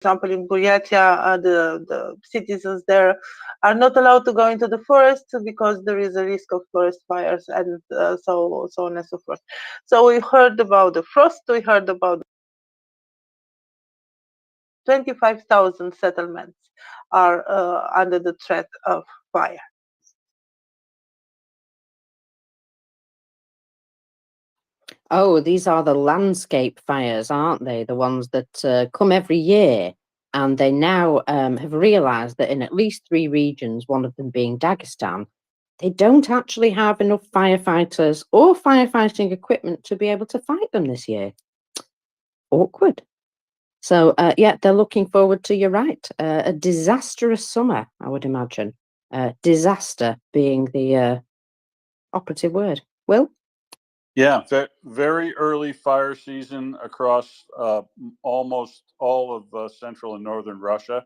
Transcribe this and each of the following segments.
example, in Buryatia, the citizens there are not allowed to go into the forest because there is a risk of forest fires and so on and so forth. So we heard about the frost, we heard about 25,000 settlements are under the threat of fire. Oh, these are the landscape fires, aren't they? The ones that come every year. And they now have realised that in at least 3 regions, one of them being Dagestan, they don't actually have enough firefighters or firefighting equipment to be able to fight them this year. Awkward. So, yeah, they're looking forward to, you're right, a disastrous summer, I would imagine. Disaster being the operative word. Will? Yeah, very early fire season across almost all of central and northern Russia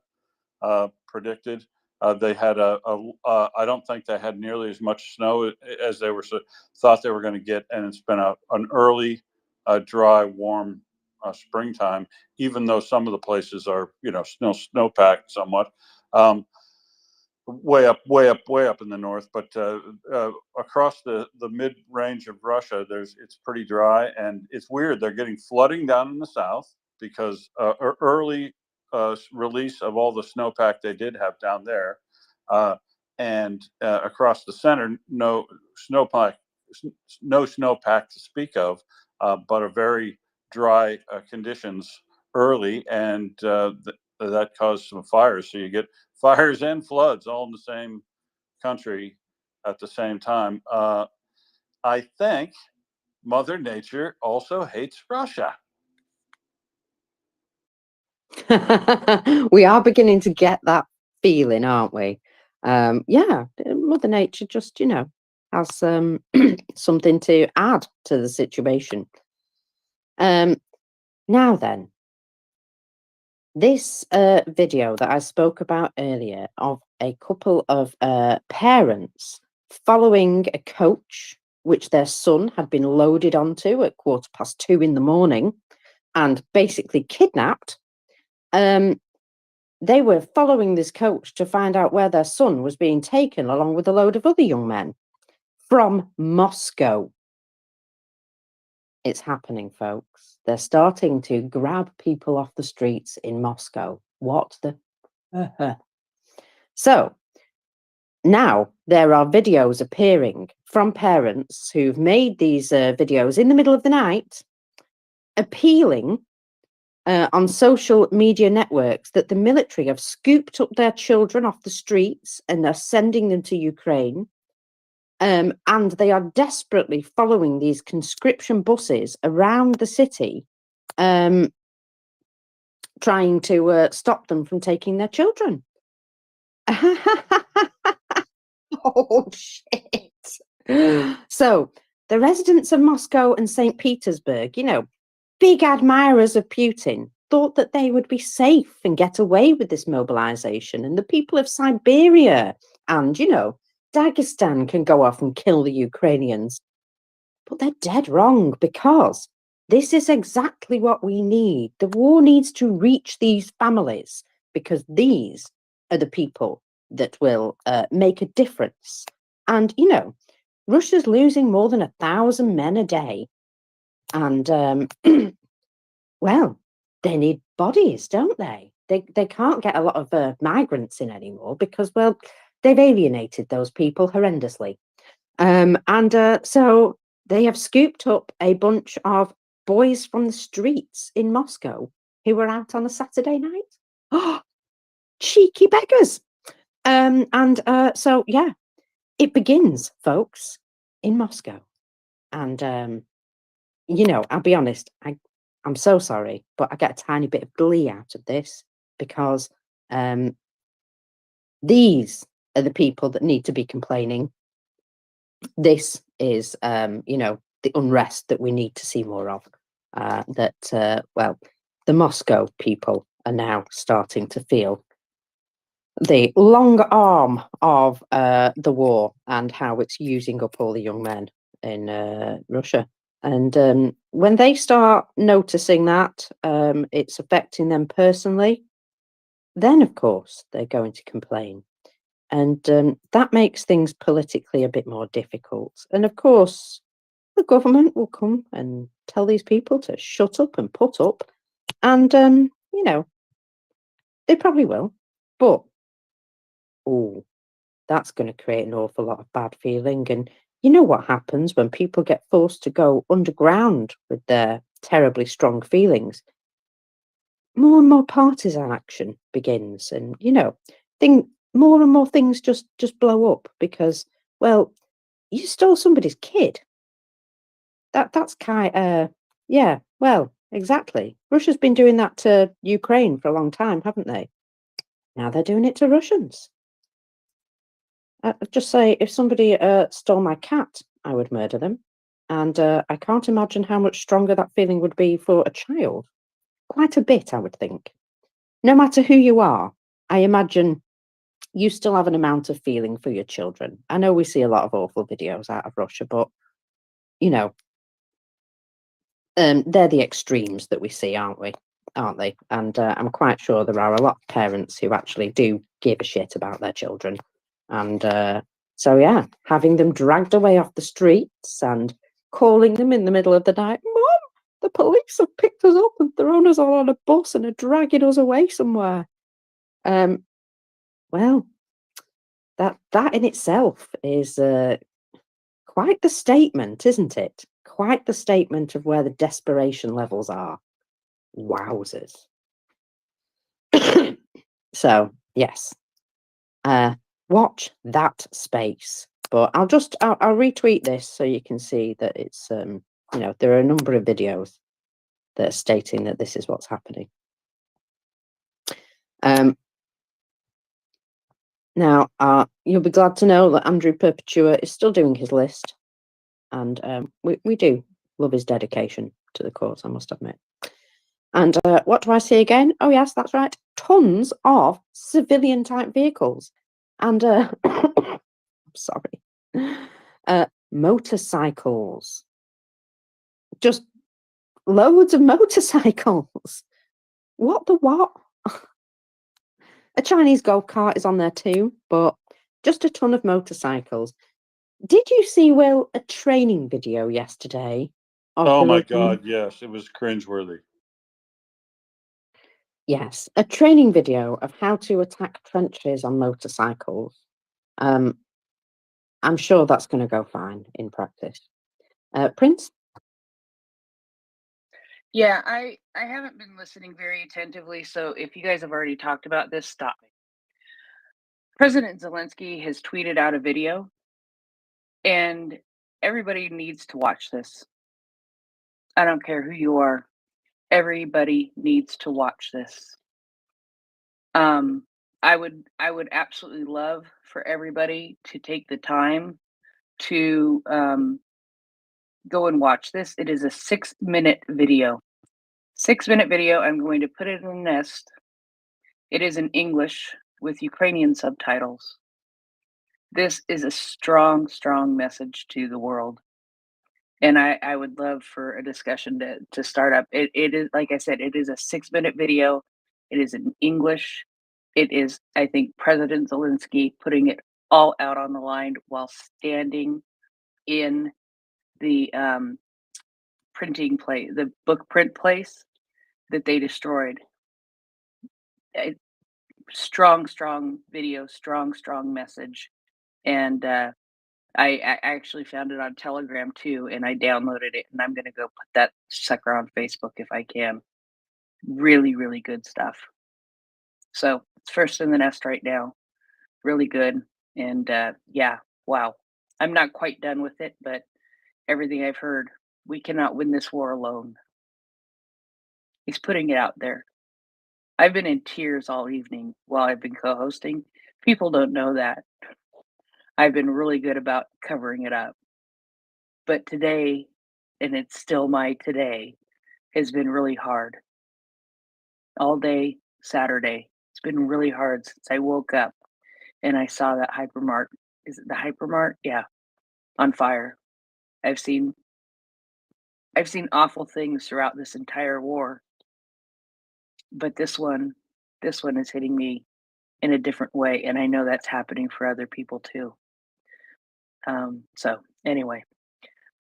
predicted. They had I don't think they had nearly as much snow as they thought they were going to get, and it's been an early, dry, warm springtime. Even though some of the places are snowpacked somewhat. Way up in the north, but across the mid range of Russia, it's pretty dry, and it's weird. They're getting flooding down in the south because early release of all the snowpack they did have down there, and across the center, no snowpack to speak of, but a very dry conditions early, and that caused some fires. So you get fires and floods all in the same country at the same time. I think Mother Nature also hates Russia. We are beginning to get that feeling, aren't we? Yeah, Mother Nature just, has something to add to the situation. Now then, this video that I spoke about earlier of a couple of parents following a coach which their son had been loaded onto at 2:15 in the morning and basically kidnapped. They were following this coach to find out where their son was being taken along with a load of other young men from Moscow. It's happening, folks. They're starting to grab people off the streets in Moscow. What the? So now there are videos appearing from parents who've made these videos in the middle of the night, appealing on social media networks that the military have scooped up their children off the streets and they're sending them to Ukraine. And they are desperately following these conscription buses around the city, trying to stop them from taking their children. Oh, shit. So the residents of Moscow and St. Petersburg, big admirers of Putin, thought that they would be safe and get away with this mobilization. And the people of Siberia and, Dagestan can go off and kill the Ukrainians. But they're dead wrong, because this is exactly what we need. The war needs to reach these families, because these are the people that will make a difference. And, Russia's losing more than 1,000 men a day. And, well, they need bodies, don't they? They can't get a lot of migrants in anymore because, well, they've alienated those people horrendously. So they have scooped up a bunch of boys from the streets in Moscow who were out on a Saturday night. Oh, cheeky beggars. So, yeah, it begins, folks, in Moscow. And, I'll be honest, I'm so sorry, but I get a tiny bit of glee out of this because these are the people that need to be complaining. This is, the unrest that we need to see more of. The Moscow people are now starting to feel the long arm of the war and how it's using up all the young men in Russia. And when they start noticing that it's affecting them personally, then of course they're going to complain. And that makes things politically a bit more difficult. And of course, the government will come and tell these people to shut up and put up. And, you know, they probably will. But, oh, that's going to create an awful lot of bad feeling. And you know what happens when people get forced to go underground with their terribly strong feelings? More and more partisan action begins. And, you know, more and more things just blow up because, well, you stole somebody's kid. That's kind yeah, well, exactly. Russia's been doing that to Ukraine for a long time, haven't they? Now they're doing it to Russians. I'd just say if somebody stole my cat, I would murder them. And I can't imagine how much stronger that feeling would be for a child. Quite a bit, I would think. No matter who you are, I imagine you still have an amount of feeling for your children. I know we see a lot of awful videos out of Russia, but, you know, they're the extremes that we see, aren't they? And I'm quite sure there are a lot of parents who actually do give a shit about their children. And so, yeah, having them dragged away off the streets and calling them in the middle of the night, Mom, the police have picked us up and thrown us all on a bus and are dragging us away somewhere. Well, that in itself is quite the statement, isn't it? Quite the statement of where the desperation levels are. Wowzers. So, yes. Watch that space. But I'll retweet this so you can see that it's you know, there are a number of videos that are stating that this is what's happening. Now, you'll be glad to know that Andrew Perpetua is still doing his list. And we do love his dedication to the cause, I must admit. And what do I see again? Oh, yes, that's right. Tons of civilian-type vehicles. And, sorry, motorcycles. Just loads of motorcycles. What the what? A Chinese golf cart is on there too, but just a ton of motorcycles. Did you see, Will, a training video yesterday? Oh my God, yes, it was cringeworthy. Yes, a training video of how to attack trenches on motorcycles. I'm sure that's going to go fine in practice. Prince? Yeah, I haven't been listening very attentively, so if you guys have already talked about this, stop me. President Zelensky has tweeted out a video, and everybody needs to watch this. I don't care who you are. Everybody needs to watch this. I would absolutely love for everybody to take the time to go and watch this. It is a 6-minute video. 6-minute video. I'm going to put it in the nest. It is in English with Ukrainian subtitles. This is a strong, strong message to the world. And I would love for a discussion to start up. It is, like I said, it is a 6-minute video. It is in English. It is, I think, President Zelensky putting it all out on the line while standing in the the book print place that they destroyed. Strong, strong video, strong, strong message. And I actually found it on Telegram too, and I downloaded it, and I'm gonna go put that sucker on Facebook if I can. Really, really good stuff. So it's first in the nest right now. Really good, and yeah, wow. I'm not quite done with it, but everything I've heard, we cannot win this war alone. He's putting it out there. I've been in tears all evening while I've been co-hosting. People don't know that. I've been really good about covering it up. But today, and it's still my today, has been really hard. All day Saturday. It's been really hard since I woke up and I saw that hypermart. Is it the hypermart? Yeah, on fire. I've seen awful things throughout this entire war. But this one this one is hitting me in a different way, and I know that's happening for other people too. So anyway,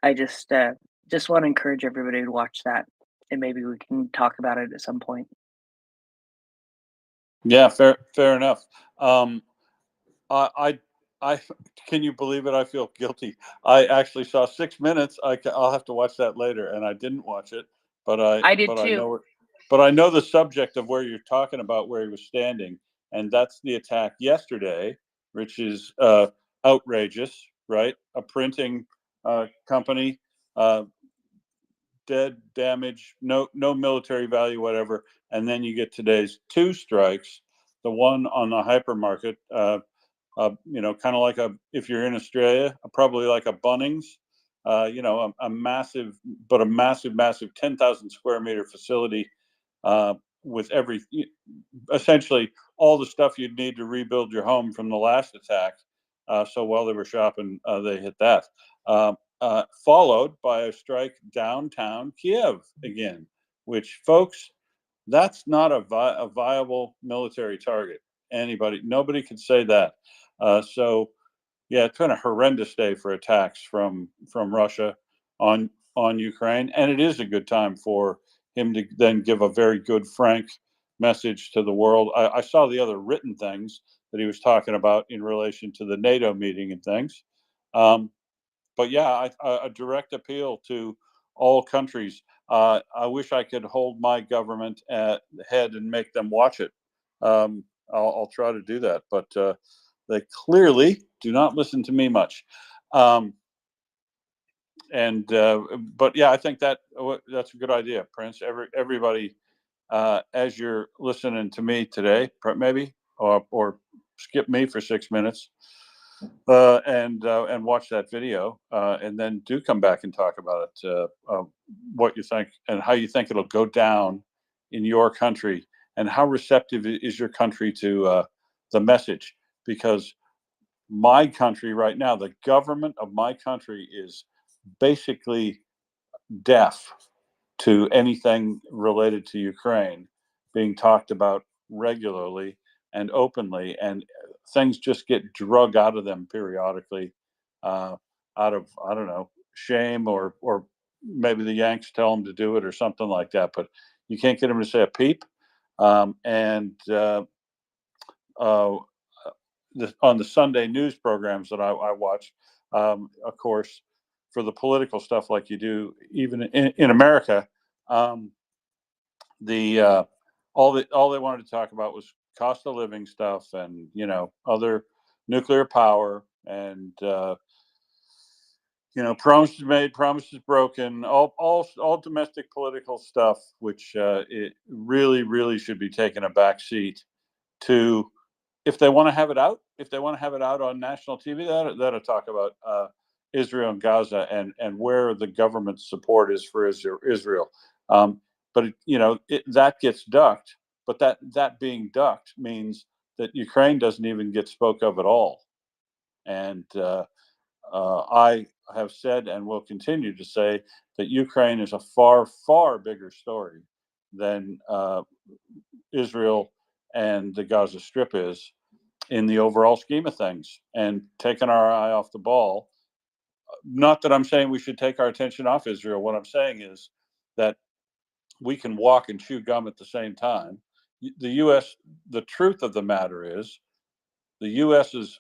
I just want to encourage everybody to watch that, and maybe we can talk about it at some point. Yeah, fair enough. I can you believe it? I feel guilty. I actually saw 6 minutes. I'll have to watch that later, and I didn't watch it, but I did I too. know it. But I know the subject of where you're talking about, where he was standing, and that's the attack yesterday, which is outrageous, right? A printing company, uh, dead, damage, no military value, whatever, and then you get today's two strikes. The one on the hypermarket. Kind of like if you're in Australia, probably like a Bunnings, a massive, but a massive 10,000 square meter facility with essentially all the stuff you'd need to rebuild your home from the last attack. So while they were shopping, they hit that. Followed by a strike downtown Kiev again, which, folks, that's not a viable military target. Nobody could say that. So, yeah, it's been a horrendous day for attacks from Russia on Ukraine, and it is a good time for him to then give a very good, frank message to the world. I saw the other written things that he was talking about in relation to the NATO meeting and things. But yeah, a direct appeal to all countries. I wish I could hold my government at the head and make them watch it. I'll try to do that, but they clearly do not listen to me much. But yeah, I think that's a good idea, Prince. Everybody, as you're listening to me today, maybe or skip me for 6 minutes. And watch that video, and then do come back and talk about it, what you think and how you think it'll go down in your country, and how receptive is your country to the message. Because my country right now, the government of my country is basically deaf to anything related to Ukraine being talked about regularly and openly, and things just get drug out of them periodically, uh, out of, I don't know, shame, or maybe the Yanks tell them to do it or something like that. But you can't get them to say a peep. And On the Sunday news programs that I watch, of course, for the political stuff like you do, even in America, the all they wanted to talk about was cost of living stuff, and other nuclear power, and promises made, promises broken, all domestic political stuff, which it really should be taking a back seat to, if they want to have it out, on national TV, that'll talk about Israel and Gaza, and where the government's support is for Israel. But that gets ducked. But that being ducked means that Ukraine doesn't even get spoke of at all. And I have said, and will continue to say, that Ukraine is a far bigger story than Israel and the Gaza Strip is, in the overall scheme of things. And taking our eye off the ball, not that I'm saying we should take our attention off Israel. What I'm saying is that we can walk and chew gum at the same time. The U.S., the truth of the matter is, the U.S.'s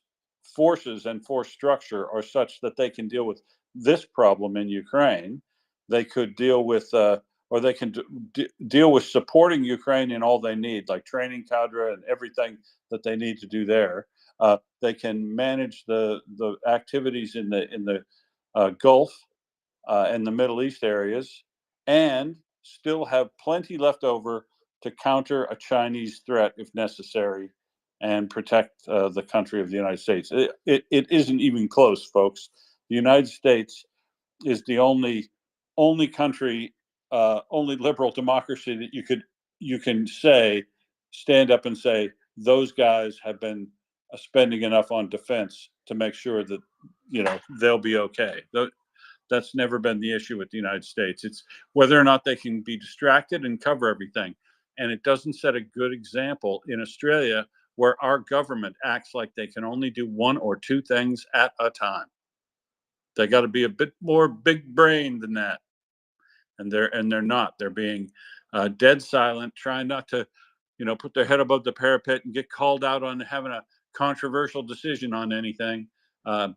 forces and force structure are such that they can deal with this problem in Ukraine. They could deal with, or they can deal with supporting Ukraine in all they need, like training cadre and everything that they need to do there. They can manage the activities in the Gulf and the Middle East areas, and still have plenty left over to counter a Chinese threat if necessary, and protect the country of the United States. It isn't even close, folks. The United States is the only country, only liberal democracy that you can stand up and say those guys have been spending enough on defense to make sure that they'll be okay. That's never been the issue with the United States. It's whether or not they can be distracted and cover everything. and it doesn't set a good example in Australia, where our government acts like they can only do one or two things at a time. They got to be a bit more big brain than that, and they're not. They're being dead silent, trying not to, put their head above the parapet and get called out on having a controversial decision on anything. And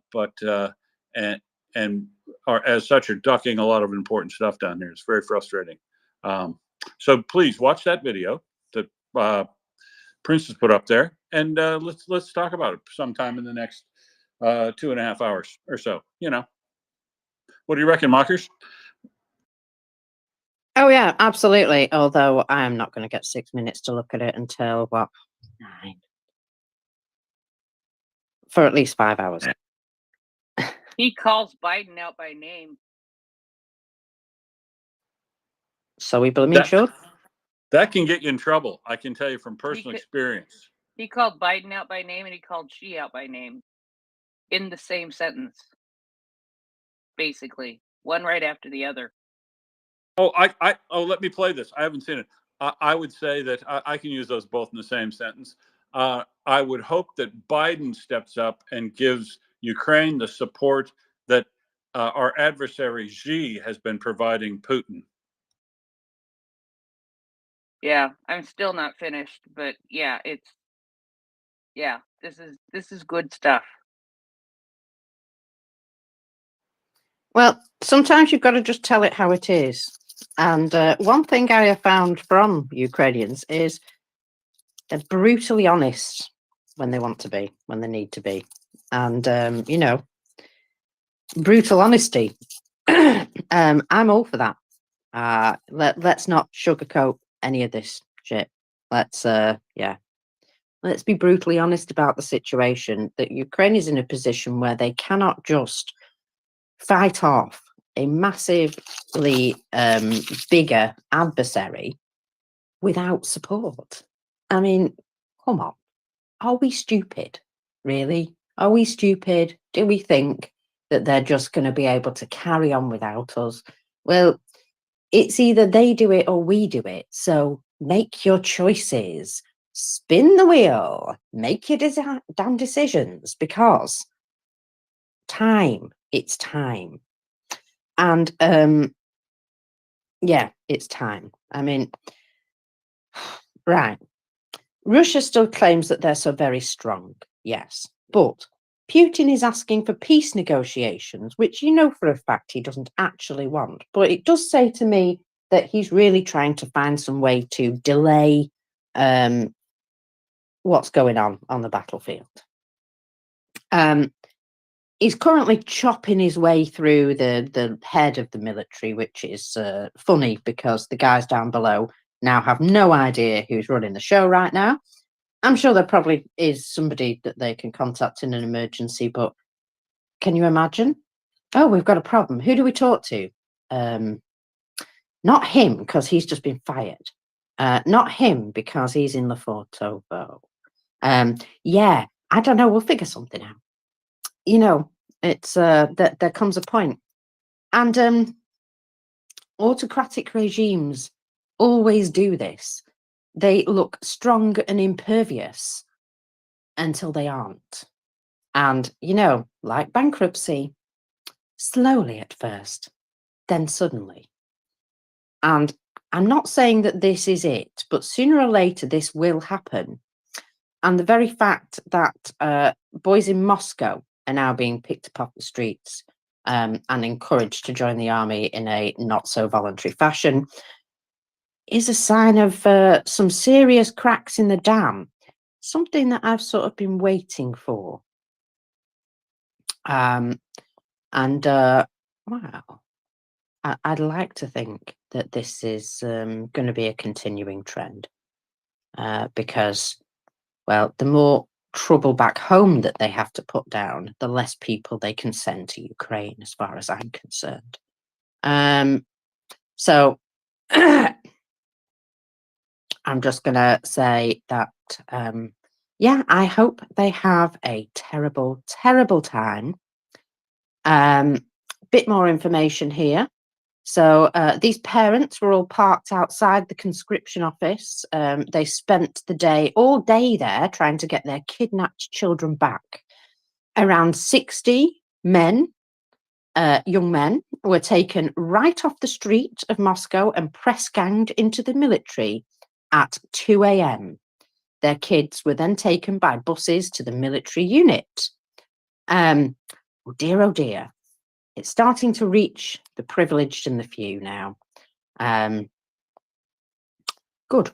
are as such are ducking a lot of important stuff down here. It's very frustrating. So please watch that video that Prince has put up there, and let's talk about it sometime in the next 2.5 hours or so. What do you reckon, Mockers? Oh yeah, absolutely. Although I am not going to get 6 minutes to look at it until what, 9, for at least 5 hours. He calls Biden out by name. So we blooming should. That can get you in trouble. I can tell you from personal experience. He called Biden out by name and he called Xi out by name in the same sentence. Basically, one right after the other. Oh, let me play this. I haven't seen it. I would say that I can use those both in the same sentence. I would hope that Biden steps up and gives Ukraine the support that our adversary Xi has been providing Putin. Yeah, I'm still not finished, but yeah, this is good stuff. Well, sometimes you've got to just tell it how it is. And one thing I have found from Ukrainians is they're brutally honest when they want to be, when they need to be. And, brutal honesty. I'm all for that. Let's not sugarcoat any of this shit. Let's be brutally honest about the situation, that Ukraine is in a position where they cannot just fight off a massively bigger adversary without support. I mean, come on. Are we stupid? Really? Are we stupid? Do we think that they're just going to be able to carry on without us? Well, it's either they do it or we do it. So make your choices. Spin the wheel. Make your damn decisions, because it's time. And it's time. I mean, right. Russia still claims that they're so very strong, yes. But Putin is asking for peace negotiations, which for a fact he doesn't actually want. But it does say to me that he's really trying to find some way to delay what's going on the battlefield. He's currently chopping his way through the head of the military, which is funny because the guys down below now have no idea who's running the show right now. I'm sure there probably is somebody that they can contact in an emergency, but can you imagine? Oh, we've got a problem. Who do we talk to? Not him, because he's just been fired. Not him, because he's in Lefortovo. Yeah, I don't know. We'll figure something out. It's that there comes a point. And autocratic regimes always do this. They look strong and impervious until they aren't. And, like bankruptcy, slowly at first, then suddenly. And I'm not saying that this is it, but sooner or later this will happen. And the very fact that boys in Moscow are now being picked up off the streets and encouraged to join the army in a not so voluntary fashion is a sign of some serious cracks in the dam, something that I've sort of been waiting for. Wow, I'd like to think that this is going to be a continuing trend because, well, the more trouble back home that they have to put down, the less people they can send to Ukraine, as far as I'm concerned. So I'm just going to say that, I hope they have a terrible, terrible time. Bit more information here. So these parents were all parked outside the conscription office. They spent the day, all day there, trying to get their kidnapped children back. Around 60 men, young men, were taken right off the street of Moscow and press ganged into the military at 2 a.m. Their kids were then taken by buses to the military unit. Oh dear. It's starting to reach the privileged and the few now. Good.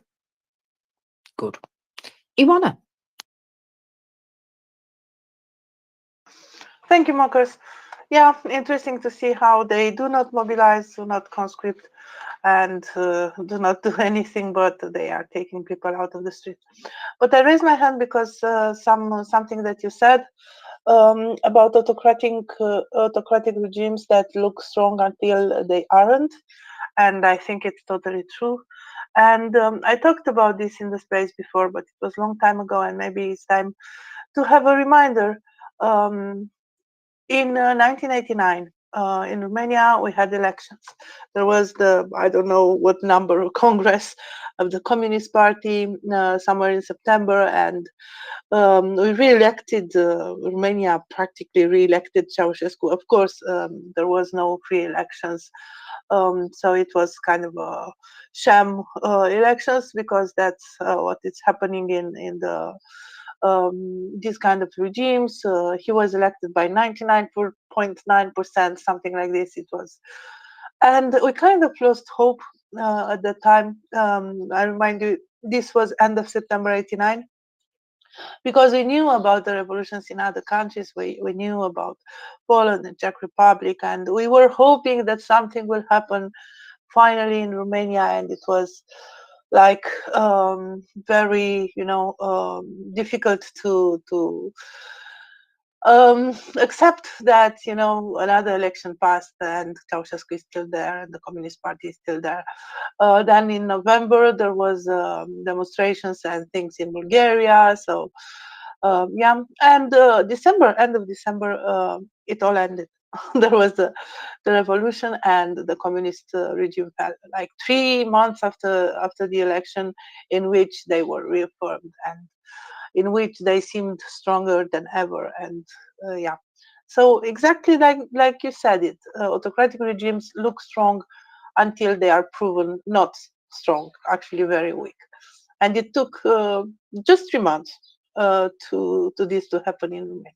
Iwana. Thank you, Marcus. Yeah, interesting to see how they do not mobilize, do not conscript, and do not do anything, but they are taking people out of the street. But I raised my hand because something that you said about autocratic regimes that look strong until they aren't, and I think it's totally true. And I talked about this in the space before, but it was a long time ago, and maybe it's time to have a reminder. In 1989, in Romania, we had elections. There was I don't know what number of Congress of the Communist Party somewhere in September, and we re-elected Romania, practically re-elected Ceausescu. Of course, there was no free elections, so it was kind of a sham elections, because that's what is happening in the these kind of regimes. He was elected by 99.9%, something like this it was. And we kind of lost hope at that time. I remind you, this was end of September 89, because we knew about the revolutions in other countries. We knew about Poland and Czech Republic, and we were hoping that something will happen finally in Romania, and it was like very difficult to accept that another election passed and Ceausescu is still there and the Communist Party is still there. Then in November there was demonstrations and things in Bulgaria. So yeah, and December, end of December, it all ended. There was the revolution, and the communist regime fell like 3 months after the election, in which they were reformed and in which they seemed stronger than ever. And yeah, so exactly like you said it, autocratic regimes look strong until they are proven not strong, actually very weak. And it took just 3 months to this to happen in Romania.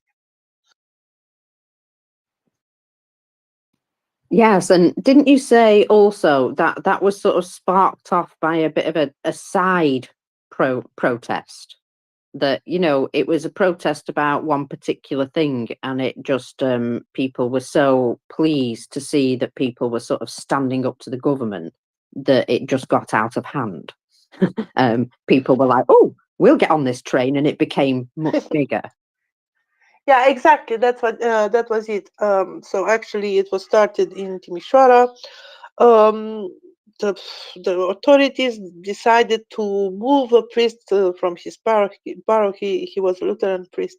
Yes, and didn't you say also that that was sort of sparked off by a bit of a side protest? That it was a protest about one particular thing, and it just people were so pleased to see that people were sort of standing up to the government that it just got out of hand. People were like, "Oh, we'll get on this train," and it became much bigger. Yeah, exactly. That's what that was it. So actually, it was started in Timișoara. The authorities decided to move a priest from his parochy. He was a Lutheran priest.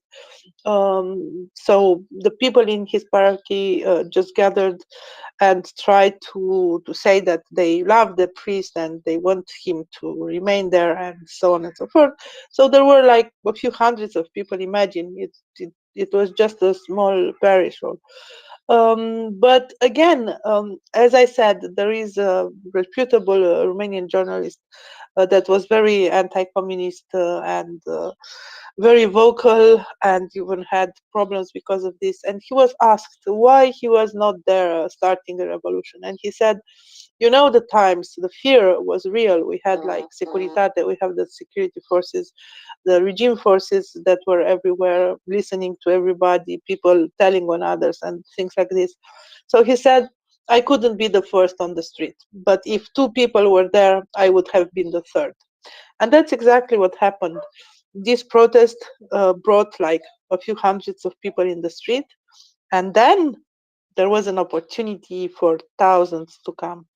So the people in his parochy just gathered and tried to say that they love the priest and they want him to remain there, and so on and so forth. So there were like a few hundreds of people. Imagine it was just a small parish. But again, as I said, there is a reputable Romanian journalist that was very anti-communist and very vocal, and even had problems because of this. And he was asked why he was not there starting a revolution, and he said, the times, the fear was real. We had like Securitate, we have the security forces, the regime forces that were everywhere, listening to everybody, people telling one others and things like this. So he said, I couldn't be the first on the street, but if 2 people were there, I would have been the third. And that's exactly what happened. This protest brought like a few hundreds of people in the street, and then there was an opportunity for thousands to come.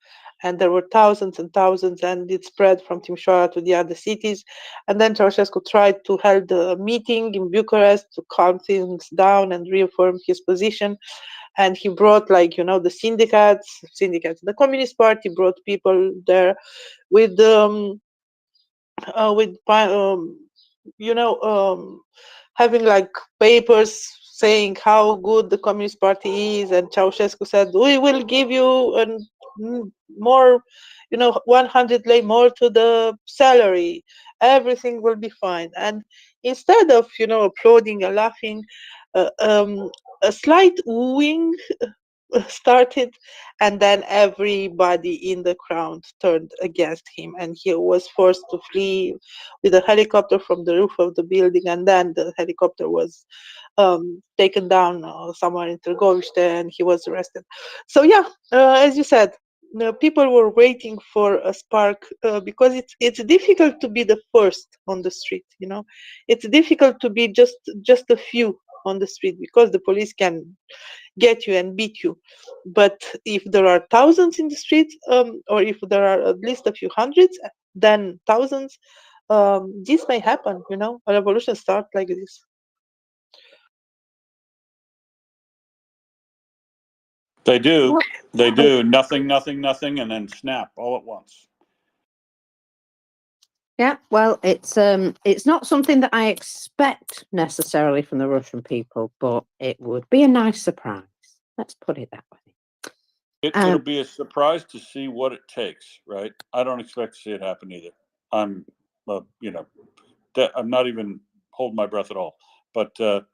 And there were thousands and thousands, and it spread from Timișoara to the other cities. And then Ceausescu tried to hold a meeting in Bucharest to calm things down and reaffirm his position. and he brought, like, the syndicates, the Communist Party brought people there with with you know having like papers saying how good the Communist Party is, and Ceausescu said, we will give you more, 100 lei more to the salary, everything will be fine. And instead of applauding and laughing, a slight wooing started, and then everybody in the crowd turned against him, and he was forced to flee with a helicopter from the roof of the building, and then the helicopter was taken down somewhere in Târgoviște, and he was arrested. So yeah, as you said, people were waiting for a spark, because it's difficult to be the first on the street. It's difficult to be just a few on the street, because the police can get you and beat you. But if there are thousands in the street, or if there are at least a few hundreds, then thousands, this may happen. A revolution starts like this. They do. They do. Nothing, nothing, nothing, and then snap all at once. Yeah, well, it's not something that I expect necessarily from the Russian people, but it would be a nice surprise. Let's put it that way. It'll be a surprise to see what it takes, right? I don't expect to see it happen either. I'm not even holding my breath at all. But it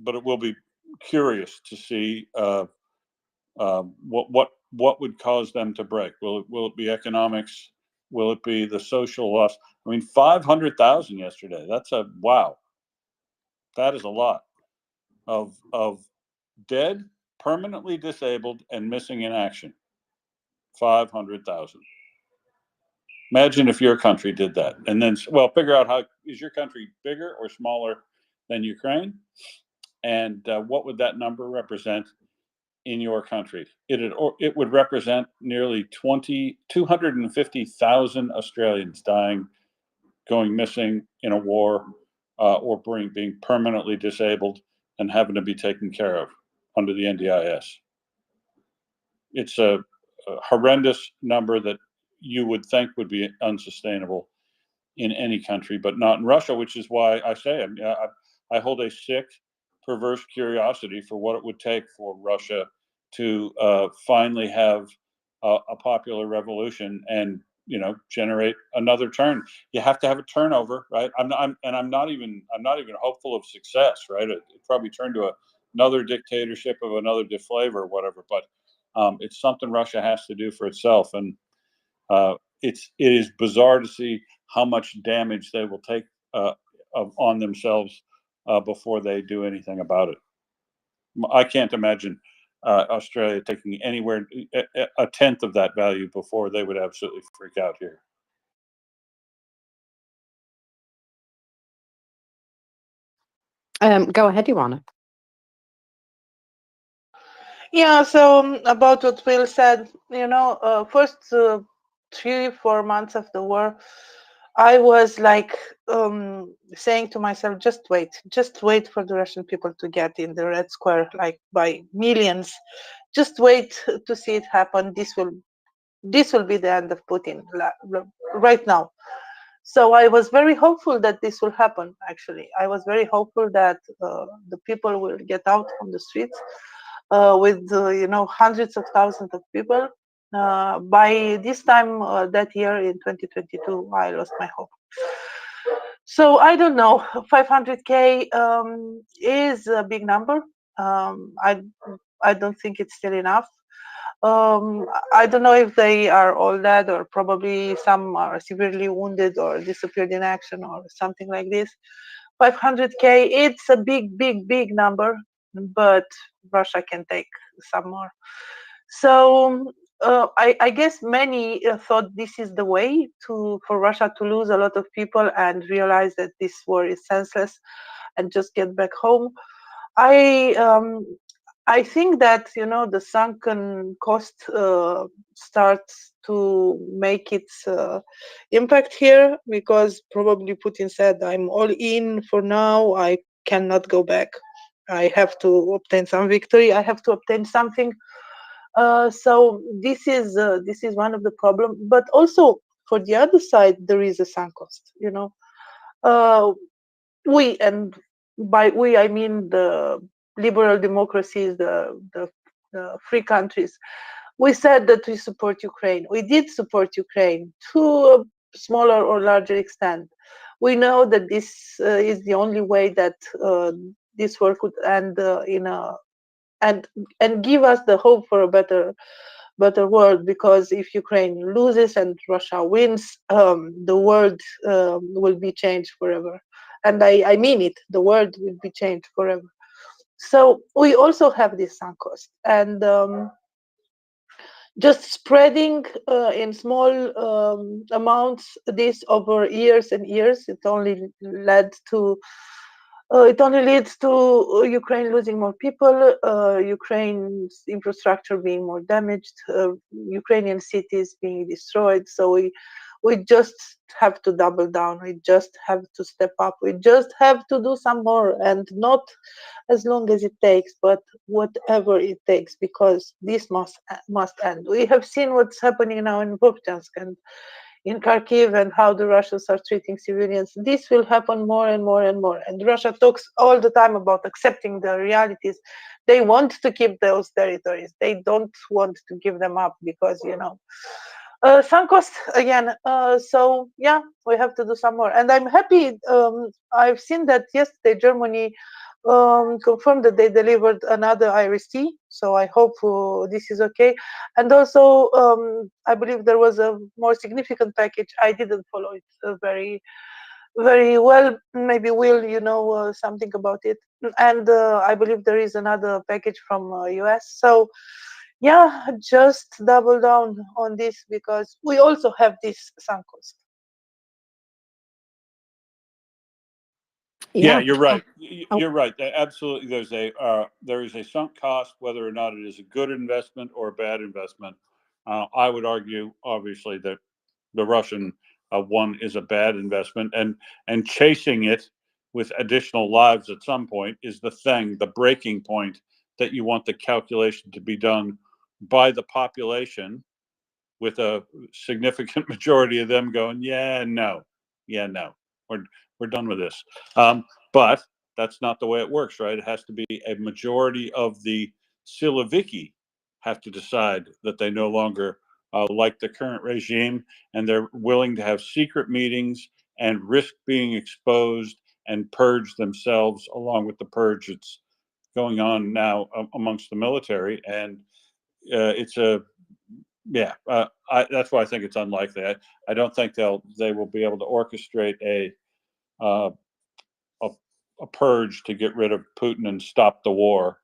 will be curious to see what would cause them to break. Will it be economics? Will it be the social loss? I mean, 500,000 yesterday. That's a wow. That is a lot of dead, permanently disabled, and missing in action. 500,000. Imagine if your country did that, and then figure out how is your country bigger or smaller than Ukraine, and what would that number represent in your country? It would represent nearly 250,000 Australians dying, going missing in a war, or being permanently disabled and having to be taken care of under the NDIS. It's a horrendous number that you would think would be unsustainable in any country, but not in Russia, which is why I say I hold a sick, perverse curiosity for what it would take for Russia to finally have a popular revolution and generate another turn. You have to have a turnover, right? I'm not even hopeful of success, right? It probably turn to another dictatorship of another flavor or whatever, but it's something Russia has to do for itself, and it is bizarre to see how much damage they will take on themselves before they do anything about it. I can't imagine Australia taking anywhere a tenth of that value before they would absolutely freak out here. Go ahead, Ioana. Yeah, so about what Will said, first 3-4 months of the war, I was like saying to myself, just wait for the Russian people to get in the Red Square, like by millions. Just wait to see it happen. This will be the end of Putin right now. So I was very hopeful that this will happen. Actually, I was very hopeful that the people will get out on the streets with hundreds of thousands of people. By this time that year in 2022, I lost my hope. So I don't know, 500K is a big number. I don't think it's still enough. I don't know if they are all dead, or probably some are severely wounded or disappeared in action or something like this. 500K, it's a big number, but Russia can take some more. So I guess many thought this is the way for Russia to lose a lot of people and realize that this war is senseless and just get back home. I think that the sunken cost starts to make its impact here, because probably Putin said, "I'm all in for now. I cannot go back." I have to obtain some victory. I have to obtain something. So this is one of the problem. But also for the other side, there is a sunk cost. You know, uh, we, and by we I mean the liberal democracies, the free countries. We said that we support Ukraine. We did support Ukraine to a smaller or larger extent. We know that this is the only way that this war could end in a and and give us the hope for a better world. Because if Ukraine loses and Russia wins, the world will be changed forever. And I mean it. The world will be changed forever. So we also have this sunk cost, and just spreading in small amounts this over years and years, it only leads to Ukraine losing more people, Ukraine's infrastructure being more damaged, Ukrainian cities being destroyed. So we just have to double down. We just have to step up. We just have to do some more, and not as long as it takes, but whatever it takes, because this must end. We have seen what's happening now in Vovchansk and in Kharkiv, and how the Russians are treating civilians. This will happen more and more and more. And Russia talks all the time about accepting the realities. They want to keep those territories. They don't want to give them up, because, you know, sunk cost again. So yeah, we have to do some more. And I'm happy. I've seen that yesterday Germany confirmed that they delivered another IRIS-T. So I hope this is okay. And also, I believe there was a more significant package. I didn't follow it very well. Maybe Will, you know something about it. And I believe there is another package from US. So yeah, just double down on this, because we also have this sunk cost. Yeah, Yeah. you're right. Oh, You're right. Absolutely, there is a sunk cost, whether or not it is a good investment or a bad investment. I would argue, obviously, that the Russian one is a bad investment, and chasing it with additional lives at some point is the breaking point that you want the calculation to be done by the population, with a significant majority of them going, yeah, no, we're we're done with this. But that's not the way it works, right? It has to be a majority of the Siloviki have to decide that they no longer like the current regime, and they're willing to have secret meetings and risk being exposed and purge themselves, along with the purge that's going on now amongst the military. And it's a yeah, that's why I think it's unlikely. I don't think they will be able to orchestrate uh, a a purge to get rid of Putin and stop the war,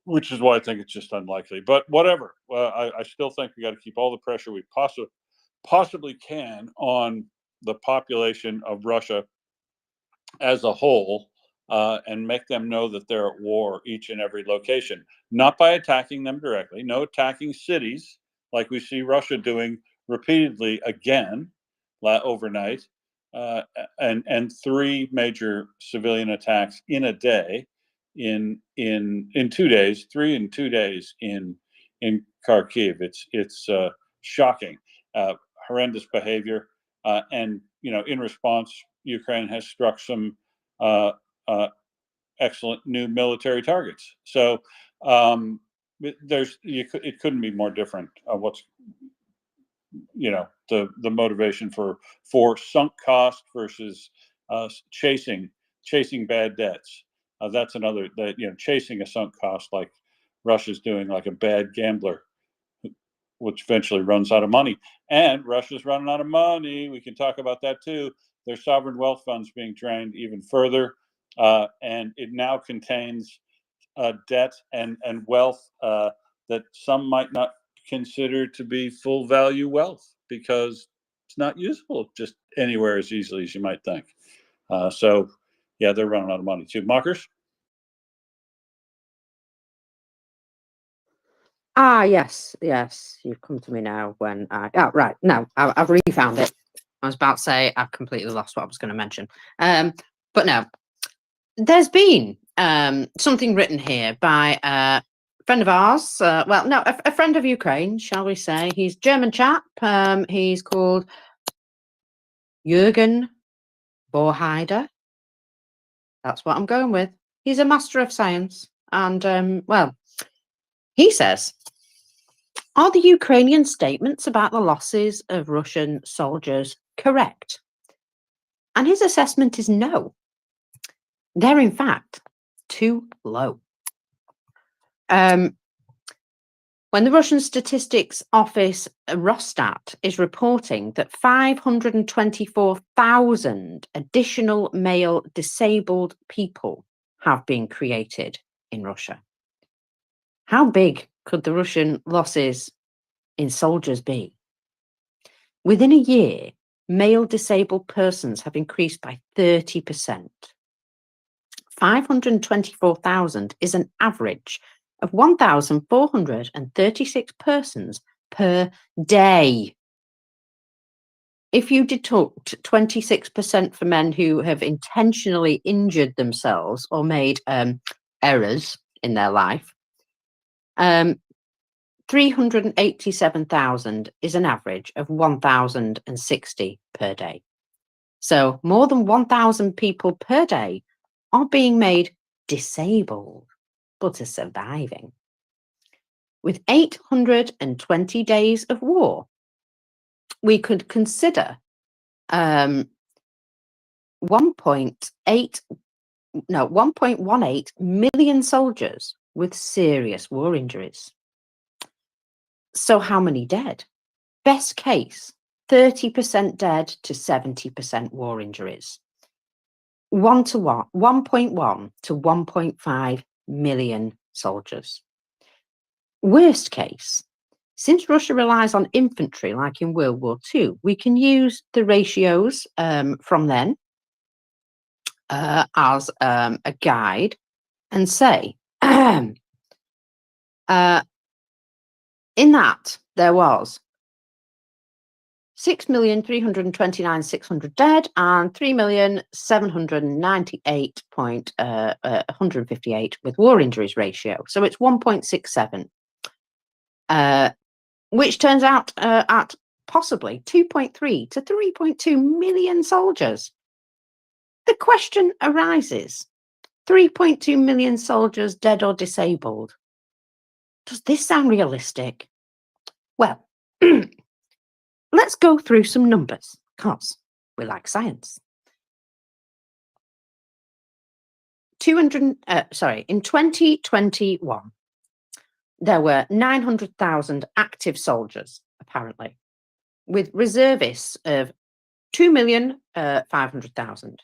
which is why I think it's just unlikely. But whatever, I still think we got to keep all the pressure we possibly can on the population of Russia as a whole, and make them know that they're at war each and every location, not by attacking them directly, no attacking cities like we see Russia doing repeatedly again overnight, uh, and three major civilian attacks in a day, in 2 days, three in 2 days in Kharkiv. It's shocking, horrendous behavior, and in response, Ukraine has struck some uh, uh, excellent new military targets. So it couldn't be more different. What's the motivation for sunk cost versus chasing bad debts. That's another, that chasing a sunk cost like Russia's doing, like a bad gambler, which eventually runs out of money. And Russia's running out of money. We can talk about that too. Their sovereign wealth funds being drained even further, and it now contains debt and wealth that some might not consider to be full value wealth, because it's not usable just anywhere as easily as you might think. So, yeah, they're running out of money too. Mockers? yes, you've come to me now when right, no, I've refound it. I was about to say I've completely lost what I was going to mention. But no, there's been something written here by a friend of ours. Well, no, a friend of Ukraine, shall we say. He's a German chap. He's called Jürgen Borheider. That's what I'm going with. He's a master of science. And, well, he says, are the Ukrainian statements about the losses of Russian soldiers correct? And his assessment is no. They're, in fact, too low. When the Russian Statistics Office, Rostat, is reporting that 524,000 additional male disabled people have been created in Russia, how big could the Russian losses in soldiers be? Within a year, male disabled persons have increased by 30%. 524,000 is an average of 1,436 persons per day. If you deduct 26% for men who have intentionally injured themselves or made errors in their life, 387,000 is an average of 1,060 per day. So more than 1,000 people per day are being made disabled, but are surviving. With 820 days of war, we could consider 1.18 million soldiers with serious war injuries. So how many dead? Best case, 30% dead to 70% war injuries. 1.1 to 1.5 million soldiers. Worst case, since Russia relies on infantry like in World War II, we can use the ratios from then as a guide and say, in that there was 6,329,600 dead and 3,798,158 with war injuries ratio. So it's 1.67, which turns out at possibly 2.3 to 3.2 million soldiers. The question arises, 3.2 million soldiers dead or disabled. Does this sound realistic? Well, let's go through some numbers, because we like science. In 2021, there were 900,000 active soldiers, apparently, with reservists of 2,500,000.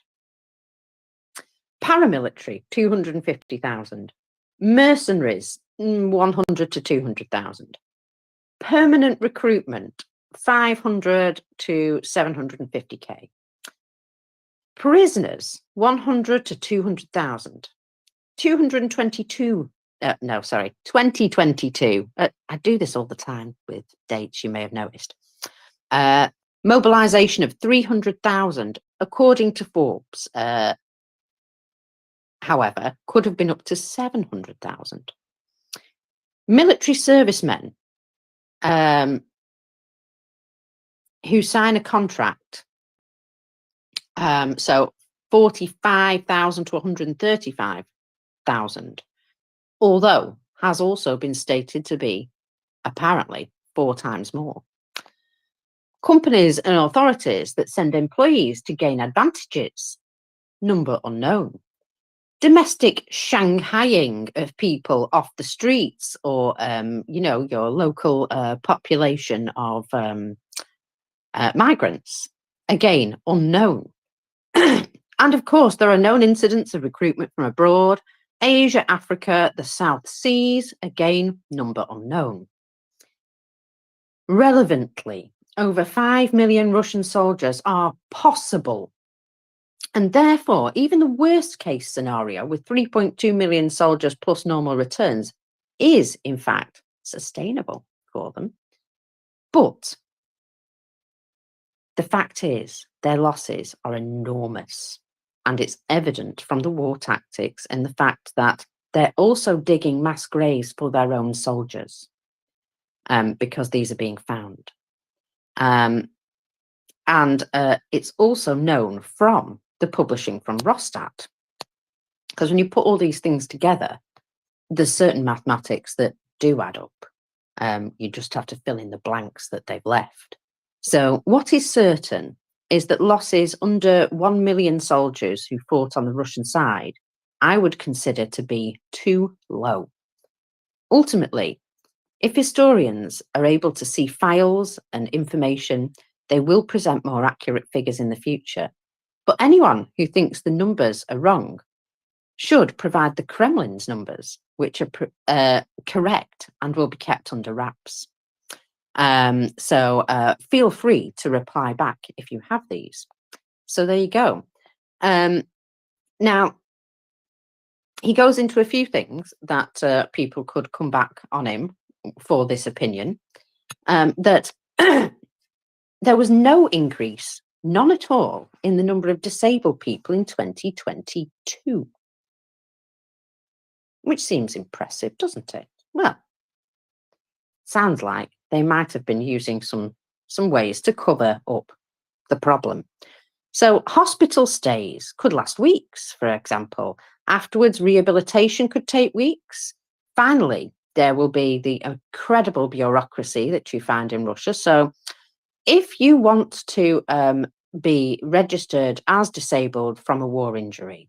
Paramilitary, 250,000. Mercenaries, 100 to 200,000. Permanent recruitment, 500 to 750k. Prisoners, 100 to 200,000. 2022. I do this all the time with dates, you may have noticed. Mobilization of 300,000, according to Forbes. However, could have been up to 700,000. Military servicemen who sign a contract, so 45,000 to 135,000, although has also been stated to be apparently 4 times more. Companies and authorities that send employees to gain advantages, number unknown. Domestic Shanghaiing of people off the streets or, your local population of migrants, again, unknown. And of course, there are known incidents of recruitment from abroad, Asia, Africa, the South Seas, again, number unknown. Relevantly, over 5 million Russian soldiers are possible. And therefore, even the worst case scenario with 3.2 million soldiers plus normal returns is, in fact, sustainable for them. But the fact is, their losses are enormous. and it's evident from the war tactics and the fact that they're also digging mass graves for their own soldiers, because these are being found. And it's also known from the publishing from Rostat, because when you put all these things together, there's certain mathematics that do add up. You just have to fill in the blanks that they've left. So what is certain is that losses under 1 million soldiers who fought on the Russian side, I would consider to be too low. Ultimately, if historians are able to see files and information, they will present more accurate figures in the future. But anyone who thinks the numbers are wrong should provide the Kremlin's numbers, which are correct and will be kept under wraps. So feel free to reply back if you have these. So there you go. Now, he goes into a few things that people could come back on him for this opinion, that there was no increase, none at all, in the number of disabled people in 2022. Which seems impressive, doesn't it? Well, sounds like they might have been using some ways to cover up the problem. So hospital stays could last weeks, for example. Afterwards, rehabilitation could take weeks. Finally, there will be the incredible bureaucracy that you find in Russia. So if you want to be registered as disabled from a war injury,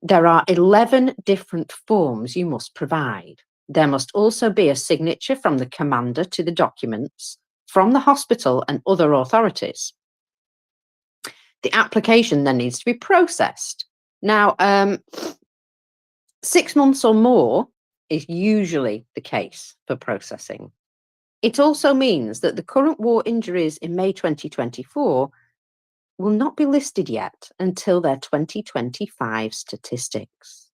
there are 11 different forms you must provide. There must also be a signature from the commander to the documents from the hospital and other authorities. The application then needs to be processed. Now, 6 months or more is usually the case for processing. It also means that the current war injuries in May 2024 will not be listed yet until their 2025 statistics.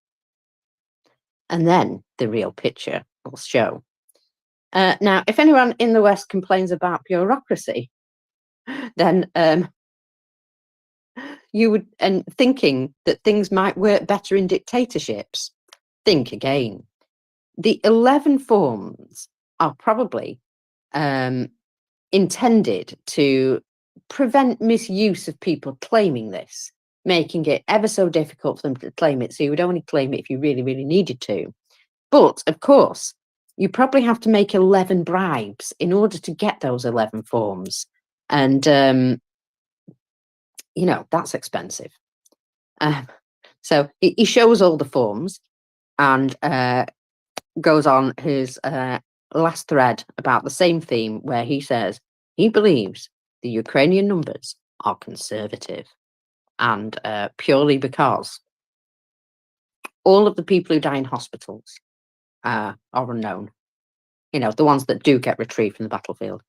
And then the real picture will show. Now, if anyone in the West complains about bureaucracy, then you would, and thinking that things might work better in dictatorships, think again. The 11 forms are probably intended to prevent misuse of people claiming this, making it ever so difficult for them to claim it. So you would only claim it if you really, really needed to. But of course, you probably have to make 11 bribes in order to get those 11 forms. And, you know, that's expensive. So he shows all the forms and goes on his last thread about the same theme, where he says he believes the Ukrainian numbers are conservative, and purely because all of the people who die in hospitals are unknown. You know, the ones that do get retrieved from the battlefield.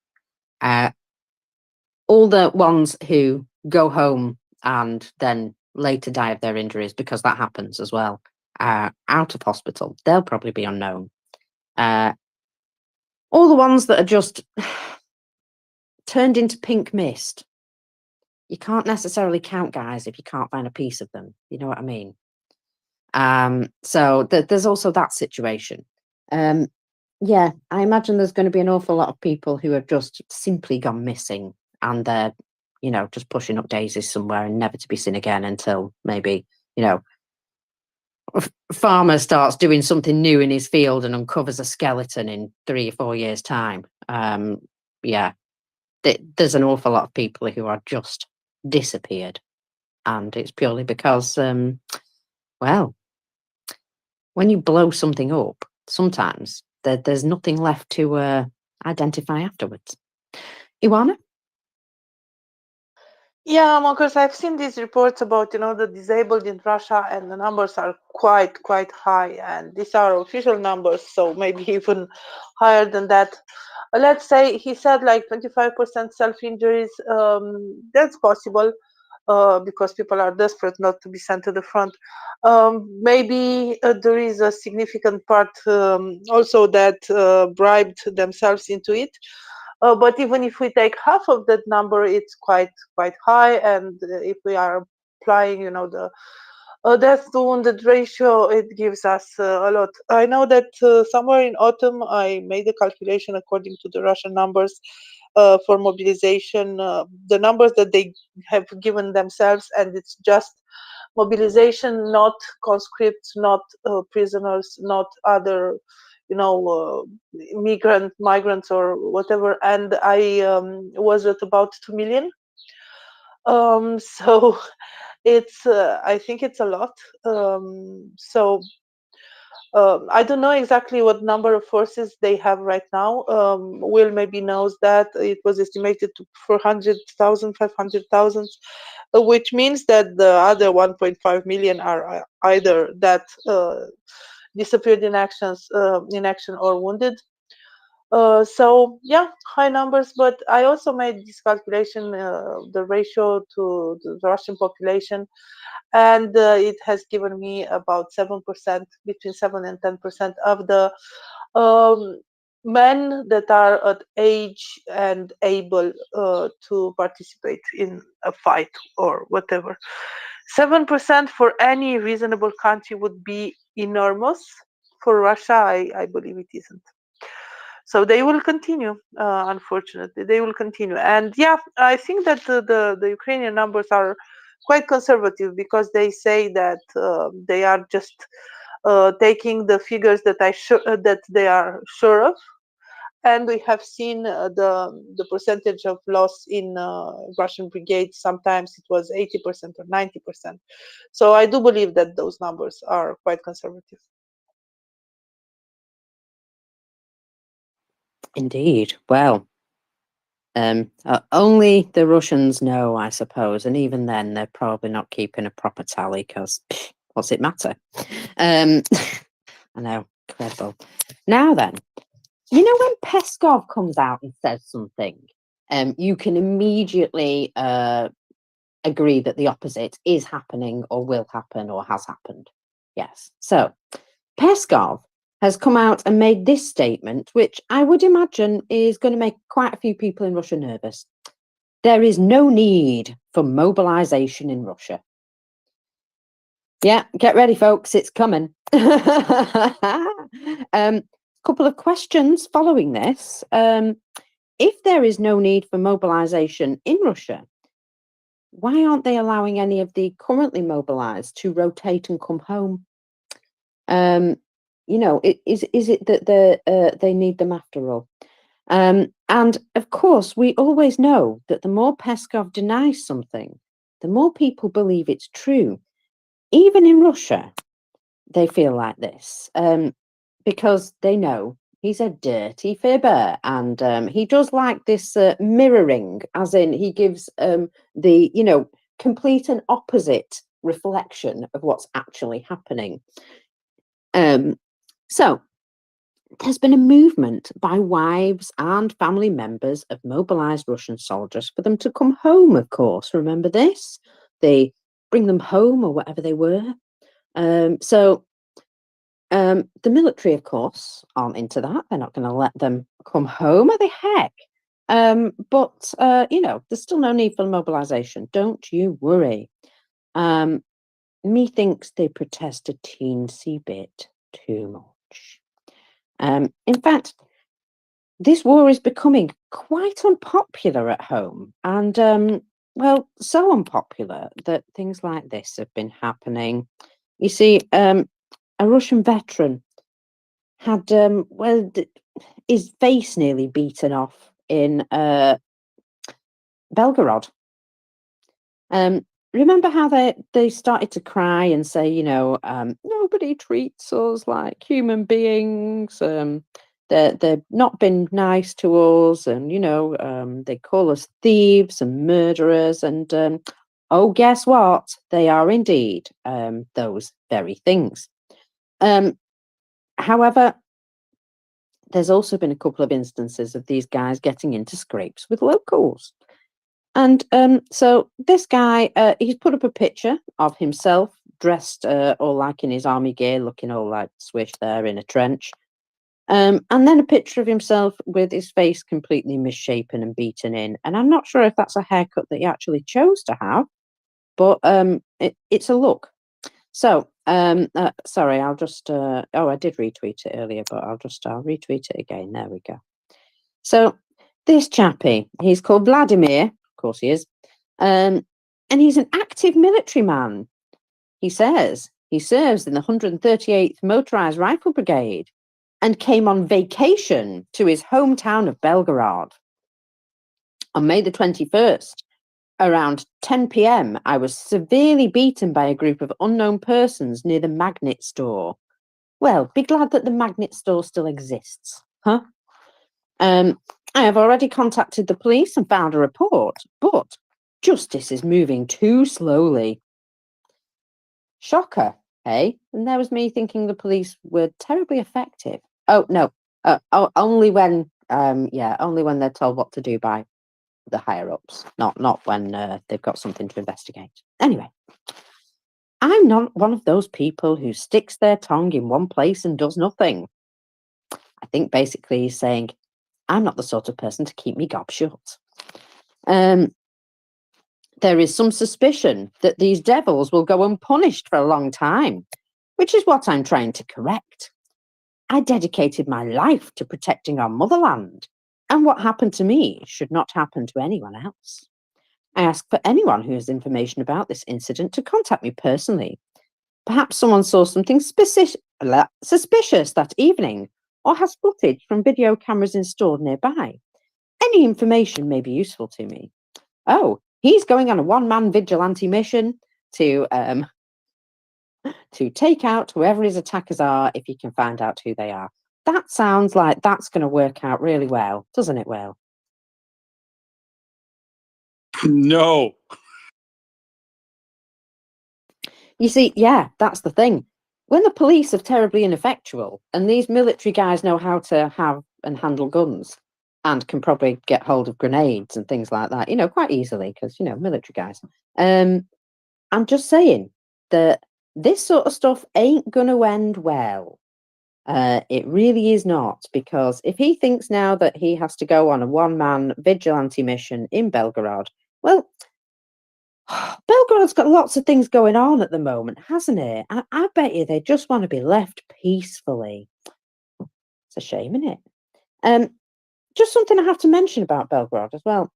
All the ones who go home and then later die of their injuries, because that happens as well, out of hospital, they'll probably be unknown. All the ones that are just turned into pink mist, you can't necessarily count guys if you can't find a piece of them. You know what I mean? So there's also that situation. Yeah, I imagine there's going to be an awful lot of people who have just simply gone missing, and they're, you know, just pushing up daisies somewhere and never to be seen again until maybe, you know, a farmer starts doing something new in his field and uncovers a skeleton in 3 or 4 years' time. Yeah, there's an awful lot of people who are just disappeared, and it's purely because, well, when you blow something up, sometimes there's nothing left to identify afterwards. Iwana? Yeah, Marcus, I've seen these reports about, you know, the disabled in Russia, and the numbers are quite high, and these are official numbers, so maybe even higher than that. Let's say he said like 25% self-injuries. That's possible because people are desperate not to be sent to the front. Maybe there is a significant part also that bribed themselves into it. But even if we take half of that number, it's quite high. And if we are multiplying, the death to wounded ratio, it gives us a lot. I know that somewhere in autumn I made a calculation according to the Russian numbers for mobilization, the numbers that they have given themselves, and it's just mobilization, not conscripts, not prisoners, not other, migrants or whatever. And I was at about 2 million. So it's I think it's a lot. So I don't know exactly what number of forces they have right now. Will maybe knows that it was estimated to 400,000, 500,000, which means that the other 1.5 million are either that disappeared in action or wounded. So yeah, high numbers, but I also made this calculation, the ratio to the Russian population, and it has given me about 7%, between 7 and 10% of the men that are at age and able to participate in a fight or whatever. 7% for any reasonable country would be enormous. For Russia, I believe it isn't. So they will continue, unfortunately. They will continue. And yeah, I think that the Ukrainian numbers are quite conservative, because they say that they are just taking the figures that that they are sure of. And we have seen the percentage of loss in Russian brigades. Sometimes it was 80% or 90%. So I do believe that those numbers are quite conservative. Indeed. Well, only the Russians know, I suppose, and even then, they're probably not keeping a proper tally, because what's it matter? I know, incredible. Now then, when Peskov comes out and says something, you can immediately agree that the opposite is happening or will happen or has happened. Yes. So Peskov has come out and made this statement, which I would imagine is going to make quite a few people in Russia nervous. There is no need for mobilization in Russia. Yeah, get ready, folks. It's coming. Couple of questions following this. If there is no need for mobilization in Russia, why aren't they allowing any of the currently mobilized to rotate and come home? Is it that they need them after all? And of course, we always know that the more Peskov denies something, the more people believe it's true. Even in Russia, they feel like this, because they know he's a dirty fibber, and he does like this mirroring, as in he gives the complete and opposite reflection of what's actually happening. So there's been a movement by wives and family members of mobilized Russian soldiers for them to come home, of course. Remember this? They bring them home, or whatever they were. So the military, of course, aren't into that. They're not going to let them come home. Are they? Heck. But there's still no need for mobilization. Don't you worry. Methinks they protest a teensy bit too much. In fact, this war is becoming quite unpopular at home, and so unpopular that things like this have been happening. You see, a Russian veteran had his face nearly beaten off in Belgorod. Remember how they started to cry and say, nobody treats us like human beings. They've not been nice to us, and they call us thieves and murderers. And guess what? They are indeed those very things. However, there's also been a couple of instances of these guys getting into scrapes with locals. And so this guy, he's put up a picture of himself dressed all like in his army gear, looking all like swish there in a trench. And then a picture of himself with his face completely misshapen and beaten in. And I'm not sure if that's a haircut that he actually chose to have, but it's a look. So, sorry, I'll just, oh, I did retweet it earlier, but I'll retweet it again. There we go. So this chappie, he's called Vladimir, of course he is, and he's an active military man. He says he serves in the 138th Motorized Rifle Brigade and came on vacation to his hometown of Belgorod. On May the 21st, around 10 p.m., I was severely beaten by a group of unknown persons near the magnet store. Well, be glad that the magnet store still exists, huh? I have already contacted the police and filed a report, but justice is moving too slowly. Shocker, eh? And there was me thinking the police were terribly effective. Oh, no, only when, only when they're told what to do by the higher-ups, not when they've got something to investigate. Anyway, I'm not one of those people who sticks their tongue in one place and does nothing. I think basically he's saying, I'm not the sort of person to keep me gob shut. There is some suspicion that these devils will go unpunished for a long time, which is what I'm trying to correct. I dedicated my life to protecting our motherland, and what happened to me should not happen to anyone else. I ask for anyone who has information about this incident to contact me personally. Perhaps someone saw something suspicious that evening, or has footage from video cameras installed nearby. Any information may be useful to me. Oh, he's going on a one-man vigilante mission to take out whoever his attackers are if he can find out who they are. That sounds like that's going to work out really well, doesn't it, Will? No. You see, yeah, that's the thing. When the police are terribly ineffectual and these military guys know how to have and handle guns and can probably get hold of grenades and things like that, quite easily because, military guys. I'm just saying that this sort of stuff ain't going to end well. It really is not, because if he thinks now that he has to go on a one-man vigilante mission in Belgorod, well, Belgorod's got lots of things going on at the moment, hasn't it? I bet you they just want to be left peacefully. It's a shame, isn't it? Just something I have to mention about Belgorod as well.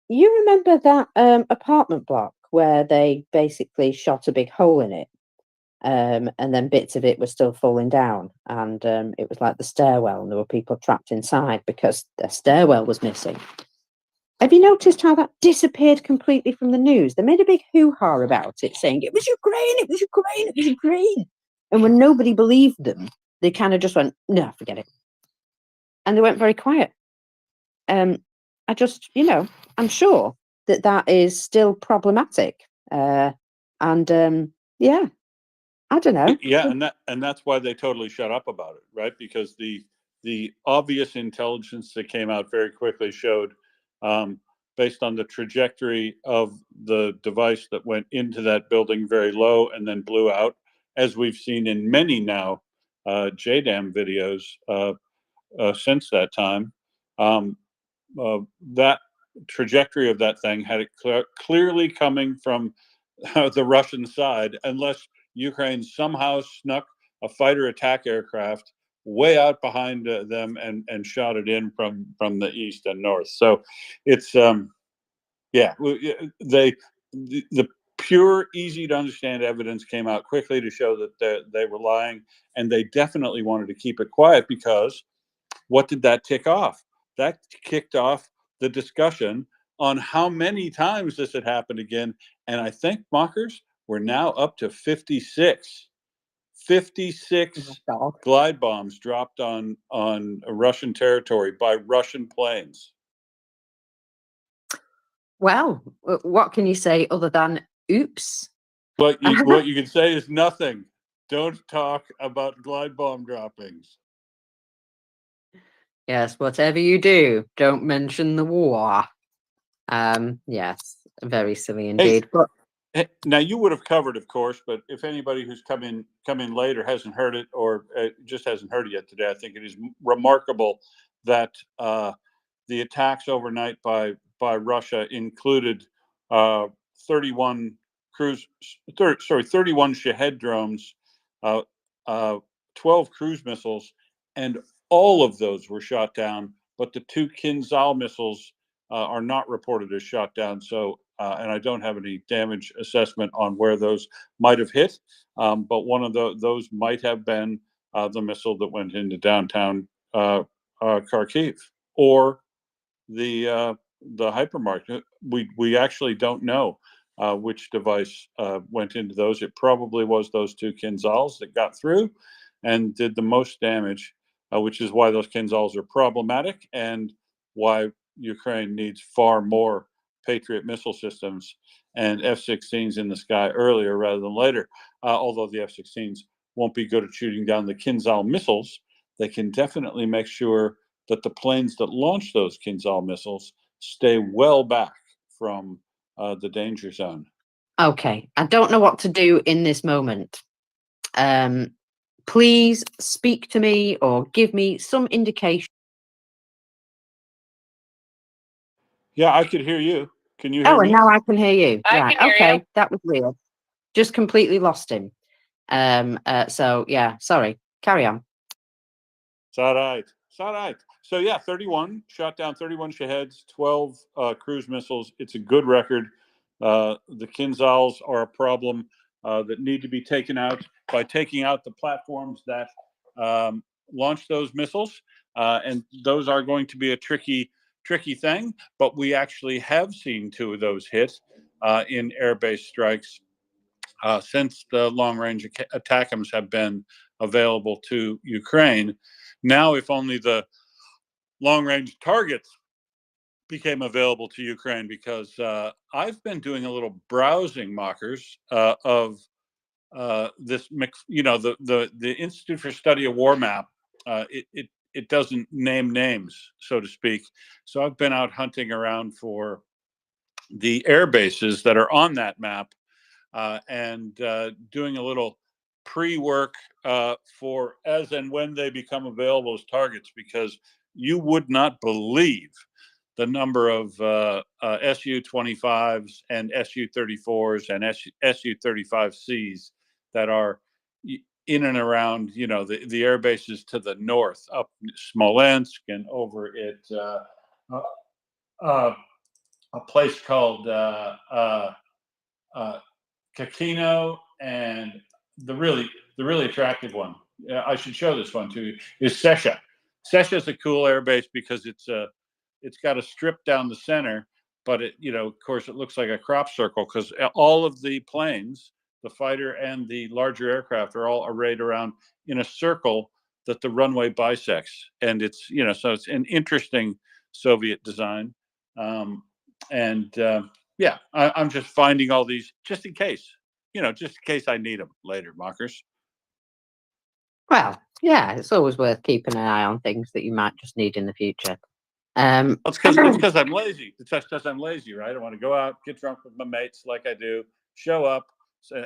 You remember that apartment block where they basically shot a big hole in it, and then bits of it were still falling down, and it was like the stairwell, and there were people trapped inside because the stairwell was missing. Have you noticed how that disappeared completely from the news? They made a big hoo-ha about it, saying it was Ukraine, it was Ukraine, it was Ukraine. And when nobody believed them, they kind of just went, no, forget it. And they went very quiet. I just, I'm sure that is still problematic. Yeah, I don't know. Yeah, and that's why they totally shut up about it, right? Because the obvious intelligence that came out very quickly showed, based on the trajectory of the device that went into that building very low and then blew out, as we've seen in many now JDAM videos since that time. That trajectory of that thing had it clearly coming from the Russian side, unless Ukraine somehow snuck a fighter attack aircraft way out behind them and shot it in from the east and north. So it's the pure, easy to understand evidence came out quickly to show that they were lying, and they definitely wanted to keep it quiet because what did that tick off? That kicked off the discussion on how many times this had happened again. And I think, Mockers, we're now up to 56. 56 glide bombs dropped on Russian territory by Russian planes. Well, what can you say other than oops? What you can say is nothing. Don't talk about glide bomb droppings. Yes, whatever you do, don't mention the war. Yes, very silly indeed. But now you would have covered, of course, but if anybody who's come in later hasn't heard it or just hasn't heard it yet today, I think it is remarkable that the attacks overnight by Russia included 31 31 Shahed drones, 12 cruise missiles, and all of those were shot down. But the 2 Kinzhal missiles are not reported as shot down. So, and I don't have any damage assessment on where those might have hit. But one of those might have been the missile that went into downtown Kharkiv, or the hypermarket. We actually don't know which device went into those. It probably was those 2 Kinzhals that got through and did the most damage, which is why those Kinzhals are problematic and why Ukraine needs far more Patriot missile systems and F-16s in the sky earlier rather than later. Although the F-16s won't be good at shooting down the Kinzhal missiles, they can definitely make sure that the planes that launch those Kinzhal missiles stay well back from the danger zone. Okay, I don't know what to do in this moment. Please speak to me or give me some indication. Yeah, I could hear you. Can you hear Oh, and me? now I can hear you. I Right, can hear okay, you. that was weird. Just completely lost him. So yeah, sorry. Carry on. It's all right. It's all right. So yeah, 31 shot down, 31 Shaheds, 12 cruise missiles. It's a good record. The Kinzhals are a problem that need to be taken out by taking out the platforms that launch those missiles, and those are going to be a tricky thing. But we actually have seen 2 of those hit in airbase strikes since the long-range ATACMS have been available to Ukraine. Now, if only the long-range targets became available to Ukraine, because I've been doing a little browsing, mockers, of this, the Institute for Study of War map. It doesn't name names, so to speak. So I've been out hunting around for the air bases that are on that map, and doing a little pre-work for as and when they become available as targets, because you would not believe the number of Su-25s and Su-34s and Su-35Cs that are in and around, the air bases to the north, up Smolensk and over at a place called Kakino, and the really attractive one. I should show this one to you. Is Sesha. Sesha is a cool air base because it's got a strip down the center, but of course, it looks like a crop circle because all of the planes, the fighter and the larger aircraft, are all arrayed around in a circle that the runway bisects, and it's so it's an interesting Soviet design, and yeah, I'm just finding all these just in case, just in case I need them later, mockers. Well, yeah, it's always worth keeping an eye on things that you might just need in the future. It's because I'm lazy. It's just because I'm lazy, right? I want to go out, get drunk with my mates like I do, show up,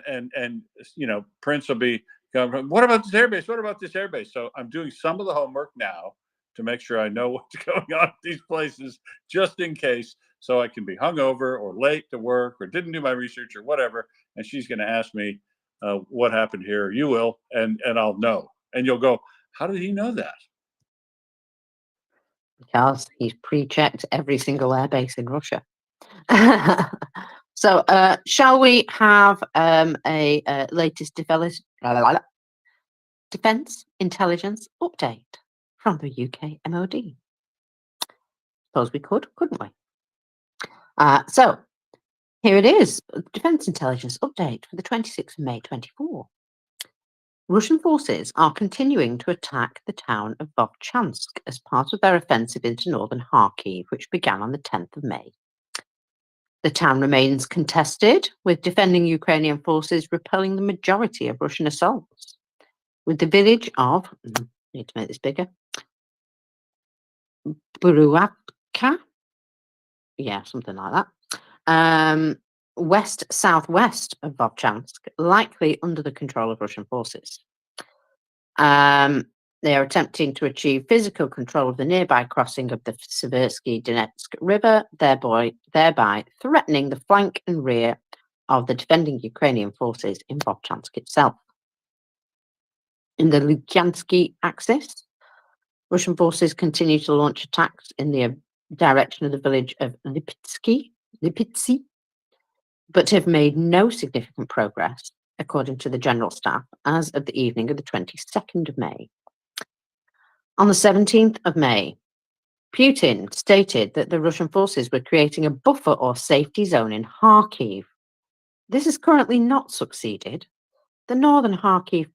and Prince will be going, what about this airbase? What about this airbase? So I'm doing some of the homework now to make sure I know what's going on at these places, just in case, so I can be hungover or late to work or didn't do my research or whatever. And she's going to ask me what happened here. You will, and I'll know. And you'll go, how did he know that? Because he's pre-checked every single airbase in Russia. So, shall we have a latest defense intelligence update from the UK MOD? Suppose we could, couldn't we? So, here it is, Defense Intelligence Update for the 26th of May 24. Russian forces are continuing to attack the town of Vovchansk as part of their offensive into northern Kharkiv, which began on the 10th of May. The town remains contested, with defending Ukrainian forces repelling the majority of Russian assaults, with the village of, need to make this bigger, Buruatka, yeah, something like that, west-southwest of Vovchansk, likely under the control of Russian forces. They are attempting to achieve physical control of the nearby crossing of the Seversky Donetsk River, thereby threatening the flank and rear of the defending Ukrainian forces in Vovchansk itself. In the Lukansky axis, Russian forces continue to launch attacks in the direction of the village of Lipitsy, but have made no significant progress, according to the General Staff, as of the evening of the 22nd of May. On the 17th of May, Putin stated that the Russian forces were creating a buffer or safety zone in Kharkiv. This has currently not succeeded. The northern Kharkiv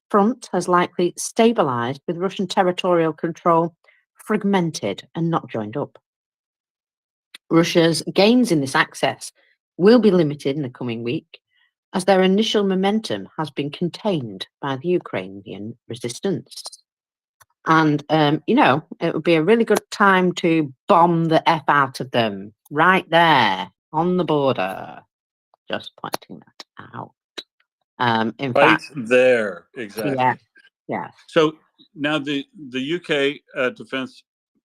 front has likely stabilized, with Russian territorial control fragmented and not joined up. Russia's gains in this axis will be limited in the coming week, as their initial momentum has been contained by the Ukrainian resistance. And, it would be a really good time to bomb the F out of them right there on the border. Just pointing that out. In Right fact, there, exactly. yeah. So now the UK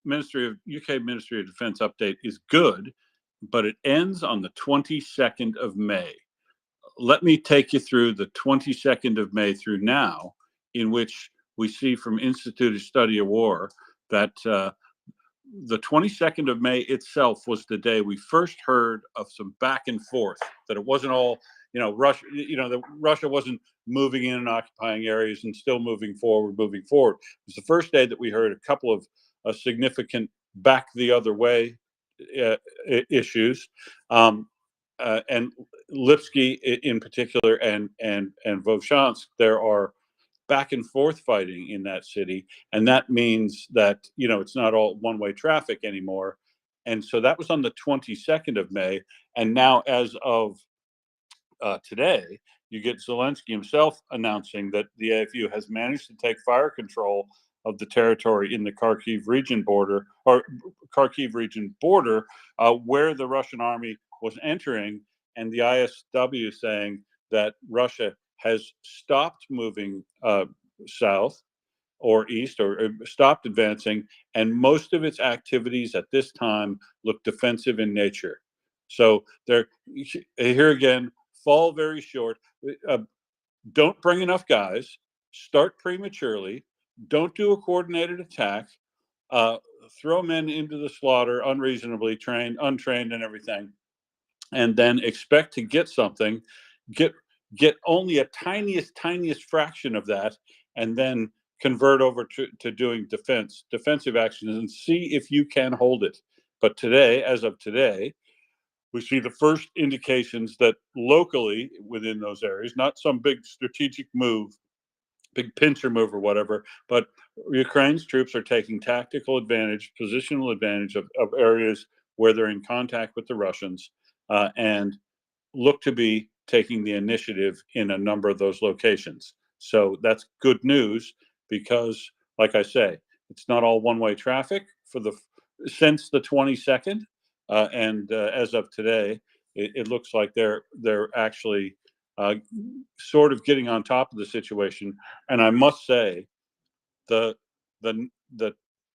Ministry of Defence update is good, but it ends on the 22nd of May. Let me take you through the 22nd of May through now, in which we see from Institute of Study of War that the 22nd of May itself was the day we first heard of some back and forth, that it wasn't all, Russia, that Russia wasn't moving in and occupying areas and still moving forward. It was the first day that we heard a couple of significant back the other way issues. And Lipsky in particular and Vovchansk, there are back and forth fighting in that city, and that means that it's not all one-way traffic anymore. And so that was on the 22nd of May, and now as of today, you get Zelensky himself announcing that the AFU has managed to take fire control of the territory in the Kharkiv region border, where the Russian army was entering, and the ISW saying that Russia has stopped moving south or east, or stopped advancing, and most of its activities at this time look defensive in nature. So they're here again, fall very short. Don't bring enough guys. Start prematurely. Don't do a coordinated attack. Throw men into the slaughter unreasonably untrained and everything, and then expect to get something. Get only a tiniest fraction of that, and then convert over to doing defensive actions, and see if you can hold it. But today, as of today, we see the first indications that locally within those areas, not some big strategic move, big pincer move or whatever, but Ukraine's troops are taking tactical advantage, positional advantage of areas where they're in contact with the Russians, and look to be taking the initiative in a number of those locations. So that's good news, because, like I say, it's not all one-way traffic since the 22nd. And as of today, it looks like they're actually sort of getting on top of the situation. And I must say, the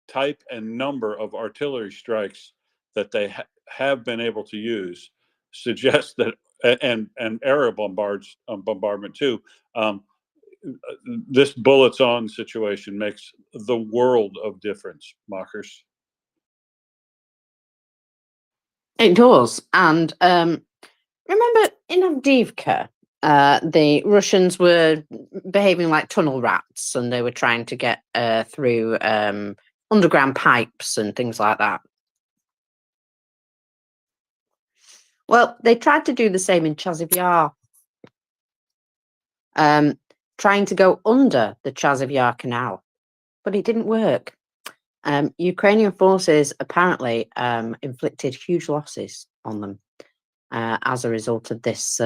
type and number of artillery strikes that they have been able to use suggests that, and aerial bombardment too. This bullets on situation makes the world of difference, Mockers. It does. And remember in Avdiivka, the Russians were behaving like tunnel rats, and they were trying to get through underground pipes and things like that. Well, they tried to do the same in Chasiv Yar, trying to go under the Chasiv Yar canal, but it didn't work. Ukrainian forces apparently inflicted huge losses on them as a result of this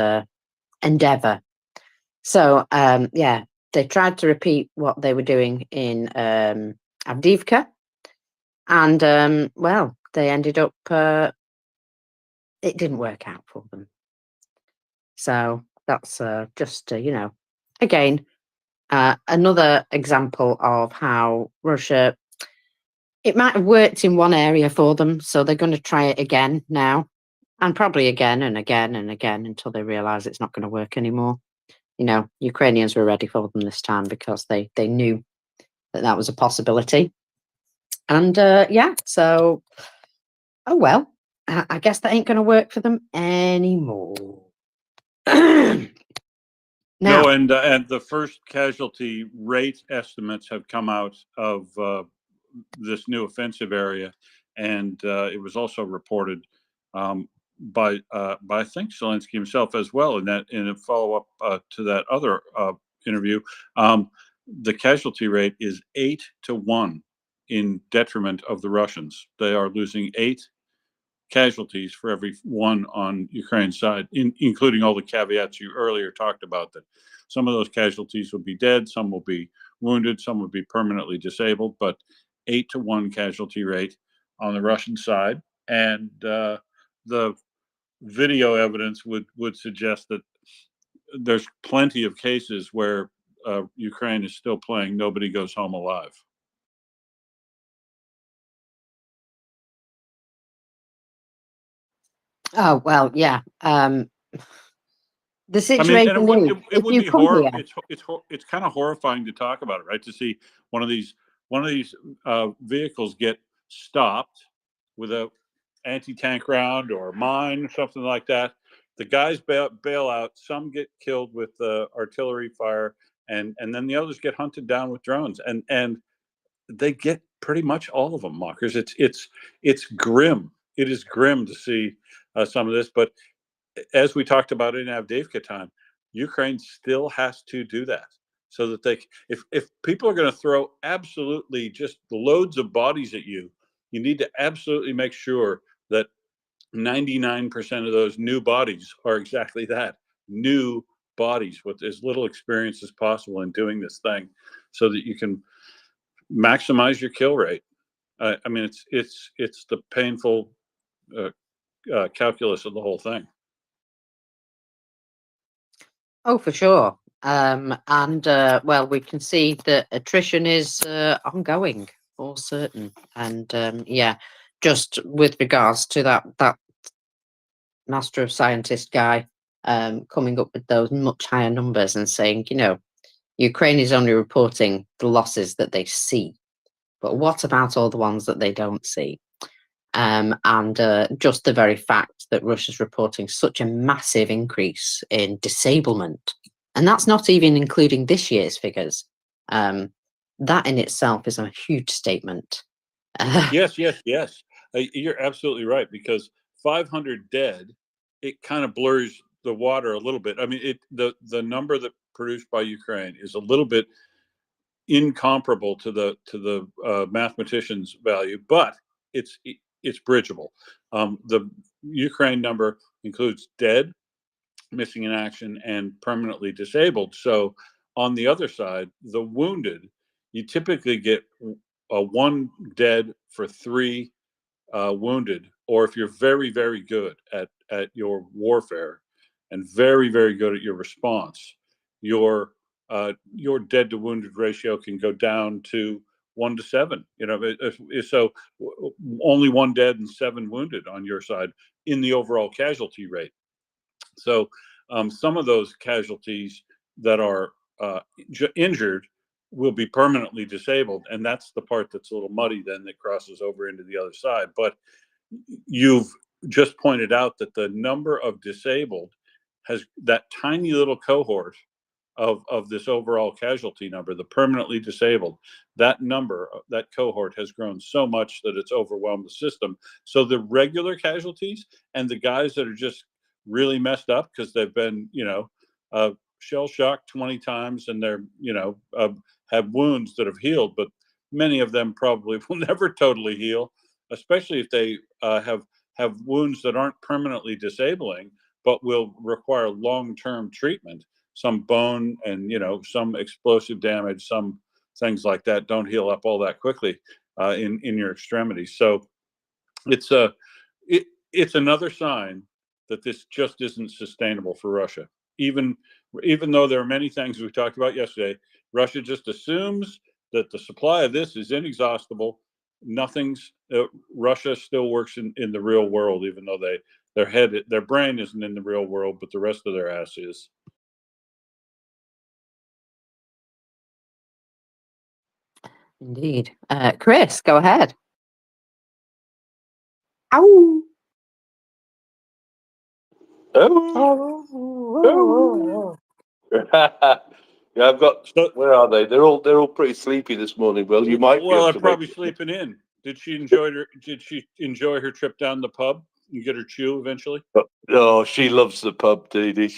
endeavour. So, they tried to repeat what they were doing in Avdiivka, and they ended up, it didn't work out for them. So that's just, again, another example of how Russia, it might have worked in one area for them, so they're going to try it again now. And probably again and again and again until they realize it's not going to work anymore. You know, Ukrainians were ready for them this time because they knew that that was a possibility. And yeah, so, oh well, I guess that ain't going to work for them anymore. Now, No, and the first casualty rate estimates have come out of this new offensive area, and it was also reported by I think Zelensky himself as well in a follow up to that other interview. The casualty rate is 8-1 in detriment of the Russians. They are losing 8 casualties for every one on Ukraine's side, including all the caveats you earlier talked about, that some of those casualties will be dead, some will be wounded, some will be permanently disabled, but 8-1 casualty rate on the Russian side. And the video evidence would suggest that there's plenty of cases where Ukraine is still playing nobody goes home alive. oh well, yeah. The I mean, situation and it would is, it, it if would you be come here, it's kind of horrifying to talk about it, right? To see one of these vehicles get stopped with a anti-tank round or a mine or something like that. The guys bail out. Some get killed with artillery fire, and then the others get hunted down with drones, and they get pretty much all of them. Mockers, it's grim. It is grim to see some of this, but as we talked about in Avdiivka time, Ukraine still has to do that so that if people are going to throw absolutely just loads of bodies at you, you need to absolutely make sure that 99% of those new bodies are exactly that, new bodies with as little experience as possible in doing this thing, so that you can maximize your kill rate. I mean, it's the painful calculus of the whole thing. oh, for sure. And well, we can see that attrition is ongoing, for certain. And yeah, just with regards to that master of scientist guy coming up with those much higher numbers and saying, you know, Ukraine is only reporting the losses that they see, but what about all the ones that they don't see? And just the very fact that Russia's reporting such a massive increase in disablement, and that's not even including this year's figures. That in itself is a huge statement. Yes. You're absolutely right, because 500 dead, it kind of blurs the water a little bit. I mean, the number that produced by Ukraine is a little bit incomparable to the mathematician's value, but it's bridgeable. The Ukraine number includes dead, missing in action, and permanently disabled. So on the other side, the wounded, you typically get one dead for 3 wounded, or if you're very, very good at your warfare and very, very good at your response, your dead to wounded ratio can go down to 1-7. You know, so only 1 dead and 7 wounded on your side in the overall casualty rate. So some of those casualties that are injured will be permanently disabled, and that's the part that's a little muddy then, that crosses over into the other side. But you've just pointed out that the number of disabled has, that tiny little cohort of this overall casualty number, the permanently disabled, that number, that cohort has grown so much that it's overwhelmed the system. So the regular casualties and the guys that are just really messed up because they've been, shell shocked 20 times, and they're, have wounds that have healed, but many of them probably will never totally heal, especially if they have wounds that aren't permanently disabling, but will require long-term treatment. Some bone and some explosive damage, some things like that don't heal up all that quickly in your extremities. So it's another sign that this just isn't sustainable for Russia. Even though there are many things we talked about yesterday, Russia just assumes that the supply of this is inexhaustible. Russia still works in the real world, even though their brain isn't in the real world, but the rest of their ass is. Indeed. Chris, go ahead. Ow. Oh. Yeah, I've got. Where are they? They're all pretty sleepy this morning. Well, you might be Well, able they're to probably make it. sleeping in. Did she enjoy her trip down the pub and get her chew eventually? Oh, she loves the pub, Dee Dee.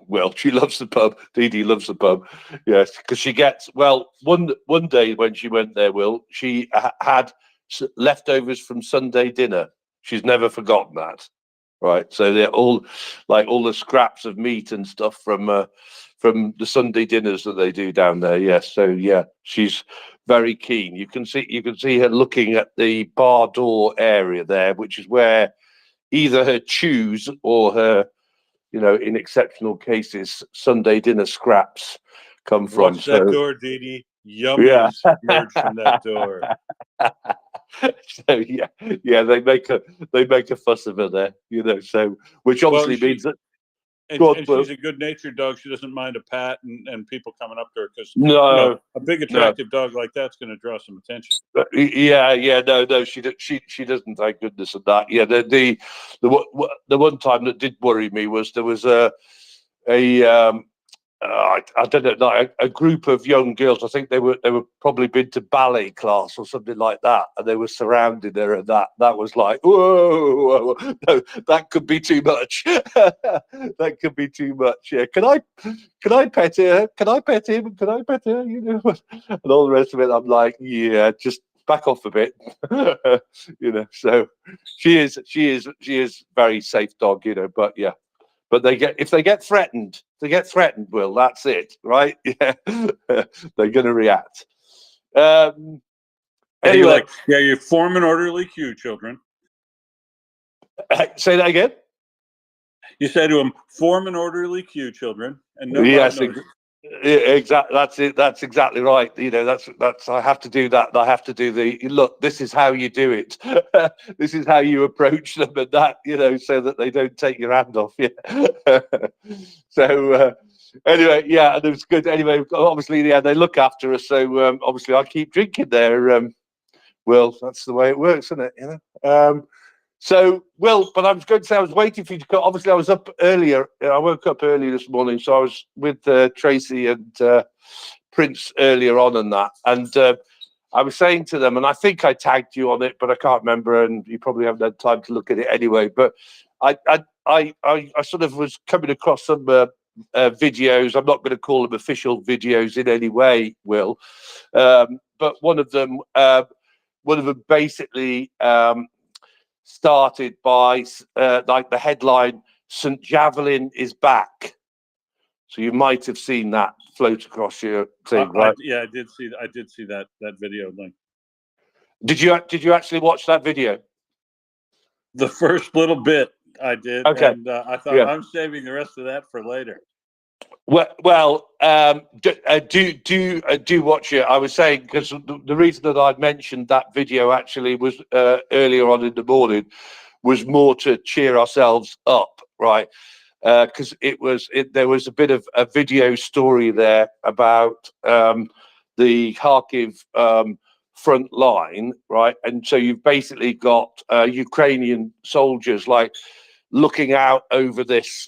Well, she loves the pub. Dee Dee loves the pub. Yes, because she gets one day when she went there, Will, she had leftovers from Sunday dinner. She's never forgotten that. Right, so they're all like all the scraps of meat and stuff from the Sunday dinners that they do down there. Yes, so yeah, she's very keen. You can see her looking at the bar door area there, which is where either her chews or her, in exceptional cases, Sunday dinner scraps come from. Watch that door, Dee Dee. Yeah. Yummies emerge from that door. So yeah, they make a fuss of her there, So which obviously means that. And she's a good-natured dog. She doesn't mind a pat and people coming up to her because No, a big attractive dog like that's going to draw some attention. Yeah, no, she doesn't. Thank goodness of that. Yeah, the one time that did worry me was there was a I don't know, like a group of young girls. I think they were probably been to ballet class or something like that, and they were surrounded her, and that was like, whoa, no, that could be too much. That could be too much. Yeah, can I pet her? Can I pet him? Can I pet her? And all the rest of it. I'm like, yeah, just back off a bit. So she is very safe dog. But yeah. But if they get threatened, Will, that's it, right? Yeah, they're going to react. Anyway, you form an orderly queue, children. Say that again. You say to them, form an orderly queue, children, and no yes, loud noises. Exactly. That's it. That's exactly right. That's. I have to do that. I have to do the look. This is how you do it. This is how you approach them, and that so that they don't take your hand off. Yeah. So anyway, yeah, and it was good. Anyway, obviously, yeah, they look after us. So obviously, I keep drinking there. Well, that's the way it works, isn't it? So, Will, but I was going to say I was waiting for you to come. Obviously, I was up earlier. I woke up early this morning, so I was with Tracy and Prince earlier on and that. And I was saying to them, and I think I tagged you on it, but I can't remember, and you probably haven't had time to look at it anyway. But I sort of was coming across some videos. I'm not going to call them official videos in any way, Will, but one of them basically. Started by like the headline, "St. Javelin is back." So you might have seen that float across your thing, right? I did see that video link. Did you actually watch that video? The first little bit I did, okay. And I thought I'm saving the rest of that for later. Well, do watch it. I was saying because the reason that I'd mentioned that video actually was earlier on in the morning was more to cheer ourselves up, right? Because there was a bit of a video story there about the Kharkiv front line, right? And so you've basically got Ukrainian soldiers like looking out over this,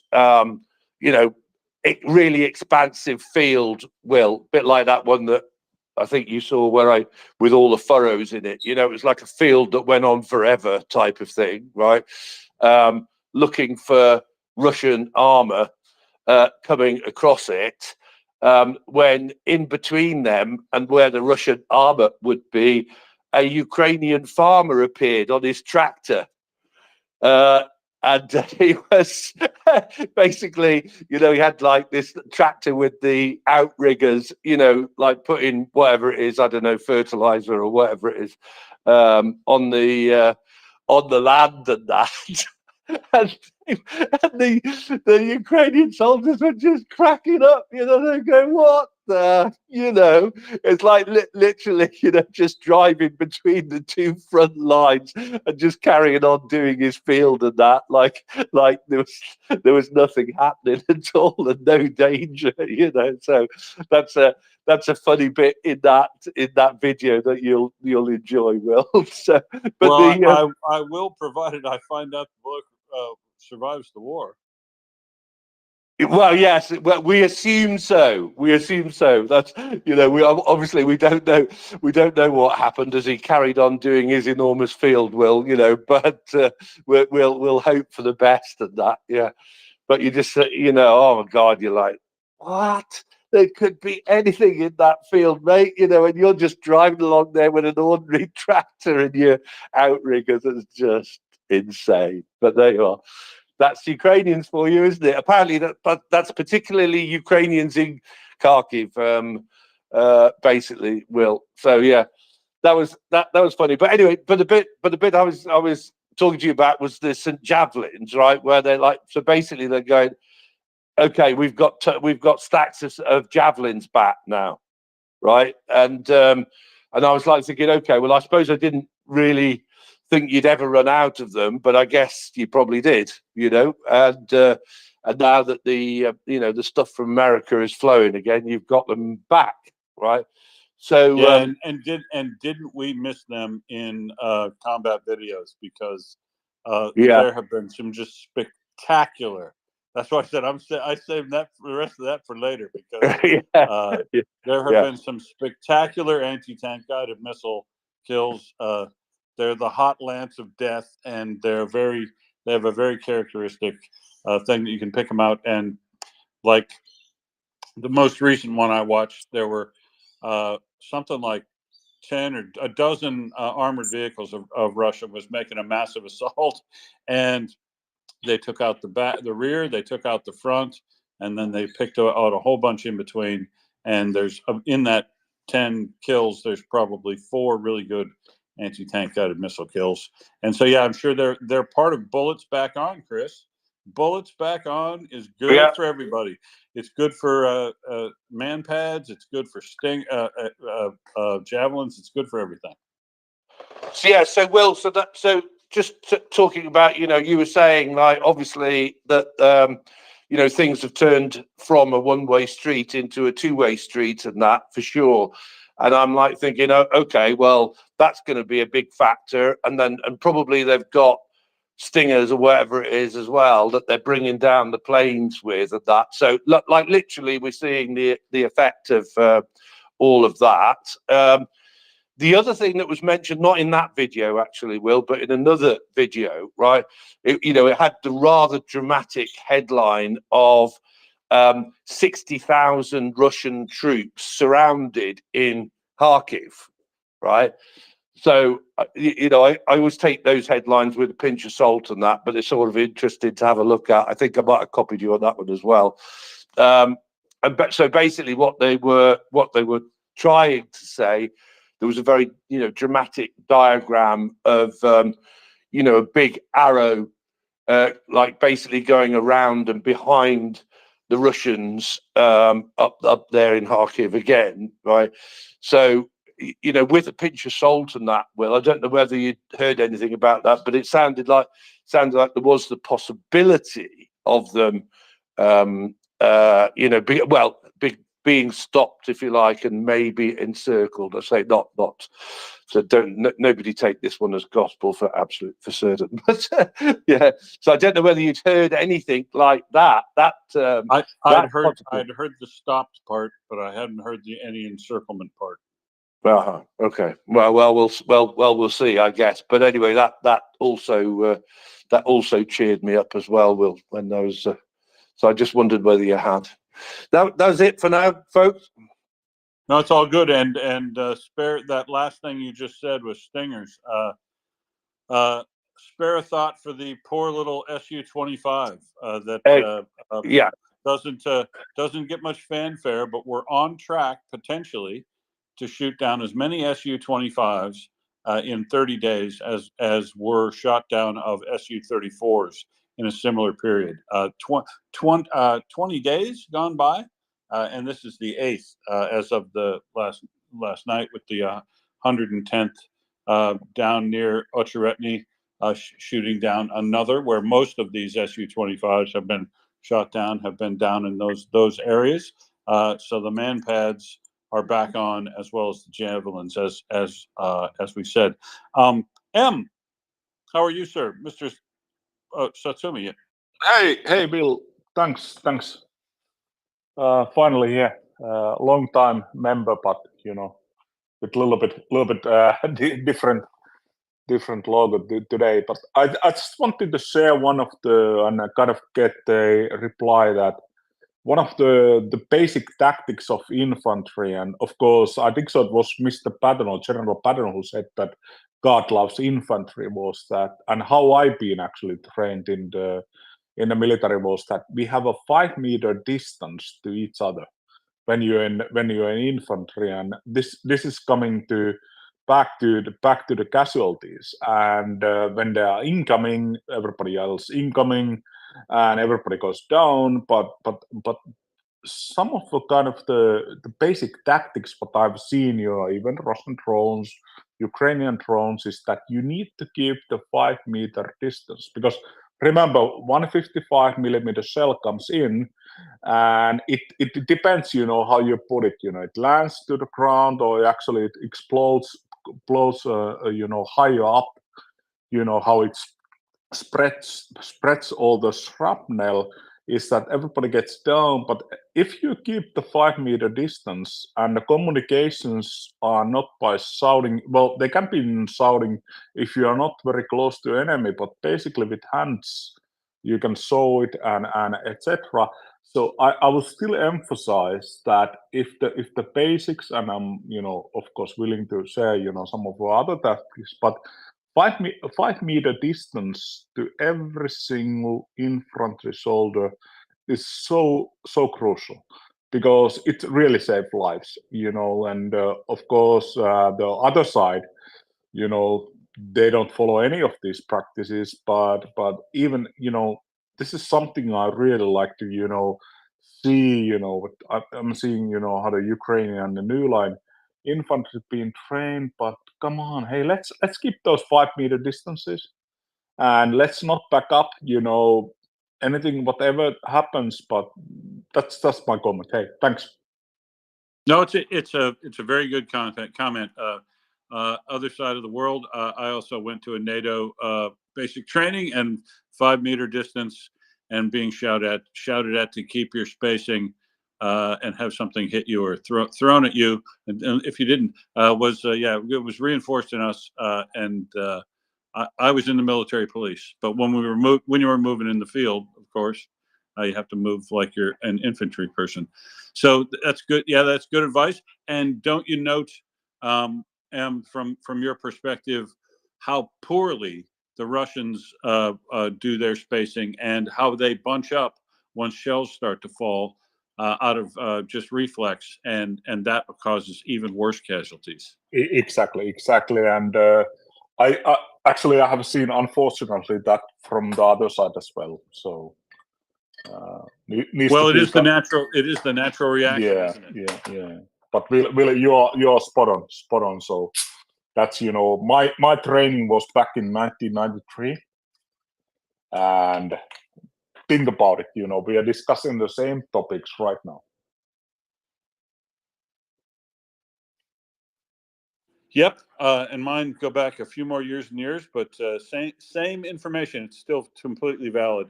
really expansive field, Will, bit like that one that I think you saw with all the furrows in it. It was like a field that went on forever type of thing, right? Looking for Russian armor coming across it, when in between them and where the Russian armor would be, a Ukrainian farmer appeared on his tractor. And he was basically, he had like this tractor with the outriggers, like putting whatever it is, I don't know, fertilizer or whatever it is, on the land and that. And the Ukrainian soldiers were just cracking up, you know, they're going, what the, you know, it's like literally, you know, just driving between the two front lines and just carrying on doing his field and that, like there was nothing happening at all and no danger, you know. So that's a funny bit in that video that you'll enjoy, Will. So, but well, I will, provided I find out the book survives the war. Well, yes. Well, we assume so. We assume so. That's, you know, we obviously we don't know. We don't know what happened as he carried on doing his enormous field, Will. You know, but we'll hope for the best and that. Yeah. But you just, you know, oh my God, you're like, what? There could be anything in that field, mate. You know, and you're just driving along there with an ordinary tractor and your outriggers. It's just insane. But there you are. That's Ukrainians for you, isn't it? Apparently, that's particularly Ukrainians in Kharkiv, basically. Will. So yeah, that was funny. But anyway, but the bit I was talking to you about was the St. Javelins, right? Where they're like, so basically they're going, okay, we've got stacks of javelins back now, right? And I was like thinking, okay, well, I suppose I didn't really think you'd ever run out of them, but I guess you probably did, you know. And now that the you know, the stuff from America is flowing again, you've got them back, right? So yeah, didn't we miss them in combat videos, because yeah, there have been some just spectacular. That's why I said I saved that for the rest of that for later, because yeah, there have yeah. been some spectacular anti-tank guided missile kills. They're the hot lance of death, and they have a very characteristic thing that you can pick them out. And like the most recent one I watched, there were something like 10 or a dozen armored vehicles of Russia was making a massive assault, and they took out the rear, they took out the front, and then they picked out a whole bunch in between. And there's in that 10 kills, there's probably 4 really good anti-tank guided missile kills. And so yeah, I'm sure they're part of Bullets Back On, Chris. Bullets Back On is good Yeah. for everybody. It's good for man pads. It's good for javelins. It's good for everything. So yeah, so Will, so just talking about, you know, you were saying like obviously that you know, things have turned from a one-way street into a two-way street, and that for sure. And I'm like thinking, oh, okay, well, that's going to be a big factor, and probably they've got Stingers or whatever it is as well that they're bringing down the planes with, and that. So like literally, we're seeing the effect of all of that. The other thing that was mentioned, not in that video actually, Will, but in another video, right? You know, it had the rather dramatic headline of 60,000 Russian troops surrounded in Kharkiv, right? So, you know, I always take those headlines with a pinch of salt and that, but it's sort of interesting to have a look at. I think I might have copied you on that one as well. So basically what they were trying to say, there was a very, you know, dramatic diagram of, you know, a big arrow, like basically going around and behind the Russians up there in Kharkiv again, right? So, you know, with a pinch of salt and that, Will, I don't know whether you heard anything about that, but it sounded like there was the possibility of them, you know, being stopped, if you like, and maybe encircled. I say not. So nobody take this one as gospel for certain. But yeah, so I don't know whether you'd heard anything like that. I'd heard the stopped part, but I hadn't heard any encirclement part. Okay. Well, we'll see, I guess. But anyway, that also cheered me up as well, Will, when those. So I just wondered whether you had. That was it for now, folks. No, it's all good. And spare that last thing you just said was Stingers. Spare a thought for the poor little Su-25 that yeah, doesn't get much fanfare, but we're on track potentially to shoot down as many Su-25s in 30 days as were shot down of Su-34s in a similar period. 20 days gone by, and this is the 8th as of the last night, with the 110th down near Ocheretny, shooting down another, where most of these Su-25s have been shot down, have been down in those areas. So the man pads are back on, as well as the javelins, as we said. M, how are you, sir, Mr. Satsumi? Hey, Bill. Thanks. Finally here. Long time member, but with a little bit different logo today. But I just wanted to share one of and I kind of get a reply that one of the basic tactics of infantry, and of course I think so it was Mr. Patton or General Patton who said that God loves infantry, was that, and how I've been actually trained in the military was that we have a 5-meter distance to each other when you're in infantry, and this is coming to back to the casualties, and when they are incoming, everybody else incoming, and everybody goes down, but some of the kind of the basic tactics what I've seen, even Russian drones, Ukrainian drones, is that you need to keep the 5-meter distance, because remember, 155 millimeter shell comes in, and it depends, how you put it. It lands to the ground, or actually it explodes, higher up. How it spreads all the shrapnel is that everybody gets down. But if you keep the 5-meter distance and the communications are not by shouting, well, they can be shouting if you are not very close to enemy, but basically with hands you can show it, and etc. So I will still emphasize that if the basics, and I'm of course willing to share some of our other tactics, but 5-meter distance to every single infantry soldier is so crucial, because it really saves lives, and of course the other side, they don't follow any of these practices, but even this is something I really like to see. I'm seeing how the Ukrainian and the New Line infantry being trained, but come on, hey, let's keep those 5-meter distances, and let's not back up, anything, whatever happens. But that's my comment. Hey, thanks. No, it's a very good comment. Other side of the world, I also went to a NATO basic training, and 5-meter distance, and being shouted at to keep your spacing, and have something hit you or thrown at you, and if you didn't, it was reinforced in us. And I was in the military police, but when you were moving in the field, of course, you have to move like you're an infantry person. So that's good. Yeah, that's good advice. And don't you note, from your perspective, how poorly the Russians do their spacing, and how they bunch up once shells start to fall, out of just reflex, and that causes even worse casualties. Exactly, and I actually I have seen, unfortunately, that from the other side as well. So well, it is the natural reaction, isn't it? Yeah. But Will, you're spot on. So that's my training was back in 1993, and think about it. We are discussing the same topics right now. Yep, and mine go back a few more years and years, but same information. It's still completely valid.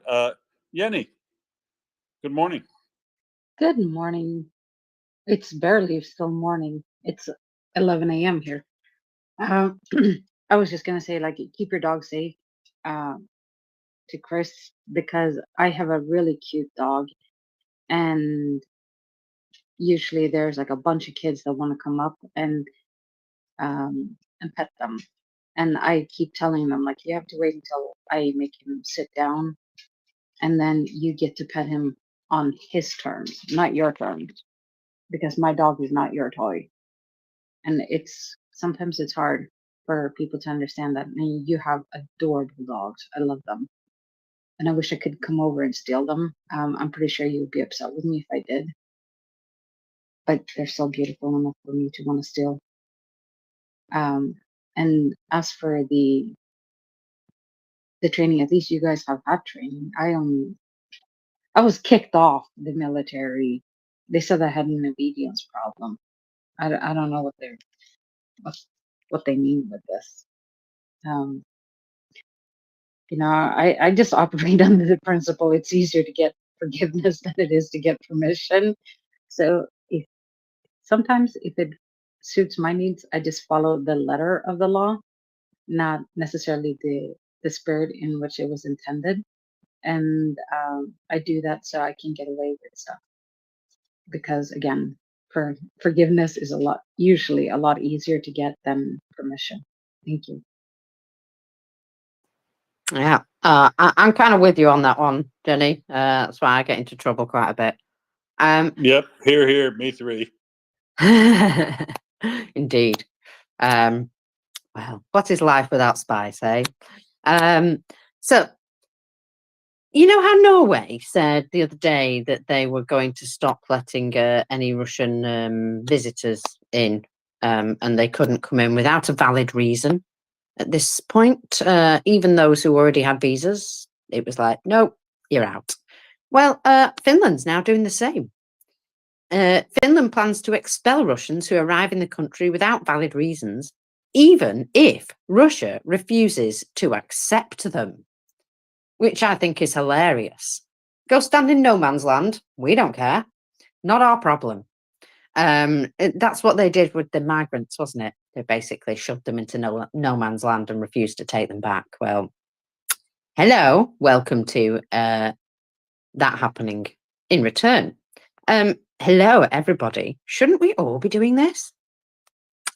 Jenny, good morning. Good morning. It's barely still morning. It's 11 a.m. here. Um, I was just gonna say, like, keep your dog safe. To Chris, because I have a really cute dog, and usually there's like a bunch of kids that want to come up and pet them, and I keep telling them, like, you have to wait until I make him sit down, and then you get to pet him on his terms, not your terms, because my dog is not your toy. And sometimes it's hard for people to understand that. I mean, you have adorable dogs. I love them. and I wish I could come over and steal them. I'm pretty sure you would be upset with me if I did, but they're so beautiful enough for me to want to steal. And as for the training, at least you guys have had training. I was kicked off the military. They said I had an obedience problem. I don't know what they mean with this. You know, I just operate under the principle it's easier to get forgiveness than it is to get permission. So sometimes if it suits my needs, I just follow the letter of the law, not necessarily the spirit in which it was intended. And I do that so I can get away with stuff. Because again, forgiveness is usually a lot easier to get than permission. Thank you. Yeah, I'm kind of with you on that one, Jenny. That's why I get into trouble quite a bit. Yep, here, me three. Indeed. Well, what is life without spice, eh? So, you know how Norway said the other day that they were going to stop letting any Russian visitors in, and they couldn't come in without a valid reason. At this point, even those who already had visas, it was like, no, you're out. Well, Finland's now doing the same. Finland plans to expel Russians who arrive in the country without valid reasons, even if Russia refuses to accept them, which I think is hilarious. Go stand in no man's land. We don't care. Not our problem. That's what they did with the migrants, wasn't it? They basically shoved them into no man's land and refused to take them back. Well, hello, welcome to that happening in return. Hello, everybody. Shouldn't we all be doing this?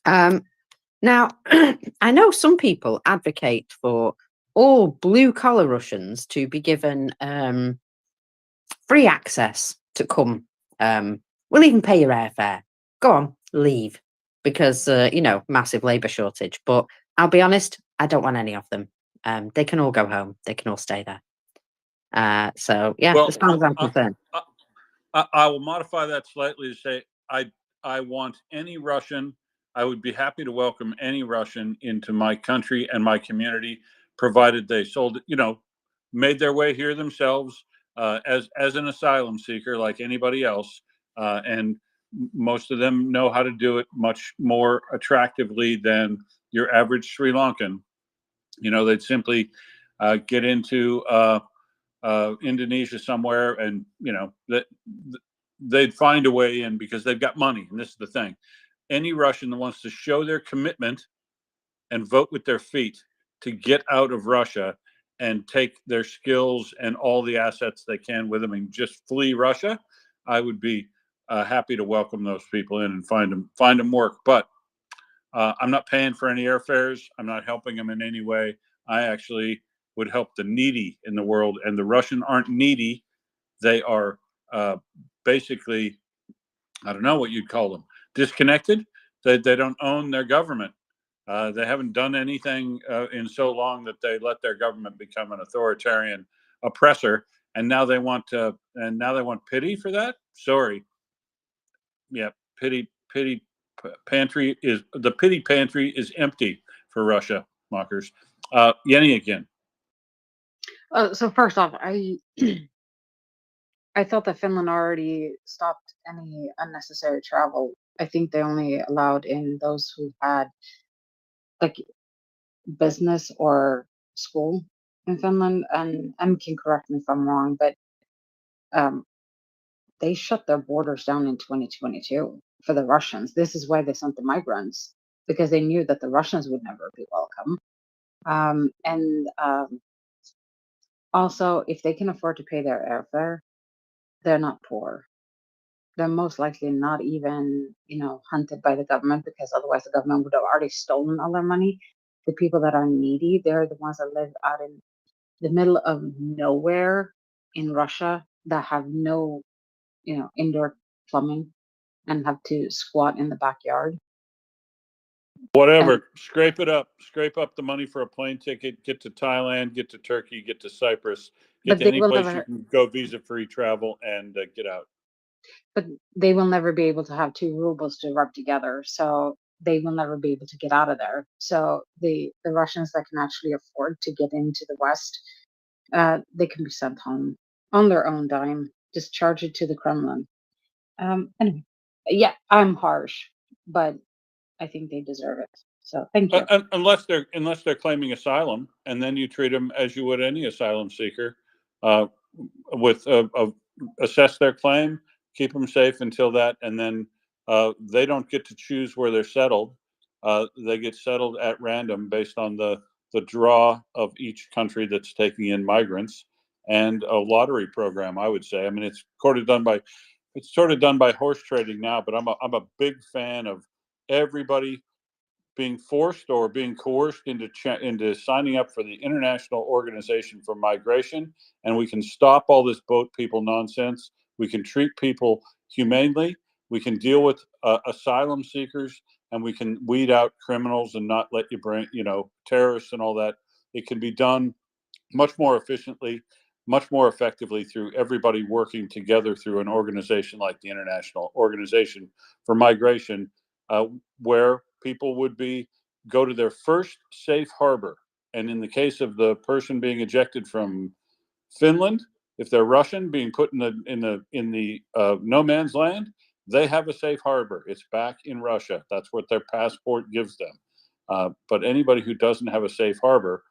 Now, I know some people advocate for all blue-collar Russians to be given free access to come. We'll even pay your airfare. Go on, leave. Because, massive labour shortage. But I'll be honest, I don't want any of them. They can all go home. They can all stay there. So, yeah, Well, as far as I'm concerned. I will modify that slightly to say I want any Russian. I would be happy to welcome any Russian into my country and my community, provided they made their way here themselves as an asylum seeker like anybody else, and most of them know how to do it much more attractively than your average Sri Lankan. They'd simply get into Indonesia somewhere, and they'd find a way in because they've got money. And this is the thing: any Russian that wants to show their commitment and vote with their feet to get out of Russia and take their skills and all the assets they can with them and just flee Russia, I would be happy to welcome those people in and find them work. But I'm not paying for any airfares. I'm not helping them in any way. I actually would help the needy in the world, and the Russian aren't needy. They are basically, I don't know what you'd call them, disconnected. They don't own their government. They haven't done anything in so long that they let their government become an authoritarian oppressor, and now they want pity for that. Sorry, yeah, pity pantry is the pity pantry is empty for Russia, mockers. Yenny again. So first off, I thought that Finland already stopped any unnecessary travel. I think they only allowed in those who had like business or school in Finland. And can correct me if I'm wrong, but they shut their borders down in 2022 for the Russians. This is why they sent the migrants, because they knew that the Russians would never be welcome. And also, if they can afford to pay their airfare, they're not poor. They're most likely not even, hunted by the government, because otherwise the government would have already stolen all their money. The people that are needy, they're the ones that live out in the middle of nowhere in Russia that have no, indoor plumbing and have to squat in the backyard. Whatever, scrape it up. Scrape up the money for a plane ticket. Get to Thailand. Get to Turkey. Get to Cyprus. Get But to they any will place you never. can go visa-free travel and get out. But they will never be able to have two rubles to rub together. So they will never be able to get out of there. So the Russians that can actually afford to get into the West, they can be sent home on their own dime. Just charge it to the Kremlin. Anyway, yeah, I'm harsh, but I think they deserve it. So thank you. Unless they're claiming asylum, and then you treat them as you would any asylum seeker, with assess their claim, keep them safe until that, and then they don't get to choose where they're settled. They get settled at random based on the draw of each country that's taking in migrants, and a lottery program, I would say. I mean, it's sort of done by horse trading now, but I'm a big fan of everybody being forced or being coerced into signing up for the International Organization for Migration, and we can stop all this boat people nonsense. We can treat people humanely. We can deal with asylum seekers, and we can weed out criminals and not let you bring, terrorists and all that. It can be done much more efficiently, much more effectively through everybody working together through an organization like the International Organization for Migration, where people would go to their first safe harbor. And in the case of the person being ejected from Finland, if they're Russian, being put in the no man's land, they have a safe harbor. It's back in Russia. That's what their passport gives them. But anybody who doesn't have a safe harbor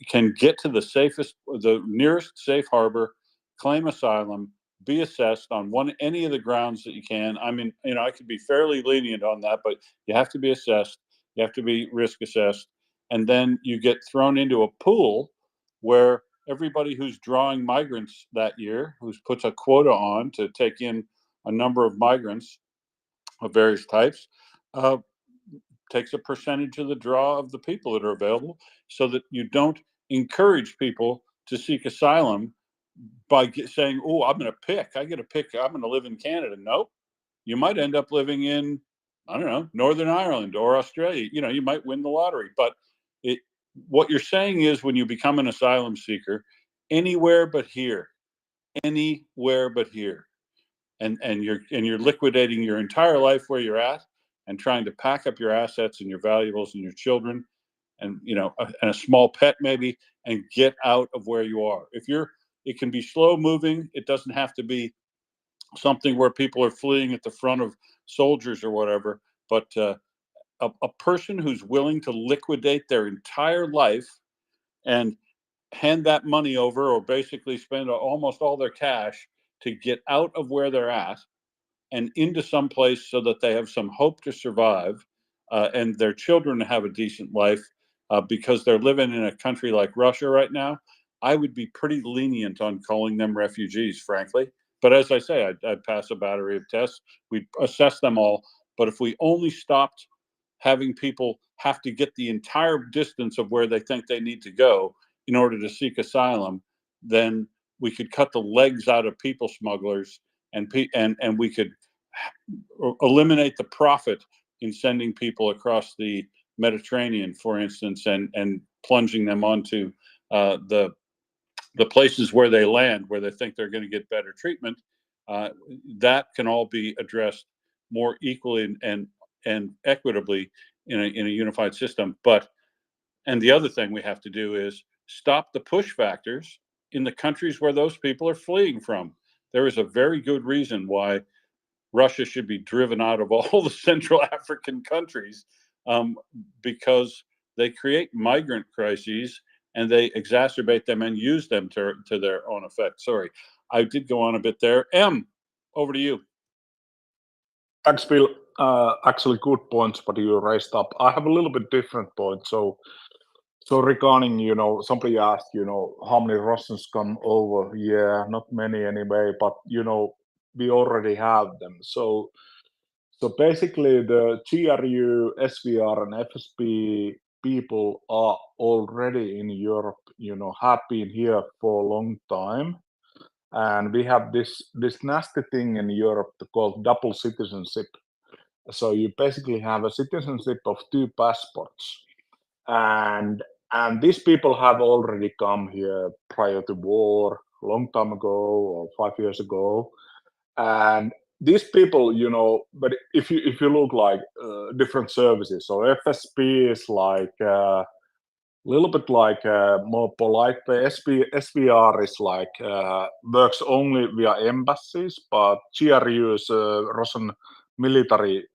can get to the nearest safe harbor, claim asylum, be assessed on any of the grounds that you can. I mean, I could be fairly lenient on that, but you have to be assessed, you have to be risk assessed, and then you get thrown into a pool where everybody who's drawing migrants that year, who puts a quota on to take in a number of migrants of various types, takes a percentage of the draw of the people that are available, so that you don't encourage people to seek asylum by saying, "Oh, I get to pick. I'm going to live in Canada." Nope. You might end up living in, I don't know, Northern Ireland or Australia. You might win the lottery. But what you're saying is, when you become an asylum seeker, anywhere but here, and you're liquidating your entire life where you're at, and trying to pack up your assets and your valuables and your children, and and a small pet maybe, and get out of where you are. It can be slow moving. It doesn't have to be something where people are fleeing at the front of soldiers or whatever, but a person who's willing to liquidate their entire life and hand that money over, or basically spend almost all their cash to get out of where they're at and into some place so that they have some hope to survive, and their children have a decent life, because they're living in a country like Russia right now. I would be pretty lenient on calling them refugees, frankly. But as I say, I'd pass a battery of tests. We'd assess them all. But if we only stopped having people have to get the entire distance of where they think they need to go in order to seek asylum, then we could cut the legs out of people smugglers, and we could eliminate the profit in sending people across the Mediterranean, for instance, and plunging them onto the places where they land, where they think they're going to get better treatment. That can all be addressed more equally and equitably in a unified system. And the other thing we have to do is stop the push factors in the countries where those people are fleeing from. There is a very good reason why Russia should be driven out of all the Central African countries, because they create migrant crises and they exacerbate them and use them to their own effect. Sorry, I did go on a bit there. Over to you. Thanks, Phil. Actually, good points, but you raised up. I have a little bit different point. So regarding, somebody asked, how many Russians come over? Yeah, not many anyway, but we already have them. So basically, the GRU, SVR, and FSB people are already in Europe. Have been here for a long time, and we have this nasty thing in Europe called double citizenship. So you basically have a citizenship of 2 passports, and these people have already come here prior to war, a long time ago, or 5 years ago, and these people, but if you look like different services, so FSP is like little bit like more polite. The SVR is like works only via embassies, but GRU is Russian military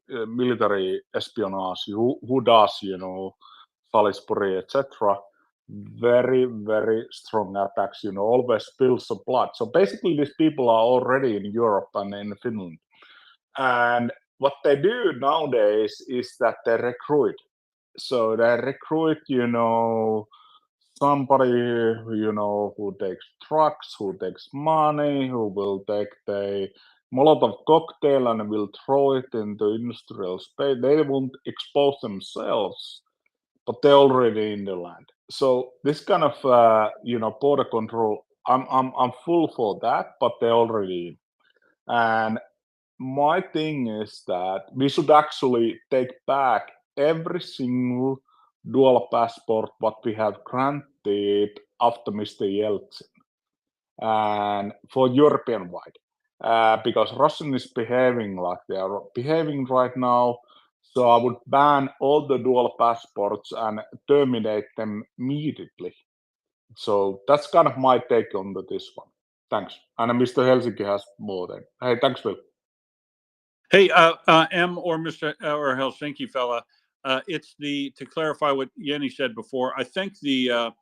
espionage. Who does Salisbury, etc. Very very strong attacks. Always spills of blood. So basically, these people are already in Europe and in Finland, and what they do nowadays is that they recruit. So they recruit, somebody, who takes drugs, who takes money, who will take the Molotov cocktail and will throw it into industrial space. They won't expose themselves, but they're already in the land. So this kind of, border control, I'm full for that, but they're already in. And my thing is that we should actually take back every single dual passport what we have granted after Mr. Yeltsin, and for European wide, because Russian is behaving like they are behaving right now. So I would ban all the dual passports and terminate them immediately. So that's kind of my take on this one. Thanks. And Mr. Helsinki has more than. Hey, thanks, Phil. Hey, M or Mr. or Helsinki fella, to clarify what Jenny said before. I think the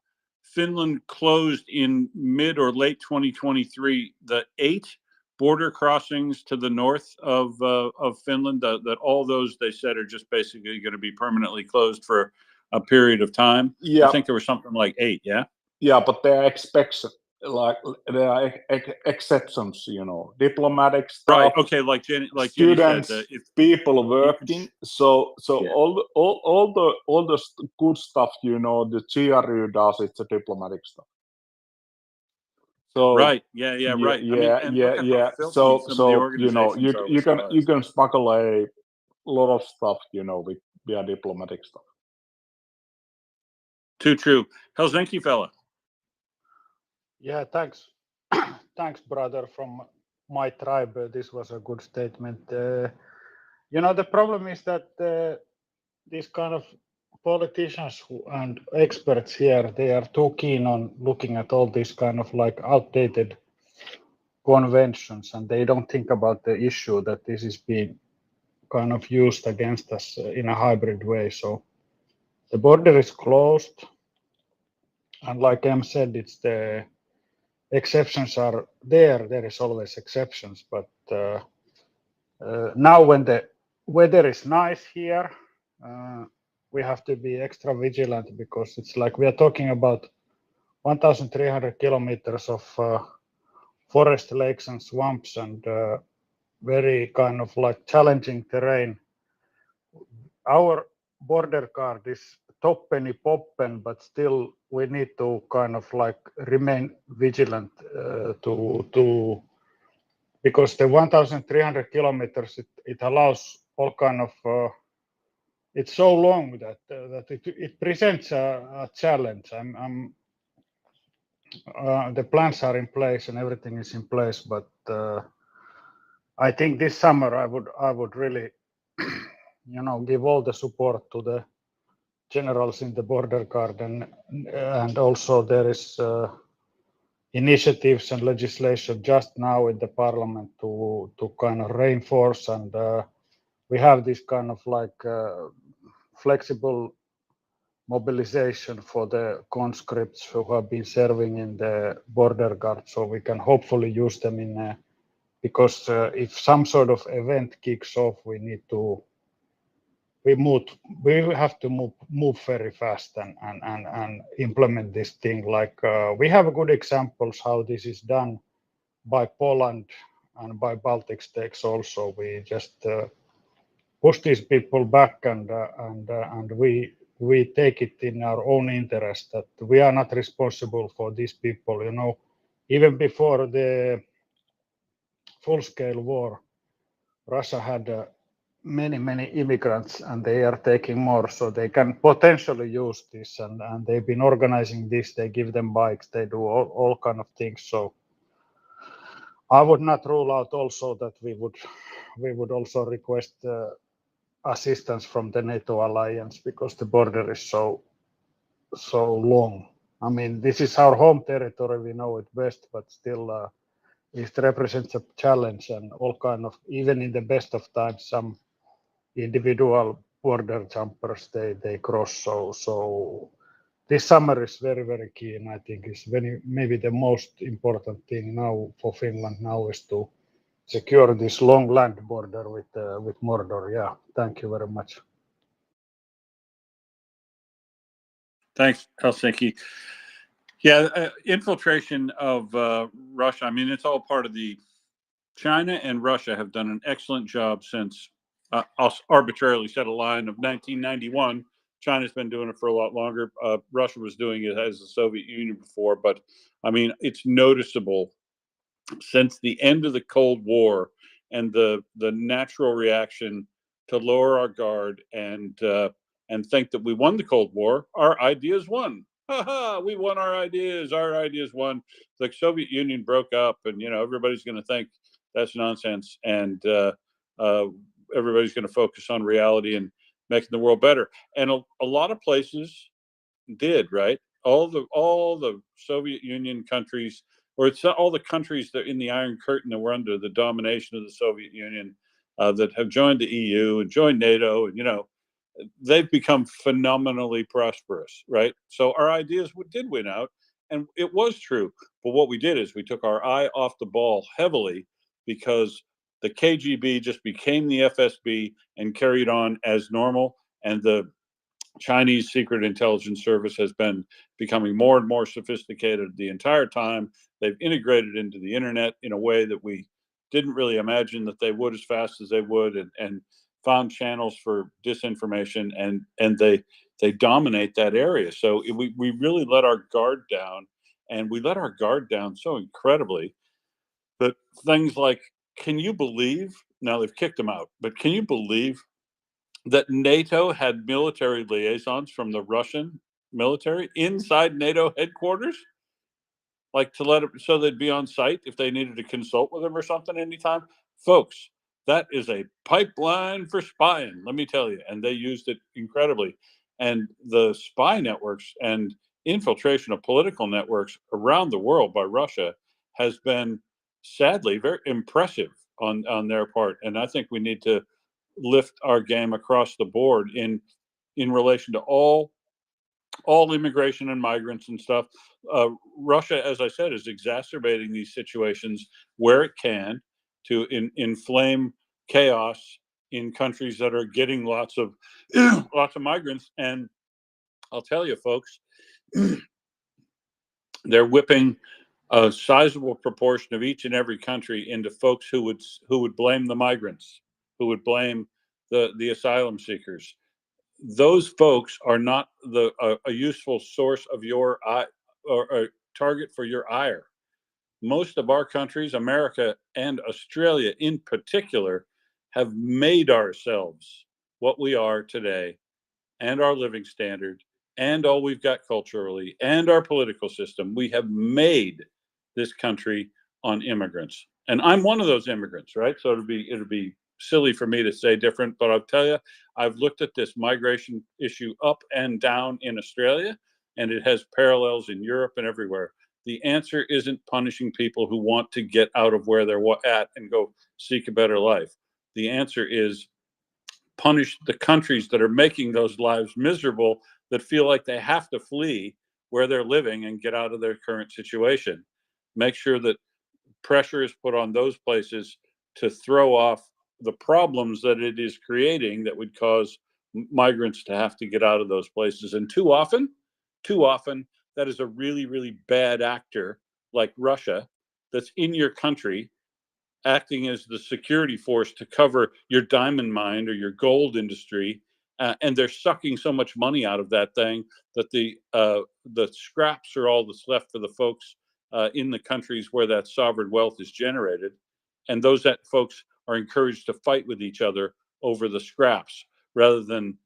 Finland closed in mid or late 2023 the 8 border crossings to the north of Finland. That all those they said are just basically going to be permanently closed for a period of time. Yeah. I think there was something like 8. Yeah. Yeah, but there are there are exceptions, diplomatic stuff. Right. Okay. Like Jenny students, said, people working. So Yeah. all the good stuff, the GRU does. It's a diplomatic stuff. So right. Yeah. Right. Yeah. So you can smuggle a lot of stuff, with via diplomatic stuff. Too true. Helsinki fella. Yeah, thanks. Thanks, brother, from my tribe. This was a good statement. The problem is that these kind of politicians and experts here, they are too keen on looking at all these kind of like outdated conventions, and they don't think about the issue that this is being kind of used against us in a hybrid way. So the border is closed, and like Em said, it's the exceptions are there. There is always exceptions, but now when the weather is nice here, we have to be extra vigilant, because it's like we are talking about 1,300 kilometers of forest, lakes and swamps, and very kind of like challenging terrain. Our border guard is toppeni poppen, but still we need to kind of like remain vigilant to because the 1,300 kilometers, it allows all kind of it's so long that it presents a challenge. The plans are in place and everything is in place, but I think this summer I would really give all the support to the generals in the border guard, and also there is initiatives and legislation just now in the parliament to kind of reinforce, and we have this kind of like flexible mobilization for the conscripts who have been serving in the border guard, so we can hopefully use them in because if some sort of event kicks off, we have to move very fast and implement this thing. Like we have good examples how this is done by Poland and by Baltic states also. We just push these people back, and we take it in our own interest that we are not responsible for these people. Even before the full-scale war, Russia had many immigrants, and they are taking more, so they can potentially use this, and they've been organizing this. They give them bikes, they do all kind of things. So I would not rule out also that we would also request assistance from the NATO alliance, because the border is so long. I mean, this is our home territory, we know it best, but still it represents a challenge, and all kind of, even in the best of times, some individual border jumpers they cross. So this summer is very key, and I think is maybe the most important thing now for Finland now is to secure this long land border with Mordor. Yeah, thank you very much. Thanks, Helsinki. Yeah, infiltration of Russia. I mean, it's all part of the. China and Russia have done an excellent job since. I'll arbitrarily set a line of 1991. China's been doing it for a lot longer. Russia was doing it as the Soviet Union before, but I mean, it's noticeable since the end of the Cold War and the natural reaction to lower our guard and think that we won the Cold War. Our ideas won. Ha ha! We won our ideas. Our ideas won. The Soviet Union broke up, and everybody's going to think that's nonsense, and everybody's going to focus on reality and making the world better. And a lot of places did, right? All the Soviet Union countries, or it's all the countries that in the Iron Curtain that were under the domination of the Soviet Union, that have joined the EU and joined NATO, and they've become phenomenally prosperous, right? So our ideas did win out, and it was true. But what we did is we took our eye off the ball heavily, because the KGB just became the FSB and carried on as normal, and the Chinese Secret Intelligence Service has been becoming more and more sophisticated the entire time. They've integrated into the internet in a way that we didn't really imagine that they would as fast as they would, and found channels for disinformation, and they dominate that area. So we really let our guard down, and we let our guard down so incredibly that things like, can you believe, now they've kicked them out, but can you believe that NATO had military liaisons from the Russian military inside NATO headquarters, like to let it, so they'd be on site if they needed to consult with them or something anytime? Folks, that is a pipeline for spying, let me tell you. And they used it incredibly. And the spy networks and infiltration of political networks around the world by Russia has been sadly very impressive on their part. And I think we need to lift our game across the board in relation to all immigration and migrants and stuff. Russia, as I said, is exacerbating these situations where it can to inflame chaos in countries that are getting lots of migrants. And I'll tell you, folks, they're whipping a sizable proportion of each and every country into folks who would blame the migrants, who would blame the asylum seekers. Those folks are not a useful source of your eye, or a target for your ire. Most of our countries, America and Australia in particular, have made ourselves what we are today, and our living standard, and all we've got culturally, and our political system. We have made this country on immigrants, and I'm one of those immigrants, right? So it'd be silly for me to say different, but I'll tell you, I've looked at this migration issue up and down in Australia, and it has parallels in Europe and everywhere. The answer isn't punishing people who want to get out of where they're at and go seek a better life. The answer is punish the countries that are making those lives miserable, that feel like they have to flee where they're living and get out of their current situation. Make sure that pressure is put on those places to throw off the problems that it is creating that would cause migrants to have to get out of those places. And too often, that is a really bad actor like Russia that's in your country, acting as the security force to cover your diamond mine or your gold industry, and they're sucking so much money out of that thing that the scraps are all that's left for the folks in the countries where that sovereign wealth is generated, and those that folks are encouraged to fight with each other over the scraps rather than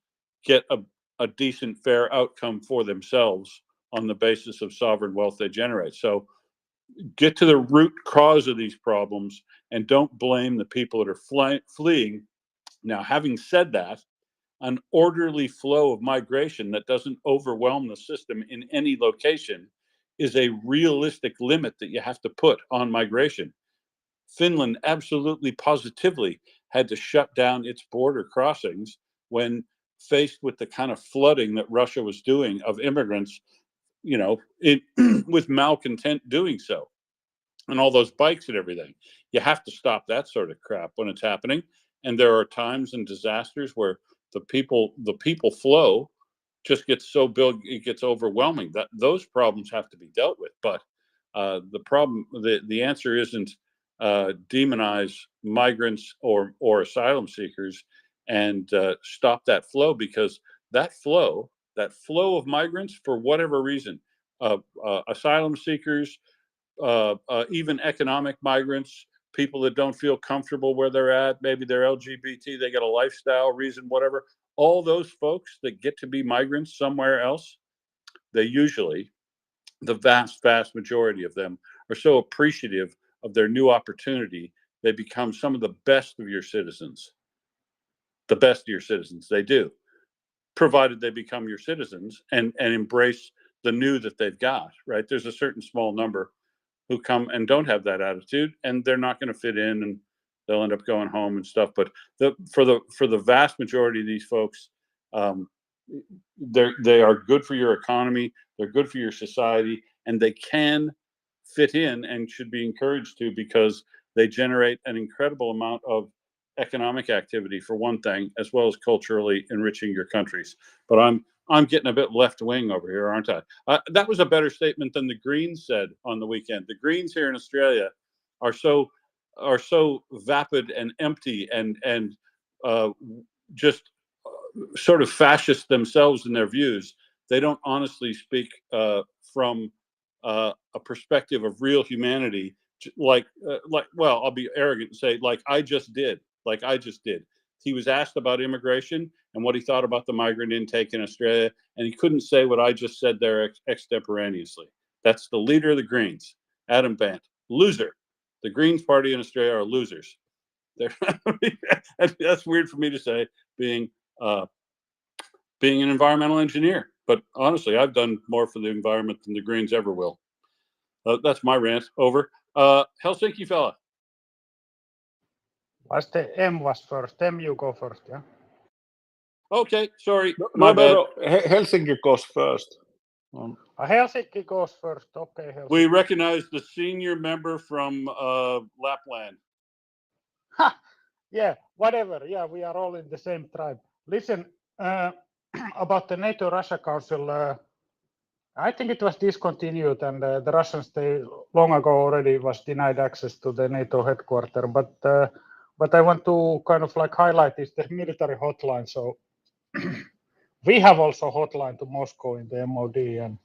get a decent, fair outcome for themselves on the basis of sovereign wealth they generate. So get to the root cause of these problems and don't blame the people that are fleeing. Now, having said that, an orderly flow of migration that doesn't overwhelm the system in any location is a realistic limit that you have to put on migration. Finland absolutely positively had to shut down its border crossings when faced with the kind of flooding that Russia was doing of immigrants, with malcontent doing so, and all those bikes and everything. You have to stop that sort of crap when it's happening. And there are times and disasters where the people flow just gets so big it gets overwhelming. That those problems have to be dealt with. But the answer isn't demonize migrants or asylum seekers and stop that flow, because that flow of migrants, for whatever reason, asylum seekers, even economic migrants, people that don't feel comfortable where they're at, maybe they're LGBT, they got a lifestyle reason, whatever. All those folks that get to be migrants somewhere else, they usually, the vast majority of them, are so appreciative of their new opportunity, they become some of the best of your citizens. The best of your citizens, they do, provided they become your citizens and embrace the new that they've got, right? There's a certain small number who come and don't have that attitude, and they're not going to fit in, and they'll end up going home and stuff. But for the vast majority of these folks, they are good for your economy, they're good for your society, and they can fit in and should be encouraged to, because they generate an incredible amount of economic activity, for one thing, as well as culturally enriching your countries. But I'm getting a bit left wing over here, aren't I? That was a better statement than the Greens said on the weekend. The Greens here in Australia are so vapid and empty and just sort of fascist themselves in their views. They don't honestly speak from a perspective of real humanity, like well, I'll be arrogant and say like I just did. He was asked about immigration and what he thought about the migrant intake in Australia, and he couldn't say what I just said there extemporaneously. That's the leader of the Greens, Adam Bant. Loser. The Greens party in Australia are losers. That's weird for me to say, being an environmental engineer. But honestly, I've done more for the environment than the Greens ever will. That's my rant. Over. Helsinki fella. M was first. M, you go first, yeah? Okay, sorry. No. Helsinki goes first. Helsinki goes first. Okay, Helsinki. We recognize the senior member from Lapland. Ha! Yeah, whatever. Yeah, we are all in the same tribe. Listen, about the NATO-Russia Council, I think it was discontinued, and the Russians, they long ago already was denied access to the NATO headquarters. But I want to kind of like highlight is the military hotline. So we have also hotline to Moscow in the MOD, and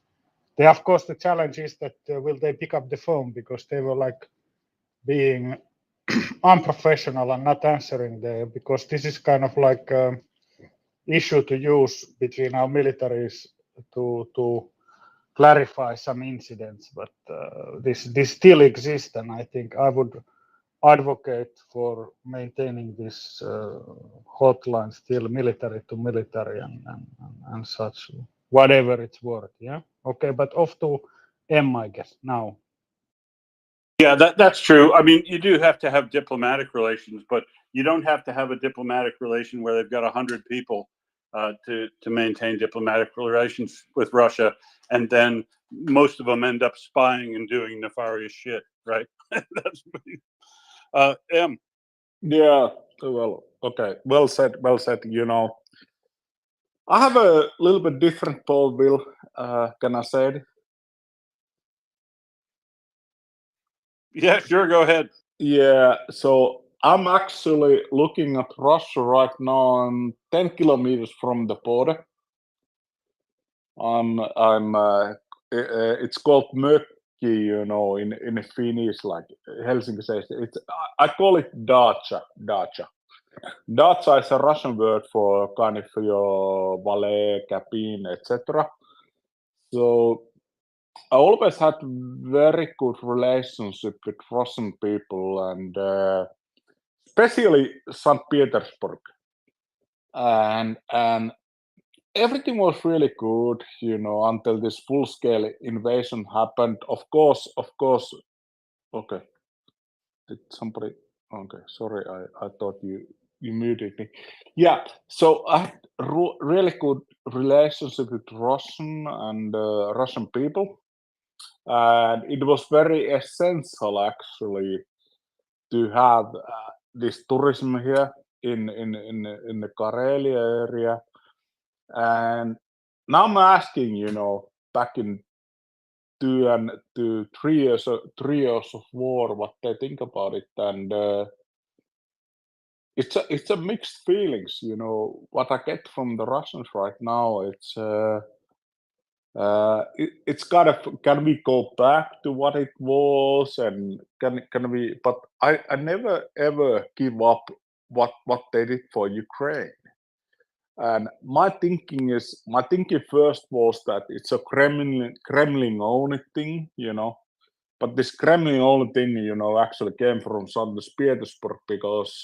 they, of course, the challenge is that will they pick up the phone, because they were like being unprofessional and not answering there, because this is kind of like issue to use between our militaries to clarify some incidents, but this still exists, and I think I would advocate for maintaining this hotline still military to military and such, whatever it's worth. Yeah. Okay, but off to M, I guess now. Yeah, that's true. I mean, you do have to have diplomatic relations, but you don't have to have a diplomatic relation where they've got 100 people to maintain diplomatic relations with Russia, and then most of them end up spying and doing nefarious shit, right? That's M. Yeah, well, okay, well said. You know, I have a little bit different poll, Bill. Can I say it? Yeah, sure, go ahead. Yeah, so I'm actually looking at Russia right now. I'm 10 kilometers from the border. It's called Mökki, you know, in Finnish, like Helsinki says. I call it dacha. Dacha is a Russian word for kind of your valet, cabin, etc. So I always had very good relationship with Russian people, and especially St. Petersburg, and everything was really good, until this full-scale invasion happened. Of course. Okay, did somebody? Okay, sorry, I thought you muted me. Yeah, so I had really good relationship with Russian and Russian people, and it was very essential actually to have this tourism here in the Karelia area. And now I'm asking, back in 3 years of war, what they think about it, and it's a mixed feelings. What I get from the Russians right now. It's kind of, can we go back to what it was, and can we? But I never ever give up what they did for Ukraine. And my thinking first was that it's a Kremlin only thing, But this Kremlin only thing, actually came from St. Petersburg, because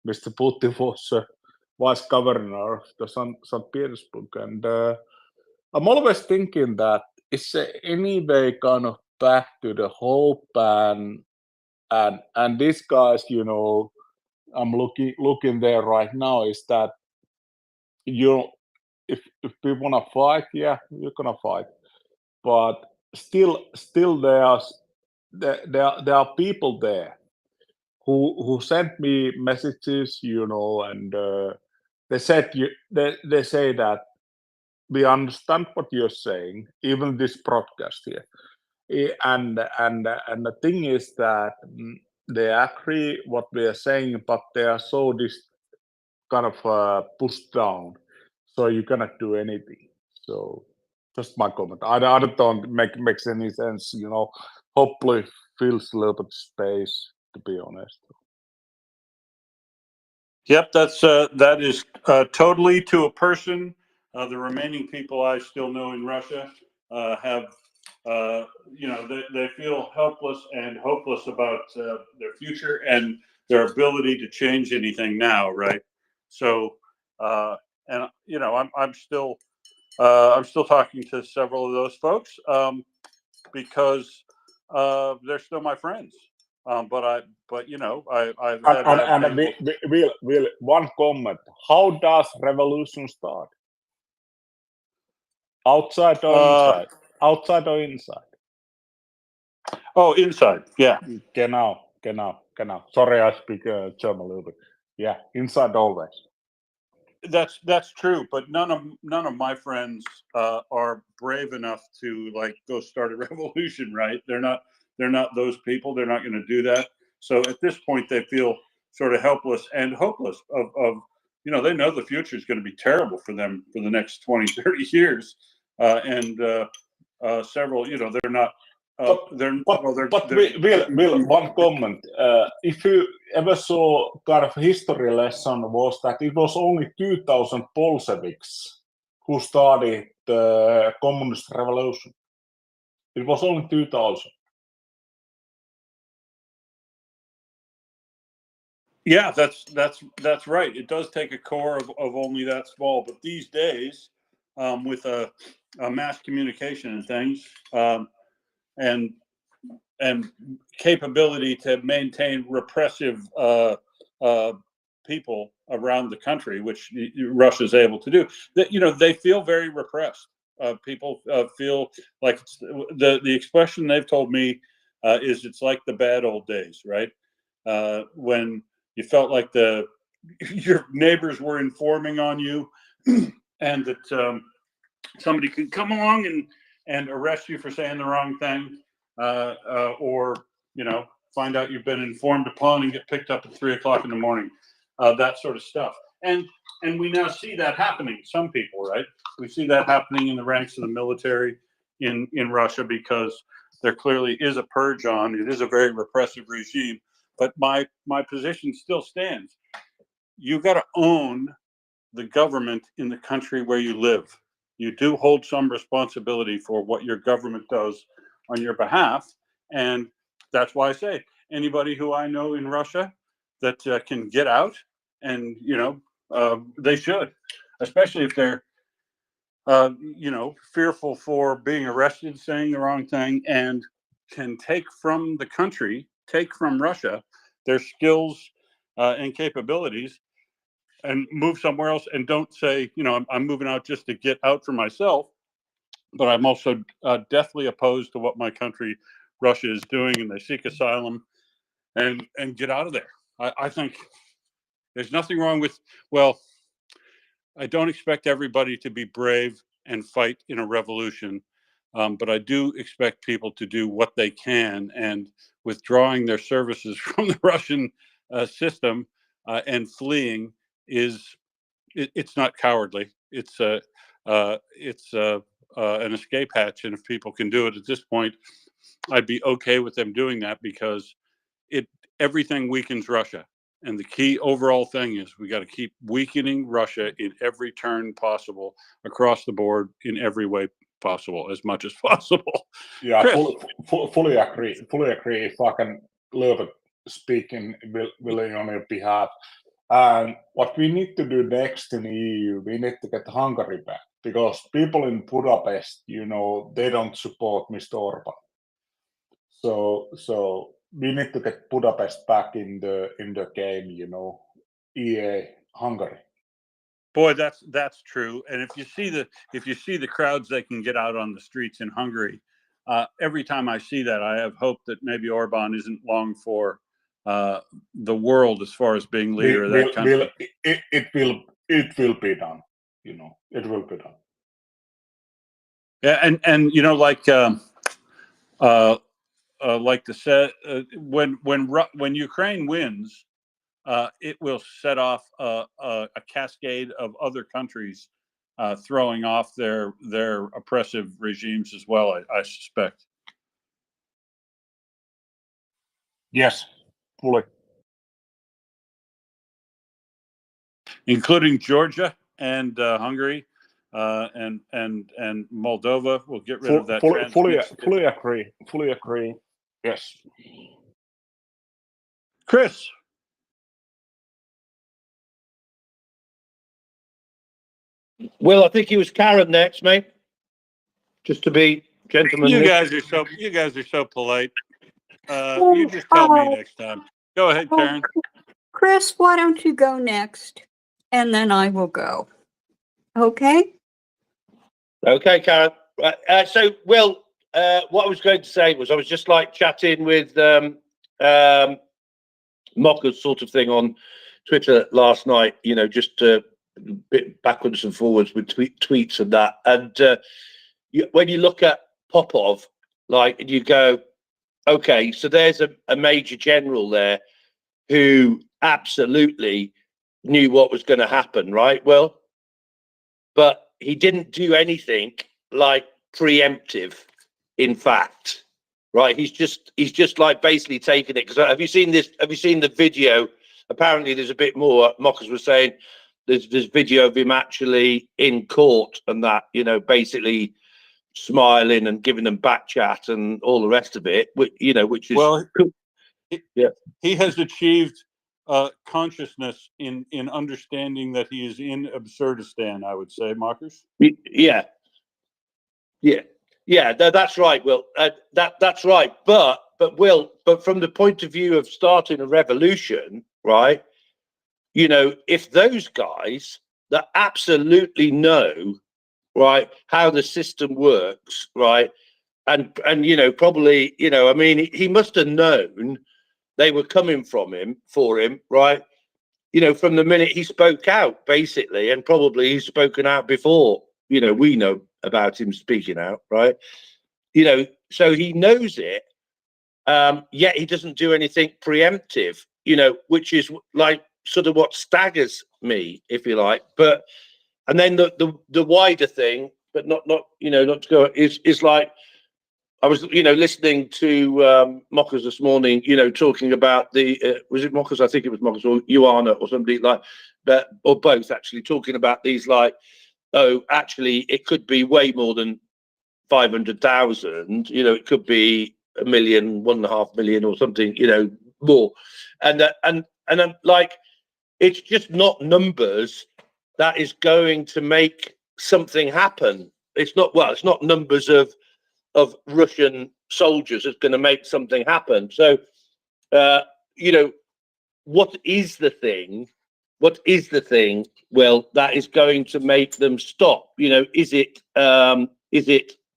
Mr. Putin was vice governor of the St. Petersburg, and I'm always thinking that it's any way kind of back to the hope, and these guys, I'm looking there right now, is that if we want to fight, yeah, we're gonna fight, but still there are people there who sent me messages, and they say that we understand what you're saying, even this broadcast here. And the thing is that they agree what we are saying, but they are so kind of pushed down, so you cannot do anything. So just my comment. I don't makes any sense. Hopefully fills a little bit space, to be honest. Yep, that is totally to a person. The remaining people I still know in Russia have, they feel helpless and hopeless about their future and their ability to change anything now, right? So, and I'm still talking to several of those folks because they're still my friends. But I've had And we'll one comment. How does revolution start? Outside or inside? Outside or inside? Oh, inside. Yeah. Genau. Sorry, I speak German a little bit. Yeah, inside always. That's true, but none of my friends are brave enough to go start a revolution, right? They're not those people. They're not going to do that. So at this point, they feel sort of helpless and hopeless of they know the future is going to be terrible for them for the next 20, 30 years, and several, they're not. Will, one comment. If you ever saw kind of history lesson, was that it was only 2,000 Bolsheviks who started the communist revolution. It was only 2,000. Yeah, that's right. It does take a core of only that small, but these days, with a mass communication and things, and capability to maintain repressive people around the country, which Russia is able to do, that they feel very repressed. People feel like the expression they've told me is it's like the bad old days, right? When you felt like your neighbors were informing on you, and that somebody could come along and arrest you for saying the wrong thing, or find out you've been informed upon and get picked up at 3 o'clock in the morning, that sort of stuff. And we now see that happening. Some people, right? We see that happening in the ranks of the military in Russia, because there clearly is a purge on. It is a very repressive regime. But my position still stands. you got to own the government in the country where you live. You do hold some responsibility for what your government does on your behalf. And that's why I say anybody who I know in Russia that can get out, and, they should, especially if they're, fearful for being arrested, saying the wrong thing, and can take from the country, take from Russia their skills and capabilities and move somewhere else, and don't say, I'm moving out just to get out for myself, but I'm also deathly opposed to what my country, Russia, is doing, and they seek asylum and get out of there. I think there's nothing wrong with, well, I don't expect everybody to be brave and fight in a revolution, but I do expect people to do what they can, and withdrawing their services from the Russian system and fleeing it's not cowardly. It's an escape hatch, and if people can do it at this point, I'd be okay with them doing that, because everything weakens Russia. And the key overall thing is we got to keep weakening Russia in every turn possible, across the board, in every way possible, as much as possible. Yeah, Chris. fully agree. Fully agree. If I can a little bit speaking willing on your behalf. And what we need to do next in EU, we need to get Hungary back, because people in Budapest, they don't support Mr. Orban. So we need to get Budapest back in the game, EA Hungary. Boy, that's true. And if you see the crowds they can get out on the streets in Hungary, every time I see that, I have hope that maybe Orban isn't long for the world as far as being leader of that country. It will be done. It will be done. Yeah, and like to say, when Ukraine wins, it will set off a cascade of other countries throwing off their oppressive regimes as well, I suspect. Yes, fully. Including Georgia and Hungary and Moldova. Will get rid of that. Fully agree. Fully agree. Yes. Chris. Well, I think he was Karen next, mate. Just to be gentlemanly. You guys are so polite. You just tell me next time. Go ahead, Karen. Chris, why don't you go next? And then I will go. Okay? Okay, Karen. Right. So, Will, what I was going to say was I was just like chatting with Mockers sort of thing on Twitter last night, just a bit backwards and forwards with tweets and that. And when you look at Popov, and you go, okay, so there's a major general there who absolutely knew what was going to happen, right? Well, but he didn't do anything like preemptive, in fact, right? He's just like basically taking it. Because have you seen this? Have you seen the video? Apparently, there's a bit more. Mockers was saying there's video of him actually in court and that, basically smiling and giving them back chat and all the rest of it, which is well, cool. He has achieved consciousness in understanding that he is in Absurdistan, I would say, Marcus. Yeah, that's right, Will. That's right. But Will, from the point of view of starting a revolution, right? If those guys that absolutely know, right, how the system works, right, and probably, I mean, he must have known they were coming for him, right? From the minute he spoke out, basically, and probably he's spoken out before, we know about him speaking out, right? So he knows it, yet he doesn't do anything preemptive, which is like sort of what staggers me, if you like. And then the wider thing, but not to go, is like, I was, listening to Mockers this morning, talking about the, was it Mockers? I think it was Mockers or Ioana or somebody like that, or both actually, talking about these like, oh, actually, it could be way more than 500,000, it could be 1 million, 1.5 million or something, more. And I'm like, it's just not numbers that is going to make something happen. It's not numbers of Russian soldiers that's going to make something happen. So, what is the thing? What is the thing? Well, that is going to make them stop. Is it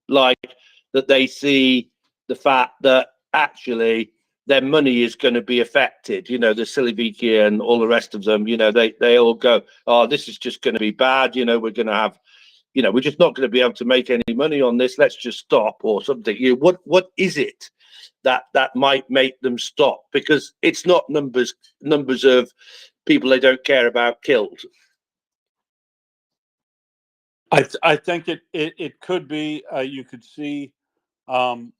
like that they see the fact that actually their money is going to be affected? The Siliviki and all the rest of them. They all go, oh, this is just going to be bad. We're going to have. We're just not going to be able to make any money on this. Let's just stop or something. What is it that might make them stop? Because it's not numbers of people they don't care about killed. I think it could be. You could see the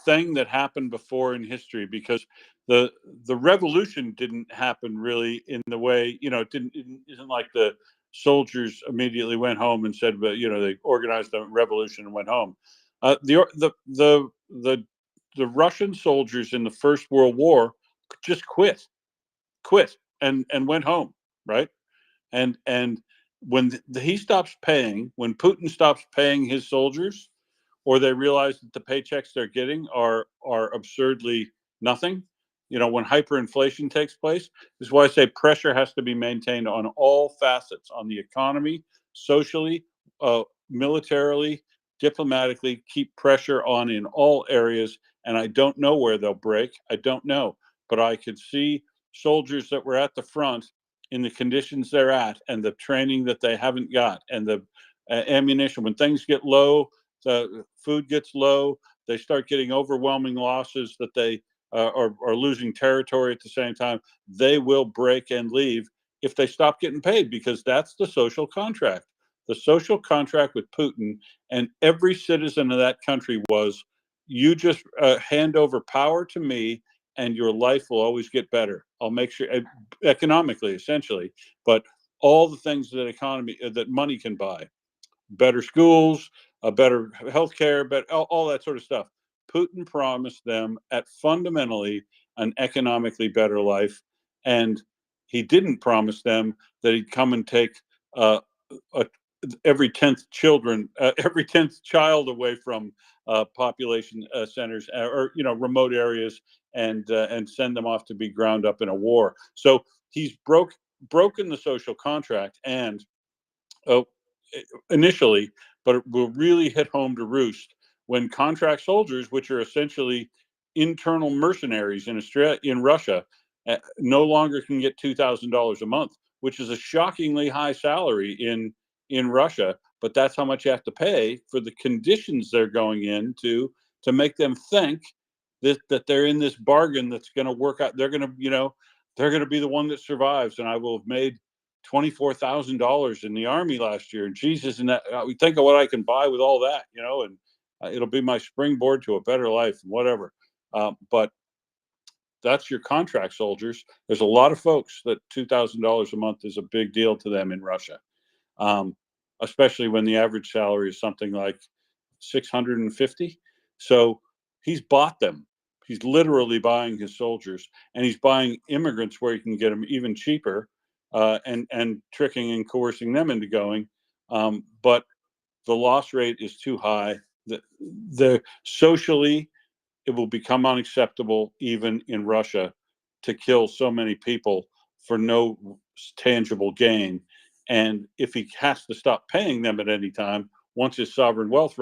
thing that happened before in history, because the revolution didn't happen really in the way, it isn't like the soldiers immediately went home and said, but they organized a revolution and went home. The Russian soldiers in the First World War just quit and went home, right? And when he stops paying, when Putin stops paying his soldiers, or they realize that the paychecks they're getting are absurdly nothing, when hyperinflation takes place. This is why I say pressure has to be maintained on all facets, on the economy, socially, militarily, diplomatically. Keep pressure on in all areas. And I don't know where they'll break. I don't know. But I could see soldiers that were at the front in the conditions they're at, and the training that they haven't got, and the ammunition. When things get low, the food gets low, they start getting overwhelming losses, that they are losing territory at the same time. They will break and leave if they stop getting paid, because that's the social contract. The social contract with Putin and every citizen of that country was, you just hand over power to me and your life will always get better. I'll make sure, economically, essentially, but all the things that money can buy, better schools, a better healthcare, but all that sort of stuff. Putin promised them at fundamentally an economically better life, and he didn't promise them that he'd come and take every 10th child away from population centers, or remote areas, and send them off to be ground up in a war. So he's broken the social contract, and initially, but it will really hit home to roost when contract soldiers, which are essentially internal mercenaries in Russia, no longer can get $2,000 a month, which is a shockingly high salary in Russia. But that's how much you have to pay for the conditions they're going into to make them think that they're in this bargain that's going to work out. They're going to be the one that survives, and I will have made $24,000 in the army last year. And Jesus, and that we think of what I can buy with all that, and it'll be my springboard to a better life and whatever. But that's your contract soldiers. There's a lot of folks that $2,000 a month is a big deal to them in Russia, especially when the average salary is something like 650. So he's bought them. He's literally buying his soldiers, and he's buying immigrants where he can get them even cheaper, and tricking and coercing them into going. But the loss rate is too high. The socially, it will become unacceptable even in Russia to kill so many people for no tangible gain. And if he has to stop paying them at any time, once his sovereign wealth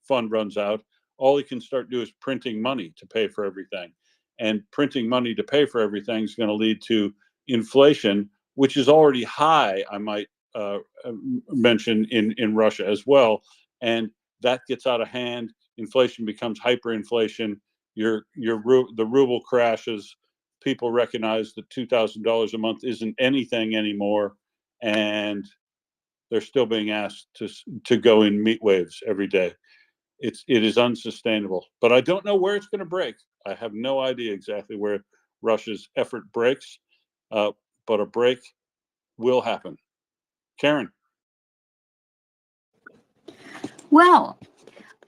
fund runs out, all he can start doing is printing money to pay for everything. And printing money to pay for everything is going to lead to inflation, which is already high, I might mention, in Russia as well. And that gets out of hand. Inflation becomes hyperinflation. The ruble crashes. People recognize that $2,000 a month isn't anything anymore, and they're still being asked to go in meat waves every day. it is unsustainable. But I don't know where it's going to break. I have no idea exactly where Russia's effort breaks, but a break will happen. Karen. Well,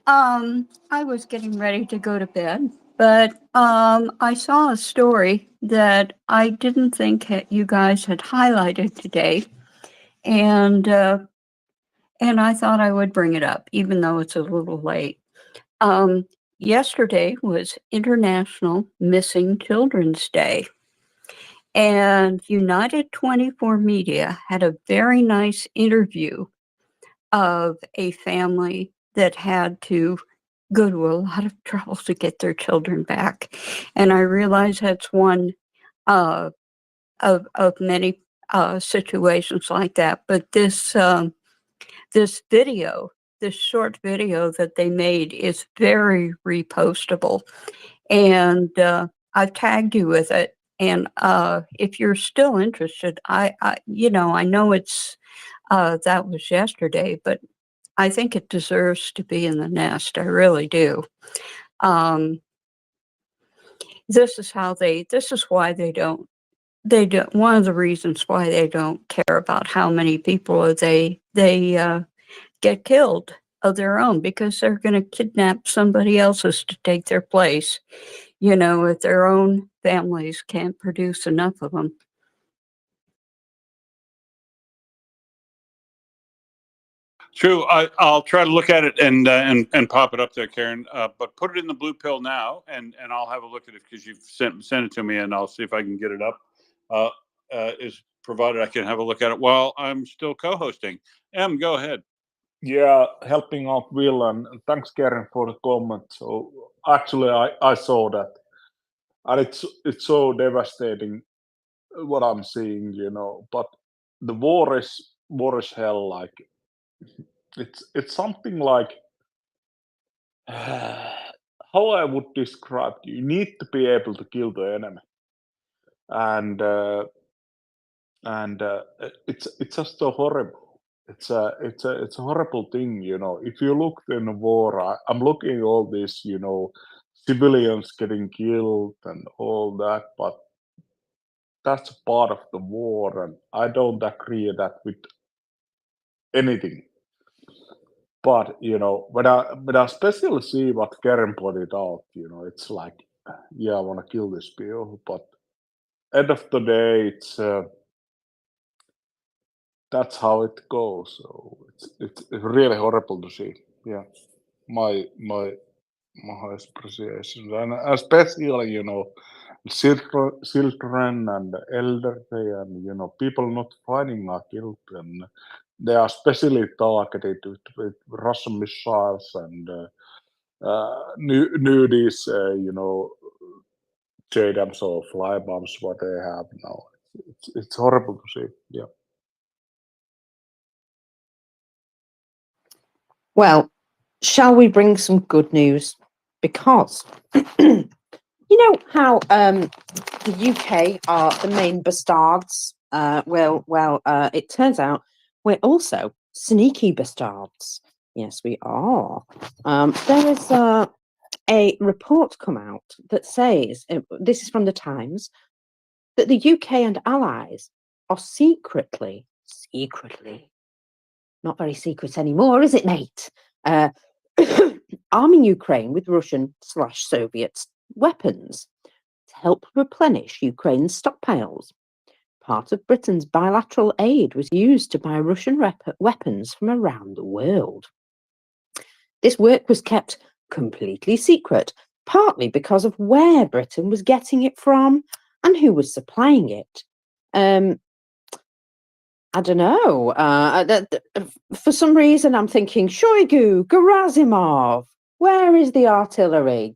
I was getting ready to go to bed, but I saw a story that I didn't think you guys had highlighted today, and I thought I would bring it up, even though it's a little late. Yesterday was International Missing Children's Day, and United 24 Media had a very nice interview of a family that had to go to a lot of trouble to get their children back. And I realize that's one of many situations like that. But this video, this short video that they made is very repostable. And I've tagged you with it. And if you're still interested, I know it's that was yesterday, but I think it deserves to be in the nest. I really do. This is why they don't, one of the reasons why they don't care about how many people they get killed of their own, because they're going to kidnap somebody else's to take their place. If their own families can't produce enough of them. True. I'll try to look at it and pop it up there, Karen. But put it in the blue pill now, and I'll have a look at it because you've sent it to me, and I'll see if I can get it up. Is provided I can have a look at it while I'm still co-hosting. Em, go ahead. Yeah, helping out Will, and thanks Karen for the comment. So actually, I saw that, and it's so devastating what I'm seeing, But the war is hell. Like it's something like how I would describe it. You need to be able to kill the enemy, and it's just so horrible. It's a horrible thing, If you look in a war, I'm looking at all this, civilians getting killed and all that, but that's part of the war, and I don't agree that with anything. But when I especially see what Karen pointed out, it's like, yeah, I want to kill this people, but end of the day, it's that's how it goes. So it's really horrible to see. Yeah, my highest appreciation, and especially children and elderly, and people not finding are killed, and they are especially targeted with Russian missiles and new these JDAMs or fly bombs what they have now. It's horrible to see. Yeah. Well, shall we bring some good news? Because you know how the UK are the main bastards. It turns out we're also sneaky bastards. Yes, we are. There is a report come out that says, this is from the Times, that the UK and allies are secretly, not very secret anymore, is it, mate? Arming Ukraine with Russian/Soviet weapons to help replenish Ukraine's stockpiles. Part of Britain's bilateral aid was used to buy Russian weapons from around the world. This work was kept completely secret, partly because of where Britain was getting it from and who was supplying it. I don't know. For some reason, I'm thinking Shoigu, Gerasimov. Where is the artillery?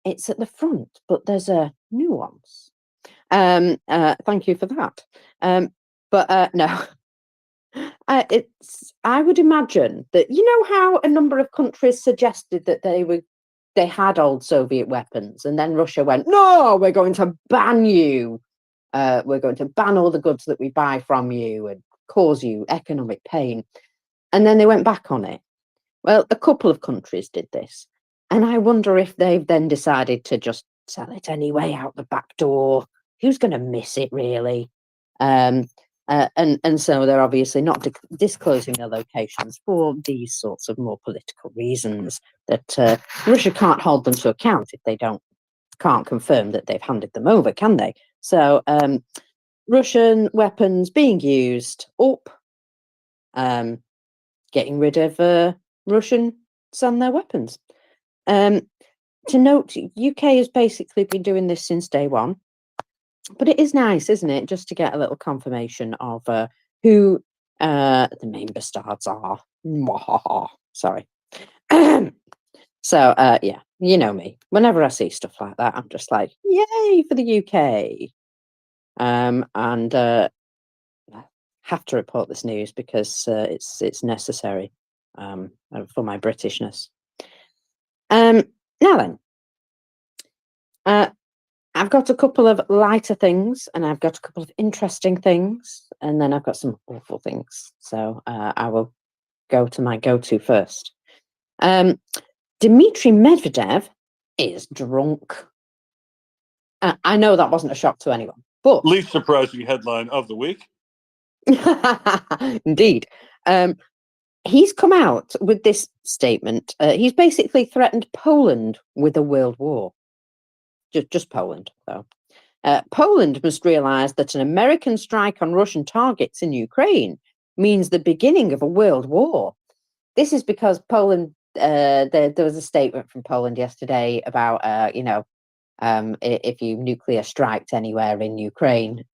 It's at the front, but there's a nuance. Thank you for that. No. I would imagine that how a number of countries suggested that they had old Soviet weapons, and then Russia went, no, we're going to ban you. We're going to ban all the goods that we buy from you and cause you economic pain. And then they went back on it. Well, a couple of countries did this, and I wonder if they've then decided to just sell it anyway out the back door. Who's going to miss it, really? And so they're obviously not disclosing their locations for these sorts of more political reasons. That Russia can't hold them to account if they can't confirm that they've handed them over, can they? So Russian weapons being used up, getting rid of Russians and their weapons. To note, UK has basically been doing this since day one, but it is nice, isn't it, just to get a little confirmation of who the main bastards are. Sorry. So yeah, you know me. Whenever I see stuff like that, I'm just like, yay for the UK. And have to report this news because it's necessary for my Britishness. Now then, I've got a couple of lighter things, and I've got a couple of interesting things, and then I've got some awful things. So I will go to my go-to first. Dmitry Medvedev is drunk. I know that wasn't a shock to anyone, but Least surprising headline of the week. indeed. He's come out with this statement. He's basically threatened Poland with a world war. Just Poland, though. Poland must realise that an American strike on Russian targets in Ukraine means the beginning of a world war. This is because Poland, there was a statement from Poland yesterday about, if you nuclear striked anywhere in Ukraine,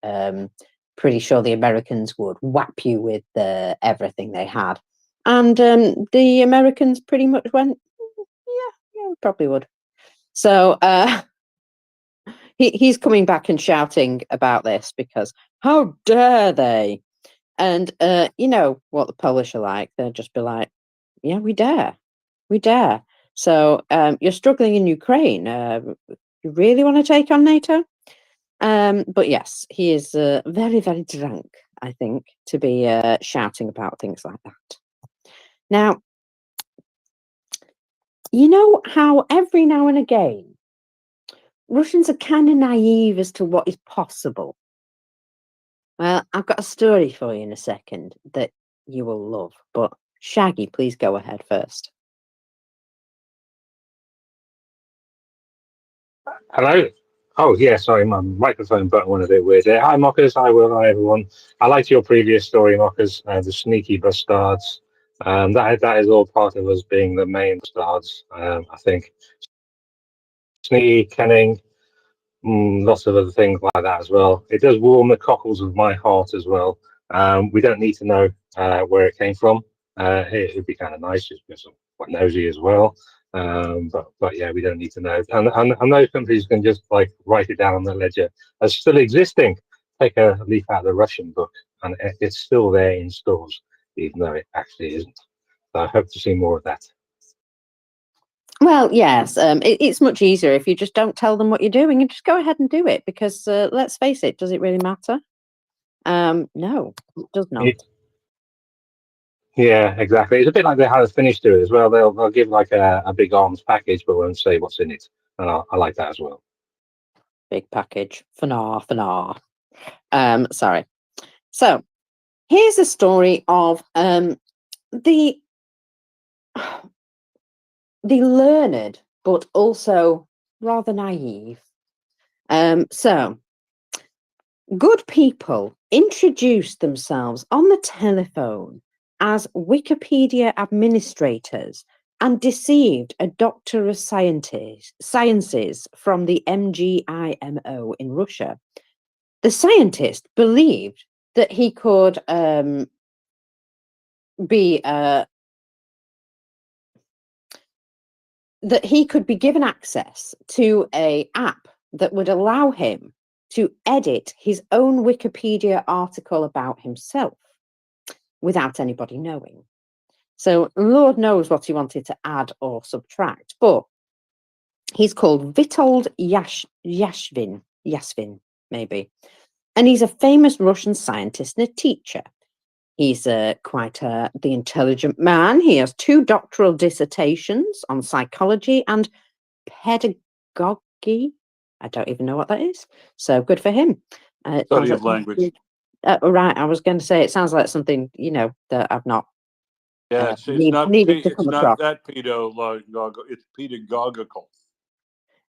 pretty sure the Americans would whap you with everything they had. And the Americans pretty much went, yeah, we probably would. So he's coming back and shouting about this because how dare they? And you know what the Polish are like. They'll just be like, yeah, we dare. So you're struggling in Ukraine. You really want to take on NATO? But yes, he is very, very drunk, I think, to be shouting about things like that. Now, you know how every now and again, Russians are kind of naive as to what is possible. Well, I've got a story for you in a second that you will love. But Shaggy, please go ahead first. Hello. Oh yeah, sorry, my microphone button went a bit weird there. Hi Mockers, hi Will, hi everyone. I liked your previous story, Mockers, the sneaky bastards. That is all part of us being the main bastards. I think sneaky, cunning, lots of other things like that as well. It does warm the cockles of my heart as well. We don't need to know where it came from. It'd be kind of nice just because I'm quite nosy as well. But yeah, we don't need to know. And those countries can just like write it down on the ledger as still existing. Take a leaf out of the Russian book, and it's still there in stores, even though it actually isn't. So I hope to see more of that. Well, yes, it's much easier if you just don't tell them what you're doing and just go ahead and do it. Because let's face it, does it really matter? No, it does not. Yeah, exactly. It's a bit like they had a finish to it as well. They'll give like a big arms package, but won't say what's in it, and I like that as well. Big package. Fanar. Sorry. So here's a story of the learned, but also rather naive. So good people introduced themselves on the telephone as Wikipedia administrators and deceived a doctor of sciences from the MGIMO in Russia. The scientist believed that he could be given access to an app that would allow him to edit his own Wikipedia article about himself without anybody knowing. So Lord knows what he wanted to add or subtract, but he's called Vitold Yashvin, maybe. And he's a famous Russian scientist and a teacher. He's quite the intelligent man. He has 2 doctoral dissertations on psychology and pedagogy. I don't even know what that is. So good for him. It sounds Study of like language. right, I was going to say it sounds like something that I've not Yeah, it's not needed to come across. that it's pedagogical.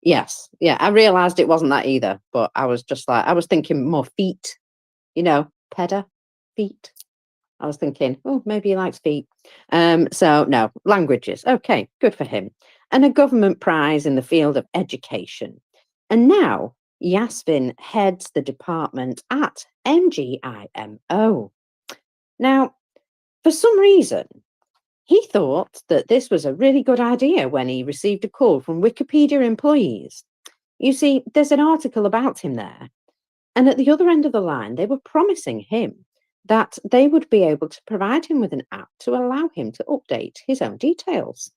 Yes, yeah, I realised it wasn't that either, but I was just like, I was thinking more feet, feet. I was thinking, oh, maybe he likes feet. So no, languages. Okay, good for him. And a government prize in the field of education. And now Yasvin heads the department at MGIMO. Now, for some reason, he thought that this was a really good idea when he received a call from Wikipedia employees. You see, there's an article about him there. And at the other end of the line, they were promising him that they would be able to provide him with an app to allow him to update his own details.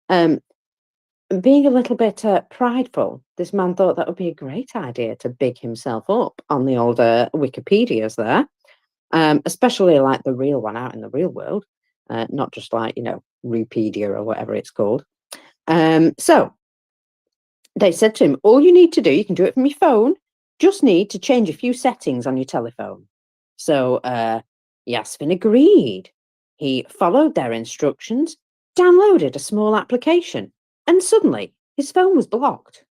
Being a little bit prideful, this man thought that would be a great idea to big himself up on the older Wikipedias there, especially like the real one out in the real world, not just like, Rupedia or whatever it's called. So they said to him, all you need to do, you can do it from your phone, just need to change a few settings on your telephone. So Yasvin agreed. He followed their instructions, downloaded a small application, and suddenly his phone was blocked.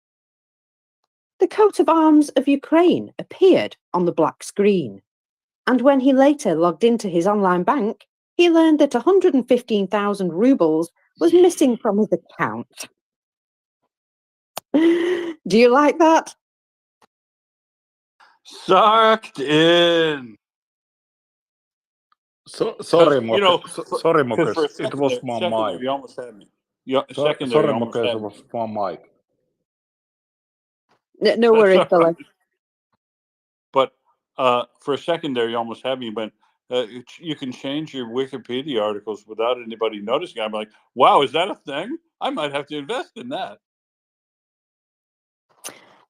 The coat of arms of Ukraine appeared on the black screen. And when he later logged into his online bank, he learned that 115,000 rubles was missing from his account. Do you like that? Sucked in. Sorry, Sorry, Mokes. It was my mic. You almost had me. Yeah, Sorry, Mokes, it was my mic. No worries, fella. But for a second there, you almost had me. But you can change your Wikipedia articles without anybody noticing. I'm like, wow, is that a thing? I might have to invest in that.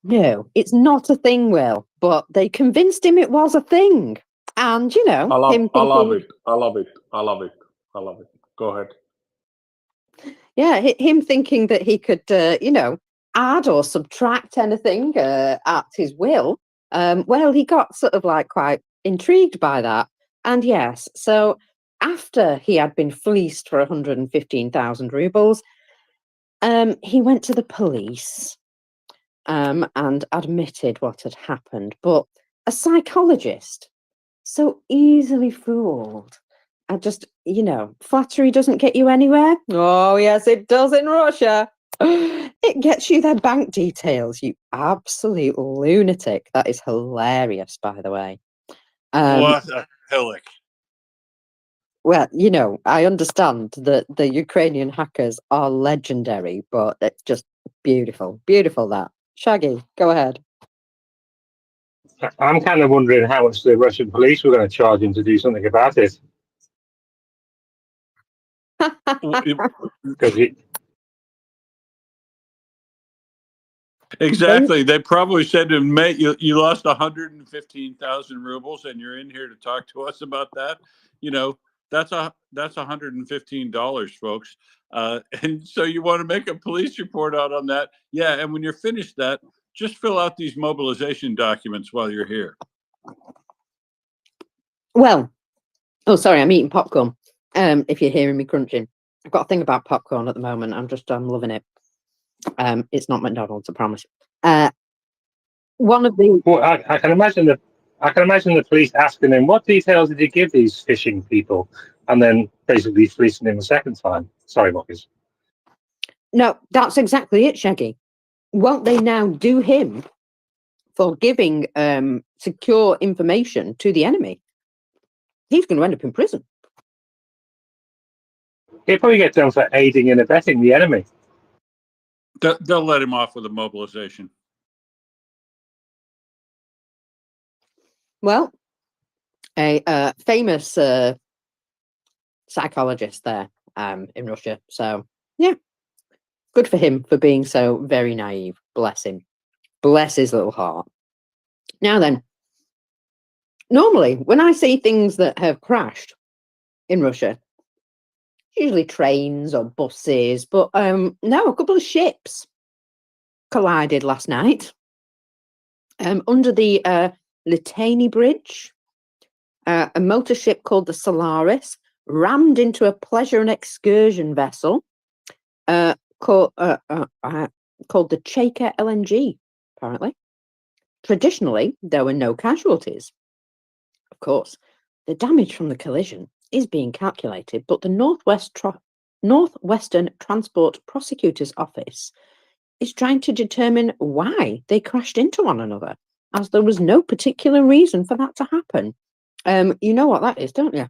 No, it's not a thing, Will, but they convinced him it was a thing. And, I love it. Go ahead. Yeah, him thinking that he could, add or subtract anything at his will. Well, he got sort of like quite intrigued by that. And yes, so after he had been fleeced for 115,000 rubles, he went to the police and admitted what had happened. But a psychologist, so easily fooled. I just, flattery doesn't get you anywhere. Oh, yes, it does in Russia. It gets you their bank details, you absolute lunatic. That is hilarious, by the way. What a hillock. Well, I understand that the Ukrainian hackers are legendary, but it's just beautiful. Beautiful, that. Shaggy, go ahead. I'm kind of wondering how much the Russian police were going to charge him to do something about it. Because Exactly. They probably said to him, mate, you lost 115,000 rubles and you're in here to talk to us about that. That's $115, folks. And so you want to make a police report out on that. Yeah. And when you're finished that, just fill out these mobilization documents while you're here. Well, oh, sorry, I'm eating popcorn. If you're hearing me crunching, I've got a thing about popcorn at the moment. I'm loving it. It's not McDonald's, I promise. One of the I can imagine the police asking him, what details did you give these phishing people? And then basically fleecing him a second time. Sorry, Mockers. No, that's exactly it, Shaggy. Won't they now do him for giving secure information to the enemy? He's going to end up in prison. He'll probably get done for aiding and abetting the enemy. They'll let him off with a mobilization. Well, a famous psychologist there in Russia. So, yeah, good for him for being so very naive. Bless him. Bless his little heart. Now then, normally when I see things that have crashed in Russia. Usually trains or buses, but no, a couple of ships collided last night under the Litani Bridge. A motor ship called the Solaris rammed into a pleasure and excursion vessel called the Cheka LNG, apparently. Traditionally, there were no casualties. Of course, the damage from the collision is being calculated, but the Northwestern Transport Prosecutor's Office is trying to determine why they crashed into one another, as there was no particular reason for that to happen. You know what that is, don't you?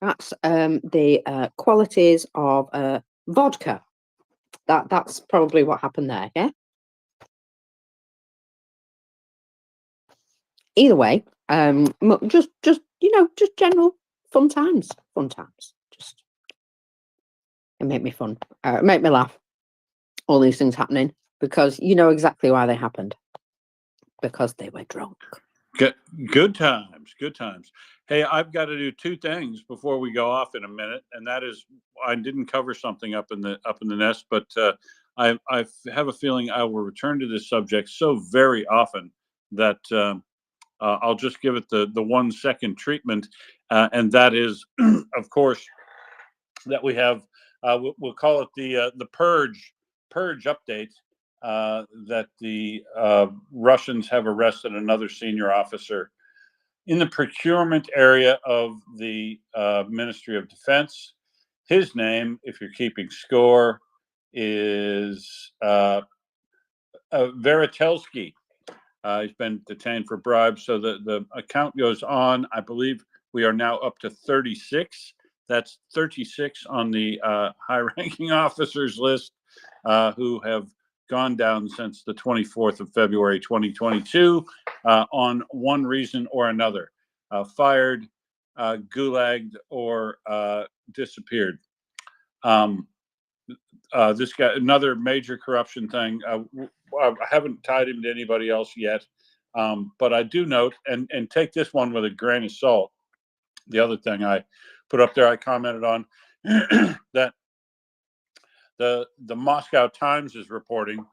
That's the qualities of vodka. That's probably what happened there, yeah? Either way, just just general fun times. Just it make me fun, make me laugh. All these things happening because you know exactly why they happened. Because they were drunk. Good times. Hey, I've got to do two things before we go off in a minute, and that is I didn't cover something up in the nest, but I have a feeling I will return to this subject so very often that I'll just give it the 1 second treatment, and that is, of course, that we have. We'll call it the purge update. That the Russians have arrested another senior officer in the procurement area of the Ministry of Defense. His name, if you're keeping score, is Veritelsky. He's been detained for bribes. So the account goes on. I believe we are now up to 36. That's 36 on the high-ranking officers list who have gone down since the 24th of February, 2022, on one reason or another, fired, gulagged, or disappeared. This guy, another major corruption thing. I haven't tied him to anybody else yet, but I do note, and take this one with a grain of salt. The other thing I put up there, I commented on that the Moscow Times is reporting,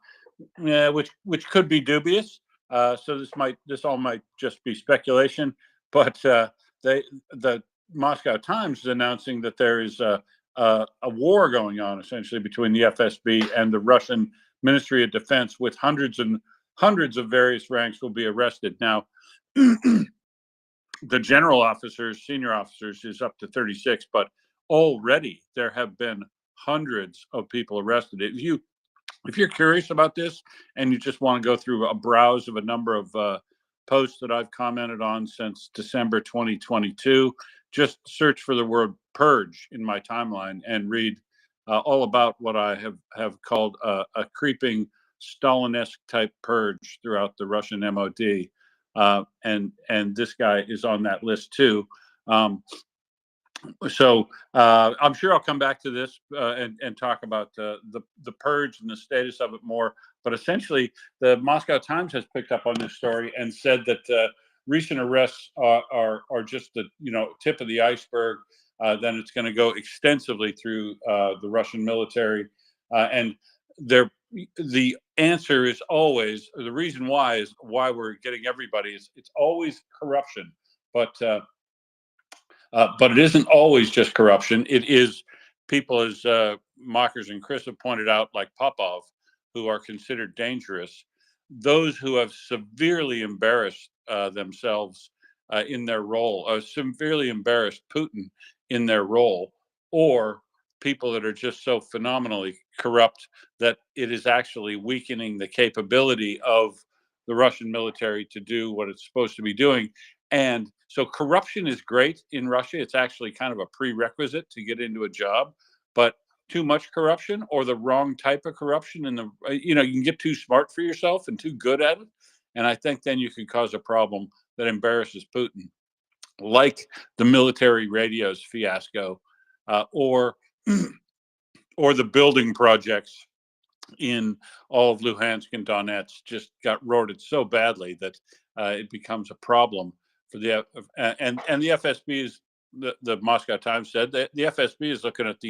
which could be dubious. So this all might just be speculation, but the Moscow Times is announcing that there is a war going on essentially between the FSB and the Russian Ministry of Defense, with hundreds and hundreds of various ranks will be arrested. Now, the general officers, senior officers, is up to 36, but already there have been hundreds of people arrested. If you're curious about this and you just want to go through a browse of a number of posts that I've commented on since December 2022, just search for the word purge in my timeline and read all about what I have called a creeping Stalin-esque type purge throughout the Russian MOD. And this guy is on that list too. So I'm sure I'll come back to this and talk about the purge and the status of it more. But essentially, the Moscow Times has picked up on this story and said that recent arrests are just the tip of the iceberg. Then it's going to go extensively through the Russian military, and the answer is always, the reason why is why we're getting everybody is it's always corruption, but it isn't always just corruption. It is people, as Mockers and Chris have pointed out, like Popov, who are considered dangerous, those who have severely embarrassed themselves in their role, severely embarrassed Putin in their role, or people that are just so phenomenally corrupt that it is actually weakening the capability of the Russian military to do what it's supposed to be doing. And so corruption is great in Russia. It's actually kind of a prerequisite to get into a job, but too much corruption or the wrong type of corruption you can get too smart for yourself and too good at it. And I think then you can cause a problem that embarrasses Putin, like the military radios fiasco, or the building projects in all of Luhansk and Donetsk just got roared so badly that it becomes a problem for the and the FSB is the Moscow Times said, the FSB is looking at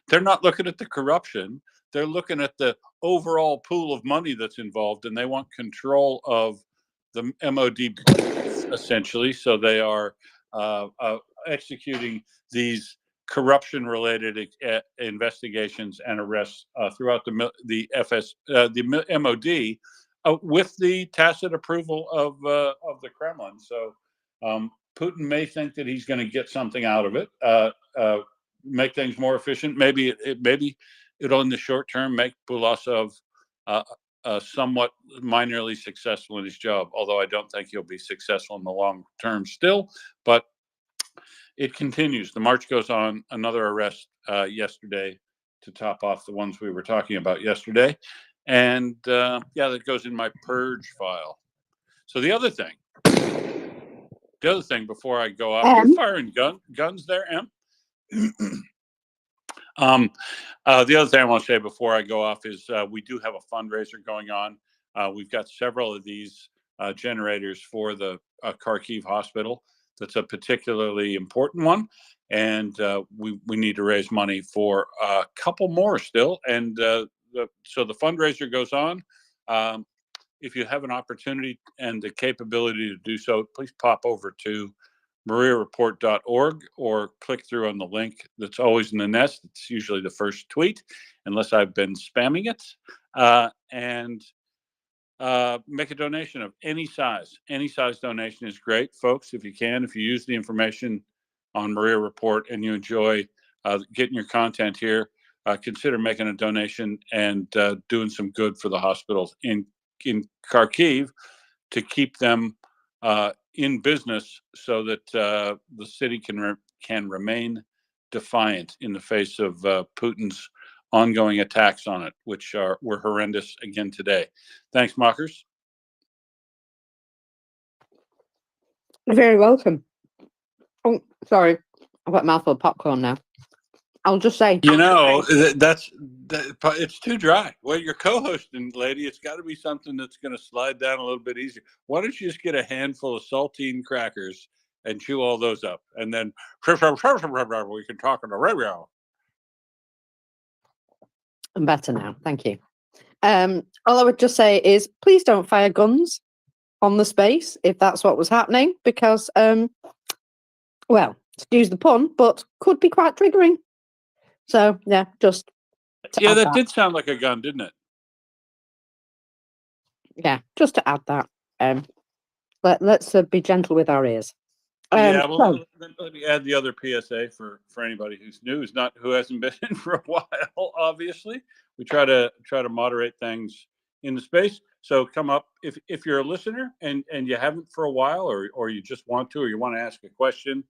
they're not looking at the corruption. They're looking at the overall pool of money that's involved, and they want control of the MOD essentially. So they are executing these corruption-related investigations and arrests throughout the MOD with the tacit approval of the Kremlin. So Putin may think that he's going to get something out of it, make things more efficient. Maybe it'll in the short term make Bulasov somewhat minorly successful in his job, although I don't think he'll be successful in the long term still. But it continues. The march goes on. Another arrest yesterday to top off the ones we were talking about yesterday. And yeah, that goes in my purge file. So the other thing before I go off, you're firing guns there, Em? The other thing I want to say before I go off is we do have a fundraiser going on. We've got several of these generators for the Kharkiv hospital. That's a particularly important one, and we need to raise money for a couple more still. And so the fundraiser goes on. If you have an opportunity and the capability to do so, please pop over to MriyaReport.org or click through on the link that's always in the nest. It's usually the first tweet, unless I've been spamming it. And make a donation of any size. Any size donation is great, folks. If you use the information on Maria Report and you enjoy getting your content here, consider making a donation and doing some good for the hospitals in Kharkiv to keep them in business, so that the city can remain defiant in the face of Putin's ongoing attacks on it, which were horrendous again today. Thanks, Mockers. You're very welcome. Oh, sorry. I've got a mouthful of popcorn now. I'll just say, It's too dry. Well, you're co-hosting, lady. It's got to be something that's going to slide down a little bit easier. Why don't you just get a handful of saltine crackers and chew all those up, and then we can talk on the radio. I'm better now. Thank you. All I would just say is, please don't fire guns on the space if that's what was happening, because, well, excuse the pun, but could be quite triggering. So yeah, just that did sound like a gun, didn't it? Yeah, just to add that. Let's be gentle with our ears. Let me add the other PSA for anybody who's new, who hasn't been in for a while. Obviously, we try to moderate things in the space. So come up if you're a listener and you haven't for a while, or you just want to, or you want to ask a question,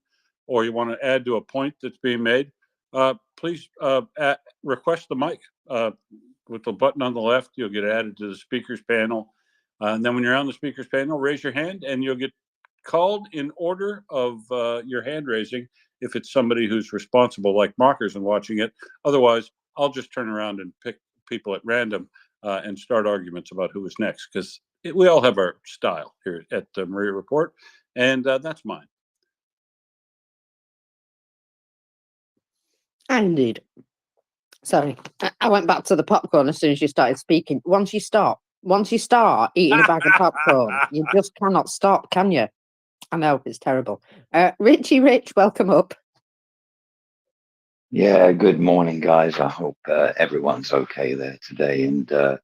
or you want to add to a point that's being made. Please request the mic with the button on the left. You'll get added to the speakers panel, and then when you're on the speakers panel, raise your hand, and you'll get called in order of your hand raising if it's somebody who's responsible, like Mockers, and watching it. Otherwise, I'll just turn around and pick people at random and start arguments about who is next, because we all have our style here at the Maria Report, and that's mine. Indeed. Sorry, I went back to the popcorn as soon as you started speaking. Once you start eating a bag of popcorn, you just cannot stop, can you? I know, it's terrible. Richie Rich, welcome up. Yeah, good morning, guys. I hope everyone's okay there today. And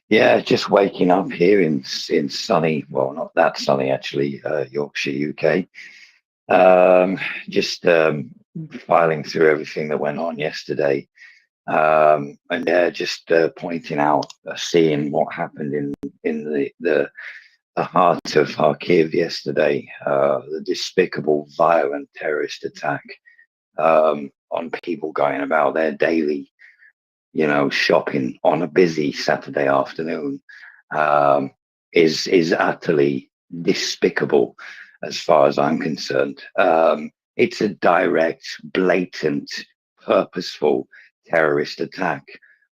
yeah, just waking up here in sunny, well, not that sunny actually, Yorkshire, UK. Just filing through everything that went on yesterday. And just pointing out, seeing what happened in the heart of Kharkiv yesterday, the despicable, violent terrorist attack on people going about their daily, shopping on a busy Saturday afternoon, is utterly despicable as far as I'm concerned. It's a direct, blatant, purposeful terrorist attack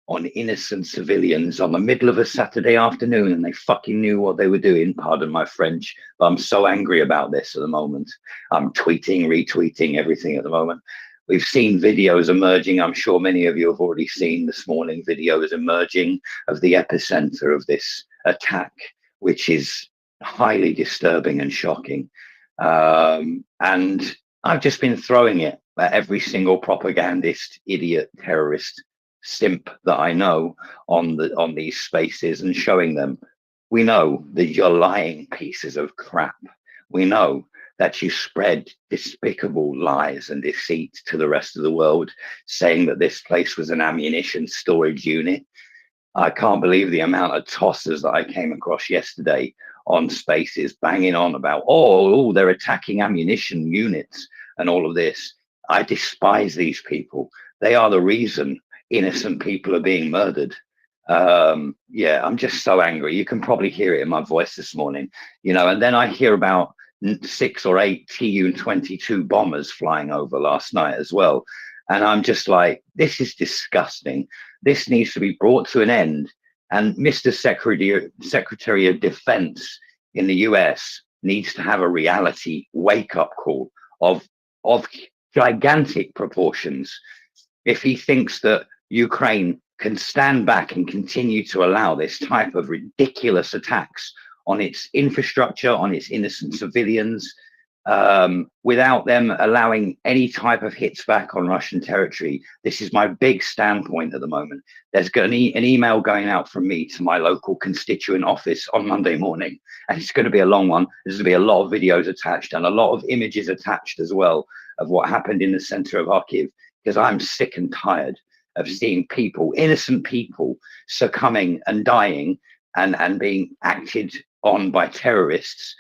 on innocent civilians on the middle of a Saturday afternoon, and they fucking knew what they were doing. Pardon my French, but I'm so angry about this at the moment. I'm tweeting, retweeting everything at the moment. We've seen videos emerging. I'm sure many of you have already seen this morning videos emerging of the epicenter of this attack, which is highly disturbing and shocking. And I've just been throwing it at every single propagandist, idiot, terrorist, simp that I know on these spaces and showing them, we know that you're lying pieces of crap. We know that you spread despicable lies and deceit to the rest of the world, saying that this place was an ammunition storage unit. I can't believe the amount of tossers that I came across yesterday on spaces banging on about, oh, they're attacking ammunition units and all of this. I despise these people. They are the reason innocent people are being murdered. Yeah, I'm just so angry. You can probably hear it in my voice this morning, you know, and then I hear about 6 or 8 Tu-22 bombers flying over last night as well. And I'm just like, this is disgusting. This needs to be brought to an end. And Mr. Secretary of Defense in the US needs to have a reality wake-up call of gigantic proportions. If he thinks that Ukraine can stand back and continue to allow this type of ridiculous attacks on its infrastructure, on its innocent civilians, without them allowing any type of hits back on Russian territory. This is my big standpoint at the moment. There's going to be an email going out from me to my local constituent office on Monday morning, and it's going to be a long one. There's going to be a lot of videos attached and a lot of images attached as well of what happened in the center of Kharkiv, because I'm sick and tired of seeing people, innocent people, succumbing and dying and being acted on by terrorists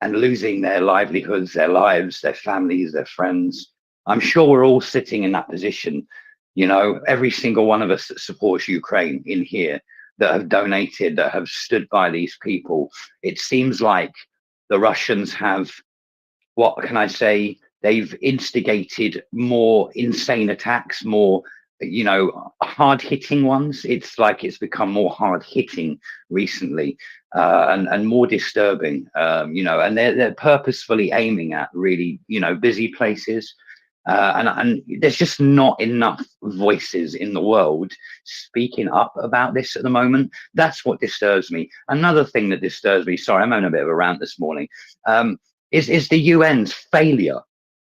and losing their livelihoods, their lives, their families, their friends. I'm sure we're all sitting in that position. You know, every single one of us that supports Ukraine in here, that have donated, that have stood by these people. It seems like the Russians have, what can I say? They've instigated more insane attacks, more, you know, hard-hitting ones. It's like it's become more hard-hitting recently, and more disturbing, you know, and they're purposefully aiming at really, you know, busy places. And there's just not enough voices in the world speaking up about this at the moment. That's what disturbs me. Another thing that disturbs me, sorry, I'm on a bit of a rant this morning, is the UN's failure.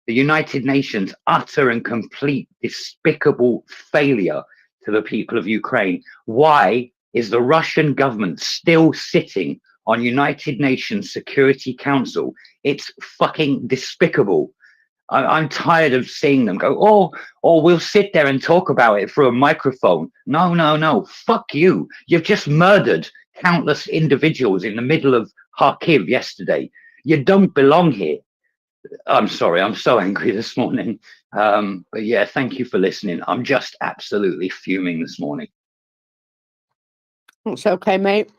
The United Nations' utter and complete despicable failure to the people of Ukraine. Why is the Russian government still sitting on United Nations Security Council? It's fucking despicable. I'm tired of seeing them go, oh, we'll sit there and talk about it through a microphone. No. Fuck you. You've just murdered countless individuals in the middle of Kharkiv yesterday. You don't belong here. I'm sorry, I'm so angry this morning. But yeah, thank you for listening. I'm just absolutely fuming this morning. It's okay, mate.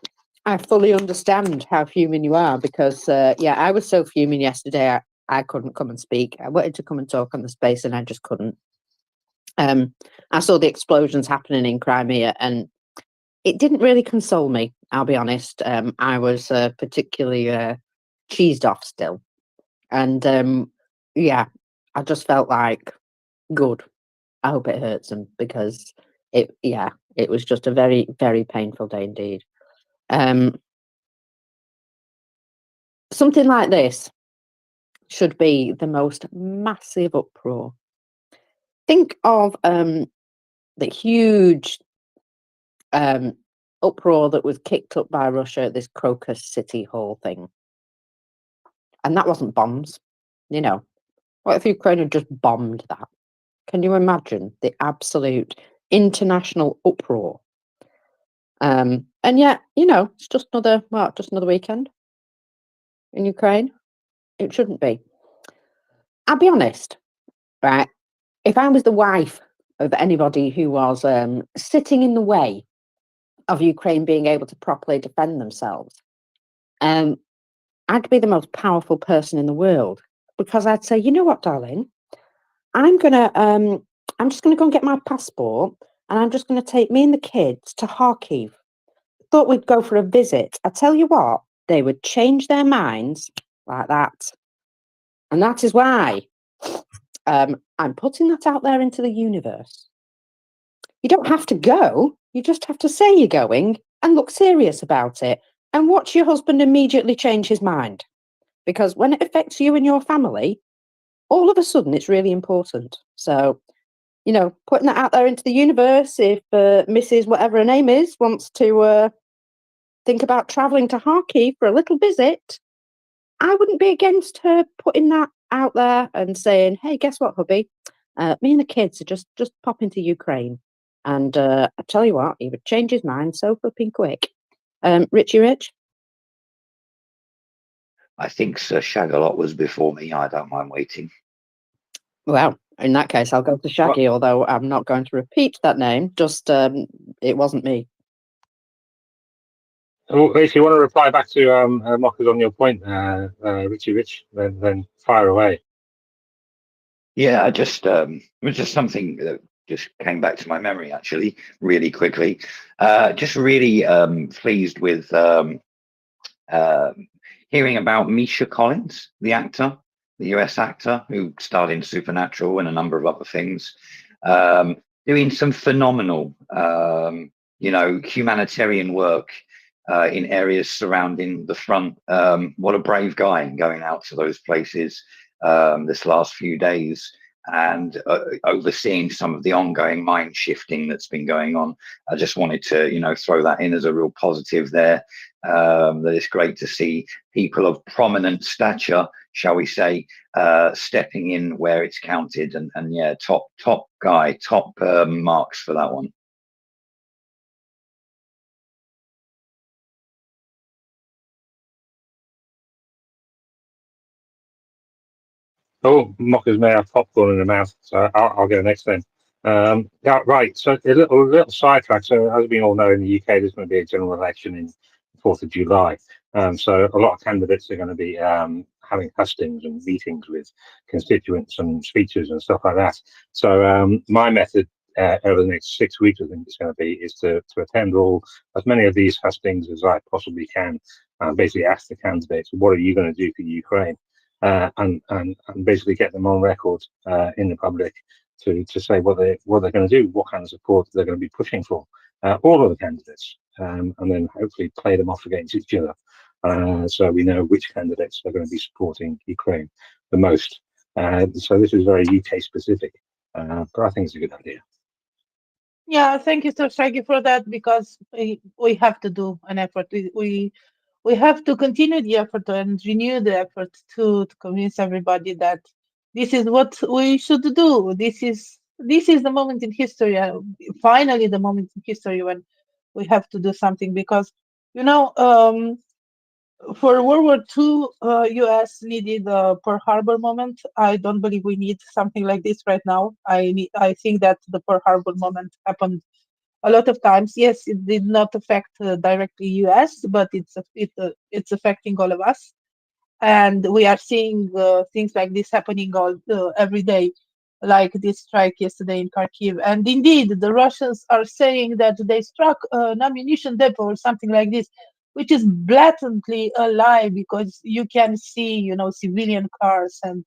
I fully understand how fuming you are because, yeah, I was so fuming yesterday. I couldn't come and speak. I wanted to come and talk on the space and I just couldn't. I saw the explosions happening in Crimea and it didn't really console me, I'll be honest. I was particularly cheesed off still. And yeah, I just felt like, good. I hope it hurts them because it was just a very, very painful day indeed. Something like this should be the most massive uproar. Think of the huge uproar that was kicked up by Russia at this Crocus City Hall thing. And that wasn't bombs, you know. What if Ukraine had just bombed that? Can you imagine the absolute international uproar? And yet, you know, it's just another weekend in Ukraine. It shouldn't be. I'll be honest, right? If I was the wife of anybody who was sitting in the way of Ukraine being able to properly defend themselves, I'd be the most powerful person in the world because I'd say, you know what, darling, I'm just gonna go and get my passport and I'm just going to take me and the kids to Kharkiv. Thought we'd go for a visit. I tell you what, they would change their minds like that. And that is why I'm putting that out there into the universe. You don't have to go. You just have to say you're going and look serious about it and watch your husband immediately change his mind. Because when it affects you and your family, all of a sudden it's really important. So, putting that out there into the universe, if Mrs. whatever her name is wants to think about travelling to Kharkiv for a little visit, I wouldn't be against her putting that out there and saying, hey, guess what, hubby? Me and the kids are just popping to Ukraine. And I tell you what, he would change his mind so flipping quick. Richie Rich? I think Sir Shagalot was before me. I don't mind waiting. Well, in that case, I'll go to Shaggy, although I'm not going to repeat that name. Just, it wasn't me. Well, if you want to reply back to Mockers on your point, Richie Rich, then fire away. Yeah, it was just something that just came back to my memory actually, really quickly. Just really pleased with hearing about Misha Collins, the actor, the US actor who starred in Supernatural and a number of other things, doing some phenomenal, humanitarian work in areas surrounding the front. What a brave guy going out to those places this last few days and overseeing some of the ongoing mind shifting that's been going on. I just wanted to, throw that in as a real positive there. That it's great to see people of prominent stature, shall we say, stepping in where it's counted. And yeah, top guy, top marks for that one. Oh, Mockers may have popcorn in their mouth, so I'll go next then. Yeah, right. So a little sidetrack. So as we all know, in the UK, there's going to be a general election in the 4th of July. So a lot of candidates are going to be having hustings and meetings with constituents and speeches and stuff like that. So my method over the next 6 weeks, I think it's going to be, is to attend as many of these hustings as I possibly can, and basically ask the candidates, what are you going to do for Ukraine? And basically get them on record in the public to say what they're going to do, what kind of support they're going to be pushing for, all of the candidates, and then hopefully play them off against each other, so we know which candidates are going to be supporting Ukraine the most. So this is very UK specific, but I think it's a good idea. Yeah, thank you, Sir Shaggy, for that, because we have to do an effort. We have to continue the effort and renew the effort to convince everybody that this is what we should do. This is the moment in history, finally the moment in history when we have to do something, because for World War II, U.S. needed the Pearl Harbor moment. I don't believe we need something like this right now. I think that the Pearl Harbor moment happened a lot of times. Yes, it did not affect directly U.S., but it's affecting all of us, and we are seeing things like this happening every day, like this strike yesterday in Kharkiv. And indeed, the Russians are saying that they struck an ammunition depot or something like this, which is blatantly a lie, because you can see, civilian cars, and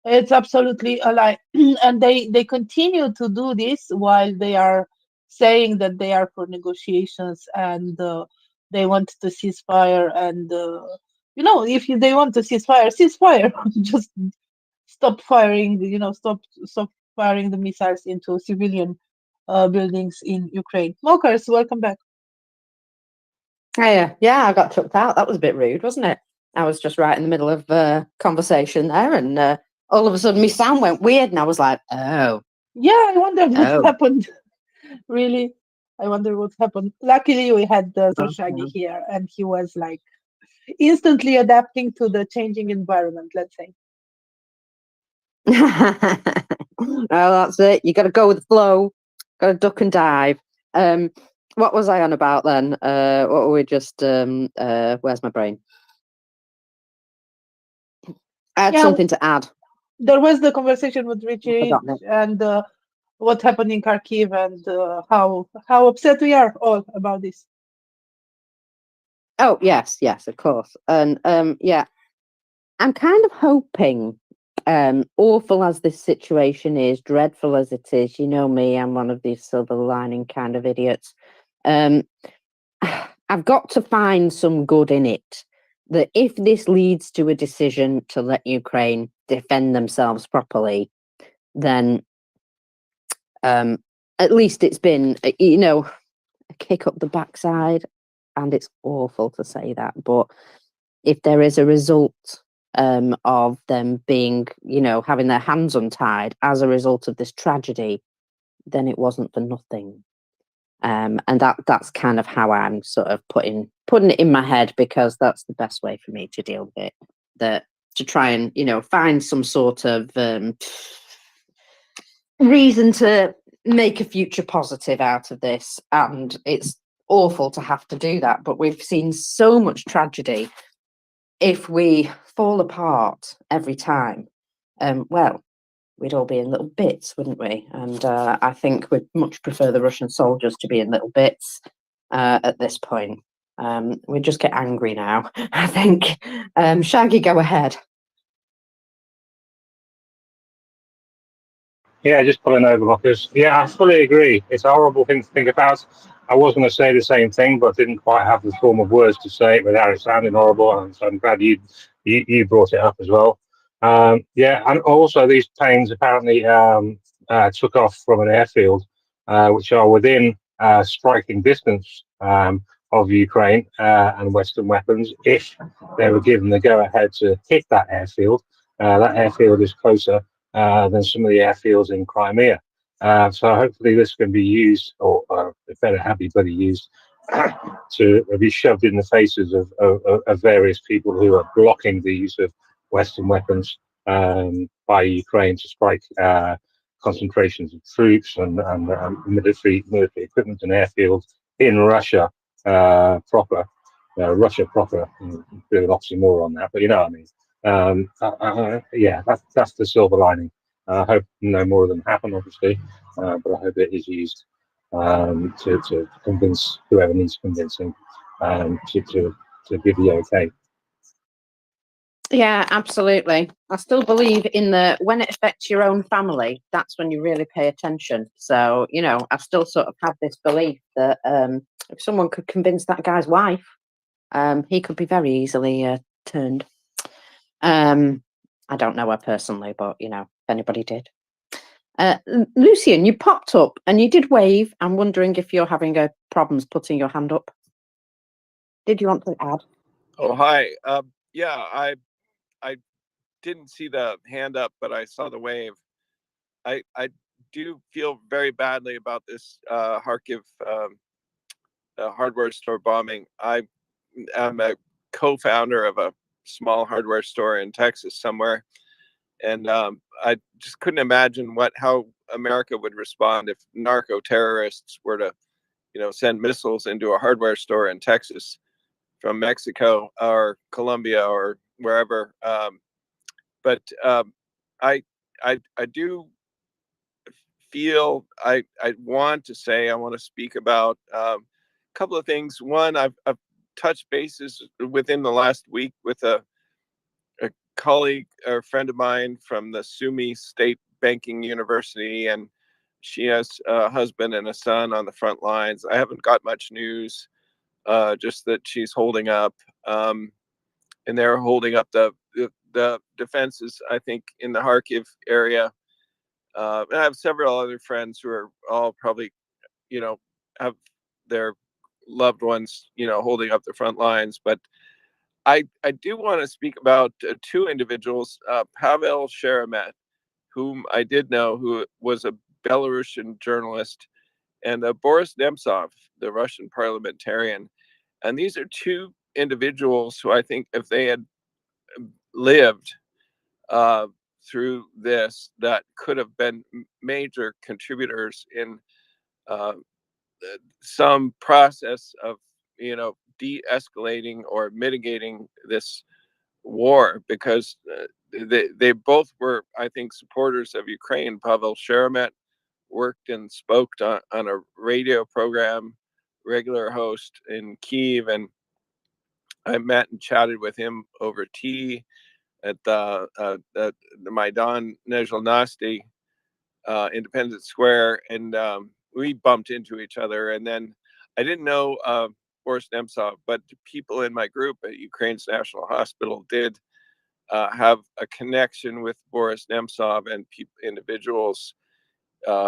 it's absolutely a lie. And they continue to do this while they are saying that they are for negotiations, and they want to cease fire. And if they want to cease fire, just stop firing. Stop firing the missiles into civilian buildings in Ukraine. Smokers, welcome back. Yeah, I got chucked out. That was a bit rude, wasn't it? I was just right in the middle of conversation there, and all of a sudden my sound went weird, and I was like, oh. Yeah, I wonder what happened. Really, I wonder what happened. Luckily, we had Sir Shaggy here, and he was like instantly adapting to the changing environment, let's say. Well, that's it. You got to go with the flow. Got to duck and dive. What was I on about then? What were we just? Where's my brain? I had something to add. There was the conversation with Richie, and what happened in Kharkiv and how upset we are all about this. Oh yes, of course. And yeah, I'm kind of hoping, awful as this situation is, dreadful as it is, you know me, I'm one of these silver lining kind of idiots. I've got to find some good in it. That if this leads to a decision to let Ukraine defend themselves properly, then at least it's been, you know, a kick up the backside. And it's awful to say that, but if there is a result of them being, you know, having their hands untied as a result of this tragedy, then it wasn't for nothing. And that's kind of how I'm sort of putting it in my head, because that's the best way for me to deal with it. That to try and, you know, find some sort of reason to make a future positive out of this. And it's awful to have to do that, but we've seen so much tragedy. If we fall apart every time, well, we'd all be in little bits, wouldn't we? And I think we'd much prefer the Russian soldiers to be in little bits at this point. We just get angry now, I think. Shaggy, go ahead. Yeah, just pulling over because, yeah, I fully agree. It's a horrible thing to think about. I was going to say the same thing, but didn't quite have the form of words to say it without it sounding horrible. And so I'm glad you brought it up as well. Yeah, and also these planes apparently took off from an airfield, which are within striking distance of Ukraine and Western weapons. If they were given the go-ahead to hit that airfield is closer than some of the airfields in Crimea. So hopefully this can be used, or it better have be bloody used, to be shoved in the faces of various people who are blocking the use of Western weapons by Ukraine to strike concentrations of troops and military equipment and airfields in Russia proper. Russia proper, bit of an oxymoron on that, but you know what I mean. Yeah, that's the silver lining. I hope no more of them happen, obviously, but I hope it is used to convince whoever needs convincing to give the okay. Yeah, absolutely. I still believe in the when it affects your own family, that's when you really pay attention. So, you know, I still sort of have this belief that if someone could convince that guy's wife, he could be very easily turned. I don't know her personally, but, you know, if anybody did. Lucian, you popped up and you did wave. I'm wondering if you're having problems putting your hand up. Did you want to add? Oh, hi. Yeah, I didn't see the hand up, but I saw the wave. I do feel very badly about this Kharkiv hardware store bombing. I am a co-founder of a small hardware store in Texas somewhere, and I just couldn't imagine how America would respond if narco terrorists were to, send missiles into a hardware store in Texas from Mexico or Colombia or wherever. But I do feel I want to speak about a couple of things. One, I've touched bases within the last week with a colleague or friend of mine from the SUNY State Banking University, and she has a husband and a son on the front lines. I haven't got much news, just that she's holding up, and they're holding up the defenses, I think, in the Kharkiv area. And I have several other friends who are all probably, have their loved ones, holding up the front lines. But I do want to speak about two individuals, Pavel Sheremet, whom I did know, who was a Belarusian journalist, and Boris Nemtsov, the Russian parliamentarian. And these are two individuals who I think if they had lived through this, that could have been major contributors in some process of, de-escalating or mitigating this war, because they both were, I think, supporters of Ukraine. Pavel Sheremet worked and spoke on a radio program, regular host in Kyiv, and I met and chatted with him over tea at the Maidan Nezhelnasty, Independence Square, and we bumped into each other. And then I didn't know Boris Nemtsov, but people in my group at Ukraine's National Hospital did have a connection with Boris Nemtsov and individuals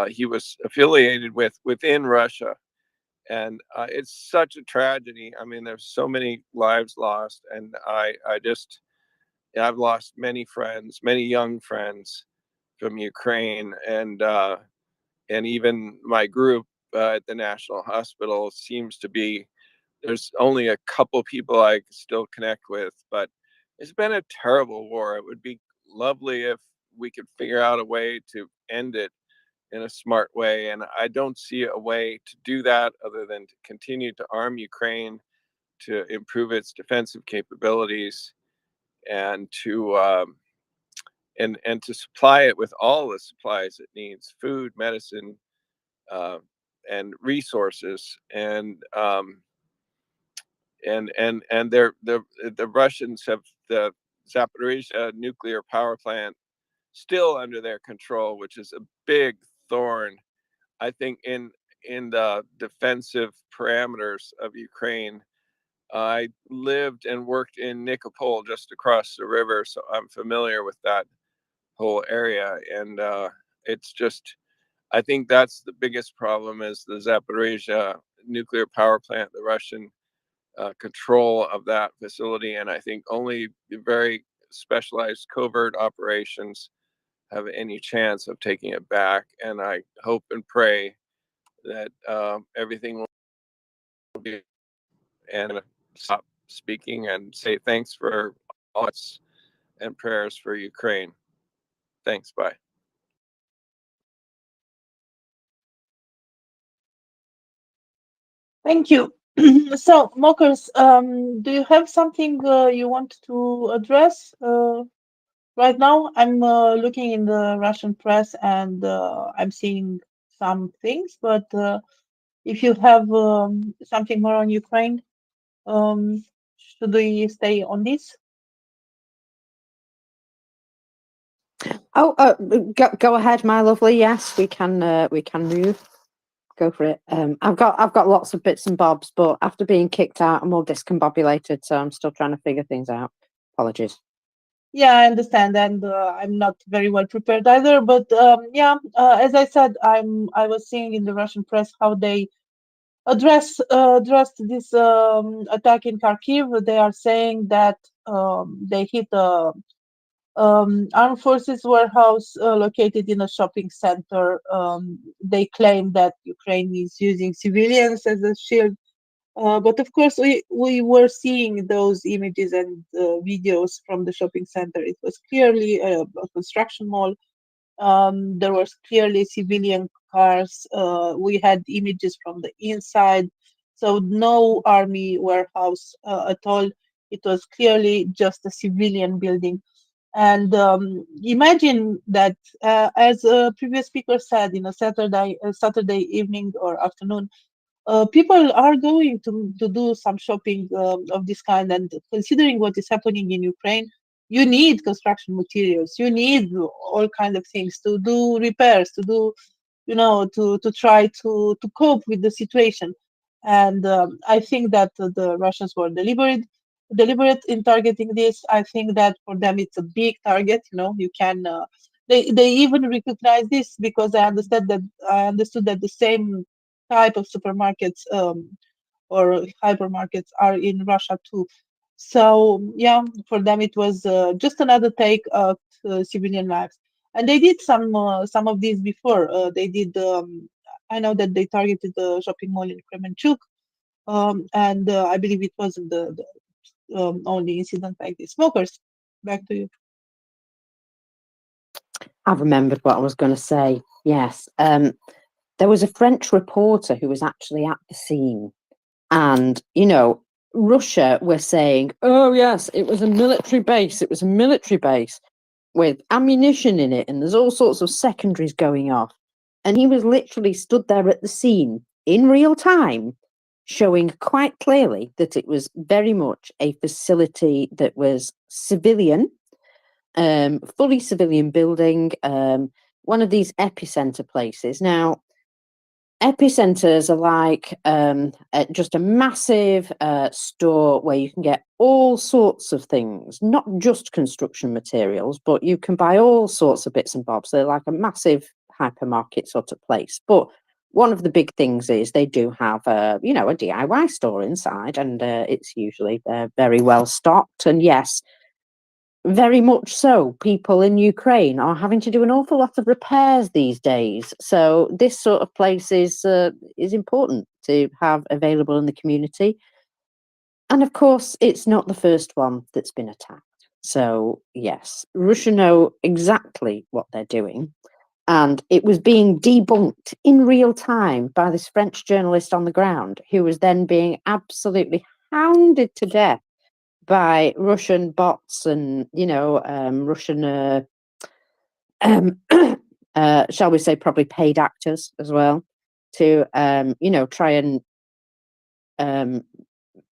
he was affiliated with within Russia. And it's such a tragedy. I mean, there's so many lives lost, and I've lost many friends, many young friends from Ukraine, and even my group at the National Hospital seems to be, there's only a couple people I still connect with, but it's been a terrible war. It would be lovely if we could figure out a way to end it in a smart way, and I don't see a way to do that other than to continue to arm Ukraine, to improve its defensive capabilities, and to supply it with all the supplies it needs: food, medicine, and resources. And the Russians have the Zaporizhzhia nuclear power plant still under their control, which is a big thorn, I think, in the defensive parameters of Ukraine. I lived and worked in Nikopol, just across the river, so I'm familiar with that whole area. And it's just, I think that's the biggest problem, is the Zaporizhzhia nuclear power plant, the Russian control of that facility. And I think only very specialized covert operations have any chance of taking it back. And I hope and pray that everything will be, and stop speaking and say thanks for all and prayers for Ukraine. Thanks. Bye. Thank you. So, Mockers, do you have something you want to address right now? I'm looking in the Russian press, and I'm seeing some things, but if you have something more on Ukraine, should we stay on this? Oh, go ahead, my lovely. Yes, we can move. Go for it. I've got lots of bits and bobs, but after being kicked out, I'm all discombobulated, so I'm still trying to figure things out. Apologies. Yeah, I understand, and I'm not very well prepared either. But yeah, as I said, I was seeing in the Russian press how they addressed this attack in Kharkiv. They are saying that they hit a armed forces warehouse located in a shopping center. They claim that Ukraine is using civilians as a shield. But of course, we were seeing those images and videos from the shopping center. It was clearly a construction mall. There was clearly civilian cars. We had images from the inside. So no army warehouse at all. It was clearly just a civilian building. And imagine that, as a previous speaker said, Saturday evening or afternoon, people are going to do some shopping of this kind. And considering what is happening in Ukraine, you need construction materials. You need all kind of things to do repairs, to do, to try to cope with the situation. And I think that the Russians were deliberate in targeting this. I think that for them it's a big target. You can. They even recognize this, because I understood that the same type of supermarkets or hypermarkets are in Russia too. So yeah, for them it was just another take of civilian lives, and they did some of these before. They did. I know that they targeted the shopping mall in Kremenchuk, and I believe it wasn't the only incident like this. Smokers, back to you. I've remembered what I was going to say. Yes. There was a French reporter who was actually at the scene, and Russia were saying, oh yes, it was a military base. It was a military base with ammunition in it, and there's all sorts of secondaries going off. and he was literally stood there at the scene in real time, showing quite clearly that it was very much a facility that was civilian, fully civilian building, one of these epicenter places. Now, epicenters are like just a massive store where you can get all sorts of things, not just construction materials, but you can buy all sorts of bits and bobs. They're like a massive hypermarket sort of place. But one of the big things is they do have a DIY store inside, and it's usually very well stocked. And yes, very much so, people in Ukraine are having to do an awful lot of repairs these days. So this sort of place is important to have available in the community. And of course, it's not the first one that's been attacked. So yes, Russia know exactly what they're doing. And it was being debunked in real time by this French journalist on the ground, who was then being absolutely hounded to death by Russian bots and Russian shall we say probably paid actors as well to try and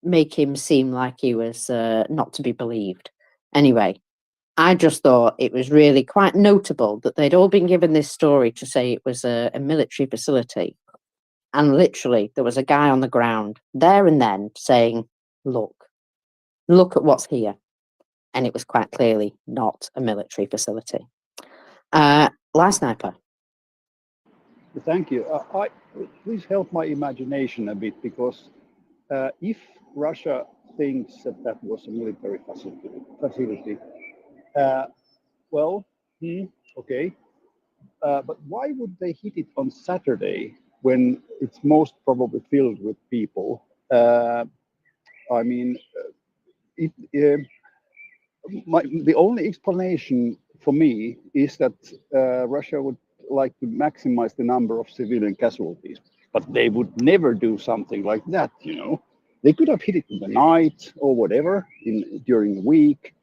make him seem like he was not to be believed. Anyway, I just thought it was really quite notable that they'd all been given this story to say it was a military facility, and literally there was a guy on the ground there and then saying, look at what's here. And it was quite clearly not a military facility. Live Sniper. Thank you. Please help my imagination a bit, because if Russia thinks that that was a military facility, well, okay. But why would they hit it on Saturday when it's most probably filled with people? I mean, the only explanation for me is that Russia would like to maximize the number of civilian casualties, but they would never do something like that. They could have hit it in the night or whatever during the week,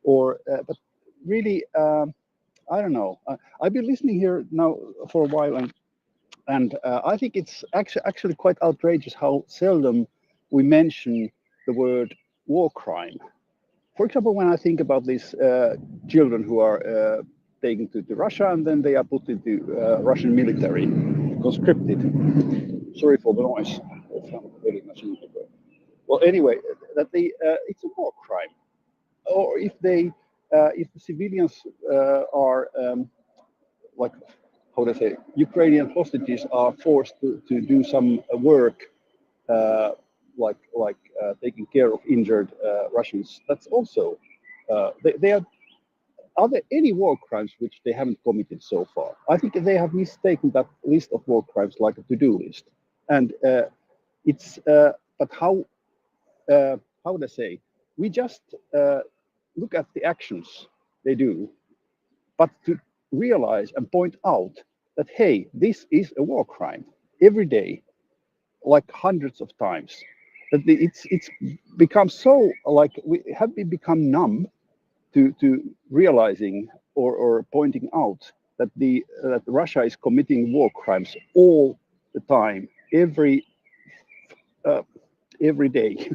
but really, I don't know. I've been listening here now for a while, and I think it's actually quite outrageous how seldom we mention the word war crime. For example, when I think about these children who are taken to Russia and then they are put into Russian military, conscripted. Sorry for the noise. Well, anyway, it's a war crime. Or if the civilians are like, how do I say, Ukrainian hostages are forced to do some work, like taking care of injured Russians. That's also they are. Are there any war crimes which they haven't committed so far? I think they have mistaken that list of war crimes like a to-do list, and it's. But how would I say? We just look at the actions they do, but to realize and point out that, hey, this is a war crime every day, like hundreds of times, that it's become so, like, we have become numb to realizing or pointing out that that Russia is committing war crimes all the time, every day.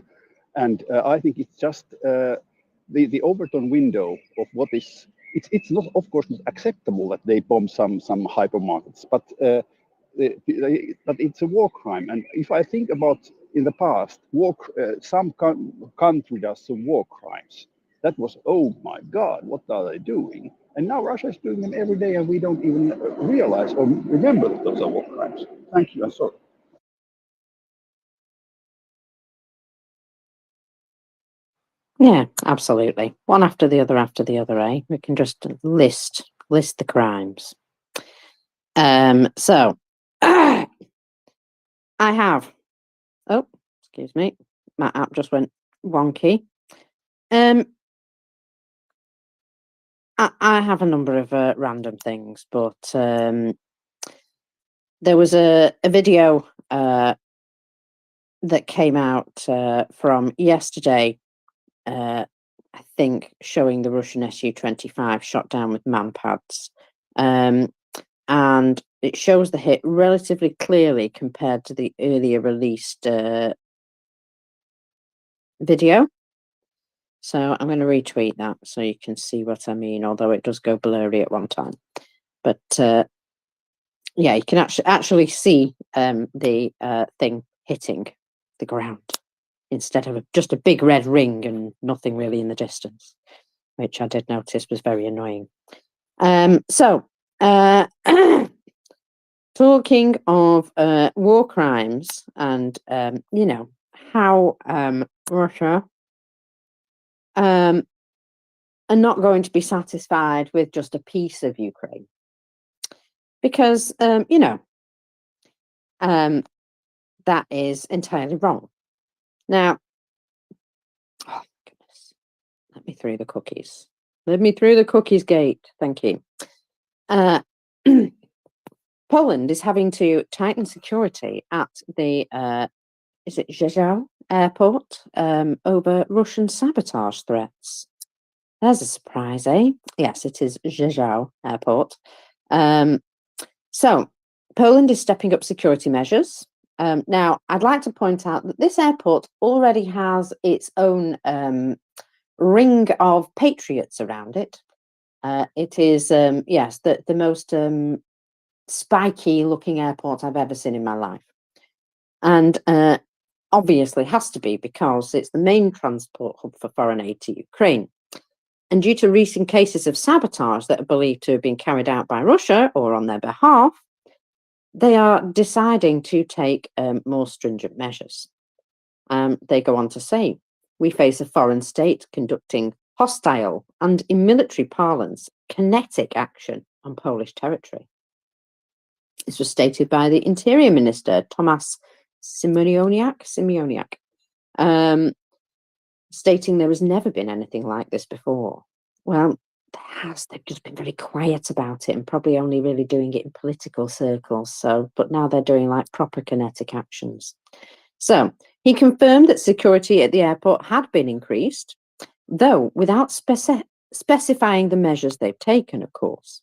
And I think it's just the Overton window of what is. It's not, of course, not acceptable that they bomb some hypermarkets, but it's a war crime. And if I think about in the past, some country does some war crimes. That was, oh my God, what are they doing? And now Russia is doing them every day, and we don't even realize or remember that those are war crimes. Thank you. I'm sorry. Yeah, absolutely. One after the other, eh? We can just list the crimes. So I have. Oh, excuse me. My app just went wonky. I have a number of random things, but there was a video that came out from yesterday, I think, showing the Russian Su-25 shot down with manpads. And it shows the hit relatively clearly compared to the earlier released video. So I'm going to retweet that so you can see what I mean, although it does go blurry at one time. But yeah, you can actually see the thing hitting the ground instead of just a big red ring and nothing really in the distance, which I did notice was very annoying. So talking of war crimes and, you know, how Russia are not going to be satisfied with just a piece of Ukraine. Because, you know, that is entirely wrong. Now, oh, goodness, let me through the cookies. Let me through the cookies gate. Thank you. Poland is having to tighten security at the, is it Rzeszów airport over Russian sabotage threats. There's a surprise, eh? Yes, it is Rzeszów airport. So, Poland is stepping up security measures. Now, I'd like to point out that this airport already has its own ring of patriots around it. It is, yes, the most spiky looking airport I've ever seen in my life. And obviously has to be because it's the main transport hub for foreign aid to Ukraine. And due to recent cases of sabotage that are believed to have been carried out by Russia or on their behalf, they are deciding to take more stringent measures. They go on to say, we face a foreign state conducting hostile and, in military parlance, kinetic action on Polish territory. This was stated by the Interior Minister, Tomasz Siemoniak, stating there has never been anything like this before. Well, they've just been very quiet about it and probably only really doing it in political circles. So, but now they're doing like proper kinetic actions. So he confirmed that security at the airport had been increased, though without specifying the measures they've taken, of course.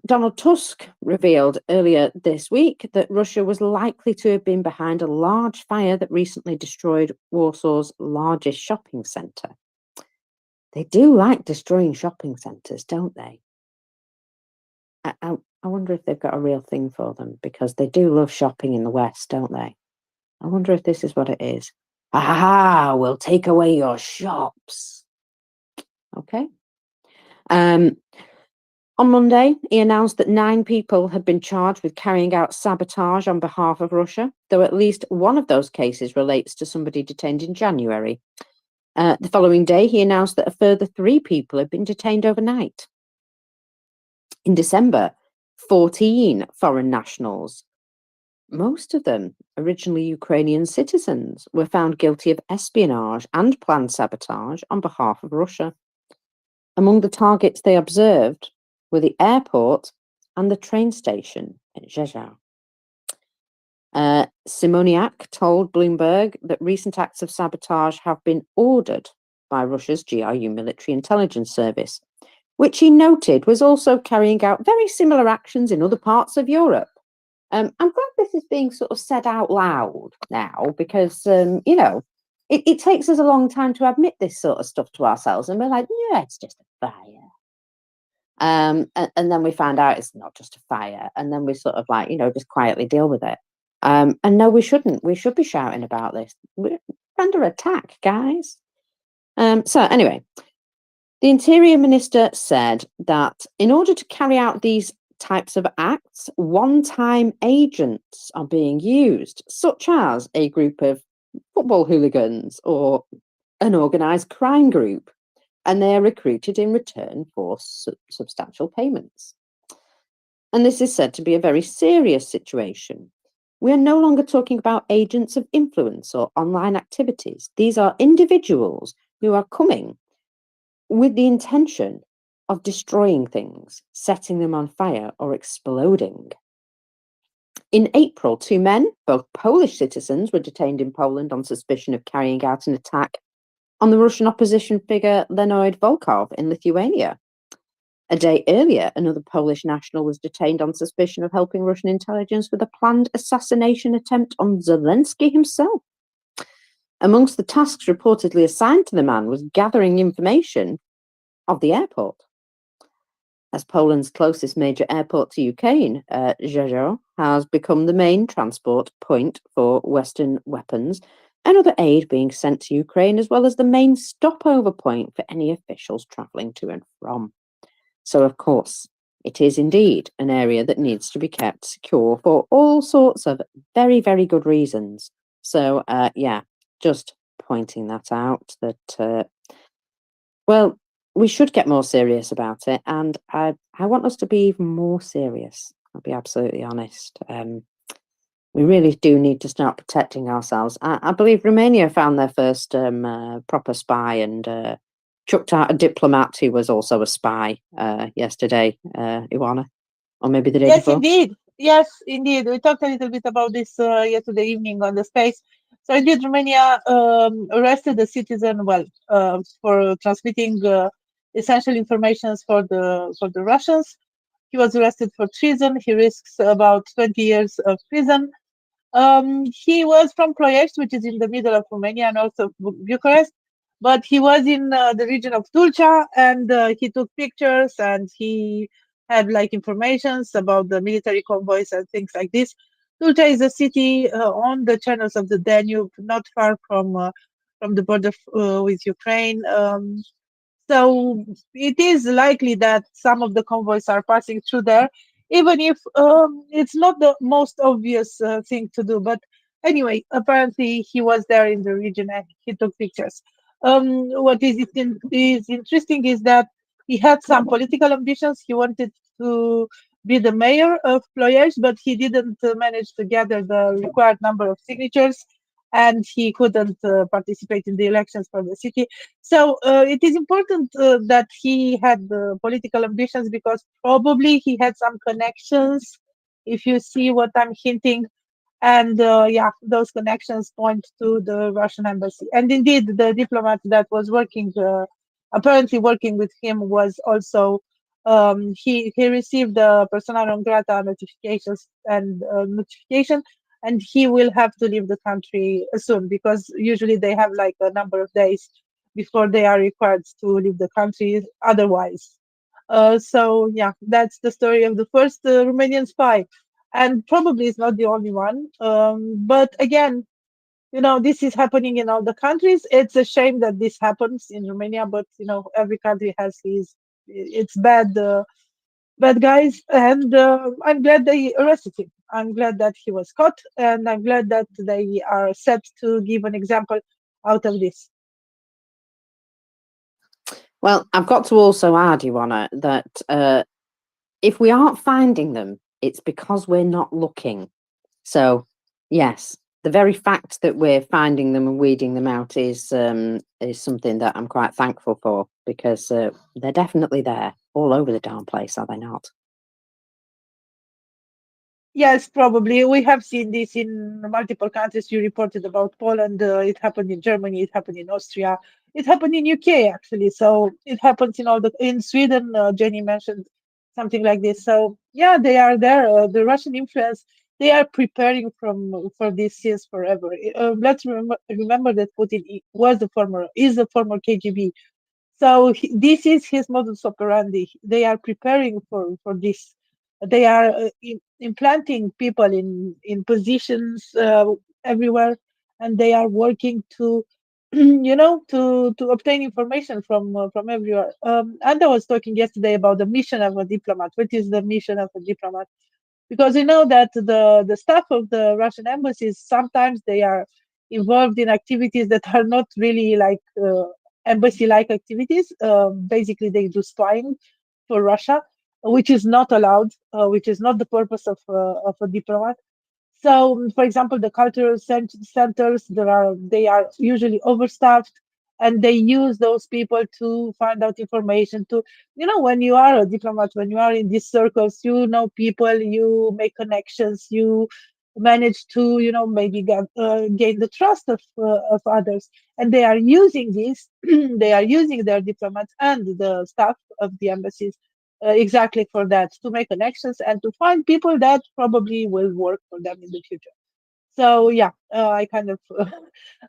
Donald Tusk revealed earlier this week that Russia was likely to have been behind a large fire that recently destroyed Warsaw's largest shopping centre. They do like destroying shopping centres, don't they? I wonder if they've got a real thing for them, because they do love shopping in the West, don't they? I wonder if this is what it is. Ah, we'll take away your shops. Okay. On Monday, he announced that 9 people had been charged with carrying out sabotage on behalf of Russia, though at least one of those cases relates to somebody detained in January. The following day, he announced that a further 3 people had been detained overnight. In December, 14 foreign nationals, most of them originally Ukrainian citizens, were found guilty of espionage and planned sabotage on behalf of Russia. Among the targets they observed were the airport and the train station at Rzeszów. Siemoniak told Bloomberg that recent acts of sabotage have been ordered by Russia's GRU military intelligence service, which he noted was also carrying out very similar actions in other parts of Europe. I'm glad this is being sort of said out loud now, because, you know, it takes us a long time to admit this sort of stuff to ourselves, and we're like, yeah, it's just a fire. And then we find out it's not just a fire, and then we sort of like, you know, just quietly deal with it. And no, we shouldn't. We should be shouting about this. We're under attack, guys. So anyway, the Interior Minister said that in order to carry out these types of acts, one-time agents are being used, such as a group of football hooligans or an organised crime group, and they are recruited in return for substantial payments. And this is said to be a very serious situation. We are no longer talking about agents of influence or online activities. These are individuals who are coming with the intention of destroying things, setting them on fire, or exploding. In April, 2 men, both Polish citizens, were detained in Poland on suspicion of carrying out an attack on the Russian opposition figure Leonid Volkov in Lithuania. A day earlier, another Polish national was detained on suspicion of helping Russian intelligence with a planned assassination attempt on Zelensky himself. Amongst the tasks reportedly assigned to the man was gathering information of the airport. As Poland's closest major airport to Ukraine, Rzeszów has become the main transport point for Western weapons and other aid being sent to Ukraine, as well as the main stopover point for any officials travelling to and from. So, of course, it is indeed an area that needs to be kept secure for all sorts of very, very good reasons. So, yeah, just pointing that out that, well, we should get more serious about it. And I want us to be even more serious. I'll be absolutely honest. We really do need to start protecting ourselves. I believe Romania found their first proper spy and chucked out a diplomat who was also a spy yesterday, Ioana, or maybe the day Yes, before. indeed. Yes, indeed. We talked a little bit about this yesterday evening on the space. So indeed, Romania arrested a citizen, for transmitting essential information for the Russians. He was arrested for treason. He risks about 20 years of prison. He was from Ploiești, which is in the middle of Romania, and also Bucharest. But he was in the region of Tulcea, and he took pictures, and he had like informations about the military convoys and things like this. Tulcea is a city on the channels of the Danube, not far from the border with Ukraine. So it is likely that some of the convoys are passing through there, even if it's not the most obvious thing to do. But anyway, apparently he was there in the region and he took pictures. What is interesting is that he had some political ambitions. He wanted to be the mayor of Ploiești, but he didn't manage to gather the required number of signatures, and he couldn't participate in the elections for the city. So it is important that he had political ambitions, because probably he had some connections, if you see what I'm hinting. And yeah, those connections point to the Russian embassy. And indeed, the diplomat that was working, apparently working with him, was also, he received the persona non grata notifications and notification, and he will have to leave the country soon, because usually they have like a number of days before they are required to leave the country otherwise. So yeah, that's the story of the first Romanian spy, and probably it's not the only one. But again, you know, this is happening in all the countries. It's a shame that this happens in Romania, but you know, every country has its bad guys, and I'm glad they arrested him. I'm glad that he was caught, and I'm glad that they are set to give an example out of this. Well, I've got to also add, Ioana, that if we aren't finding them, it's because we're not looking. So, yes, the very fact that we're finding them and weeding them out is something that I'm quite thankful for, because they're definitely there all over the darn place, are they not? Yes, probably. We have seen this in multiple countries. You reported about Poland. It happened in Germany. It happened in Austria. It happened in UK, actually. So it happens in Sweden. Jenny mentioned something like this. So yeah, they are there. The Russian influence. They are preparing for this since forever. Let's remember that Putin is the former KGB. So this is his modus operandi. They are preparing for this. They are implanting people in positions everywhere, and they are working to, you know, to obtain information from everywhere. Anda was talking yesterday about the mission of a diplomat. What is the mission of a diplomat? Because we know that the staff of the Russian embassies, sometimes they are involved in activities that are not really like embassy-like activities. Basically, they do spying for Russia, which is not allowed, which is not the purpose of a diplomat. So, for example, the cultural centers, they are usually overstaffed, and they use those people to find out information. To, you know, when you are a diplomat, when you are in these circles, you know people, you make connections, you manage to, you know, maybe gain the trust of others, and they are using this. They are using their diplomats and the staff of the embassies exactly for that, to make connections and to find people that probably will work for them in the future. So yeah, I kind of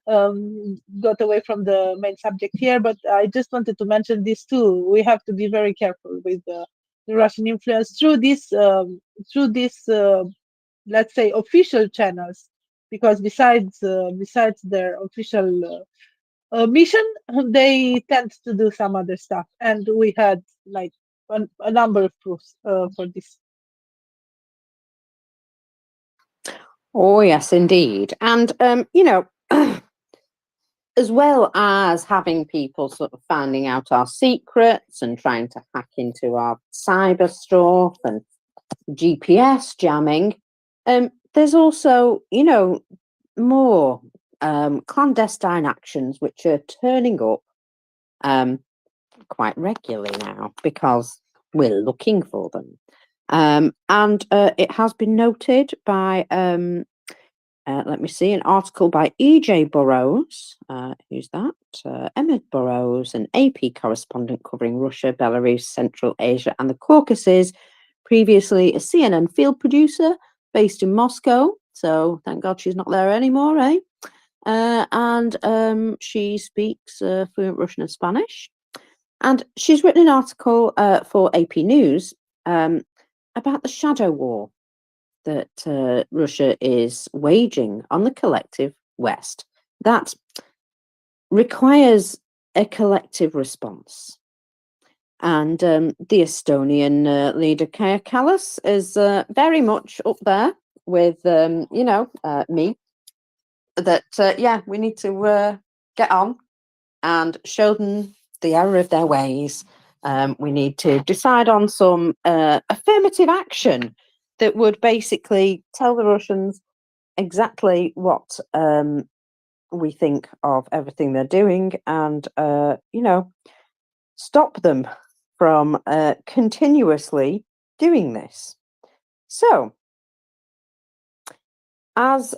got away from the main subject here, but I just wanted to mention this too. We have to be very careful with the Russian influence through this let's say official channels, because besides their official mission, they tend to do some other stuff, and we had like a number of proofs for this. Oh, yes, indeed. And, as well as having people sort of finding out our secrets and trying to hack into our cyber stuff and GPS jamming, there's also, more clandestine actions which are turning up quite regularly now because we're looking for them. And it has been noted by, let me see, an article by E.J. Burrows. Who's that? Emmett Burrows, an AP correspondent covering Russia, Belarus, Central Asia, and the Caucasus. Previously a CNN field producer based in Moscow. So thank God she's not there anymore, eh? And she speaks fluent Russian and Spanish. And she's written an article for AP News about the shadow war that Russia is waging on the collective West that requires a collective response. And the Estonian leader, Kaja Kallas, is very much up there with, me, that, yeah, we need to get on and show them the error of their ways. We need to decide on some affirmative action that would basically tell the Russians exactly what we think of everything they're doing and, stop them from continuously doing this. So, as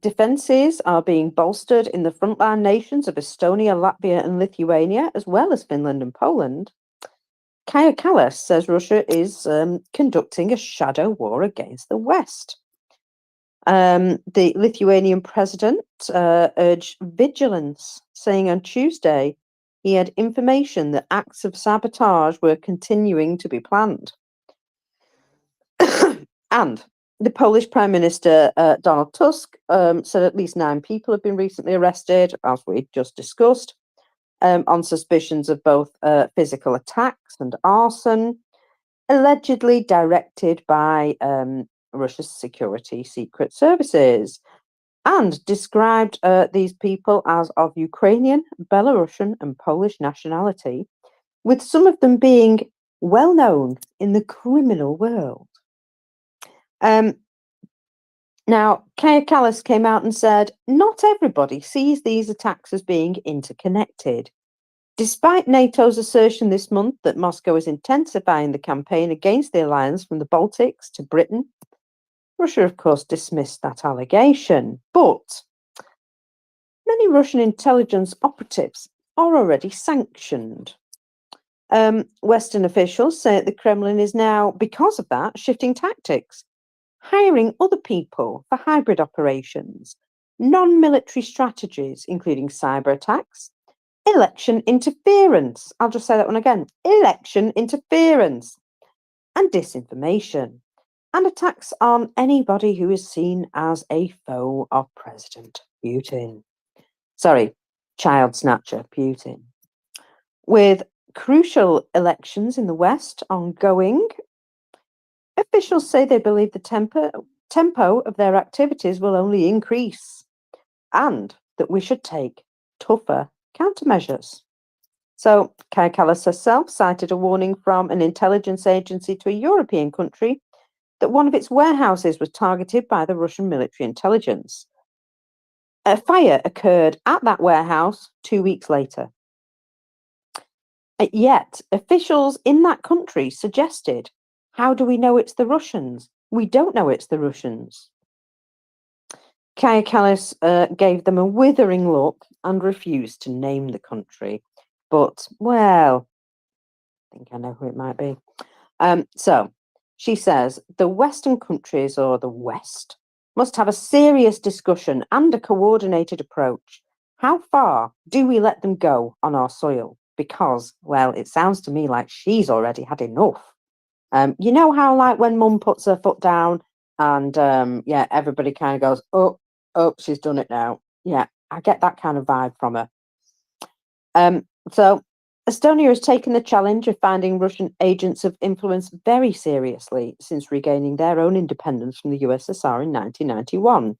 defences are being bolstered in the frontline nations of Estonia, Latvia, and Lithuania, as well as Finland and Poland, Kaja Kallas says Russia is conducting a shadow war against the West. The Lithuanian president urged vigilance, saying on Tuesday he had information that acts of sabotage were continuing to be planned. And the Polish Prime Minister, Donald Tusk, said at least 9 people have been recently arrested, as we just discussed, on suspicions of both physical attacks and arson, allegedly directed by Russia's security secret services, and described these people as of Ukrainian, Belarusian, and Polish nationality, with some of them being well known in the criminal world. Now, Kaja Kallas came out and said, not everybody sees these attacks as being interconnected. Despite NATO's assertion this month that Moscow is intensifying the campaign against the alliance from the Baltics to Britain, Russia, of course, dismissed that allegation. But many Russian intelligence operatives are already sanctioned. Western officials say that the Kremlin is now, because of that, shifting tactics, hiring other people for hybrid operations, non-military strategies, including cyber attacks, election interference. I'll just say that one again. Election interference and disinformation, and attacks on anybody who is seen as a foe of President Putin. Sorry, child snatcher Putin. With crucial elections in the West ongoing, officials say they believe the tempo of their activities will only increase and that we should take tougher countermeasures. So, Kaja Kallas herself cited a warning from an intelligence agency to a European country that one of its warehouses was targeted by the Russian military intelligence. A fire occurred at that warehouse 2 weeks later. Yet, officials in that country suggested, how do we know it's the Russians? We don't know it's the Russians. Kaja Kallas gave them a withering look and refused to name the country. But, well, think I know who it might be. So she says the Western countries or the West must have a serious discussion and a coordinated approach. How far do we let them go on our soil? Because, well, it sounds to me like she's already had enough. You know how, like, when Mum puts her foot down and, yeah, everybody kind of goes, oh, she's done it now. Yeah, I get that kind of vibe from her. So Estonia has taken the challenge of finding Russian agents of influence very seriously since regaining their own independence from the USSR in 1991,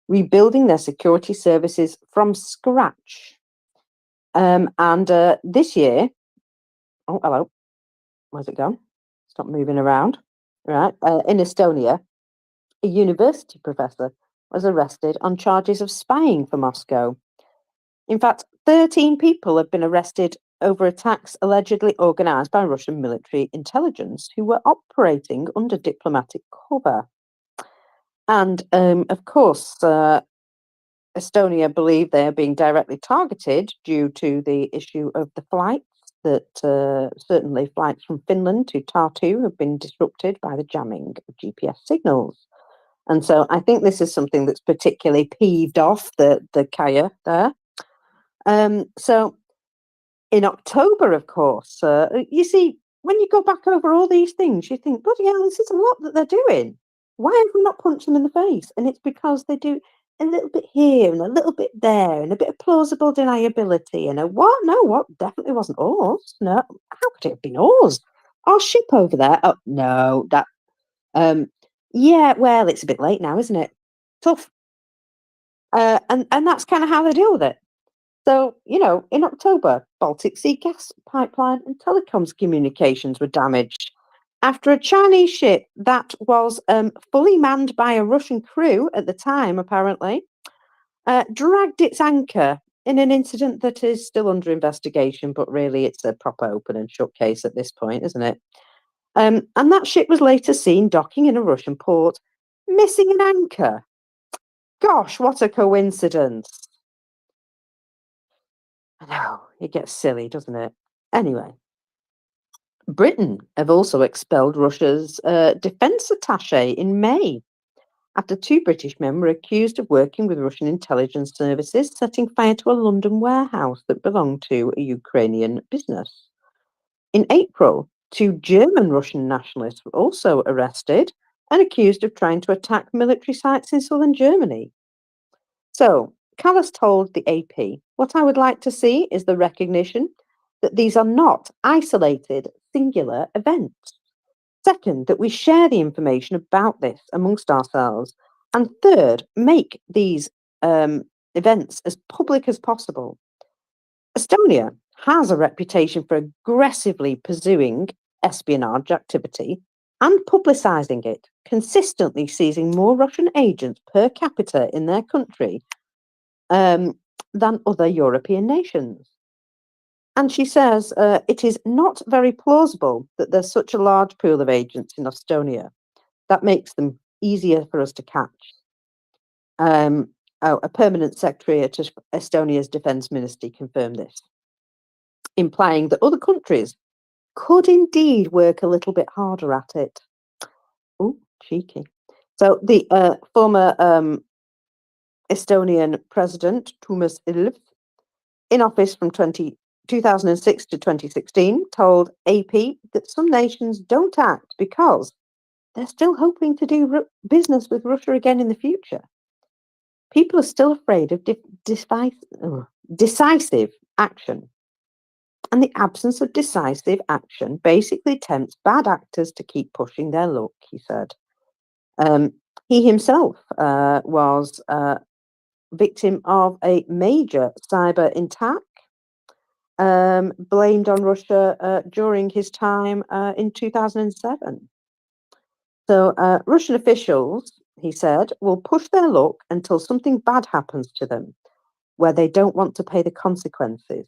rebuilding their security services from scratch. And this year, oh, hello, where's it gone? Stop moving around. Right, in Estonia, a university professor was arrested on charges of spying for Moscow. In fact, 13 people have been arrested over attacks allegedly organised by Russian military intelligence who were operating under diplomatic cover. And, of course, Estonia believe they are being directly targeted due to the issue of the flights, that certainly flights from Finland to Tartu have been disrupted by the jamming of GPS signals. And so I think this is something that's particularly peeved off the Kaya there. So in October, of course, you see, when you go back over all these things, you think, bloody hell, this is a lot that they're doing. Why have we not punched them in the face? And it's because they do a little bit here and a little bit there and a bit of plausible deniability and a what? No, what? Definitely wasn't ours. No, how could it have been ours? Our ship over there? Oh, no, that, yeah, well, it's a bit late now, isn't it? Tough. And that's kind of how they deal with it. So, you know, in October, Baltic Sea gas pipeline and telecoms communications were damaged after a Chinese ship that was fully manned by a Russian crew at the time, apparently, dragged its anchor in an incident that is still under investigation, but really it's a proper open and shut case at this point, isn't it? And that ship was later seen docking in a Russian port, missing an anchor. Gosh, what a coincidence. I know, it gets silly, doesn't it? Anyway, Britain have also expelled Russia's defence attaché in May after 2 British men were accused of working with Russian intelligence services, setting fire to a London warehouse that belonged to a Ukrainian business. In April, 2 German Russian nationalists were also arrested and accused of trying to attack military sites in southern Germany. So, Callas told the AP, what I would like to see is the recognition that these are not isolated, singular events. Second, that we share the information about this amongst ourselves. And third, make these events as public as possible. Estonia has a reputation for aggressively pursuing espionage activity and publicising it, consistently seizing more Russian agents per capita in their country than other European nations. And she says it is not very plausible that there's such a large pool of agents in Estonia. That makes them easier for us to catch. A permanent secretary at Estonia's defence ministry confirmed this, implying that other countries could indeed work a little bit harder at it. Oh, cheeky. So the former Estonian president, Toomas Ilves, in office from 2006 to 2016, told AP that some nations don't act because they're still hoping to do business with Russia again in the future. People are still afraid of decisive action. And the absence of decisive action basically tempts bad actors to keep pushing their luck, he said. He himself was victim of a major cyber attack blamed on Russia during his time in 2007. So Russian officials, he said, will push their luck until something bad happens to them, where they don't want to pay the consequences.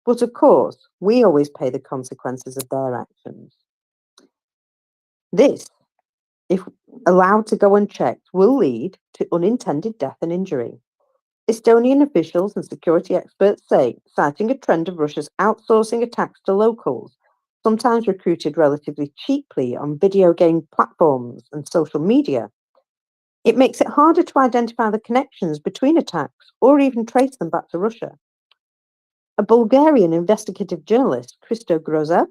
But of course, we always pay the consequences of their actions. This, if allowed to go unchecked, will lead to unintended death and injury. Estonian officials and security experts say, citing a trend of Russia's outsourcing attacks to locals, sometimes recruited relatively cheaply on video game platforms and social media. It makes it harder to identify the connections between attacks or even trace them back to Russia. A Bulgarian investigative journalist, Christo Grozev,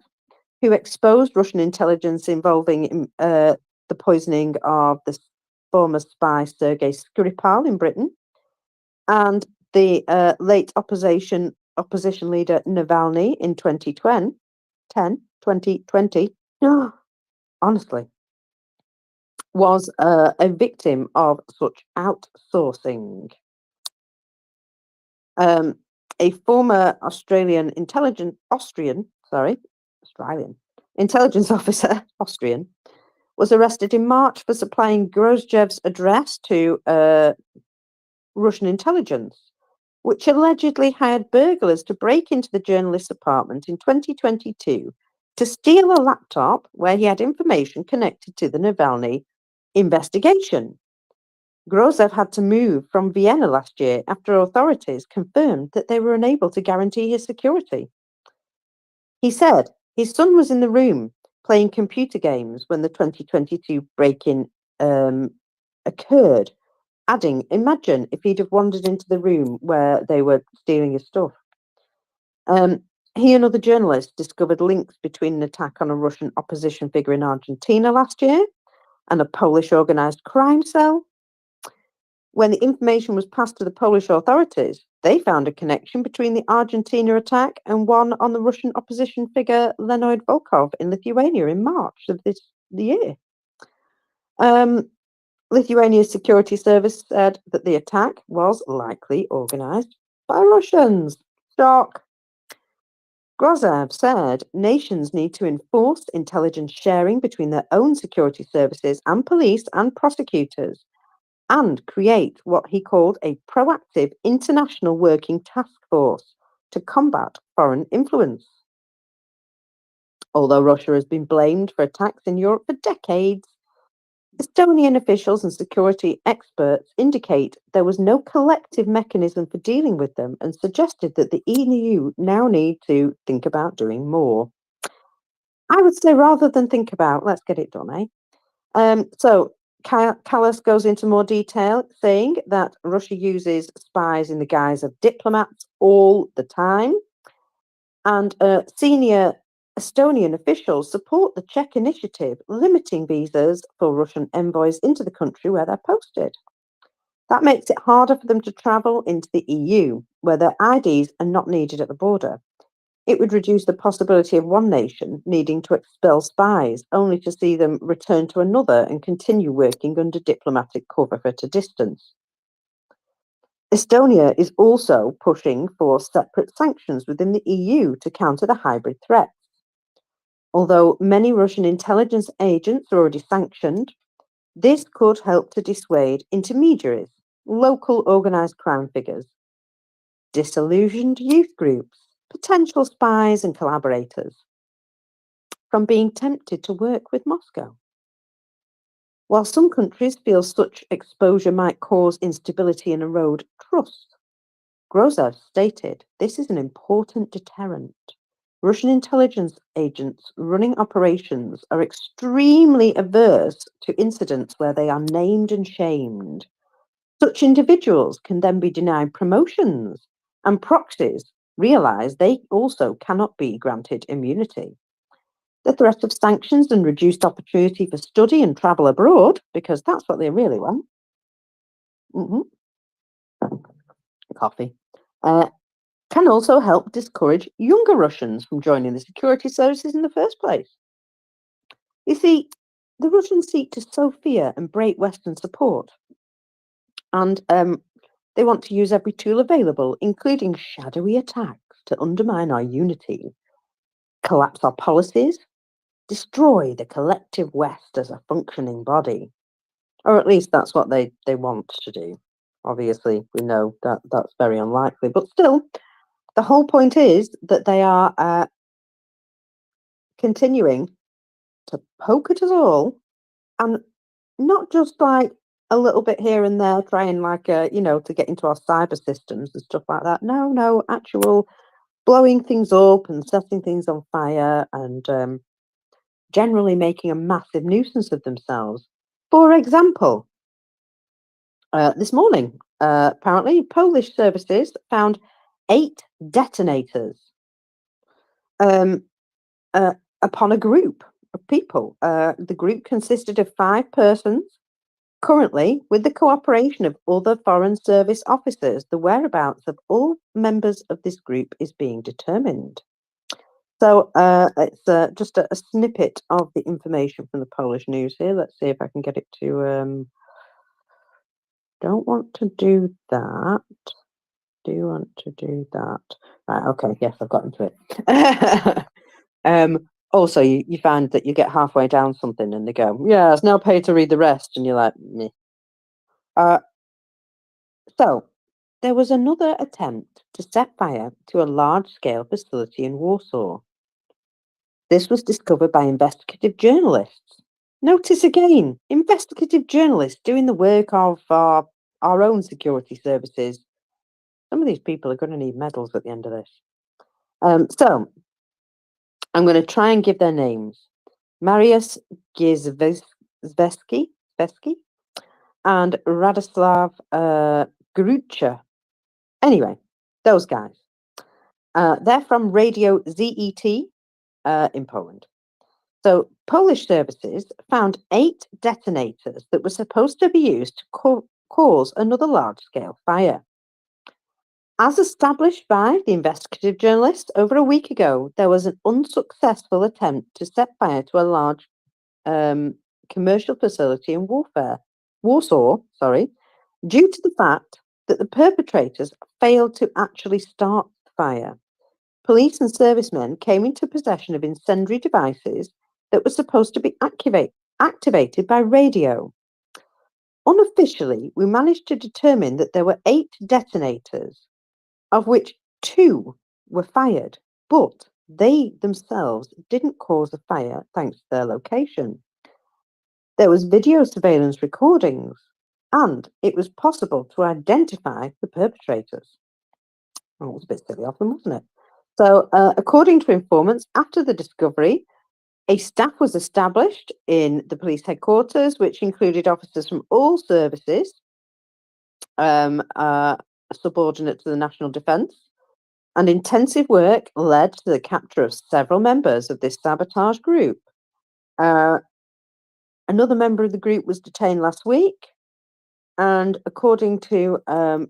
who exposed Russian intelligence involving the poisoning of the former spy Sergei Skripal in Britain, and the late opposition leader Navalny in 2020, honestly, was a victim of such outsourcing. A former Australian intelligence officer, was arrested in March for supplying Grozjev's address to Russian intelligence, which allegedly hired burglars to break into the journalist's apartment in 2022 to steal a laptop where he had information connected to the Navalny investigation. Grozev had to move from Vienna last year after authorities confirmed that they were unable to guarantee his security. He said his son was in the room playing computer games when the 2022 break-in occurred, adding, imagine if he'd have wandered into the room where they were stealing his stuff. He and other journalists discovered links between an attack on a Russian opposition figure in Argentina last year and a Polish organised crime cell. When the information was passed to the Polish authorities, they found a connection between the Argentina attack and one on the Russian opposition figure Leonid Volkov in Lithuania in March of the year. Lithuania's security service said that the attack was likely organised by Russians. Shock. Grozev said nations need to enforce intelligence sharing between their own security services and police and prosecutors, and create what he called a proactive international working task force to combat foreign influence. Although Russia has been blamed for attacks in Europe for decades, Estonian officials and security experts indicate there was no collective mechanism for dealing with them and suggested that the EU now need to think about doing more. I would say rather than think about, let's get it done, eh? So Kallas goes into more detail, saying that Russia uses spies in the guise of diplomats all the time, and senior Estonian officials support the Czech initiative limiting visas for Russian envoys into the country where they're posted. That makes it harder for them to travel into the EU, where their IDs are not needed at the border. It would reduce the possibility of one nation needing to expel spies, only to see them return to another and continue working under diplomatic cover at a distance. Estonia is also pushing for separate sanctions within the EU to counter the hybrid threats. Although many Russian intelligence agents are already sanctioned, this could help to dissuade intermediaries, local organised crime figures, disillusioned youth groups, potential spies and collaborators from being tempted to work with Moscow. While some countries feel such exposure might cause instability and erode trust, Grozev stated this is an important deterrent. Russian intelligence agents running operations are extremely averse to incidents where they are named and shamed. Such individuals can then be denied promotions, and proxies realise they also cannot be granted immunity. The threat of sanctions and reduced opportunity for study and travel abroad, because that's what they really want. Coffee. Can also help discourage younger Russians from joining the security services in the first place. You see, the Russians seek to sow fear and break Western support. And they want to use every tool available, including shadowy attacks to undermine our unity, collapse our policies, destroy the collective West as a functioning body. Or at least that's what they want to do. Obviously, we know that that's very unlikely, but still, the whole point is that they are continuing to poke at us all, and not just like a little bit here and there, trying like to get into our cyber systems and stuff like that. No, actual blowing things up and setting things on fire and generally making a massive nuisance of themselves. For example, this morning, apparently, Polish services found 8 detonators upon a group of people. The group consisted of 5 persons. Currently, with the cooperation of other Foreign Service officers, the whereabouts of all members of this group is being determined. So it's just a snippet of the information from the Polish news here. Let's see if I can get it to... don't want to do that. Do you want to do that? Right, okay, yes, I've got into it. Also, you find that you get halfway down something and they go, yeah, it's now pay to read the rest. And you're like, meh. So, there was another attempt to set fire to a large-scale facility in Warsaw. This was discovered by investigative journalists. Notice again, investigative journalists doing the work of our own security services. Some of these people are going to need medals at the end of this. So, I'm going to try and give their names. Mariusz Gizveski and Radoslav Grucha. Anyway, those guys. They're from Radio ZET in Poland. So Polish services found 8 detonators that were supposed to be used to cause another large-scale fire. As established by the investigative journalist over a week ago, there was an unsuccessful attempt to set fire to a large commercial facility in Warsaw, due to the fact that the perpetrators failed to actually start the fire. Police and servicemen came into possession of incendiary devices that were supposed to be activated by radio. Unofficially, we managed to determine that there were 8 detonators, of which 2 were fired, but they themselves didn't cause a fire thanks to their location. There was video surveillance recordings, and it was possible to identify the perpetrators. Oh, it was a bit silly of them, wasn't it? So, according to informants, after the discovery, a staff was established in the police headquarters, which included officers from all services, subordinate to the National Defence, and intensive work led to the capture of several members of this sabotage group. Another member of the group was detained last week, and according to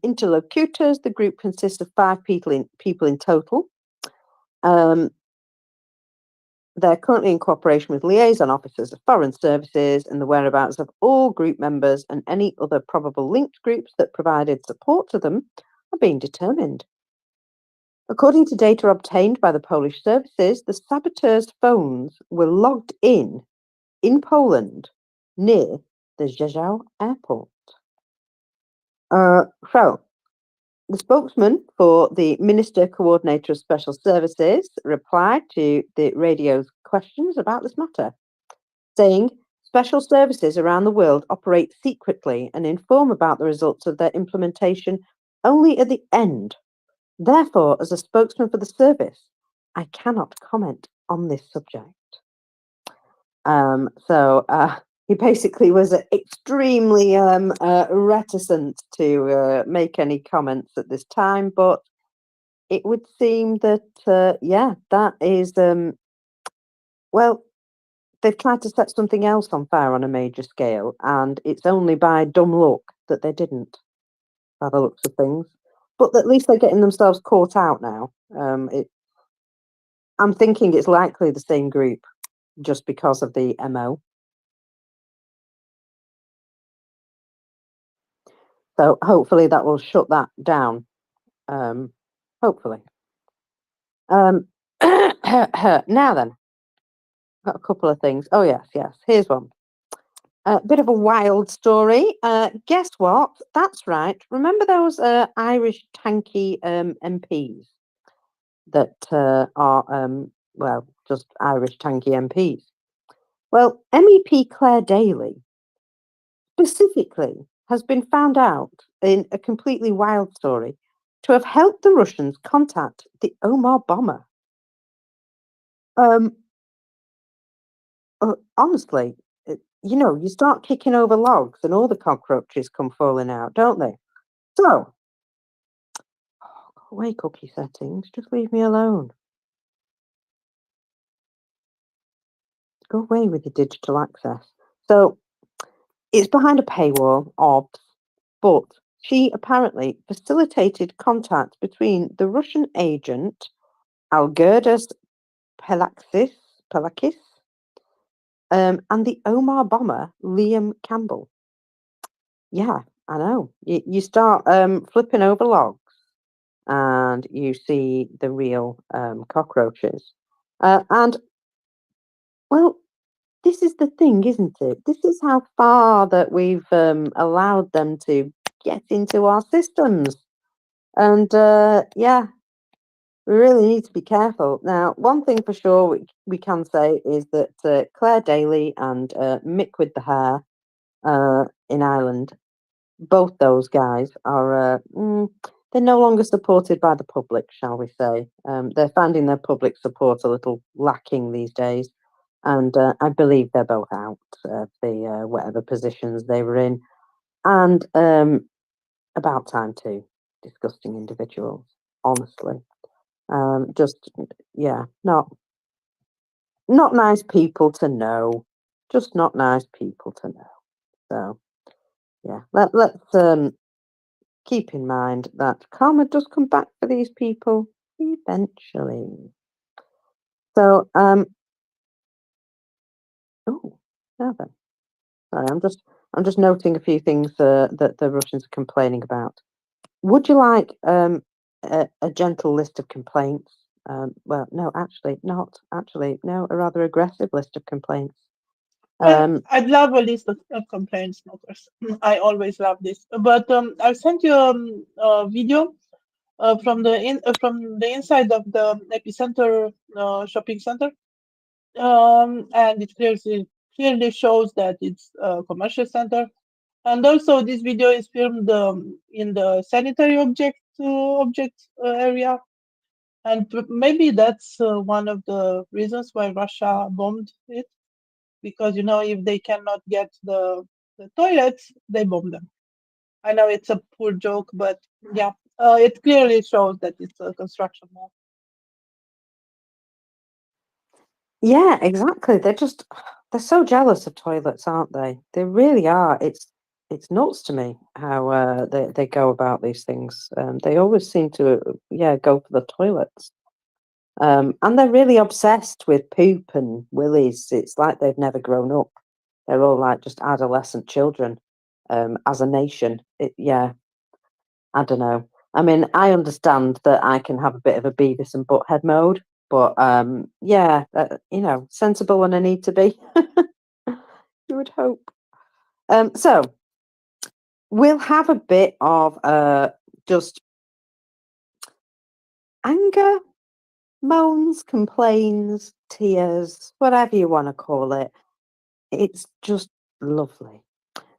interlocutors, the group consists of 5 people in total. They're currently in cooperation with liaison officers of foreign services, and the whereabouts of all group members and any other probable linked groups that provided support to them are being determined. According to data obtained by the Polish services, the saboteurs' phones were logged in Poland near the Rzeszów airport. So, the spokesman for the Minister Coordinator of Special Services replied to the radio's questions about this matter, saying special services around the world operate secretly and inform about the results of their implementation only at the end. Therefore, as a spokesman for the service, I cannot comment on this subject. He basically was extremely reticent to make any comments at this time, but it would seem that, that is, well, they've tried to set something else on fire on a major scale, and it's only by dumb luck that they didn't, by the looks of things. But at least they're getting themselves caught out now. I'm thinking it's likely the same group, just because of the MO. So hopefully that will shut that down. Hopefully. Now then, got a couple of things. Oh yes, here's one. A bit of a wild story. Guess what? That's right. Remember those Irish tanky MPs that are just Irish tanky MPs? Well, MEP Claire Daly specifically has been found out in a completely wild story to have helped the Russians contact the Omar bomber. Honestly, you start kicking over logs and all the cockroaches come falling out, don't they? So, go away, cookie settings. Just leave me alone. Go away with your digital access. So, it's behind a paywall, but she apparently facilitated contact between the Russian agent Algirdas Pelakis, and the Omar bomber Liam Campbell. Yeah, I know. You start flipping over logs, and you see the real cockroaches. And well, this is the thing, isn't it? This is how far that we've allowed them to get into our systems. And yeah, we really need to be careful. Now, one thing for sure we can say is that Claire Daly and Mick with the hair in Ireland, both those guys are they're no longer supported by the public, shall we say. They're finding their public support a little lacking these days. And I believe they're both out of the whatever positions they were in. And about time too. Disgusting individuals, honestly. Just yeah, not nice people to know. Just not nice people to know. So yeah, let's keep in mind that karma does come back for these people eventually. So oh, now then. Sorry, I'm just noting a few things that the Russians are complaining about. Would you like a gentle list of complaints? Well, no, actually not. Actually, no, a rather aggressive list of complaints. I'd love a list of complaints, smokers. I always love this. But I'll send you a video from the inside of the epicenter shopping center, and it clearly shows that it's a commercial center. And also, this video is filmed in the sanitary object area, and maybe that's one of the reasons why Russia bombed it, because if they cannot get the toilets, they bomb them. I know it's a poor joke, but yeah, it clearly shows that it's a construction mall. Yeah, exactly. They're so jealous of toilets, aren't they? They really are. It's nuts to me how they go about these things. They always seem to go for the toilets. And they're really obsessed with poop and willies. It's like they've never grown up. They're all like just adolescent children as a nation. Yeah, I don't know. I mean, I understand that I can have a bit of a Beavis and Butthead mode, but yeah, sensible when I need to be. You would hope. So we'll have a bit of just anger, moans, complaints, tears, whatever you want to call it. It's just lovely.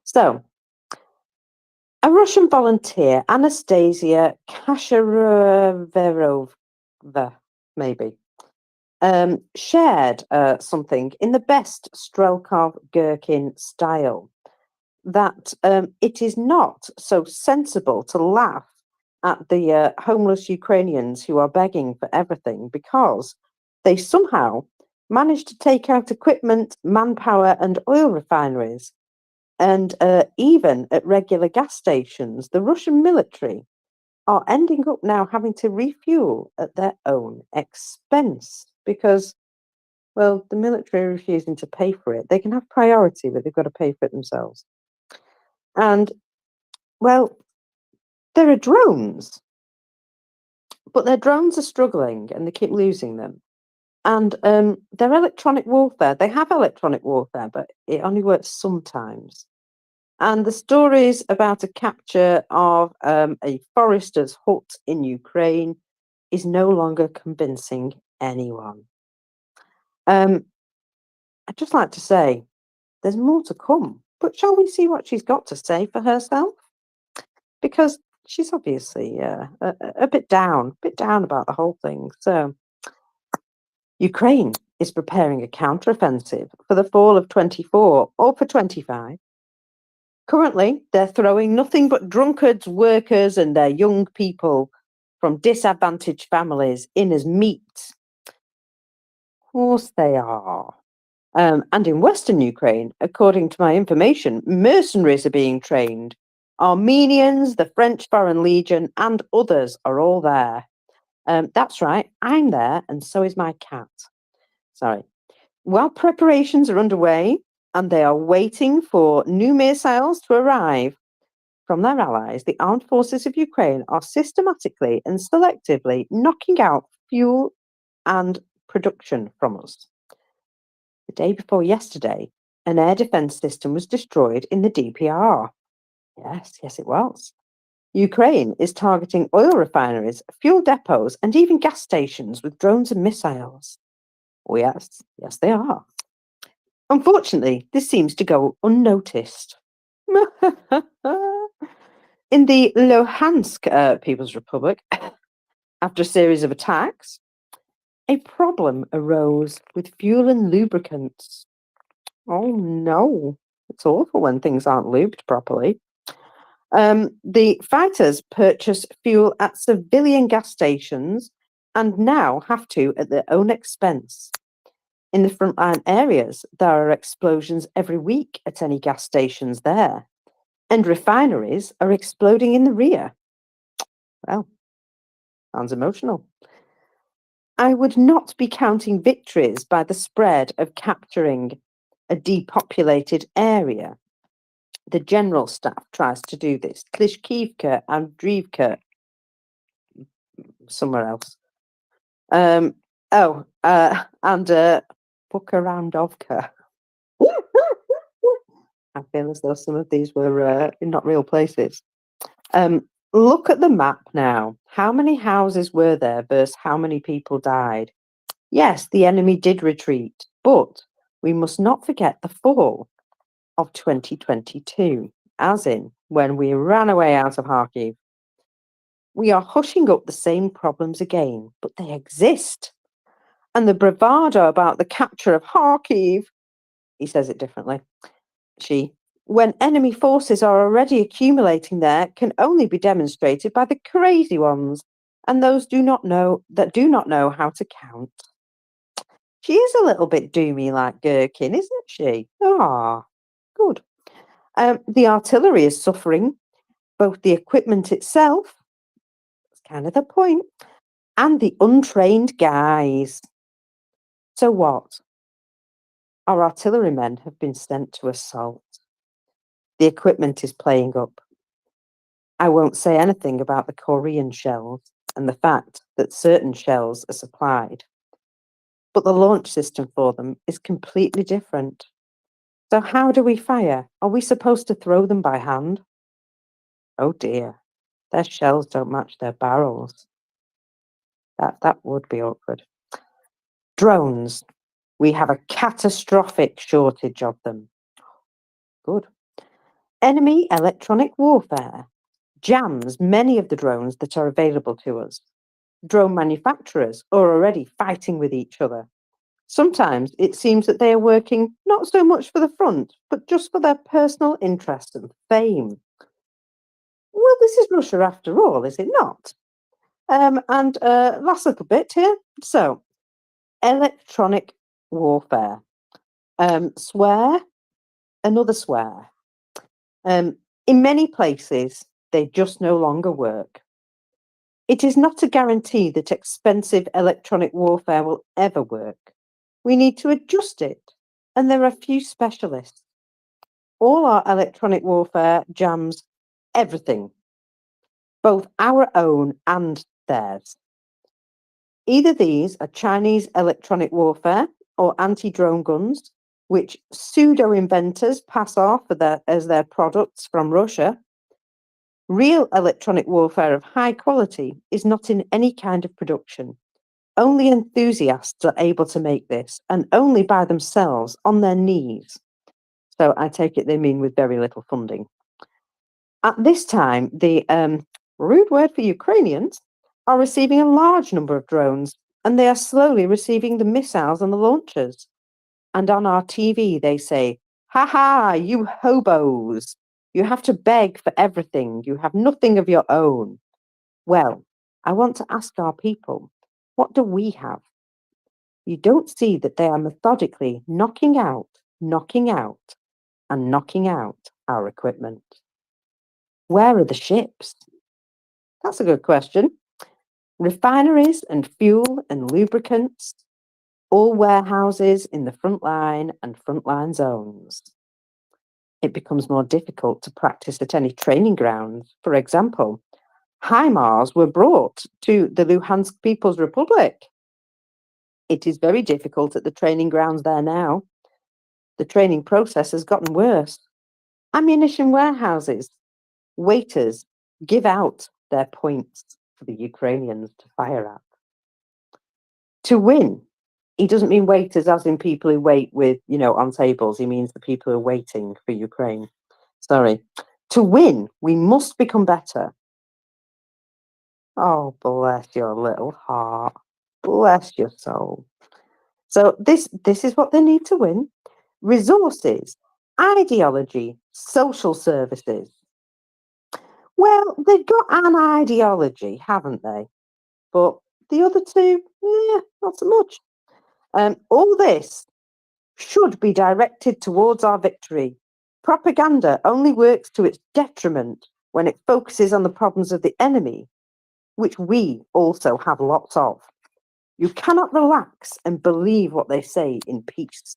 So, a Russian volunteer, Anastasia Kashaverova, maybe, shared something in the best Strelkov Gherkin style, that it is not so sensible to laugh at the homeless Ukrainians who are begging for everything, because they somehow managed to take out equipment, manpower, and oil refineries. And even at regular gas stations, the Russian military are ending up now having to refuel at their own expense because, well, the military are refusing to pay for it. They can have priority, but they've got to pay for it themselves. And, well, there are drones, but their drones are struggling and they keep losing them. And they're electronic warfare. They have electronic warfare, but it only works sometimes. And the stories about a capture of a forester's hut in Ukraine is no longer convincing anyone. I'd just like to say there's more to come, but shall we see what she's got to say for herself? Because she's obviously a bit down about the whole thing. So, Ukraine is preparing a counteroffensive for the fall of 24 or for 25. Currently, they're throwing nothing but drunkards, workers, and their young people from disadvantaged families in as meat. Of course they are. And in Western Ukraine, according to my information, mercenaries are being trained. Armenians, the French Foreign Legion, and others are all there. That's right, I'm there, and so is my cat. Sorry. While preparations are underway, and they are waiting for new missiles to arrive from their allies, the armed forces of Ukraine are systematically and selectively knocking out fuel and production from us. The day before yesterday, an air defense system was destroyed in the DPR. Yes, it was. Ukraine is targeting oil refineries, fuel depots, and even gas stations with drones and missiles. Oh, yes, they are. Unfortunately, this seems to go unnoticed. In the Luhansk People's Republic, after a series of attacks, a problem arose with fuel and lubricants. Oh no, it's awful when things aren't lubed properly. The fighters purchase fuel at civilian gas stations and now have to at their own expense. In the frontline areas, there are explosions every week at any gas stations there, and refineries are exploding in the rear. Well, sounds emotional. I would not be counting victories by the spread of capturing a depopulated area. The general staff tries to do this. Klishkivka, Andriivka, somewhere else. And Bukarandovka. I feel as though some of these were not real places. Look at the map now. How many houses were there versus how many people died? Yes, the enemy did retreat, but we must not forget the fall of 2022, as in when we ran away out of Kharkiv. We are hushing up the same problems again, but they exist. And the bravado about the capture of Kharkiv, he says it differently, when enemy forces are already accumulating there, can only be demonstrated by the crazy ones and those do not know how to count. She is a little bit doomy like Gherkin, isn't she? Ah, good. The artillery is suffering, both the equipment itself, that's kind of the point, and the untrained guys. So what? Our artillerymen have been sent to assault. The equipment is playing up. I won't say anything about the Korean shells and the fact that certain shells are supplied. But the launch system for them is completely different. So how do we fire? Are we supposed to throw them by hand? Oh dear, their shells don't match their barrels. That would be awkward. Drones. We have a catastrophic shortage of them. Good. Enemy electronic warfare jams many of the drones that are available to us. Drone manufacturers are already fighting with each other. Sometimes it seems that they are working not so much for the front, but just for their personal interest and fame. Well, this is Russia after all, is it not? And last little bit here. So, electronic warfare. Swear, another swear. In many places, they just no longer work. It is not a guarantee that expensive electronic warfare will ever work. We need to adjust it, and there are few specialists. All our electronic warfare jams everything, both our own and theirs. Either these are Chinese electronic warfare or anti-drone guns, which pseudo-inventors pass off as their products from Russia. Real electronic warfare of high quality is not in any kind of production. Only enthusiasts are able to make this, and only by themselves on their knees. So I take it they mean with very little funding. At this time, the rude word for Ukrainians, are receiving a large number of drones, and they are slowly receiving the missiles and the launchers. And on our TV, they say, "Ha ha, you hobos! You have to beg for everything. You have nothing of your own." Well, I want to ask our people, what do we have? You don't see that they are methodically knocking out, and knocking out our equipment. Where are the ships? That's a good question. Refineries and fuel and lubricants, all warehouses in the front line and frontline zones. It becomes more difficult to practice at any training grounds. For example, HIMARS were brought to the Luhansk People's Republic. It is very difficult at the training grounds there now. The training process has gotten worse. Ammunition warehouses, waiters give out their points for the Ukrainians to fire at. To win, he doesn't mean waiters as in people who wait with, on tables. He means the people who are waiting for Ukraine. Sorry. To win, we must become better. Oh, bless your little heart. Bless your soul. So this is what they need to win. Resources, ideology, social services. Well, they've got an ideology, haven't they? But the other two, not so much. All this should be directed towards our victory. Propaganda only works to its detriment when it focuses on the problems of the enemy, which we also have lots of. You cannot relax and believe what they say in peace.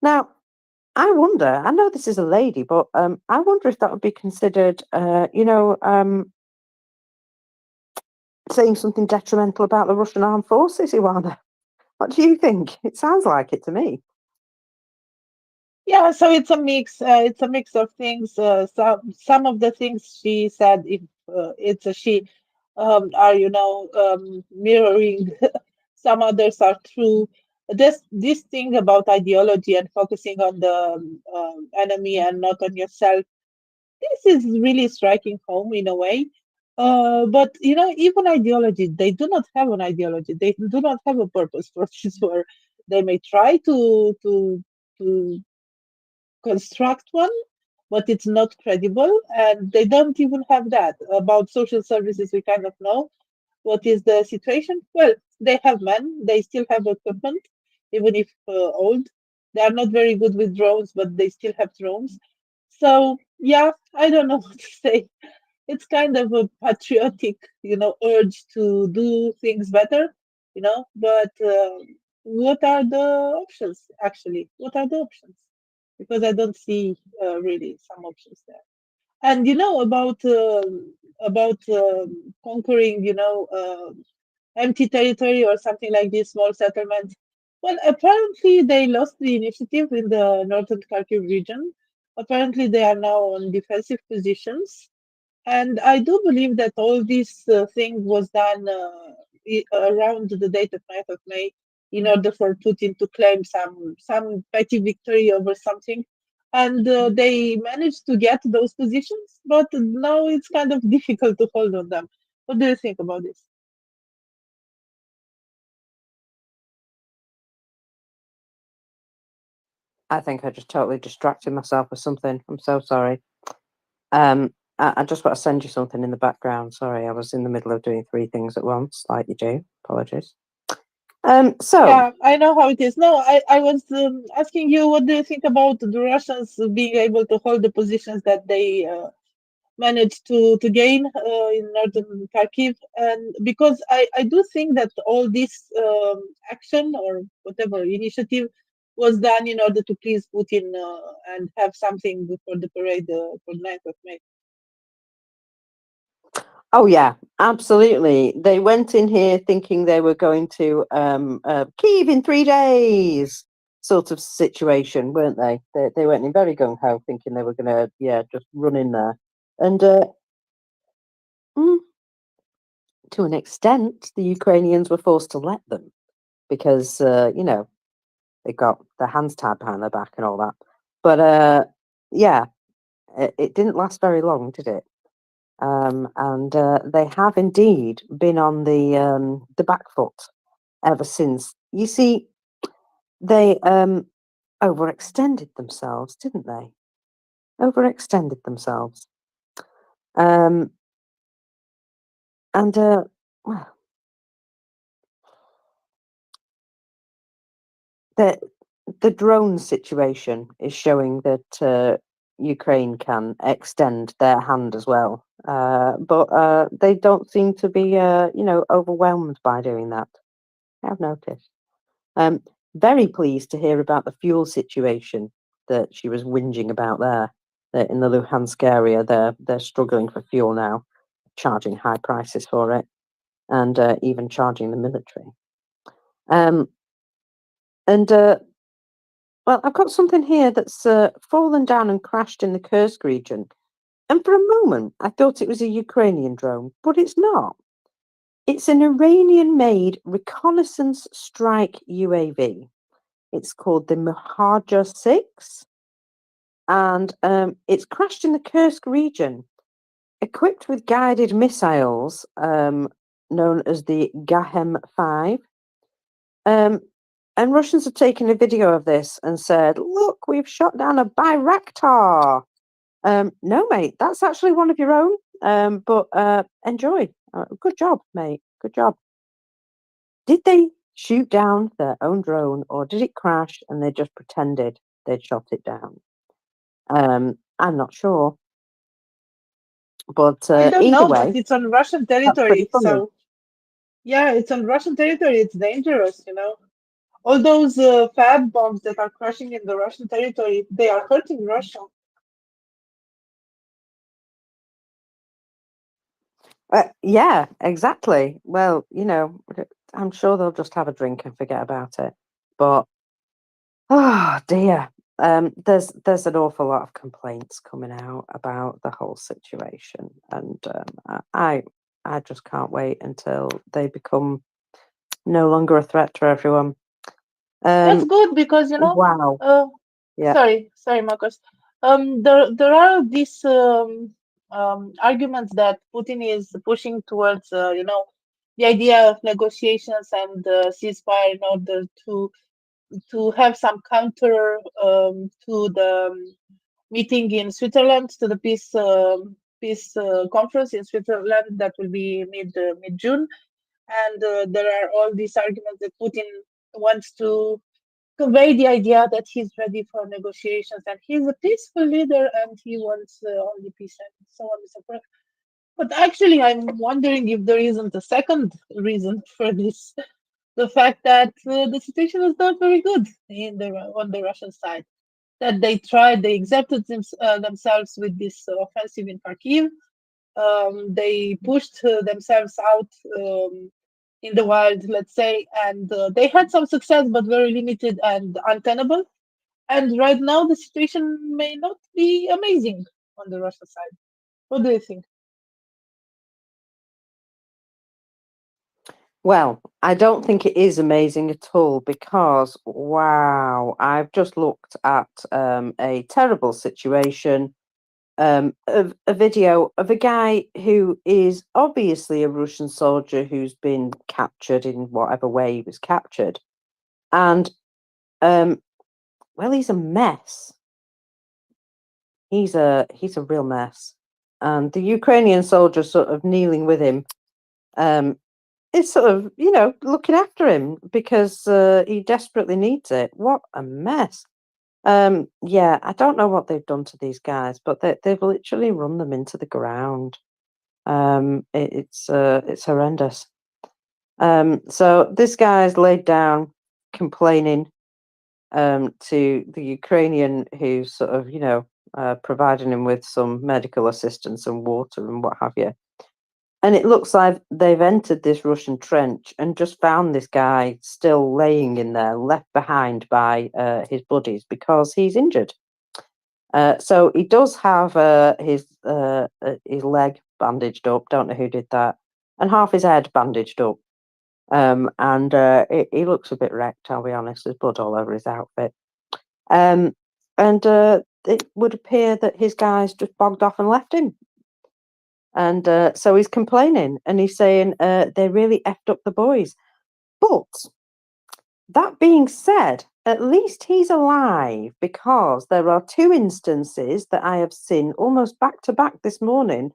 Now, I wonder, I know this is a lady, but I wonder if that would be considered, saying something detrimental about the Russian armed forces, Iwana. What do you think? It sounds like it to me. Yeah, so it's a mix. It's a mix of things. Some of the things she said, if it's a she, are mirroring. Some others are true. This thing about ideology and focusing on the enemy and not on yourself. This is really striking home in a way. But even ideology, they do not have an ideology. They do not have a purpose for this war. They may try to construct one, but it's not credible, and they don't even have that. About social services, we kind of know what is the situation. Well, they have men, they still have equipment, even if old. They are not very good with drones, but they still have drones. So yeah, I don't know what to say. It's kind of a patriotic, urge to do things better, but what are the options actually? What are the options? Because I don't see really some options there. And about conquering, empty territory or something like this, small settlement. Well, apparently they lost the initiative in the northern Kharkiv region. Apparently they are now on defensive positions, and I do believe that all this thing was done around the date of 9th of May in order for Putin to claim some petty victory over something. And they managed to get those positions, but now it's kind of difficult to hold on them. What do you think about this? I think I just totally distracted myself with something. I'm so sorry. I just want to send you something in the background. Sorry, I was in the middle of doing 3 things at once, like you do. Apologies. So yeah, I know how it is. No, I was asking you, what do you think about the Russians being able to hold the positions that they managed to gain in northern Kharkiv? And because I do think that all this action or whatever initiative was done in order to please Putin and have something for the parade for 9th of May. oh yeah, absolutely. They went in here thinking they were going to Kyiv in 3 days, sort of situation, weren't they? They went in very gung ho, thinking they were going to just run in there, and to an extent, the Ukrainians were forced to let them because they got their hands tied behind their back and all that. But yeah, it didn't last very long, did it? and they have indeed been on the back foot ever since. You see, they overextended themselves, didn't they? Overextended themselves. And well, the drone situation is showing that Ukraine can extend their hand as well, but they don't seem to be, overwhelmed by doing that. I've noticed. Very pleased to hear about the fuel situation that she was whinging about there. That in the Luhansk area, they're struggling for fuel now, charging high prices for it, and even charging the military. Well, I've got something here that's fallen down and crashed in the Kursk region. And for a moment, I thought it was a Ukrainian drone, but it's not. It's an Iranian-made reconnaissance strike UAV. It's called the Muhaja 6, and it's crashed in the Kursk region, equipped with guided missiles known as the Gahem 5. And Russians have taken a video of this and said, "Look, we've shot down a Bayraktar." No, mate, that's actually one of your own. But enjoy. Good job, mate. Good job. Did they shoot down their own drone, or did it crash and they just pretended they'd shot it down? I'm not sure. But I don't either know, way, but it's on Russian that's pretty territory. funny. So, yeah, it's on Russian territory. It's dangerous, you know. All those fab bombs that are crashing in the Russian territory, they are hurting Russia. Yeah, exactly. Well, I'm sure they'll just have a drink and forget about it. But oh dear, there's an awful lot of complaints coming out about the whole situation, and I just can't wait until they become no longer a threat to everyone. That's good because, you know, Wow. Yeah. sorry, Marcus. There are these arguments that Putin is pushing towards, the idea of negotiations and ceasefire in order to have some counter to the meeting in Switzerland, to the peace conference in Switzerland that will be mid June, and there are all these arguments that Putin wants to convey the idea that he's ready for negotiations and he's a peaceful leader and he wants only peace and so on and so forth. But actually, I'm wondering if there isn't a second reason for this: the fact that the situation is not very good on the Russian side. That they accepted themselves with this offensive in Kharkiv. They pushed themselves out in the wild, let's say, and they had some success, but very limited and untenable. And right now, the situation may not be amazing on the Russian side. What do you think? Well, I don't think it is amazing at all because, wow, I've just looked at a terrible situation, of a video of a guy who is obviously a Russian soldier who's been captured in whatever way he was captured. And, well, he's a mess. He's a real mess. And the Ukrainian soldier sort of kneeling with him, is sort of, looking after him because he desperately needs it. What a mess. Yeah, I don't know what they've done to these guys, but they've literally run them into the ground. It's horrendous. So this guy's laid down complaining to the Ukrainian who's sort of, providing him with some medical assistance and water and what have you. And it looks like they've entered this Russian trench and just found this guy still laying in there, left behind by his buddies because he's injured. So he does have his leg bandaged up. Don't know who did that, and half his head bandaged up. And he looks a bit wrecked. I'll be honest. There's blood all over his outfit. And it would appear that his guys just bogged off and left him. And so he's complaining, and he's saying they really effed up the boys. But that being said, at least he's alive, because there are 2 instances that I have seen almost back to back this morning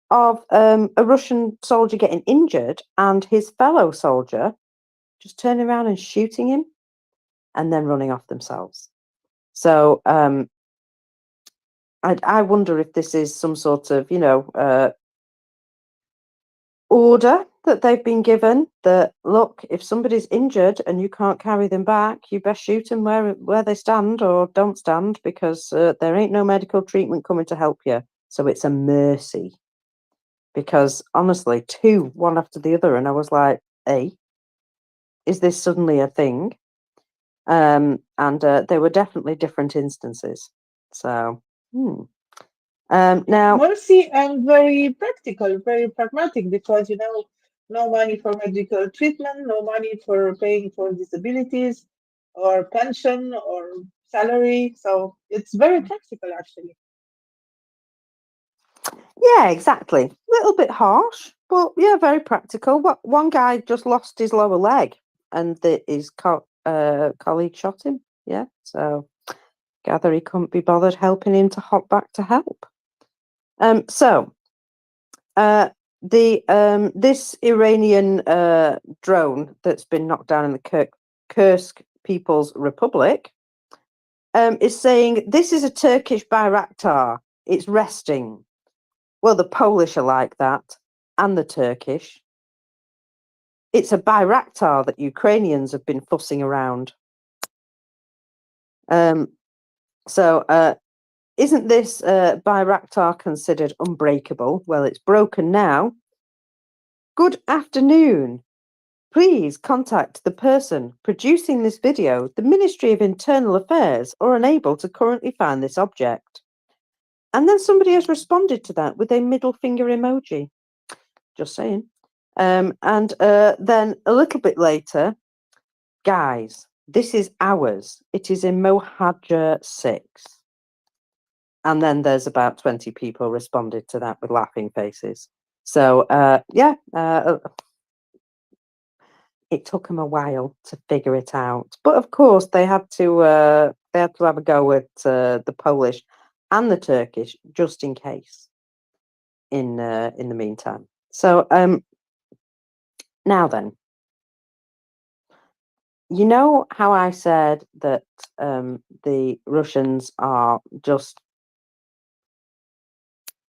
of a Russian soldier getting injured and his fellow soldier just turning around and shooting him and then running off themselves. So I wonder if this is some sort of, order that they've been given, that look, if somebody's injured and you can't carry them back, you best shoot them where they stand or don't stand, because there ain't no medical treatment coming to help you. So it's a mercy. Because honestly, 2, one after the other, and I was like, hey, is this suddenly a thing? And they were definitely different instances. So, now, mercy and very practical, very pragmatic, because no money for medical treatment, no money for paying for disabilities or pension or salary. So it's very practical, actually. yeah, exactly. A little bit harsh, but yeah, very practical. One guy just lost his lower leg, and his colleague shot him. Yeah, so gather he couldn't be bothered helping him to hop back to help. So this Iranian drone that's been knocked down in the Kursk People's Republic is saying this is a Turkish Bayraktar. It's resting. Well, the Polish are like that, and the Turkish. It's a Bayraktar that Ukrainians have been fussing around. So isn't this Bayraktar considered unbreakable? Well, it's broken now. Good afternoon. Please contact the person producing this video. The Ministry of Internal Affairs are unable to currently find this object. And then somebody has responded to that with a middle finger emoji. Just saying. And then a little bit later, guys, this is ours. It is in Mohajer 6. And then there's about 20 people responded to that with laughing faces. So, it took them a while to figure it out. But of course, they had to have a go at the Polish and the Turkish just in case. In the meantime, so now then, you know how I said that the Russians are just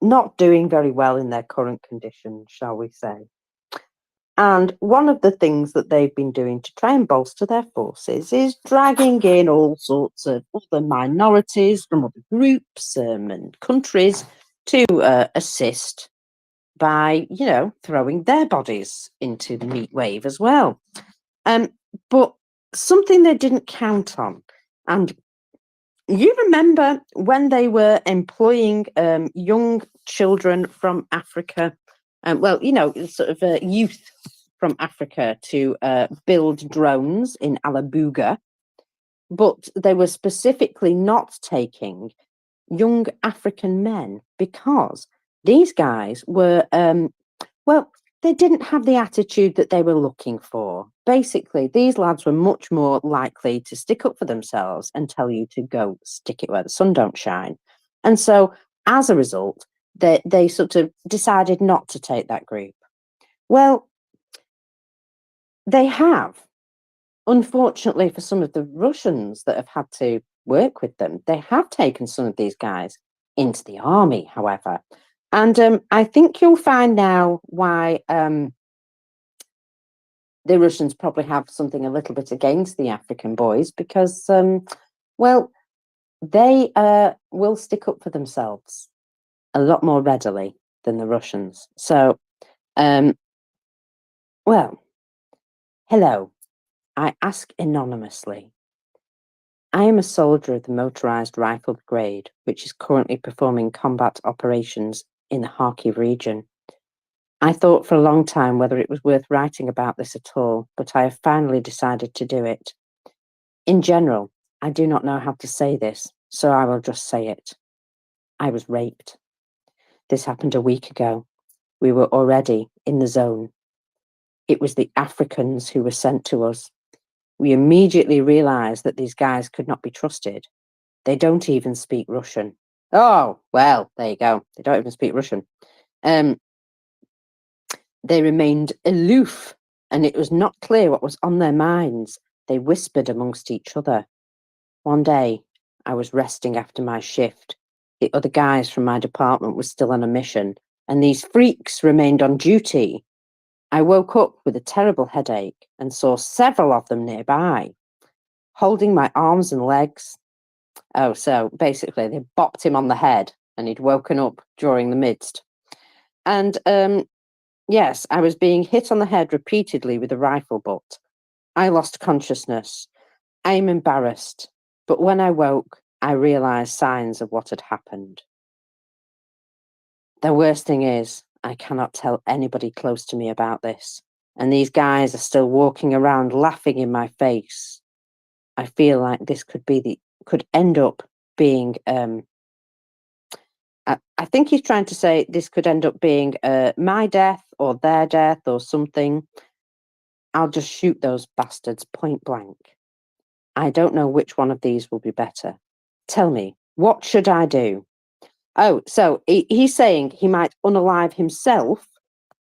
not doing very well in their current conditions, shall we say? And one of the things that they've been doing to try and bolster their forces is dragging in all sorts of other minorities from other groups and countries to assist by, throwing their bodies into the meat wave as well. But something they didn't count on, and you remember when they were employing young children from Africa, sort of youth from Africa to build drones in Alabuga, but they were specifically not taking young African men because these guys were, they didn't have the attitude that they were looking for. Basically, these lads were much more likely to stick up for themselves and tell you to go stick it where the sun don't shine. And so, as a result, they sort of decided not to take that group. Well, they have. Unfortunately, for some of the Russians that have had to work with them, they have taken some of these guys into the army, however. And I think you'll find now why the Russians probably have something a little bit against the African boys, because, they will stick up for themselves a lot more readily than the Russians. So, hello. I ask anonymously. I am a soldier of the Motorized Rifle Brigade, which is currently performing combat operations in the Kharkiv region. I thought for a long time whether it was worth writing about this at all, but I have finally decided to do it. In general, I do not know how to say this, so I will just say it. I was raped. This happened a week ago. We were already in the zone. It was the Africans who were sent to us. We immediately realized that these guys could not be trusted. They don't even speak Russian. Oh, well, there you go. They don't even speak Russian. They remained aloof, and it was not clear what was on their minds. They whispered amongst each other. One day, I was resting after my shift. The other guys from my department were still on a mission, and these freaks remained on duty. I woke up with a terrible headache and saw several of them nearby, holding my arms and legs. Oh, so basically they bopped him on the head and he'd woken up during the midst. And yes, I was being hit on the head repeatedly with a rifle butt. I lost consciousness. I am embarrassed, but when I woke, I realized signs of what had happened. The worst thing is, I cannot tell anybody close to me about this, and these guys are still walking around laughing in my face. I feel like this could end up being. I think he's trying to say this could end up being my death or their death or something. I'll just shoot those bastards point blank. I don't know which one of these will be better. Tell me, what should I do? Oh, so he's saying he might unalive himself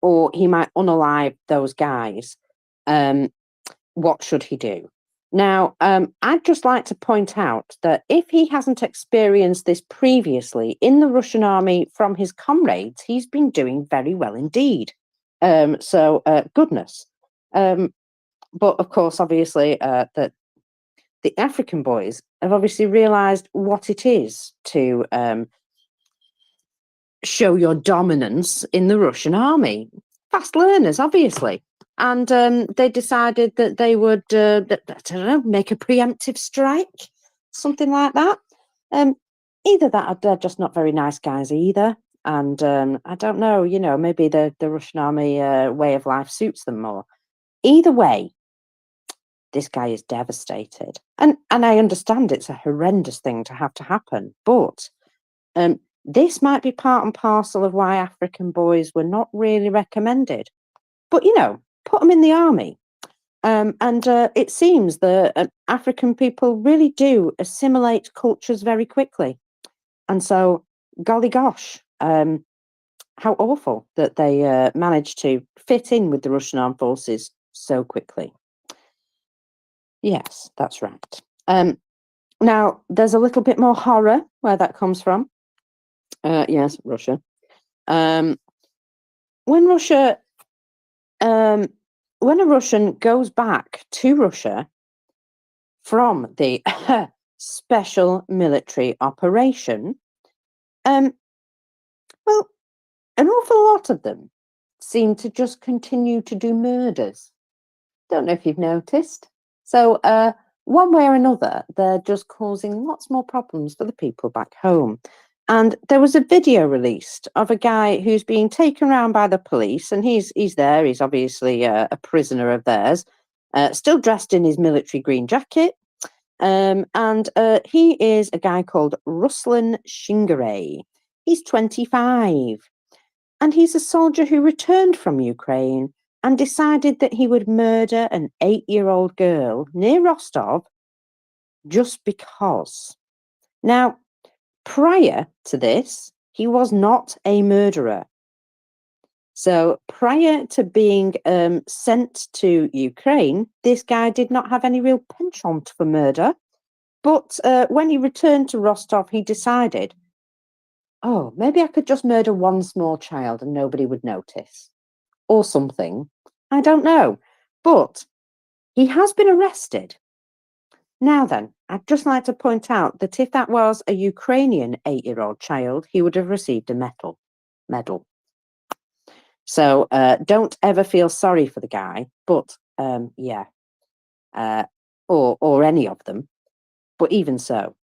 or he might unalive those guys. What should he do? Now, I'd just like to point out that if he hasn't experienced this previously in the Russian army from his comrades, he's been doing very well indeed. So goodness. But of course, obviously, that the African boys have obviously realised what it is to show your dominance in the Russian army. Fast learners, obviously. And they decided that they would, I don't know, make a preemptive strike, something like that. Either that or they're just not very nice guys either. And I don't know, maybe the Russian army way of life suits them more. Either way, this guy is devastated. And I understand it's a horrendous thing to have to happen, but this might be part and parcel of why African boys were not really recommended. But, put them in the army. And it seems that African people really do assimilate cultures very quickly. And so, golly gosh, how awful that they managed to fit in with the Russian armed forces so quickly. Yes, that's right. Now, there's a little bit more horror where that comes from. Yes, Russia. When a Russian goes back to Russia from the special military operation, well, an awful lot of them seem to just continue to do murders. Don't know if you've noticed. So one way or another, they're just causing lots more problems for the people back home. And there was a video released of a guy who's being taken around by the police, and he's there. He's obviously a prisoner of theirs, still dressed in his military green jacket. And he is a guy called Ruslan Shingare. He's 25, and he's a soldier who returned from Ukraine and decided that he would murder an 8-year-old girl near Rostov just because. Now, prior to this, he was not a murderer. So prior to being sent to Ukraine, this guy did not have any real penchant for murder. But when he returned to Rostov, he decided, oh, maybe I could just murder one small child and nobody would notice. Or something. I don't know. But he has been arrested. Now then, I'd just like to point out that if that was a Ukrainian 8-year-old child, he would have received a medal. So don't ever feel sorry for the guy, but yeah, or any of them. But even so,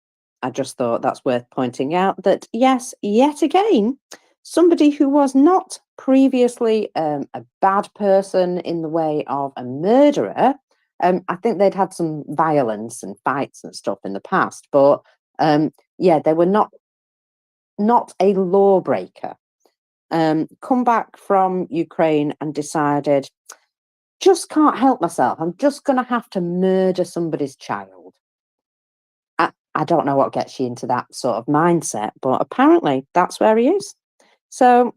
I just thought that's worth pointing out that, yes, yet again, somebody who was not previously a bad person in the way of a murderer, I think they'd had some violence and fights and stuff in the past, but yeah, they were not a lawbreaker. come back from Ukraine and decided, just can't help myself. I'm just going to have to murder somebody's child. I don't know what gets you into that sort of mindset, but apparently that's where he is. So,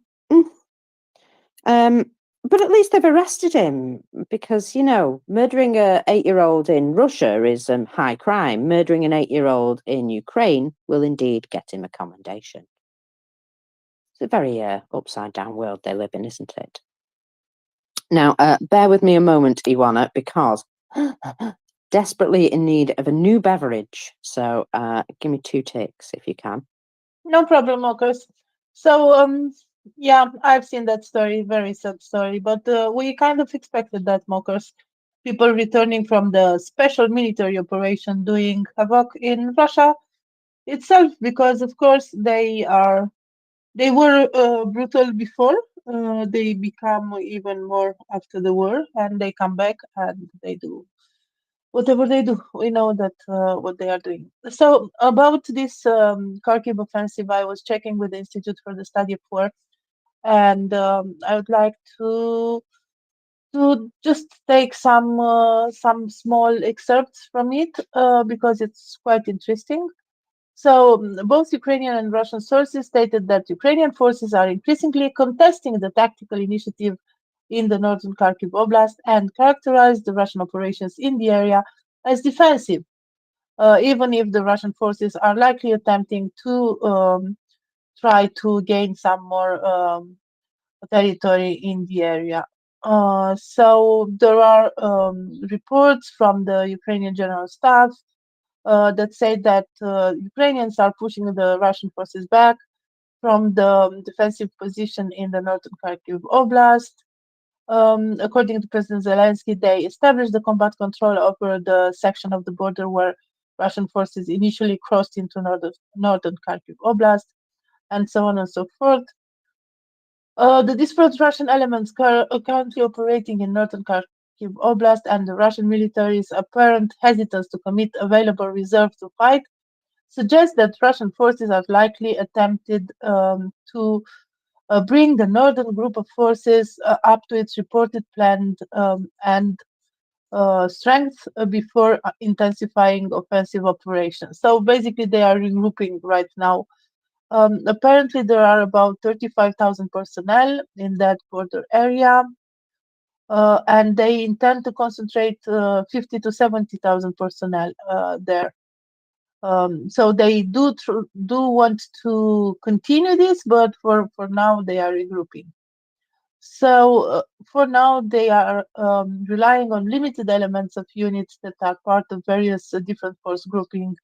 but at least they've arrested him because, you know, murdering a 8-year-old in Russia is high crime. Murdering an 8-year-old in Ukraine will indeed get him a commendation. It's a very upside down world they live in, isn't it? Now, bear with me a moment, Iwana, because desperately in need of a new beverage. So give me 2 ticks if you can. No problem, Marcus. So, yeah, I've seen that story, very sad story, but we kind of expected that, Marcus. People returning from the special military operation doing havoc in Russia itself, because of course they were brutal before. They become even more after the war, and they come back and they do whatever they do. We know that what they are doing. So about this Kharkiv offensive, I was checking with the Institute for the Study of War, and I would like to just take some small excerpts from it because it's quite interesting. So both Ukrainian and Russian sources stated that Ukrainian forces are increasingly contesting the tactical initiative in the northern Kharkiv Oblast and characterized the Russian operations in the area as defensive, even if the Russian forces are likely attempting to try to gain some more territory in the area. So there are reports from the Ukrainian General Staff that say that Ukrainians are pushing the Russian forces back from the defensive position in the northern Kharkiv Oblast. According to President Zelensky, they established the combat control over the section of the border where Russian forces initially crossed into northern Kharkiv Oblast, and so on and so forth. The disparate Russian elements currently operating in northern Kharkiv Oblast and the Russian military's apparent hesitance to commit available reserves to fight suggests that Russian forces are likely attempted to bring the northern group of forces up to its reported planned and strength before intensifying offensive operations. So basically, they are regrouping right now. Apparently, there are about 35,000 personnel in that border area, and they intend to concentrate 50 to 70,000 personnel there. So they do want to continue this, but for now they are regrouping. So for now they are relying on limited elements of units that are part of various different force grouping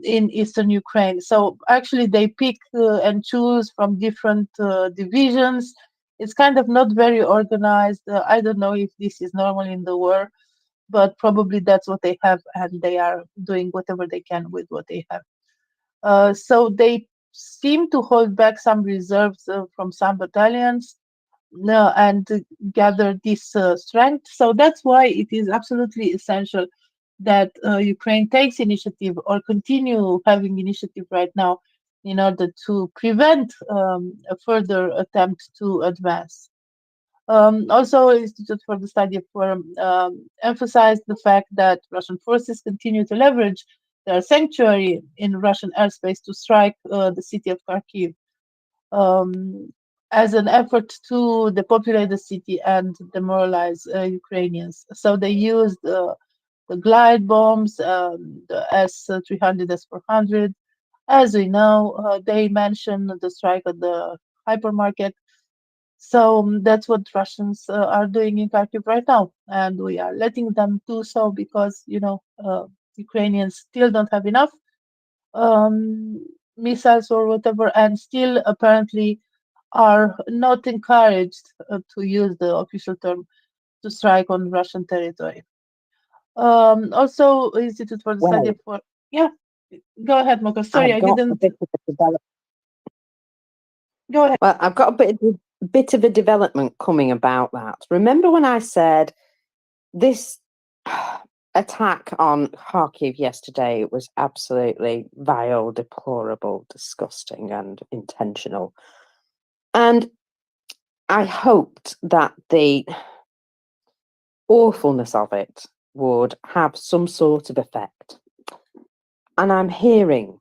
in eastern Ukraine. So actually they pick and choose from different divisions. It's kind of not very organized. I don't know if this is normal in the war, but probably that's what they have, and they are doing whatever they can with what they have. So they seem to hold back some reserves from some battalions and gather this strength. So that's why it is absolutely essential that Ukraine takes initiative or continue having initiative right now in order to prevent a further attempt to advance. Also, Institute for the Study of War emphasized the fact that Russian forces continue to leverage their sanctuary in Russian airspace to strike the city of Kharkiv as an effort to depopulate the city and demoralize Ukrainians. So they used the glide bombs, the S-300, S-400. As we know, they mentioned the strike at the hypermarket. So that's what Russians are doing in Kharkiv right now, and we are letting them do so because Ukrainians still don't have enough missiles or whatever, and still apparently are not encouraged to use the official term to strike on Russian territory. Also, Institute for the Study of War. Yeah, go ahead, Moka. Sorry, I didn't. Go ahead. Well, I've got a bit of a development coming about that. Remember when I said this attack on Kharkiv yesterday was absolutely vile, deplorable, disgusting, and intentional? And I hoped that the awfulness of it would have some sort of effect. And I'm hearing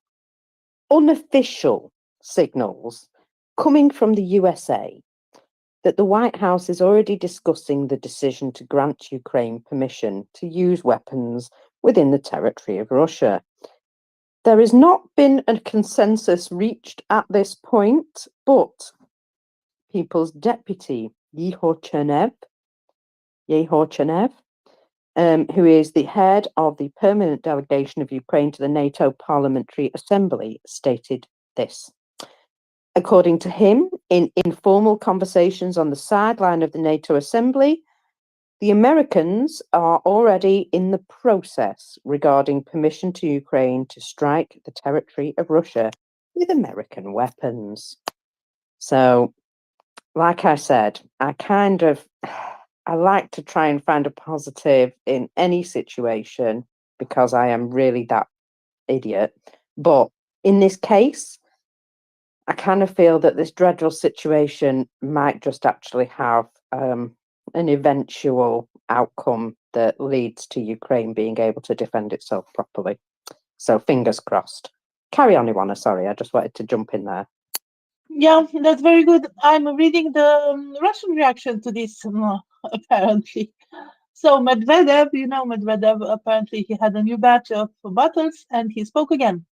unofficial signals coming from the USA that the White House is already discussing the decision to grant Ukraine permission to use weapons within the territory of Russia. There has not been a consensus reached at this point, but People's Deputy Yehor Chernev, who is the head of the permanent delegation of Ukraine to the NATO Parliamentary Assembly, stated this. According to him, in informal conversations on the sideline of the NATO Assembly, the Americans are already in the process regarding permission to Ukraine to strike the territory of Russia with American weapons. So, like I said, I like to try and find a positive in any situation because I am really that idiot. But in this case, I kind of feel that this dreadful situation might just actually have an eventual outcome that leads to Ukraine being able to defend itself properly. So fingers crossed. Carry on, Iwana. Sorry, I just wanted to jump in there. Yeah, that's very good. I'm reading the Russian reaction to this, apparently. So Medvedev, Medvedev, apparently he had a new batch of bottles and he spoke again.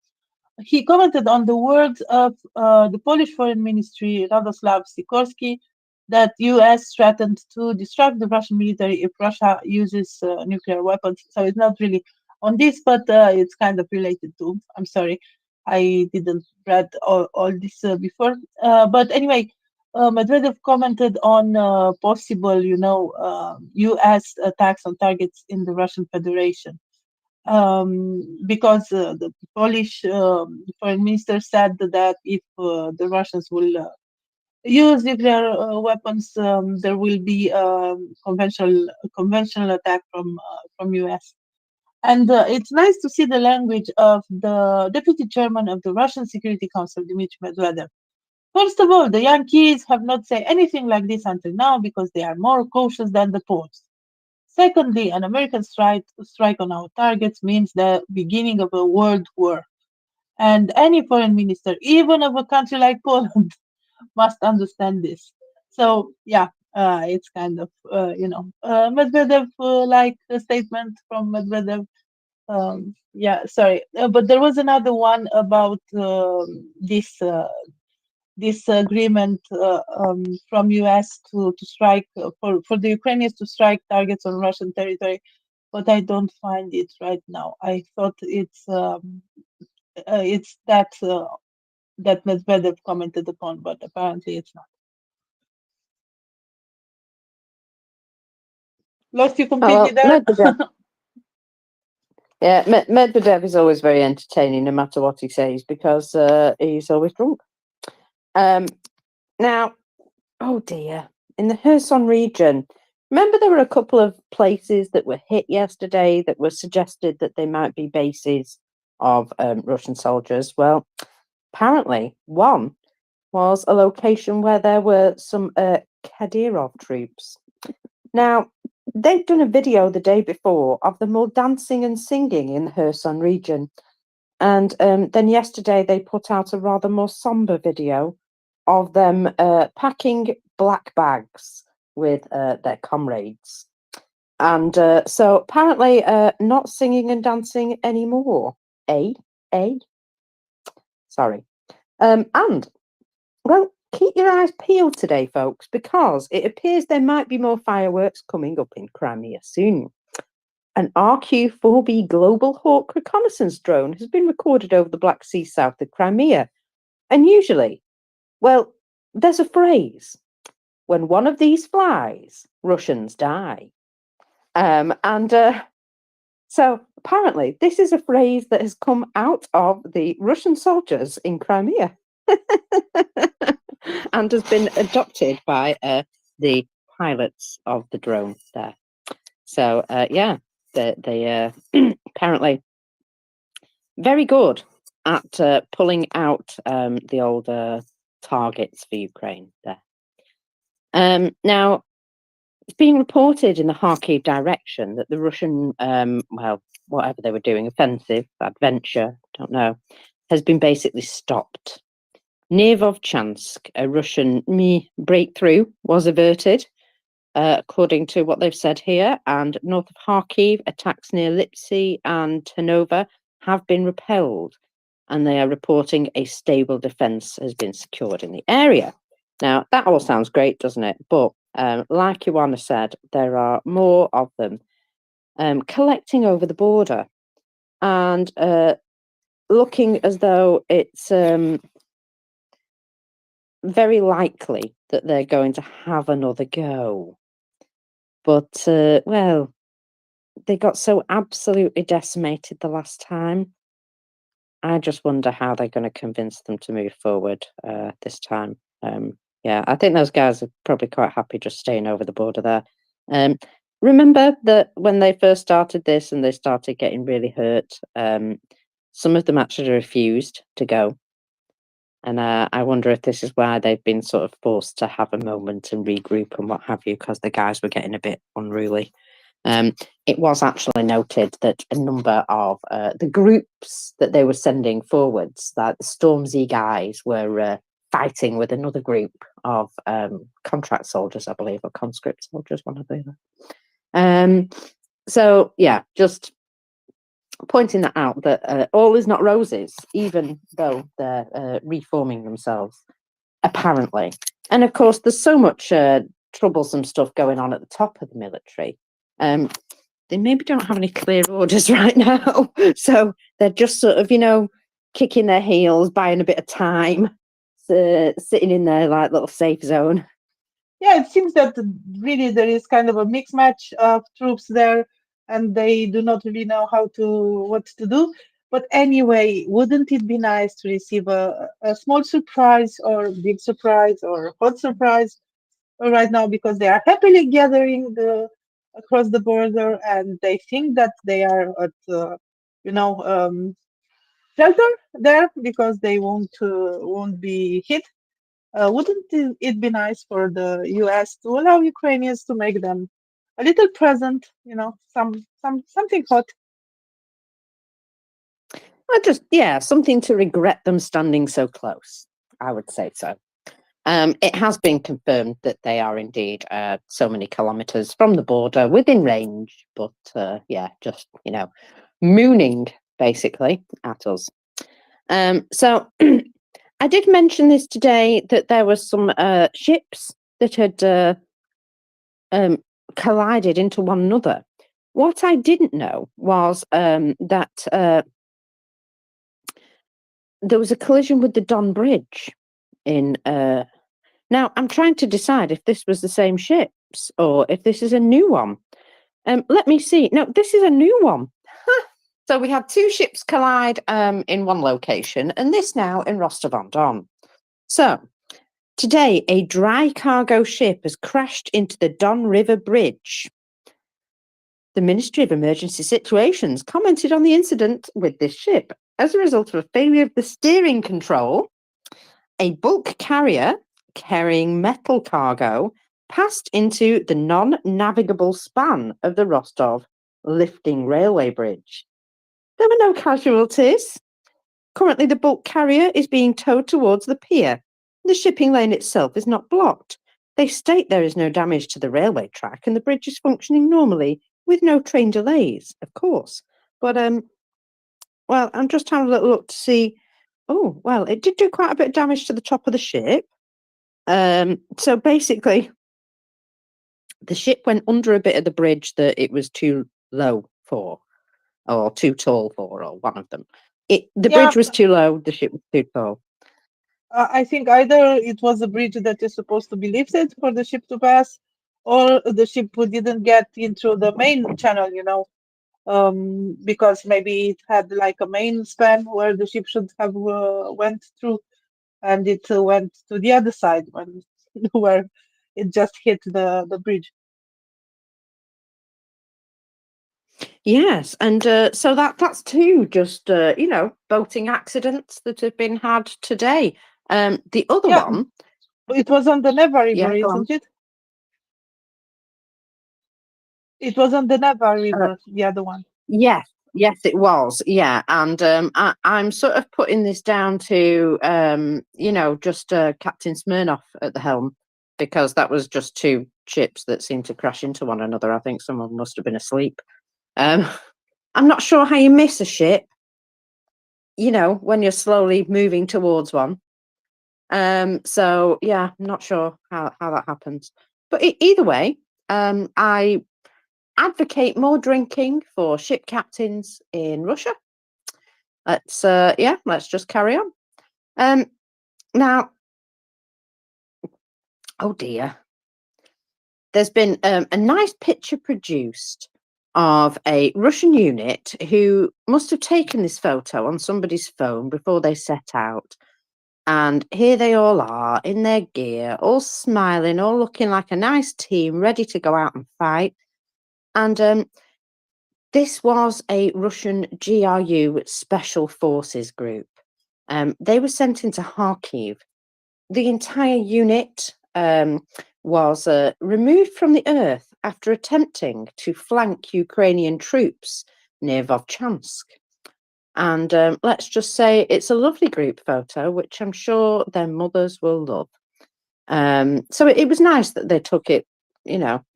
He commented on the words of the Polish Foreign Ministry, Radoslav Sikorski, that U.S. threatened to distract the Russian military if Russia uses nuclear weapons. So it's not really on this, but it's kind of related to. I'm sorry, I didn't read all this before. But anyway, Medvedev commented on possible, U.S. attacks on targets in the Russian Federation. Because the Polish foreign minister said that if the Russians will use nuclear weapons, there will be conventional attack from US. And it's nice to see the language of the deputy chairman of the Russian Security Council, Dmitry Medvedev. First of all, the Yankees have not said anything like this until now because they are more cautious than the Poles. Secondly, an American strike on our targets means the beginning of a world war. And any foreign minister, even of a country like Poland, must understand this. So, yeah, it's kind of, Medvedev, like a statement from Medvedev. Sorry. But there was another one about this agreement from US to strike for the Ukrainians to strike targets on Russian territory, but I don't find it right now. I thought it's that that Medvedev commented upon, but apparently it's not. Lost you completely there. Medvedev. Yeah, Medvedev is always very entertaining, no matter what he says, because he's always drunk. Now, oh dear, in the Kherson region, remember there were a couple of places that were hit yesterday that were suggested that they might be bases of Russian soldiers. Well, apparently one was a location where there were some Kadyrov troops. Now, they'd done a video the day before of them all dancing and singing in the Kherson region. And then yesterday they put out a rather more somber video of them packing black bags with their comrades. And so apparently not singing and dancing anymore. Sorry. And, well, keep your eyes peeled today, folks, because it appears there might be more fireworks coming up in Crimea soon. An RQ-4B Global Hawk reconnaissance drone has been recorded over the Black Sea south of Crimea. And usually, well, there's a phrase, when one of these flies, Russians die. So apparently this is a phrase that has come out of the Russian soldiers in Crimea and has been adopted by the pilots of the drone there. So, yeah, they apparently very good at pulling out the old targets for Ukraine there. Now, it's being reported in the Kharkiv direction that the Russian, well, whatever they were doing, offensive, adventure, don't know, has been basically stopped. Near Vovchansk, a Russian breakthrough was averted, according to what they've said here, and north of Kharkiv, attacks near Lipsy and Ternova have been repelled, and they are reporting a stable defence has been secured in the area. Now, that all sounds great, doesn't it? But like Ioana said, there are more of them collecting over the border and looking as though it's very likely that they're going to have another go. But, well, they got so absolutely decimated the last time. I just wonder how they're going to convince them to move forward this time. Yeah, I think those guys are probably quite happy just staying over the border there. Remember that when they first started this and they started getting really hurt, some of them actually refused to go. And I wonder if this is why they've been sort of forced to have a moment and regroup and what have you, because the guys were getting a bit unruly. It was actually noted that a number of the groups that they were sending forwards, that the Stormzy guys were fighting with another group of contract soldiers, I believe, or conscript soldiers, one or the other. So, yeah, just pointing that out, that all is not roses, even though they're reforming themselves, apparently. And of course, there's so much troublesome stuff going on at the top of the military. They maybe don't have any clear orders right now. So they're just sort of, kicking their heels, buying a bit of time, sitting in their like little safe zone. Yeah, it seems that really there is kind of a mixed match of troops there, and they do not really know what to do. But anyway, wouldn't it be nice to receive a small surprise or big surprise or hot surprise right now, because they are happily gathering across the border, and they think that they are at shelter there because they won't be hit. Wouldn't it be nice for the US to allow Ukrainians to make them a little present, something hot? Something to regret them standing so close. I would say so. It has been confirmed that they are indeed so many kilometres from the border, within range, but just, mooning basically at us. So I did mention this today, that there were some ships that had collided into one another. What I didn't know was that there was a collision with the Don Bridge in now, I'm trying to decide if this was the same ships or if this is a new one. Let me see. No, this is a new one. So we had two ships collide in one location, and this now in Rostov-on-Don. So today, a dry cargo ship has crashed into the Don River Bridge. The Ministry of Emergency Situations commented on the incident with this ship. As a result of a failure of the steering control, a bulk carrier carrying metal cargo passed into the non-navigable span of the Rostov lifting railway bridge. There were no casualties. Currently, the bulk carrier is being towed towards the pier. The shipping lane itself is not blocked. They state there is no damage to the railway track and the bridge is functioning normally with no train delays, of course. But, well, I'm just having a little look to see. Oh, well, it did do quite a bit of damage to the top of the ship. So basically, the ship went under a bit of the bridge that it was too low for, or too tall for, or one of them. The bridge was too low, the ship was too tall. I think either it was a bridge that is supposed to be lifted for the ship to pass, or the ship didn't get into the main channel, because maybe it had like a main span where the ship should have went through, and it went to the other side where it just hit the bridge. Yes, and so that's two just boating accidents that have been had today. The other one, it was on the Neva River, isn't it? It was on the Neva River, the other one. Yes, yes, it was. Yeah, and I'm sort of putting this down to just Captain Smirnoff at the helm, because that was just two ships that seemed to crash into one another. I think someone must have been asleep. I'm not sure how you miss a ship, when you're slowly moving towards one. So yeah, I'm not sure how that happens. But either way, I advocate more drinking for ship captains in Russia. Let's just carry on. Now, oh dear, there's been a nice picture produced of a Russian unit who must have taken this photo on somebody's phone before they set out. And here they all are in their gear, all smiling, all looking like a nice team, ready to go out and fight. And this was a Russian GRU Special Forces group. They were sent into Kharkiv. The entire unit was removed from the earth after attempting to flank Ukrainian troops near Vovchansk. And let's just say it's a lovely group photo, which I'm sure their mothers will love. So it was nice that they took it,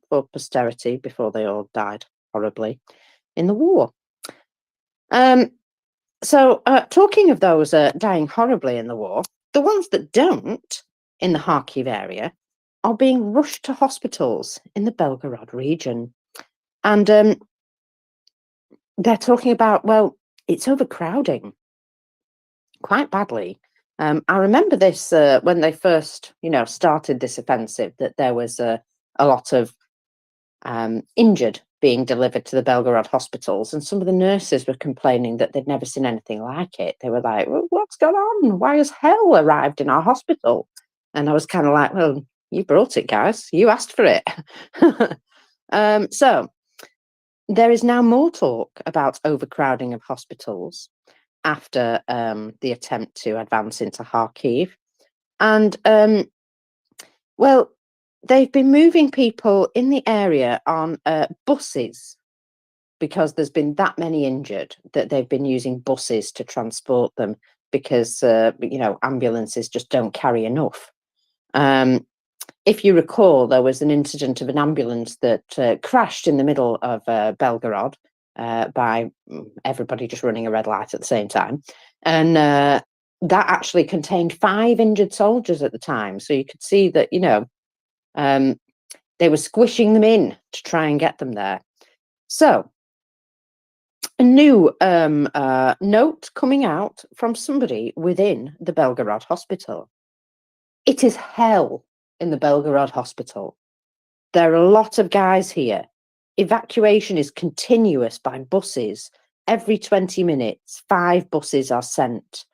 for posterity before they all died horribly in the war. So talking of those dying horribly in the war, the ones that don't in the Kharkiv area are being rushed to hospitals in the Belgorod region. And they're talking about, well, it's overcrowding quite badly. I remember this when they first, started this offensive, that there was a lot of injured being delivered to the Belgorod hospitals, and some of the nurses were complaining that they'd never seen anything like it. They were like, well, what's going on? Why has hell arrived in our hospital? And I was kind of like, well, you brought it, guys. You asked for it. So there is now more talk about overcrowding of hospitals after the attempt to advance into Kharkiv. And, well, they've been moving people in the area on buses, because there's been that many injured that they've been using buses to transport them, because, ambulances just don't carry enough. If you recall, there was an incident of an ambulance that crashed in the middle of Belgorod by everybody just running a red light at the same time. And that actually contained 5 injured soldiers at the time. So you could see that, they were squishing them in to try and get them there. So a new note coming out from somebody within the Belgorod hospital. It is hell in the Belgorod hospital. There are a lot of guys here. Evacuation is continuous by buses. Every 20 minutes, 5 buses are sent.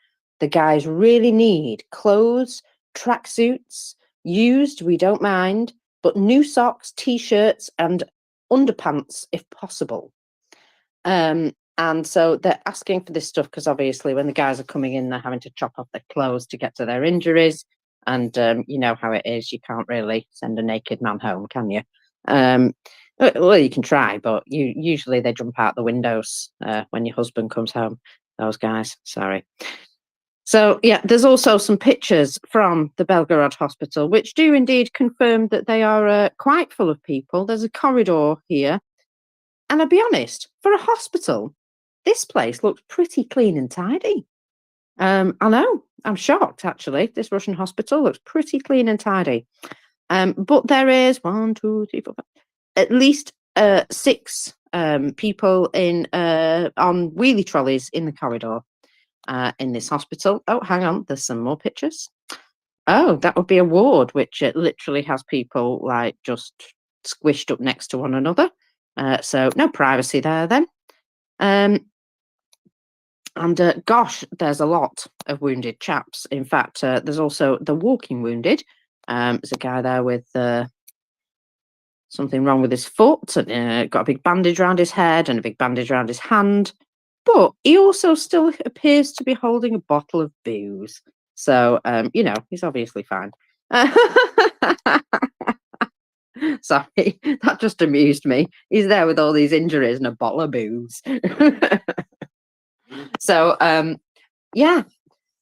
The guys really need clothes, tracksuits, used, we don't mind, but new socks, t-shirts and underpants if possible. And so they're asking for this stuff because obviously when the guys are coming in, they're having to chop off their clothes to get to their injuries. And you know how it is, you can't really send a naked man home, can you? Well, you can try, but usually they jump out the windows when your husband comes home, those guys, sorry. So, yeah, there's also some pictures from the Belgorod hospital, which do indeed confirm that they are quite full of people. There's a corridor here. And I'll be honest, for a hospital, this place looks pretty clean and tidy. I know, I'm shocked, actually. This Russian hospital looks pretty clean and tidy. But there is 1, 2, 3, 4, 5, at least 6 people in on wheelie trolleys in the corridor in this hospital. Oh, hang on, there's some more pictures. Oh, that would be a ward, which literally has people like just squished up next to one another. So no privacy there then. And gosh, there's a lot of wounded chaps. In fact, there's also the walking wounded. There's a guy there with something wrong with his foot, and got a big bandage around his head and a big bandage around his hand. But he also still appears to be holding a bottle of booze. So, you know, he's obviously fine. Sorry, that just amused me. He's there with all these injuries and a bottle of booze. So, yeah,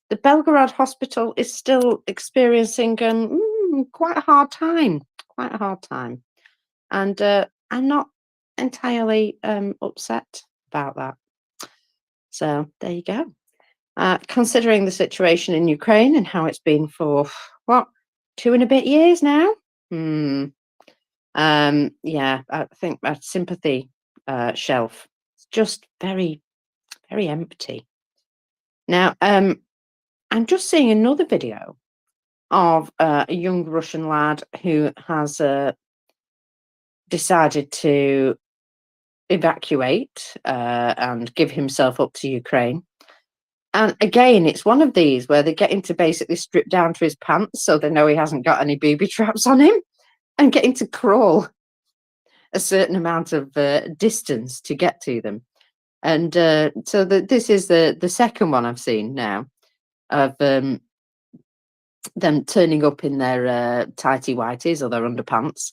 the Belgorod hospital is still experiencing quite a hard time. Quite a hard time. And I'm not entirely upset about that. So there you go. Considering the situation in Ukraine and how it's been for, what, 2 and a bit years now? Yeah, I think my sympathy shelf is just very, very empty. Now, I'm just seeing another video of a young Russian lad who has decided to evacuate and give himself up to Ukraine. And again, it's one of these where they get him to basically strip down to his pants so they know he hasn't got any booby traps on him, and get him to crawl a certain amount of distance to get to them. And so this is the second one I've seen now of them turning up in their tighty whities or their underpants,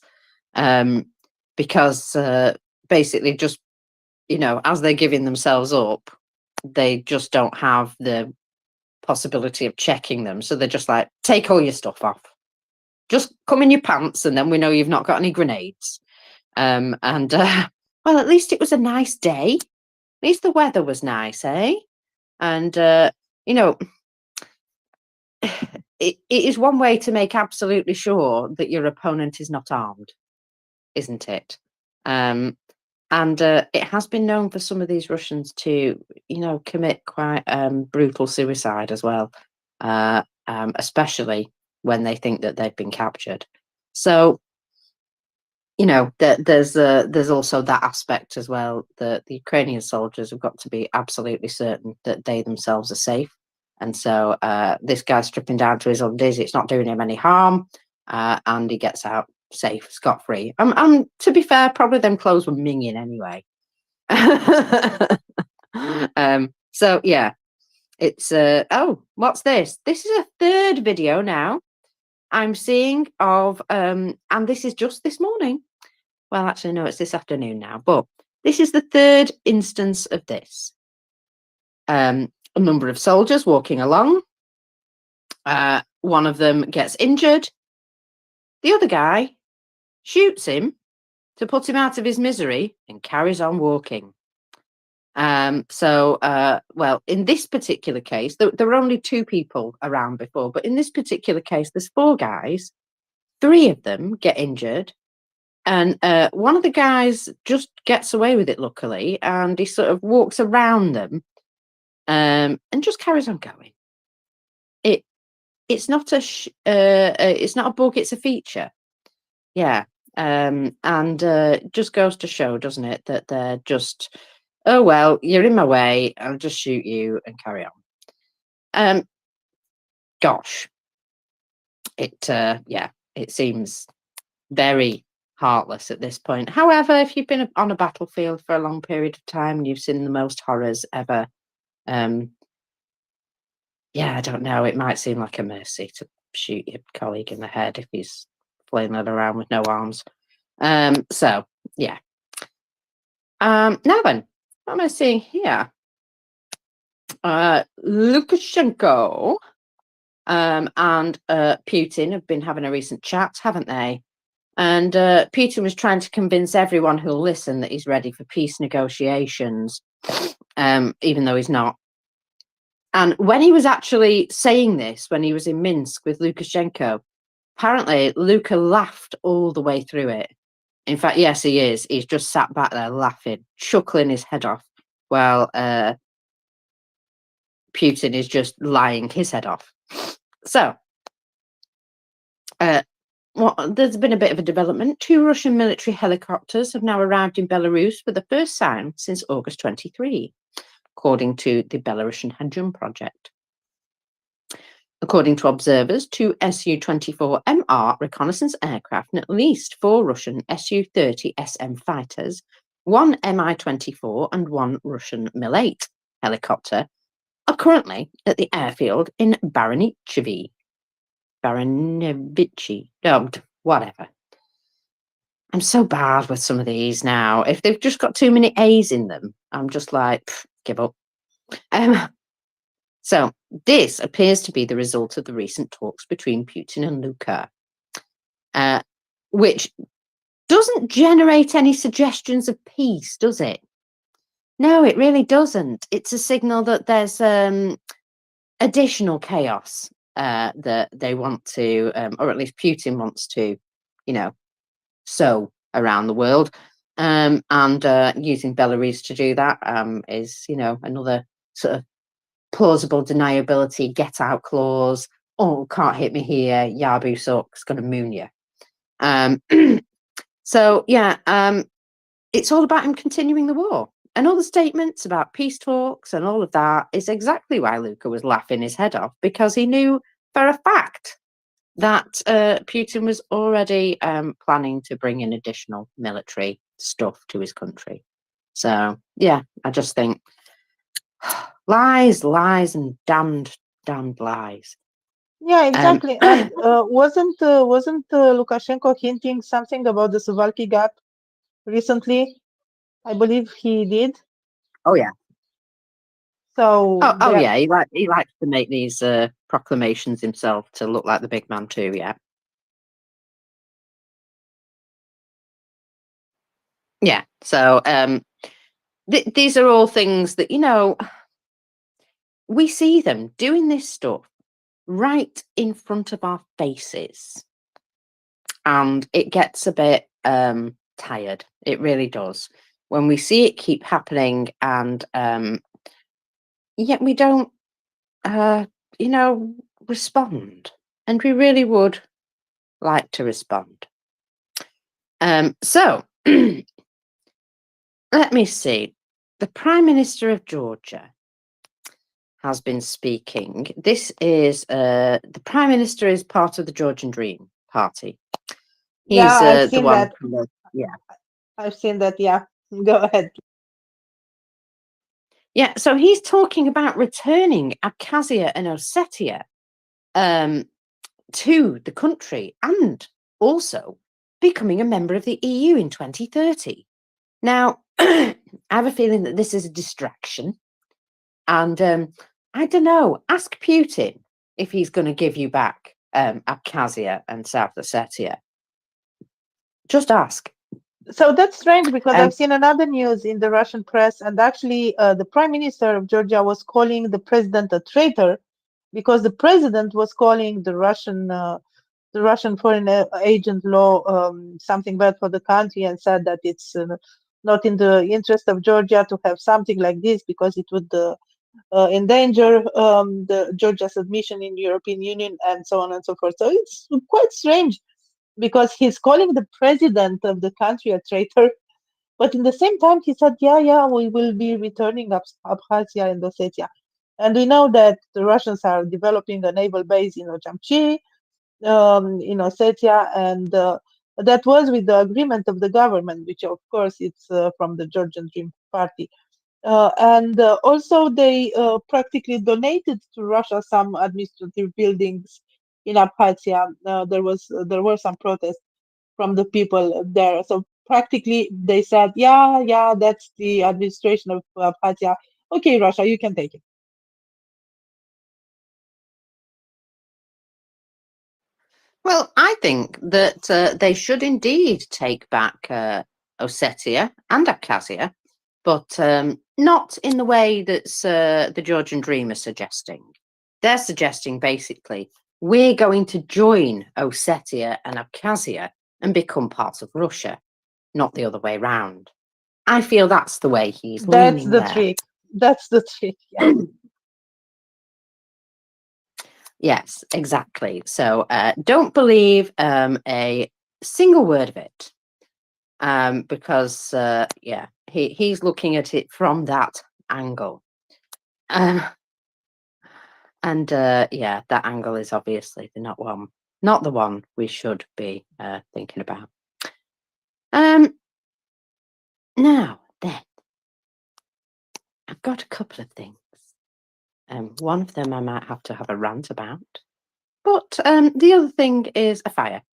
because basically just, as they're giving themselves up, they just don't have the possibility of checking them. So they're just like, take all your stuff off. Just come in your pants and then we know you've not got any grenades. Well, at least it was a nice day. At least the weather was nice, eh? And, it is one way to make absolutely sure that your opponent is not armed, isn't it? And it has been known for some of these Russians to, commit quite brutal suicide as well, especially when they think that they've been captured. So, there's also that aspect as well, that the Ukrainian soldiers have got to be absolutely certain that they themselves are safe. And so this guy stripping down to his undies, it's not doing him any harm, and he gets out safe, scot-free. To be fair, probably them clothes were minging anyway. So yeah, it's oh, what's this? This is a third video now I'm seeing of and this is just this morning. Well, actually, no, it's this afternoon now, but this is the third instance of this. A number of soldiers walking along. One of them gets injured. The other guy shoots him to put him out of his misery and carries on walking. Well, in this particular case, there were only 2 people around before, but in this particular case, there's 4 guys. 3 of them get injured. And one of the guys just gets away with it, luckily, and he sort of walks around them and just carries on going. It's not it's not a bug, it's a feature. Yeah. And just goes to show, doesn't it, that they're just, oh, well, you're in my way, I'll just shoot you and carry on. Gosh. It seems very heartless at this point. However, if you've been on a battlefield for a long period of time and you've seen the most horrors ever, I don't know, it might seem like a mercy to shoot your colleague in the head if he's flailing around with no arms. So yeah. Now then, what am I seeing here? Lukashenko and Putin have been having a recent chat, haven't they? And Putin was trying to convince everyone who'll listen that he's ready for peace negotiations, even though he's not. And when he was actually saying this, when he was in Minsk with Lukashenko, apparently Luka laughed all the way through it. In fact, yes, he is. He's just sat back there laughing, chuckling his head off, while Putin is just lying his head off. So, there's been a bit of a development. 2 Russian military helicopters have now arrived in Belarus for the first time since August 23, according to the Belarusian Hajun project. According to observers, 2 Su-24MR reconnaissance aircraft and at least 4 Russian Su-30 SM fighters, 1 Mi-24 and 1 Russian Mil-8 helicopter are currently at the airfield in Baranichevi. Whatever. I'm so bad with some of these now. If they've just got too many A's in them, I'm just like, give up. So this appears to be the result of the recent talks between Putin and Luka, which doesn't generate any suggestions of peace, does it? No, it really doesn't. It's a signal that there's additional chaos that they want to, or at least Putin wants to, sow around the world. And using Belarus to do that is, another sort of plausible deniability, get out clause. Oh, can't hit me here. Yabu sucks, gonna moon you. So yeah, it's all about him continuing the war. And all the statements about peace talks and all of that is exactly why Luka was laughing his head off, because he knew for a fact that Putin was already planning to bring in additional military stuff to his country. So yeah, I just think lies, lies, and damned lies. Yeah, exactly. And wasn't Lukashenko hinting something about the Suwalki gap recently? I believe he did. Oh yeah. So Oh yeah, he likes to make these proclamations himself to look like the big man too. Yeah. Yeah. So these are all things that we see them doing this stuff right in front of our faces, and it gets a bit tired. It really does when we see it keep happening, and yet we don't respond, and we really would like to respond. So let me see. The Prime Minister of Georgia has been speaking. This is the Prime Minister is part of the Georgian Dream Party. He's I've the seen one. that. Yeah, I've seen that. Yeah, go ahead. yeah. So he's talking about returning Abkhazia and Ossetia to the country, and also becoming a member of the EU in 2030. Now, I have a feeling that this is a distraction, and I don't know. Ask Putin if he's going to give you back Abkhazia and South Ossetia. Just ask. So that's strange, because I've seen another news in the Russian press, and actually the Prime Minister of Georgia was calling the president a traitor, because the president was calling the Russian foreign agent law something bad for the country, and said that it's not in the interest of Georgia to have something like this, because it would endanger the Georgia's admission in the European Union, and so on and so forth. So it's quite strange, because he's calling the president of the country a traitor, but in the same time he said, yeah, we will be returning Abkhazia and Ossetia. And we know that the Russians are developing a naval base in Ochamchi, in Ossetia, and that was with the agreement of the government, which of course it's from the Georgian Dream Party. And also they practically donated to Russia some administrative buildings in Abkhazia. There were some protests from the people there. So practically they said, yeah, that's the administration of Abkhazia. Okay, Russia, you can take it. Well, I think that they should indeed take back Ossetia and Abkhazia, but not in the way that's the Georgian Dream is suggesting. They're suggesting basically we're going to join Ossetia and Abkhazia and become part of Russia, not the other way round. I feel that's the way he's That's leaning the there. trick. That's the trick. Yeah. Yes, exactly. So don't believe a single word of it, because yeah, he's looking at it from that angle. And yeah, that angle is obviously not the one we should be thinking about. Now then, I've got a couple of things. One of them I might have to have a rant about, but the other thing is a fire.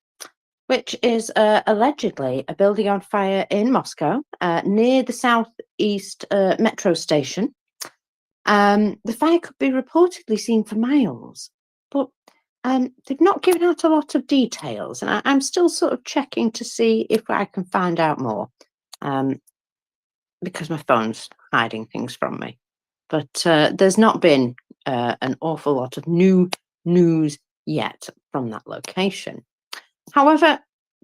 which is allegedly a building on fire in Moscow near the southeast metro station. The fire could be reportedly seen for miles, but they've not given out a lot of details, and I'm still sort of checking to see if I can find out more, because my phone's hiding things from me. But there's not been an awful lot of new news yet from that location. However,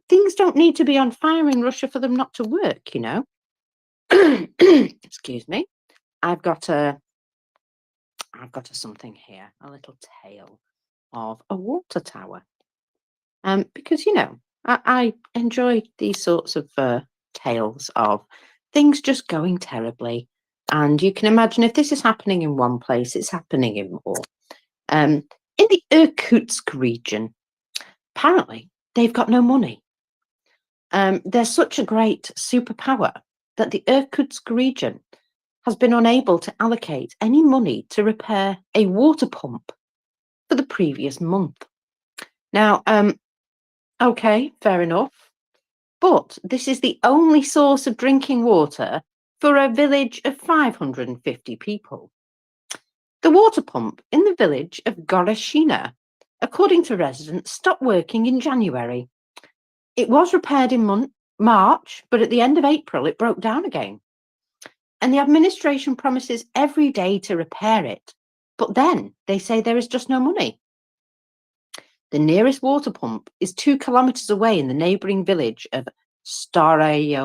things don't need to be on fire in Russia for them not to work, you know. Excuse me. I've got a something here, a little tale of a water tower. Because you know, I enjoy these sorts of tales of things just going terribly, and you can imagine if this is happening in one place, it's happening in more. In the Irkutsk region, apparently they've got no money. They're such a great superpower that the Irkutsk region has been unable to allocate any money to repair a water pump for the previous month. Now, okay, fair enough. But this is the only source of drinking water for a village of 550 people. The water pump in the village of Goroshina, according to residents, stopped working in January. It was repaired in March, but at the end of April, it broke down again. And the administration promises every day to repair it, but then they say there is just no money. The nearest water pump is 2 kilometers away in the neighboring village of Staraya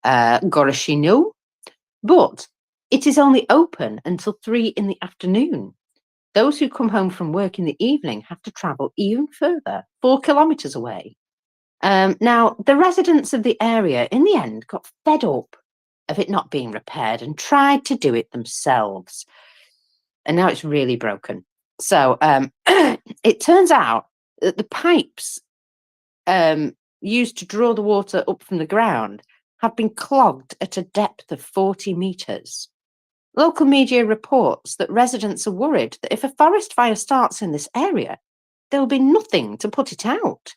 Goroshino, but it is only open until 3 in the afternoon. Those who come home from work in the evening have to travel even further, 4 kilometers away. Now, the residents of the area in the end got fed up of it not being repaired and tried to do it themselves. And now it's really broken. So it turns out that the pipes used to draw the water up from the ground have been clogged at a depth of 40 meters. Local media reports that residents are worried that if a forest fire starts in this area, there will be nothing to put it out.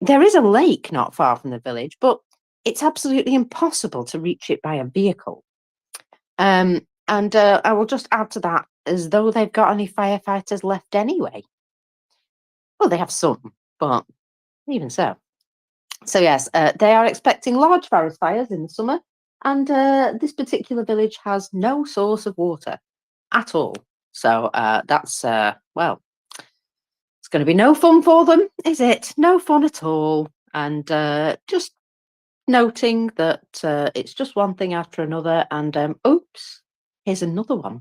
There is a lake not far from the village, but it's absolutely impossible to reach it by a vehicle. And I will just add to that, as though they've got any firefighters left anyway. Well, they have some, but even so. So yes, they are expecting large forest fires in the summer, and this particular village has no source of water at all. So that's, well, it's going to be no fun for them, is it? No fun at all. And just noting that it's just one thing after another. And oops, here's another one.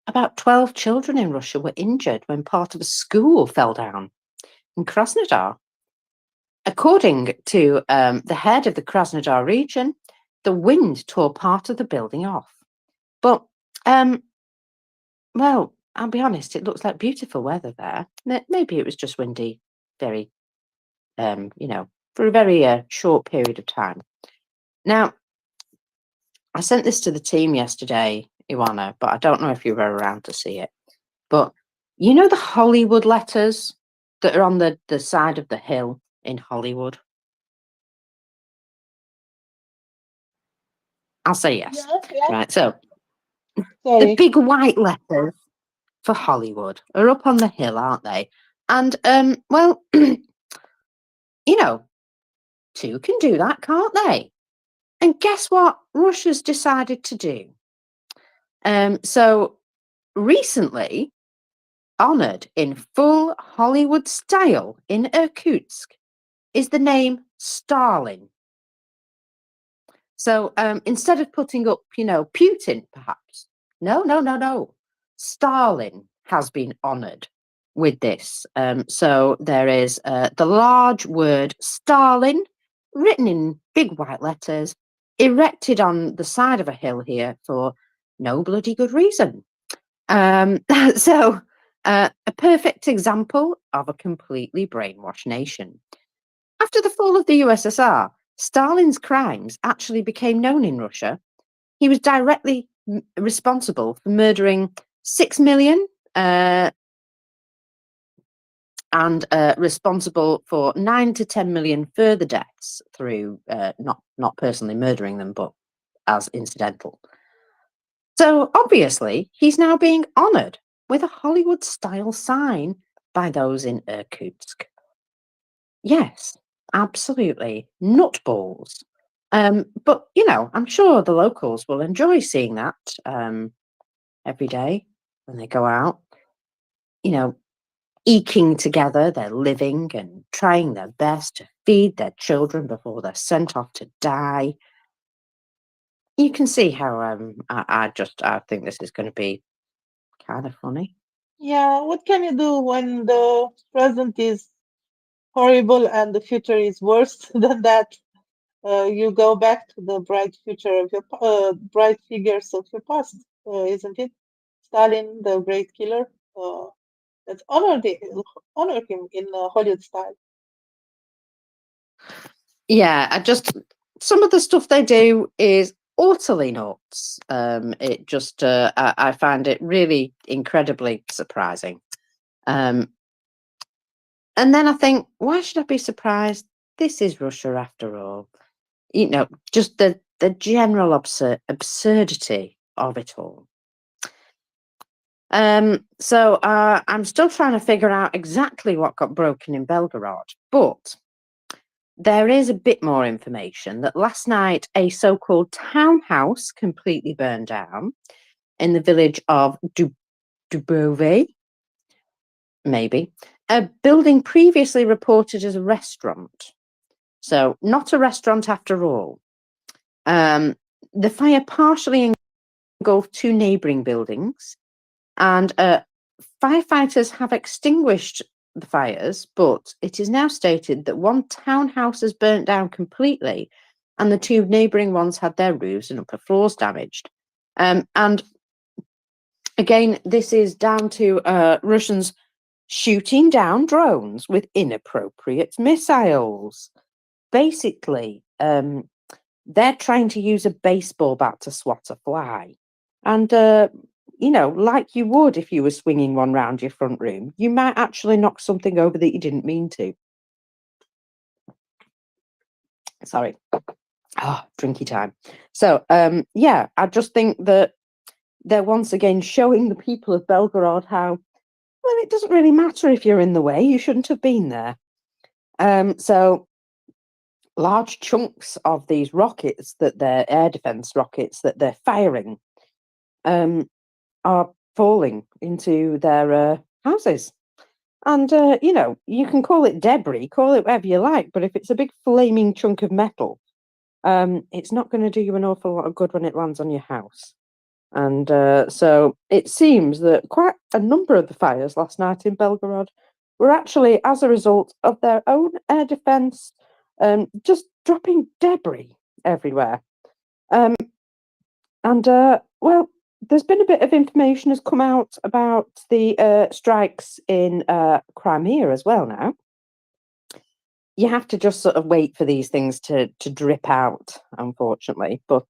About 12 children in Russia were injured when part of a school fell down in Krasnodar. According to the head of the Krasnodar region, the wind tore part of the building off. But, well, I'll be honest, it looks like beautiful weather there. Maybe it was just windy, very, you know, for a very short period of time. Now, I sent this to the team yesterday, Ioana, but I don't know if you were around to see it. But you know the Hollywood letters that are on the side of the hill in Hollywood? I'll say yes. Yes. Right, so the Sorry. big white letters for Hollywood are up on the hill, aren't they? And, well, you know, 2 can do that, can't they? And guess what Russia's decided to do? So recently, honoured in full Hollywood style in Irkutsk is the name Stalin. So instead of putting up, you know, Putin, perhaps, no. Stalin has been honoured with this. So there is the large word Stalin written in big white letters, erected on the side of a hill here for no bloody good reason. So a perfect example of a completely brainwashed nation. After the fall of the USSR, Stalin's crimes actually became known in Russia. He was directly responsible for murdering 6 million and responsible for 9 to 10 million further deaths through not personally murdering them, but as incidental. So obviously, he's now being honoured with a Hollywood-style sign by those in Irkutsk. Yes, absolutely, nutballs. But, you know, I'm sure the locals will enjoy seeing that every day when they go out. You know, eking together their living and trying their best to feed their children before they're sent off to die. You can see how I think this is going to be kind of funny. Yeah, what can you do when the present is horrible and the future is worse than that? You go back to the bright future of your bright figures of your past, isn't it? Stalin, the great killer. Let's honor him in Hollywood style. Yeah, some of the stuff they do is utterly nuts. It just I find it really incredibly surprising. And then I think, why should I be surprised? This is Russia after all. You know, just the general absurdity of it all. So I'm still trying to figure out exactly what got broken in Belgorod, but there is a bit more information that last night a so-called townhouse completely burned down in the village of Dubrovy, maybe, a building previously reported as a restaurant. So not a restaurant after all. The fire partially engulfed 2 neighbouring buildings, and firefighters have extinguished the fires, but it is now stated that one townhouse has burnt down completely and the 2 neighbouring ones had their roofs and upper floors damaged. And again, this is down to Russians shooting down drones with inappropriate missiles. Basically, they're trying to use a baseball bat to swat a fly. And, you know, like you would if you were swinging one round your front room, you might actually knock something over that you didn't mean to. Sorry. Oh, drinky time. So, yeah, I just think that they're once again showing the people of Belgorod how, well, it doesn't really matter if you're in the way. You shouldn't have been there. So large chunks of these rockets that they're air defense rockets that they're firing are falling into their houses. And, you know, you can call it debris, call it whatever you like, but if it's a big flaming chunk of metal, it's not going to do you an awful lot of good when it lands on your house. And so it seems that quite a number of the fires last night in Belgorod were actually as a result of their own air defense, just dropping debris everywhere. Well, there's been a bit of information has come out about the strikes in Crimea as well now. You have to just sort of wait for these things to drip out, unfortunately. But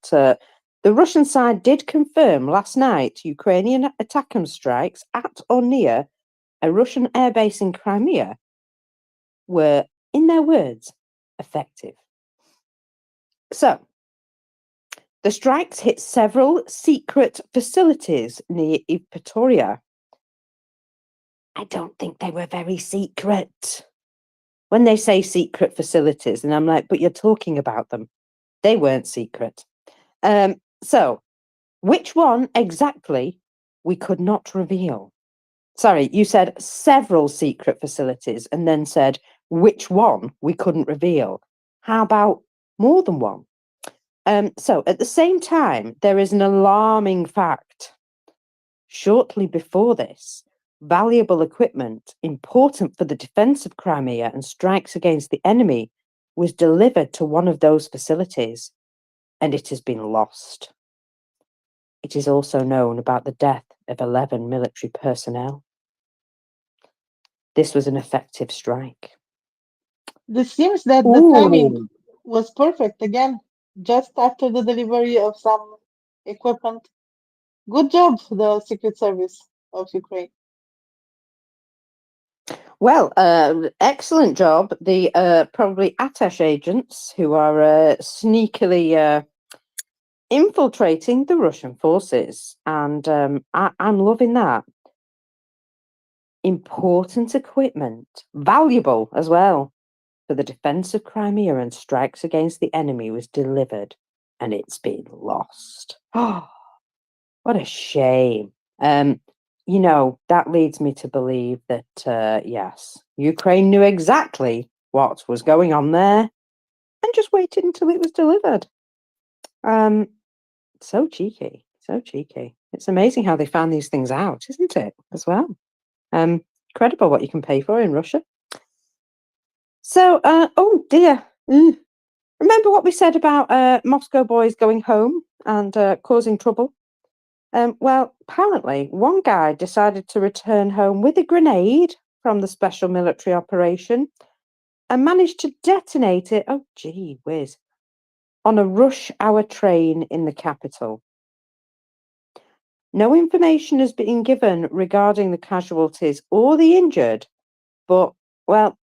the Russian side did confirm last night Ukrainian attack and strikes at or near a Russian airbase in Crimea were, in their words, effective. So, the strikes hit several secret facilities near Evpatoria. I don't think they were very secret. When they say secret facilities, and I'm like, but you're talking about them. They weren't secret. So, which one exactly we could not reveal? Sorry, you said several secret facilities and then said which one we couldn't reveal. How about more than one? So at the same time, there is an alarming fact. Shortly before this, valuable equipment important for the defense of Crimea and strikes against the enemy was delivered to one of those facilities, and it has been lost. It is also known about the death of 11 military personnel. This was an effective strike. It seems that the timing was perfect again, just after the delivery of some equipment. Good job, the Secret Service of Ukraine. Well, excellent job. The probably Atesh agents who are sneakily infiltrating the Russian forces, and I'm loving that. Important equipment, valuable as well, for the defense of Crimea and strikes against the enemy was delivered, and it's been lost. Oh, what a shame. You know, that leads me to believe that, yes, Ukraine knew exactly what was going on there and just waited until it was delivered. So cheeky, so cheeky. It's amazing how they found these things out, isn't it, as well? Incredible what you can pay for in Russia. So, oh dear. Remember what we said about Moscow boys going home and causing trouble? Well, apparently one guy decided to return home with a grenade from the special military operation and managed to detonate it, oh gee whiz, on a rush hour train in the capital. No information has been given regarding the casualties or the injured, but, well,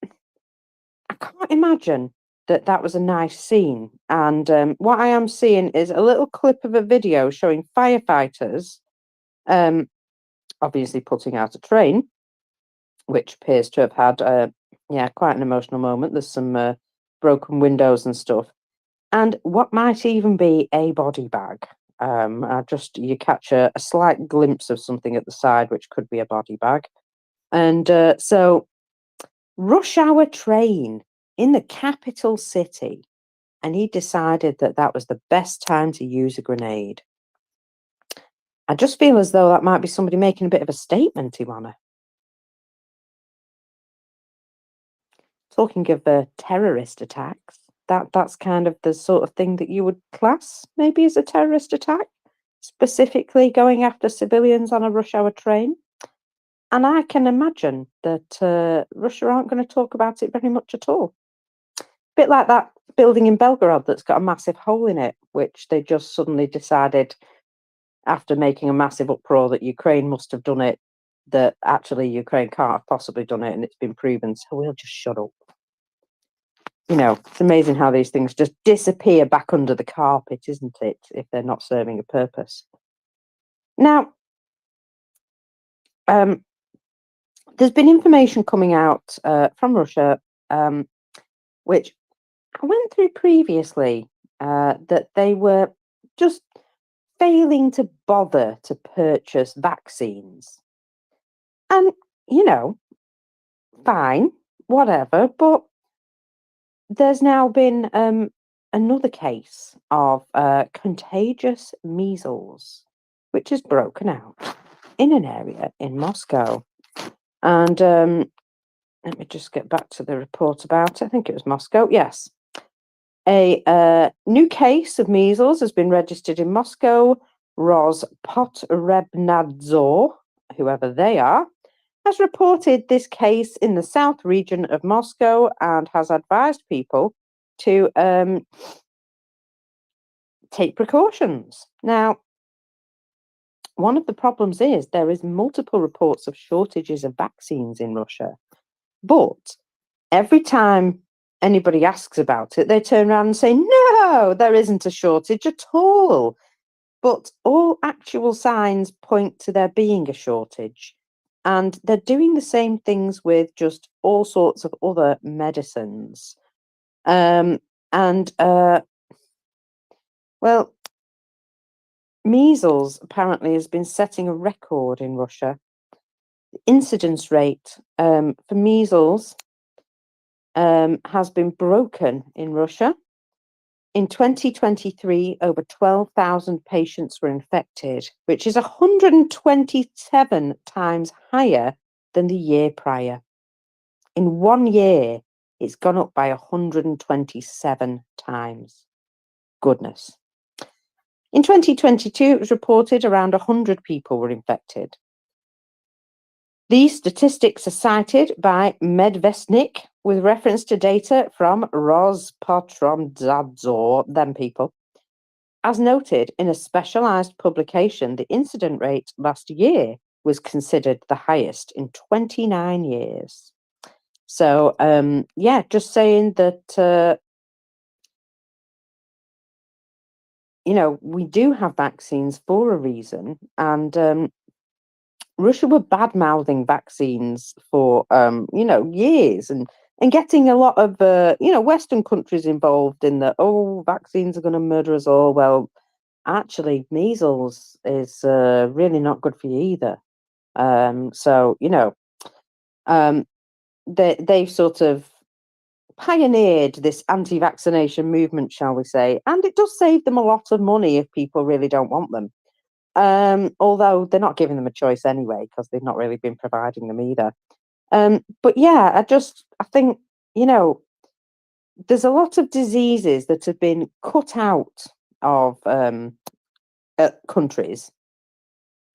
I can't imagine that that was a nice scene. And what I am seeing is a little clip of a video showing firefighters obviously putting out a train, which appears to have had, yeah, quite an emotional moment. There's some broken windows and stuff. And what might even be a body bag. You catch a slight glimpse of something at the side, which could be a body bag. And so, rush hour train in the capital city. And he decided that that was the best time to use a grenade. I just feel as though that might be somebody making a bit of a statement, Ivana. Talking of terrorist attacks, that's kind of the sort of thing that you would class maybe as a terrorist attack, specifically going after civilians on a rush hour train. And I can imagine that Russia aren't going to talk about it very much at all. Bit like that building in Belgorod that's got a massive hole in it, which they just suddenly decided, after making a massive uproar, that Ukraine must have done it, that actually Ukraine can't have possibly done it, and it's been proven, so we'll just shut up. You know, it's amazing how these things just disappear back under the carpet, isn't it, if they're not serving a purpose. Now, there's been information coming out from Russia, which I went through previously, that they were just failing to bother to purchase vaccines. And, you know, fine, whatever, but there's now been another case of contagious measles, which has broken out in an area in Moscow. And let me just get back to the report about it. I think it was Moscow. Yes. A new case of measles has been registered in Moscow. Rospotrебnadzor, whoever they are, has reported this case in the south region of Moscow and has advised people to take precautions. Now, one of the problems is there is multiple reports of shortages of vaccines in Russia, but every time anybody asks about it, they turn around and say, no, there isn't a shortage at all. But all actual signs point to there being a shortage. And they're doing the same things with just all sorts of other medicines. Well, measles apparently has been setting a record in Russia. The incidence rate for measles has been broken in Russia. In 2023, over 12,000 patients were infected, which is 127 times higher than the year prior. In 1 year, it's gone up by 127 times. Goodness. In 2022, it was reported around 100 people were infected. These statistics are cited by Medvestnik with reference to data from Rospotrobnadzor, them people. As noted in a specialized publication, the incident rate last year was considered the highest in 29 years. So yeah, just saying that you know, we do have vaccines for a reason, and Russia were bad mouthing vaccines for you know, years, and getting a lot of you know, Western countries involved in the, oh, vaccines are going to murder us all. Well, actually, measles is really not good for you either. So you know, they've sort of pioneered this anti-vaccination movement, shall we say, and it does save them a lot of money if people really don't want them. Although they're not giving them a choice anyway, because they've not really been providing them either. But yeah, I think, you know, there's a lot of diseases that have been cut out of countries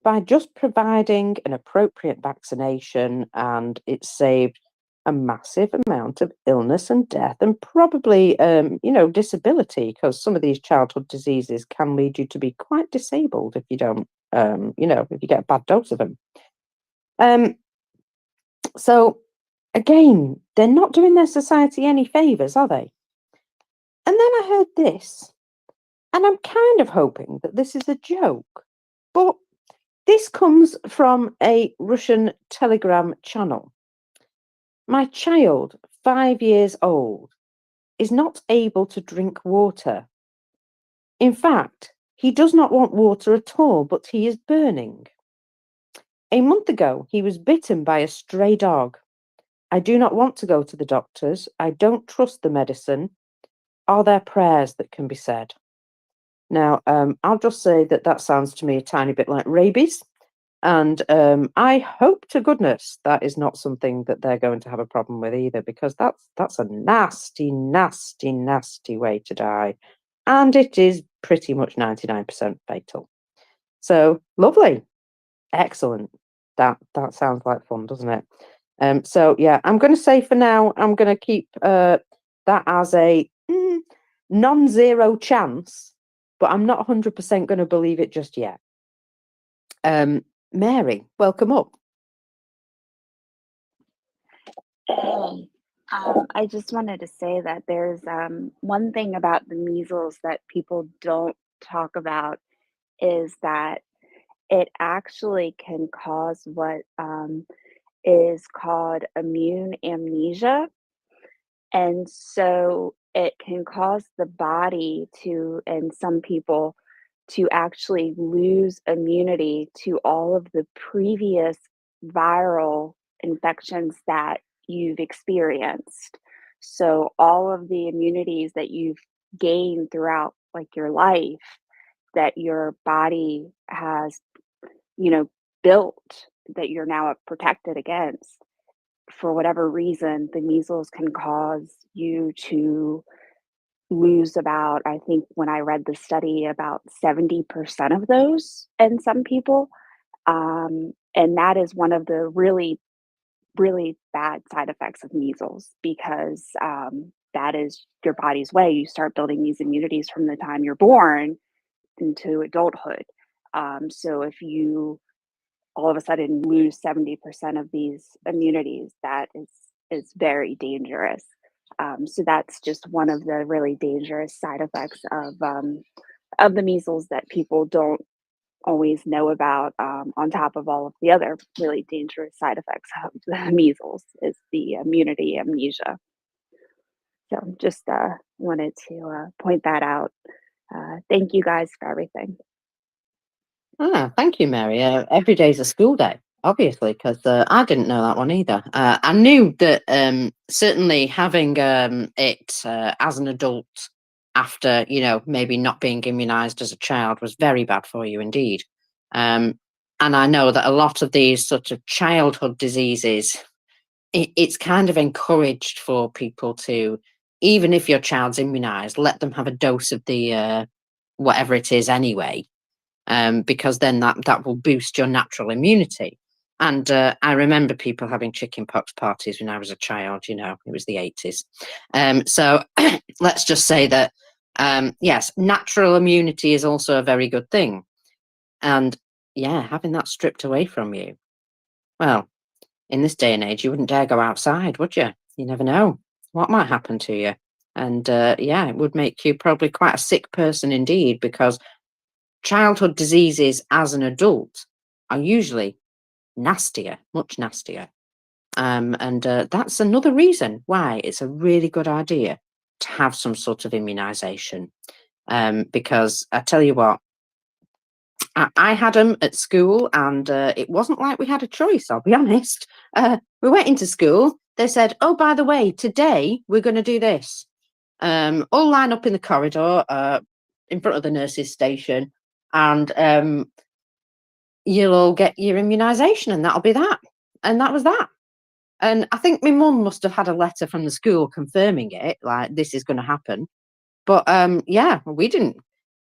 by just providing an appropriate vaccination, and it saved a massive amount of illness and death, and probably you know, disability, because some of these childhood diseases can lead you to be quite disabled if you don't you know, if you get a bad dose of them. So again, they're not doing their society any favors, are they? And then I heard this, and I'm kind of hoping that this is a joke, but this comes from a Russian Telegram channel. My child, 5 years old, is not able to drink water. In fact, he does not want water at all, but he is burning. A month ago, he was bitten by a stray dog. I do not want to go to the doctors. I don't trust the medicine. Are there prayers that can be said? Now, I'll just say that that sounds to me a tiny bit like rabies. And I hope to goodness that is not something that they're going to have a problem with either, because that's a nasty, nasty, nasty way to die. And it is pretty much 99% fatal. So lovely. Excellent. That sounds like fun, doesn't it? So yeah, I'm going to say for now, I'm going to keep that as a non-zero chance, but I'm not 100% going to believe it just yet. Mary, welcome up. I just wanted to say that there's one thing about the measles that people don't talk about is that it actually can cause what is called immune amnesia. And so it can cause the body to, and some people, to actually lose immunity to all of the previous viral infections that you've experienced. So all of the immunities that you've gained throughout like your life, that your body has, you know, built, that you're now protected against, for whatever reason, the measles can cause you to lose about, I think when I read the study, about 70% of those in some people. And that is one of the really, really bad side effects of measles, because that is your body's way. You start building these immunities from the time you're born into adulthood. So if you all of a sudden lose 70% of these immunities, that is very dangerous. So that's just one of the really dangerous side effects of the measles that people don't always know about. On top of all of the other really dangerous side effects of the measles is the immunity amnesia. So just wanted to point that out. Thank you guys for everything. Thank you, Mary. Every day's a school day, obviously, because I didn't know that one either. I knew that certainly having it as an adult after, you know, maybe not being immunized as a child was very bad for you indeed. And I know that a lot of these sort of childhood diseases, it's kind of encouraged for people to, even if your child's immunized, let them have a dose of the whatever it is anyway. Because then that will boost your natural immunity. And I remember people having chickenpox parties when I was a child. You know, it was the 80s. So let's just say that yes, natural immunity is also a very good thing. And yeah, having that stripped away from you, well, in this day and age, you wouldn't dare go outside, would you? you never know what might happen to you. And yeah, it would make you probably quite a sick person indeed, because childhood diseases as an adult are usually nastier, much nastier. And that's another reason why it's a really good idea to have some sort of immunization. Because I tell you what, I had them at school, and it wasn't like we had a choice, I'll be honest. We went into school, they said, oh, by the way, today we're going to do this. All line up in the corridor in front of the nurses' station, and you'll all get your immunisation, and that'll be that. And that was that. And I think my mum must have had a letter from the school confirming it, like this is going to happen. But yeah, we didn't.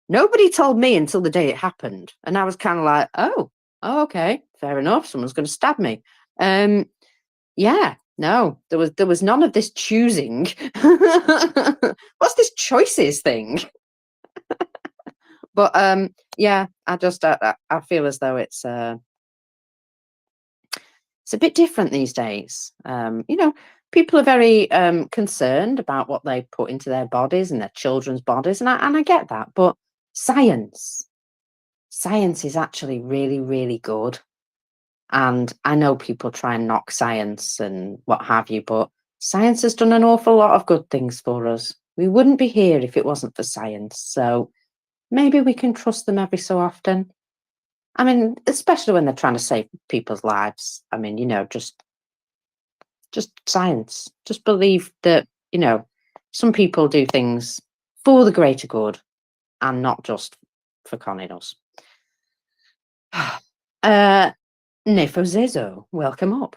Nobody told me until the day it happened, and I was kind of like, oh, okay, fair enough. Someone's going to stab me. Yeah, no, there was none of this choosing. What's this choices thing? But yeah, I just I feel as though it's a bit different these days. You know, people are very concerned about what they put into their bodies and their children's bodies, and I get that. But science is actually really, really good. And I know people try and knock science and what have you, but science has done an awful lot of good things for us. We wouldn't be here if it wasn't for science. So maybe we can trust them every so often. I mean, especially when they're trying to save people's lives. I mean, you know, just science. Just believe that, you know, some people do things for the greater good and not just for conning us. Nefozezo, welcome up.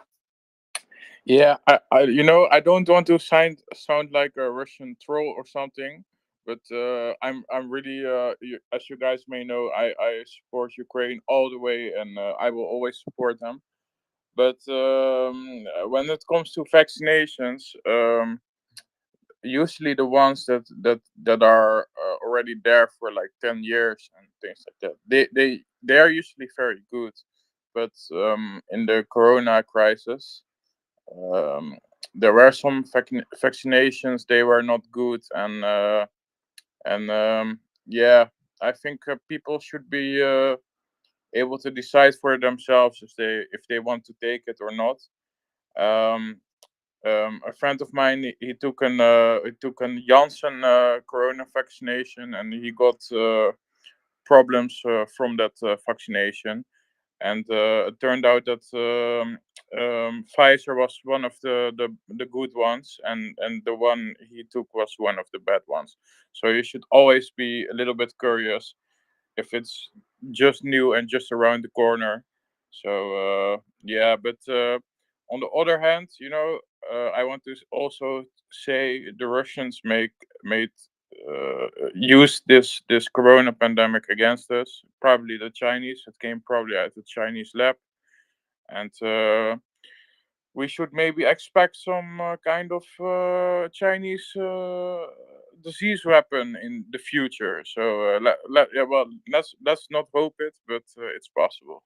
Yeah, you know, I don't want to sound like a Russian troll or something, but I'm really, as you guys may know, I support Ukraine all the way, and I will always support them. But when it comes to vaccinations, usually the ones that are already there for like 10 years and things like that, they are usually very good. But in the Corona crisis, um, there were some vaccinations, they were not good, and yeah, I think people should be able to decide for themselves if they want to take it or not. um, a friend of mine, he took an Janssen corona vaccination, and he got problems from that vaccination. And it turned out that Pfizer was one of the good ones, and the one he took was one of the bad ones. So you should always be a little bit curious if it's just new and just around the corner. So yeah, but on the other hand, you know, I want to also say the Russians made use this corona pandemic against us. Probably the Chinese. It came probably out of the Chinese lab, and we should maybe expect some kind of Chinese disease weapon in the future. So yeah, well, let's not hope it, but it's possible.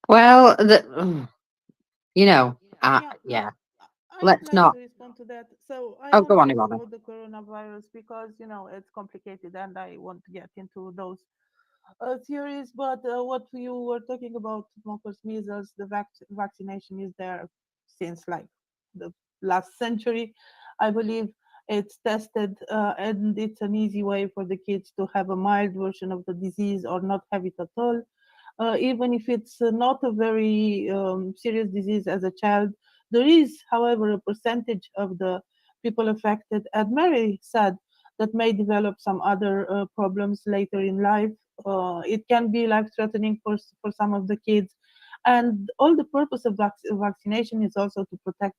Well, you know, Yeah, yeah. I'd Let's like not. to respond to that. So I Oh, won't go on, talk Ivana. about the coronavirus because you know it's complicated, and I won't get into those theories. But what you were talking about, smallpox, measles, the vaccination is there since like the last century, I believe. It's tested, and it's an easy way for the kids to have a mild version of the disease or not have it at all. Even if it's not a very serious disease as a child. There is, however, a percentage of the people affected, as Mary said, that may develop some other problems later in life. It can be life threatening for some of the kids. And all the purpose of vaccination is also to protect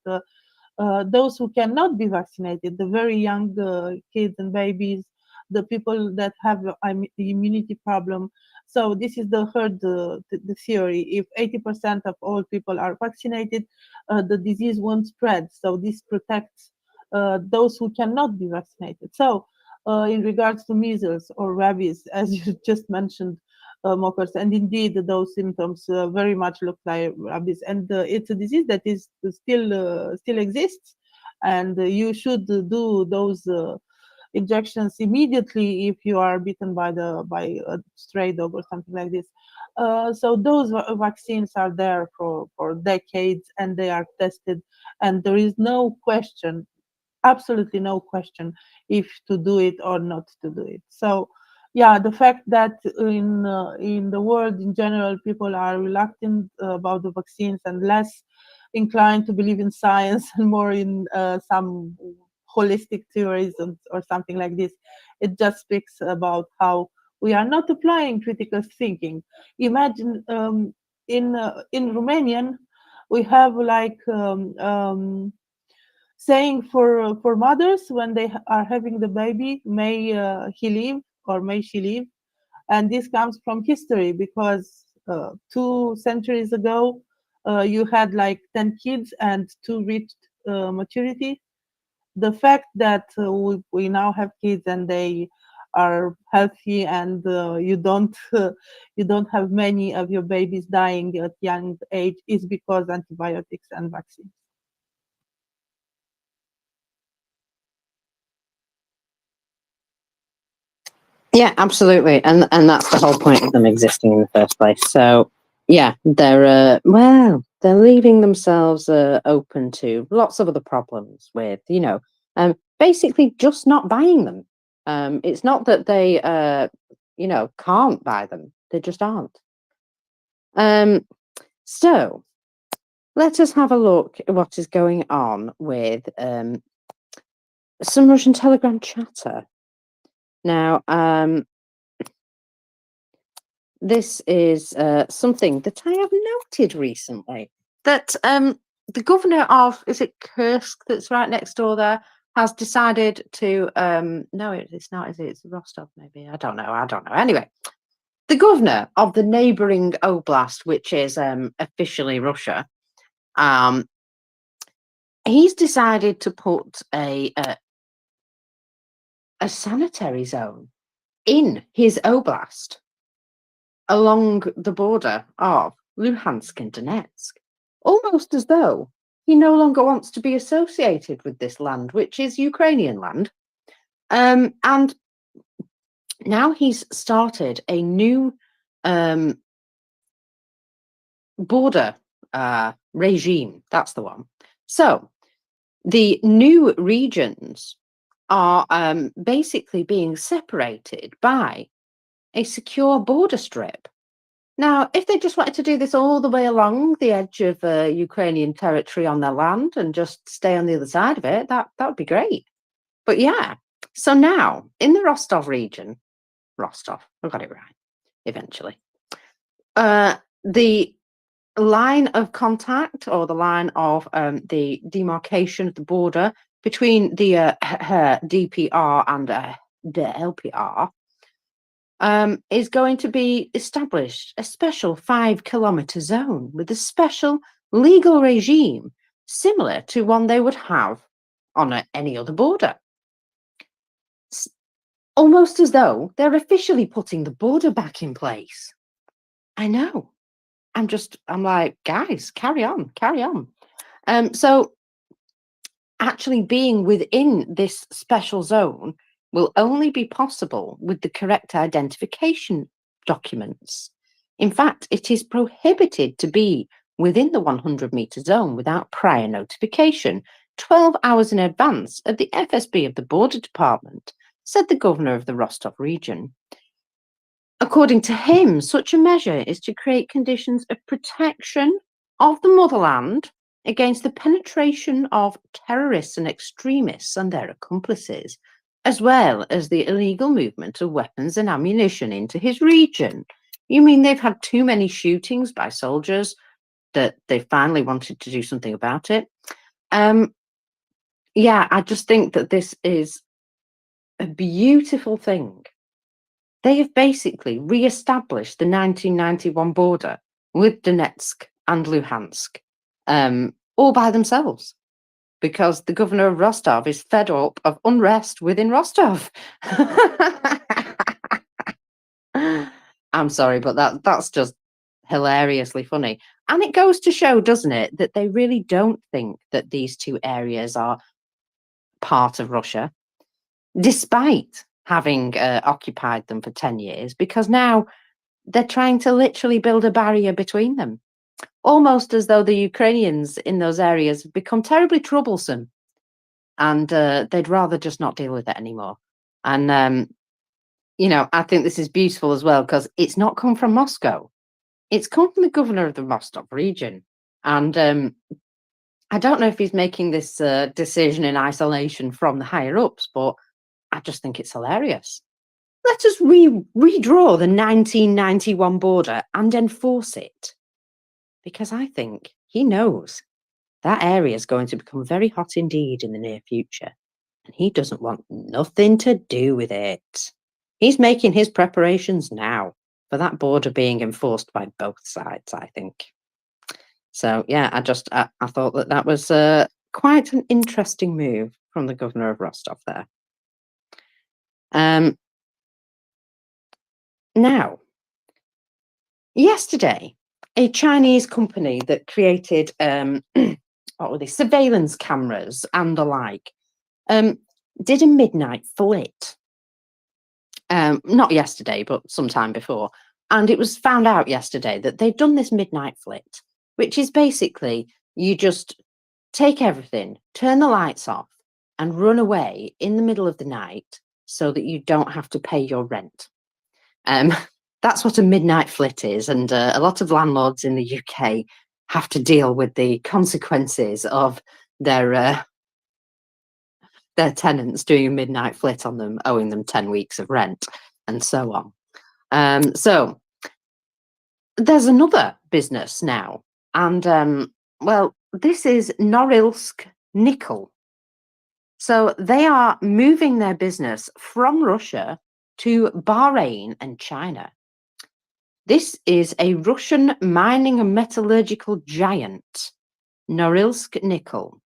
those who cannot be vaccinated, the very young kids and babies, the people that have immunity problem. So this is the herd the theory. If 80% of all people are vaccinated, the disease won't spread. So this protects those who cannot be vaccinated. So in regards to measles or rabies, as you just mentioned, mockers, and indeed those symptoms very much look like rabies, and it's a disease that is still exists, and you should do those injections immediately if you are bitten by a stray dog or something like this. So those vaccines are there for decades, and they are tested, and there is no question, absolutely no question, if to do it or not to do it. So yeah, the fact that in the world in general people are reluctant about the vaccines and less inclined to believe in science and more in some holistic theories or something like this, it just speaks about how we are not applying critical thinking. Imagine in Romanian we have like saying for mothers when they are having the baby, may he live or may she live, and this comes from history because 2 centuries ago you had like 10 kids and 2 reached maturity. The fact that we now have kids and they are healthy, and you don't you don't have many of your babies dying at young age is because antibiotics and vaccines. Yeah, absolutely, and that's the whole point of them existing in the first place. So yeah, they're they're leaving themselves open to lots of other problems with basically just not buying them. It's not that they can't buy them; they just aren't. So let us have a look at what is going on with some Russian Telegram chatter. Now, this is something that I have noted recently, that the governor of, is it Kursk that's right next door there, has decided to, no, it's not, is it? It's Rostov maybe, I don't know. Anyway, the governor of the neighbouring oblast, which is officially Russia, he's decided to put a sanitary zone in his oblast along the border of Luhansk and Donetsk, almost as though he no longer wants to be associated with this land, which is Ukrainian land. And now he's started a new border regime. That's the one. So the new regions are basically being separated by a secure border strip. Now, if they just wanted to do this all the way along the edge of Ukrainian territory on their land and just stay on the other side of it, that would be great. But yeah, so now in the Rostov region, I got it right eventually, the line of contact, or the line of the demarcation of the border between the DPR and the LPR is going to be established a special 5-kilometer zone with a special legal regime similar to one they would have on any other border. Almost as though they're officially putting the border back in place. I know. I'm like, guys, carry on. So actually being within this special zone will only be possible with the correct identification documents. In fact, it is prohibited to be within the 100-meter zone without prior notification, 12 hours in advance of the FSB of the Border Department, said the governor of the Rostov region. According to him, such a measure is to create conditions of protection of the motherland against the penetration of terrorists and extremists and their accomplices, as well as the illegal movement of weapons and ammunition into his region. You mean they've had too many shootings by soldiers that they finally wanted to do something about it? Yeah, I just think that this is a beautiful thing. They have basically re-established the 1991 border with Donetsk and Luhansk, all by themselves, because the governor of Rostov is fed up of unrest within Rostov. I'm sorry, but that's just hilariously funny. And it goes to show, doesn't it, that they really don't think that these two areas are part of Russia, despite having occupied them for 10 years, because now they're trying to literally build a barrier between them, almost as though the Ukrainians in those areas have become terribly troublesome and they'd rather just not deal with it anymore. And, you know, I think this is beautiful as well, because it's not come from Moscow. It's come from the governor of the Rostov region. And I don't know if he's making this decision in isolation from the higher ups, but I just think it's hilarious. Let us redraw the 1991 border and enforce it. Because I think he knows that area is going to become very hot indeed in the near future. And he doesn't want nothing to do with it. He's making his preparations now for that border being enforced by both sides, I think. So, yeah, I thought that was quite an interesting move from the governor of Rostov there. Now, yesterday, a Chinese company that created what were they, surveillance cameras and the like, did a midnight flit. Not yesterday, but sometime before. And it was found out yesterday that they'd done this midnight flit, which is basically you just take everything, turn the lights off, and run away in the middle of the night so that you don't have to pay your rent. That's what a midnight flit is, and a lot of landlords in the UK have to deal with the consequences of their tenants doing a midnight flit on them, owing them 10 weeks of rent, and so on. So there's another business now, and well, this is Norilsk Nickel. So they are moving their business from Russia to Bahrain and China. This is a Russian mining and metallurgical giant, Norilsk Nickel.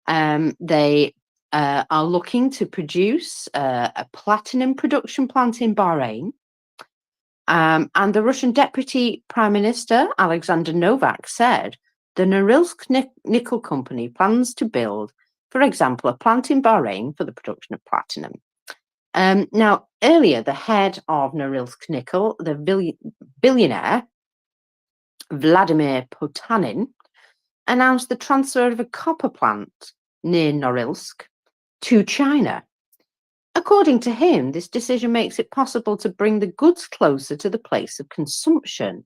They are looking to produce a platinum production plant in Bahrain. And the Russian Deputy Prime Minister, Alexander Novak, said the Norilsk Nickel Company plans to build, for example, a plant in Bahrain for the production of platinum. Now, earlier, the head of Norilsk Nickel, the billionaire Vladimir Potanin, announced the transfer of a copper plant near Norilsk to China. According to him, this decision makes it possible to bring the goods closer to the place of consumption,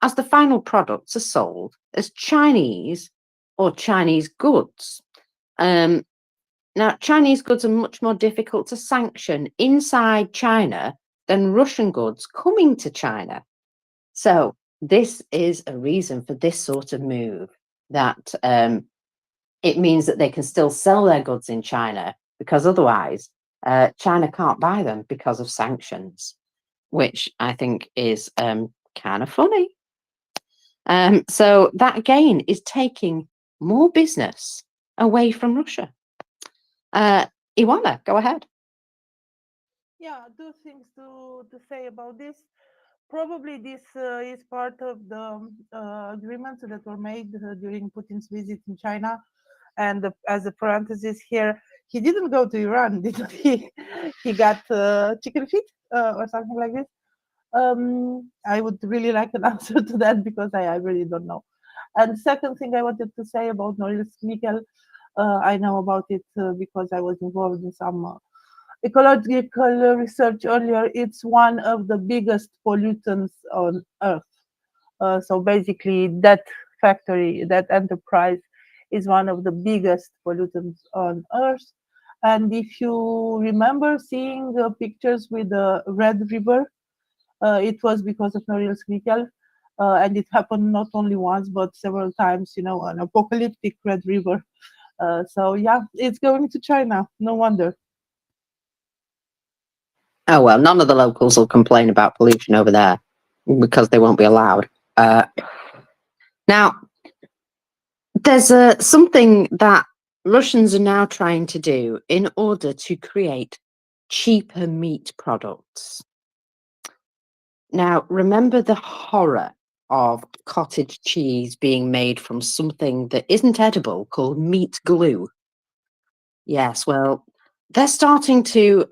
as the final products are sold as Chinese or Chinese goods. Now, Chinese goods are much more difficult to sanction inside China than Russian goods coming to China. So this is a reason for this sort of move, that it means that they can still sell their goods in China, because otherwise China can't buy them because of sanctions, which I think is kind of funny. So that again is taking more business away from Russia. Iwana, go ahead. Yeah, two things to say about this. Probably this is part of the agreements that were made during Putin's visit in China. And as a parenthesis here, he didn't go to Iran, didn't he? He got chicken feet or something like this. I would really like an answer to that, because I really don't know. And second thing I wanted to say about Norilsk Nickel, I know about it because I was involved in some ecological research earlier. It's one of the biggest pollutants on Earth. So basically, that factory, that enterprise, is one of the biggest pollutants on Earth. And if you remember seeing pictures with the Red River, it was because of Norilsk Nickel. And it happened not only once, but several times, you know, an apocalyptic Red River. So yeah, it's going to China. No wonder. Oh, well, none of the locals will complain about pollution over there because they won't be allowed. Now, there's something that Russians are now trying to do in order to create cheaper meat products. Now, remember the horror of cottage cheese being made from something that isn't edible called meat glue? Yes, well, they're starting to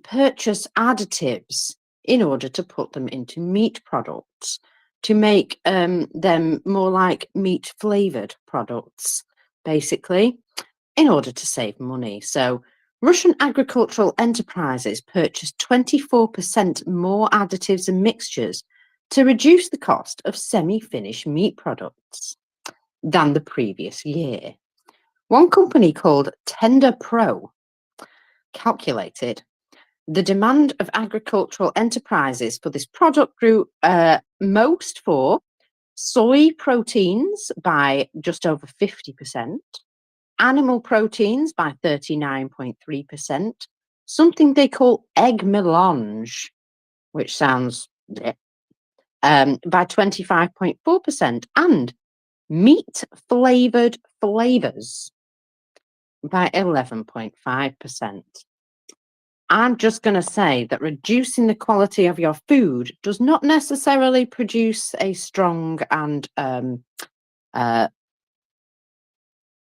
purchase additives in order to put them into meat products to make them more like meat flavored products, basically, in order to save money. So, Russian agricultural enterprises purchased 24% more additives and mixtures to reduce the cost of semi finished meat products than the previous year. One company called Tender Pro calculated the demand of agricultural enterprises for this product grew most for soy proteins by just over 50%, animal proteins by 39.3%, something they call egg melange, which sounds by 25.4%, and meat flavored flavors by 11.5%. I'm just going to say that reducing the quality of your food does not necessarily produce a strong and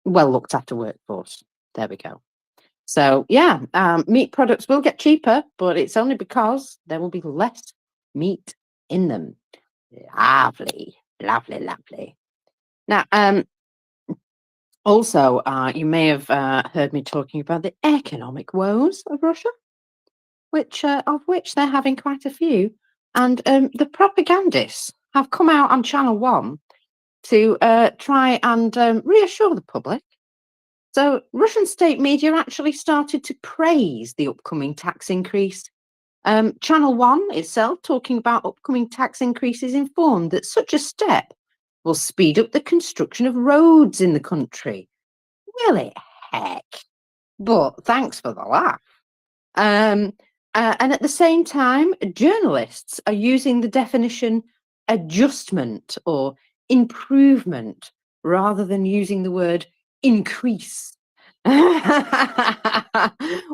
well looked after workforce. There we go. So yeah, meat products will get cheaper, but it's only because there will be less meat in them. Lovely, lovely, lovely. Now, also, you may have heard me talking about the economic woes of Russia, of which they're having quite a few, and the propagandists have come out on Channel 1 to try and reassure the public. So Russian state media actually started to praise the upcoming tax increase. Channel 1 itself, talking about upcoming tax increases, informed that such a step will speed up the construction of roads in the country. Will it heck? But thanks for the laugh. And at the same time, journalists are using the definition adjustment or improvement rather than using the word increase,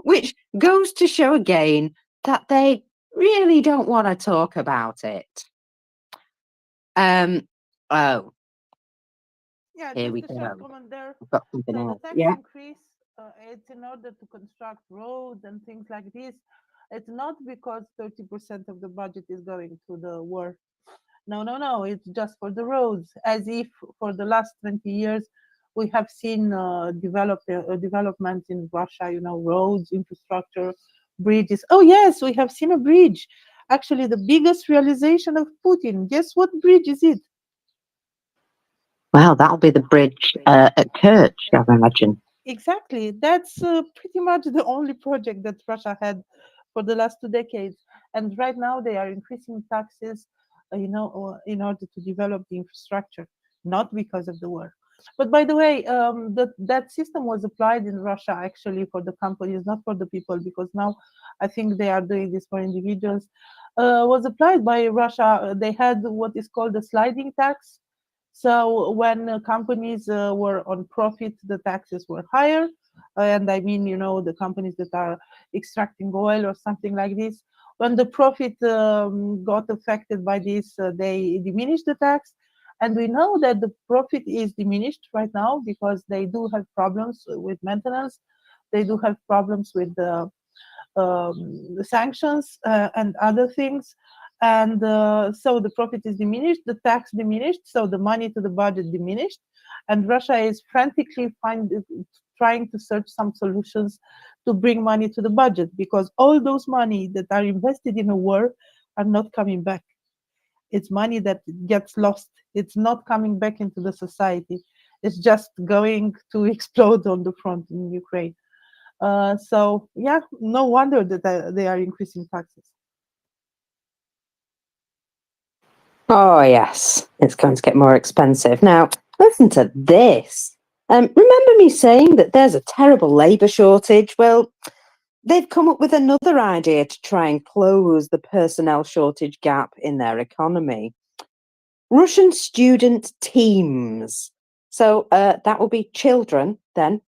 which goes to show again that they really don't want to talk about it. Oh, Yeah, here just we a short go. comment there. I've got something So the else. tax Yeah. increase, it's in order to construct roads and things like this. It's not because 30% of the budget is going to the war. No, no, no. It's just for the roads, as if for the last 20 years we have seen developments in Russia. You know, roads, infrastructure, bridges. Oh yes, we have seen a bridge. Actually, the biggest realization of Putin. Guess what bridge is it? Well, that'll be the bridge at Kerch, I imagine. Exactly. That's pretty much the only project that Russia had for the last 2 decades. And right now they are increasing taxes, in order to develop the infrastructure, not because of the war. But by the way, that system was applied in Russia actually for the companies, not for the people, because now I think they are doing this for individuals. Was applied by Russia. They had what is called a sliding tax. So when companies were on profit, the taxes were higher. And I mean, the companies that are extracting oil or something like this. When the profit got affected by this, they diminished the tax. And we know that the profit is diminished right now because they do have problems with maintenance. They do have problems with the sanctions and other things. And so the profit is diminished, the tax diminished, so the money to the budget diminished. And Russia is frantically trying to search some solutions to bring money to the budget, because all those money that are invested in a war are not coming back. It's money that gets lost. It's not coming back into the society. It's just going to explode on the front in Ukraine. So yeah, no wonder that they are increasing taxes. Oh, yes, it's going to get more expensive. Now, listen to this. Remember me saying that there's a terrible labour shortage? Well, they've come up with another idea to try and close the personnel shortage gap in their economy. Russian student teams. So that will be children, will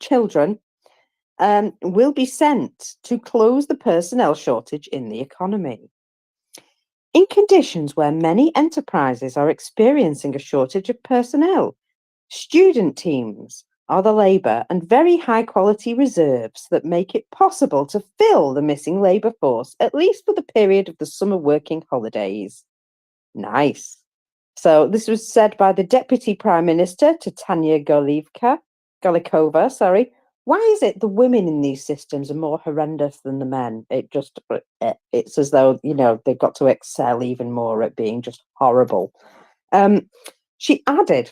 be sent to close the personnel shortage in the economy. In conditions where many enterprises are experiencing a shortage of personnel, student teams are the labour and very high quality reserves that make it possible to fill the missing labour force, at least for the period of the summer working holidays. Nice. So this was said by the Deputy Prime Minister to Tanya Golikova, sorry. Why is it the women in these systems are more horrendous than the men? It's as though, you know, they've got to excel even more at being just horrible. She added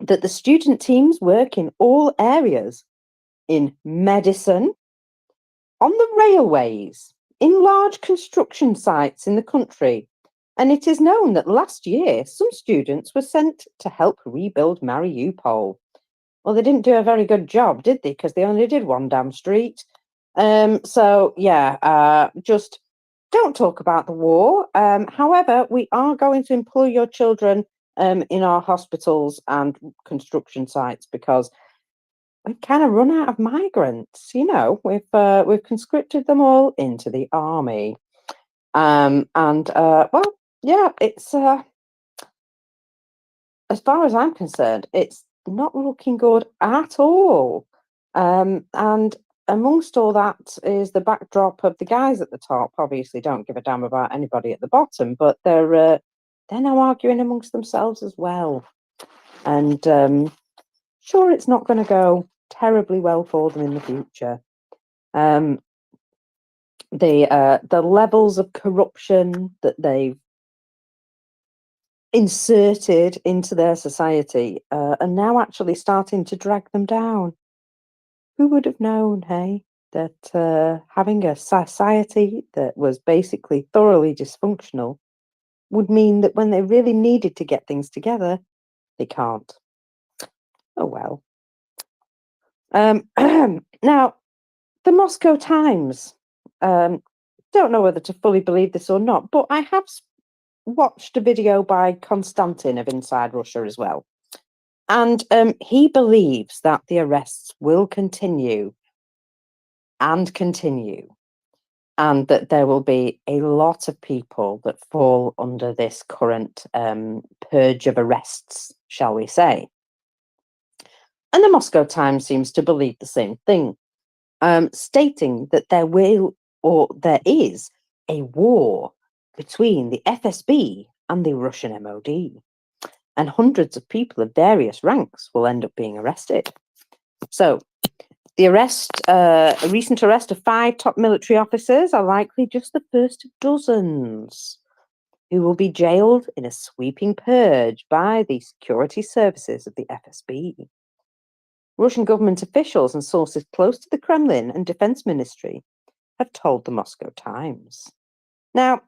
that the student teams work in all areas, in medicine, on the railways, in large construction sites in the country. And it is known that last year, some students were sent to help rebuild Mariupol. Well, they didn't do a very good job, did they? Because they only did one damn street. So, yeah, just don't talk about the war. However, we are going to employ your children in our hospitals and construction sites because we've kind of run out of migrants. You know, we've conscripted them all into the army. Well, yeah, it's as far as I'm concerned, it's not looking good at all. And amongst all that is the backdrop of the guys at the top. Obviously, don't give a damn about anybody at the bottom, but they're now arguing amongst themselves as well. And sure, it's not going to go terribly well for them in the future. The levels of corruption that they've inserted into their society are now actually starting to drag them down. Who would have known, hey, that having a society that was basically thoroughly dysfunctional would mean that when they really needed to get things together, they can't. Oh well. Now, the Moscow Times. Don't know whether to fully believe this or not, but I have watched a video by Konstantin of Inside Russia as well. And he believes that the arrests will continue and continue, and that there will be a lot of people that fall under this current purge of arrests, shall we say. And the Moscow Times seems to believe the same thing, stating that there is a war between the FSB and the Russian MOD, and hundreds of people of various ranks will end up being arrested. So, the recent arrest of 5 top military officers are likely just the first of dozens who will be jailed in a sweeping purge by the security services of the FSB. Russian government officials and sources close to the Kremlin and Defense Ministry have told the Moscow Times. Now,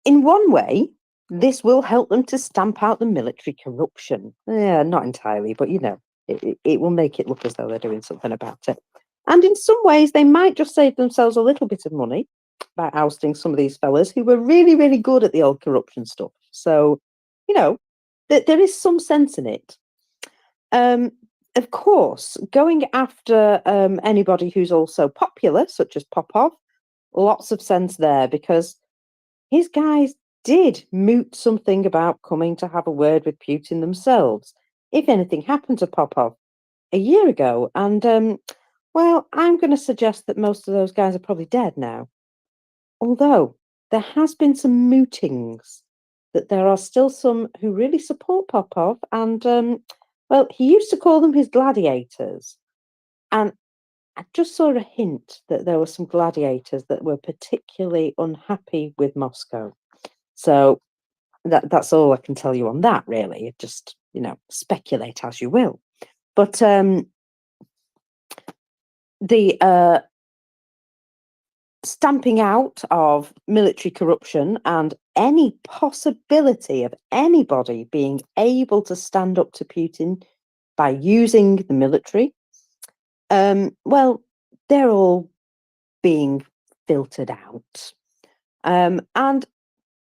in one way, this will help them to stamp out the military corruption. Yeah, not entirely, but you know, it will make it look as though they're doing something about it. And in some ways, they might just save themselves a little bit of money by ousting some of these fellas who were really, really good at the old corruption stuff. So, you know, there is some sense in it. Of course, going after anybody who's also popular, such as Popov, lots of sense there, because his guys did moot something about coming to have a word with Putin themselves, if anything happened to Popov a year ago. And, well, I'm going to suggest that most of those guys are probably dead now. Although there has been some mootings, that there are still some who really support Popov, and well, he used to call them his gladiators. And I just saw a hint that there were some gladiators that were particularly unhappy with Moscow. So that's all I can tell you on that, really. Just, you know, speculate as you will. But the stamping out of military corruption and any possibility of anybody being able to stand up to Putin by using the military, well, they're all being filtered out. And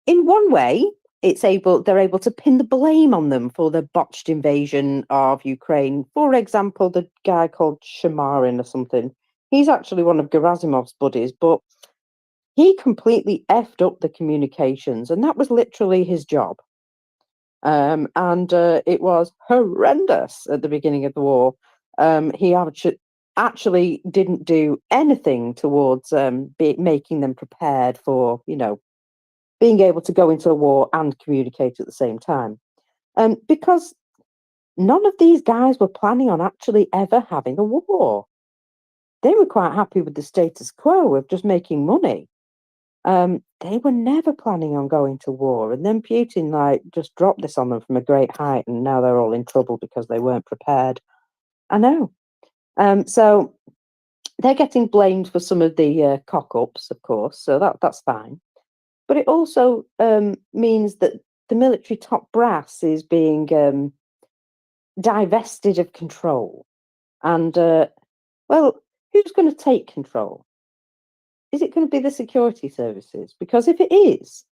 in one way, they're able to pin the blame on them for the botched invasion of Ukraine. For example, the guy called Shamarin or something, he's actually one of Gerasimov's buddies, but he completely effed up the communications, and that was literally his job. And it was horrendous at the beginning of the war. He actually didn't do anything towards making them prepared for, being able to go into a war and communicate at the same time. Because none of these guys were planning on actually ever having a war. They were quite happy with the status quo of just making money. They were never planning on going to war. And then Putin just dropped this on them from a great height, and now they're all in trouble because they weren't prepared. I know. So they're getting blamed for some of the cock-ups, of course, so that's fine. But it also means that the military top brass is being divested of control. And, well, who's going to take control? Is it going to be the security services? Because if it is,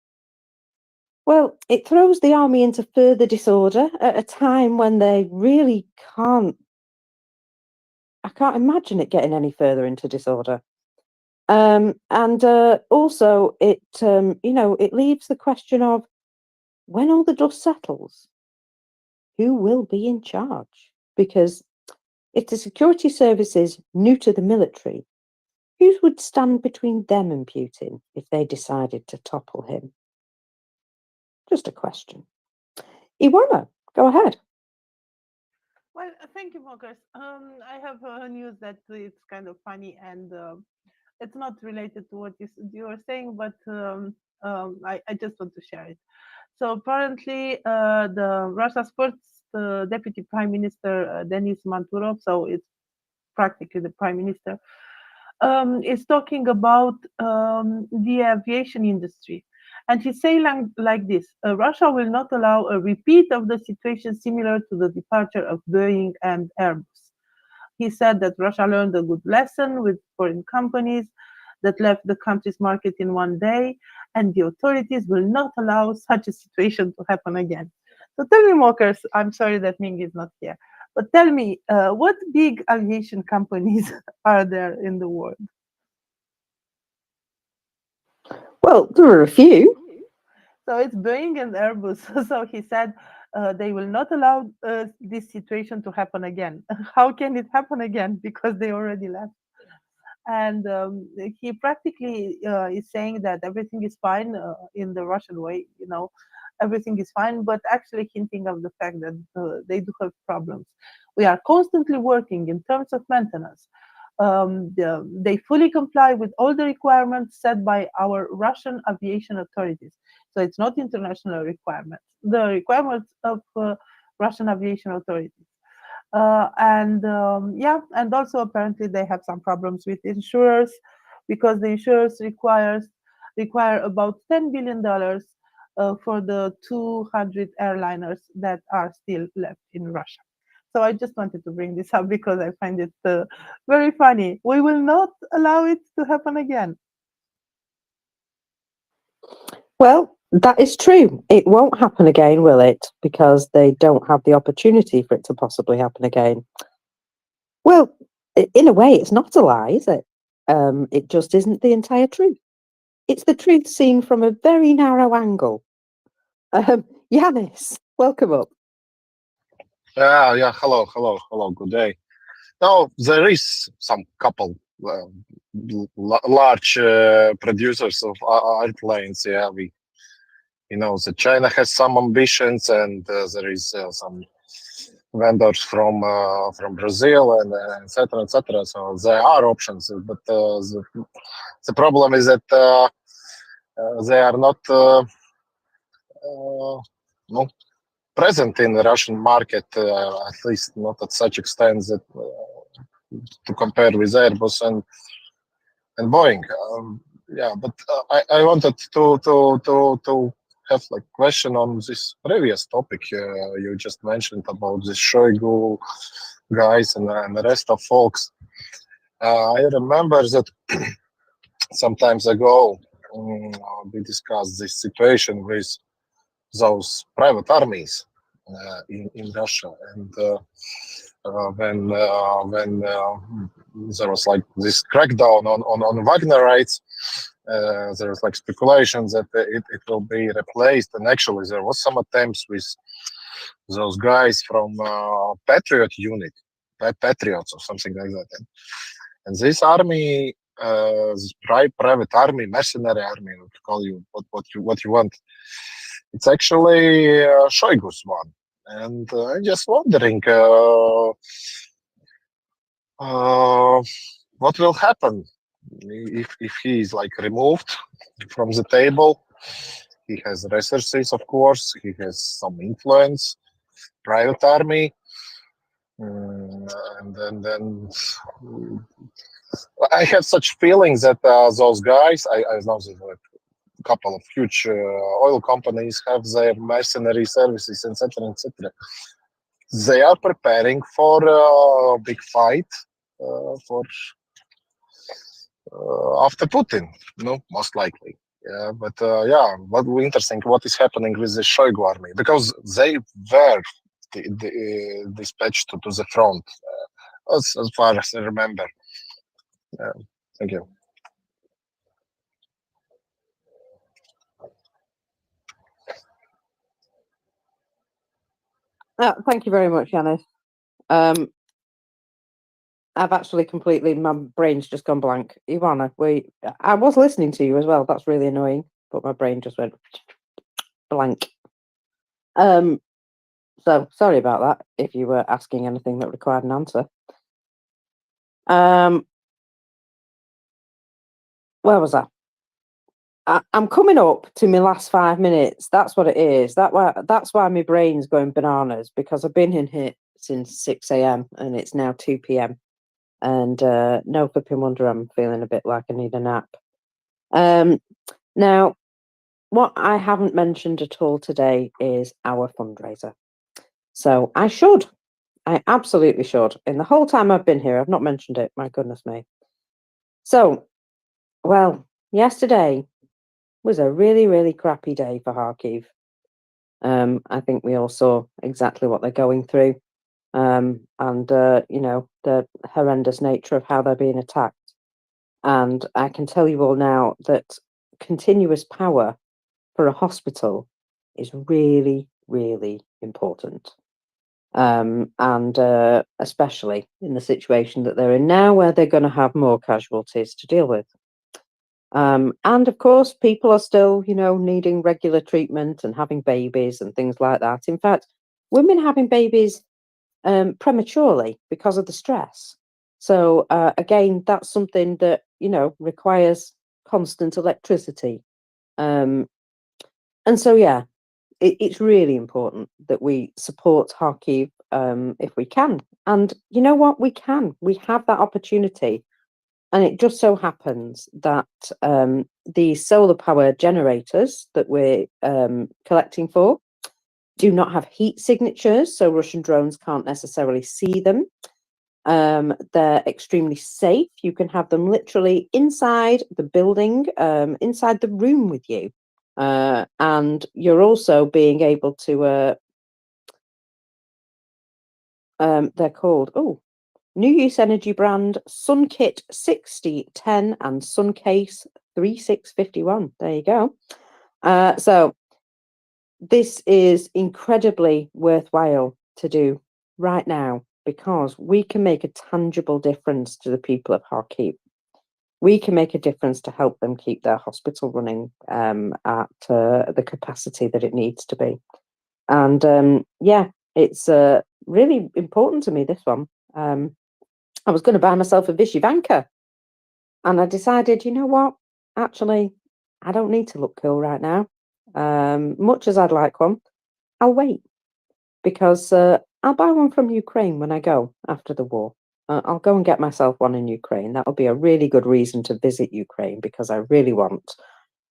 well, it throws the army into further disorder at a time when they really can't. I can't imagine it getting any further into disorder. And also, it it leaves the question of, when all the dust settles, who will be in charge? Because if the security services new to the military, who would stand between them and Putin if they decided to topple him? Just a question. Ivana, go ahead. Well, thank you, Marcus. I have news that it's kind of funny, and it's not related to what you were saying, but I just want to share it. So apparently, the Russia's first deputy prime minister, Denis Manturov, so it's practically the prime minister, is talking about the aviation industry. And he's saying like this: Russia will not allow a repeat of the situation similar to the departure of Boeing and Airbus. He said that Russia learned a good lesson with foreign companies that left the country's market in one day, and the authorities will not allow such a situation to happen again. So tell me, Mokers, I'm sorry that Ming is not here, but tell me, what big aviation companies are there in the world? Well, there are a few. So it's Boeing and Airbus. So he said they will not allow this situation to happen again. How can it happen again? Because they already left. And he practically is saying that everything is fine in the Russian way, everything is fine, but actually hinting of the fact that they do have problems. We are constantly working in terms of maintenance. They fully comply with all the requirements set by our Russian aviation authorities. So it's not international requirements, the requirements of Russian aviation authorities. And also apparently they have some problems with insurers, because the insurers require about $10 billion for the 200 airliners that are still left in Russia. So I just wanted to bring this up because I find it very funny. We will not allow it to happen again. Well, that is true. It won't happen again, will it? Because they don't have the opportunity for it to possibly happen again. Well, in a way, it's not a lie, is it? It just isn't the entire truth. It's the truth seen from a very narrow angle. Yanis, welcome up. Yeah. Hello. Good day. Now there is some couple large producers of airplanes. Yeah, we that China has some ambitions, and there is some vendors from Brazil and etc. etc. So there are options, but the problem is that they are not no present in the Russian market, at least not at such extent that to compare with Airbus and Boeing. But I wanted to have question on this previous topic you just mentioned about the Shoigu guys and the rest of folks. I remember that sometimes ago we discussed this situation with those private armies in Russia, and when there was this crackdown on Wagnerites, There was like speculations that it will be replaced, and actually there was some attempts with those guys from Patriot unit, Patriots or something like that. And this army, this private army, mercenary army, call you what you want. It's actually Shoigu's one, and I'm just wondering what will happen if he is like removed from the table. He has resources, of course. He has some influence, private army, and then I have such feelings that those guys, I know that a couple of huge oil companies have their mercenary services, etc., etc. They are preparing for a big fight for after Putin, no, most likely. Yeah, but yeah, what interesting what is happening with the Shoigu army, because they were dispatched to the front, as far as I remember. Thank you. Thank you very much, Yanis. I've actually completely, my brain's just gone blank. Ivana, I was listening to you as well. That's really annoying, but my brain just went blank. So sorry about that if you were asking anything that required an answer. Where was I? I'm coming up to my last 5 minutes. That's what it is. That's why my brain's going bananas, because I've been in here since 6 a.m. and it's now 2 p.m. And no flipping wonder I'm feeling a bit like I need a nap. Now, what I haven't mentioned at all today is our fundraiser. So I absolutely should. In the whole time I've been here, I've not mentioned it. My goodness me. So, well, yesterday was a really, really crappy day for Kharkiv. I think we all saw exactly what they're going through, and you know, the horrendous nature of how they're being attacked. And I can tell you all now that continuous power for a hospital is really, really important. And especially in the situation that they're in now, where they're going to have more casualties to deal with. And of course, people are still, you know, needing regular treatment and having babies and things like that. In fact, women having babies prematurely because of the stress. So again, that's something that, you know, requires constant electricity. And so, yeah, it's really important that we support Kharkiv if we can. And you know what? We can. We have that opportunity. And it just so happens that the solar power generators that we're collecting for do not have heat signatures, so Russian drones can't necessarily see them. They're extremely safe. You can have them literally inside the building, inside the room with you. And you're also being able to, they're called, New Use Energy brand SunKit 6010 and SunCase 3651. There you go. So this is incredibly worthwhile to do right now, because we can make a tangible difference to the people of Kharkiv. We can make a difference to help them keep their hospital running at the capacity that it needs to be. And yeah, it's really important to me, this one. I was going to buy myself a Vichy Vanka, and I decided, you know what? Actually, I don't need to look cool right now. Much as I'd like one, I'll wait, because I'll buy one from Ukraine when I go after the war. I'll go and get myself one in Ukraine. That will be a really good reason to visit Ukraine, because I really want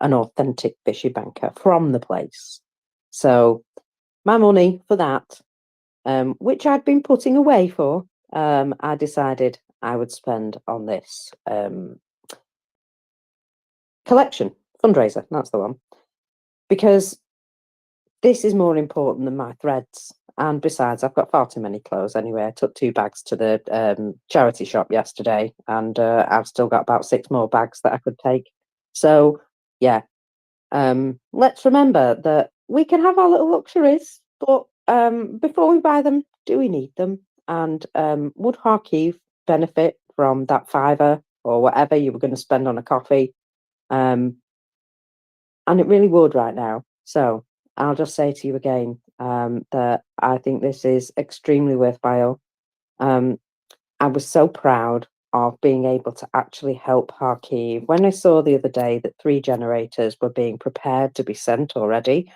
an authentic Vichy Vanka from the place. So my money for that, which I'd been putting away for, I decided I would spend on this collection fundraiser. That's the one, because this is more important than my threads. And besides, I've got far too many clothes anyway. I took 2 bags to the charity shop yesterday, and I've still got about 6 more bags that I could take. So yeah, let's remember that we can have our little luxuries, but before we buy them, do we need them? And would Kharkiv benefit from that $5 or whatever you were going to spend on a coffee? And it really would right now. So I'll just say to you again that I think this is extremely worthwhile. I was so proud of being able to actually help Kharkiv when I saw the other day that 3 generators were being prepared to be sent already,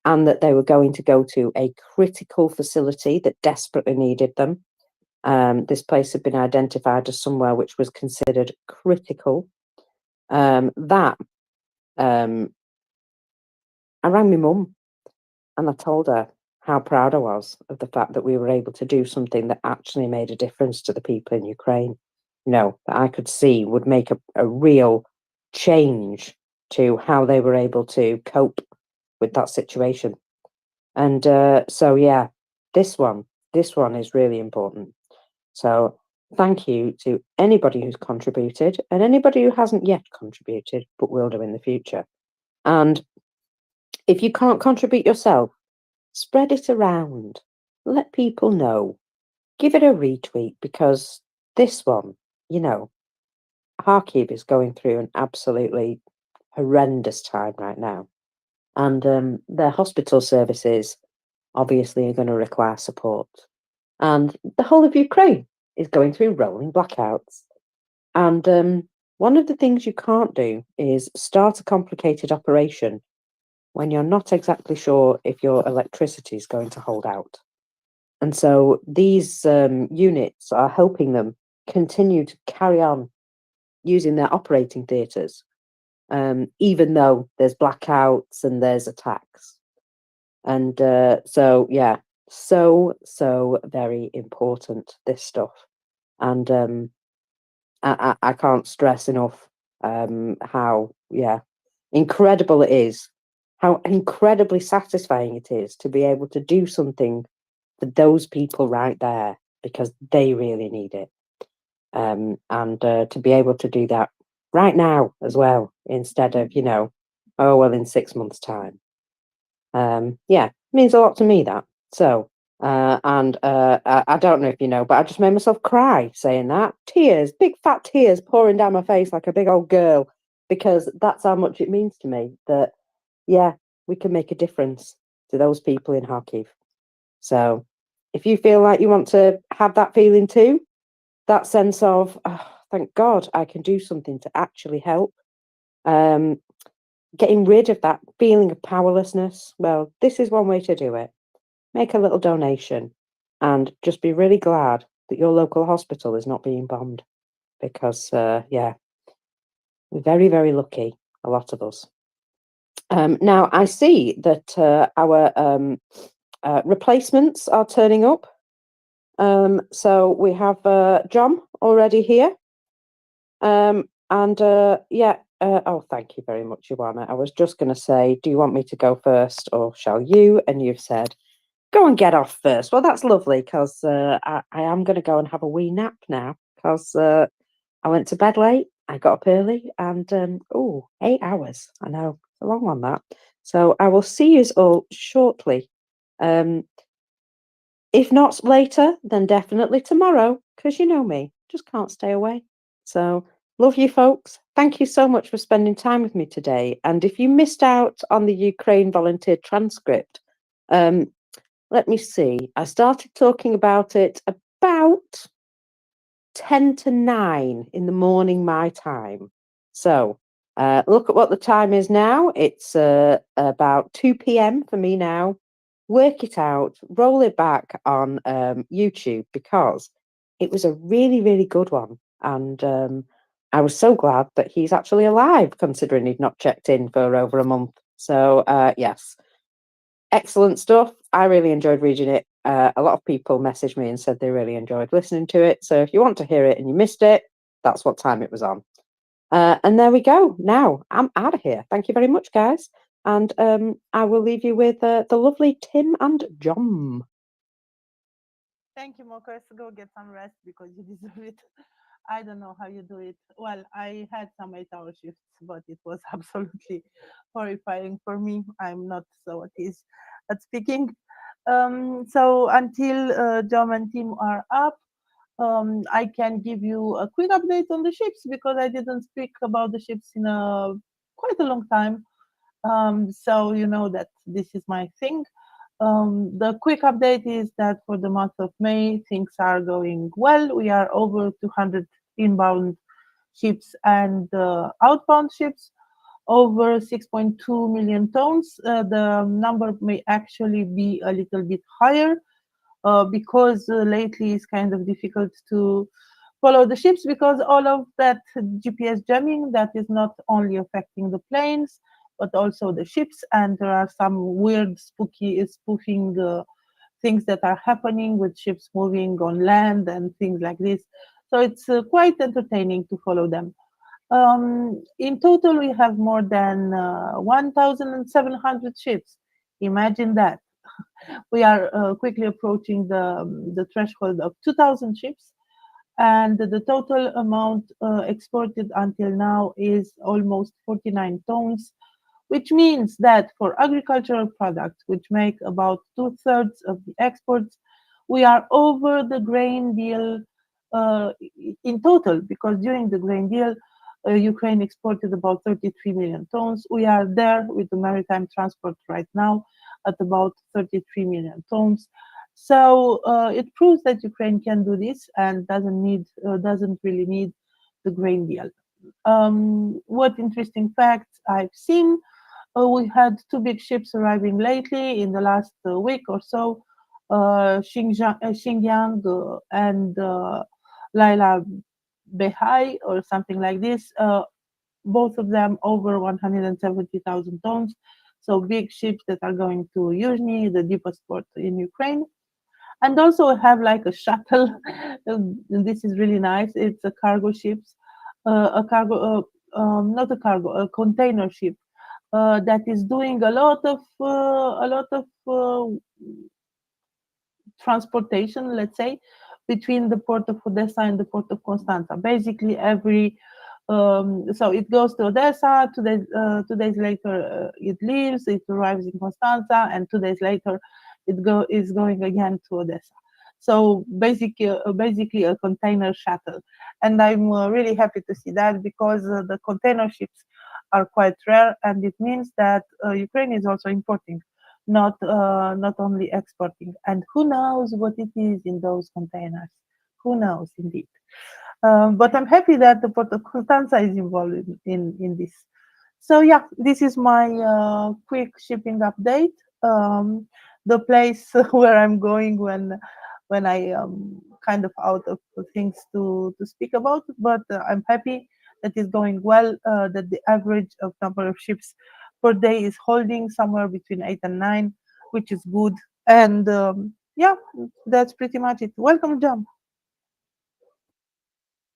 and that they were going to go to a critical facility that desperately needed them. This place had been identified as somewhere which was considered critical. I rang my mum and I told her how proud I was of the fact that we were able to do something that actually made a difference to the people in Ukraine. You know, that I could see would make a real change to how they were able to cope with that situation. And so, yeah, this one is really important. So thank you to anybody who's contributed and anybody who hasn't yet contributed, but will do in the future. And if you can't contribute yourself, spread it around. Let people know. Give it a retweet, because this one, you know, Kharkiv is going through an absolutely horrendous time right now. And their hospital services obviously are going to require support. And the whole of Ukraine is going through rolling blackouts. And one of the things you can't do is start a complicated operation when you're not exactly sure if your electricity is going to hold out. And so these units are helping them continue to carry on using their operating theatres, even though there's blackouts and there's attacks. And so, yeah, so very important, this stuff. And I can't stress enough how, yeah, incredible it is, how incredibly satisfying it is to be able to do something for those people right there, because they really need it. And to be able to do that right now as well, instead of, you know, oh, well, in 6 months' time. Yeah, means a lot to me, that. So, I don't know if you know, but I just made myself cry saying that. Tears, big fat tears pouring down my face like a big old girl, because that's how much it means to me that, yeah, we can make a difference to those people in Kharkiv. So if you feel like you want to have that feeling too, that sense of, oh, thank God I can do something to actually help, getting rid of that feeling of powerlessness, well, this is one way to do it. Make a little donation and just be really glad that your local hospital is not being bombed, because, yeah, we're very, very lucky, a lot of us. Now, I see that our replacements are turning up. So we have John already here. Yeah, oh, thank you very much, Joanna. I was just going to say, do you want me to go first or shall you? And you've said, go and get off first. Well, that's lovely, because I am going to go and have a wee nap now, because I went to bed late, I got up early, and 8 hours. I know, it's a long one, that. So I will see you all shortly. If not later, then definitely tomorrow, because you know me, just can't stay away. So love you, folks. Thank you so much for spending time with me today. And if you missed out on the Ukraine volunteer transcript, let me see. I started talking about it about 10 to 9 in the morning, my time. So look at what the time is now. It's about 2 p.m. for me now. Work it out, roll it back on YouTube, because it was a really, really good one. And I was so glad that he's actually alive, considering he'd not checked in for over a month. So yes, excellent stuff. I really enjoyed reading it. A lot of people messaged me and said they really enjoyed listening to it. So if you want to hear it and you missed it, that's what time it was on. And there we go. Now I'm out of here. Thank you very much, guys. And I will leave you with the lovely Tim and John. Thank you, Marcus. Go get some rest because you deserve it. I don't know how you do it. Well, I had some 8-hour shifts, but it was absolutely horrifying for me. I'm not so at ease at speaking. So until Jom and Tim are up, I can give you a quick update on the ships because I didn't speak about the ships in a quite a long time. So you know that this is my thing. The quick update is that for the month of May, things are going well. We are over 200 inbound ships and outbound ships, over 6.2 million tons. The number may actually be a little bit higher because lately it's kind of difficult to follow the ships because all of that GPS jamming that is not only affecting the planes but also the ships, and there are some weird, spooky, spoofing things that are happening with ships moving on land and things like this. So it's quite entertaining to follow them. In total, we have more than 1,700 ships. Imagine that. We are quickly approaching the threshold of 2,000 ships, and the total amount exported until now is almost 49 tons, which means that for agricultural products, which make about two-thirds of the exports, we are over the grain deal in total, because during the grain deal, Ukraine exported about 33 million tons. We are there with the maritime transport right now at about 33 million tons. So it proves that Ukraine can do this and doesn't really need the grain deal. What interesting facts I've seen? We had two big ships arriving lately in the last week or so. Xinjiang and Laila Behai or something like this. Both of them over 170,000 tons. So big ships that are going to Yuzhny, the deepest port in Ukraine. And also we have like a shuttle. This is really nice. It's a cargo ships, not a cargo, a container ship that is doing a lot of transportation, let's say, between the port of Odessa and the port of Constanța. Basically, so it goes to Odessa. 2 days later, it leaves. It arrives in Constanța, and 2 days later, is going again to Odessa. So basically a container shuttle, and I'm really happy to see that because the container ships are quite rare, and it means that Ukraine is also importing, not only exporting. And who knows what it is in those containers? Who knows, indeed. But I'm happy that the port of Constanța is involved in this. So yeah, this is my quick shipping update. The place where I'm going when I kind of out of things to speak about, but I'm happy that is going well. That the average of number of ships per day is holding somewhere between 8 and 9, which is good. And yeah, that's pretty much it. Welcome, John.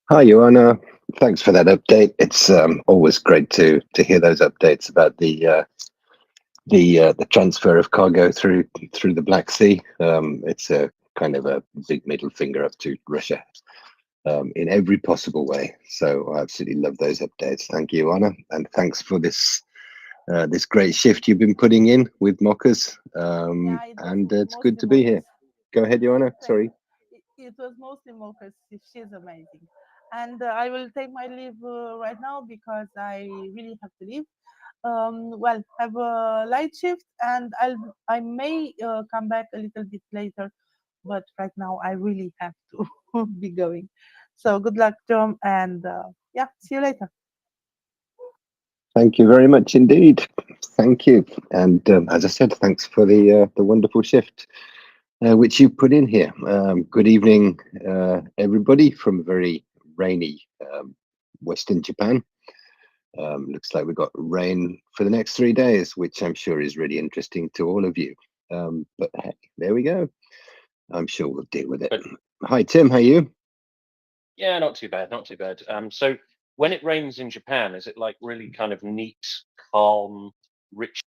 Hi, Joanna. Thanks for that update. It's always great to hear those updates about the transfer of cargo through the Black Sea. It's a kind of a big middle finger up to Russia in every possible way. So I absolutely love those updates. Thank you, Joanna, and thanks for this great shift you've been putting in with Mockers. And it's good to be here. Go ahead, Joanna. Sorry. It was mostly Mocha. She's amazing. And I will take my leave right now because I really have to leave. Well, have a light shift, and I may come back a little bit later, but right now I really have to be going. So good luck, John, and yeah, see you later. Thank you very much indeed. Thank you. And as I said, thanks for the wonderful shift which you put in here. Good evening, everybody, from very rainy Western Japan. Looks like we've got rain for the next 3 days, which I'm sure is really interesting to all of you. But hey, there we go. I'm sure we'll deal with it. Hi, Tim. How are you? Yeah, not too bad, not too bad. So when it rains in Japan, is it like really kind of neat, calm, rich?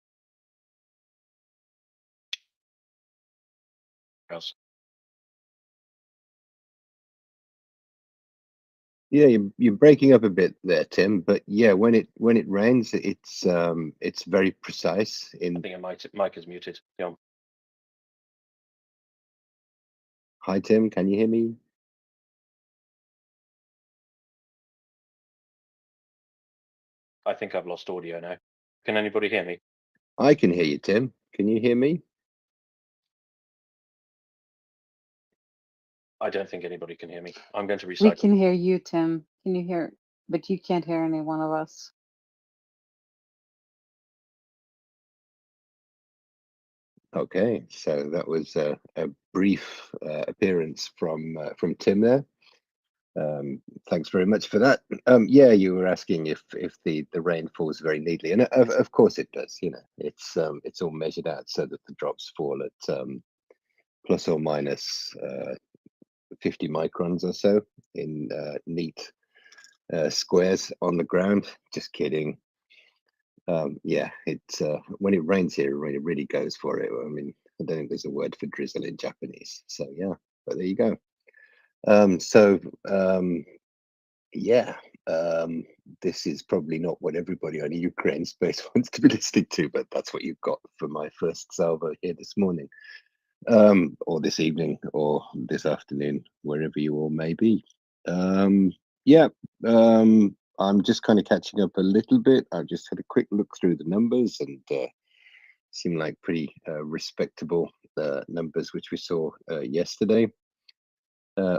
Yeah, you're breaking up a bit there, Tim. But yeah, when it rains, it's very precise. I think your mic is muted. Jon. Hi, Tim. Can you hear me? I think I've lost audio now. Can anybody hear me? I can hear you, Tim. Can you hear me? I don't think anybody can hear me. I'm going to We recycle. can hear you, Tim. Can you hear? But you can't hear any one of us. Okay, so that was a brief appearance from Tim there. Thanks very much for that. Yeah, you were asking if the rain falls very neatly, and of course it does. You know, it's all measured out so that the drops fall at plus or minus 50 microns or so in neat squares on the ground. Just kidding. Yeah, it's when it rains here, it really goes for it. I mean, I don't think there's a word for drizzle in Japanese. So yeah, but there you go. Yeah, this is probably not what everybody on Ukraine space wants to be listening to, but that's what you've got for my first salvo here this morning, or this evening, or this afternoon, wherever you all may be. Yeah, I'm just kind of catching up a little bit. I've just had a quick look through the numbers and seem like pretty respectable numbers, which we saw yesterday.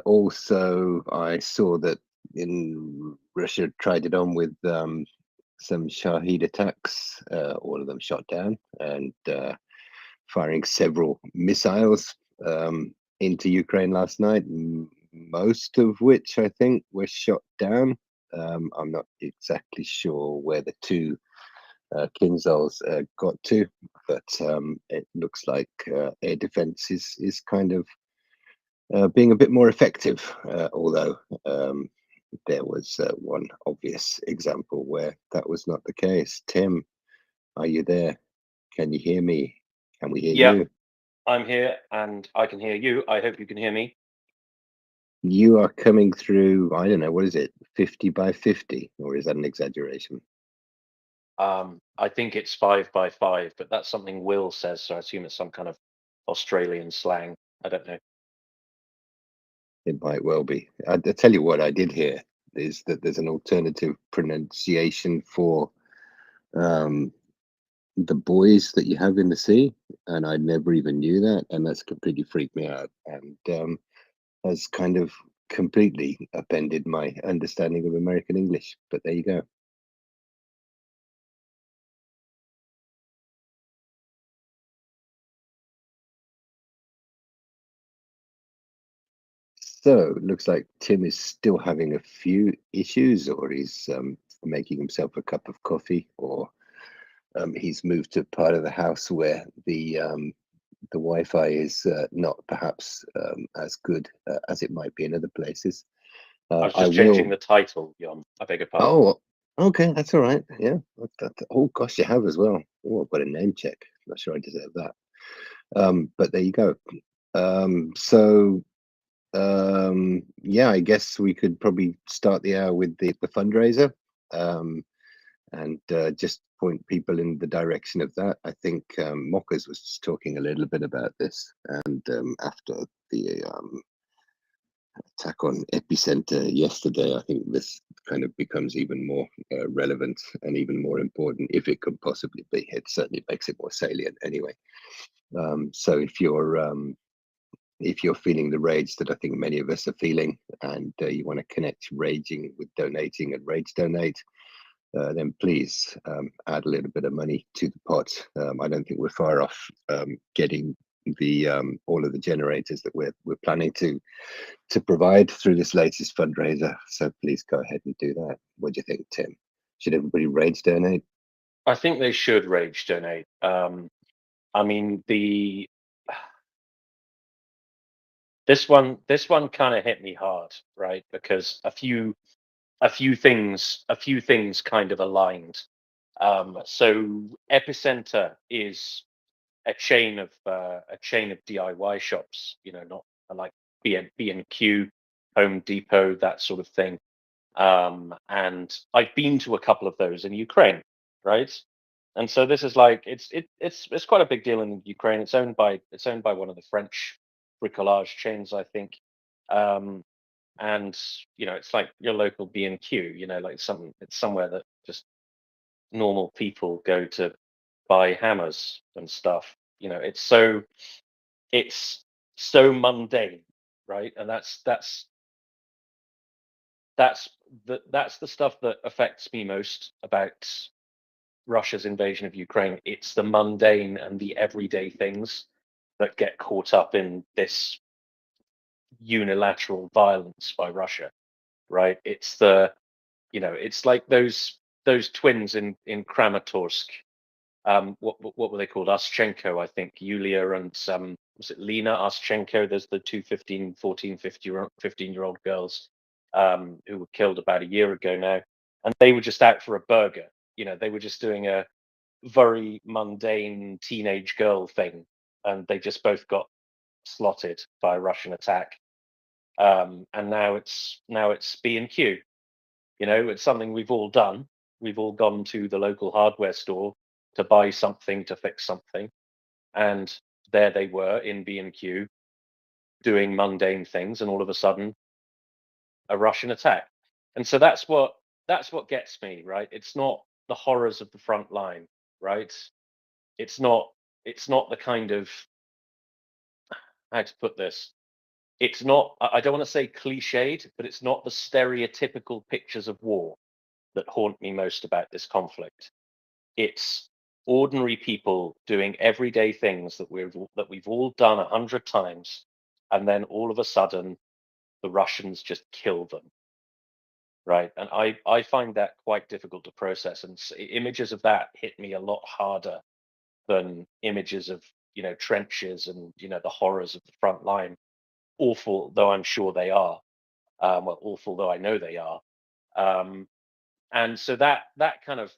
Also, I saw that in Russia tried it on with some Shahid attacks, all of them shot down, and firing several missiles into Ukraine last night, most of which I think were shot down. I'm not exactly sure where the two Kinzels got to, but it looks like air defense is kind of being a bit more effective, although there was one obvious example where that was not the case. Tim, are you there? Can you hear me? Can we hear Yeah, you? I'm here and I can hear you. I hope you can hear me. You are coming through, I don't know, what is it, 50 by 50? Or is that an exaggeration? I think it's 5 by 5, but that's something Will says, so I assume it's some kind of Australian slang. I don't know. It might well be. I tell you what I did hear is that there's an alternative pronunciation for the buoys that you have in the sea, and I never even knew that, and that's completely freaked me out, and has kind of completely upended my understanding of American English. But there you go. So looks like Tim is still having a few issues, or he's making himself a cup of coffee, or he's moved to part of the house where the Wi-Fi is not perhaps as good as it might be in other places. I was I just changing will. the title, Jon. I beg your pardon. Oh, okay, that's all right. Yeah. Oh gosh, you have as well. Oh, I've got a name check. Not sure I deserve that. But there you go. So yeah, I guess we could probably start the hour with the fundraiser, and just point people in the direction of that. I think Mockers was just talking a little bit about this, and after the attack on Epicenter yesterday, I think this kind of becomes even more relevant and even more important if it could possibly be. It certainly makes it more salient anyway. So if you're feeling the rage that I think many of us are feeling, and you want to connect raging with donating and Rage Donate, then please add a little bit of money to the pot. I don't think we're far off getting the all of the generators that we're planning to provide through this latest fundraiser. So please go ahead and do that. What do you think, Tim? Should everybody Rage Donate? I think they should Rage Donate. I mean, this one kind of hit me hard, right? Because a few things kind of aligned. So Epicenter is a chain of DIY shops, you know, not like B&Q, Home Depot, that sort of thing. And I've been to a couple of those in Ukraine, right? And so this is like it's quite a big deal in Ukraine. It's owned by one of the French bricolage chains, I think. Um, and it's like your local B&Q, like it's somewhere that just normal people go to buy hammers and stuff. It's so mundane, right? And that's the stuff that affects me most about Russia's invasion of Ukraine. It's the mundane and the everyday things that get caught up in this unilateral violence by Russia, right? It's like those twins in Kramatorsk. What were they called? Oschenko, I think. Yulia and was it Lena Oschenko? There's the two 15, 14, 15-year-old girls who were killed about a year ago now. And they were just out for a burger. They were just doing a very mundane teenage girl thing. And they just both got slotted by a Russian attack. And now it's B&Q. It's something we've all done. We've all gone to the local hardware store to buy something, to fix something, and there they were in B&Q doing mundane things, and all of a sudden a Russian attack. And so that's what gets me, right? It's not the horrors of the front line, right? It's not the kind of, how to put this, it's not, I don't want to say cliched, but it's not the stereotypical pictures of war that haunt me most about this conflict. It's ordinary people doing everyday things that we've all done 100 times, and then all of a sudden the Russians just kill them, right? And I find that quite difficult to process, and images of that hit me a lot harder than images of trenches and the horrors of the front line. Awful though I'm sure they are, well, awful though I know they are. And so that kind of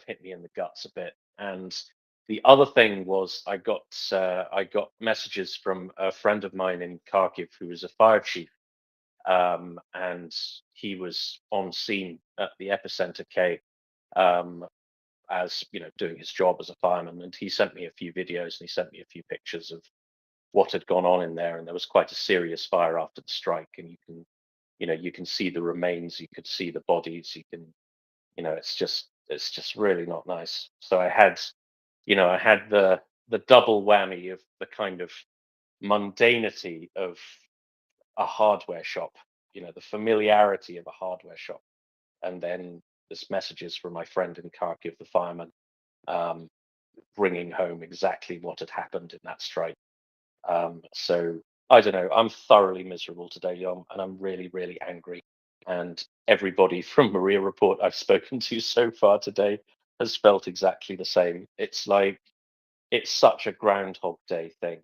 hit me in the guts a bit. And the other thing was I got messages from a friend of mine in Kharkiv who was a fire chief, and he was on scene at the epicenter K, as doing his job as a fireman. And he sent me a few videos and he sent me a few pictures of what had gone on in there. And there was quite a serious fire after the strike, and you can see the remains, you could see the bodies, you can it's just really not nice. So I had the double whammy of the kind of mundanity of a hardware shop, the familiarity of a hardware shop, and then this messages from my friend in Kharkiv, the fireman, um, bringing home exactly what had happened in that strike. So I don't know. I'm thoroughly miserable today, Yom, and I'm really, really angry. And everybody from MriyaReport I've spoken to so far today has felt exactly the same. It's like it's such a Groundhog Day thing.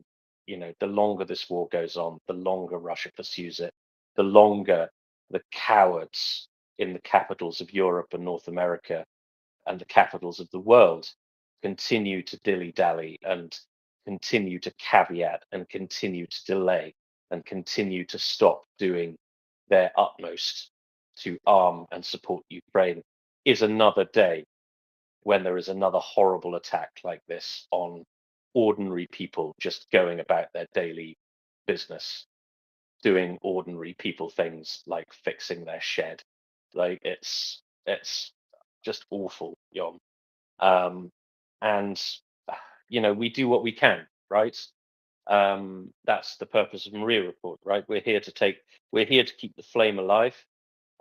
The longer this war goes on, the longer Russia pursues it, the longer the cowards in the capitals of Europe and North America and the capitals of the world continue to dilly-dally and continue to caveat and continue to delay and continue to stop doing their utmost to arm and support Ukraine, is another day when there is another horrible attack like this on ordinary people just going about their daily business, doing ordinary people things like fixing their shed. Like it's just awful, Jon. And we do what we can, right? That's the purpose of MriyaReport, right? We're here to keep the flame alive.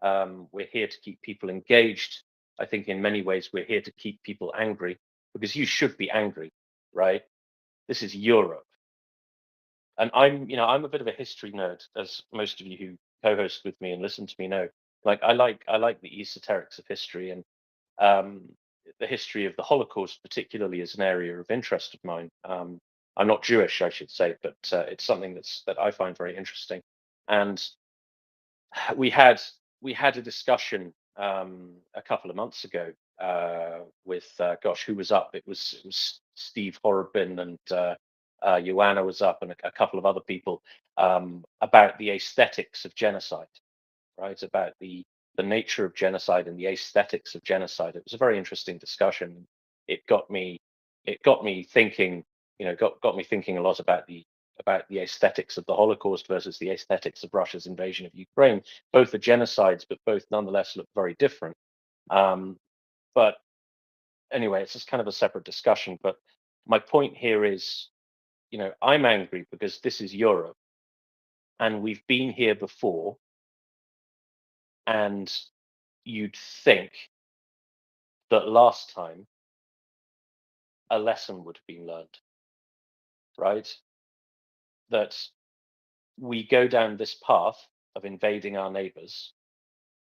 We're here to keep people engaged. I think in many ways we're here to keep people angry, because you should be angry, right? This is Europe. And I'm a bit of a history nerd, as most of you who co-host with me and listen to me know. Like I like the esoterics of history, and um, the history of the Holocaust particularly is an area of interest of mine. I'm not Jewish, I should say, but it's something that I find very interesting. And we had a discussion a couple of months ago with gosh, who was up? It was Steve Horobin and Joanna was up, and a couple of other people, about the aesthetics of genocide, right? About the the nature of genocide and the aesthetics of genocide. It was a very interesting discussion. It got me thinking, got me thinking a lot about the aesthetics of the Holocaust versus the aesthetics of Russia's invasion of Ukraine. Both are genocides, but both nonetheless look very different. But anyway, it's just kind of a separate discussion. But my point here is, I'm angry because this is Europe and we've been here before, and you'd think that last time a lesson would have been learned, right? That we go down this path of invading our neighbors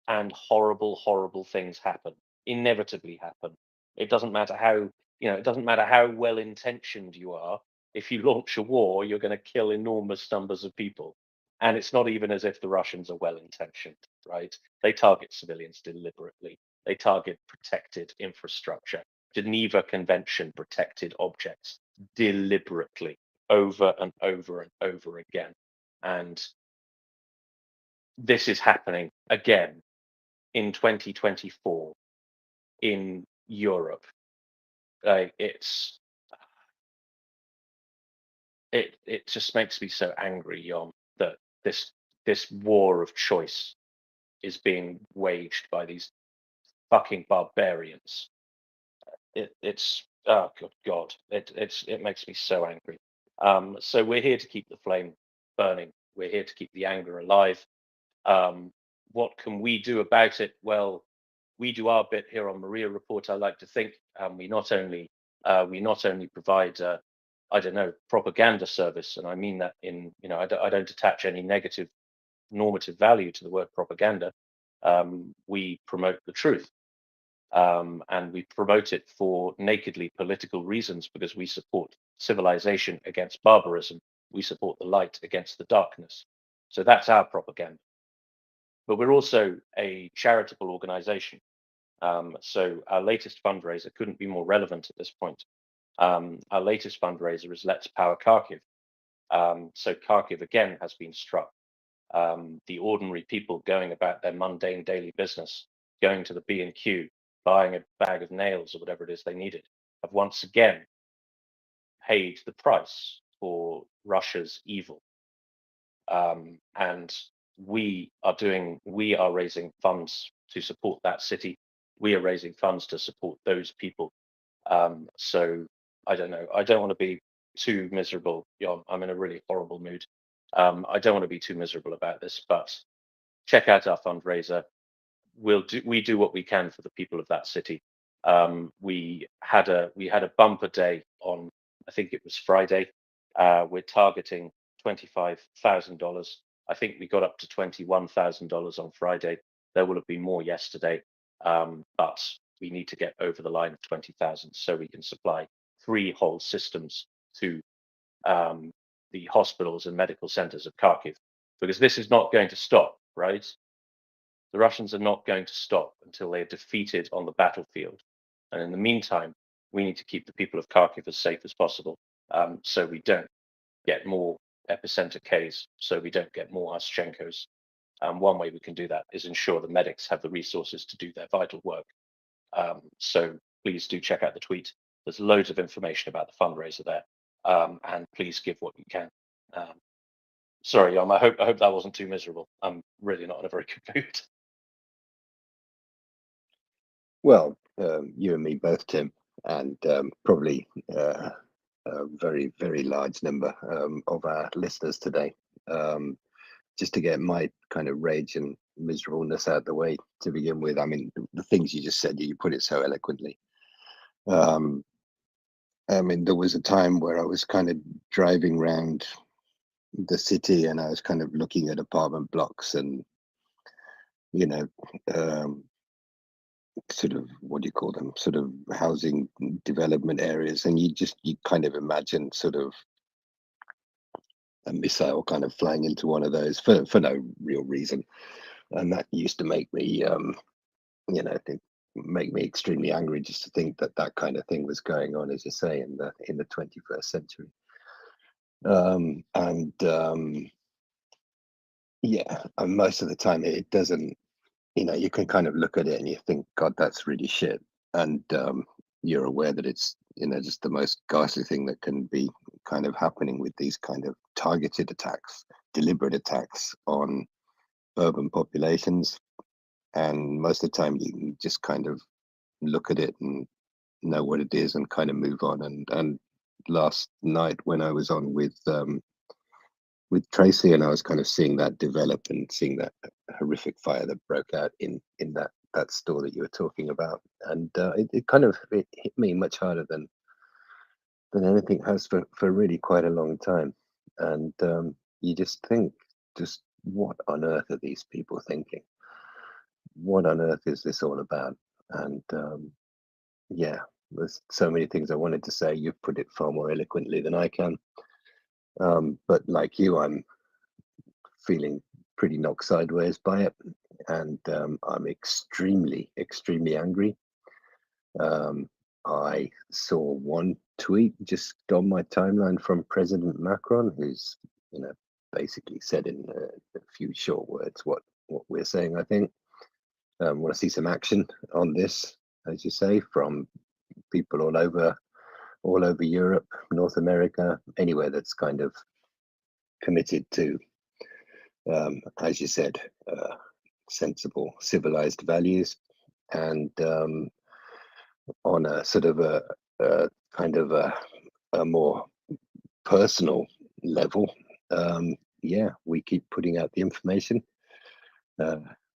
and horrible, horrible things happen, inevitably happen. It doesn't matter how, it doesn't matter how well intentioned you are. If you launch a war, you're going to kill enormous numbers of people. And it's not even as if the Russians are well intentioned, right? They target civilians deliberately. They target protected infrastructure, Geneva Convention protected objects deliberately over and over and over again. And this is happening again in 2024 in Europe. It just makes me so angry, Jon, that this war of choice is being waged by these fucking barbarians. It's oh good God, it makes me so angry. So we're here to keep the flame burning. We're here to keep the anger alive. What can we do about it? Well, we do our bit here on MriyaReport. I like to think we not only provide I don't know, propaganda service, and I mean that in I don't attach any negative normative value to the word propaganda. We promote the truth, and we promote it for nakedly political reasons because we support civilization against barbarism. We support the light against the darkness. So that's our propaganda. But we're also a charitable organization. So our latest fundraiser couldn't be more relevant at this point. Our latest fundraiser is Let's Power Kharkiv. So Kharkiv again has been struck. The ordinary people going about their mundane daily business, going to the B&Q, buying a bag of nails or whatever it is they needed, have once again paid the price for Russia's evil. And we are raising funds to support that city. We are raising funds to support those people. So I don't know. I don't want to be too miserable. I'm in a really horrible mood. I don't want to be too miserable about this, but check out our fundraiser. We do what we can for the people of that city. We had a bumper day on, I think it was Friday. We're targeting $25,000. I think we got up to $21,000 on Friday. There will have been more yesterday, but we need to get over the line of 20,000 so we can supply 3 whole systems to the hospitals and medical centers of Kharkiv, because this is not going to stop, right? The Russians are not going to stop until they are defeated on the battlefield. And in the meantime, we need to keep the people of Kharkiv as safe as possible, so we don't get more epicenter Ks, so we don't get more Oschenko's. One way we can do that is ensure the medics have the resources to do their vital work. So please do check out the tweet. There's loads of information about the fundraiser there, and please give what you can. Sorry, I hope that wasn't too miserable. I'm really not in a very good mood. Well, you and me both, Tim, and probably a very, very large number of our listeners today. Just to get my kind of rage and miserableness out of the way to begin with. I mean, the things you just said, you put it so eloquently. I mean, there was a time where I was kind of driving around the city and I was kind of looking at apartment blocks and, sort of, what do you call them, sort of housing development areas, and you kind of imagine sort of a missile kind of flying into one of those for no real reason, and that used to make me make me extremely angry just to think that that kind of thing was going on, as you say, in the 21st century. And most of the time it doesn't you know, you can kind of look at it and you think, God, that's really shit. And you're aware that it's, you know, just the most ghastly thing that can be kind of happening with these kind of targeted attacks, deliberate attacks on urban populations. And most of the time you can just kind of look at it and know what it is and kind of move on. And last night when I was on with Tracy, and I was kind of seeing that develop and seeing that horrific fire that broke out in that store that you were talking about, and it kind of it hit me much harder than anything has for really quite a long time. And you just think, just what on earth are these people thinking? What on earth is this all about? And yeah, there's so many things I wanted to say. You've put it far more eloquently than I can. But like you, I'm feeling pretty knocked sideways by it, and I'm extremely, extremely angry. I saw one tweet just on my timeline from President Macron, who's, you know, basically said in a few short words what we're saying. I think want to see some action on this, as you say, from people all over Europe, North America, anywhere that's kind of committed to, as you said, sensible, civilized values, and on a sort of a kind of a more personal level. Yeah, we keep putting out the information.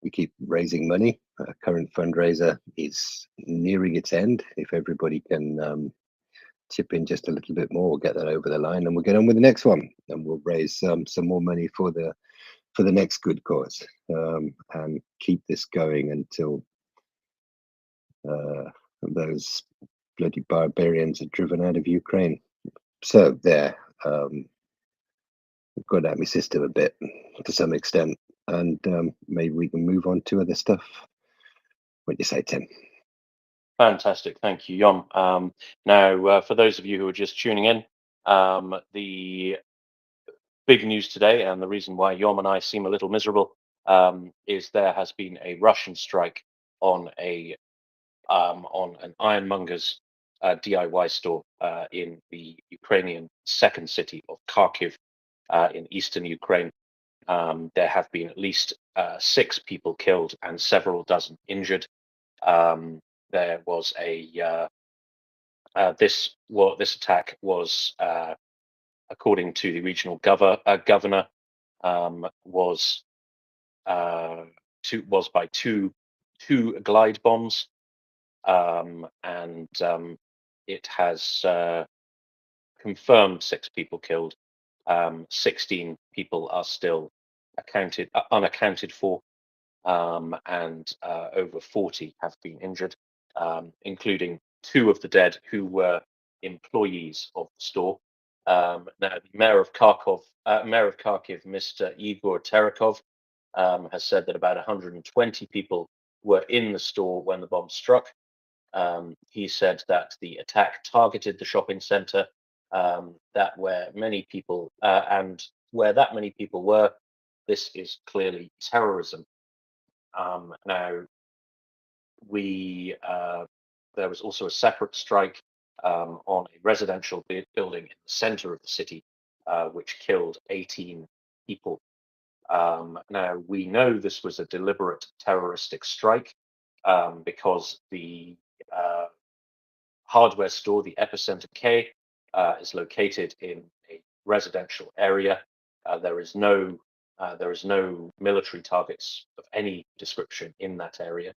We keep raising money. Current fundraiser is nearing its end. If everybody can chip in just a little bit more, we'll get that over the line, and we'll get on with the next one, and we'll raise some more money for the next good cause, and keep this going until those bloody barbarians are driven out of Ukraine. So there, I've got out my system a bit to some extent, and maybe we can move on to other stuff. What do you say, Tim? Fantastic. Thank you, Jon. Now, for those of you who are just tuning in, the big news today, and the reason why Jon and I seem a little miserable, is there has been a Russian strike on an ironmonger's DIY store in the Ukrainian second city of Kharkiv in eastern Ukraine. There have been at least 6 people killed and several dozen injured. There was this attack was, according to the regional governor, was by two glide bombs, and it has confirmed 6 people killed. 16 people are still unaccounted for, and over 40 have been injured, including 2 of the dead who were employees of the store. Now, the mayor of Kharkiv, Mr. Igor Terekov, has said that about 120 people were in the store when the bomb struck. He said that the attack targeted the shopping center, that where many people where that many people were, this is clearly terrorism. Now, there was also a separate strike on a residential building in the center of the city, which killed 18 people. Now, we know this was a deliberate terroristic strike because the hardware store, the Epicenter K, is located in a residential area. There is no military targets of any description in that area.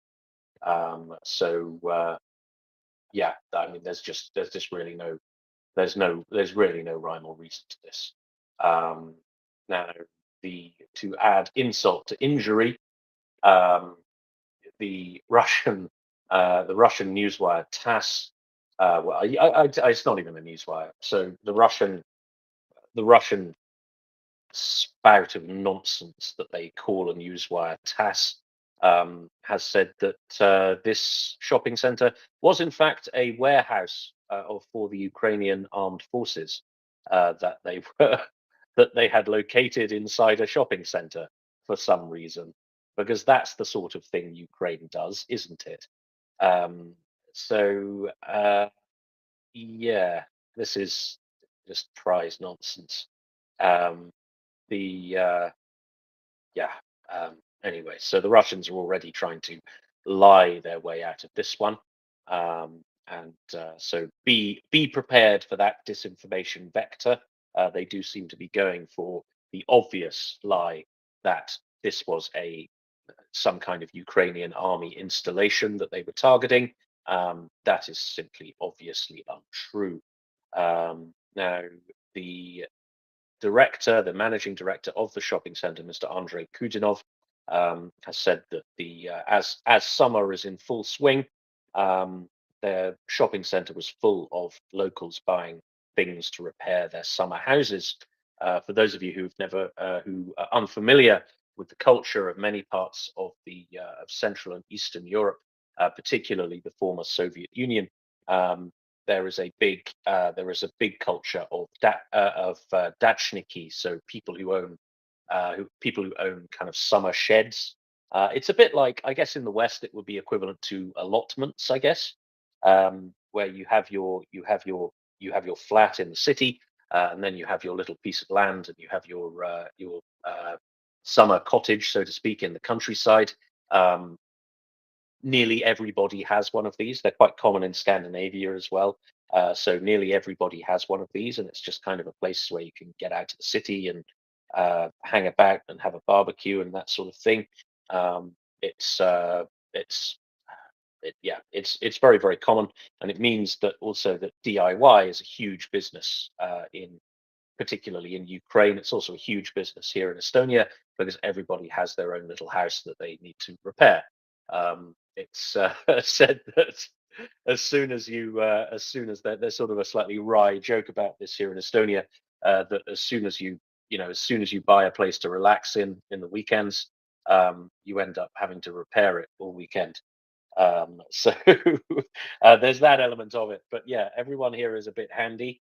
Yeah, I mean, there's really no rhyme or reason to this. Now, to add insult to injury, the Russian newswire TASS. It's not even a newswire. So the Russian spout of nonsense that they call a newswire, TASS, has said that this shopping center was in fact a warehouse for the Ukrainian armed forces that they had located inside a shopping center for some reason. because that's the sort of thing Ukraine does, isn't it? Um, so yeah, this is just prize nonsense. Um, the yeah. Anyway, so the Russians are already trying to lie their way out of this one, and so be prepared for that disinformation vector. They do seem to be going for the obvious lie that this was some kind of Ukrainian army installation that they were targeting. That is simply obviously untrue. Now, the the managing director of the shopping center, Mr. Andrei Kudinov, has said that as summer is in full swing, their shopping center was full of locals buying things to repair their summer houses. For those of you who are unfamiliar with the culture of many parts of of Central and Eastern Europe, particularly the former Soviet Union, um, there is a big culture of dachniki, so people who own kind of summer sheds. It's a bit like, I guess, in the West it would be equivalent to allotments, I guess, where you have your flat in the city, and then you have your little piece of land, and you have your summer cottage, so to speak, in the countryside. Um, Nearly everybody has one of these. They're quite common in Scandinavia as well. So nearly everybody has one of these, and it's just kind of a place where you can get out to the city and hang about and have a barbecue and that sort of thing. Um, it's uh, it's it's very, very common, and it means that also that DIY is a huge business particularly in Ukraine. It's also a huge business here in Estonia because everybody has their own little house that they need to repair. It's said that as soon as there's sort of a slightly wry joke about this here in Estonia, that as soon as as soon as you buy a place to relax in the weekends, you end up having to repair it all weekend. So there's that element of it. But yeah, everyone here is a bit handy.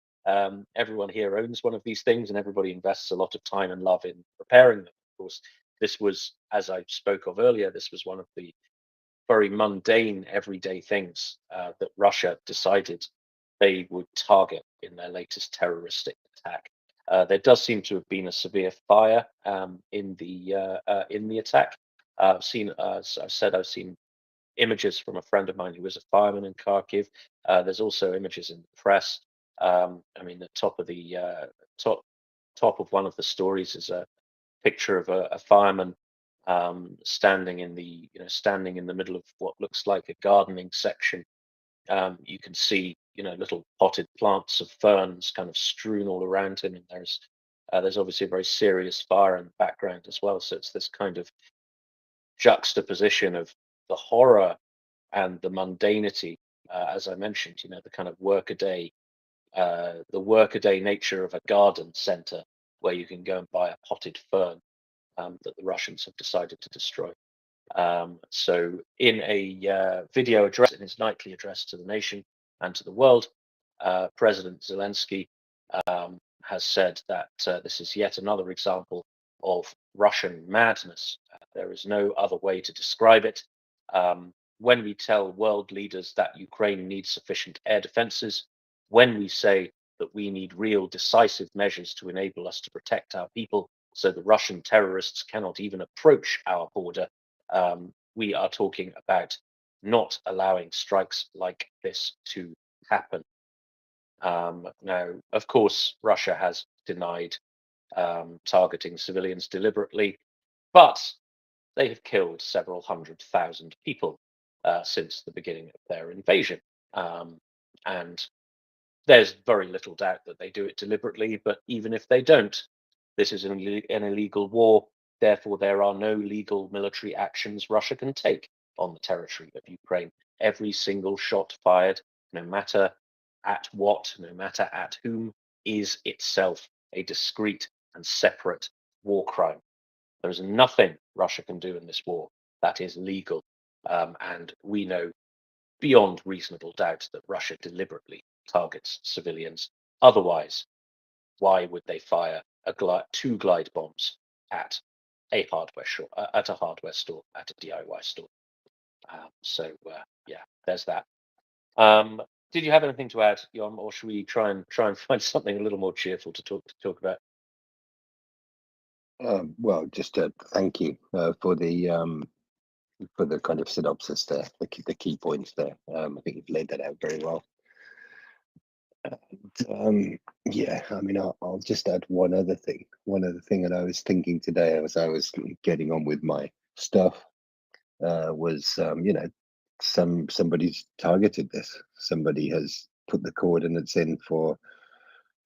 Everyone here owns one of these things, and everybody invests a lot of time and love in repairing them. Of course, this was, as I spoke of earlier, this was one of the very mundane, everyday things that Russia decided they would target in their latest terroristic attack. There does seem to have been a severe fire in the attack. As I said, I've seen images from a friend of mine who was a fireman in Kharkiv. There's also images in the press. I mean, the top top of one of the stories is a picture of a fireman standing in standing in the middle of what looks like a gardening section. You can see little potted plants of ferns kind of strewn all around him, and there's obviously a very serious fire in the background as well. So it's this kind of juxtaposition of the horror and the mundanity, as I mentioned, the kind of the workaday nature of a garden center where you can go and buy a potted fern that the Russians have decided to destroy. So, in a video address, in his nightly address to the nation and to the world, President Zelensky has said that this is yet another example of Russian madness. There is no other way to describe it. When we tell world leaders that Ukraine needs sufficient air defenses, when we say that we need real decisive measures to enable us to protect our people so the Russian terrorists cannot even approach our border, we are talking about not allowing strikes like this to happen. Now, of course, Russia has denied targeting civilians deliberately, but they have killed several 100,000 people since the beginning of their invasion. And there's very little doubt that they do it deliberately, but even if they don't, this is an illegal war. Therefore, there are no legal military actions Russia can take on the territory of Ukraine. Every single shot fired, no matter at what, no matter at whom, is itself a discrete and separate war crime. There is nothing Russia can do in this war that is legal. And we know beyond reasonable doubt that Russia deliberately targets civilians. Otherwise, why would they fire two glide bombs at a hardware store, at a hardware store, at a DIY store. So yeah, there's that. Did you have anything to add, Jon, or should we try and find something a little more cheerful to talk about? Well, just a thank you for the kind of synopsis there, the key points there. I think you've laid that out very well. Yeah, I mean, I'll just add one other thing. One other thing that I was thinking today as I was getting on with my stuff was, you know, somebody's targeted this. Somebody has put the coordinates in for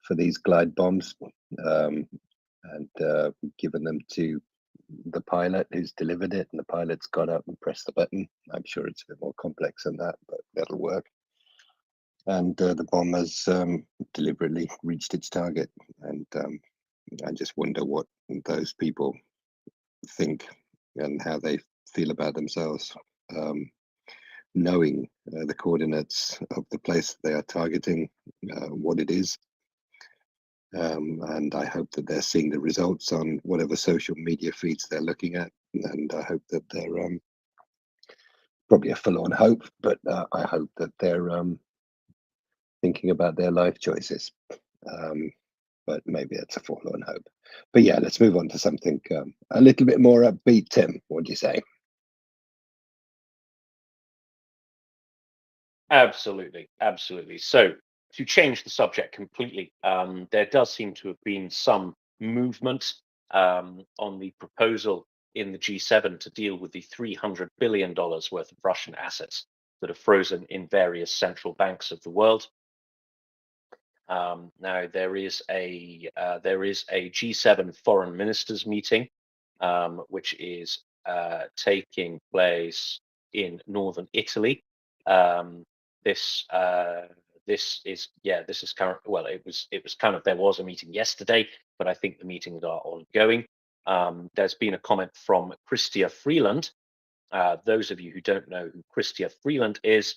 these glide bombs, and given them to the pilot who's delivered it, and the pilot's got up and pressed the button. I'm sure it's a bit more complex than that, but that'll work. And the bomb has deliberately reached its target. And I just wonder what those people think and how they feel about themselves, knowing the coordinates of the place they are targeting, what it is. And I hope that they're seeing the results on whatever social media feeds they're looking at. And I hope that they're probably a forlorn hope, but I hope that they're thinking about their life choices. But maybe it's a forlorn hope. But yeah, let's move on to something a little bit more upbeat. Tim, what do you say? Absolutely, absolutely. So to change the subject completely, there does seem to have been some movement on the proposal in the G7 to deal with the $300 billion worth of Russian assets that are frozen in various central banks of the world. Now there is a G7 foreign ministers meeting, which is taking place in northern Italy. This is current. Well, it was kind of, there was a meeting yesterday, but I think the meetings are ongoing. There's been a comment from Chrystia Freeland. Those of you who don't know who Chrystia Freeland is,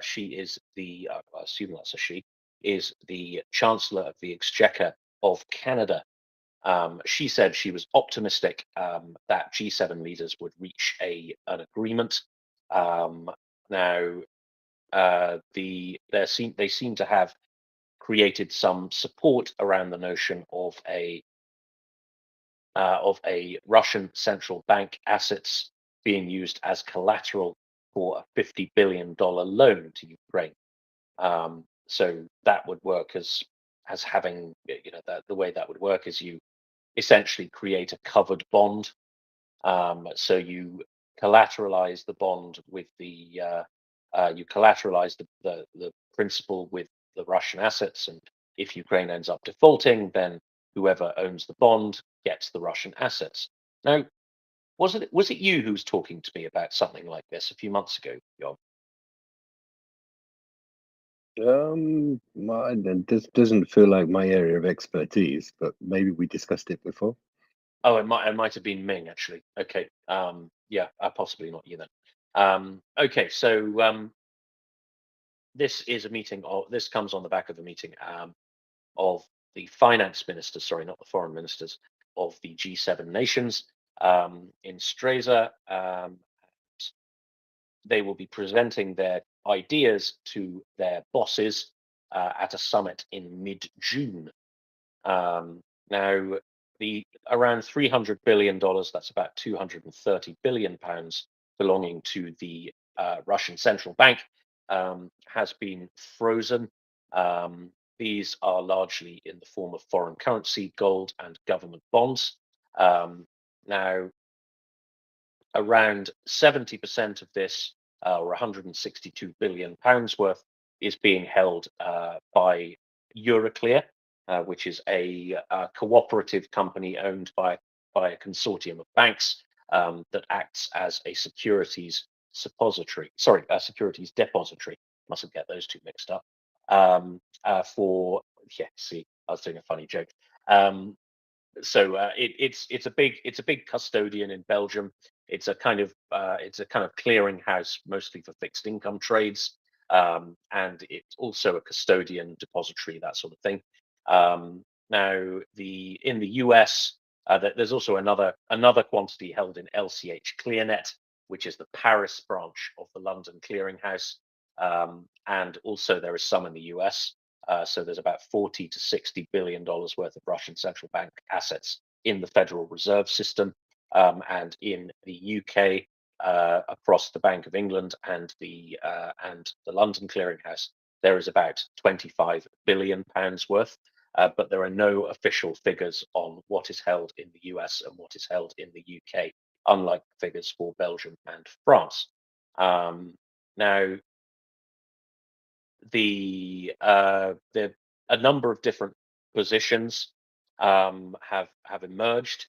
she is the, I assume that's a she, is the Chancellor of the Exchequer of Canada. She said she was optimistic that G7 leaders would reach an agreement. Now, they seem to have created some support around the notion of a Russian central bank assets being used as collateral for a $50 billion loan to Ukraine. So that would work as having, you know, that the way that would work is you essentially create a covered bond. So you collateralize the bond with the principal with the Russian assets, and if Ukraine ends up defaulting, then whoever owns the bond gets the Russian assets. Now, was it you who was talking to me about something like this a few months ago, Jon? This doesn't feel like my area of expertise, but maybe we discussed it before. Oh, it might have been Ming actually. Okay, yeah, possibly not you then. Okay, so this is a meeting, or this comes on the back of a meeting of the finance ministers, sorry, not the foreign ministers, of the G7 nations in Stresa. They will be presenting their ideas to their bosses at a summit in mid-June. Now, the around $300 billion, that's about 230 billion pounds, belonging to the Russian central bank, has been frozen. These are largely in the form of foreign currency, gold, and government bonds. Now, around 70% of this, or 162 billion pounds worth, is being held by Euroclear, which is a cooperative company owned by a consortium of banks that acts as a securities depository. Mustn't get those two mixed up. See, I was doing a funny joke. So it's a big custodian in Belgium. It's a kind of clearinghouse, mostly for fixed income trades, and it's also a custodian, depository, that sort of thing. Now, in the US, There's also another quantity held in LCH ClearNet, which is the Paris branch of the London Clearinghouse, and also there is some in the US. So there's about 40 to 60 billion dollars worth of Russian central bank assets in the Federal Reserve System, and in the UK, across the Bank of England and the London Clearinghouse, there is about 25 billion pounds worth. But there are no official figures on what is held in the US and what is held in the UK, unlike figures for Belgium and France. Now, a number of different positions have emerged.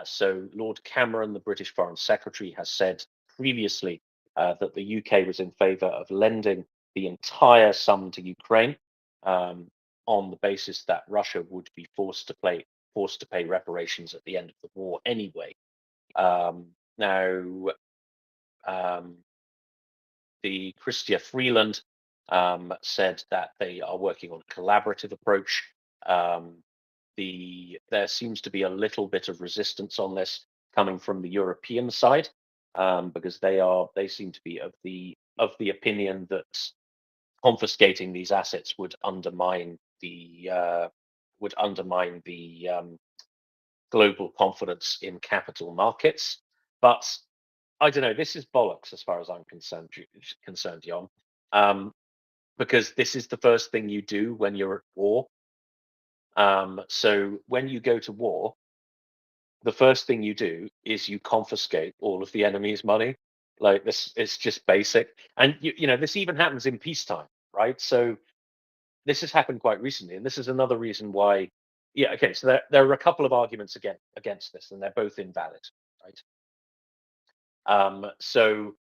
So Lord Cameron, the British Foreign Secretary, has said previously that the UK was in favour of lending the entire sum to Ukraine, on the basis that Russia would be forced to pay reparations at the end of the war anyway. Now, the Chrystia Freeland said that they are working on a collaborative approach. There seems to be a little bit of resistance on this coming from the European side, because they seem to be of the opinion that confiscating these assets would undermine the global confidence in capital markets. But I don't know. This is bollocks as far as I'm concerned, Jon, because this is the first thing you do when you're at war. So when you go to war, the first thing you do is you confiscate all of the enemy's money. Like this, it's just basic. And you know, this even happens in peacetime, right? So this has happened quite recently, and this is another reason why. Yeah, okay. So there are a couple of arguments against this, and they're both invalid, right? So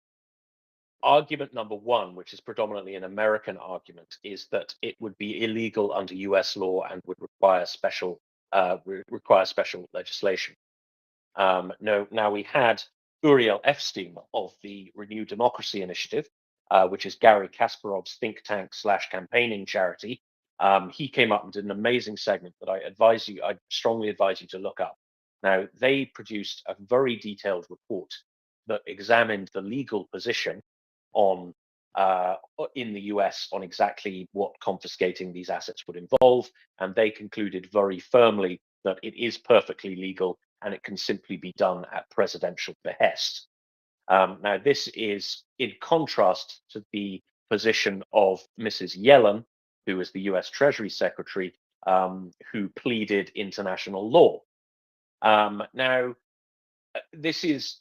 argument number one, which is predominantly an American argument, is that it would be illegal under US law and would require special legislation. No, now we had Uriel Epstein of the Renew Democracy Initiative, which is Gary Kasparov's think tank / campaigning charity. He came up and did an amazing segment that I strongly advise you to look up. Now, they produced a very detailed report that examined the legal position on in the US on exactly what confiscating these assets would involve, and they concluded very firmly that it is perfectly legal and it can simply be done at presidential behest. Now, this is in contrast to the position of Mrs. Yellen, who is the US Treasury Secretary, who pleaded international law. Now, this is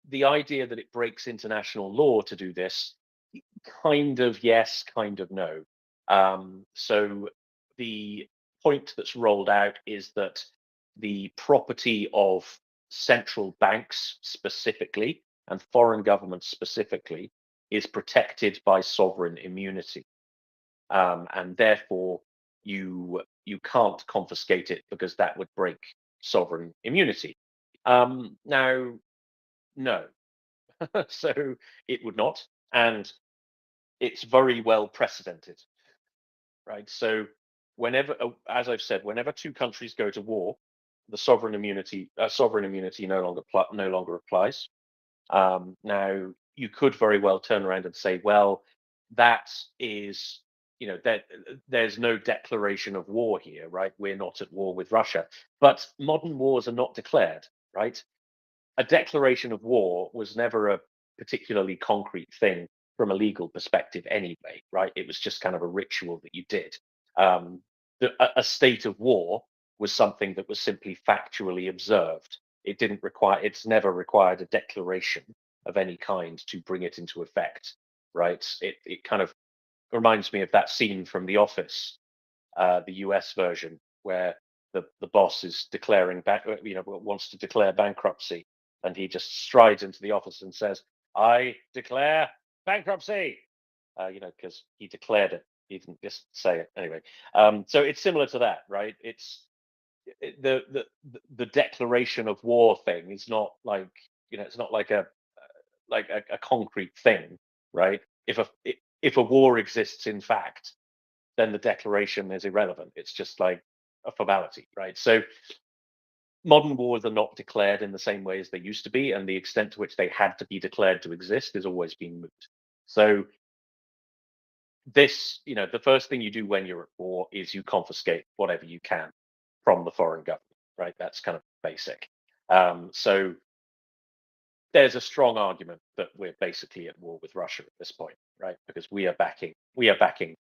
the idea that it breaks international law to do this. Kind of yes, kind of no. So the point that's rolled out is that the property of central banks specifically and foreign governments specifically is protected by sovereign immunity, and therefore you can't confiscate it because that would break sovereign immunity. Now, no, so it would not, and it's very well precedented, right? So whenever, as I've said, whenever two countries go to war, the sovereign immunity no longer applies. Now, you could very well turn around and say, well, that is, you know, that there's no declaration of war here, right? We're not at war with Russia, but modern wars are not declared, right? A declaration of war was never a particularly concrete thing from a legal perspective anyway, right? It was just kind of a ritual that you did. A state of war was something that was simply factually observed. It's never required a declaration of any kind to bring it into effect, right? It kind of reminds me of that scene from The Office, the US version, where the boss is wants to declare bankruptcy, and he just strides into the office and says, "I declare bankruptcy," because he declared it. He didn't just say it anyway. So it's similar to that, right? The declaration of war thing is not like, it's not like a concrete thing, right? If a war exists in fact, then the declaration is irrelevant. It's just like a formality, right? So modern wars are not declared in the same way as they used to be, and the extent to which they had to be declared to exist has always been moot. So this, the first thing you do when you're at war is you confiscate whatever you can from the foreign government, right? That's kind of basic. So there's a strong argument that we're basically at war with Russia at this point, right? Because we are backing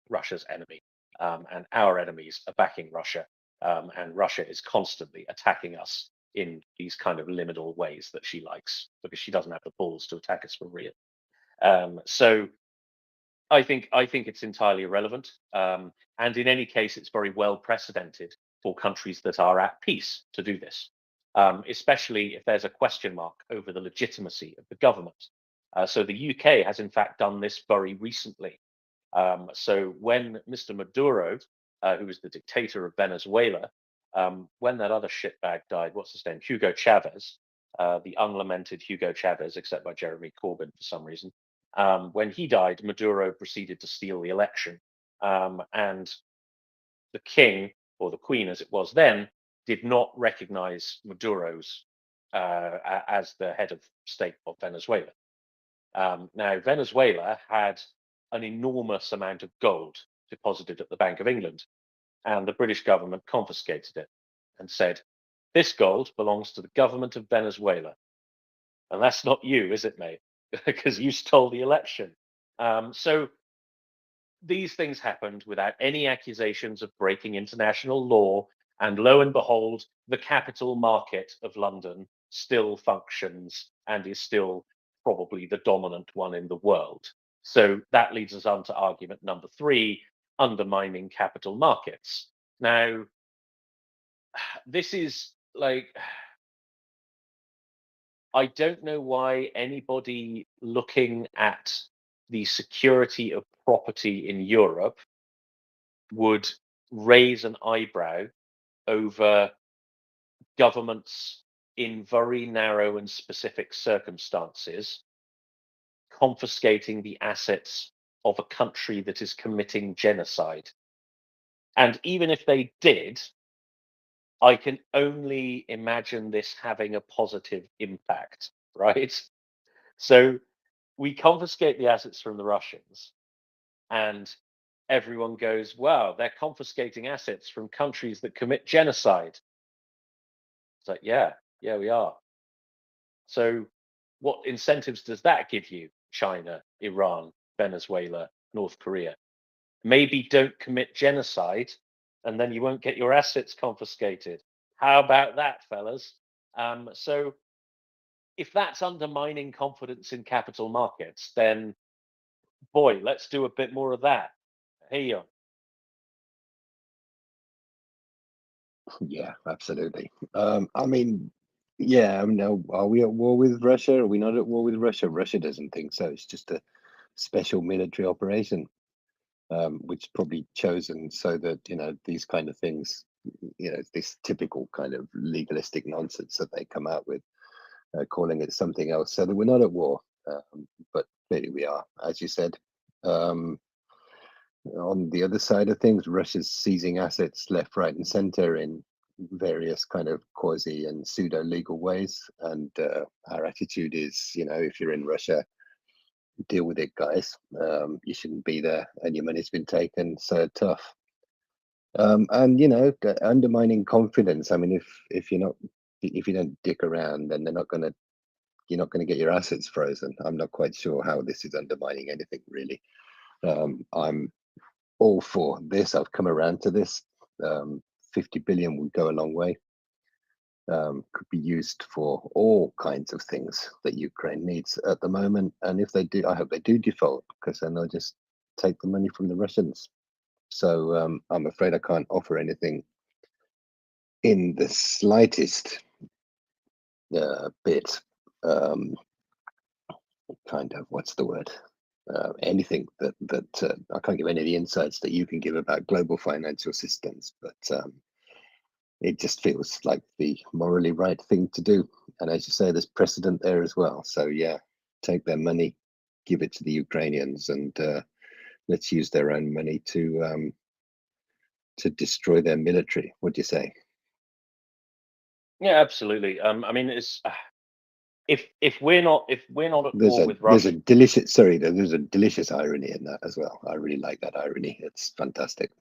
Russia's enemy, and our enemies are backing Russia, and Russia is constantly attacking us in these kind of liminal ways that she likes, because she doesn't have the balls to attack us for real. So I think it's entirely irrelevant, and in any case, it's very well precedented for countries that are at peace to do this, especially if there's a question mark over the legitimacy of the government. So the UK has in fact done this very recently. So when Mr. Maduro, who was the dictator of Venezuela, when that other shitbag died, what's his name, Hugo Chavez, the unlamented Hugo Chavez, except by Jeremy Corbyn for some reason. When he died, Maduro proceeded to steal the election, and the king, or the queen as it was then, did not recognize Maduro's as the head of state of Venezuela. Now, Venezuela had an enormous amount of gold deposited at the Bank of England, and the British government confiscated it and said, this gold belongs to the government of Venezuela. And that's not you, is it, mate? Because you stole the election. So these things happened without any accusations of breaking international law. And lo and behold, the capital market of London still functions and is still probably the dominant one in the world. So that leads us on to argument number 3, undermining capital markets. Now, this is like, I don't know why anybody looking at the security of property in Europe would raise an eyebrow over governments in very narrow and specific circumstances confiscating the assets of a country that is committing genocide. And even if they did, I can only imagine this having a positive impact, right? So we confiscate the assets from the Russians, and everyone goes, wow, they're confiscating assets from countries that commit genocide. It's like, yeah, we are. So what incentives does that give you? China, Iran, Venezuela, North Korea? Maybe don't commit genocide, and then you won't get your assets confiscated. How about that, fellas? So if that's undermining confidence in capital markets, then boy, let's do a bit more of that. Hey, Jon. Yeah, absolutely. I mean, yeah, I mean, are we at war with Russia? Are we not at war with Russia? Russia doesn't think so. It's just a special military operation, which is probably chosen so that, these kind of things, this typical kind of legalistic nonsense that they come out with, calling it something else, so that we're not at war. But clearly we are, as you said. On the other side of things, Russia's seizing assets left, right, and center in various kind of quasi and pseudo legal ways. And our attitude is, if you're in Russia, deal with it, guys. You shouldn't be there, and your money's been taken. So tough. And undermining confidence. I mean, if you don't dick around, then you're not going to get your assets frozen. I'm not quite sure how this is undermining anything really. I'm all for this. I've come around to this. 50 billion would go a long way. Could be used for all kinds of things that Ukraine needs at the moment. And if they do, I hope they do default, because then they'll just take the money from the Russians. So I'm afraid I can't offer anything in the slightest bit. Kind of, what's the word? Anything that I can't give any of the insights that you can give about global financial systems, but it just feels like the morally right thing to do. And as you say, there's precedent there as well. So yeah, take their money, give it to the Ukrainians, and let's use their own money to destroy their military. What do you say? Yeah, absolutely. I mean, it's if we're not at There's war a with there's Russia. a delicious sorry, there's a delicious irony in that as well. I really like that irony. It's fantastic.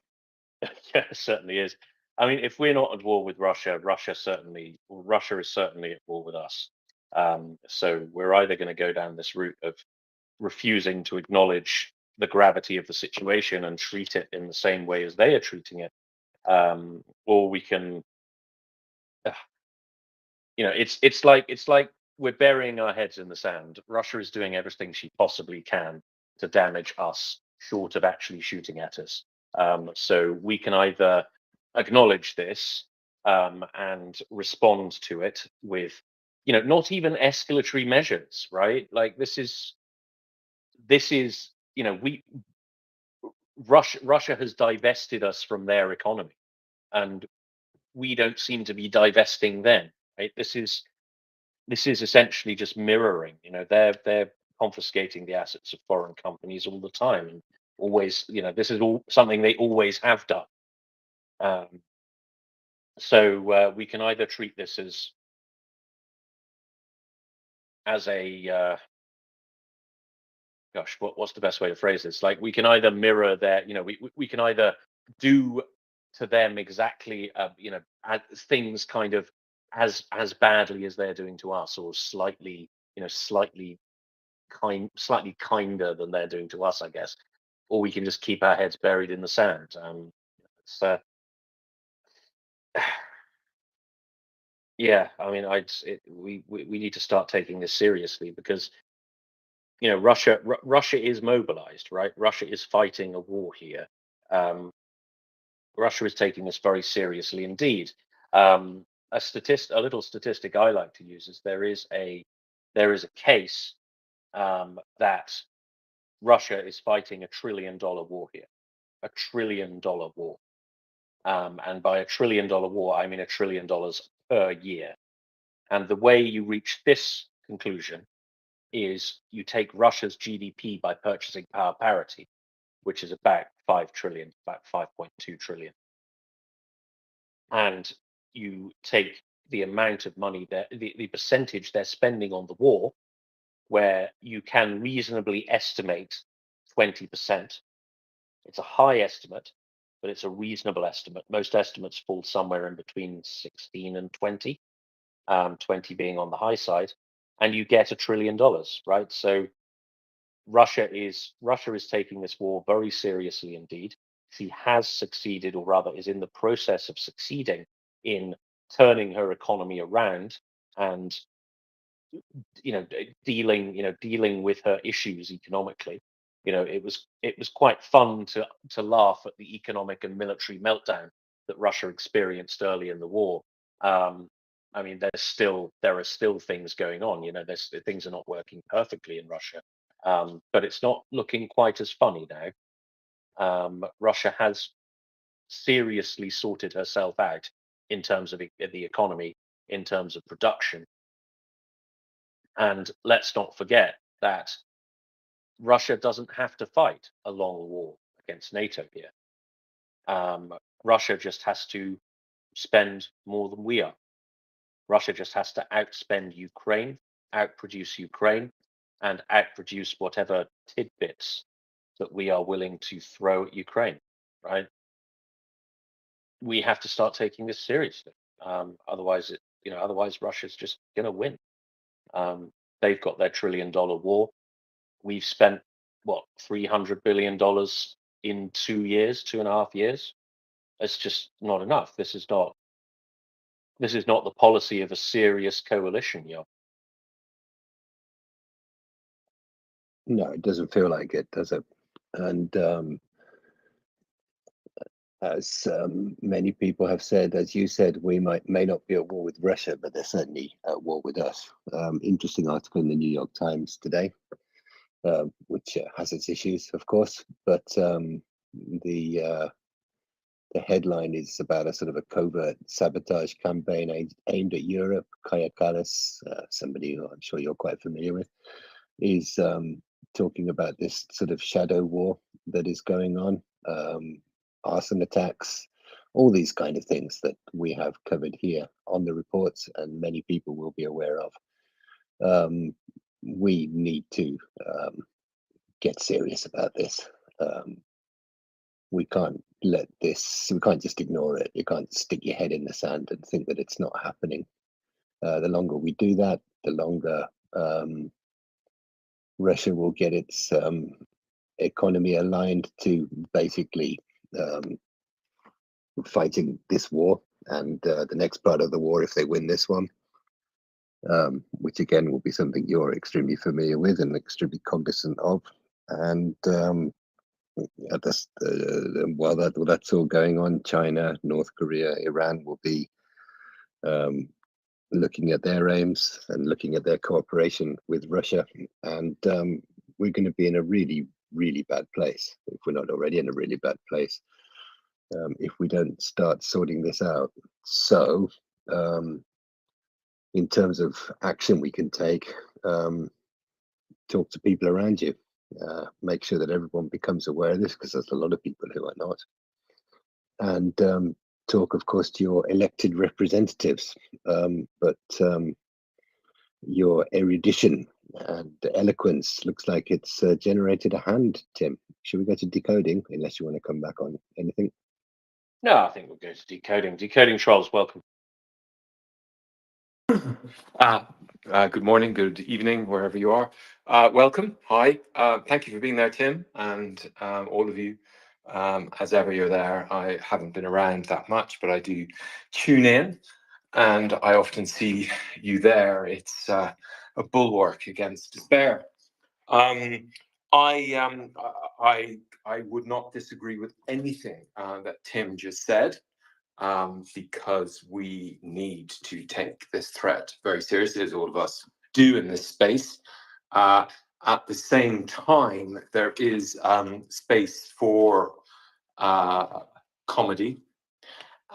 Yeah, it certainly is. I mean, if we're not at war with Russia, Russia is certainly at war with us. So we're either going to go down this route of refusing to acknowledge the gravity of the situation and treat it in the same way as they are treating it, or we can, it's like we're burying our heads in the sand. Russia is doing everything she possibly can to damage us, short of actually shooting at us. So we can either acknowledge this and respond to it with, not even escalatory measures, right? Like this is, we Russia has divested us from their economy, and we don't seem to be divesting them. Right? This is essentially just mirroring. They're confiscating the assets of foreign companies all the time, and always. This is all something they always have done. Um, so we can either treat this as a gosh, what's the best way to phrase this? Like we can either mirror their, we can either do to them exactly, things kind of as badly as they're doing to us, or slightly, slightly kinder than they're doing to us, I guess, or we can just keep our heads buried in the sand. It's, yeah, I mean, we need to start taking this seriously because Russia is mobilized, right? Russia is fighting a war here. Um, Russia is taking this very seriously indeed. A little statistic I like to use is there is a case that Russia is fighting $1 trillion war here, $1 trillion war. And by $1 trillion war, I mean $1 trillion per year. And the way you reach this conclusion is you take Russia's GDP by purchasing power parity, which is about 5 trillion, about 5.2 trillion. And you take the amount of money the percentage they're spending on the war, where you can reasonably estimate 20%. It's a high estimate, but it's a reasonable estimate. Most estimates fall somewhere in between 16 and 20, 20 being on the high side, and you get $1 trillion, right? So Russia is taking this war very seriously indeed. She has succeeded, or rather is in the process of succeeding in turning her economy around and dealing with her issues economically. It was quite fun to laugh at the economic and military meltdown that Russia experienced early in the war. I mean, there are still things going on. Things are not working perfectly in Russia, but it's not looking quite as funny now. Russia has seriously sorted herself out in terms of the economy, in terms of production. And let's not forget that Russia doesn't have to fight a long war against NATO here. Russia just has to spend more than we are. Russia just has to outspend Ukraine, outproduce Ukraine, and outproduce whatever tidbits that we are willing to throw at Ukraine, right? We have to start taking this seriously. Otherwise Russia's just going to win. They've got their $1 trillion war. We've spent what, $300 billion in 2 years, 2.5 years. It's just not enough. This is not the policy of a serious coalition, yo. No, it doesn't feel like it, does it? And as many people have said, as you said, we may not be at war with Russia, but they're certainly at war with us. Interesting article in the New York Times today, which has its issues, of course, but the headline is about a sort of a covert sabotage campaign aimed at Europe. Kaya Kallas, somebody who I'm sure you're quite familiar with, is talking about this sort of shadow war that is going on, arson attacks, all these kind of things that we have covered here on the reports and many people will be aware of. We need to get serious about this. We can't let this, we can't just ignore it. You can't stick your head in the sand and think that it's not happening. The longer we do that, the longer Russia will get its economy aligned to basically fighting this war and the next part of the war if they win this one, which again will be something you're extremely familiar with and extremely cognizant of. And while that's all going on, China, North Korea, Iran will be looking at their aims and looking at their cooperation with Russia. And we're going to be in a really, really bad place, if we're not already in a really bad place, if we don't start sorting this out. So in terms of action we can take, talk to people around you, make sure that everyone becomes aware of this, because there's a lot of people who are not. And talk, of course, to your elected representatives, but your erudition and eloquence looks like it's generated a hand, Tim. Should we go to decoding, unless you want to come back on anything? No, I think we'll go to decoding. Decoding trolls, welcome. Good morning, good evening, wherever you are. Welcome. Hi. Thank you for being there, Tim, and all of you. As ever, you're there. I haven't been around that much, but I do tune in, and I often see you there. It's a bulwark against despair. I would not disagree with anything that Tim just said. Because we need to take this threat very seriously, as all of us do in this space. At the same time, there is space for comedy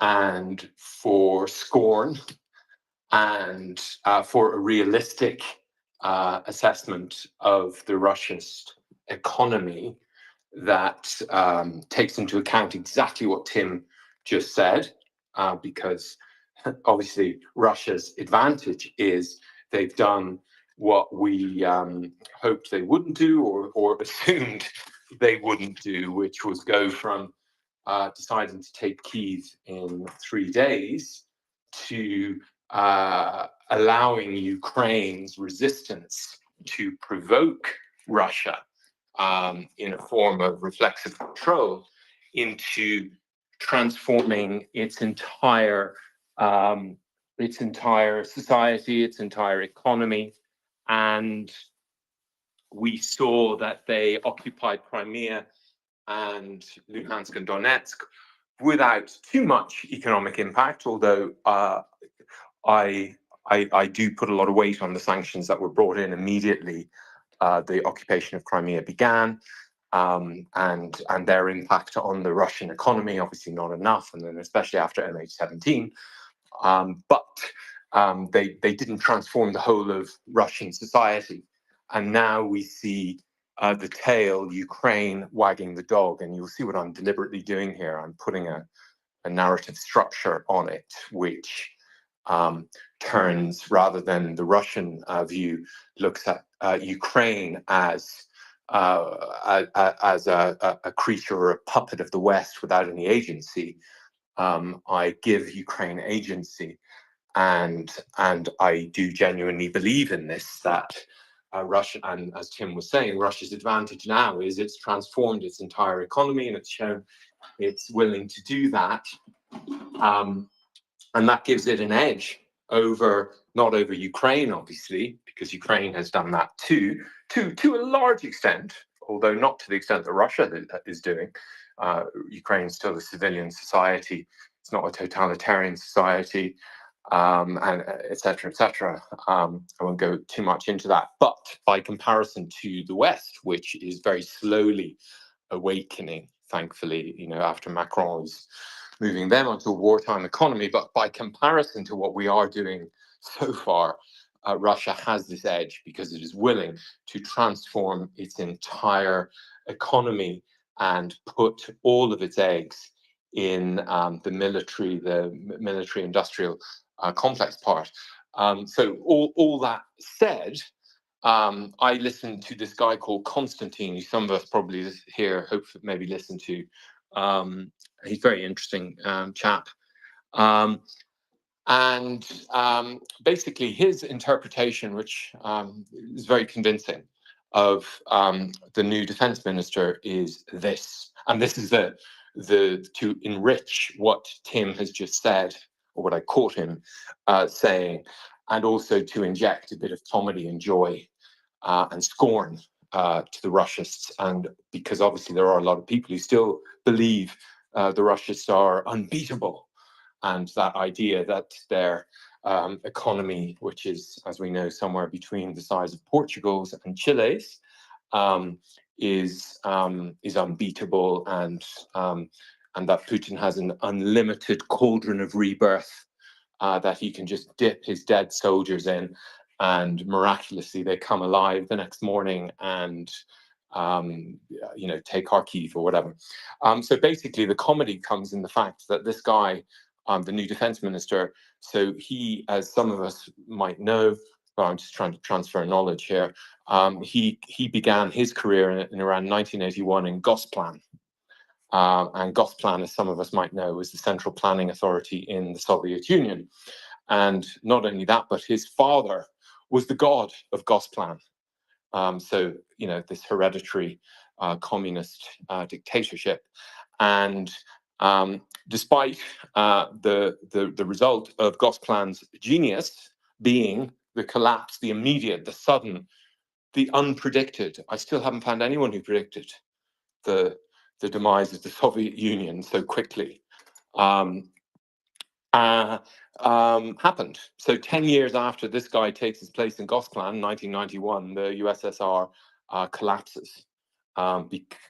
and for scorn and for a realistic assessment of the Russian economy that takes into account exactly what Tim just said, because obviously Russia's advantage is they've done what we hoped they wouldn't do or assumed they wouldn't do, which was go from deciding to take Kyiv in 3 days to allowing Ukraine's resistance to provoke Russia in a form of reflexive control into transforming its entire society, its entire economy. And we saw that they occupied Crimea and Luhansk and Donetsk without too much economic impact, although I do put a lot of weight on the sanctions that were brought in immediately the occupation of Crimea began, and their impact on the Russian economy, obviously not enough, and then especially after MH17. But they didn't transform the whole of Russian society. And now we see the tail, Ukraine wagging the dog. And you'll see what I'm deliberately doing here. I'm putting a narrative structure on it, which turns, rather than the Russian view, looks at Ukraine as a creature or a puppet of the West without any agency. I give Ukraine agency, and I do genuinely believe in this, that Russia, and as Tim was saying, Russia's advantage now is it's transformed its entire economy and it's shown it's willing to do that. And that gives it an edge over, not over Ukraine, obviously, because Ukraine has done that too, to a large extent, although not to the extent that Russia is doing. Ukraine is still a civilian society. It's not a totalitarian society, and et cetera, et cetera. I won't go too much into that. But by comparison to the West, which is very slowly awakening, thankfully, after Macron is moving them onto a wartime economy. But by comparison to what we are doing so far, Russia has this edge because it is willing to transform its entire economy and put all of its eggs in the military industrial complex part. So all that said, I listened to this guy called Constantine, who some of us probably here hope maybe listen to. He's a very interesting chap. Basically his interpretation, which is very convincing, of the new defense minister is this. And this is to enrich what Tim has just said, or what I caught him saying, and also to inject a bit of comedy and joy and scorn to the Russists. And because obviously there are a lot of people who still believe the Russists are unbeatable. And that idea that their economy, which is, as we know, somewhere between the size of Portugal's and Chile's, is unbeatable, and that Putin has an unlimited cauldron of rebirth that he can just dip his dead soldiers in, and miraculously they come alive the next morning and take Kharkiv or whatever. So basically, the comedy comes in the fact that this guy, the new defense minister, so he, as some of us might know, but I'm just trying to transfer knowledge here, he began his career in around 1981 in Gosplan. And Gosplan, as some of us might know, was the central planning authority in the Soviet Union. And not only that, but his father was the god of Gosplan. So, this hereditary communist dictatorship. And despite the result of Gosplan's genius being the collapse, the immediate, the sudden, the unpredicted, I still haven't found anyone who predicted the demise of the Soviet Union so quickly, happened. So 10 years after this guy takes his place in Gosplan, 1991, the USSR collapses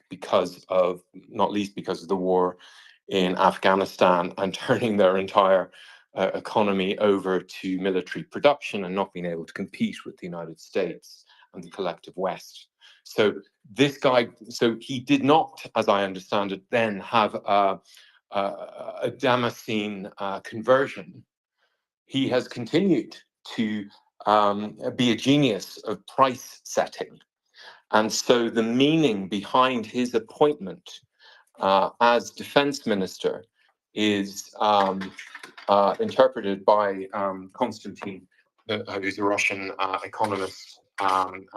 because of, not least because of the war in Afghanistan and turning their entire economy over to military production and not being able to compete with the United States and the collective West. So this guy, so he did not, as I understand it, then have a Damascene conversion. He has continued to be a genius of price setting. And so the meaning behind his appointment as defense minister is interpreted by Konstantin, who's a Russian economist, and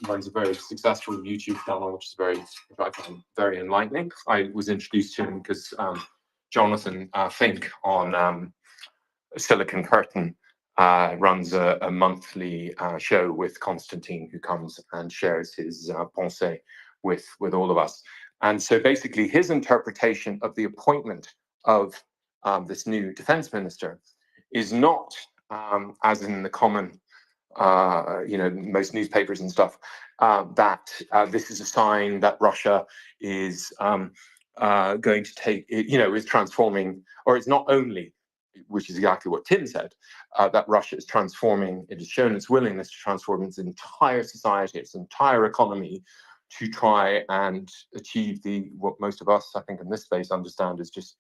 runs a very successful YouTube channel, which I find very enlightening. I was introduced to him because Jonathan Fink on Silicon Curtain runs a monthly show with Konstantin, who comes and shares his pensée with all of us. And so basically his interpretation of the appointment of this new defense minister is not, as in the common, most newspapers and stuff, that this is a sign that Russia is going to take, is transforming, or it's not only, which is exactly what Tim said, that Russia is transforming, it has shown its willingness to transform its entire society, its entire economy, to try and achieve what most of us, I think, in this space understand is just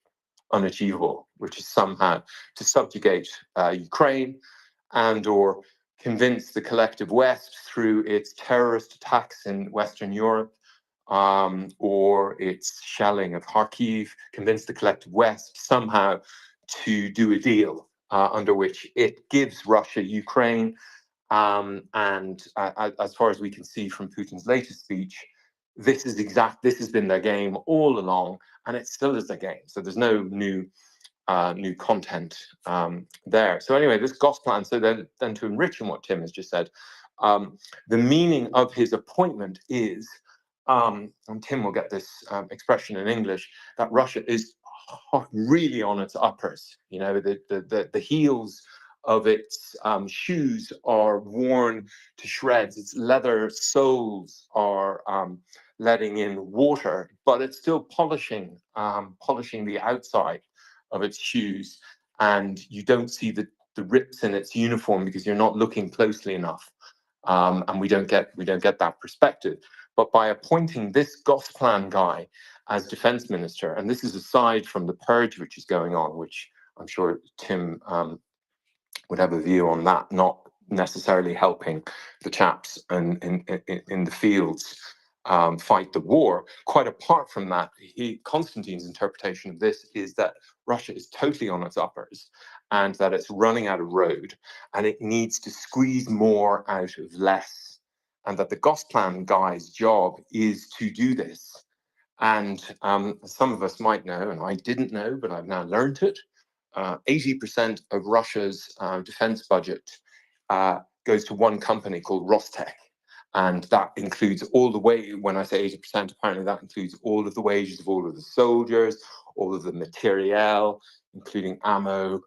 unachievable, which is somehow to subjugate Ukraine and or convince the collective West through its terrorist attacks in Western Europe, or its shelling of Kharkiv, convince the collective West somehow to do a deal under which it gives Russia Ukraine. And as far as we can see from Putin's latest speech, this has been their game all along, and it still is their game. So there's no new content there. So anyway, this Gosplan, so then to enrich on what Tim has just said, the meaning of his appointment is, and Tim will get this expression in English, that Russia is really on its uppers. The heels of its shoes are worn to shreds. Its leather soles are letting in water, but it's still polishing the outside of its shoes, and you don't see the rips in its uniform because you're not looking closely enough, and we don't get that perspective. But by appointing this Gosplan guy as defense minister, and this is aside from the purge which is going on, which I'm sure Tim would have a view on that, not necessarily helping the chaps in the fields fight the war. Quite apart from that, Konstantin's interpretation of this is that Russia is totally on its uppers and that it's running out of road and it needs to squeeze more out of less, and that the Gosplan guy's job is to do this. And some of us might know, and I didn't know, but I've now learned it, 80% of Russia's defense budget goes to one company called Rostec. And that includes all the way, when I say 80%, apparently that includes all of the wages of all of the soldiers, all of the materiel, including ammo.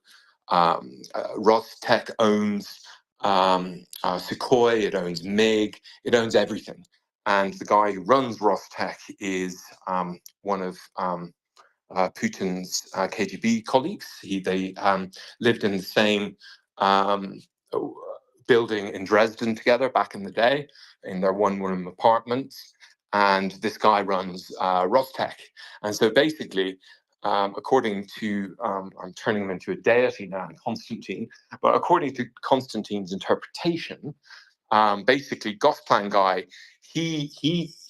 Rostec owns Sukhoi, it owns MiG, it owns everything. And the guy who runs Rostec is one of Putin's KGB colleagues. They lived in the same building in Dresden together back in the day, in their one-room apartments. And this guy runs Rostec. And so basically, according to, I'm turning him into a deity now, Konstantin, but according to Konstantin's interpretation, basically Gosplan guy, his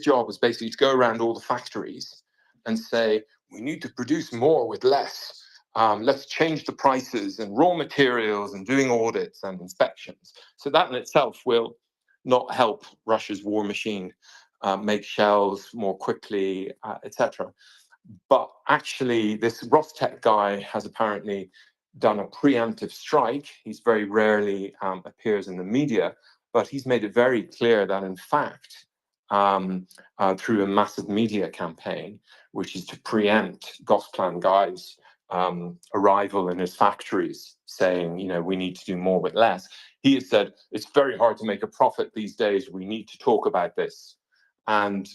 job was basically to go around all the factories and say, we need to produce more with less. Let's change the prices and raw materials and doing audits and inspections. So that in itself will not help Russia's war machine make shells more quickly, etc. But actually, this Rostec guy has apparently done a preemptive strike. He's very rarely appears in the media, but he's made it very clear that, in fact, through a massive media campaign, which is to preempt Gosplan guy's arrival in his factories, saying, you know, we need to do more with less. He has said, it's very hard to make a profit these days. We need to talk about this. And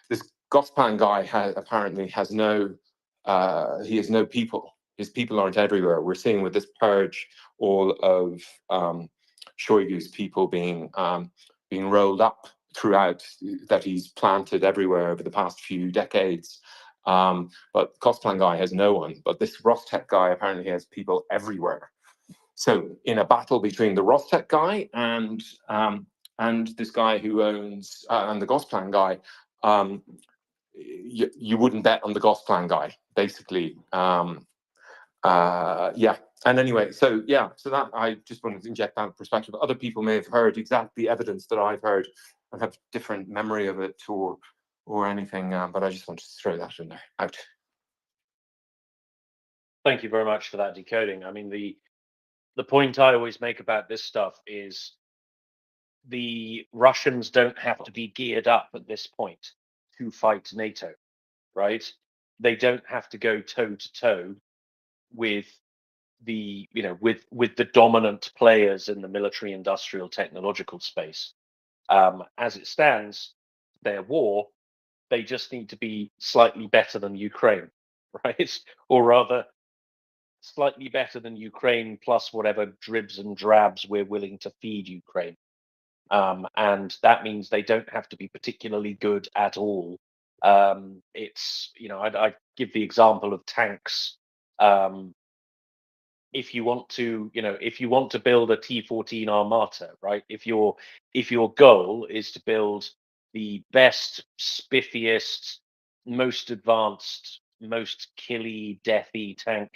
this Gosplan guy apparently has no people. His people aren't everywhere. We're seeing with this purge all of Shoigu's people being rolled up throughout, that he's planted everywhere over the past few decades. But Gosplan guy has no one. But this Rostec guy apparently has people everywhere. So in a battle between the Rostec guy and this guy who owns and the Gosplan guy, you wouldn't bet on the Gosplan guy, basically. Yeah. And anyway, so that I just wanted to inject that perspective. Other people may have heard exactly the evidence that I've heard and have different memory of it or anything, but I just wanted to throw that in there out. Thank you very much for that decoding. I mean, the point I always make about this stuff is the Russians don't have to be geared up at this point to fight NATO, right? They don't have to go toe to toe with the, you know, with the dominant players in the military industrial technological space. As it stands, their war, they just need to be slightly better than Ukraine, right? Or rather, slightly better than Ukraine plus whatever dribs and drabs we're willing to feed Ukraine. And that means they don't have to be particularly good at all. It's, you know, I give the example of tanks. If you want to, you know, if you want to build a T-14 Armata, right? If your goal is to build the best, spiffiest, most advanced, most killy, deathy tank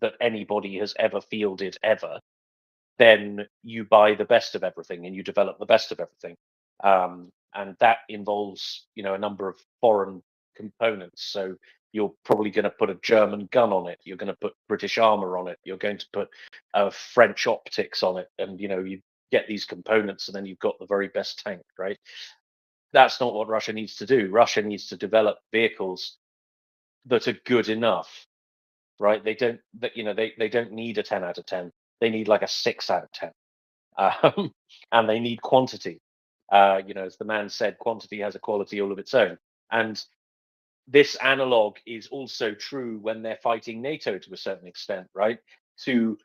that anybody has ever fielded ever, then you buy the best of everything and you develop the best of everything. And that involves, you know, a number of foreign components. So you're probably going to put a German gun on it. You're going to put British armor on it. You're going to put French optics on it. And, you know, you get these components and then you've got the very best tank, right? That's not what Russia needs to do. Russia needs to develop vehicles that are good enough, right? They don't, you know, they don't need a 10 out of 10. They need like a 6 out of 10. And they need quantity. You know, as the man said, quantity has a quality all of its own. And this analog is also true when they're fighting NATO to a certain extent, right? To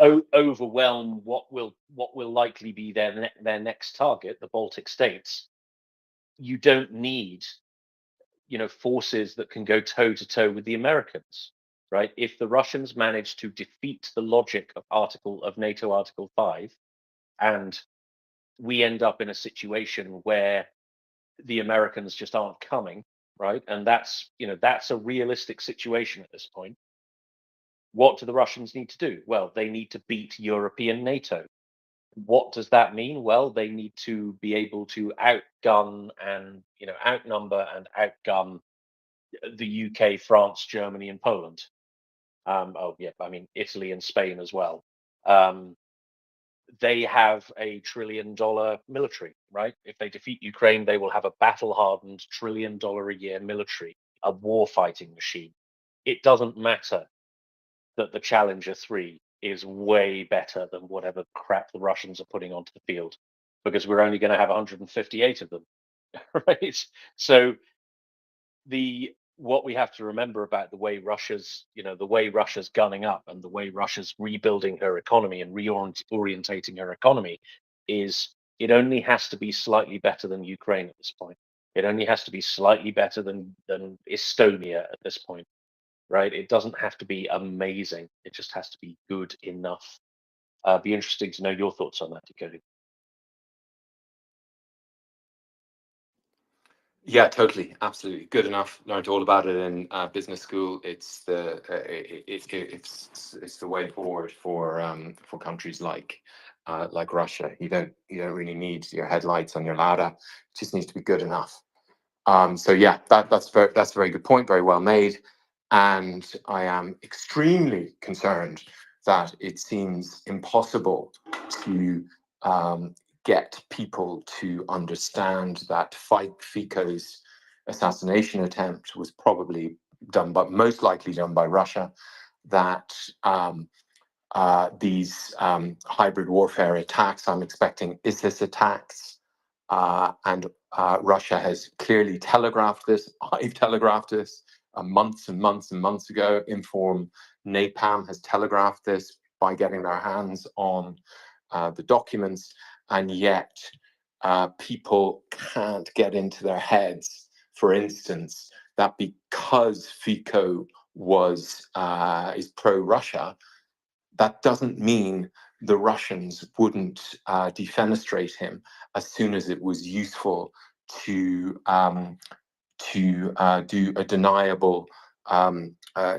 overwhelm what will likely be their next target, the Baltic states. you don't need, forces that can go toe to toe with the Americans, right? If the Russians manage to defeat the logic of NATO Article 5, and we end up in a situation where the Americans just aren't coming, right? And that's a realistic situation at this point. What do the Russians need to do? Well, they need to beat European NATO. What does that mean? Well, they need to be able to outgun and outnumber and outgun the UK, France, Germany, and Poland. Italy and Spain as well. They have a $1 trillion military, right? If they defeat Ukraine, they will have a battle-hardened $1 trillion a year military, a war-fighting machine. It doesn't matter that the Challenger 3 is way better than whatever crap the Russians are putting onto the field, because we're only going to have 158 of them, right? So what we have to remember about the way Russia's gunning up and the way Russia's rebuilding her economy and reorientating her economy is it only has to be slightly better than Ukraine at this point. It only has to be slightly better than Estonia at this point, right? It doesn't have to be amazing. It just has to be good enough. Be interesting to know your thoughts on that, Dakota. Yeah, totally, absolutely. Good enough. Learned all about it in business school. It's the way forward for countries like Russia. You don't really need your headlights on your Lada. It just needs to be good enough. So yeah, that's a very good point. Very well made. And I am extremely concerned that it seems impossible to get people to understand that Fico's assassination attempt was probably most likely done by Russia, that these hybrid warfare attacks, I'm expecting ISIS attacks, and Russia has clearly telegraphed this. I've telegraphed this months and months and months ago. Inform Napalm has telegraphed this by getting their hands on the documents, and yet people can't get into their heads, for instance, that because Fico is pro-Russia, that doesn't mean the Russians wouldn't defenestrate him as soon as it was useful to do a deniable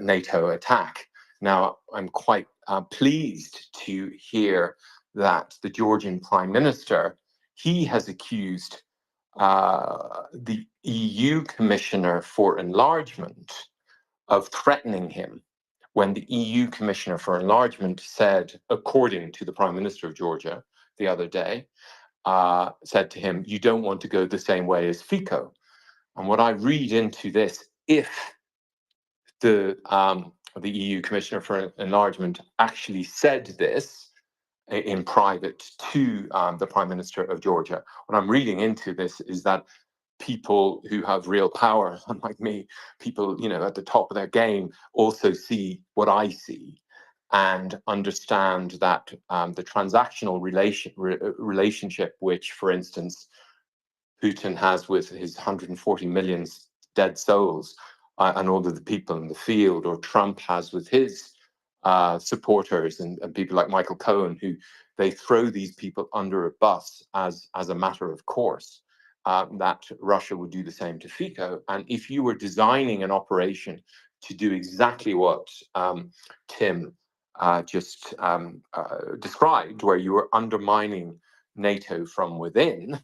NATO attack. Now, I'm quite pleased to hear that the Georgian Prime Minister, he has accused the EU Commissioner for Enlargement of threatening him, when the EU Commissioner for Enlargement said, according to the Prime Minister of Georgia the other day, said to him, you don't want to go the same way as Fico. And what I read into this, if the EU Commissioner for Enlargement actually said this in private to the Prime Minister of Georgia, what I'm reading into this is that people who have real power, unlike me, people at the top of their game, also see what I see and understand that the transactional relationship, which, for instance, Putin has with his 140 million dead souls and all of the people in the field, or Trump has with his supporters and people like Michael Cohen, who they throw these people under a bus as a matter of course. That Russia would do the same to Fico. And if you were designing an operation to do exactly what Tim just described, where you were undermining NATO from within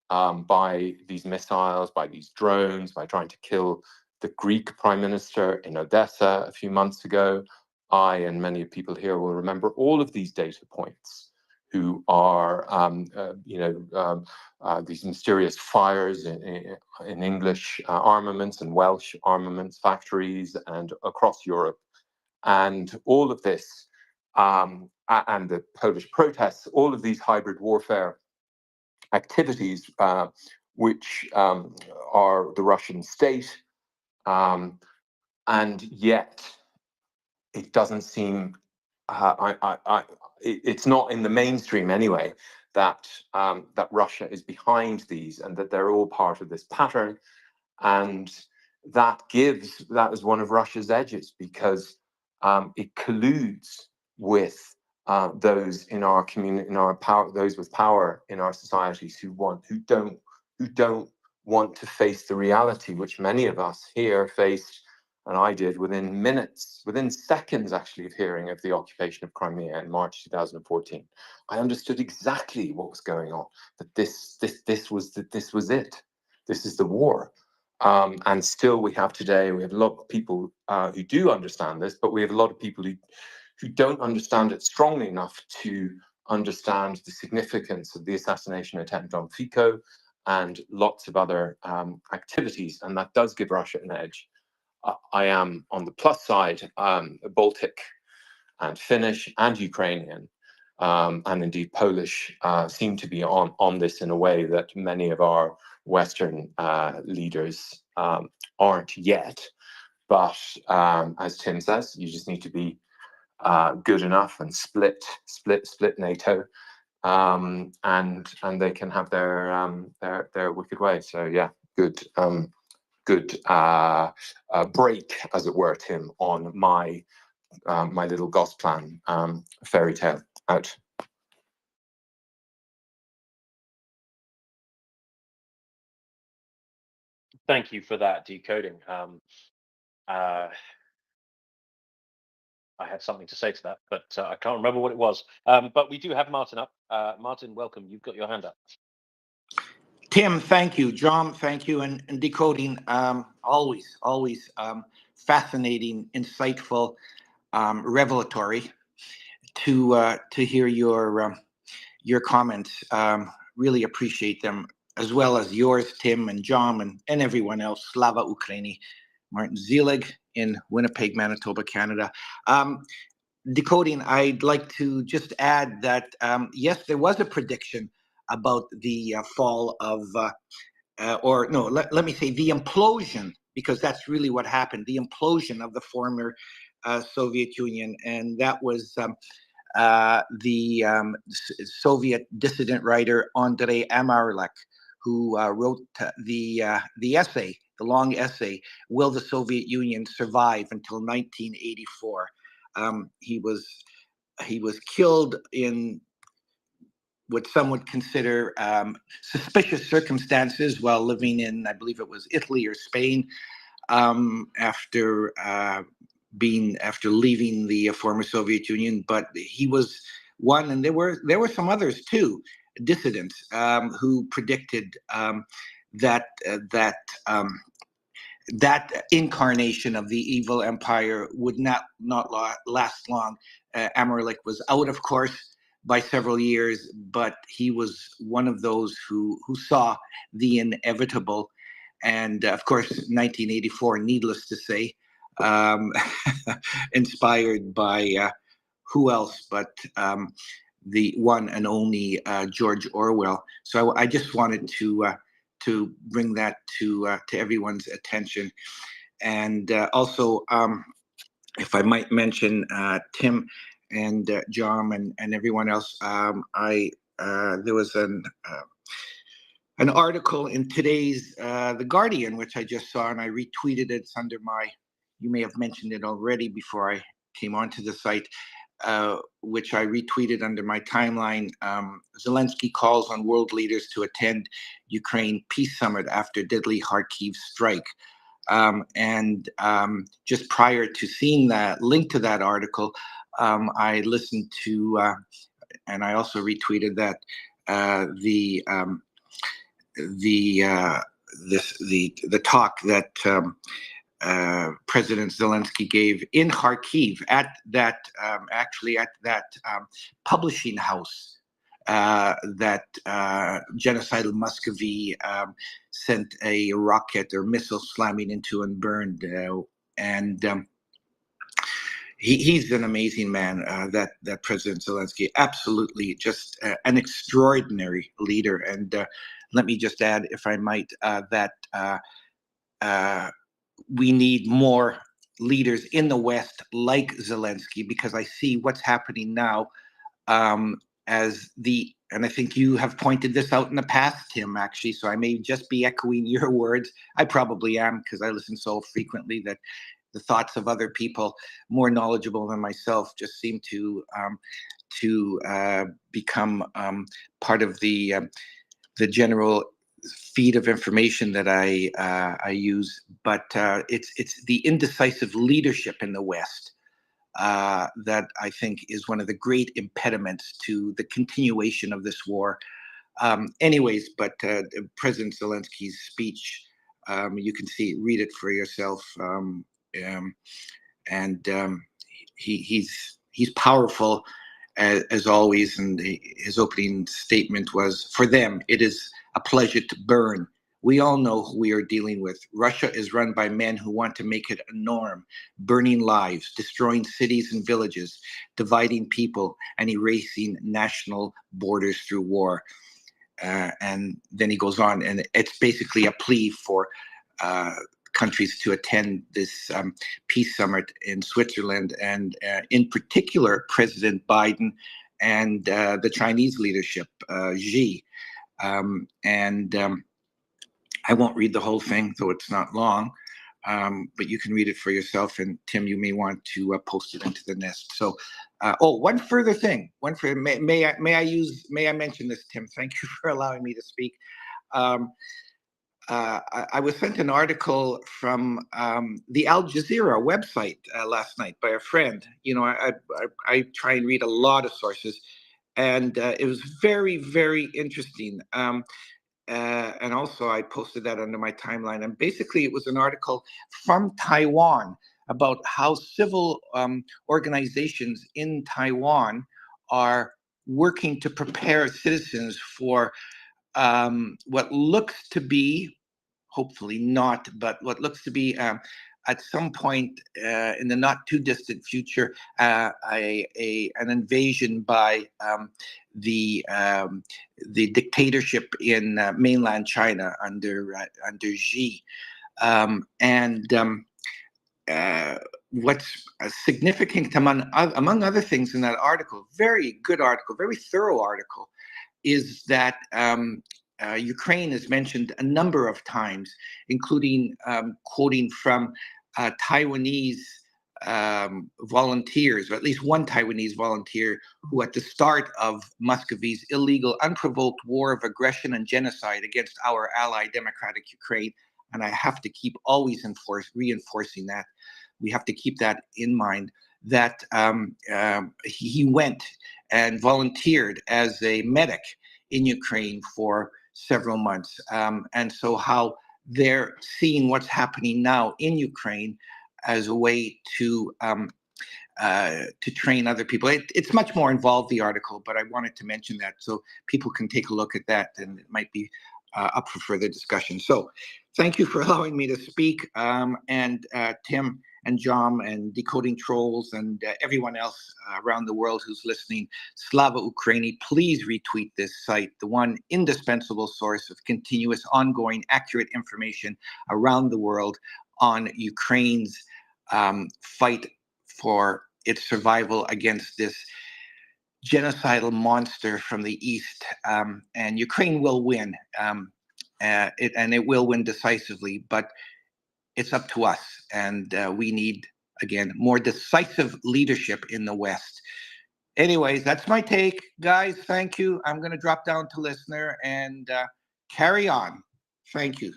by these missiles, by these drones, by trying to kill the Greek Prime Minister in Odessa a few months ago, I and many people here will remember all of these data points, who are, these mysterious fires in English armaments and Welsh armaments factories and across Europe. And all of this, and the Polish protests, all of these hybrid warfare activities, which are the Russian state, and yet it doesn't seem, it's not in the mainstream anyway, that that Russia is behind these and that they're all part of this pattern. And that is one of Russia's edges, because it colludes with those in our community, in our power, those with power in our societies who don't want to face the reality, which many of us here faced, and I did within minutes, within seconds actually, of hearing of the occupation of Crimea in March 2014. I understood exactly what was going on, that this was it. This is the war. And still we have a lot of people who do understand this, but we have a lot of people who don't understand it strongly enough to understand the significance of the assassination attempt on Fico and lots of other activities, and that does give Russia an edge. I am on the plus side, Baltic and Finnish and Ukrainian, and indeed Polish seem to be on this in a way that many of our Western leaders aren't yet. But as Tim says, you just need to be good enough and split NATO, and they can have their wicked way. So yeah, good break, as it were, Tim, on my my little Gosplan fairy tale out. Thank you for that decoding. I had something to say to that, but I can't remember what it was. But we do have Martin up. Martin, welcome. You've got your hand up. Tim, thank you. John, thank you. And decoding, always fascinating, insightful, revelatory to hear your comments. Really appreciate them, as well as yours, Tim and John, and everyone else. Slava Ukraini. Martin Zelig in Winnipeg, Manitoba, Canada. Decoding, I'd like to just add that, yes, there was a prediction about the fall of, let me say the implosion, because that's really what happened, the implosion of the former Soviet Union. And that was the Soviet dissident writer Andrei Amarlik, who wrote the essay, the long essay, "Will the Soviet Union Survive Until 1984?" He was killed in what some would consider suspicious circumstances while living in, I believe it was Italy or Spain, after leaving the former Soviet Union. But he was one, and there were some others too, dissidents, who predicted that incarnation of the evil empire would not last long. Amarlik was out, of course, by several years, but he was one of those who saw the inevitable. And of course, 1984, needless to say, inspired by who else but the one and only George Orwell. So I just wanted to bring that to everyone's attention. And also, if I might mention, Tim and John and everyone else, there was an article in today's The Guardian, which I just saw, and I retweeted it. It's under my, you may have mentioned it already before I came onto the site, which I retweeted under my timeline. Zelensky calls on world leaders to attend Ukraine peace summit after deadly Kharkiv strike. And just prior to seeing that link to that article, I listened to, and I also retweeted that the talk that President Zelensky gave in Kharkiv at that publishing house that genocidal Muscovy sent a rocket or missile slamming into and burned. He's an amazing man, that President Zelensky, absolutely just an extraordinary leader. And let me just add, if I might, that we need more leaders in the West like Zelensky, because I see what's happening now as the and I think you have pointed this out in the past, Tim, actually, so I may just be echoing your words. I probably am, because I listen so frequently that the thoughts of other people more knowledgeable than myself just seem to become part of the general feed of information that I use. But it's the indecisive leadership in the West that I think is one of the great impediments to the continuation of this war. Anyways, but President Zelensky's speech, you can read it for yourself, and he's powerful as always. And his opening statement was, "For them, it is a pleasure to burn. We all know who we are dealing with. Russia is run by men who want to make it a norm, burning lives, destroying cities and villages, dividing people, and erasing national borders through war." And then he goes on, and it's basically a plea for countries to attend this peace summit in Switzerland, and in particular, President Biden and the Chinese leadership, Xi. I won't read the whole thing, though it's not long, but you can read it for yourself. And Tim, you may want to post it into the nest. So, one further thing. May I mention this, Tim? Thank you for allowing me to speak. I was sent an article from the Al Jazeera website last night by a friend. You know, I try and read a lot of sources, and it was very, very interesting. And also, I posted that under my timeline. And basically, it was an article from Taiwan about how civil organizations in Taiwan are working to prepare citizens for what looks to be, hopefully not, but what looks to be at some point in the not too distant future, an invasion by the dictatorship in mainland China under Xi. What's significant among other things in that article, very good article, very thorough article, is that Ukraine is mentioned a number of times, including quoting from Taiwanese volunteers, or at least one Taiwanese volunteer, who at the start of Muscovy's illegal, unprovoked war of aggression and genocide against our ally, democratic Ukraine, and I have to keep always reinforcing that, we have to keep that in mind, that he went and volunteered as a medic in Ukraine for several months. And so how they're seeing what's happening now in Ukraine as a way to train other people. It's much more involved, the article, but I wanted to mention that so people can take a look at that, and it might be up for further discussion. So thank you for allowing me to speak. And Tim and John and Decoding Trolls and everyone else around the world who's listening, Slava Ukraini, please retweet this site, the one indispensable source of continuous, ongoing, accurate information around the world on Ukraine's fight for its survival against this genocidal monster from the east. And Ukraine will win, and it will win decisively, but it's up to us. And we need, again, more decisive leadership in the West. Anyways, that's my take. Guys, thank you. I'm going to drop down to listener and carry on. Thank you.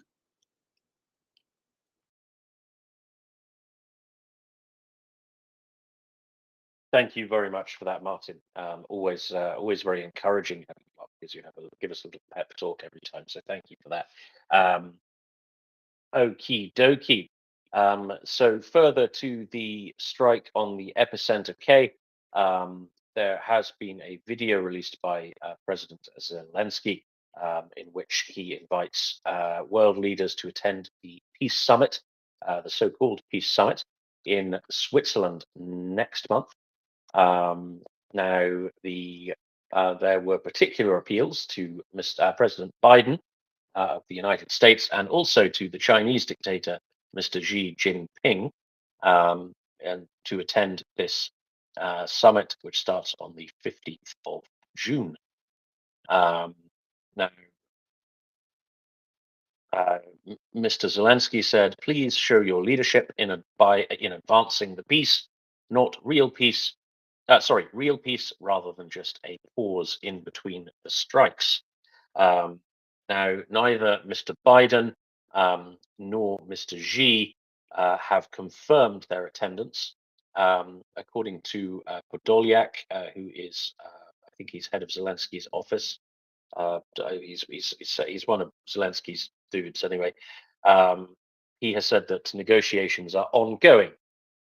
Thank you very much for that, Martin. Always very encouraging having you up, because you give us a little pep talk every time. So thank you for that. Okie dokie. So further to the strike on the epicenter K, there has been a video released by President Zelensky, in which he invites world leaders to attend the Peace Summit, the so-called Peace Summit, in Switzerland next month. Now, there were particular appeals to Mr. President Biden of the United States, and also to the Chinese dictator, Mr. Xi Jinping, and to attend this summit, which starts on the 15th of June. Now, Mr. Zelensky said, "Please show your leadership in advancing the peace, not real peace. Real peace rather than just a pause in between the strikes." Now, neither Mr. Biden nor Mr. Xi have confirmed their attendance. According to Podolyak, who is, I think he's head of Zelensky's office. He's one of Zelensky's dudes anyway. He has said that negotiations are ongoing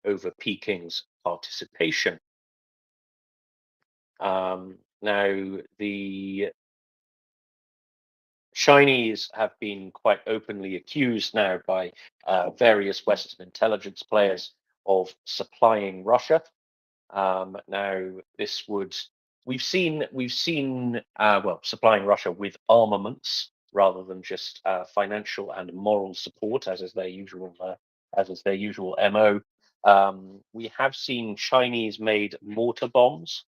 over Peking's participation. Now, the Chinese have been quite openly accused now by various Western intelligence players of supplying Russia. Now, we've seen supplying Russia with armaments rather than just financial and moral support, as is their usual MO. We have seen Chinese-made mortar bombs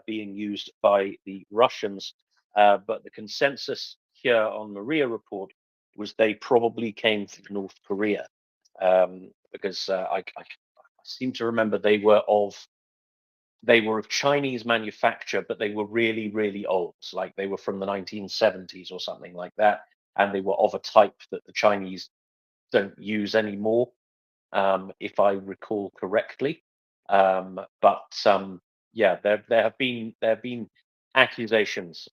being used by the Russians, but the consensus here on MriyaReport was they probably came from North Korea, because I seem to remember they were of Chinese manufacture, but they were really, really old. Like they were from the 1970s or something like that, and they were of a type that the Chinese don't use anymore, if I recall correctly. Yeah, there have been accusations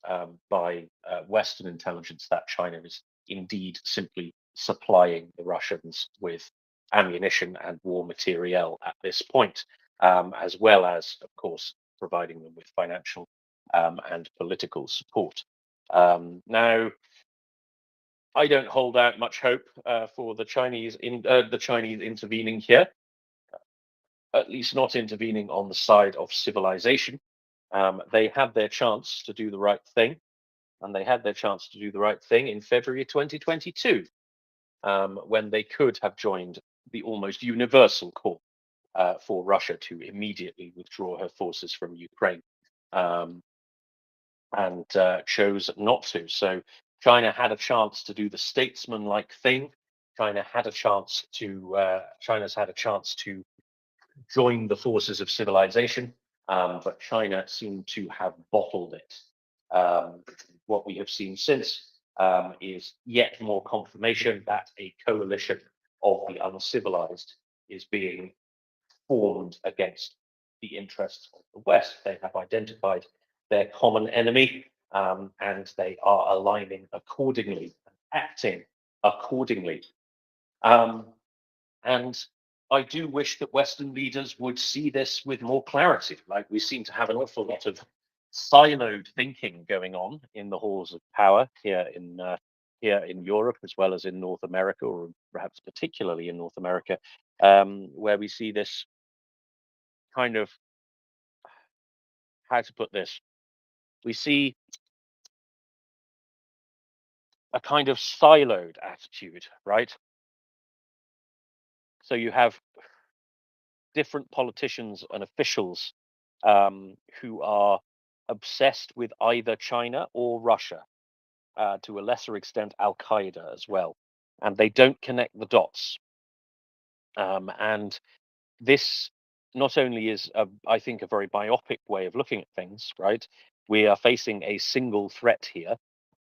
by Western intelligence that China is indeed simply supplying the Russians with ammunition and war materiel at this point, as well as, of course, providing them with financial and political support. Now, I don't hold out much hope for the Chinese intervening here, at least not intervening on the side of civilization. They had their chance to do the right thing, and they had their chance to do the right thing in February 2022, when they could have joined the almost universal call for Russia to immediately withdraw her forces from Ukraine, and chose not to. So China had a chance to do the statesman-like thing. China's had a chance to join the forces of civilization, but China seemed to have bottled it. What we have seen since is yet more confirmation that a coalition of the uncivilized is being formed against the interests of the West. They have identified their common enemy, and they are aligning accordingly, acting accordingly. And I do wish that Western leaders would see this with more clarity. Like, we seem to have an awful lot of siloed thinking going on in the halls of power here in Europe, as well as in North America, or perhaps particularly in North America, where we see this kind of, how to put this, we see a kind of siloed attitude, right? So you have different politicians and officials who are obsessed with either China or Russia, to a lesser extent Al Qaeda as well, and they don't connect the dots. And this not only is, I think, a very myopic way of looking at things, right? We are facing a single threat here.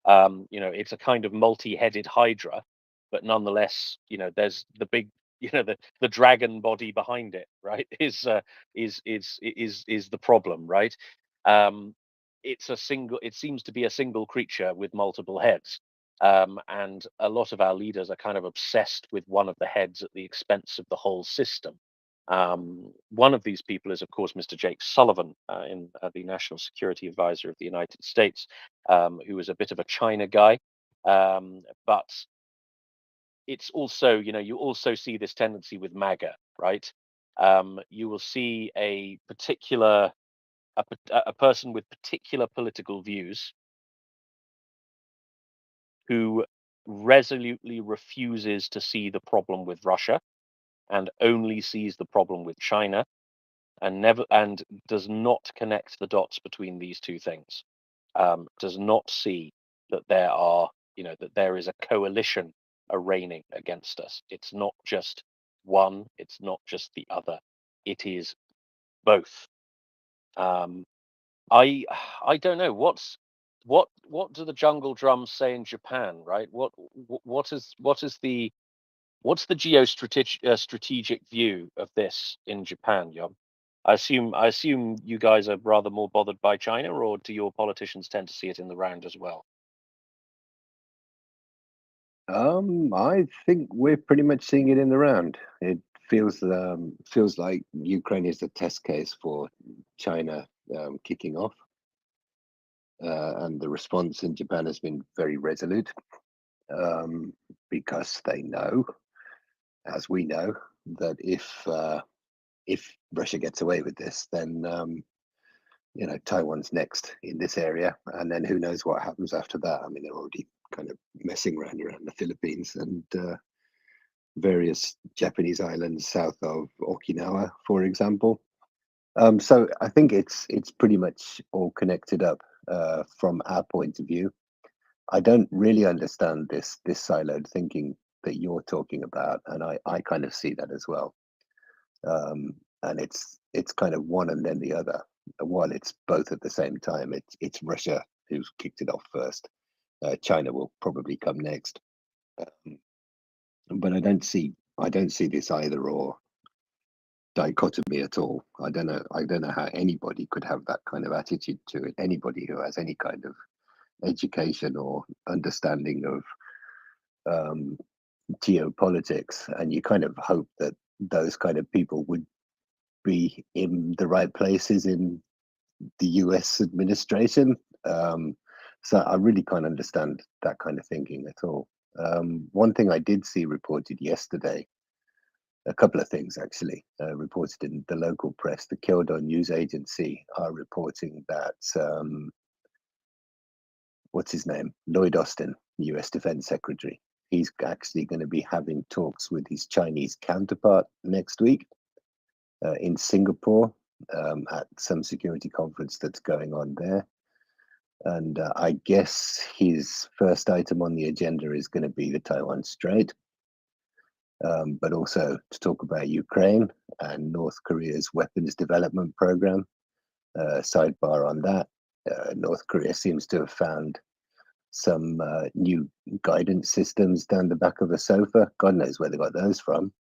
It's a kind of multi-headed hydra, but nonetheless, there's the big, the dragon body behind it, right? Is the problem, right? It seems to be a single creature with multiple heads. And a lot of our leaders are kind of obsessed with one of the heads at the expense of the whole system. One of these people is, of course, Mr. Jake Sullivan, the National Security Advisor of the United States, who is a bit of a China guy. But it's also, you also see this tendency with MAGA, right? You will see a person with particular political views who resolutely refuses to see the problem with Russia and only sees the problem with China, and does not connect the dots between these two things. does not see that there are, that there is a coalition arraigning against us. It's not just one, it's not just the other, it is both. I don't know what do the jungle drums say in Japan, right? What's the geostrategic strategic view of this in Japan, Jon? I assume you guys are rather more bothered by China, or do your politicians tend to see it in the round as well? I think we're pretty much seeing it in the round. It feels like Ukraine is the test case for China kicking off, and the response in Japan has been very resolute, because they know, as we know, that if Russia gets away with this, then Taiwan's next in this area, and then who knows what happens after that. I mean, they're already kind of messing around the Philippines and various Japanese islands south of Okinawa, for example. So I think it's pretty much all connected up from our point of view. I don't really understand this siloed thinking that you're talking about, and I kind of see that as well. And it's kind of one and then the other. While it's both at the same time, it's Russia who's kicked it off first. China will probably come next, but I don't see this either or dichotomy at all. I don't know how anybody could have that kind of attitude to it. Anybody who has any kind of education or understanding of geopolitics, and you kind of hope that those kind of people would be in the right places in the US administration. So I really can't understand that kind of thinking at all. One thing I did see reported yesterday, a couple of things actually, reported in the local press. The Kyodo news agency are reporting that, what's his name? Lloyd Austin, US Defense Secretary. He's actually going to be having talks with his Chinese counterpart next week in Singapore, at some security conference that's going on there. And I guess his first item on the agenda is going to be the Taiwan Strait, but also to talk about Ukraine and North Korea's weapons development program. Sidebar on that, North Korea seems to have found some new guidance systems down the back of a sofa. God knows where they got those from.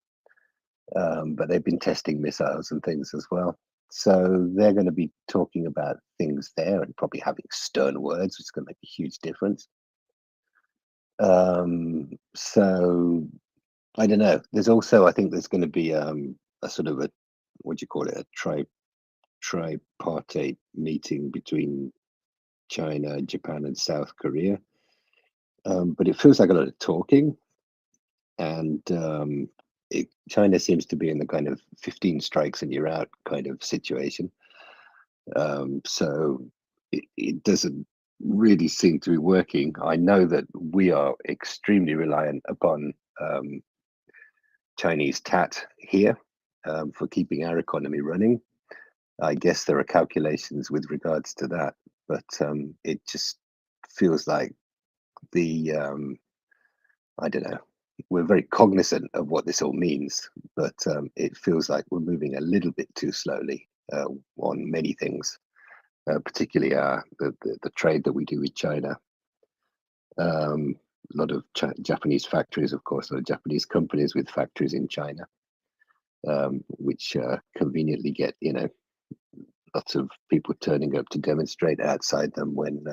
But they've been testing missiles and things as well. So they're going to be talking about things there and probably having stern words, which is going to make a huge difference. So I don't know. There's also, I think there's going to be a sort of a, what do you call it, a tripartite meeting between China, Japan, and South Korea. But it feels like a lot of talking, and China seems to be in the kind of 15 strikes and you're out kind of situation. So it doesn't really seem to be working. I know that we are extremely reliant upon Chinese tat here for keeping our economy running. I guess there are calculations with regards to that, but it just feels like the I don't know. We're very cognizant of what this all means, but it feels like we're moving a little bit too slowly on many things, particularly the trade that we do with China. A lot of Japanese factories, of course, a lot of Japanese companies with factories in China, which conveniently get, lots of people turning up to demonstrate outside them when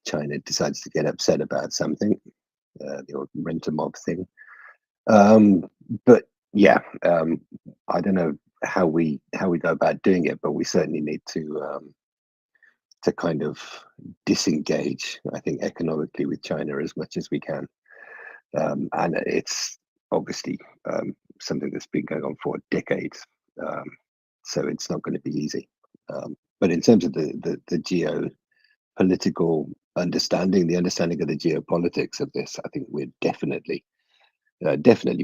China decides to get upset about something. The old rent-a-mob thing. But yeah, I don't know how we go about doing it, but we certainly need to kind of disengage, I think, economically with China as much as we can. And it's obviously something that's been going on for decades, so it's not going to be easy. But in terms of the geopolitical understanding, the understanding of the geopolitics of this, I think we're definitely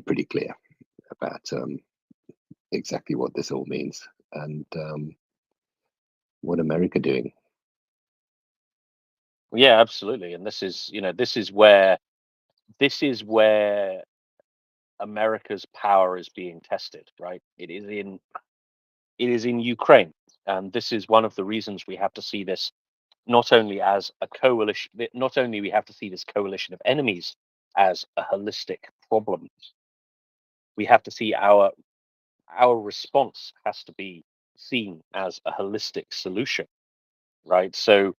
pretty clear about exactly what this all means and what America doing. Yeah, absolutely. And this is, this is where America's power is being tested, right? It is in Ukraine. And this is one of the reasons we have to see this not only as a coalition, not only we have to see this coalition of enemies as a holistic problem, we have to see our response has to be seen as a holistic solution, right? So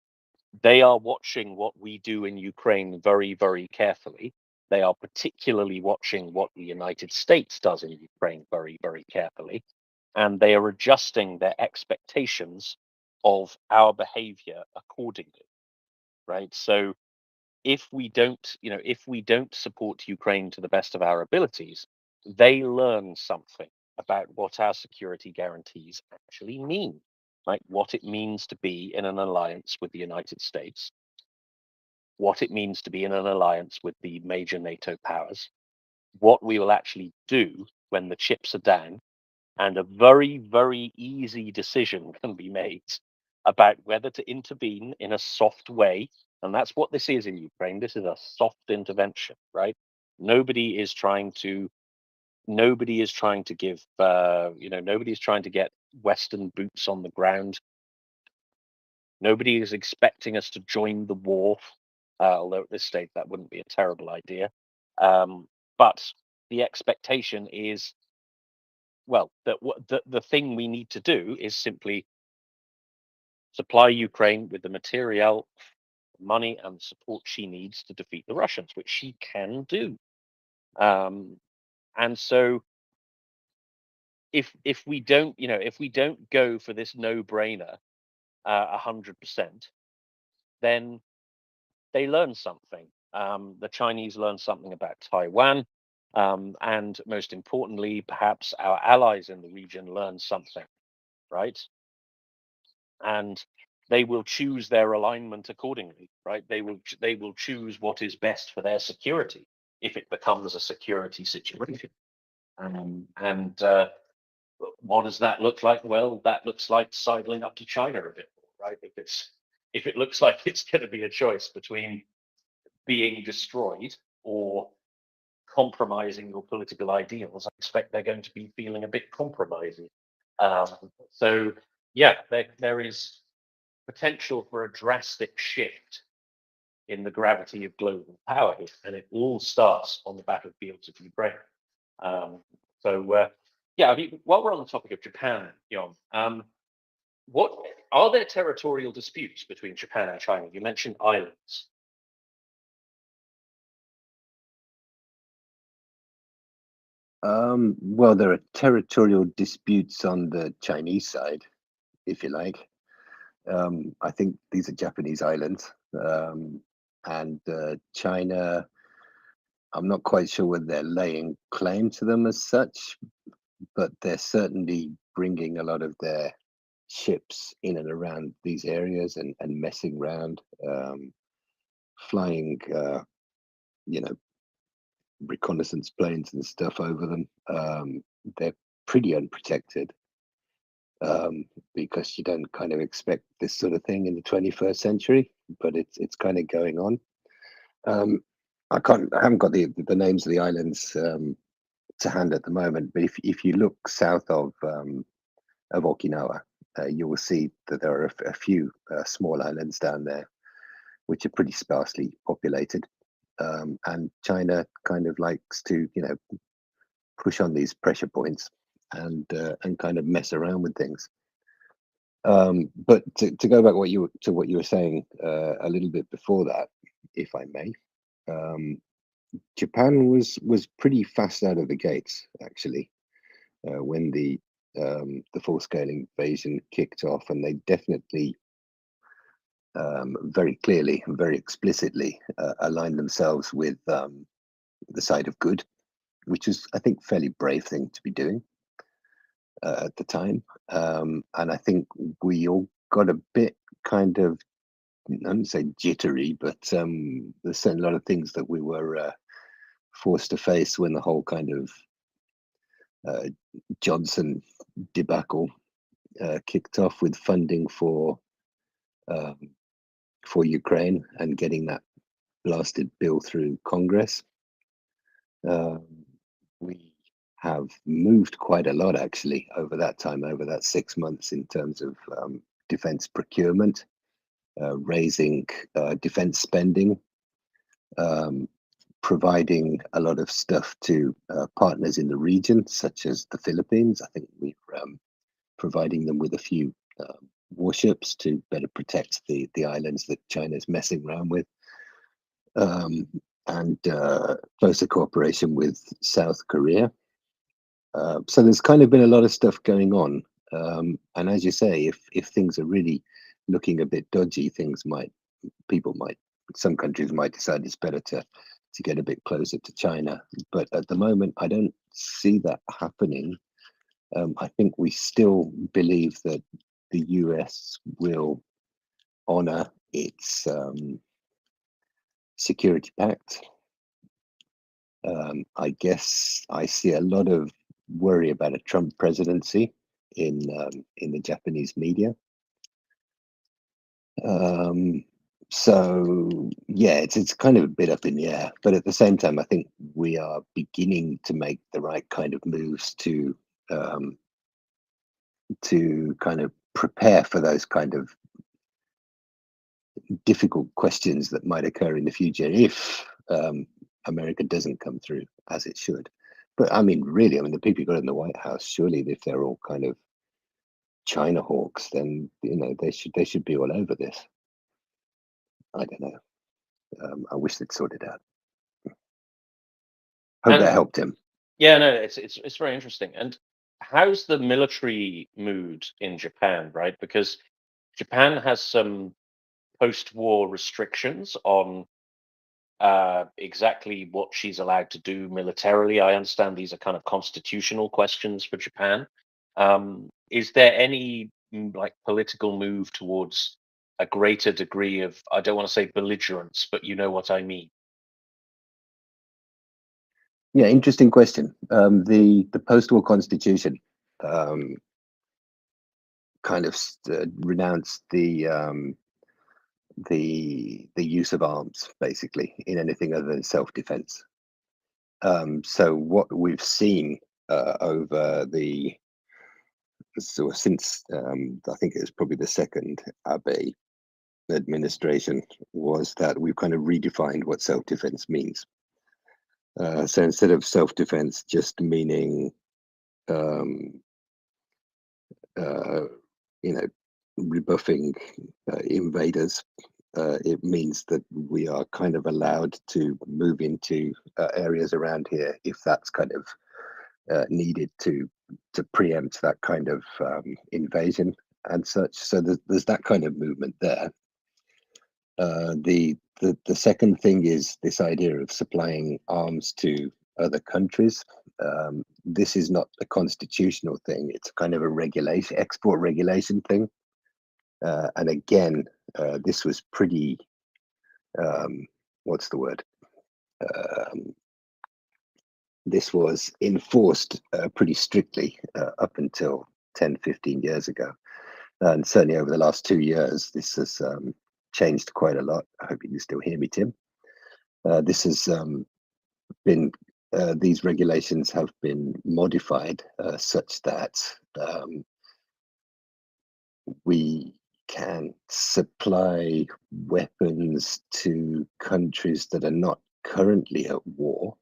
they are watching what we do in Ukraine very, very carefully. They are particularly watching what the United States does in Ukraine very, very carefully. And they are adjusting their expectations of our behavior accordingly, right? So if we don't, if we don't support Ukraine to the best of our abilities, they learn something about what our security guarantees actually mean, like what it means to be in an alliance with the United States, what it means to be in an alliance with the major NATO powers, what we will actually do when the chips are down, and a very, very easy decision can be made about whether to intervene in a soft way. And that's what this is in Ukraine. This is a soft intervention, right? Nobody is trying to give nobody is trying to get Western boots on the ground. Nobody is expecting us to join the war, although at this stage that wouldn't be a terrible idea. But the expectation is, well, that the thing we need to do is simply supply Ukraine with the material, money, and support she needs to defeat the Russians, which she can do. And so, if we don't, if we don't go for this no-brainer, 100%, then they learn something. The Chinese learn something about Taiwan, and most importantly, perhaps our allies in the region learn something, right? And they will choose their alignment accordingly, right? They will choose what is best for their security if it becomes a security situation. And what does that look like? Well, that looks like sidling up to China a bit more, right? If it looks like it's going to be a choice between being destroyed or compromising your political ideals, I expect they're going to be feeling a bit compromising. So yeah, there is potential for a drastic shift in the gravity of global power here, and it all starts on the battlefields of Ukraine. Yeah, I mean, while we're on the topic of Japan, Jon, what are there territorial disputes between Japan and China? You mentioned islands. Well, there are territorial disputes on the Chinese side, if you like. I think these are Japanese islands, and China, I'm not quite sure whether they're laying claim to them as such, but they're certainly bringing a lot of their ships in and around these areas and messing around, flying, reconnaissance planes and stuff over them. They're pretty unprotected, because you don't kind of expect this sort of thing in the 21st century, but it's kind of going on. I haven't got the names of the islands to hand at the moment, but if you look south of Okinawa, you will see that there are a few small islands down there, which are pretty sparsely populated. And China kind of likes to, push on these pressure points and kind of mess around with things. But to go back to what you were saying a little bit before that, if I may, Japan was pretty fast out of the gates actually when the full-scale invasion kicked off, and they definitely very clearly and very explicitly aligned themselves with the side of good, which is, I think, fairly brave thing to be doing at the time. And I think we all got a bit kind of, I wouldn't say jittery, but there's certainly a lot of things that we were forced to face when the whole kind of Johnson debacle kicked off with funding for for Ukraine and getting that blasted bill through Congress. We have moved quite a lot actually over that time, over that 6 months, in terms of defense procurement, raising defense spending, providing a lot of stuff to partners in the region, such as the Philippines. I think we're providing them with a few warships to better protect the islands that China's messing around with, and closer cooperation with South Korea. So there's kind of been a lot of stuff going on, and as you say, if things are really looking a bit dodgy, some countries might decide it's better to get a bit closer to China. But at the moment, I don't see that happening. I think we still believe that the US will honor its security pact. I guess I see a lot of worry about a Trump presidency in the Japanese media. So yeah, it's kind of a bit up in the air, but at the same time, I think we are beginning to make the right kind of moves to kind of prepare for those kind of difficult questions that might occur in the future if America doesn't come through as it should. But I mean, really, the people you got in the White House, surely if they're all kind of China hawks, then they should be all over this. I don't know. I wish they'd sorted out. Hope that helped him. Yeah, no, it's very interesting. And how's the military mood in Japan, right? Because Japan has some post-war restrictions on exactly what she's allowed to do militarily. I understand these are kind of constitutional questions for Japan. Is there any like political move towards a greater degree of, I don't want to say belligerence, but you know what I mean? Yeah, interesting question. The post-war constitution kind of renounced the use of arms, basically, in anything other than self-defense. So what we've seen since I think it was probably the second Abe administration, was that we've kind of redefined what self-defense means. So instead of self-defense just meaning rebuffing invaders, it means that we are kind of allowed to move into areas around here if that's kind of needed to preempt that kind of invasion and such. So there's that kind of movement there. The second thing is this idea of supplying arms to other countries. This is not a constitutional thing. It's kind of a export regulation thing. And again, this was pretty, what's the word? This was enforced pretty strictly up until 10, 15 years ago. And certainly over the last 2 years, this has changed quite a lot. I hope you can still hear me, Tim. This has been, these regulations have been modified such that we can supply weapons to countries that are not currently at war.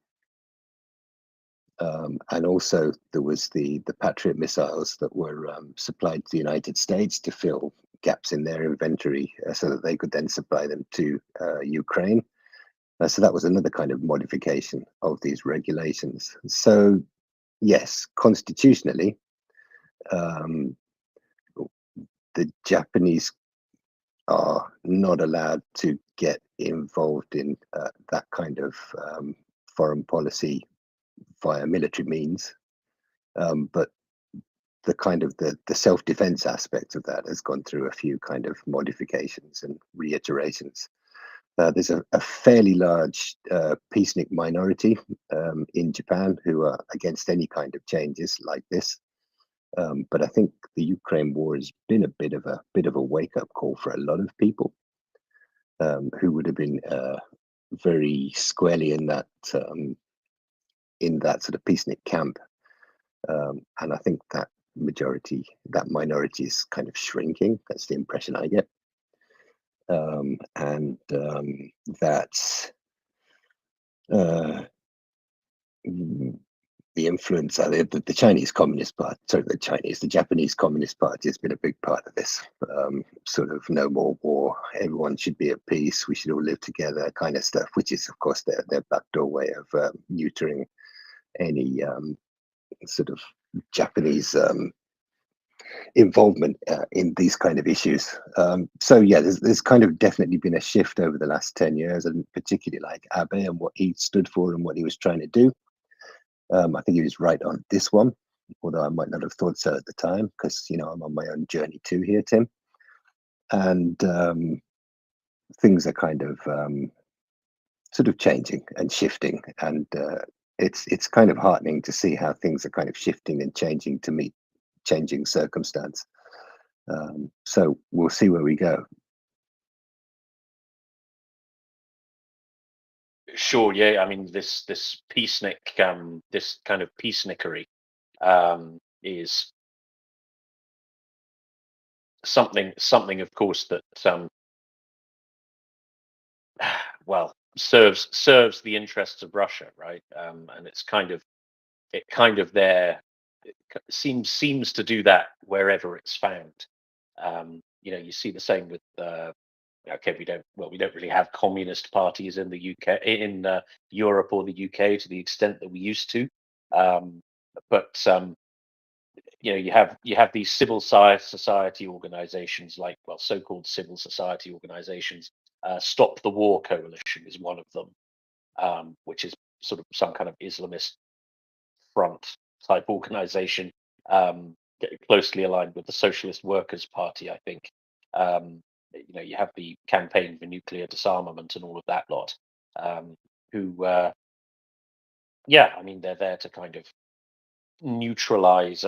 And also there was the Patriot missiles that were supplied to the United States to fill gaps in their inventory so that they could then supply them to Ukraine. So that was another kind of modification of these regulations. So yes, constitutionally, the Japanese are not allowed to get involved in that kind of foreign policy via military means. But the kind of the self-defense aspect of that has gone through a few kind of modifications and reiterations. There's a fairly large peacenik minority in Japan who are against any kind of changes like this. But I think the Ukraine war has been a bit of a wake-up call for a lot of people. who would have been very squarely in that sort of peacenik camp. And I think that minority is kind of shrinking. That's the impression I get. And that's the influence of the Chinese Communist Party, the Japanese Communist Party has been a big part of this. Sort of no more war, everyone should be at peace, we should all live together kind of stuff, which is of course their backdoor way of neutering any sort of Japanese involvement in these kind of issues. So yeah, there's kind of definitely been a shift over the last 10 years, and particularly like Abe and what he stood for and what he was trying to do. I think he was right on this one, although I might not have thought so at the time, because I'm on my own journey too here, Tim. And things are kind of sort of changing and shifting, and it's kind of heartening to see how things are kind of shifting and changing to meet changing circumstance. So we'll see where we go. Sure, yeah. I mean, this peacenik, this kind of peacenickery, is something, of course, that well serves the interests of Russia, right? And it seems to do that wherever it's found. You see the same with okay, we don't really have communist parties in the UK, in Europe or the UK to the extent that we used to. But you have these civil society organizations, like, well, so-called civil society organizations. Stop the War Coalition is one of them, which is sort of some kind of Islamist front type organization, closely aligned with the Socialist Workers' Party, I think. You have the Campaign for Nuclear Disarmament and all of that lot, who, I mean, they're there to kind of neutralize,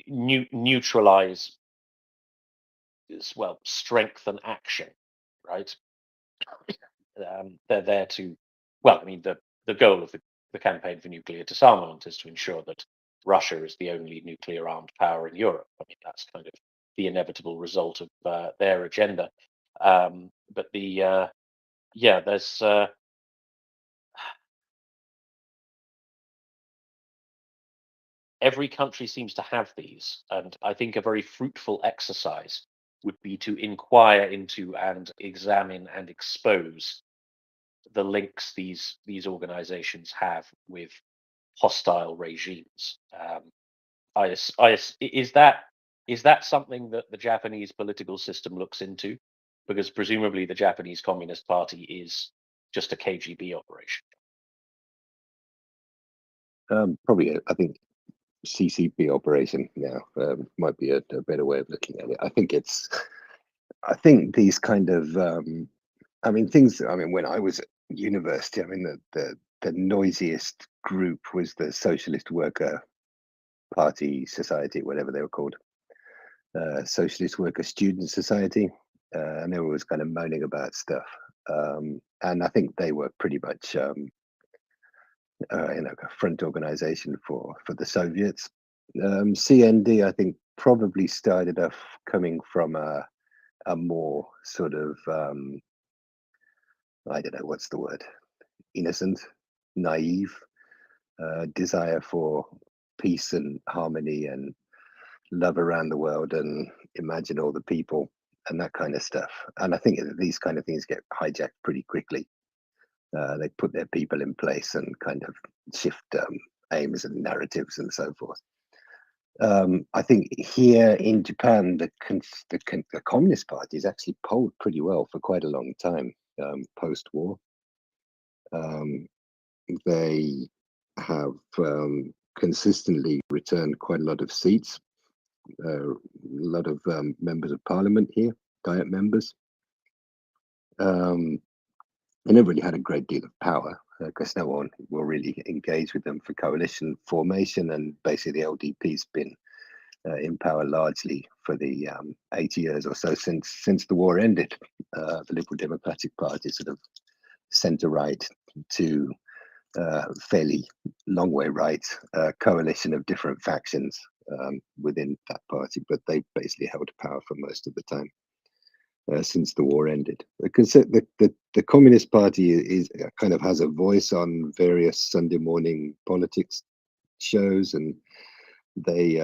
neutralize, well, strength and action, right? They're there to, well, I mean, the goal of the Campaign for Nuclear Disarmament is to ensure that Russia is the only nuclear armed power in Europe. I mean, that's kind of the inevitable result of their agenda. But there's every country seems to have these, and I think a very fruitful exercise would be to inquire into and examine and expose the links these organizations have with hostile regimes. Is that something that the Japanese political system looks into? Because presumably the Japanese Communist Party is just a KGB operation. Probably, I think CCP operation now might be a better way of looking at it. I think these kind of, when I was at university, I mean, the noisiest group was the Socialist Worker Party Society, whatever they were called, Socialist Worker Student Society, and they were always kind of moaning about stuff. And I think they were pretty much, a front organization for the Soviets. CND, I think, probably started off coming from a more sort of, I don't know, what's the word, innocent, naive desire for peace and harmony and love around the world and imagine all the people and that kind of stuff. And I think these kind of things get hijacked pretty quickly. They put their people in place and kind of shift aims and narratives and so forth. I think here in Japan, the Communist Party has actually polled pretty well for quite a long time post-war. They have consistently returned quite a lot of seats, a lot of members of parliament here, Diet members. They never really had a great deal of power because no one will really engage with them for coalition formation, and basically the LDP's been in power largely for the 80 years or so since the war ended. The Liberal Democratic Party, sort of centre right to fairly long way right, coalition of different factions within that party, but they basically held power for most of the time since the war ended. Because the Communist Party is kind of has a voice on various Sunday morning politics shows, and they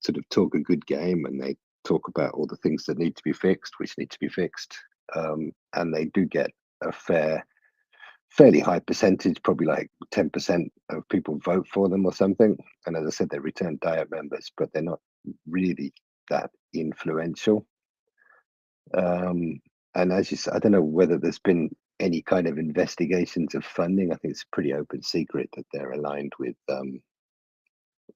sort of talk a good game, and they talk about all the things that need to be fixed, which need to be fixed, and they do get a fairly high percentage, probably like 10% of people vote for them or something. And as I said, they return diet members, but they're not really that influential. And as you said, I don't know whether there's been any kind of investigations of funding. I think it's a pretty open secret that they're aligned with,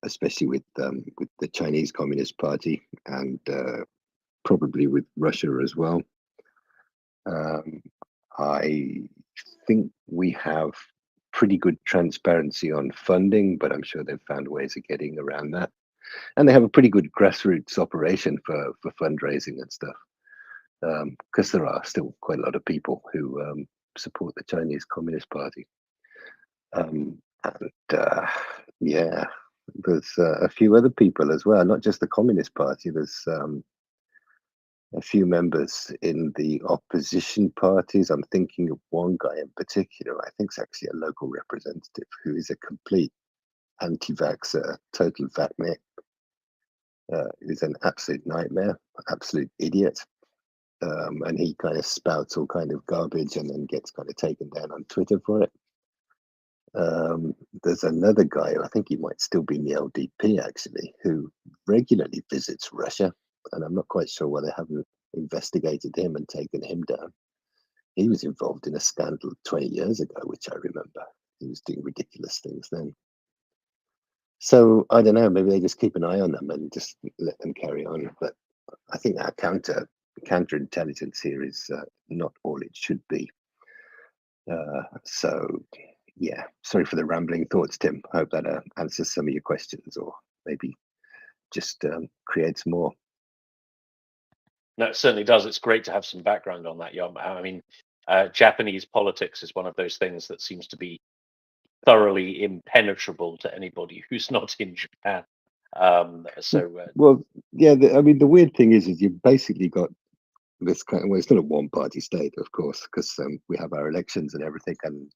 especially with the Chinese Communist Party, and probably with Russia as well. I think we have pretty good transparency on funding, but I'm sure they've found ways of getting around that. And they have a pretty good grassroots operation for fundraising and stuff, because there are still quite a lot of people who support the Chinese Communist Party. And yeah, there's a few other people as well, not just the Communist Party. There's a few members in the opposition parties. I'm thinking of one guy in particular, I think it's actually a local representative, who is a complete anti-vaxxer, total vaccinated. He's an absolute nightmare, absolute idiot. And he kind of spouts all kind of garbage and then gets kind of taken down on Twitter for it. There's another guy, I think he might still be in the LDP actually, who regularly visits Russia, and I'm not quite sure why they haven't investigated him and taken him down. He was involved in a scandal 20 years ago, which I remember. He was doing ridiculous things then. So I don't know, maybe they just keep an eye on them and just let them carry on. But I think our counterintelligence here is not all it should be. So yeah, sorry for the rambling thoughts, Tim. I hope that answers some of your questions, or maybe just creates more. No, it certainly does. It's great to have some background on that, Yom. I mean, Japanese politics is one of those things that seems to be thoroughly impenetrable to anybody who's not in Japan. Well, yeah, I mean, the weird thing is you've basically got this kind of, well, it's not a one-party state, of course, because we have our elections and everything, and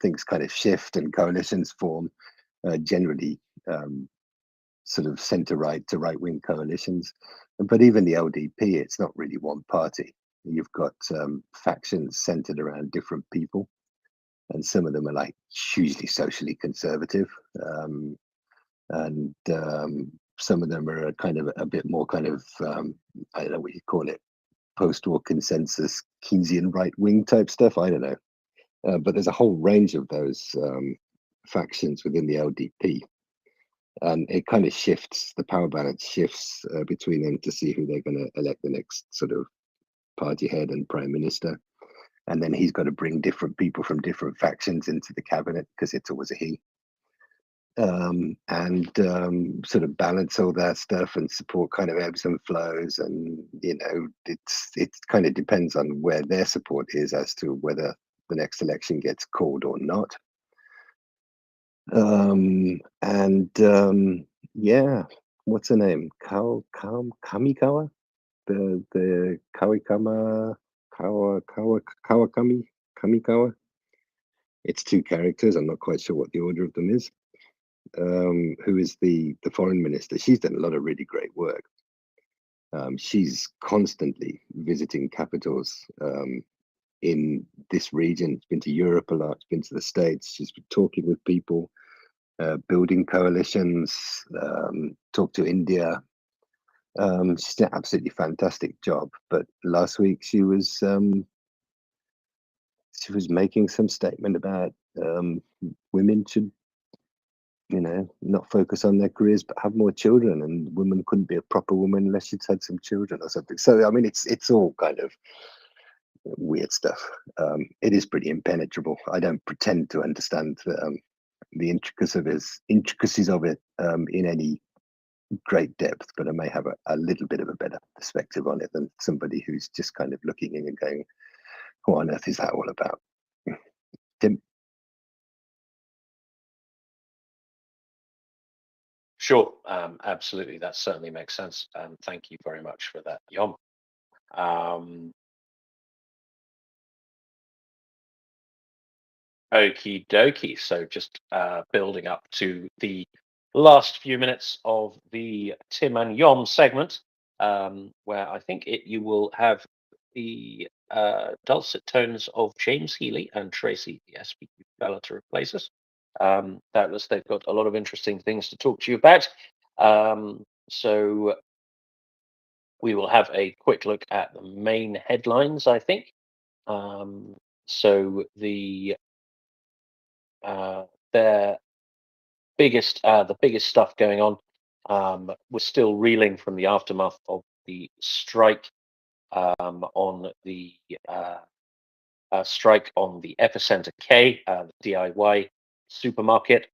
things kind of shift and coalitions form, generally sort of centre-right to right-wing coalitions. But even the LDP, it's not really one party. You've got factions centred around different people, and some of them are like hugely socially conservative, and some of them are kind of a bit more kind of, I don't know what you call it, post-war consensus Keynesian right-wing type stuff. I don't know, but there's a whole range of those factions within the LDP, and it kind of shifts, the power balance shifts between them to see who they're going to elect the next sort of party head and prime minister. And then he's got to bring different people from different factions into the cabinet, because it's always a he. And sort of balance all that stuff and support kind of ebbs and flows, and you know, it kind of depends on where their support is as to whether the next election gets called or not. Yeah, what's her name? Kamikawa, the Kamikawa. It's two characters. I'm not quite sure what the order of them is. Who is the foreign minister? She's done a lot of really great work. She's constantly visiting capitals in this region. She's been to Europe a lot. She's been to the States. She's been talking with people, building coalitions. Talked to India. She's done an absolutely fantastic job. But last week she was making some statement about women should, you know, not focus on their careers but have more children, and women couldn't be a proper woman unless she'd had some children or something. So I mean, it's all kind of weird stuff. It is pretty impenetrable. I don't pretend to understand the intricacies of it in any great depth, but I may have a little bit of a better perspective on it than somebody who's just kind of looking in and going, what on earth is that all about? Tim? Sure, absolutely. That certainly makes sense. And thank you very much for that, Yom. Okie dokie. So just building up to the last few minutes of the Tim and Yom segment, where I think you will have the dulcet tones of James Healy and Tracy, the SPQ fella, to replace us. Doubtless they've got a lot of interesting things to talk to you about. So we will have a quick look at the main headlines, I think. So the biggest stuff going on. We're still reeling from the aftermath of the strike on the Epicenter K, the DIY supermarket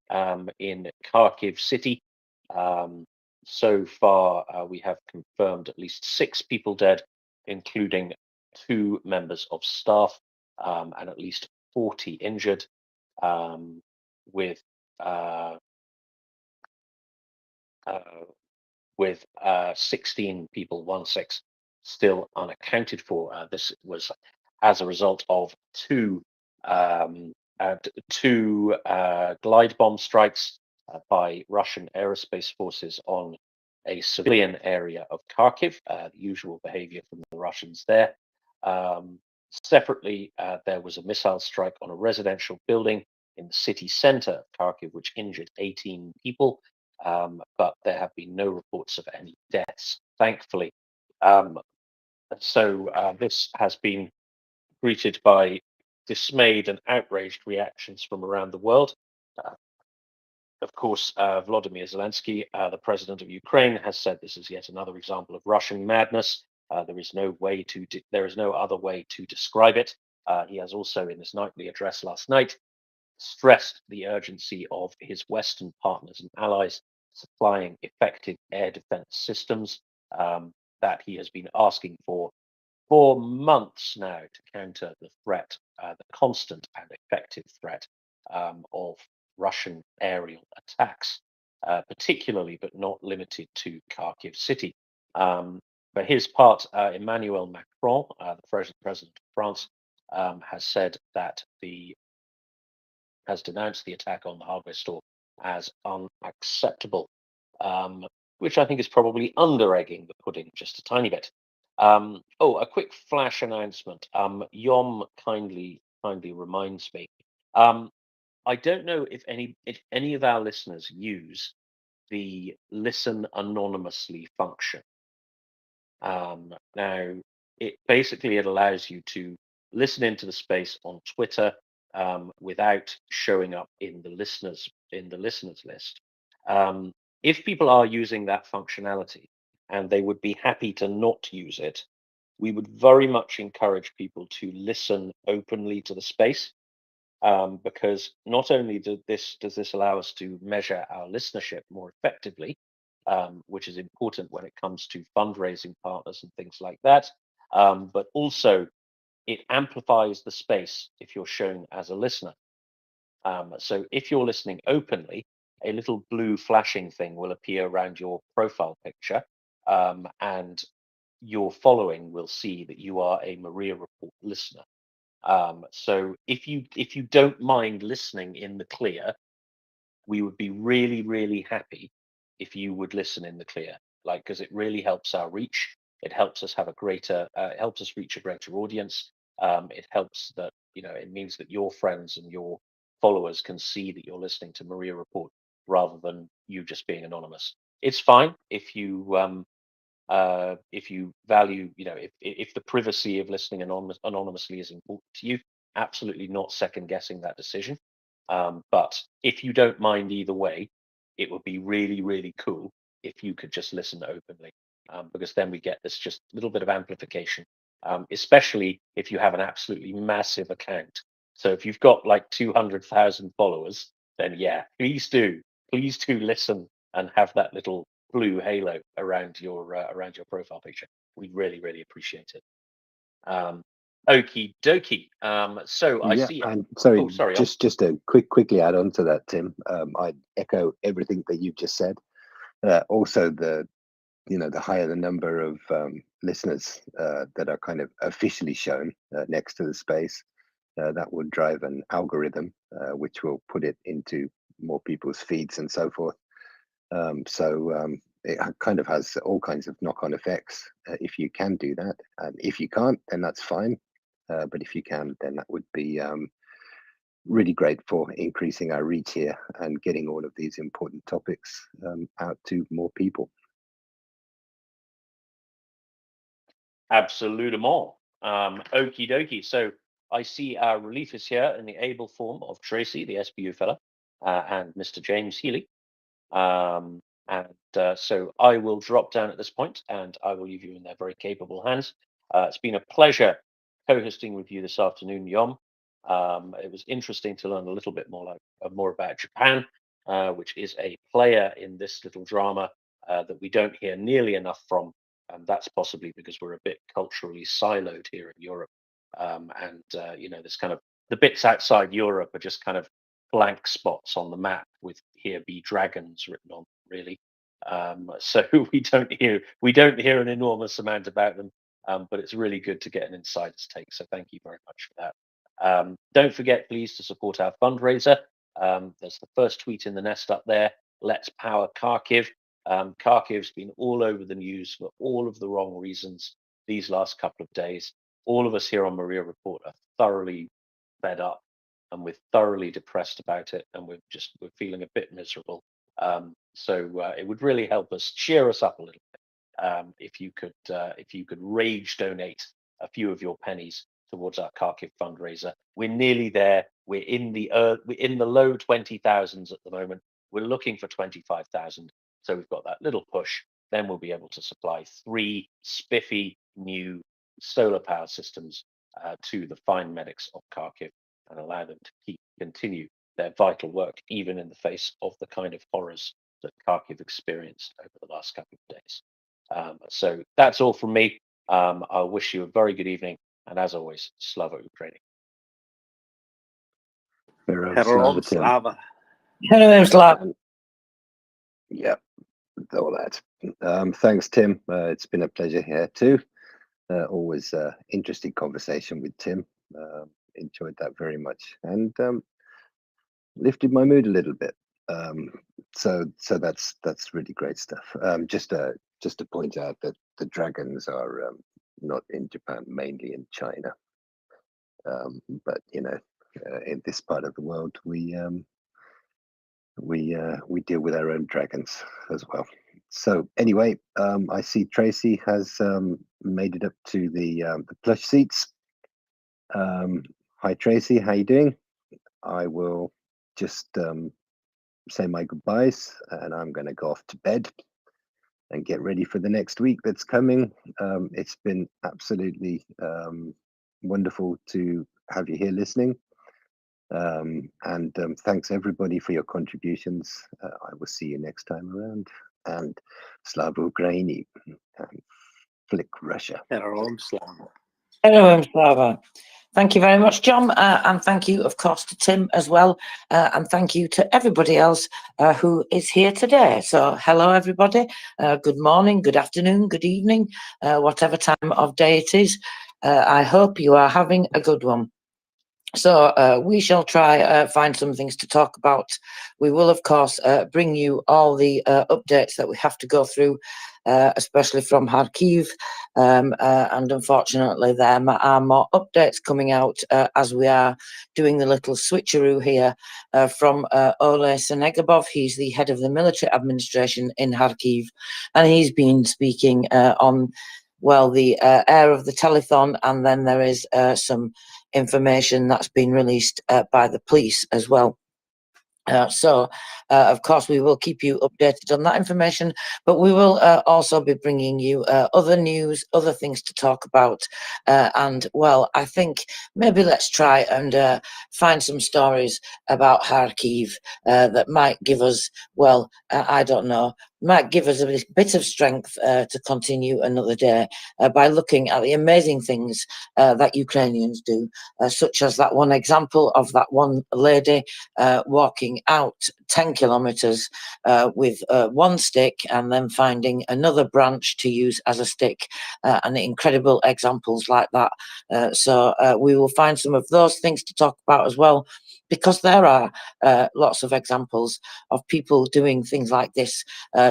in Kharkiv city. So far, we have confirmed at least 6 people dead, including 2 members of staff, and at least 40 injured, with 16 people, 16, still unaccounted for. This was as a result of 2 glide bomb strikes by Russian aerospace forces on a civilian area of Kharkiv. The usual behavior from the Russians there. Separately, there was a missile strike on a residential building in the city center of Kharkiv, which injured 18 people. But there have been no reports of any deaths, thankfully. So this has been greeted by dismayed and outraged reactions from around the world. Of course, Volodymyr Zelensky, the president of Ukraine, has said this is yet another example of Russian madness. There is no other way to describe it. He has also, in his nightly address last night, stressed the urgency of his Western partners and allies supplying effective air defense systems that he has been asking for months now to counter the threat, the constant and effective threat of Russian aerial attacks, particularly but not limited to Kharkiv city. For his part, Emmanuel Macron, the president of France, has denounced the attack on the hardware store as unacceptable, which I think is probably under-egging the pudding just a tiny bit. A quick flash announcement. Yom kindly reminds me. I don't know if any of our listeners use the listen anonymously function. Now, it allows you to listen into the space on Twitter without showing up in the listeners list. If people are using that functionality and they would be happy to not use it, we would very much encourage people to listen openly to the space, because not only does this allow us to measure our listenership more effectively, which is important when it comes to fundraising partners and things like that, but also it amplifies the space if you're shown as a listener. So if you're listening openly, a little blue flashing thing will appear around your profile picture, and your following will see that you are a MriyaReport listener. So if you don't mind listening in the clear, we would be really, really happy if you would listen in the clear, because it really helps our reach. It helps us have helps us reach a greater audience. It helps that, it means that your friends and your followers can see that you're listening to MriyaReport rather than you just being anonymous. It's fine if you value, if the privacy of listening anonymously is important to you, absolutely not second guessing that decision. But if you don't mind either way, it would be really, really cool if you could just listen openly, because then we get this just little bit of amplification, especially if you have an absolutely massive account. So if you've got like 200,000 followers, then yeah, please do listen and have that little blue halo around your profile picture. We really appreciate it. Okie dokie. So I Yeah, see. and sorry, Oh, sorry. just to quickly add on to that, Tim. I echo everything that you've just said. Also, the higher the number of listeners that are kind of officially shown next to the space, that will drive an algorithm which will put it into more people's feeds and so forth. It kind of has all kinds of knock-on effects if you can do that. And if you can't, then that's fine. But if you can, then that would be really great for increasing our reach here and getting all of these important topics out to more people. Absolutement. Okie dokie. So I see our relief is here in the able form of Tracy, the SBU fella, and Mr. James Healy. So I will drop down at this point and I will leave you in their very capable hands. It's been a pleasure co-hosting with you this afternoon, Yom. It was interesting to learn a little bit more about Japan, which is a player in this little drama that we don't hear nearly enough from. And that's possibly because we're a bit culturally siloed here in Europe. This kind of the bits outside Europe are just kind of blank spots on the map with "Here be dragons" written on, really. So we don't hear an enormous amount about them, but it's really good to get an insider's take. So thank you very much for that. Don't forget, please, to support our fundraiser. There's the first tweet in the nest up there. Let's power Kharkiv. Kharkiv's been all over the news for all of the wrong reasons these last couple of days. All of us here on MriyaReport are thoroughly fed up and we're thoroughly depressed about it, and we're feeling a bit miserable. So it would really help us, cheer us up a little bit, if you could rage donate a few of your pennies towards our Kharkiv fundraiser. We're nearly there. We're in the low 20,000s at the moment. We're looking for 25,000. So we've got that little push. Then we'll be able to supply 3 spiffy new solar power systems to the fine medics of Kharkiv and allow them to continue their vital work, even in the face of the kind of horrors that Kharkiv experienced over the last couple of days. So that's all from me. I'll wish you a very good evening. And as always, Slava Ukraini. Heroem Slava. Heroem Slava. Yeah, all that. Thanks, Tim. It's been a pleasure here too. Always interesting conversation with Tim. Enjoyed that very much, and lifted my mood a little bit. So that's really great stuff. Just to point out that the dragons are not in Japan, mainly in China. But in this part of the world, we deal with our own dragons as well. So anyway, I see Tracy has made it up to the plush seats. Hi Tracy, how you doing? I will just say my goodbyes, and I'm going to go off to bed and get ready for the next week that's coming. It's been absolutely wonderful to have you here listening. And thanks everybody for your contributions. I will see you next time around. And Slava Ukraini and Flick Russia. Heroem Slava. Heroem Slava. Thank you very much, John, and thank you, of course, to Tim as well, and thank you to everybody else who is here today. So hello, everybody. Good morning, good afternoon, good evening, whatever time of day it is. I hope you are having a good one. So we shall try find some things to talk about. We will, of course, bring you all the updates that we have to go through, especially from Kharkiv. And unfortunately, there are more updates coming out as we are doing the little switcheroo here from Ole Senegabov. He's the head of the military administration in Kharkiv, and he's been speaking on, well, the air of the telethon, and then there is some information that's been released by the police as well. Of course, we will keep you updated on that information, but we will also be bringing you other news, other things to talk about. And, well, I think maybe let's try and find some stories about Kharkiv that might give us, well, I don't know, might give us a bit of strength to continue another day by looking at the amazing things that Ukrainians do, such as that one example of that one lady walking out 10 kilometers with one stick and then finding another branch to use as a stick, and incredible examples like that. So we will find some of those things to talk about as well, because there are lots of examples of people doing things like this,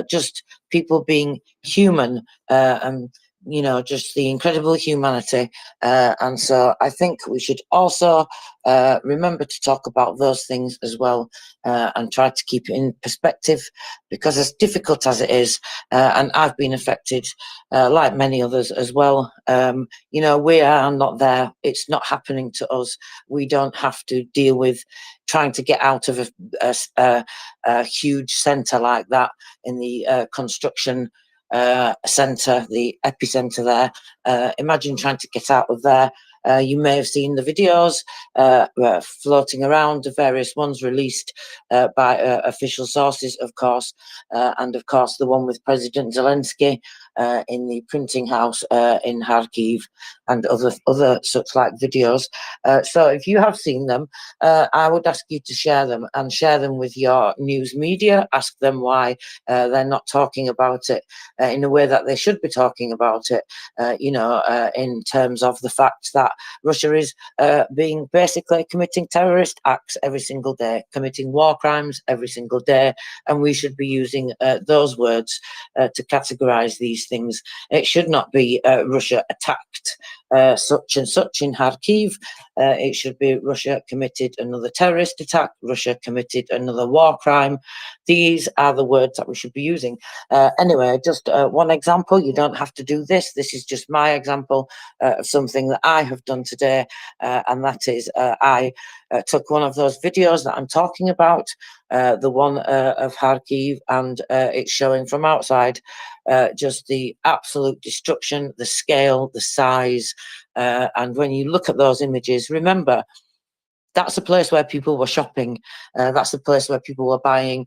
just people being human, and just the incredible humanity. And so I think we should also remember to talk about those things as well, and try to keep it in perspective, because as difficult as it is, and I've been affected like many others as well, we are not there. It's not happening to us. We don't have to deal with trying to get out of a huge centre like that in the construction centre, the epicenter there. Imagine trying to get out of there. You may have seen the videos floating around, the various ones released by official sources, of course, and of course the one with President Zelensky in the printing house in Kharkiv, and other such like videos. So if you have seen them, I would ask you to share them, and share them with your news media. Ask them why they're not talking about it in a way that they should be talking about it, in terms of the fact that Russia is being basically committing terrorist acts every single day, committing war crimes every single day, and we should be using those words to categorize these things. It should not be Russia attacked such and such in Kharkiv. It should be Russia committed another terrorist attack, Russia committed another war crime. These are the words that we should be using. Anyway, just one example. You don't have to do this. This is just my example of something that I have done today, and that is I took one of those videos that I'm talking about, the one of Kharkiv, and it's showing from outside just the absolute destruction, the scale, the size, and when you look at those images, remember, that's a place where people were shopping. That's a place where people were buying,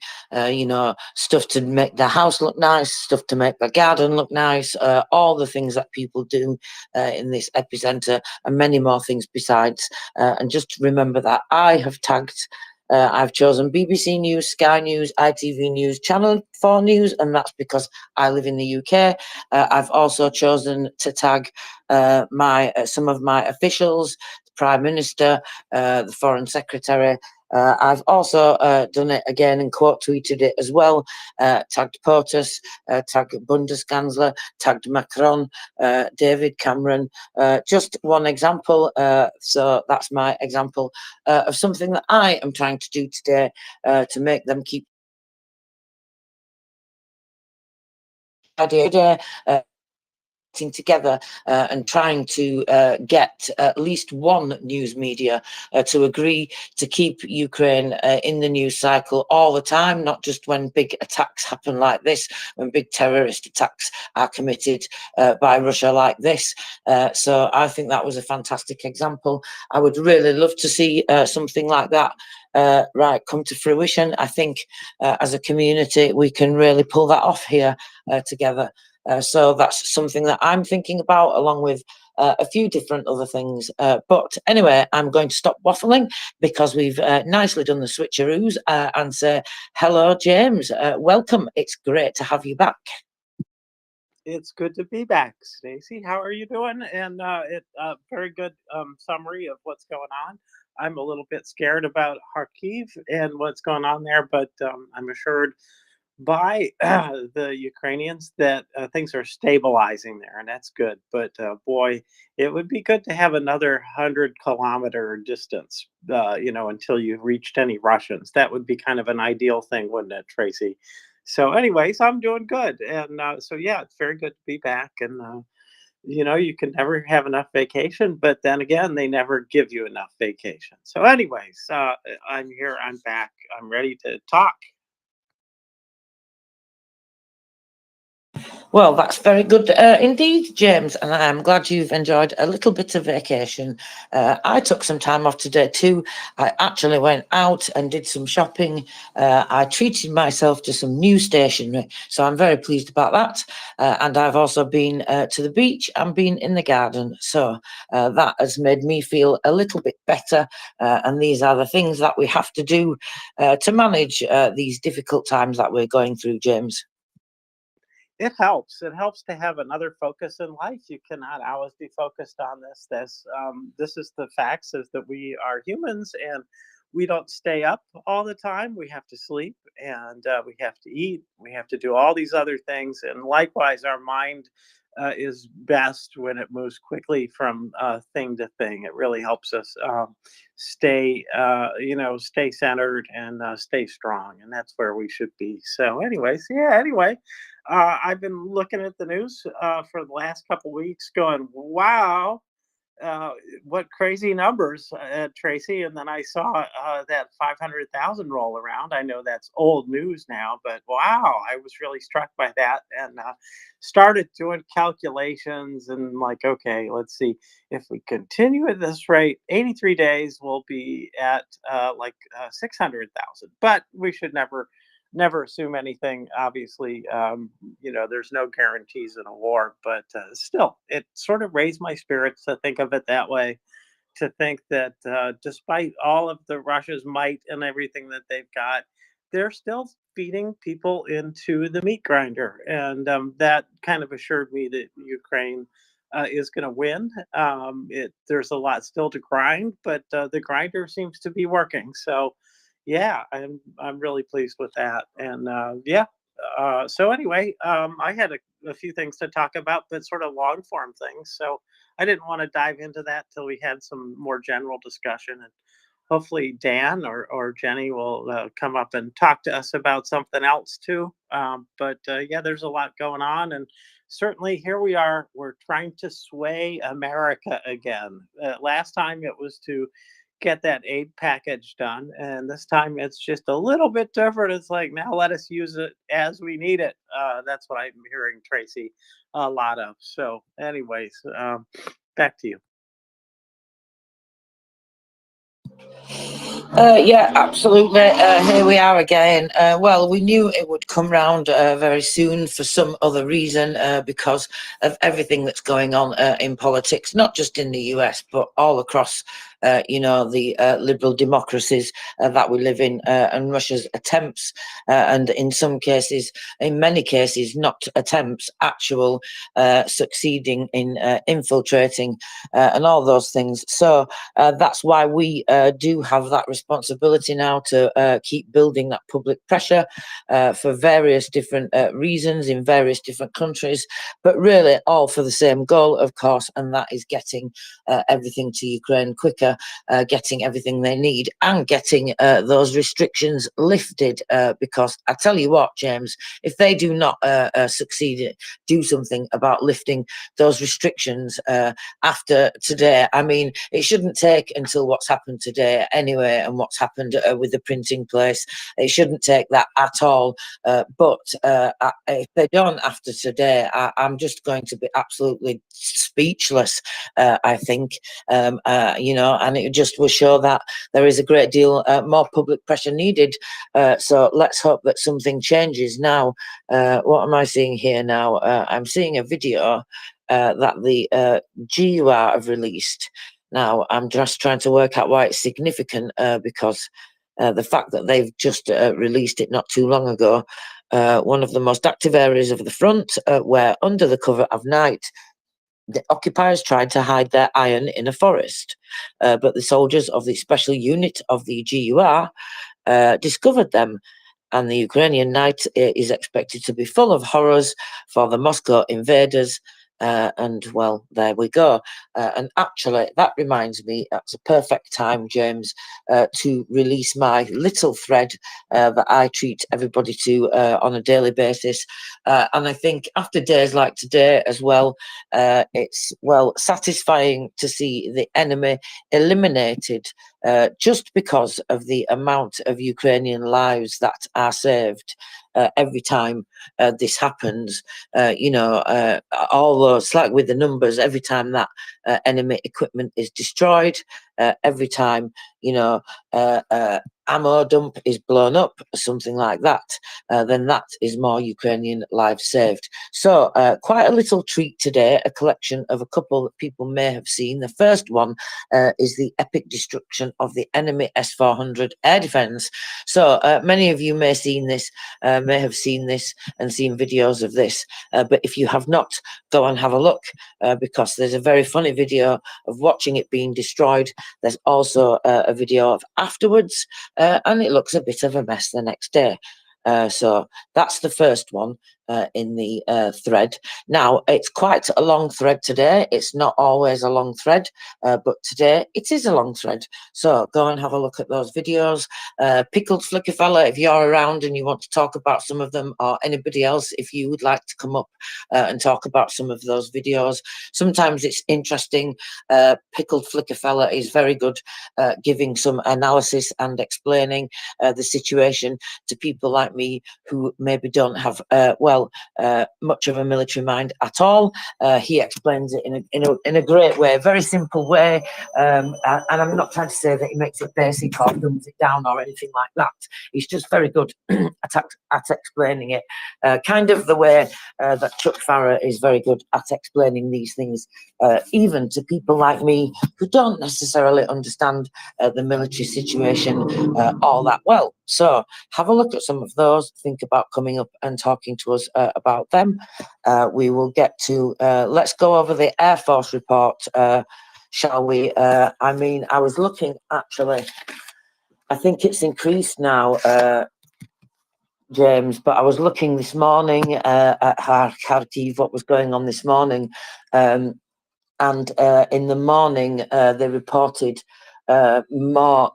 stuff to make their house look nice, stuff to make their garden look nice, all the things that people do in this epicenter, and many more things besides. And just remember that I have tagged, I've chosen BBC News, Sky News, ITV News, Channel 4 News, and that's because I live in the UK. I've also chosen to tag some of my officials, the Prime Minister, the Foreign Secretary. I've also done it again and quote tweeted it as well, tagged POTUS, tagged Bundeskanzler, tagged Macron, David Cameron. Just one example. So that's my example of something that I am trying to do today to make them keep idea. Together and trying to get at least one news media to agree to keep Ukraine in the news cycle all the time, not just when big attacks happen like this, when big terrorist attacks are committed by Russia like this. So I think that was a fantastic example. I would really love to see something like that come to fruition. I think as a community we can really pull that off here together. So that's something that I'm thinking about, along with a few different other things. But anyway, I'm going to stop waffling because we've nicely done the switcheroos and say hello, James. Welcome. It's great to have you back. It's good to be back, Stacey. How are you doing? And very good summary of what's going on. I'm a little bit scared about Kharkiv and what's going on there, but I'm assured by the Ukrainians that things are stabilizing there, and that's good. But boy, it would be good to have another 100-kilometer distance, until you've reached any Russians. That would be kind of an ideal thing, wouldn't it, Tracy? So, anyways, I'm doing good, and so yeah, it's very good to be back. And you can never have enough vacation, but then again, they never give you enough vacation. So, anyways, I'm here. I'm back. I'm ready to talk. Well, that's very good indeed, James, and I'm glad you've enjoyed a little bit of vacation. I took some time off today too. I actually went out and did some shopping. I treated myself to some new stationery, so I'm very pleased about that. And I've also been to the beach and been in the garden, so that has made me feel a little bit better. And these are the things that we have to do to manage these difficult times that we're going through, James. It helps. It helps to have another focus in life. You cannot always be focused on this. This is the facts, is that we are humans and we don't stay up all the time. We have to sleep and we have to eat. We have to do all these other things. And likewise, our mind is best when it moves quickly from thing to thing. It really helps us stay centered and stay strong. And that's where we should be. So, anyways, yeah. Anyway, I've been looking at the news for the last couple weeks, going, "Wow, uh, what crazy numbers, Tracy!" And then I saw that 500,000 roll around. I know that's old news now, but wow, I was really struck by that, and started doing calculations and like, okay, let's see, if we continue at this rate, 83 days we'll be at 600,000. But we should never assume anything. Obviously, there's no guarantees in a war, but still, it sort of raised my spirits to think of it that way. To think that despite all of the Russia's might and everything that they've got, they're still feeding people into the meat grinder, and that kind of assured me that Ukraine is going to win. There's a lot still to grind, but the grinder seems to be working. So yeah, I'm really pleased with that. And yeah. So anyway, I had a few things to talk about, but sort of long form things. So I didn't want to dive into that till we had some more general discussion. And hopefully Dan or Jenny will come up and talk to us about something else too. But yeah, there's a lot going on, and certainly here we are. We're trying to sway America again. Last time it was to get that aid package done, and this time it's just a little bit different. It's like, now let us use it as we need it. That's what I'm hearing, Tracy, a lot of. So anyways, back to you. Yeah, absolutely. Here we are again. Well, we knew it would come round very soon for some other reason, because of everything that's going on in politics, not just in the US, but all across the liberal democracies that we live in, and Russia's attempts, and in many cases, not attempts, actual succeeding in infiltrating and all those things. So that's why we do have that responsibility now to keep building that public pressure for various different reasons in various different countries, but really all for the same goal, of course, and that is getting everything to Ukraine quicker, getting everything they need, and getting those restrictions lifted. Because I tell you what, James, if they do not succeed, do something about lifting those restrictions after today, I mean, it shouldn't take until what's happened today anyway, and what's happened with the printing place. It shouldn't take that at all. But if they don't after today, I'm just going to be absolutely speechless, I think. And it just will show that there is a great deal more public pressure needed. So let's hope that something changes now. What am I seeing here now? I'm seeing a video that the GUR have released. Now, I'm just trying to work out why it's significant, because the fact that they've just released it not too long ago, one of the most active areas of the front, where under the cover of night, the occupiers tried to hide their iron in a forest, but the soldiers of the special unit of the GUR discovered them. And the Ukrainian night is expected to be full of horrors for the Moscow invaders. And well, there we go. And actually, that reminds me, that's a perfect time, James, to release my little thread that I treat everybody to on a daily basis. And I think after days like today as well, it's, well, satisfying to see the enemy eliminated just because of the amount of Ukrainian lives that are saved every time this happens. Although it's like with the numbers, every time that enemy equipment is destroyed, every time, ammo dump is blown up, something like that, then that is more Ukrainian lives saved. So quite a little treat today, a collection of a couple that people may have seen. The first one is the epic destruction of the enemy S-400 air defence. So many of you may have seen this and seen videos of this, but if you have not, go and have a look, because there's a very funny video of watching it being destroyed. There's also a video of afterwards, and it looks a bit of a mess the next day. So that's the first one in the thread. Now, it's quite a long thread today. It's not always a long thread, but today it is a long thread. So go and have a look at those videos. Pickled Flicker Fella, if you're around and you want to talk about some of them, or anybody else, if you would like to come up and talk about some of those videos. Sometimes it's interesting. Pickled Flicker Fella is very good giving some analysis and explaining the situation to people like me who maybe don't have much of a military mind at all. He explains it in a great way, very simple way, and I'm not trying to say that he makes it basic or dumbs it down or anything like that. He's just very good at explaining it, kind of the way that Chuck Farrer is very good at explaining these things, even to people like me who don't necessarily understand the military situation all that well. So have a look at some of those, think about coming up and talking to us about them. We will get to, let's go over the Air Force report, shall we? I was looking, actually, I think it's increased now, James, but I was looking this morning at Kharkiv, what was going on this morning, and in the morning they reported more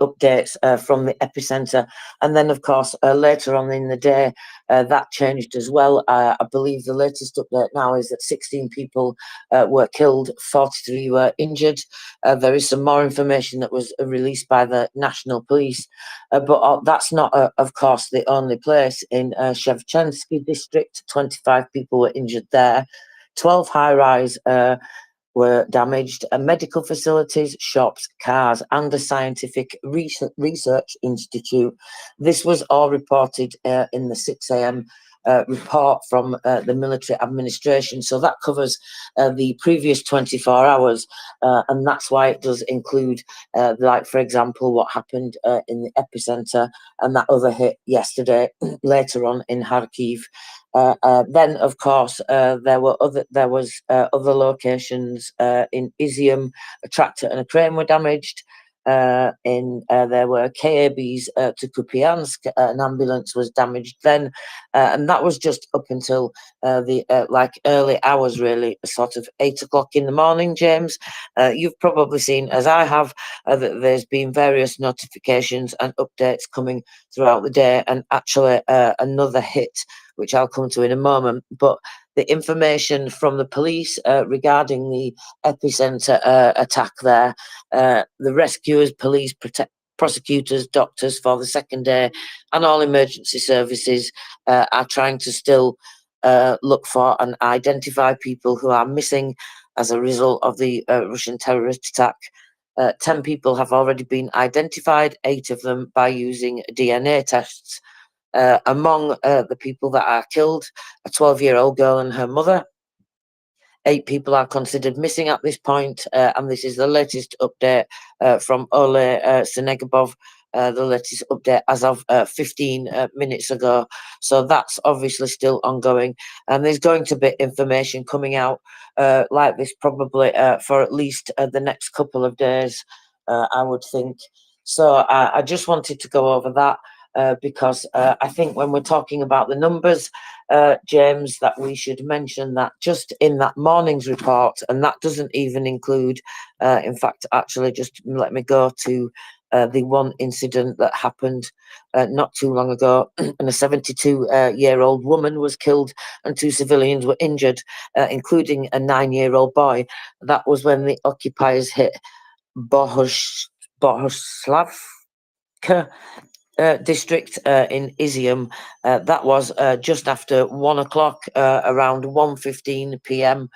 updates from the epicenter, and then of course later on in the day that changed as well. I believe the latest update now is that 16 people were killed, 43 were injured. There is some more information that was released by the National Police, but that's not of course the only place. In Shevchensky district, 25 people were injured there. 12 high-rise were damaged, medical facilities, shops, cars, and a scientific research institute. This was all reported in the 6 a.m. Report from the military administration. So that covers the previous 24 hours, and that's why it does include, like, for example, what happened in the epicenter and that other hit yesterday, later on in Kharkiv. Then, of course, there was other locations in Izium. A tractor and a crane were damaged. There were KABs to Kupiansk. An ambulance was damaged then, and that was just up until the early hours, really, sort of 8 o'clock in the morning. James, you've probably seen, as I have, that there's been various notifications and updates coming throughout the day, and actually another hit, which I'll come to in a moment. But the information from the police regarding the epicenter attack there, the rescuers, police, prosecutors, doctors for the second day, and all emergency services are trying to still look for and identify people who are missing as a result of the Russian terrorist attack. 10 people have already been identified, 8 of them by using DNA tests. Among the people that are killed, a 12-year-old girl and her mother. 8 people are considered missing at this point, and this is the latest update from Ole Senegabov, the latest update as of 15 minutes ago. So that's obviously still ongoing, and there's going to be information coming out like this probably for at least the next couple of days, I would think. So I just wanted to go over that. Because I think when we're talking about the numbers, James, that we should mention that just in that morning's report, and that doesn't even include, in fact, actually, just let me go to the one incident that happened not too long ago, and a 72-year-old woman was killed and 2 civilians were injured, including a 9-year-old boy. That was when the occupiers hit Bohuslavka district in Izium. That was just after 1 o'clock, around 1:15 p.m.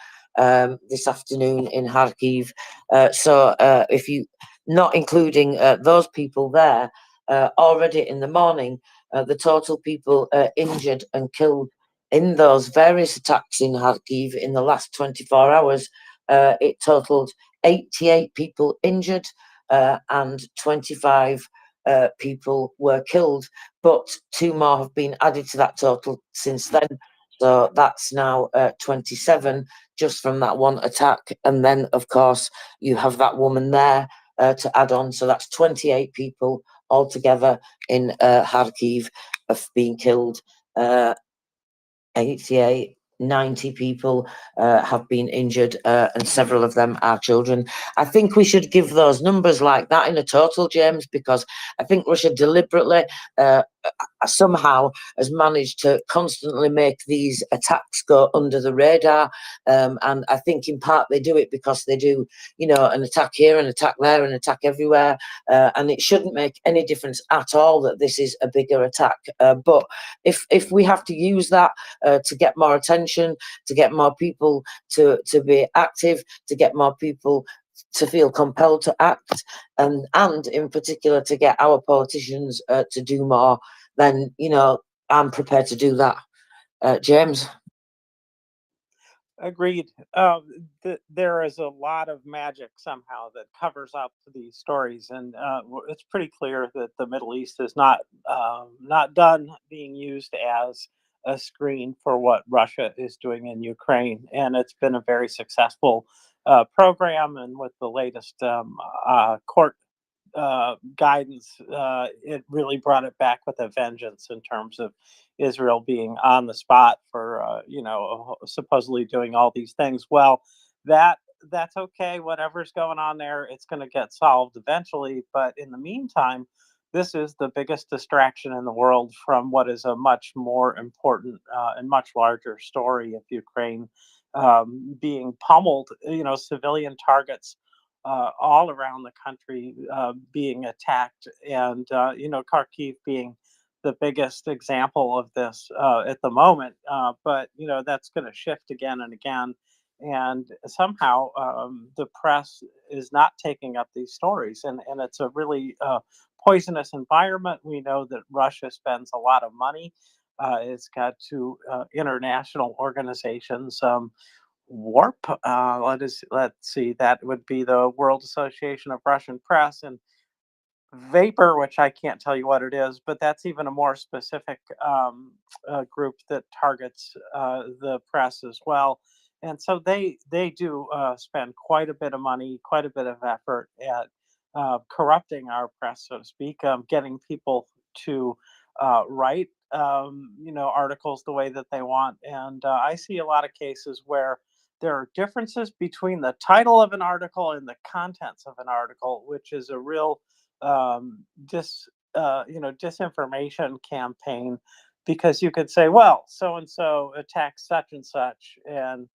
This afternoon in Kharkiv. So if you, not including those people there, already in the morning, the total people injured and killed in those various attacks in Kharkiv in the last 24 hours, it totaled 88 people injured and 25 people were killed, but 2 more have been added to that total since then. So that's now 27 just from that one attack. And then, of course, you have that woman there to add on. So that's 28 people altogether in Kharkiv have been killed. 88, 90 people have been injured, and several of them are children. I think we should give those numbers like that in a total, James, because I think Russia deliberately somehow has managed to constantly make these attacks go under the radar. And I think in part they do it because they do, an attack here, an attack there, an attack everywhere. And it shouldn't make any difference at all that this is a bigger attack. But if we have to use that to get more attention, to get more people to be active, to get more people to feel compelled to act, and in particular to get our politicians to do more, then I'm prepared to do that. James? Agreed. There is a lot of magic somehow that covers up these stories, and it's pretty clear that the Middle East is not done being used as a screen for what Russia is doing in Ukraine, and it's been a very successful program. And with the latest court guidance, it really brought it back with a vengeance in terms of Israel being on the spot for supposedly doing all these things. Well, that's okay. Whatever's going on there, it's going to get solved eventually. But in the meantime, this is the biggest distraction in the world from what is a much more important and much larger story of Ukraine being pummeled. Civilian targets all around the country being attacked, and Kharkiv being the biggest example of this at the moment. But that's going to shift again and again, and somehow the press is not taking up these stories, and it's a really poisonous environment. We know that Russia spends a lot of money. It's got two international organizations. WARP. Let's see. That would be the World Association of Russian Press, and Vapor, which I can't tell you what it is, but that's even a more specific group that targets the press as well. And so they do spend quite a bit of money, quite a bit of effort at corrupting our press, so to speak, getting people to write articles the way that they want. And I see a lot of cases where there are differences between the title of an article and the contents of an article, which is a real disinformation campaign, because you could say, well, so and so attacks such and such, and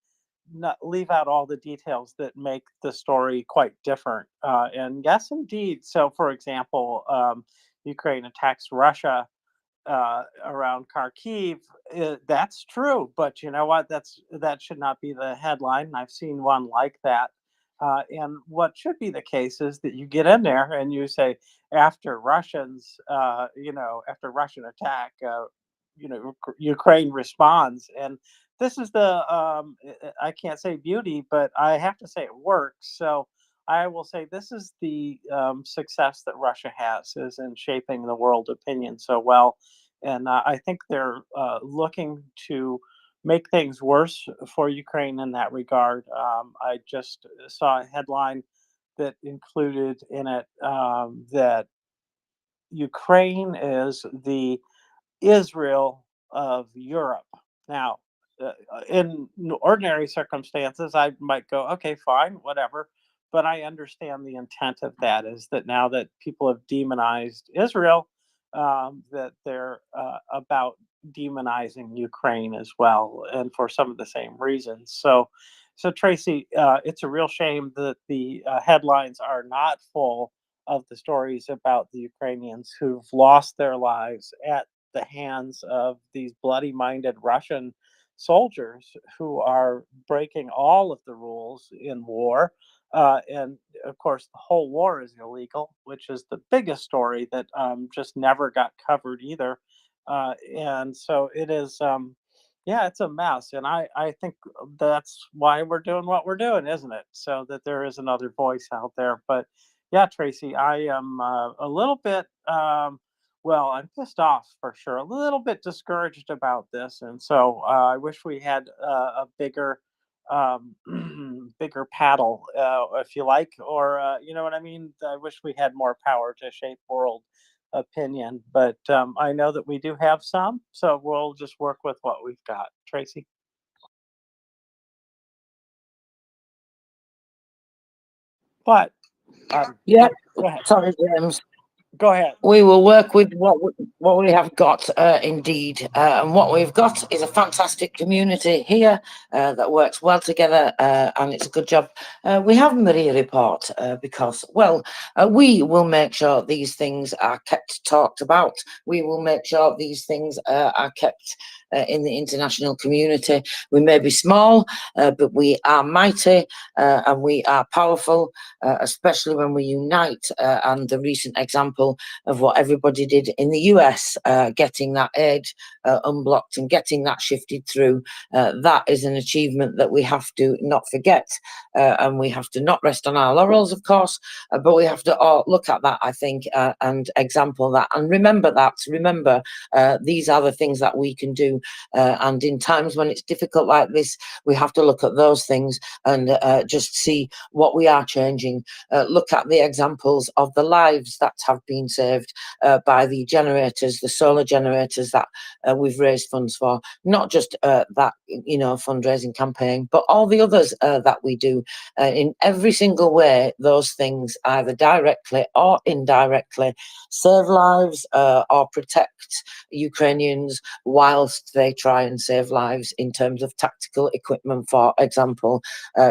not leave out all the details that make the story quite different. And yes, indeed. So, for example, Ukraine attacks Russia around Kharkiv. That's true, but you know what? That should not be the headline. I've seen one like that. And what should be the case is that you get in there and you say, after after Russian attack, Ukraine responds. And this is the I can't say beauty, but I have to say it works. So I will say this is the success that Russia has, is in shaping the world opinion so well. And I think they're looking to make things worse for Ukraine in that regard. I just saw a headline that included in it that Ukraine is the Israel of Europe. Now, in ordinary circumstances, I might go, okay, fine, whatever. But I understand the intent of that is that now that people have demonized Israel, that they're about demonizing Ukraine as well, and for some of the same reasons. So So Tracy, it's a real shame that the headlines are not full of the stories about the Ukrainians who've lost their lives at the hands of these bloody-minded Russian soldiers who are breaking all of the rules in war. And of course, the whole war is illegal, which is the biggest story that just never got covered either. And so it is. Yeah, it's a mess, and I think that's why we're doing what we're doing, isn't it? So that there is another voice out there. But yeah, Tracy, I am a little bit, well, I'm pissed off for sure, a little bit discouraged about this, and so I wish we had a bigger, bigger paddle, if you like, or you know what I mean. I wish we had more power to shape world opinion, but I know that we do have some, so we'll just work with what we've got. Tracy? But, Yeah, go ahead. sorry, James. Go ahead. We will work with what we have got, indeed. And what we've got is a fantastic community here that works well together, and it's a good job. We have MriyaReport because, well, we will make sure these things are kept talked about. We will make sure these things are kept in the international community. We may be small, but we are mighty and we are powerful, especially when we unite. And the recent example of what everybody did in the US, getting that aid unblocked and getting that shifted through, that is an achievement that we have to not forget. And we have to not rest on our laurels, of course, but we have to all look at that, I think, and example that and remember that. Remember, these are the things that we can do. And in times when it's difficult like this, we have to look at those things and just see what we are changing. Look at the examples of the lives that have been saved by the generators, the solar generators that we've raised funds for. Not just that, you know, fundraising campaign, but all the others that we do. In every single way, those things either directly or indirectly save lives or protect Ukrainians whilst they try and save lives in terms of tactical equipment, for example.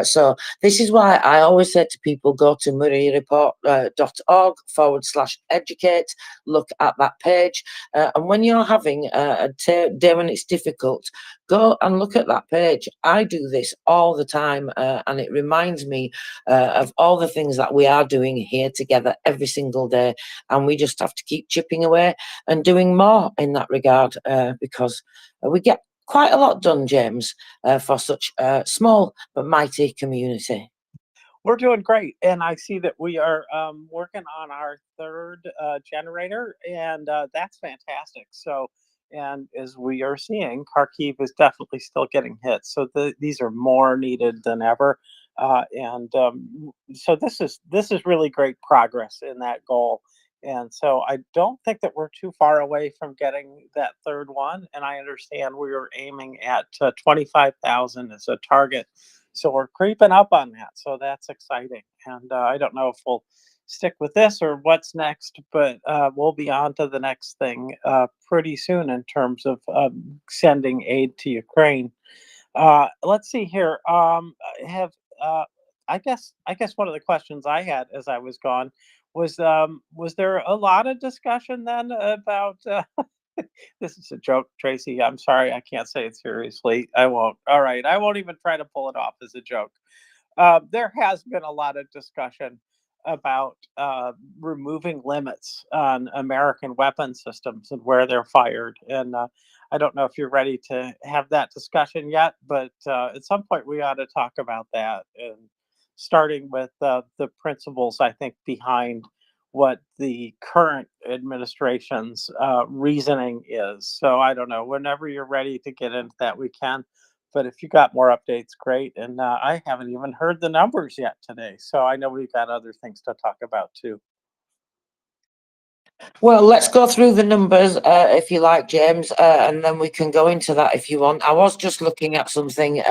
So this is why I always say to people, go to MriyaReport.org/educate, look at that page. And when you're having a day when it's difficult, go and look at that page. I do this all the time, and it reminds me of all the things that we are doing here together every single day. And we just have to keep chipping away and doing more in that regard, because we get quite a lot done, James, for such a small but mighty community. We're doing great, and I see that we are working on our third generator, and that's fantastic. So, and as we are seeing, Kharkiv is definitely still getting hit. So these are more needed than ever, and so this is really great progress in that goal. And so I don't think that we're too far away from getting that third one. And I understand we were aiming at 25,000 as a target. So we're creeping up on that. So that's exciting. And I don't know if we'll stick with this or what's next, but we'll be on to the next thing pretty soon in terms of sending aid to Ukraine. Let's see here. I guess one of the questions I had as I was gone was there a lot of discussion then about this is a joke, Tracy. I'm sorry, I can't say it seriously. I won't. All right, I won't even try to pull it off as a joke. There has been a lot of discussion about removing limits on American weapon systems and where they're fired. And I don't know if you're ready to have that discussion yet, but at some point we ought to talk about that. And starting with the principles, I think, behind what the current administration's reasoning is. So I don't know. Whenever you're ready to get into that, we can. But if you got more updates, great. And I haven't even heard the numbers yet today. So I know we've got other things to talk about too. Well, let's go through the numbers, if you like, James, and then we can go into that if you want. I was just looking at something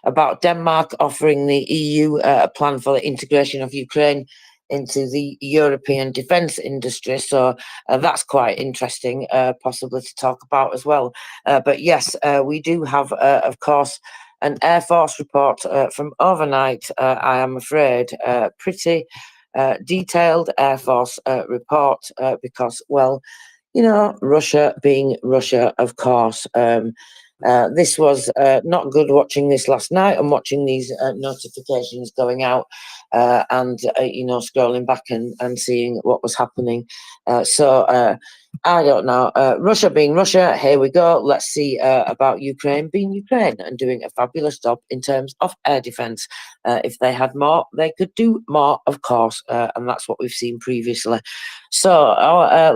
about Denmark offering the EU a plan for the integration of Ukraine into the European defence industry. So that's quite interesting, possibly to talk about as well. But yes, we do have, of course, an Air Force report from overnight, I am afraid, pretty detailed Air Force report because, well, you know, Russia being Russia, of course. This was not good watching this last night and watching these notifications going out and, you know, scrolling back and seeing what was happening. So I don't know. Russia being Russia, here we go. Let's see about Ukraine being Ukraine and doing a fabulous job in terms of air defence. If they had more, they could do more, of course, and that's what we've seen previously. So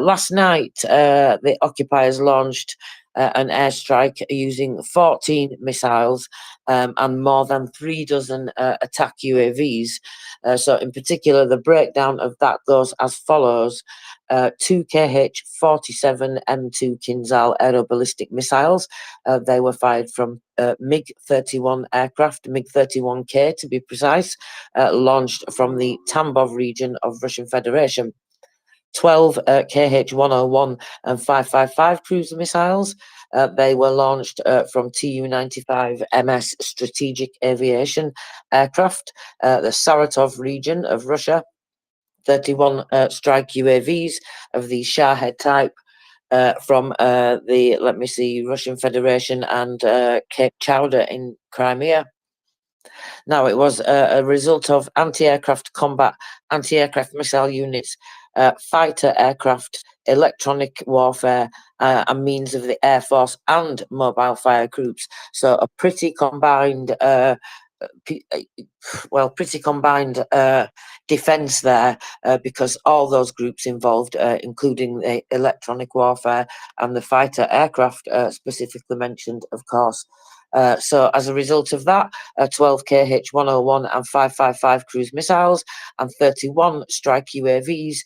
last night, the occupiers launched an airstrike using 14 missiles and more than 3 dozen attack UAVs. So in particular, the breakdown of that goes as follows. 2 KH-47 M2 Kinzhal aeroballistic missiles. They were fired from MiG-31 aircraft, MiG-31K to be precise, launched from the Tambov region of Russian Federation. 12 KH-101 and 555 cruiser missiles. They were launched from Tu-95 MS Strategic Aviation aircraft, the Saratov region of Russia. 31 strike UAVs of the Shahed type from the, let me see, Russian Federation and Cape Chowder in Crimea. Now, it was a result of anti-aircraft combat, anti-aircraft missile units, fighter aircraft, electronic warfare, and means of the Air Force and mobile fire groups. So a pretty combined, pretty combined defence there, because all those groups involved, including the electronic warfare and the fighter aircraft, specifically mentioned, of course. So as a result of that, 12 KH-101 and 555 cruise missiles and 31 strike UAVs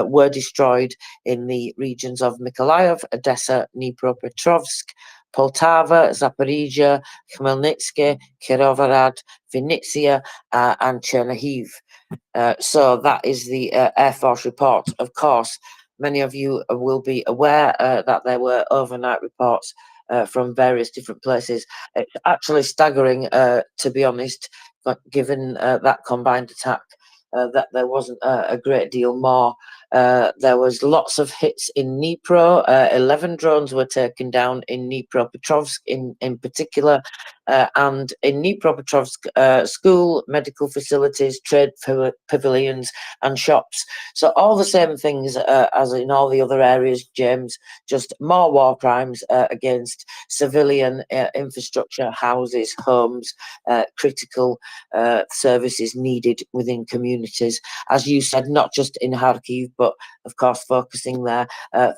were destroyed in the regions of Mykolaiv, Odessa, Dnipropetrovsk, Poltava, Zaporizhia, Khmelnytsky, Kirovohrad, Vinnytsia, and Chernihiv. So that is the Air Force report. Of course, many of you will be aware that there were overnight reports from various different places. It's actually staggering, to be honest, given that combined attack, that there wasn't a great deal more. There was lots of hits in Dnipro. 11 drones were taken down in Dnipropetrovsk in particular. And in Dnipropetrovsk, school, medical facilities, trade pavilions and shops. So all the same things as in all the other areas, James, just more war crimes against civilian infrastructure, houses, homes, critical services needed within communities. As you said, not just in Kharkiv, but of course focusing there.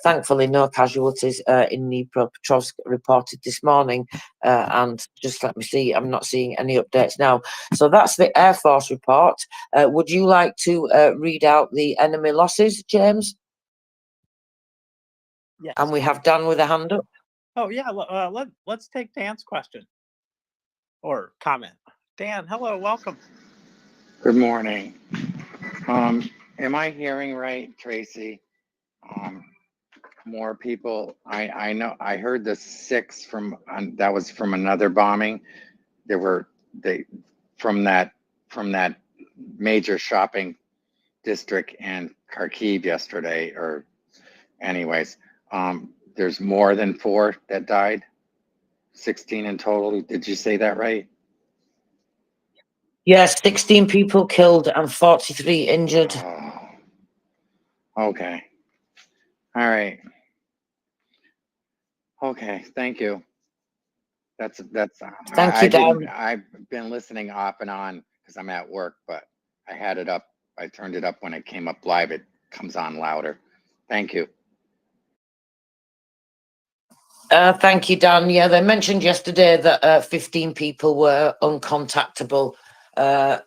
Thankfully, no casualties in Dnipropetrovsk reported this morning. And just let me see, I'm not seeing any updates now. So that's the Air Force report. Would you like to read out the enemy losses, James? Yes. And we have Dan with a hand up. Oh yeah, let's take Dan's question or comment. Dan, hello, welcome. Good morning. Am I hearing right, Tracy? More people. I know. I heard the 6 from that was from another bombing. There were from that major shopping district in Kharkiv yesterday. Or, anyways, there's more than 4 that died. 16 in total. Did you say that right? Yes, 16 people killed and 43 injured. Oh, okay. All right. Okay. Thank you. That's. Thank you, Dan. I've been listening off and on because I'm at work, but I had it up. I turned it up when it came up live. It comes on louder. Thank you. Thank you, Dan. Yeah, they mentioned yesterday that 15 people were uncontactable. I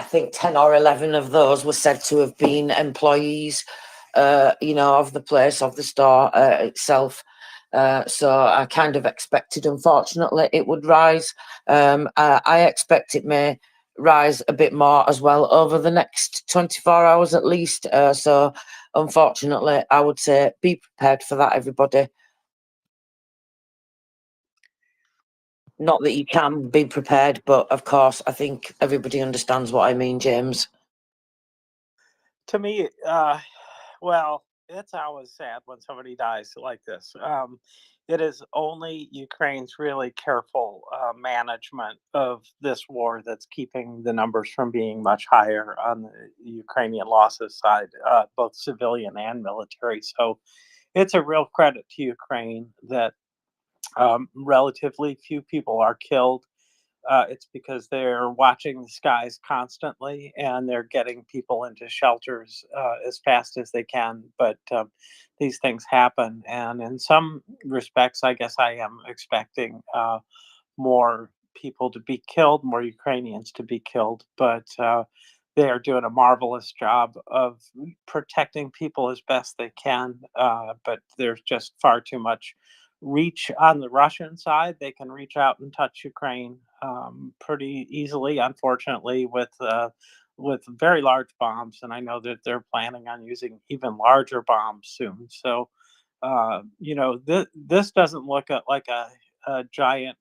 think 10 or 11 of those were said to have been employees, of the place, of the store itself. So I kind of expected, unfortunately, it would rise. I expect it may rise a bit more as well over the next 24 hours at least. So unfortunately, I would say be prepared for that, everybody. Not that you can be prepared, but of course, I think everybody understands what I mean, James. To me, well, it's always sad when somebody dies like this. It is only Ukraine's really careful management of this war that's keeping the numbers from being much higher on the Ukrainian losses side, both civilian and military. So it's a real credit to Ukraine that relatively few people are killed. It's because they're watching the skies constantly and they're getting people into shelters as fast as they can. But these things happen. And in some respects, I guess I am expecting more people to be killed, more Ukrainians to be killed. But they are doing a marvelous job of protecting people as best they can. But there's just far too much reach on the Russian side. They can reach out and touch Ukraine pretty easily, unfortunately, with very large bombs. And I know that they're planning on using even larger bombs soon. So, this doesn't look like a giant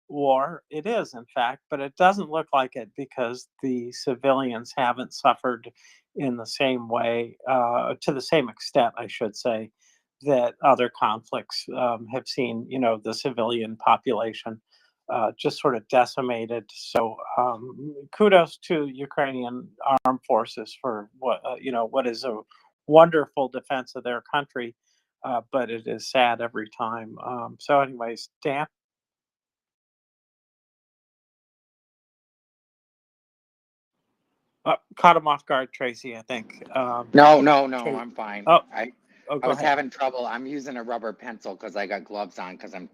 war. It is, in fact, but it doesn't look like it because the civilians haven't suffered in the same way, to the same extent, I should say, that other conflicts have seen, the civilian population just sort of decimated. So kudos to Ukrainian armed forces for what is a wonderful defense of their country, but it is sad every time. So, anyways, Dan. Caught him off guard, Tracy, I think. No, Tracy. I'm fine. Oh, I go was ahead. having trouble. I'm using a rubber pencil because I got gloves on because I'm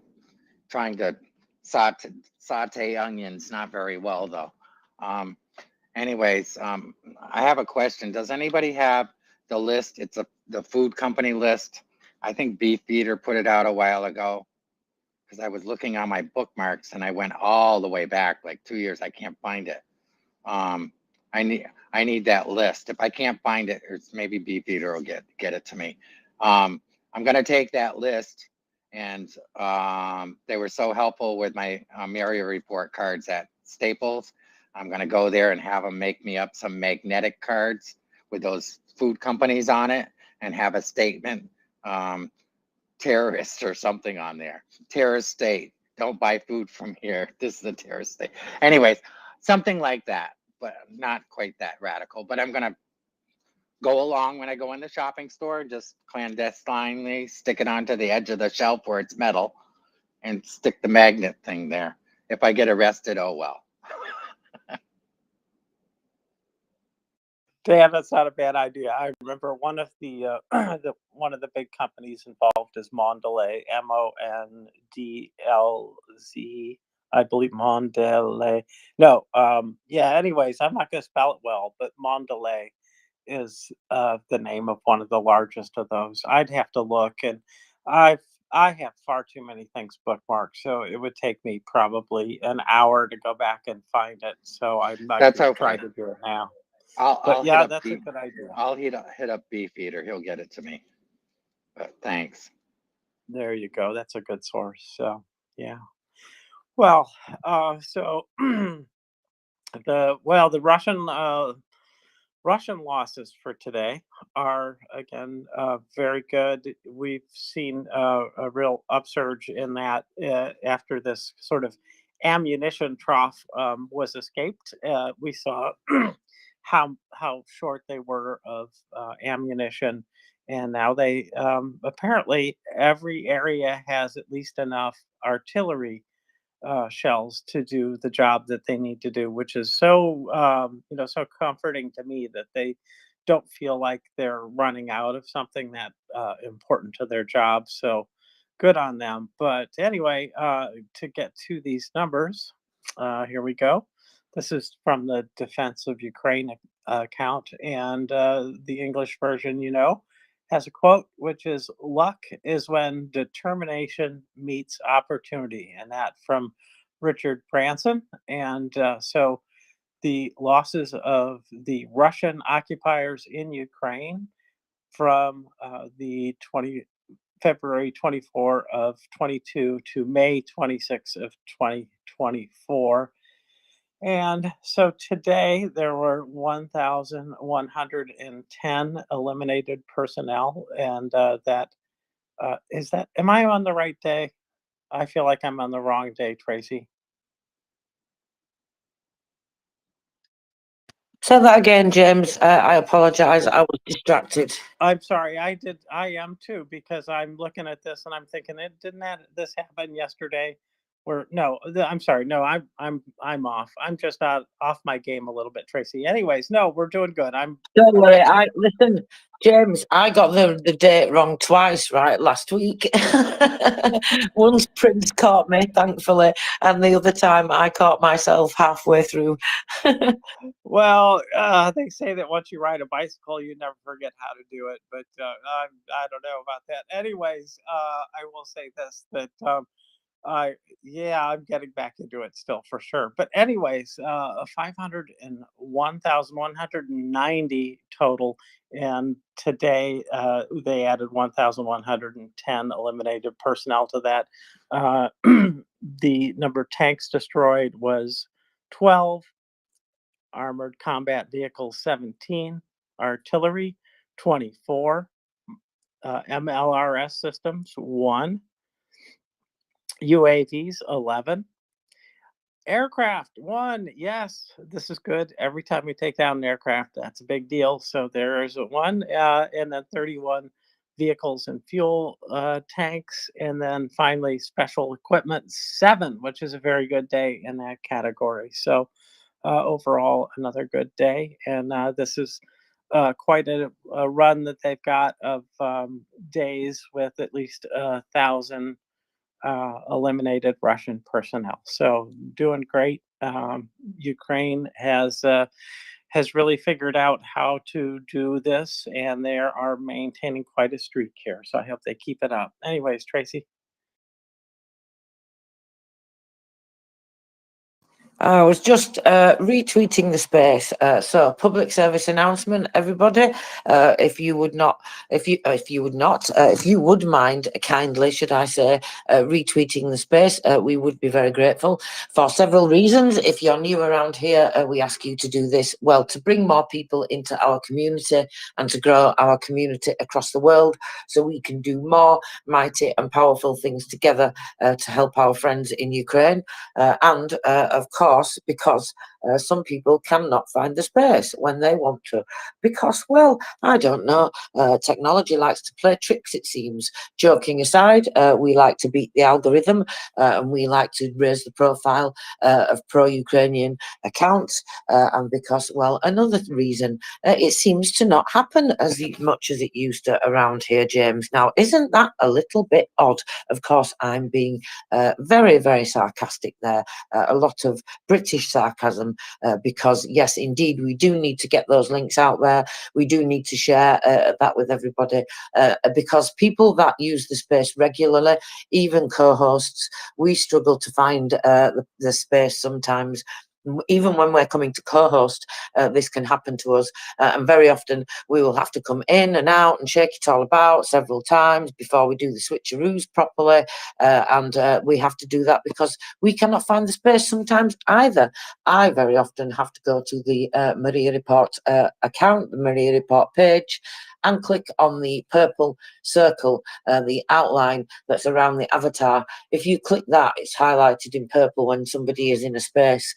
trying to saute onions. Not very well though. Anyways, I have a question. Does anybody have the list? It's the food company list. I think Beefeater put it out a while ago because I was looking on my bookmarks and I went all the way back like 2 years. I can't find it. I need that list. If I can't find it, or maybe Beefeater will get it to me. I'm gonna take that list, and they were so helpful with my MriyaReport cards at Staples. I'm gonna go there and have them make me up some magnetic cards with those food companies on it, and have a statement, terrorist or something on there. Terrorist state. Don't buy food from here. This is a terrorist state. Anyways, something like that, but not quite that radical. But I'm gonna go along when I go in the shopping store, just clandestinely stick it onto the edge of the shelf where it's metal and stick the magnet thing there. If I get arrested, oh well. Dan, that's not a bad idea. I remember one of the one of the big companies involved is Mondelez, Mondlz, I believe Mondelez. No, yeah. Anyways, I'm not going to spell it well, but Mondelez is the name of one of the largest of those. I'd have to look, and I have far too many things bookmarked, so it would take me probably an hour to go back and find it. So I'm not That's going to okay. try to do it now. I'll But hit yeah, up that's a good idea. I'll hit up Beefeater. He'll get it to me. But thanks. There you go. That's a good source. So yeah. Well, so the Russian losses for today are again very good. We've seen a real upsurge in that after this sort of ammunition trough was escaped. We saw how short they were of ammunition, and now they apparently every area has at least enough artillery shells to do the job that they need to do, which is so so comforting to me that they don't feel like they're running out of something that important to their job. So good on them. But anyway, to get to these numbers, here we go. This is from the Defense of Ukraine account, and the English version, has a quote which is luck is when determination meets opportunity, and that from Richard Branson. And so the losses of the Russian occupiers in Ukraine from the February 24 of 22 to May 26 of 2024. And so today there were 1,110 eliminated personnel, and am I on the right day? I feel like I'm on the wrong day, Tracy. Say that again, James. I apologise. I was distracted. I'm sorry. I am too, because I'm looking at this and I'm thinking, this happen yesterday? I'm sorry. No, I'm off. I'm just off my game a little bit, Tracy. Anyways, no, we're doing good. Don't worry. Listen, James. I got the date wrong twice, right, last week. Once Prince caught me, thankfully, and the other time I caught myself halfway through. Well, they say that once you ride a bicycle, you never forget how to do it, but I don't know about that. Anyways, I will say this, that I'm getting back into it still for sure. But anyways, 190 total, and today they added 1,110 eliminated personnel to that. The number of tanks destroyed was 12. Armored combat vehicles 17, artillery 24, MLRS systems 1, UAVs 11, aircraft 1. Yes, this is good. Every time we take down an aircraft, that's a big deal. So there is a 1, and then 31 vehicles and fuel tanks, and then finally special equipment 7, which is a very good day in that category. So overall, another good day, and this is quite a run that they've got of days with at least 1,000 eliminated Russian personnel. So doing great. Ukraine has really figured out how to do this, and they are maintaining quite a streak here. So I hope they keep it up. Anyways, Tracy. I was just retweeting the space. So, public service announcement, everybody. If you would mind kindly, should I say, retweeting the space, we would be very grateful for several reasons. If you're new around here, we ask you to do this, well, to bring more people into our community and to grow our community across the world, so we can do more mighty and powerful things together to help our friends in Ukraine, and of course, because some people cannot find the space when they want to, because, well, I don't know, technology likes to play tricks, it seems. Joking aside, we like to beat the algorithm, and we like to raise the profile of pro-Ukrainian accounts, and because, well, another reason, it seems to not happen as much as it used to around here, James. Now, isn't that a little bit odd? Of course, I'm being very, very sarcastic there, a lot of British sarcasm, because yes, indeed, we do need to get those links out there. We do need to share that with everybody, because people that use the space regularly, even co-hosts, we struggle to find the space sometimes. Even when we're coming to co-host, this can happen to us, and very often we will have to come in and out and shake it all about several times before we do the switcheroos properly, and we have to do that because we cannot find the space sometimes either. I very often have to go to the MriyaReport account, the MriyaReport page, and click on the purple circle, the outline that's around the avatar. If you click that, it's highlighted in purple when somebody is in a space.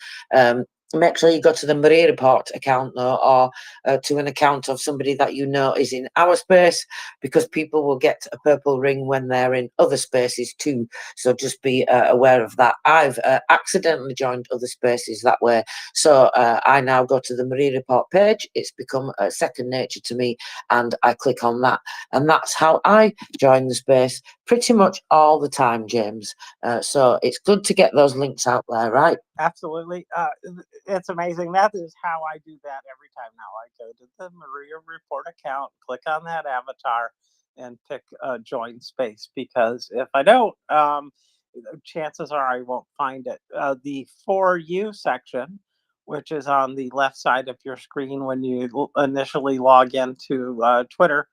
Make sure you go to the MriyaReport account, though, or to an account of somebody that you know is in our space, because people will get a purple ring when they're in other spaces too. So just be aware of that. I've accidentally joined other spaces that way. So I now go to the MriyaReport page. It's become second nature to me, and I click on that. And that's how I join the space pretty much all the time, James. So it's good to get those links out there, right? Absolutely. It's amazing. That is how I do that every time now. I go to the MriyaReport account, click on that avatar, and pick join space, because if I don't, chances are I won't find it. The For You section, which is on the left side of your screen when you initially log into Twitter,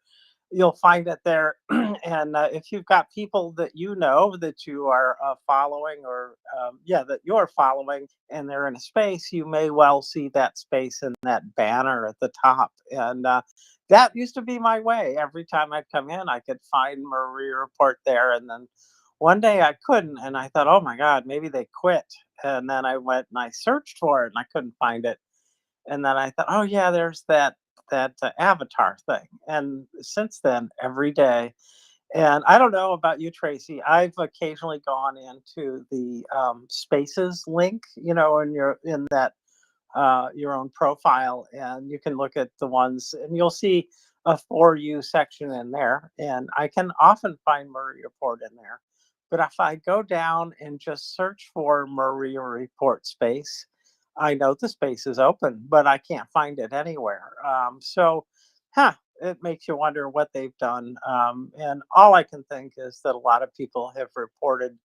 you'll find it there. And if you've got people that you know that you are following, or that you're following, and they're in a space, you may well see that space in that banner at the top. And that used to be my way. Every time I'd come in, I could find Maria Report there. And then one day I couldn't, and I thought, oh my God, maybe they quit. And then I went and I searched for it, and I couldn't find it. And then I thought, oh yeah, there's that avatar thing. And since then, every day. And I don't know about you, Tracy. I've occasionally gone into the Spaces link, and you're in that your own profile, and you can look at the ones, and you'll see a For You section in there. And I can often find Maria Report in there. But if I go down and just search for Maria Report space, I know the space is open, but I can't find it anywhere. It makes you wonder what they've done. And all I can think is that a lot of people have reported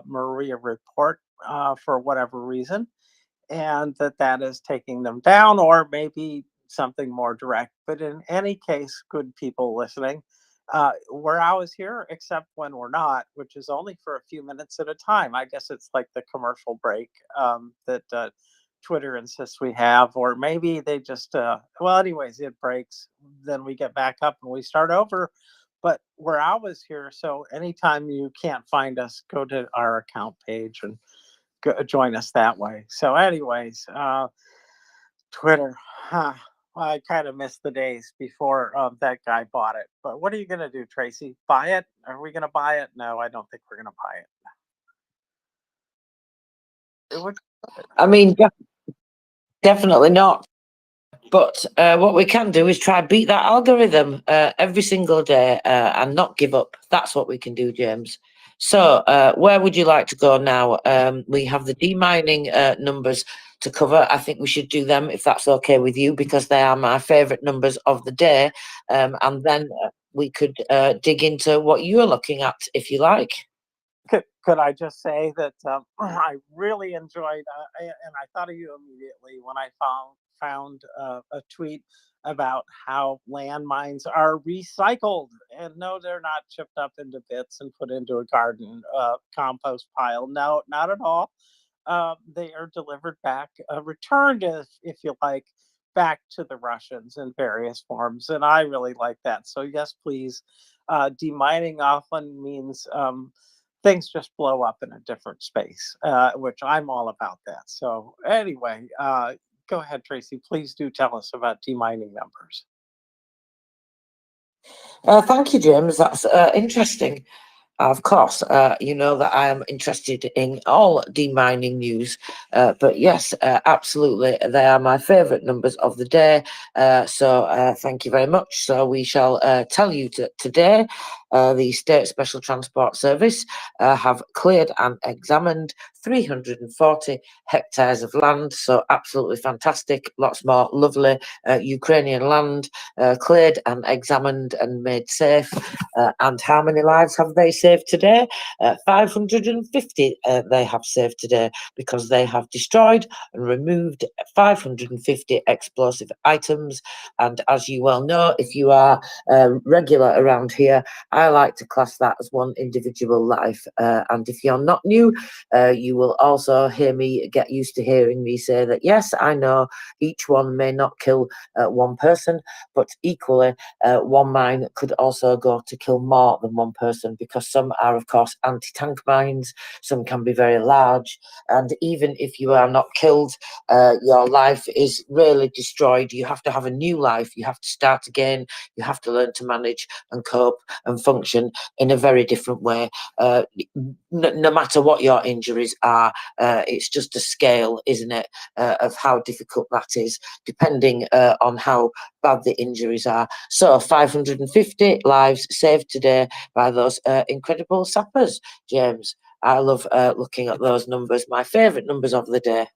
Maria Report for whatever reason, and that is taking them down, or maybe something more direct. But in any case, good people listening, we're always here, except when we're not, which is only for a few minutes at a time. I guess it's like the commercial break that Twitter insists we have, or maybe they just, anyways, it breaks. Then we get back up and we start over. But we're always here. So anytime you can't find us, go to our account page and join us that way. So anyways, Twitter, I kind of missed the days before that guy bought it. But what are you going to do, Tracy? Buy it? Are we going to buy it? No, I don't think we're going to buy it. I mean, definitely not. But what we can do is try beat that algorithm every single day and not give up. That's what we can do, James. So where would you like to go now? We have the demining numbers to cover. I think we should do them if that's okay with you, because they are my favourite numbers of the day. And then we could dig into what you're looking at, if you like. Could I just say that I really enjoyed, and I thought of you immediately when I found a tweet about how landmines are recycled. And no, they're not chipped up into bits and put into a garden compost pile. No, not at all. They are delivered back, returned, if you like, back to the Russians in various forms. And I really like that. So yes, please. Demining often means things just blow up in a different space, which I'm all about that. So anyway, go ahead, Tracy. Please do tell us about demining numbers. Thank you, James. That's interesting. Of course, you know that I am interested in all demining news, but yes, absolutely, they are my favourite numbers of the day. So thank you very much. So we shall tell you today, the State Special Transport Service have cleared and examined 340 hectares of land. So absolutely fantastic. Lots more lovely Ukrainian land cleared and examined and made safe. And how many lives have they saved today? 550 they have saved today, because they have destroyed and removed 550 explosive items. And as you well know, if you are regular around here, I like to class that as one individual life. And if you're not new, you will also hear me get used to hearing me say that, yes, I know each one may not kill one person, but equally one mine could also go to kill more than one person, because some are, of course, anti-tank mines, some can be very large, and even if you are not killed, your life is really destroyed. You have to have a new life, you have to start again, you have to learn to manage and cope and function in a very different way. No matter what your injuries are, it's just a scale, isn't it, of how difficult that is, depending on how bad the injuries are. So 550 lives saved today by those incredible sappers, James. I love looking at those numbers, my favourite numbers of the day.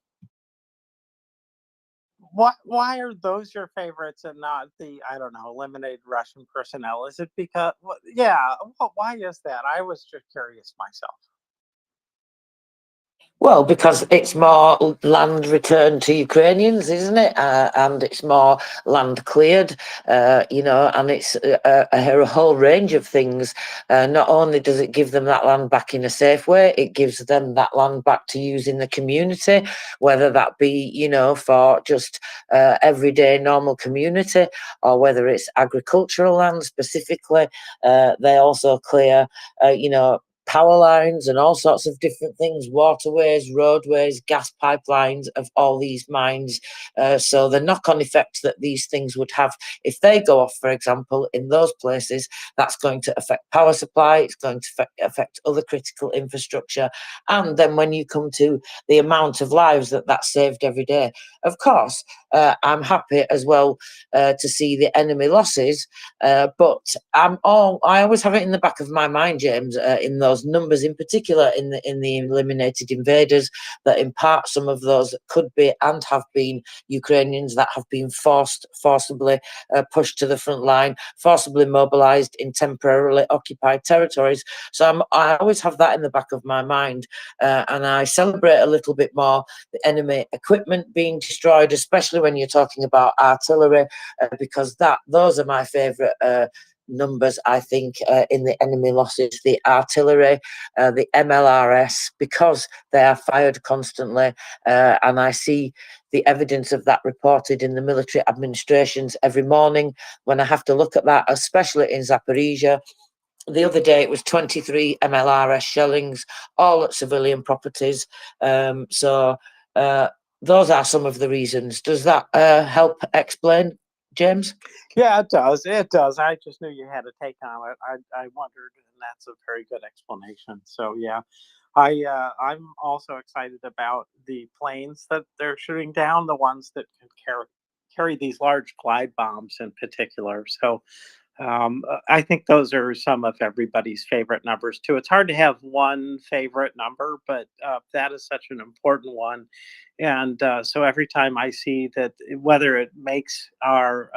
Why are those your favorites and not the, I don't know, eliminated Russian personnel? Is it because, why is that? I was just curious myself. Well, because it's more land returned to Ukrainians, isn't it? And it's more land cleared, and it's a whole range of things. Not only does it give them that land back in a safe way, it gives them that land back to use in the community, whether that be, for just everyday normal community, or whether it's agricultural land specifically. They also clear, power lines and all sorts of different things, waterways, roadways, gas pipelines of all these mines. So the knock-on effect that these things would have if they go off, for example, in those places, that's going to affect power supply, it's going to affect other critical infrastructure. And then when you come to the amount of lives that's saved every day, of course, I'm happy as well to see the enemy losses, but I always have it in the back of my mind, James, in those numbers, in particular in the eliminated invaders, that in part some of those could be and have been Ukrainians that have been forcibly pushed to the front line, forcibly mobilized in temporarily occupied territories. So I always have that in the back of my mind, and I celebrate a little bit more the enemy equipment being destroyed, especially when you're talking about artillery, because those are my favorite numbers, I think, in the enemy losses, the artillery, the MLRS, because they are fired constantly, and I see the evidence of that reported in the military administrations every morning when I have to look at that, especially in Zaporizhia. The other day it was 23 MLRS shellings, all at civilian properties. So those are some of the reasons. Does that help explain, James? Yeah, it does. It does. I just knew you had a take on it. I wondered, and that's a very good explanation. So yeah, I'm also excited about the planes that they're shooting down, the ones that can carry these large glide bombs in particular. So I think those are some of everybody's favorite numbers too. It's hard to have one favorite number, but that is such an important one. And so every time I see that, whether it makes our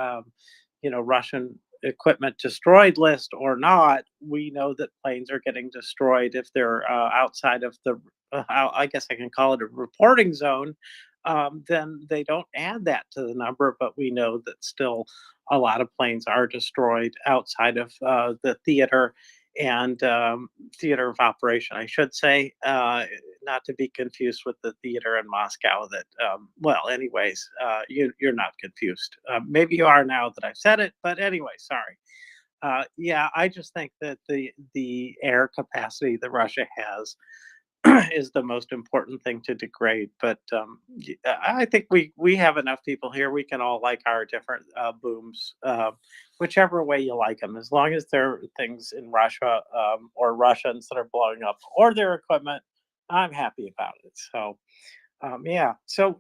Russian equipment destroyed list or not, we know that planes are getting destroyed if they're outside of the, I guess I can call it a reporting zone. Then they don't add that to the number, but we know that still a lot of planes are destroyed outside of the theater and theater of operation, I should say, not to be confused with the theater in Moscow. That anyways, you're not confused. Maybe you are now that I've said it, but anyway, sorry. Yeah, I just think that the air capacity that Russia has is the most important thing to degrade. But I think we have enough people here. We can all like our different booms, whichever way you like them, as long as they're things in Russia or Russians that are blowing up or their equipment. I'm happy about it. So yeah. So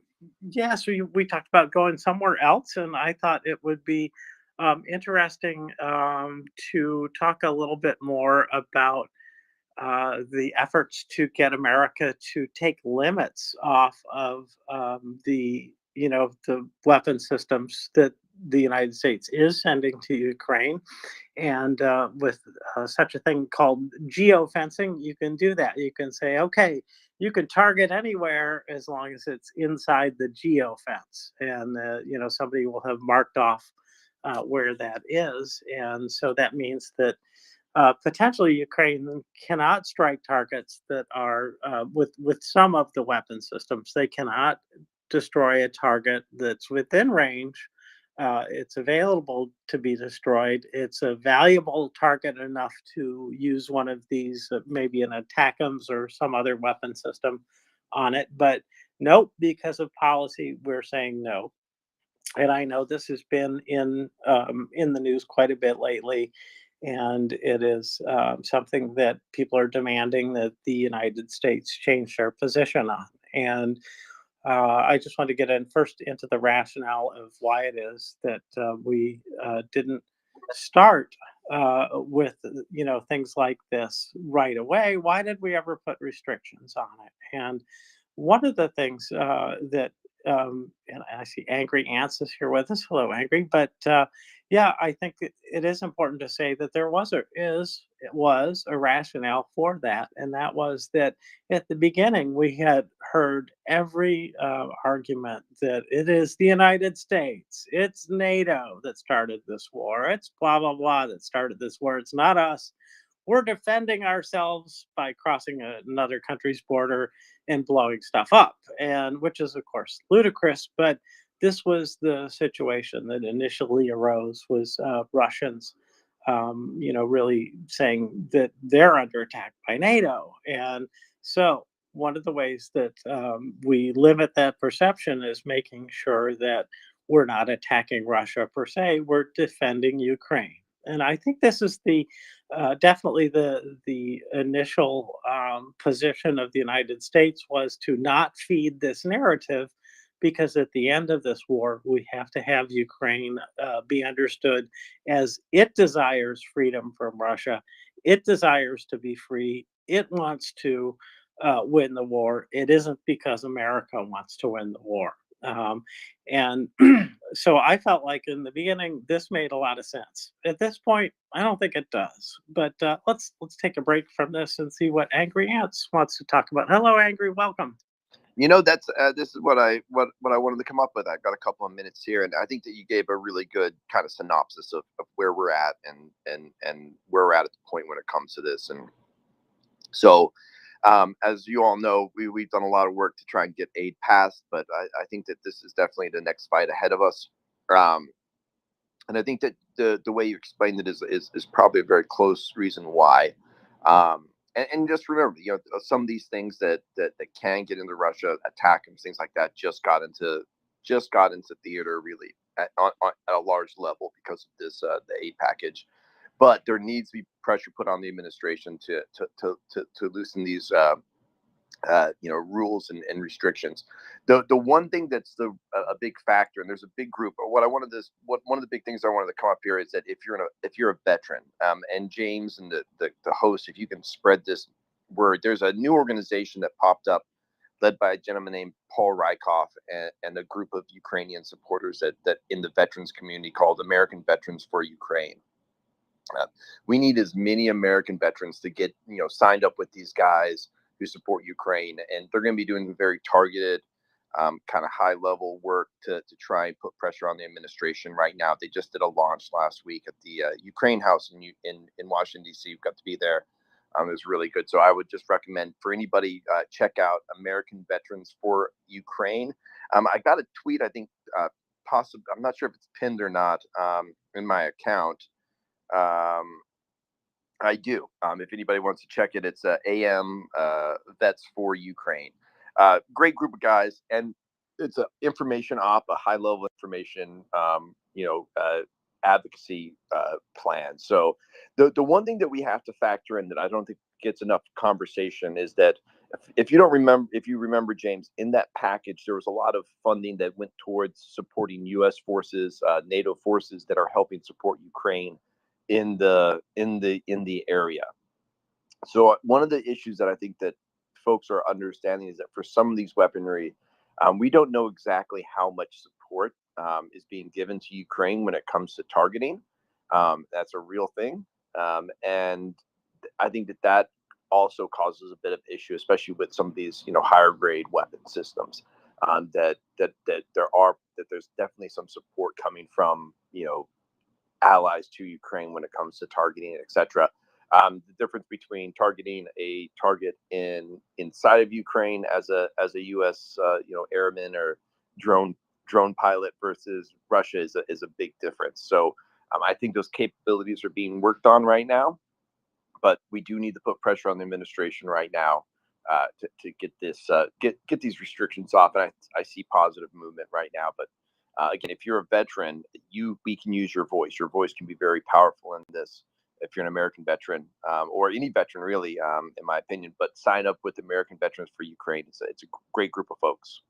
yeah. So we talked about going somewhere else, and I thought it would be interesting to talk a little bit more about the efforts to get America to take limits off of the weapon systems that the United States is sending to Ukraine, and with such a thing called geofencing, you can do that. You can say, okay, you can target anywhere as long as it's inside the geofence, and somebody will have marked off where that is, and so that means that potentially Ukraine cannot strike targets that are with some of the weapon systems. They cannot destroy a target that's within range. It's available to be destroyed. It's a valuable target enough to use one of these, maybe an ATACMS or some other weapon system on it. But nope, because of policy, we're saying no. And I know this has been in the news quite a bit lately, and it is something that people are demanding that the United States change their position on. And I just want to get in first into the rationale of why it is that we didn't start with things like this right away. Why did we ever put restrictions on it? And one of the things that and I see Angry Ants is here with us. Hello, Angry. But Yeah, I think it is important to say that it was a rationale for that, and that was that at the beginning we had heard every argument that it is the United States, it's NATO that started this war, it's blah blah blah that started this war, it's not us. We're defending ourselves by crossing another country's border and blowing stuff up, and which is of course ludicrous, but this was the situation that initially arose was Russians, really saying that they're under attack by NATO. And so one of the ways that we limit that perception is making sure that we're not attacking Russia per se, we're defending Ukraine. And I think this is the definitely the initial position of the United States was to not feed this narrative, because at the end of this war, we have to have Ukraine be understood as it desires freedom from Russia. It desires to be free. It wants to win the war. It isn't because America wants to win the war. And so I felt like in the beginning this made a lot of sense. At this point, I don't think it does. But let's take a break from this and see what Angry Ants wants to talk about. Hello, Angry. Welcome. You know, that's this is what I wanted to come up with. I've got a couple of minutes here, and I think that you gave a really good kind of synopsis of where we're at and where we're at the point when it comes to this. And so, as you all know, we've done a lot of work to try and get aid passed, but I think that this is definitely the next fight ahead of us. And I think that the way you explained it is probably a very close reason why. And just remember, some of these things that can get into Russia, attack and things like that, just got into theater really at a large level because of this the aid package. But there needs to be pressure put on the administration to loosen these rules and restrictions. The one thing that's a big factor, and there's a big group. One of the big things I wanted to come up here is that if you're a veteran, and James and the host, if you can spread this word, there's a new organization that popped up, led by a gentleman named Paul Rykov and a group of Ukrainian supporters that in the veterans community called American Veterans for Ukraine. We need as many American veterans to get signed up with these guys who support Ukraine, and they're going to be doing very targeted, kind of high level work to try and put pressure on the administration. Right now, they just did a launch last week at the Ukraine House in Washington D.C. You've got to be there. It was really good. So I would just recommend for anybody, check out American Veterans for Ukraine. I got a tweet, I think, possibly, I'm not sure if it's pinned or not, in my account. I do. If anybody wants to check it, it's AM Vets for Ukraine. Great group of guys, and it's an information op, a high level information, advocacy plan. So the one thing that we have to factor in that I don't think gets enough conversation is that if you remember, James, in that package there was a lot of funding that went towards supporting U.S. forces, NATO forces that are helping support Ukraine in the area. So one of the issues that I think that folks are understanding is that for some of these weaponry, we don't know exactly how much support is being given to Ukraine when it comes to targeting. That's a real thing, and I think that also causes a bit of issue, especially with some of these higher grade weapon systems. That there's definitely some support coming from allies to Ukraine when it comes to targeting, etc. The difference between targeting a target inside of Ukraine as a U.S. Airman or drone pilot versus Russia is a big difference. So I think those capabilities are being worked on right now, but we do need to put pressure on the administration right now to get this get these restrictions off. And I see positive movement right now, but again, if you're a veteran, we can use your voice. Your voice can be very powerful in this. If you're an American veteran, or any veteran really, in my opinion, but sign up with American Veterans for Ukraine. It's a great group of folks.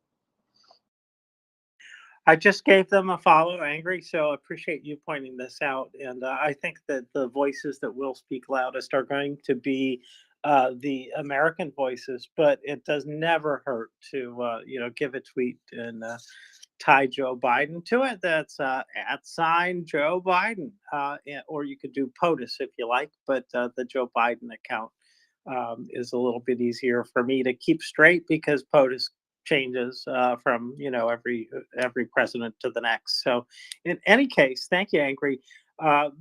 I just gave them a follow, Angry, so appreciate you pointing this out. And I think that the voices that will speak loudest are going to be the American voices, but it does never hurt to give a tweet and tie Joe Biden to it, that's @ Joe Biden, or you could do POTUS if you like, but the Joe Biden account is a little bit easier for me to keep straight because POTUS changes from every president to the next. So, in any case, thank you, Angry.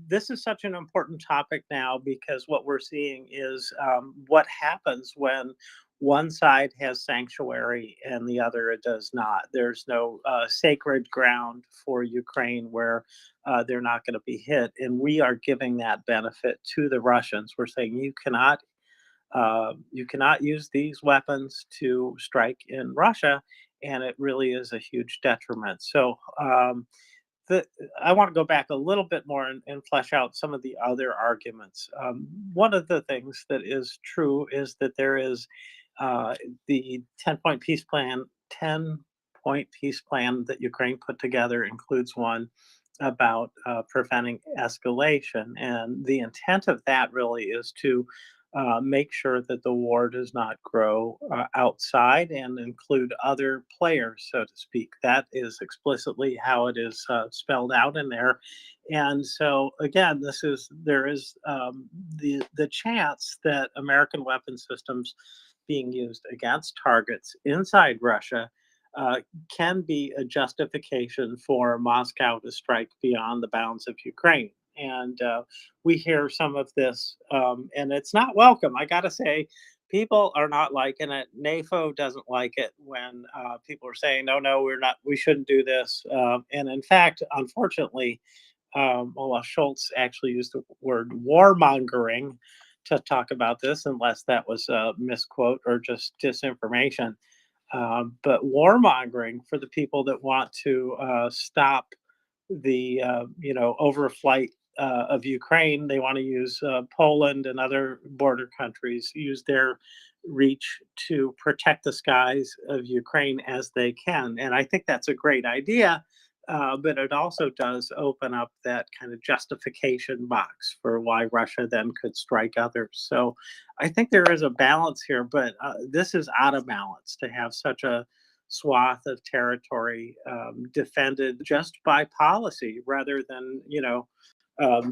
This is such an important topic now because what we're seeing is what happens when one side has sanctuary and the other does not. There's no sacred ground for Ukraine where they're not going to be hit. And we are giving that benefit to the Russians. We're saying you cannot use these weapons to strike in Russia, and it really is a huge detriment. So I want to go back a little bit more and flesh out some of the other arguments. One of the things that is true is that there is the 10-point peace plan. 10-point peace plan that Ukraine put together includes one about preventing escalation, and the intent of that really is to make sure that the war does not grow outside and include other players, so to speak. That is explicitly how it is spelled out in there. And so, again, there is the chance that American weapon systems being used against targets inside Russia can be a justification for Moscow to strike beyond the bounds of Ukraine. And we hear some of this, and it's not welcome. I got to say, people are not liking it. NAFO doesn't like it when people are saying, no, we shouldn't do this. And in fact, unfortunately, Olaf Scholz actually used the word warmongering to talk about this, unless that was a misquote or just disinformation. But warmongering for the people that want to stop the overflight of Ukraine. They want to use Poland and other border countries, use their reach to protect the skies of Ukraine as they can. And I think that's a great idea. But it also does open up that kind of justification box for why Russia then could strike others. So I think there is a balance here, but this is out of balance to have such a swath of territory defended just by policy rather than,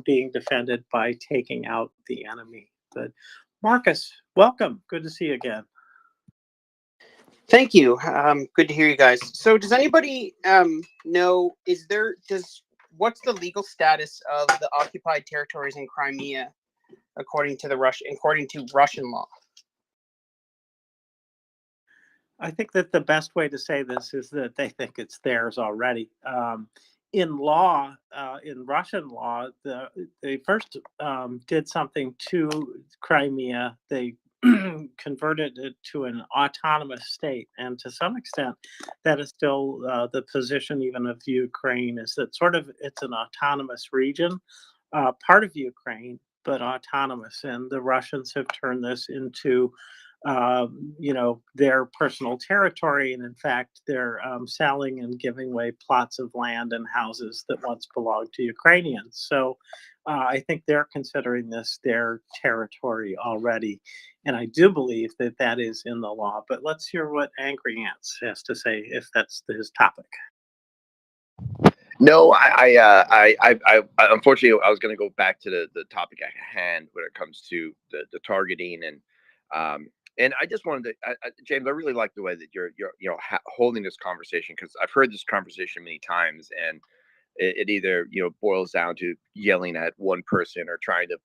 being defended by taking out the enemy. But Marcus, welcome. Good to see you again. Thank you. Good to hear you guys. So does anybody know, what's the legal status of the occupied territories in Crimea according to Russian law? I think that the best way to say this is that they think it's theirs already. In law, in Russian law, they first did something to Crimea. They converted it to an autonomous state, and to some extent, that is still the position even of Ukraine. Is that it's an autonomous region, part of Ukraine, but autonomous. And the Russians have turned this into their personal territory. And in fact, they're selling and giving away plots of land and houses that once belonged to Ukrainians. So I think they're considering this their territory already. And I do believe that that is in the law. But let's hear what Angry Ants has to say, if that's his topic. No, I unfortunately, I was going to go back to the topic at hand when it comes to the targeting and I just wanted to, James, I really like the way that you're holding this conversation, because I've heard this conversation many times, and it either boils down to yelling at one person or trying to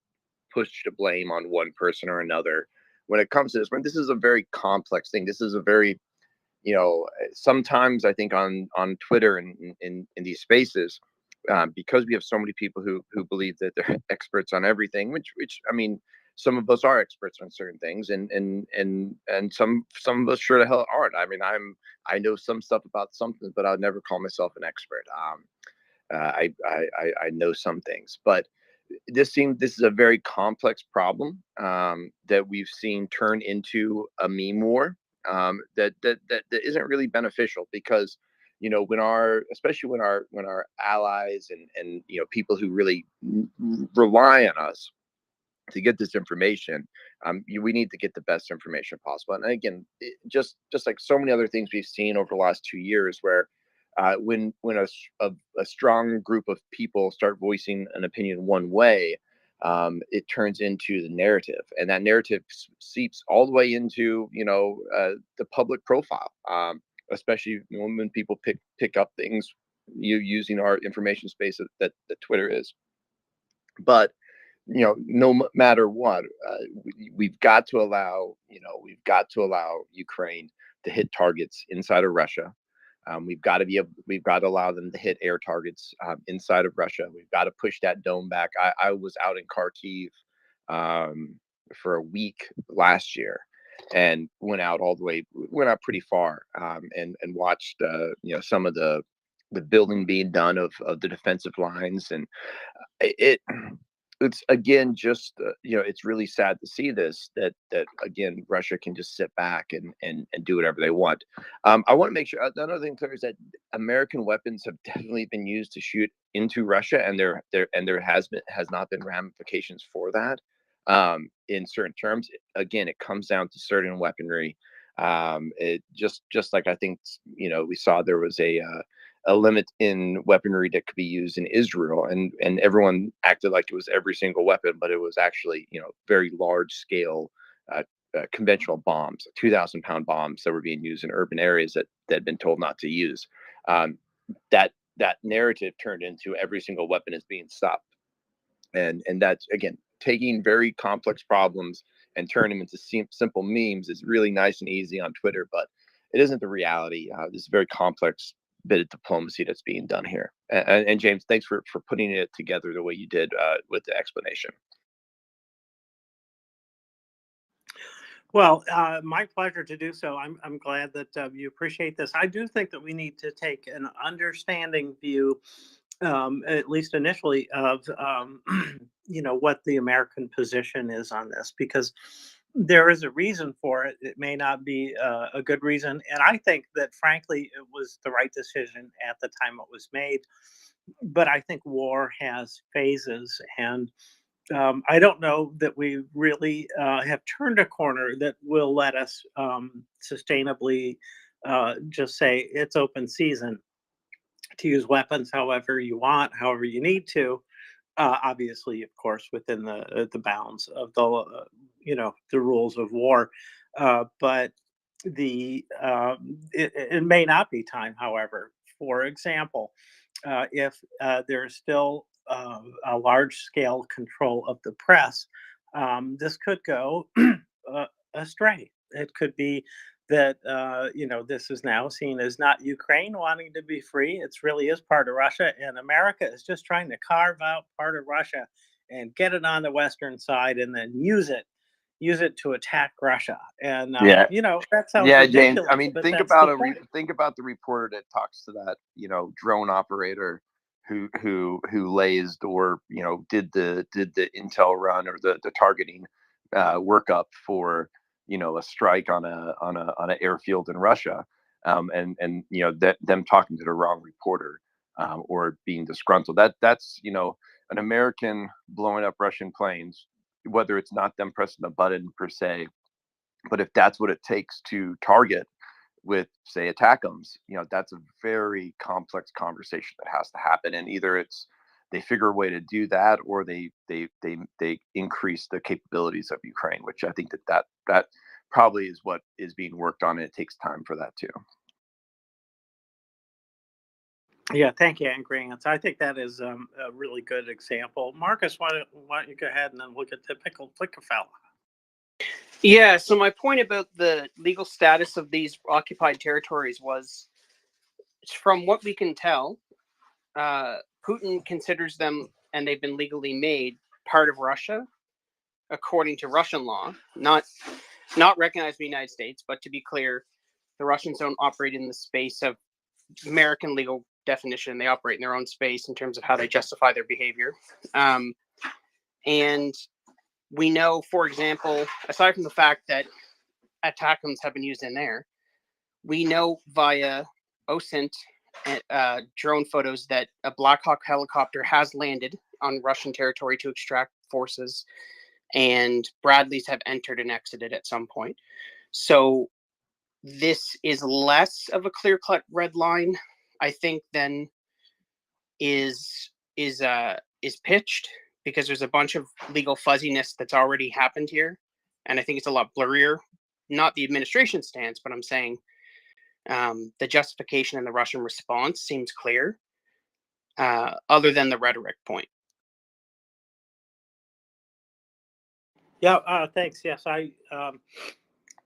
push the blame on one person or another. When it comes to this is a very complex thing. This is a very sometimes I think on Twitter and in these spaces, because we have so many people who believe that they're experts on everything, which I mean, some of us are experts on certain things, and some of us sure the hell aren't. I mean, I know some stuff about something, but I would never call myself an expert. I know some things, but this is a very complex problem that we've seen turn into a meme war that isn't really beneficial, because especially when our allies and people who really rely on us to get this information, we need to get the best information possible. And again, just like so many other things we've seen over the last 2 years, where when a strong group of people start voicing an opinion one way, it turns into the narrative, and that narrative seeps all the way into the public profile, especially when people pick up things using our information space that Twitter is. But no matter what, we've got to allow Ukraine to hit targets inside of Russia. We've got to allow them to hit air targets inside of Russia. We've got to push that dome back. I was out in Kharkiv for a week last year, and went out pretty far, and watched some of the building being done of the defensive lines, and it's again just it's really sad to see this, that again Russia can just sit back and do whatever they want. I want to make sure another thing clear is that American weapons have definitely been used to shoot into Russia, and there has not been ramifications for that. In certain terms, again, it comes down to certain weaponry. It just like I think we saw there was a limit in weaponry that could be used in Israel, and everyone acted like it was every single weapon, but it was actually very large scale conventional bombs, 2,000-pound bombs that were being used in urban areas that had been told not to use. That narrative turned into every single weapon is being stopped, and that's again taking very complex problems and turning them into simple memes is really nice and easy on Twitter, but it isn't the reality. This is very complex bit of diplomacy that's being done here. And James, thanks for putting it together the way you did with the explanation. Well, my pleasure to do so. I'm glad that you appreciate this. I do think that we need to take an understanding view, at least initially, of what the American position is on this, because there is a reason for it. It may not be a good reason, and I think that frankly it was the right decision at the time it was made. But I think war has phases, and I don't know that we really have turned a corner that will let us sustainably just say it's open season to use weapons however you want, however you need to. Obviously, of course, within the bounds of the rules of war. But it may not be time. However, for example, if there's still a large scale control of the press, this could go astray. It could be that this is now seen as not Ukraine wanting to be free. It really is part of Russia, and America is just trying to carve out part of Russia and get it on the western side, and then use it to attack Russia. And that sounds Yeah, ridiculous. James. I mean, but think that's about the point. think about the reporter that talks to that drone operator who layized or did the intel run or the targeting workup for a strike on an airfield in Russia, and them talking to the wrong reporter, or being disgruntled. That's an American blowing up Russian planes, whether it's not them pressing the button per se, but if that's what it takes to target with, say, ATACMS, that's a very complex conversation that has to happen. And either it's they figure a way to do that, or they increase the capabilities of Ukraine, which I think that probably is what is being worked on, and it takes time for that too. Yeah, thank you, Angry. I think that is a really good example. Marcus, why don't you go ahead and then look at typical Flickerfella? Yeah, so my point about the legal status of these occupied territories was, from what we can tell, Putin considers them, and they've been legally made, part of Russia, according to Russian law, not recognized by the United States. But to be clear, the Russians don't operate in the space of American legal definition. They operate in their own space in terms of how they justify their behavior. And we know, for example, aside from the fact that ATACMS have been used in there, we know via OSINT drone photos that a Black Hawk helicopter has landed on Russian territory to extract forces, and Bradleys have entered and exited at some point. So this is less of a clear-cut red line I think then is pitched, because there's a bunch of legal fuzziness that's already happened here, and I think it's a lot blurrier. Not the administration stance, but I'm saying the justification and the Russian response seems clear, other than the rhetoric point. Yeah, thanks. Yes,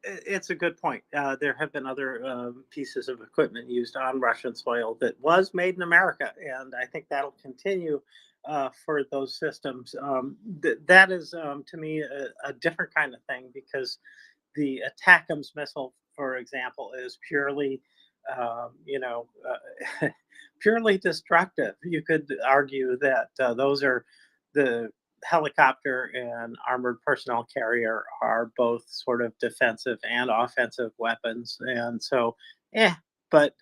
it's a good point. There have been other pieces of equipment used on Russian soil that was made in America, and I think that'll continue for those systems. That is, to me, a different kind of thing, because the ATACMS missile, for example, is purely, purely destructive. You could argue that those are the helicopter and armored personnel carrier are both sort of defensive and offensive weapons, and so, but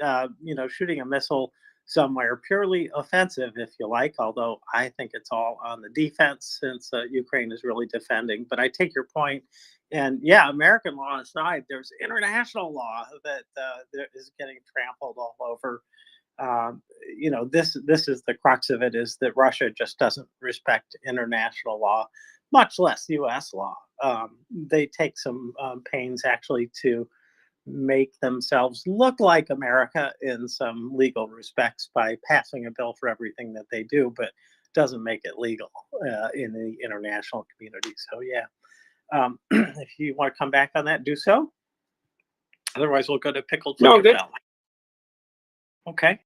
shooting a missile somewhere purely offensive, if you like, although I think it's all on the defense, since Ukraine is really defending. But I take your point, and yeah, American law aside, there's international law that is getting trampled all over. This is the crux of it, is that Russia just doesn't respect international law, much less U.S. law. They take some pains actually to make themselves look like America in some legal respects by passing a bill for everything that they do, but doesn't make it legal in the international community. So yeah, if you want to come back on that, do so. Otherwise, we'll go to Pickled No, good. Flickerfell. Okay.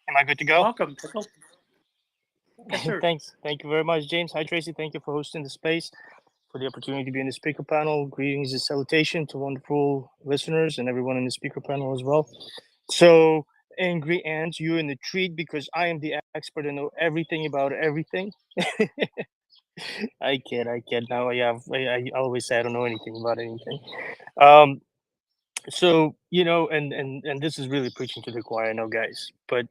Am I good to go? Welcome, Pickle. Yes, sir. Thanks. Thank you very much, James. Hi, Tracy. Thank you for hosting the space, for the opportunity to be in the speaker panel. Greetings and salutation to wonderful listeners and everyone in the speaker panel as well. So, Angry Ants, you're in the treat, because I am the expert and know everything about everything. I kid. Now I always say I don't know anything about anything. So, and this is really preaching to the choir, I know, guys, but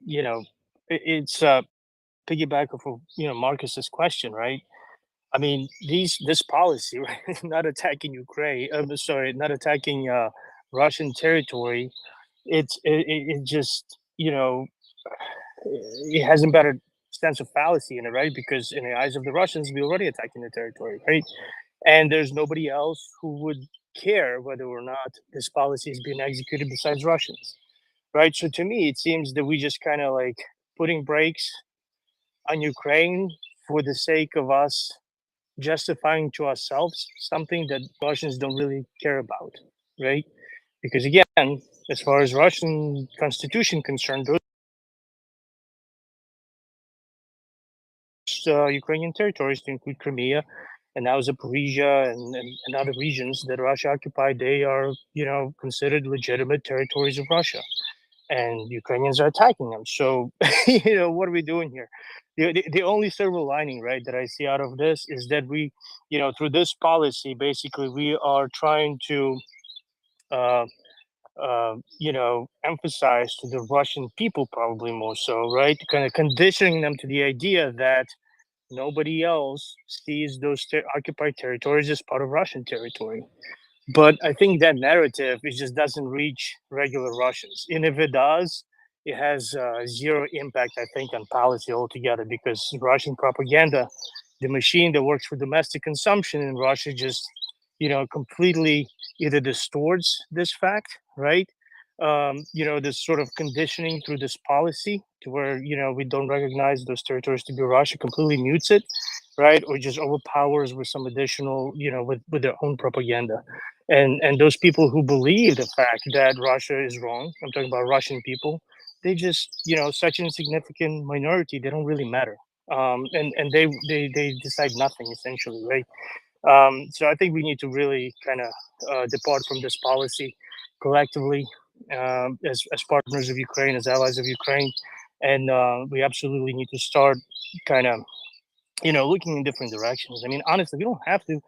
it's piggyback off of Marcus's question, right? I mean, this policy, right, not attacking Ukraine. Sorry, not attacking Russian territory. It just it has a better sense of fallacy in it, right? Because in the eyes of the Russians, we already attacking their territory, right? And there's nobody else who would care whether or not this policy is being executed besides Russians, right? So to me, it seems that we just kind of like putting brakes on Ukraine for the sake of us justifying to ourselves something that Russians don't really care about, right? Because again, as far as Russian constitution concerned, those Ukrainian territories, to include Crimea and now Zaporizhia and other regions that Russia occupied, they are considered legitimate territories of Russia, and Ukrainians are attacking them. So what are we doing here? The only silver lining, right, that I see out of this is that we, through this policy, basically we are trying to emphasize to the Russian people, probably more so, right, kind of conditioning them to the idea that nobody else sees those occupied territories as part of Russian territory. But I think that narrative, it just doesn't reach regular Russians, and if it does, it has zero impact, I think, on policy altogether, because Russian propaganda, the machine that works for domestic consumption in Russia, just completely either distorts this fact, right? This sort of conditioning through this policy to where we don't recognize those territories to be Russia, completely mutes it, right? Or just overpowers with some additional, with their own propaganda. And those people who believe the fact that Russia is wrong, I'm talking about Russian people, they just, such an insignificant minority, they don't really matter. And they decide nothing, essentially, right? So I think we need to really kind of depart from this policy collectively, as partners of Ukraine, as allies of Ukraine. And we absolutely need to start kind of looking in different directions. I mean, honestly, we don't have to.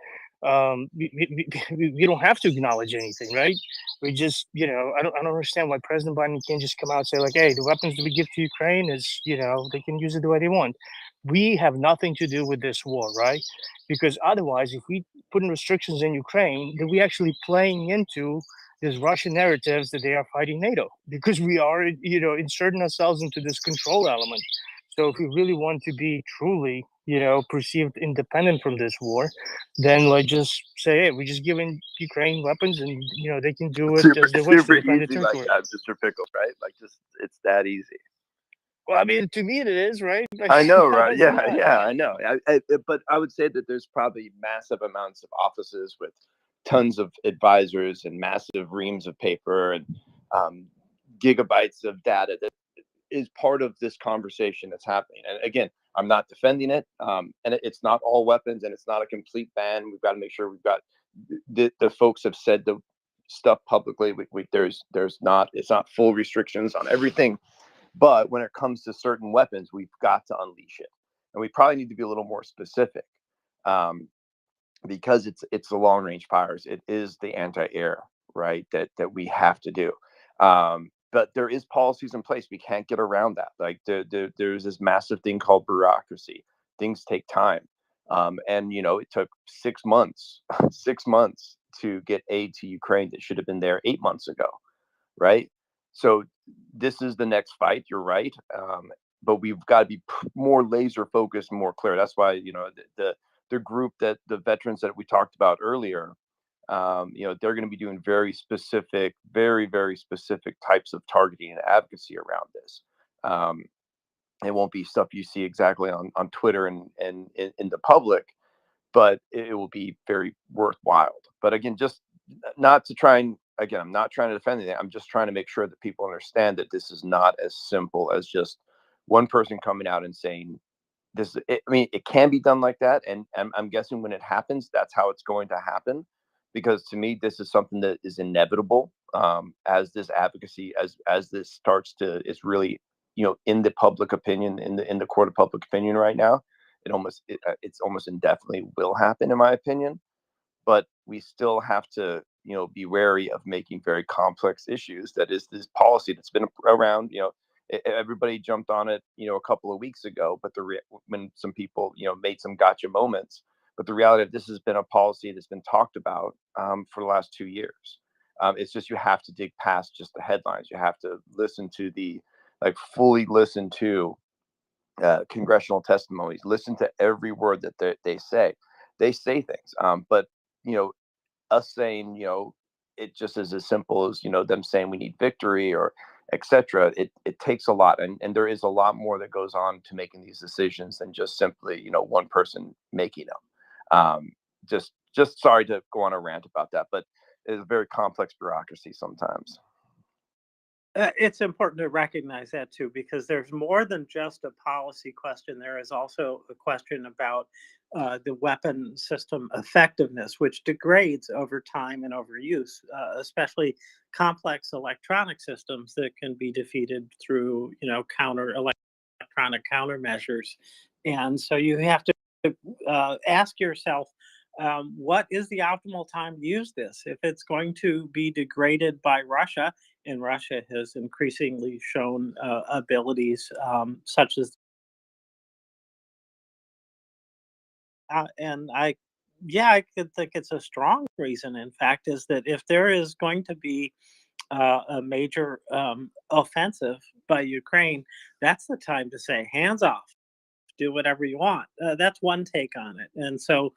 We don't have to acknowledge anything, right? We just, I don't understand why President Biden can't just come out and say like, "Hey, the weapons that we give to Ukraine is, they can use it the way they want." We have nothing to do with this war, right? Because otherwise, if we putting restrictions in Ukraine, that we actually playing into this Russian narratives that they are fighting NATO, because we are, inserting ourselves into this control element. So if we really want to be truly, perceived independent from this war, then like just say, hey, we're just giving Ukraine weapons, and they can do it as they wish to super defend their easy like territory. that, Mr. Pickles, right? Like just it's that easy. Well, I mean, to me it is, right? I know, right? How's Yeah, that? yeah, I know. But I would say that there's probably massive amounts of offices with tons of advisors and massive reams of paper and gigabytes of data that is part of this conversation that's happening. And again, I'm not defending it, and it's not all weapons, and it's not a complete ban. We've got to make sure we've got the folks have said the stuff publicly. There's not, it's not full restrictions on everything. But when it comes to certain weapons, we've got to unleash it, and we probably need to be a little more specific, because it's the long range fires. It is the anti-air, right? That we have to do. But there is policies in place. We can't get around that. Like there's this massive thing called bureaucracy. Things take time, and it took 6 months, 6 months to get aid to Ukraine that should have been there 8 months ago, right? So this is the next fight. You're right, but we've got to be more laser focused, more clear. That's why the group that the veterans that we talked about earlier, they're going to be doing very specific, very very specific types of targeting and advocacy around this. It won't be stuff you see exactly on Twitter and in the public, but it will be very worthwhile. But again, just not to try and again, I'm not trying to defend anything. I'm just trying to make sure that people understand that this is not as simple as just one person coming out and saying this. I mean, it can be done like that, and I'm guessing when it happens, that's how it's going to happen. Because to me, this is something that is inevitable, as this advocacy, as this starts to, is really, in the public opinion, in the court of public opinion right now. It's almost indefinitely will happen, in my opinion. But we still have to, be wary of making very complex issues. That is this policy that's been around. Everybody jumped on it, a couple of weeks ago, but when some people, made some gotcha moments. But the reality of this has been a policy that's been talked about, for the last 2 years. It's just you have to dig past just the headlines. You have to listen to fully listen to congressional testimonies. Listen to every word that they say. They say things, but us saying, it just is as simple as, them saying we need victory or etc. It takes a lot, and there is a lot more that goes on to making these decisions than just simply, one person making them. Just sorry to go on a rant about that, but it's a very complex bureaucracy sometimes. It's important to recognize that too, because there's more than just a policy question. There is also a question about the weapon system effectiveness, which degrades over time and overuse, especially complex electronic systems that can be defeated through, electronic countermeasures. And so you have to ask yourself, what is the optimal time to use this? If it's going to be degraded by Russia, and Russia has increasingly shown abilities such as, and I could think it's a strong reason, in fact, is that if there is going to be a major offensive by Ukraine, that's the time to say, hands off, do whatever you want. That's one take on it. And so,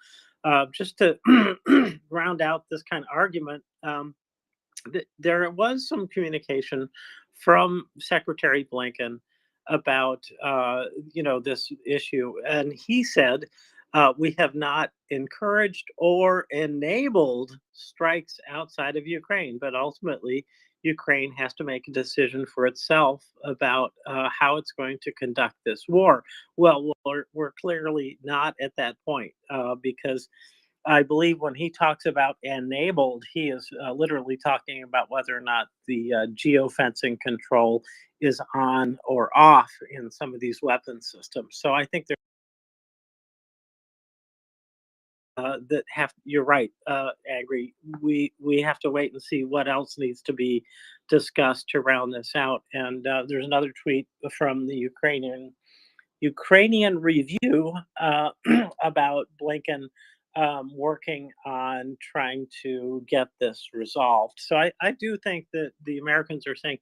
just to round out this kind of argument, there was some communication from Secretary Blinken about this issue, and he said, we have not encouraged or enabled strikes outside of Ukraine, but ultimately Ukraine has to make a decision for itself about how it's going to conduct this war. Well, we're clearly not at that point, because I believe when he talks about enabled, he is literally talking about whether or not the geofencing control is on or off in some of these weapon systems. So I think there you're right, Agri. We have to wait and see what else needs to be discussed to round this out. And there's another tweet from the Ukrainian Review about Blinken working on trying to get this resolved. So I do think that the Americans are saying,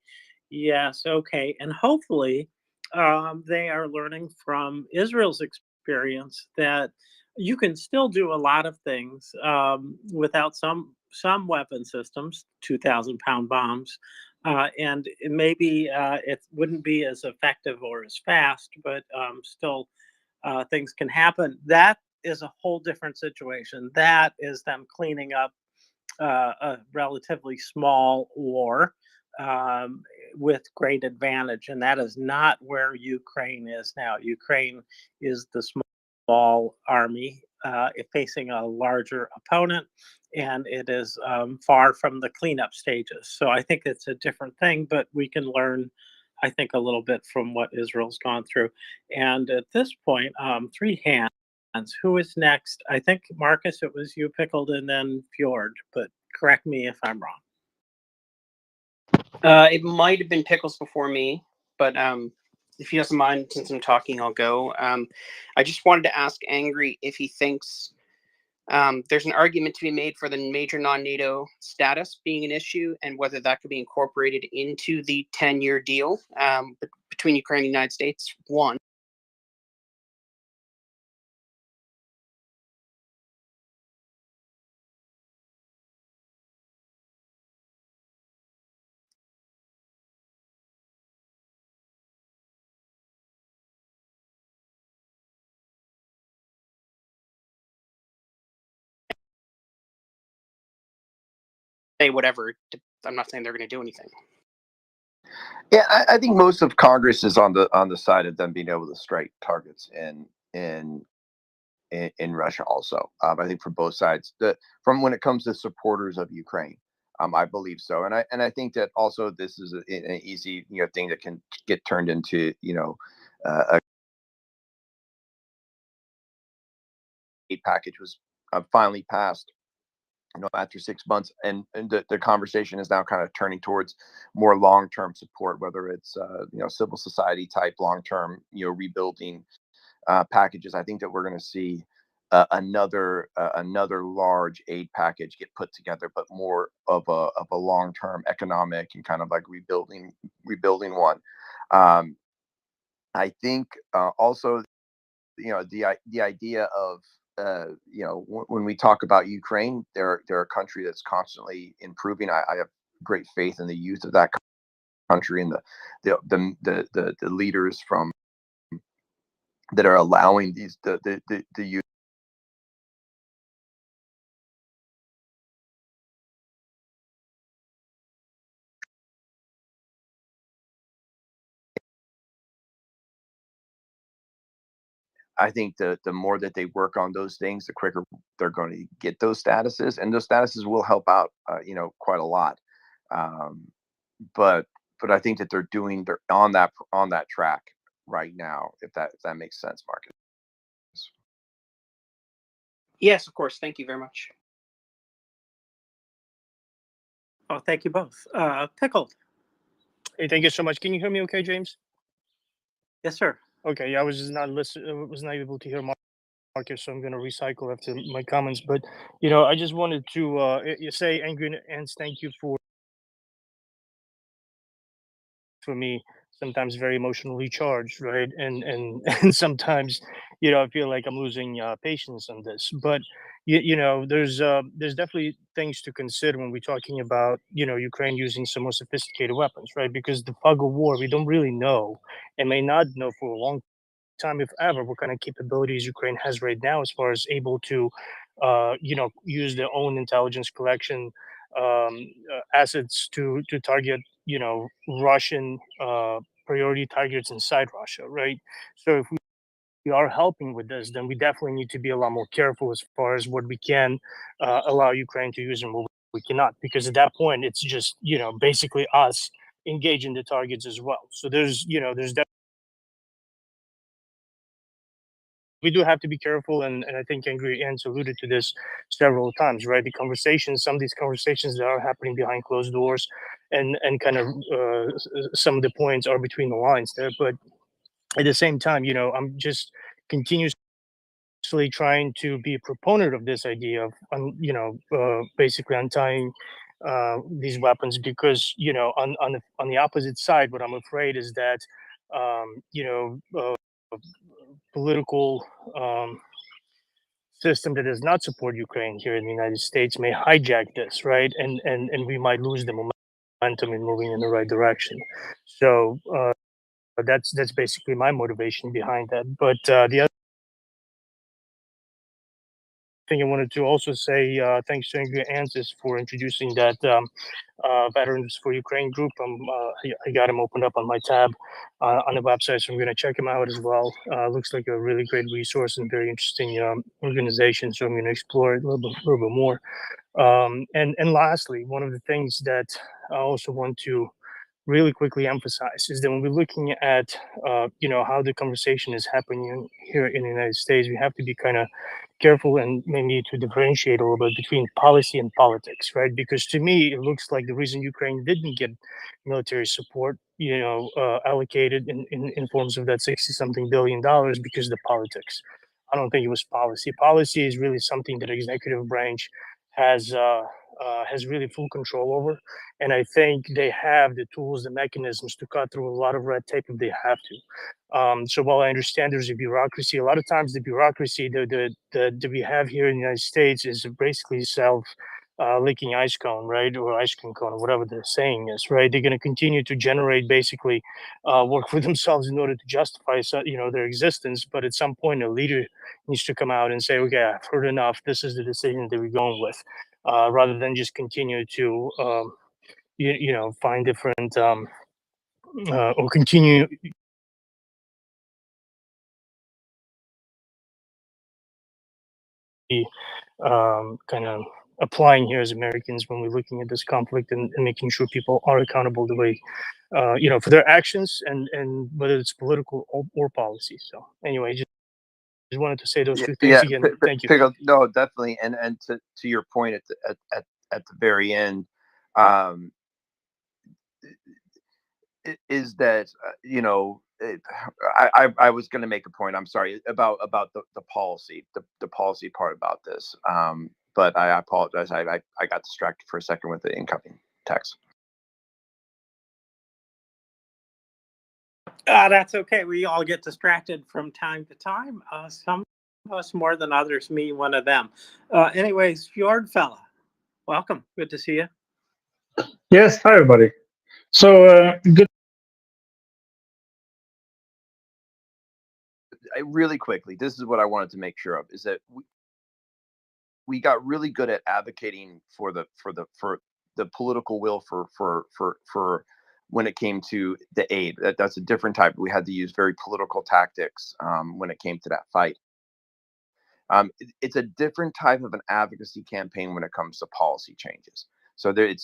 yes, okay, and hopefully they are learning from Israel's experience that you can still do a lot of things without some weapon systems, 2,000-pound bombs, and maybe it wouldn't be as effective or as fast, but still things can happen. That is a whole different situation. That is them cleaning up a relatively small war with great advantage, and that is not where Ukraine is now. Ukraine is the small army facing a larger opponent, and it is far from the cleanup stages. So I think it's a different thing, but we can learn, I think, a little bit from what Israel's gone through. And at this point, three hands. Who is next? I think, Marcus, it was you, Pickled, and then Fjord, but correct me if I'm wrong. It might have been Pickles before me, but if he doesn't mind, since I'm talking, I'll go. I just wanted to ask Angry if he thinks there's an argument to be made for the major non-NATO status being an issue, and whether that could be incorporated into the 10-year deal between Ukraine and the United States. One. Say whatever. I'm not saying they're going to do anything. Yeah, I think most of Congress is on the side of them being able to strike targets in Russia. Also, I think from both sides, from when it comes to supporters of Ukraine, I believe so, and I think that also this is an easy thing that can get turned into a package was finally passed after 6 months, and the conversation is now kind of turning towards more long-term support, whether it's civil society type long-term rebuilding packages. I think that we're going to see another large aid package get put together, but more of a long-term economic and kind of like rebuilding one. I think also the idea of when we talk about Ukraine, they're a country that's constantly improving. I have great faith in the youth of that country and the leaders from that are allowing the youth. I think the more that they work on those things, the quicker they're going to get those statuses, and those statuses will help out, quite a lot. But I think that they're on that track right now. If that makes sense, Marcus. Yes, of course. Thank you very much. Oh, thank you both. Pickled. Hey, thank you so much. Can you hear me okay, James? Yes, sir. Okay, yeah, I was just not was not able to hear Marcus, so I'm going to recycle after my comments. But I just wanted to say, Angry Ants, thank you for me. Sometimes very emotionally charged, right? And and sometimes, I feel like I'm losing patience on this. But there's definitely things to consider when we're talking about Ukraine using some more sophisticated weapons, right? Because the fog of war, we don't really know and may not know for a long time, if ever, what kind of capabilities Ukraine has right now as far as able to, use their own intelligence collection assets to target, Russian priority targets inside Russia, right? So if we are helping with this, then we definitely need to be a lot more careful as far as what we can allow Ukraine to use and what we cannot, because at that point, it's just basically us engaging the targets as well. So there's we do have to be careful, and I think Angry Ants alluded to this several times, right? Some of these conversations that are happening behind closed doors, and kind of some of the points are between the lines there. But at the same time, I'm just continuously actually trying to be a proponent of this idea of, basically untying these weapons, because on the opposite side, what I'm afraid is that political system that does not support Ukraine here in the United States may hijack this, right? And we might lose the momentum in moving in the right direction. So that's basically my motivation behind that. But the other thing I wanted to also say, thanks to Ingrid Antis for introducing that Veterans for Ukraine group. I got him opened up on my tab on the website, so I'm going to check him out as well. Looks like a really great resource and very interesting organization, so I'm going to explore it a little bit more. And lastly, one of the things that I also want to really quickly emphasize is that when we're looking at how the conversation is happening here in the United States, we have to be kind of careful and maybe to differentiate a little bit between policy and politics, right? Because to me, it looks like the reason Ukraine didn't get military support, allocated in forms of that 60-something billion dollars, because of the politics. I don't think it was policy. Policy is really something that executive branch has really full control over, and I think they have the tools, the mechanisms to cut through a lot of red tape if they have to. So while I understand there's a bureaucracy, a lot of times the bureaucracy that we have here in the United States is basically licking ice cone, right, or ice cream cone, or whatever the saying is, right? They're going to continue to generate basically work for themselves in order to justify, their existence. But at some point, a leader needs to come out and say, "Okay, I've heard enough. This is the decision that we're going with," rather than just continue to, find different or continue. Kind of applying here as Americans when we're looking at this conflict, and making sure people are accountable the way, for their actions, and whether it's political or policy. So anyway, just wanted to say those two things Yeah, again. Thank you. no, definitely, and to your point at the very end, um, is that I was going to make a point. I'm sorry about the policy, the policy part about this. But I apologize. I got distracted for a second with the incoming text. That's okay. We all get distracted from time to time. Some of us more than others, me one of them. Anyways, Fjord fella, welcome. Good to see you. Yes, hi everybody. So good. Really quickly, this is what I wanted to make sure of: is that we got really good at advocating for the political will for when it came to the aid. That's a different type. We had to use very political tactics when it came to that fight. It's a different type of an advocacy campaign when it comes to policy changes. So there,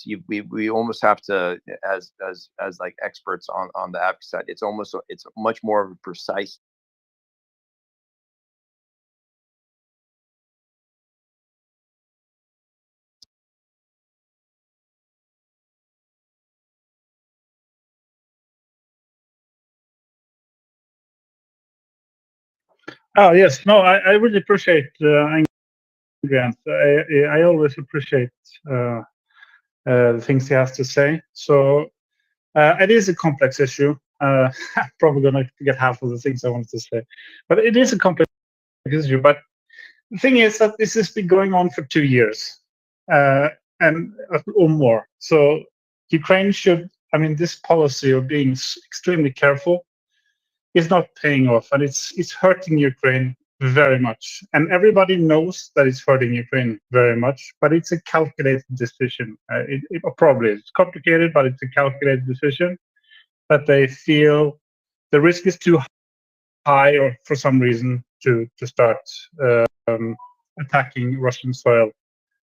we almost have to, as like experts on the advocacy side, it's much more of a precise. Oh yes, no, I really appreciate Grant. I always appreciate the things he has to say. So it is a complex issue. I'm probably going to get half of the things I wanted to say, but it is a complex issue. But the thing is that this has been going on for 2 years, and or more. So Ukraine should, this policy of being extremely careful is not paying off, and it's hurting Ukraine very much. And everybody knows that it's hurting Ukraine very much, but it's a calculated decision. Probably it's complicated, but it's a calculated decision that they feel the risk is too high, or for some reason, to start attacking Russian soil,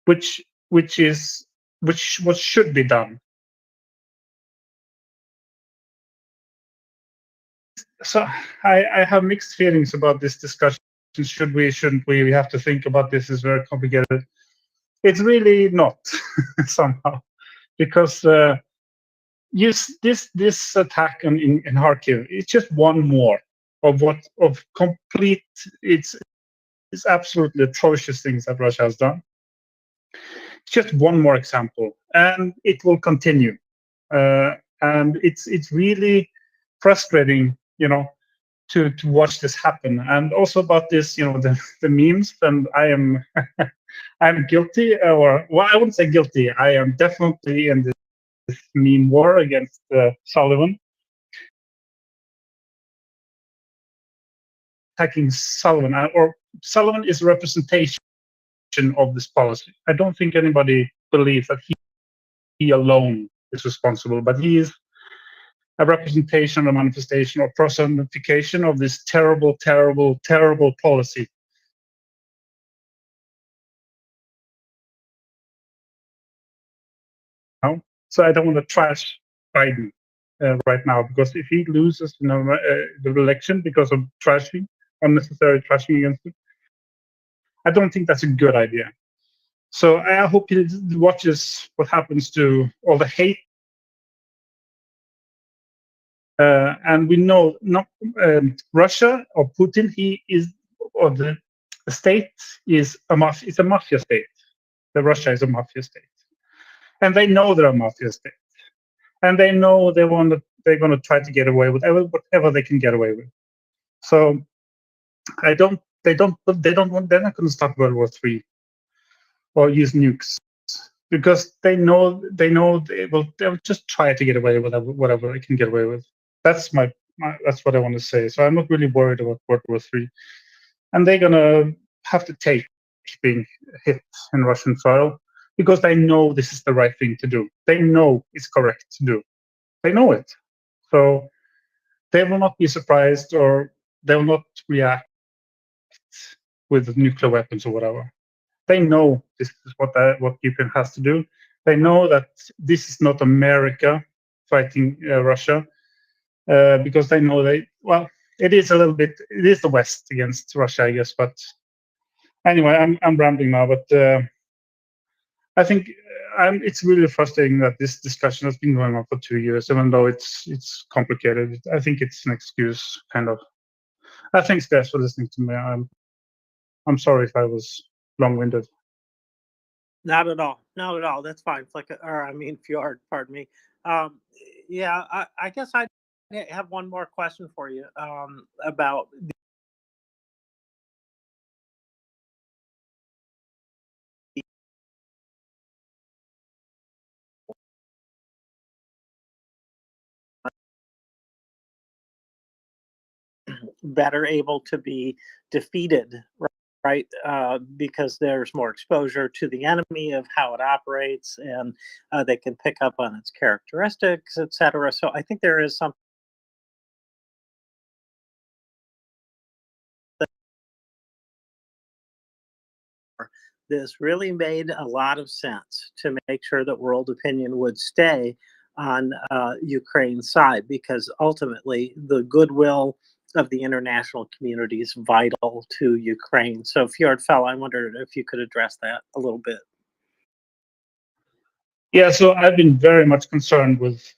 which what should be done. So I have mixed feelings about this discussion. Should we, shouldn't we? We have to think about this. Is very complicated. It's really not somehow, because this attack in Kharkiv, it's just one more of complete. It's these absolutely atrocious things that Russia has done. It's just one more example, and it will continue. And it's really frustrating, to watch this happen. And also about this, the memes. And I am I'm guilty, or well, I wouldn't say guilty. I am definitely in this meme war against Sullivan. Attacking Sullivan, or Sullivan is a representation of this policy. I don't think anybody believes that he alone is responsible, but he is a representation, a manifestation, or personification of this terrible, terrible, terrible policy. So I don't want to trash Biden right now, because if he loses the election because of trashing, unnecessary trashing against him, I don't think that's a good idea. So I hope he watches what happens to all the hate. And we know not Russia or Putin. Or the state is a mafia state. The Russia is a mafia state, and they know they're a mafia state, and they know they're going to try to get away with whatever they can get away with. So they're not going to start World War III or use nukes, because they know they'll just try to get away with whatever they can get away with. That's that's what I want to say. So I'm not really worried about World War III, and they're gonna have to take being hit in Russian soil, because they know this is the right thing to do. They know it's correct to do. They know it, so they will not be surprised, or they will not react with nuclear weapons or whatever. They know this is what Ukraine has to do. They know that this is not America fighting Russia, because they know it is a little bit, it is the West against Russia, I guess. But anyway, I'm rambling now. But I think it's really frustrating that this discussion has been going on for 2 years, even though it's complicated. I think it's an excuse, kind of. Thanks, guys, for listening to me. I'm sorry if I was long-winded. Not at all. Not at all. That's fine. Fjord, pardon me. Yeah, I guess I have one more question for you about better able to be defeated, right? Because there's more exposure to the enemy of how it operates, and they can pick up on its characteristics, etc. So I think there is something this really made a lot of sense to make sure that world opinion would stay on Ukraine's side, because ultimately the goodwill of the international community is vital to Ukraine. So Fjordfell, I wondered if you could address that a little bit. Yeah, so I've been very much concerned with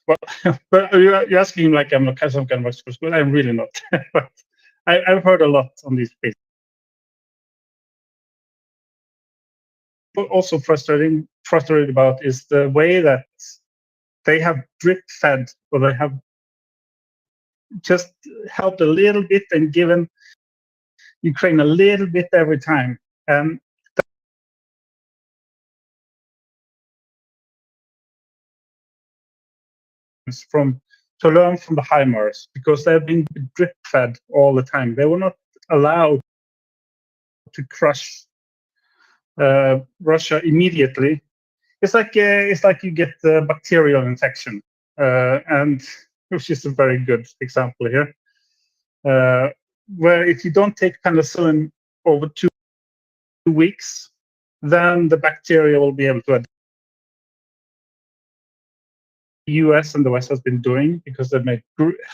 but you're asking like I'm some kind of expert, but I'm really not. But I've heard a lot on these things. Also frustrated about is the way that they have drip fed, or they have just helped a little bit and given Ukraine a little bit every time. And to learn from the HIMARS, because they've been drip fed all the time. They were not allowed to crush Russia immediately. It's like you get the bacterial infection, and which is a very good example here, where if you don't take penicillin over 2 weeks, then the bacteria will be able to adapt. The US and the West has been doing, because they've made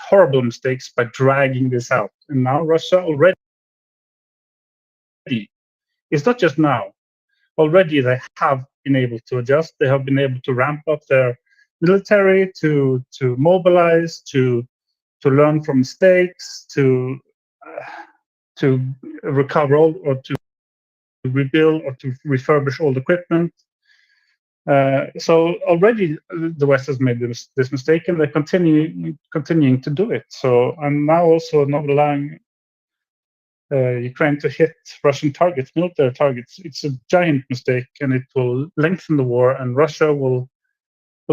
horrible mistakes by dragging this out. And now Russia already, it's not just now, already they have been able to adjust. They have been able to ramp up their military, to mobilize, to learn from mistakes, to recover or to rebuild or to refurbish old equipment. So already the West has made this mistake, and they're continuing to do it. So I'm now also not allowing Ukraine to hit Russian targets, military targets. It's a giant mistake, and it will lengthen the war. And Russia will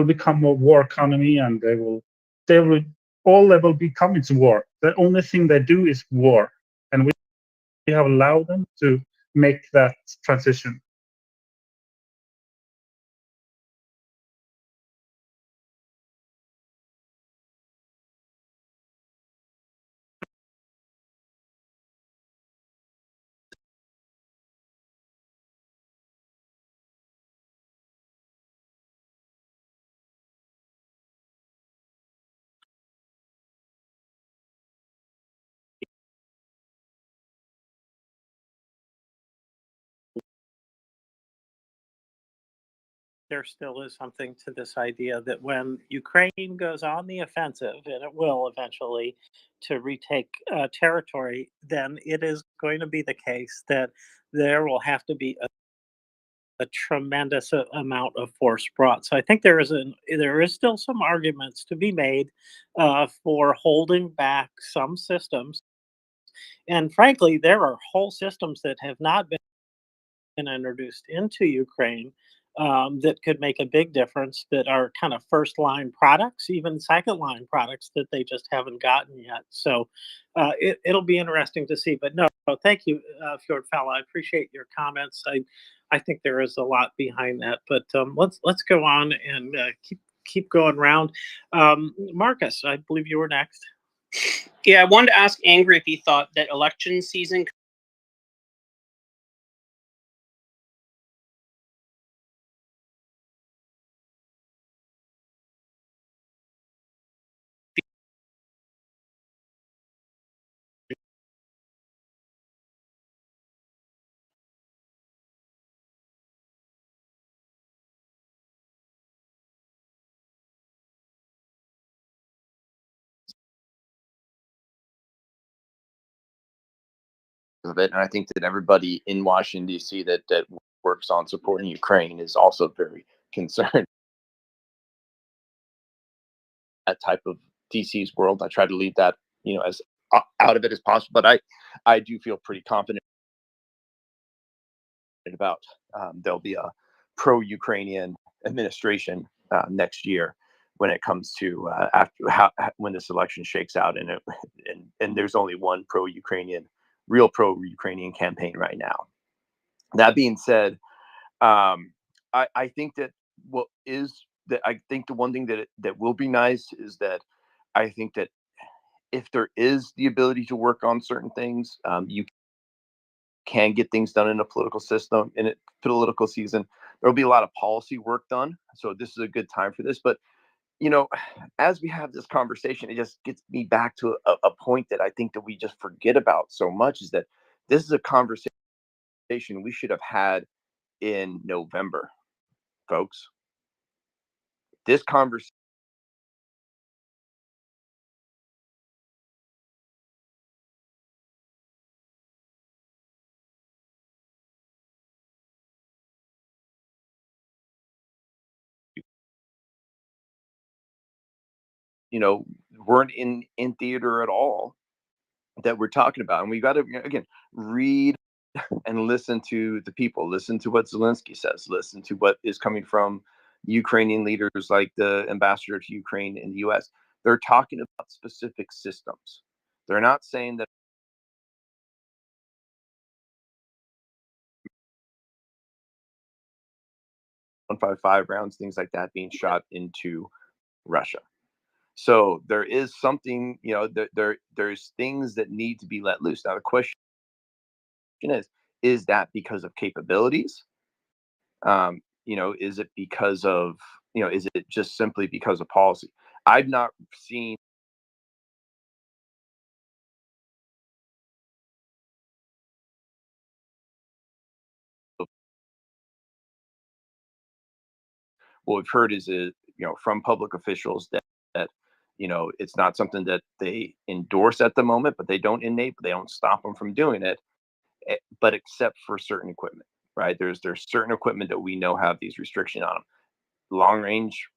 become a war economy, and they will become its war. The only thing they do is war, and we have allowed them to make that transition. There still is something to this idea that when Ukraine goes on the offensive, and it will eventually, to retake territory, then it is going to be the case that there will have to be a tremendous amount of force brought. So I think there is still some arguments to be made for holding back some systems. And frankly, there are whole systems that have not been introduced into Ukraine that could make a big difference, that are kind of first line products, even second line products that they just haven't gotten yet. So it'll be interesting to see. But no, thank you, Fjordfella. I appreciate your comments. I think there is a lot behind that. But let's go on and keep going around. Marcus, I believe you were next. Yeah, I wanted to ask Angry if he thought that election season of it, and I think that everybody in Washington D.C. that works on supporting Ukraine is also very concerned. That type of DC's world, I try to leave that as out of it as possible, but I do feel pretty confident about there'll be a pro-Ukrainian administration next year when it comes to when this election shakes out, and there's only one real pro-Ukrainian campaign right now. That being said, I think that I think the one thing that will be nice is that I think that if there is the ability to work on certain things, you can get things done in a political system, in a political season. There will be a lot of policy work done. So this is a good time for this. But, as we have this conversation, it just gets me back to a point that I think that we just forget about so much, is that this is a conversation we should have had in November, folks. This conversation, weren't in theater at all, that we're talking about. And we got to, again, read and listen to the people, listen to what Zelensky says, listen to what is coming from Ukrainian leaders like the ambassador to Ukraine in the US. They're talking about specific systems. They're not saying that 155 rounds, things like that, being shot into Russia. So there is something, there's things that need to be let loose. Now the question is that because of capabilities? Is it because of, is it just simply because of policy? I've not seen what we've heard is, from public officials that it's not something that they endorse at the moment, but they don't stop them from doing it. but except for certain equipment, right? There's certain equipment that we know have these restrictions on them. Long range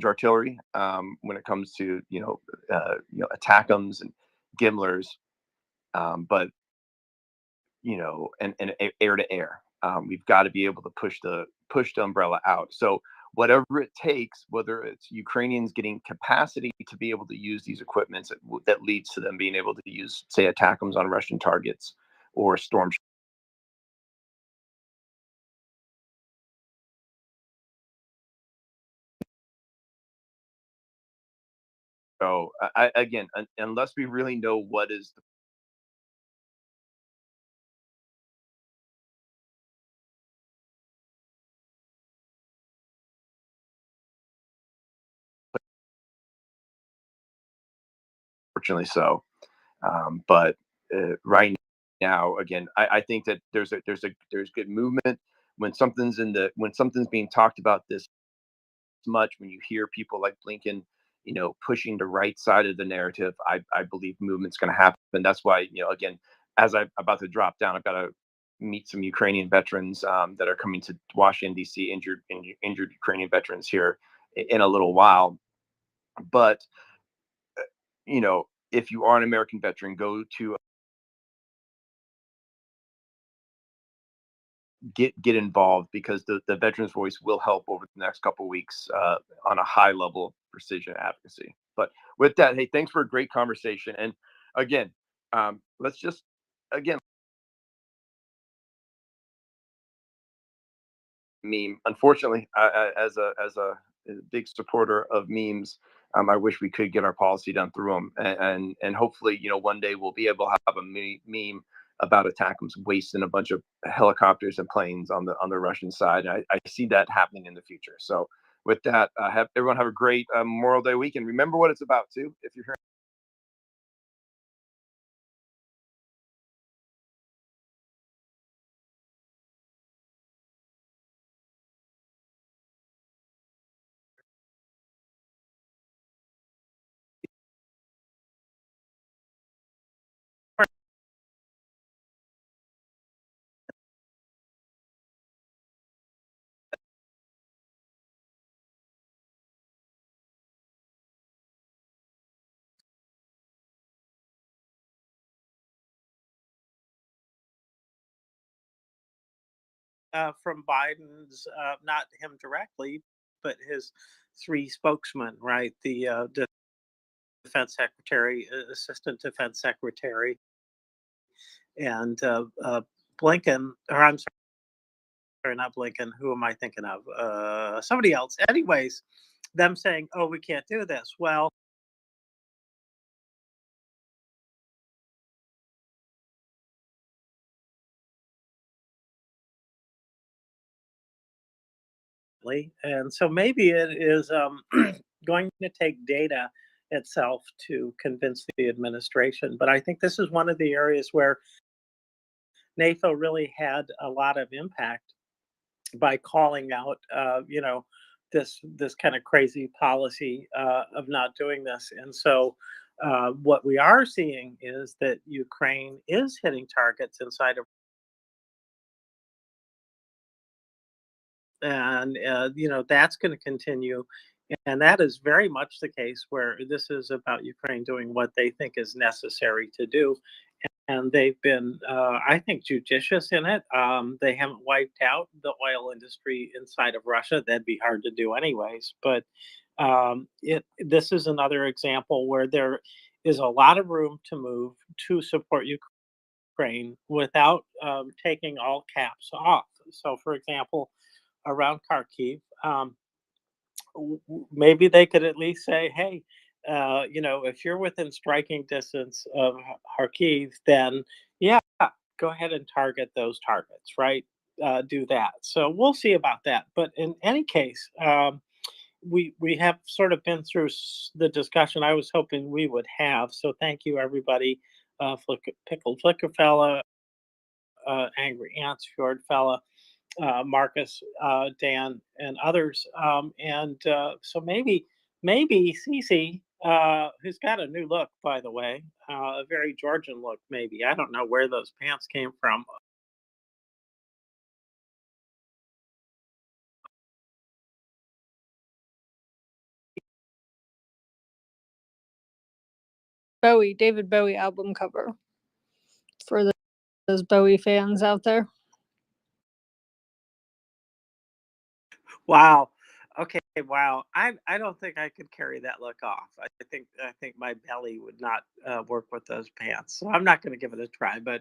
artillery, when it comes to ATACMs and GIMLers, but and air to air. We've got to be able to push the umbrella out. So whatever it takes, whether it's Ukrainians getting capacity to be able to use these equipments that leads to them being able to use, say, ATACMs on Russian targets or Storm. So again, unless we really know what is the fortunately so. But right now, again, I think that there's good movement when something's being talked about this much. When you hear people like Blinken, pushing the right side of the narrative, I believe movement's going to happen. That's why, again, as I'm about to drop down, I've got to meet some Ukrainian veterans that are coming to Washington D.C. injured Ukrainian veterans here in a little while. But if you are an American veteran, go to get involved, because the veterans voice will help over the next couple of weeks on a high level of precision advocacy. But with that, hey, thanks for a great conversation. And again, let's just meme. Unfortunately, as a big supporter of memes, I wish we could get our policy done through them, and hopefully, one day we'll be able to have a meme about ATACMs wasting a bunch of helicopters and planes on the Russian side. I see that happening in the future. So with that, everyone have a great Memorial Day weekend. Remember what it's about too. If you're from Biden's, not him directly, but his three spokesmen, right? The defense secretary, assistant defense secretary, and Blinken, or I'm sorry, not Blinken. Who am I thinking of? Somebody else. Anyways, them saying, "Oh, we can't do this." Well, and so maybe it is going to take data itself to convince the administration. But I think this is one of the areas where NATO really had a lot of impact by calling out, this kind of crazy policy of not doing this. And so, what we are seeing is that Ukraine is hitting targets inside of, and that's going to continue. And that is very much the case where this is about Ukraine doing what they think is necessary to do. And they've been, I think, judicious in it. They haven't wiped out the oil industry inside of Russia. That'd be hard to do anyways. But this is another example where there is a lot of room to move to support Ukraine without taking all caps off. So, for example, around Kharkiv, maybe they could at least say, hey, if you're within striking distance of Kharkiv, then yeah, go ahead and target those targets, right? Do that. So we'll see about that. But in any case, we have sort of been through the discussion I was hoping we would have. So thank you, everybody. Pickled Flicker Fella, Angry Ants, Fjord Fella, Marcus, Dan, and others. So maybe Cece who's got a new look, by the way, a very Georgian look, maybe. I don't know where those pants came from. David Bowie album cover for those Bowie fans out there. Wow. Okay. Wow. I don't think I could carry that look off. I think my belly would not work with those pants. So I'm not going to give it a try. But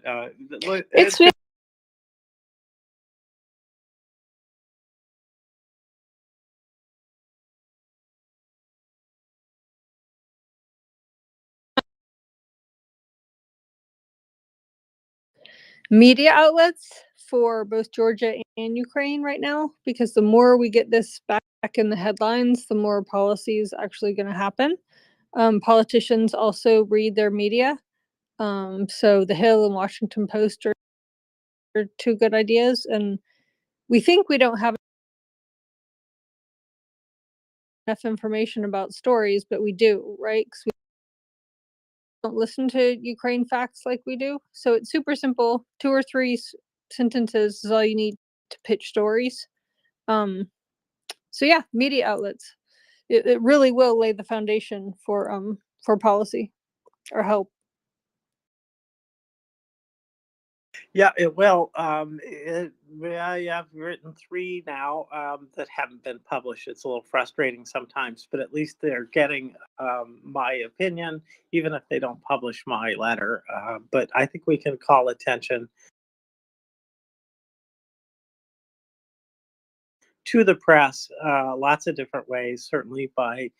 It's media outlets for both Georgia and Ukraine right now, because the more we get this back in the headlines, the more policies actually going to happen. Politicians also read their media. So The Hill and Washington Post are two good ideas. And we think we don't have enough information about stories, but we do, right? Because we don't listen to Ukraine facts like we do. So it's super simple. 2 or 3 sentences is all you need to pitch stories. So yeah, media outlets. It really will lay the foundation for policy or help. yeah, it will. I've written 3 now that haven't been published. It's a little frustrating sometimes, but at least they're getting my opinion, even if they don't publish my letter. But I think we can call attention to the press lots of different ways, certainly by,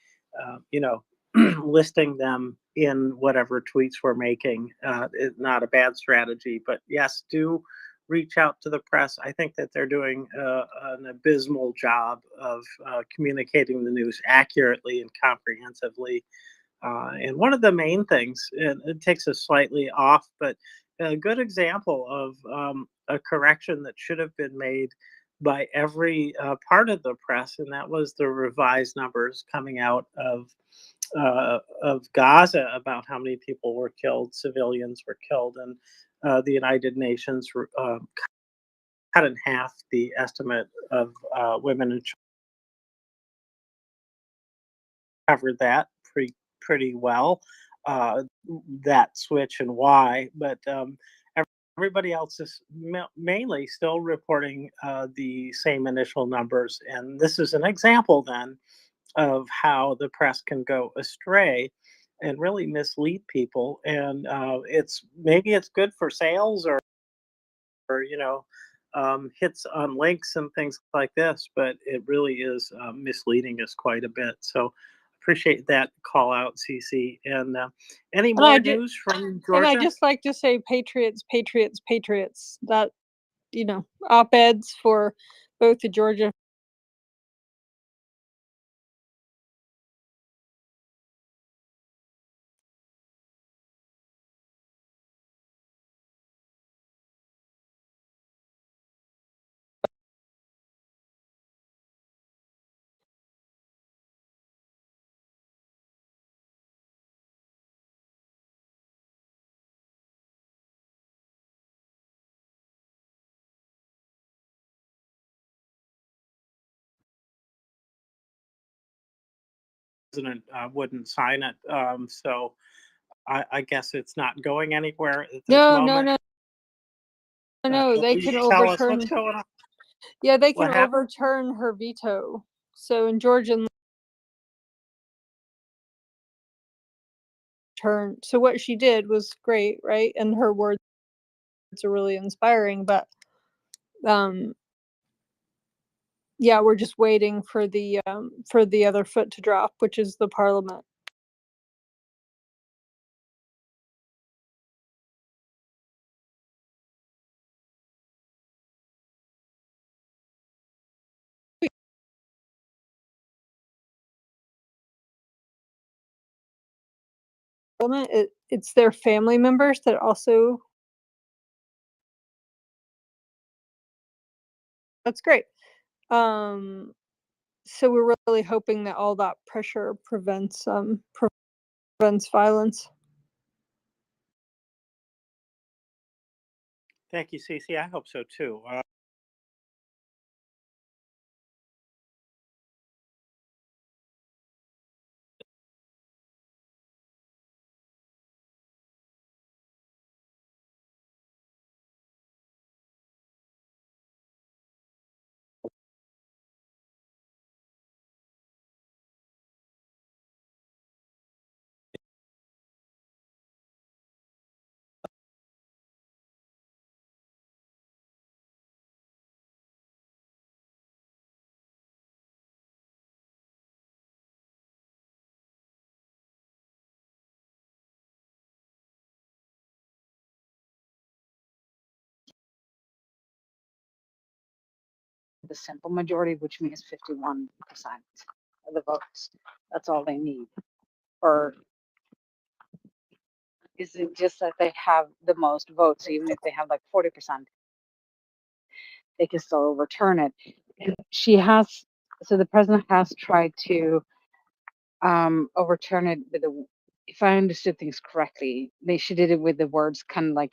listing them in whatever tweets we're making. Is not a bad strategy, but yes, do reach out to the press. I think that they're doing an abysmal job of communicating the news accurately and comprehensively. And one of the main things, and it takes us slightly off, but a good example of a correction that should have been made by every part of the press, and that was the revised numbers coming out of Gaza about how many people were killed, civilians were killed, and the United Nations cut in half the estimate of women and children. Covered that pretty well, that switch and why, but everybody else is mainly still reporting the same initial numbers, and this is an example then of how the press can go astray and really mislead people. And it's good for sales or hits on links and things like this, but it really is misleading us quite a bit. So appreciate that call out, CC. And any more news from Georgia? And I just like to say patriots, patriots, patriots. That, op-eds for both the Georgia president wouldn't sign it. So I guess it's not going anywhere at this No, moment. they Please can tell us overturn. what's going on. Yeah, they can What happened? overturn her veto. So in Georgia, so what she did was great, right? And her words are really inspiring, but yeah, we're just waiting for the other foot to drop, which is the parliament. It's their family members that also. That's great. So we're really hoping that all that pressure prevents prevents violence. Thank you, Cece. I hope so too. The simple majority, which means 51% of the votes. That's all they need. Or is it just that they have the most votes, even if they have like 40%, they can still overturn it? And so the president has tried to overturn it with the, if I understood things correctly, she did it with the words kind of like,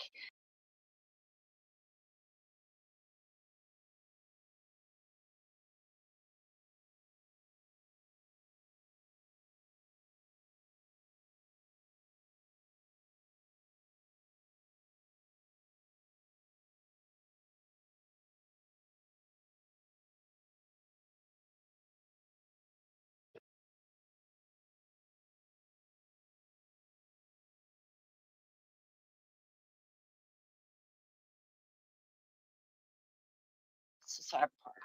it's the sad part.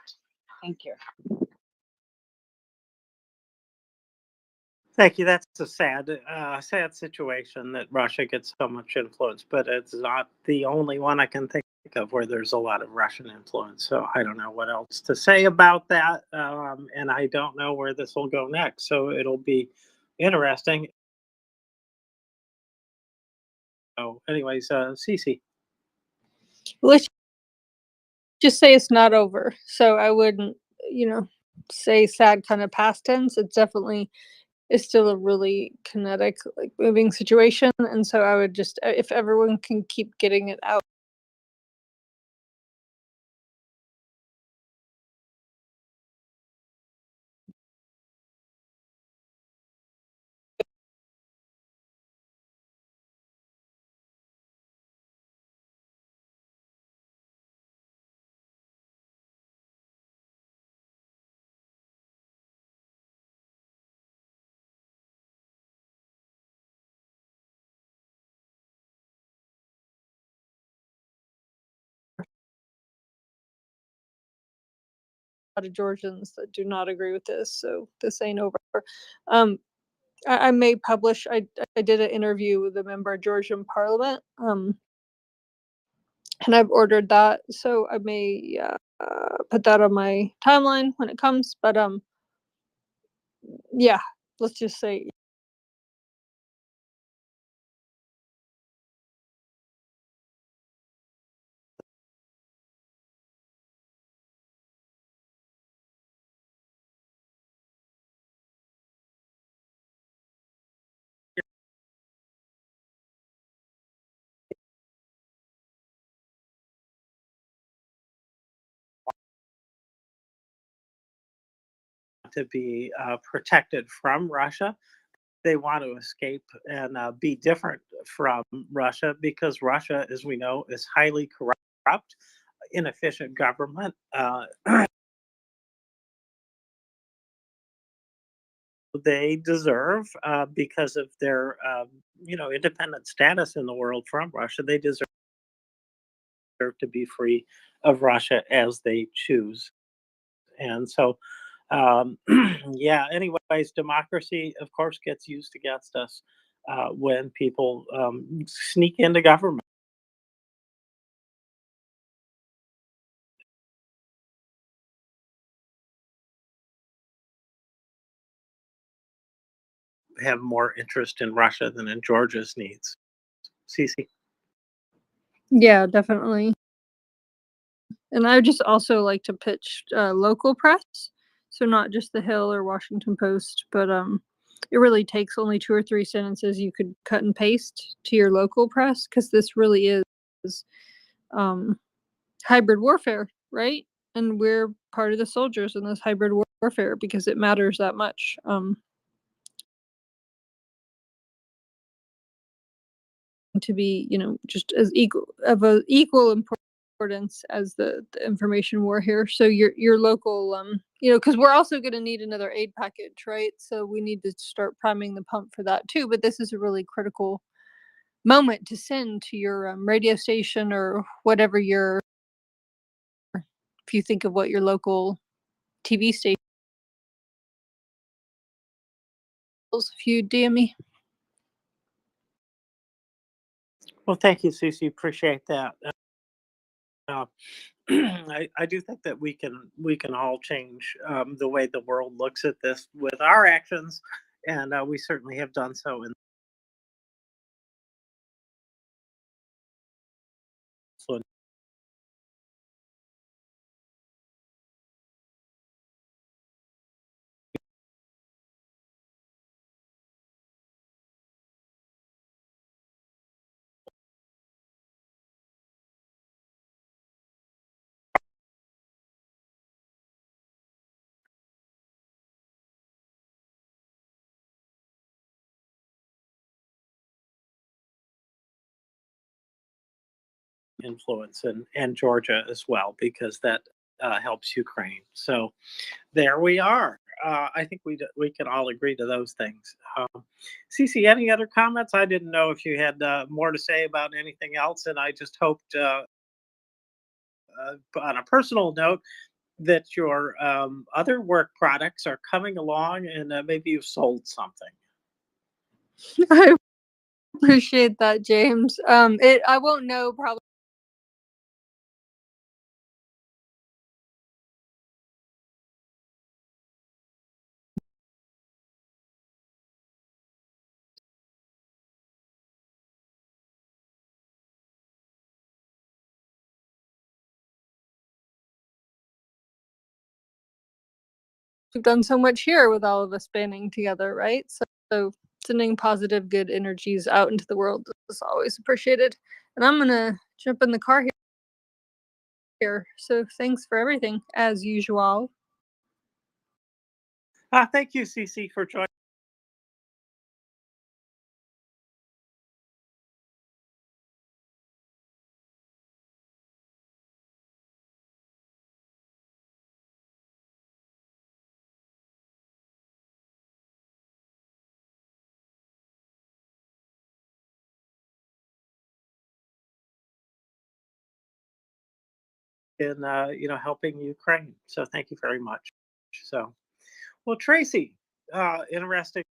Thank you. Thank you. That's a sad situation that Russia gets so much influence, but it's not the only one I can think of where there's a lot of Russian influence. So I don't know what else to say about that, and I don't know where this will go next. So it'll be interesting. So, anyways, Cece. Let's just say it's not over. So I wouldn't, say sad kind of past tense. It's definitely is still a really kinetic, like moving situation. And so I would just, if everyone can keep getting it out. A lot of Georgians that do not agree with this, so this ain't over. I may publish. I did an interview with a member of Georgian Parliament, and I've ordered that, so I may put that on my timeline when it comes. But yeah, let's just say. To be protected from Russia. They want to escape and be different from Russia because Russia, as we know, is highly corrupt, inefficient government. They deserve because of their independent status in the world from Russia. They deserve to be free of Russia as they choose. And so yeah, anyways, democracy, of course, gets used against us when people sneak into government. Have more interest in Russia than in Georgia's needs. Cece. Yeah, definitely. And I would just also like to pitch local press, so not just the Hill or Washington Post, but it really takes only 2 or 3 sentences you could cut and paste to your local press, because this really is hybrid warfare, right? And we're part of the soldiers in this hybrid warfare because it matters that much. To be, just as equal importance as the information war here. So your local, because we're also going to need another aid package, right? So we need to start priming the pump for that too. But this is a really critical moment to send to your radio station or whatever if you think of what your local TV station is, if you DM me. Well, thank you, Cece. Appreciate that. I do think that we can all change the way the world looks at this with our actions, and we certainly have done so in influence and Georgia as well, because that helps Ukraine. So there we are. I think we can all agree to those things. Cece, any other comments? I didn't know if you had more to say about anything else, and I just hoped, on a personal note, that your other work products are coming along, and maybe you've sold something. I appreciate that, James. I won't know probably. We've done so much here with all of us banding together, right? So sending positive, good energies out into the world is always appreciated. And I'm gonna jump in the car here. So thanks for everything, as usual. Thank you, Cece, for joining. In helping Ukraine. So thank you very much. So, well, Tracy, interesting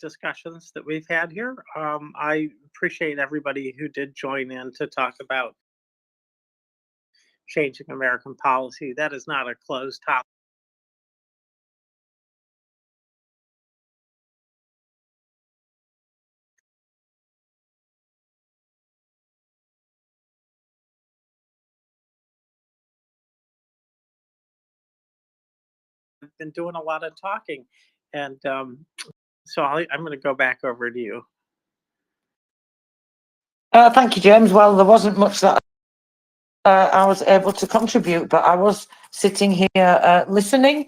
discussions that we've had here. I appreciate everybody who did join in to talk about changing American policy. That is not a closed topic. I've been doing a lot of talking, and so I'm going to go back over to you. Thank you, James. Well, there wasn't much that I was able to contribute, but I was sitting here listening,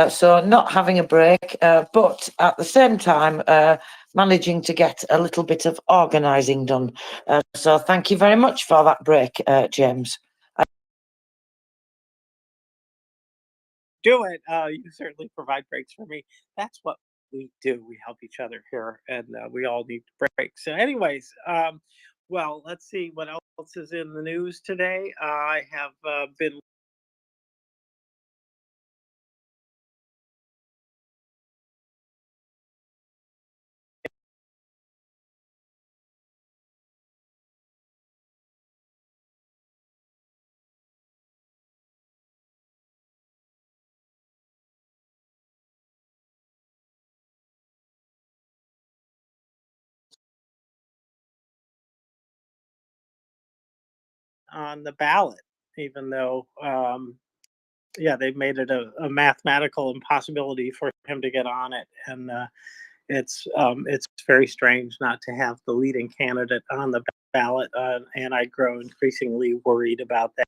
so not having a break, but at the same time managing to get a little bit of organising done. So thank you very much for that break, James. Do it. You certainly provide breaks for me. That's what we do. We help each other here, and we all need breaks. So, anyways, well, let's see what else is in the news today. I have been on the ballot, even though yeah, they've made it a mathematical impossibility for him to get on it, and it's very strange not to have the leading candidate on the ballot, and I grow increasingly worried about that.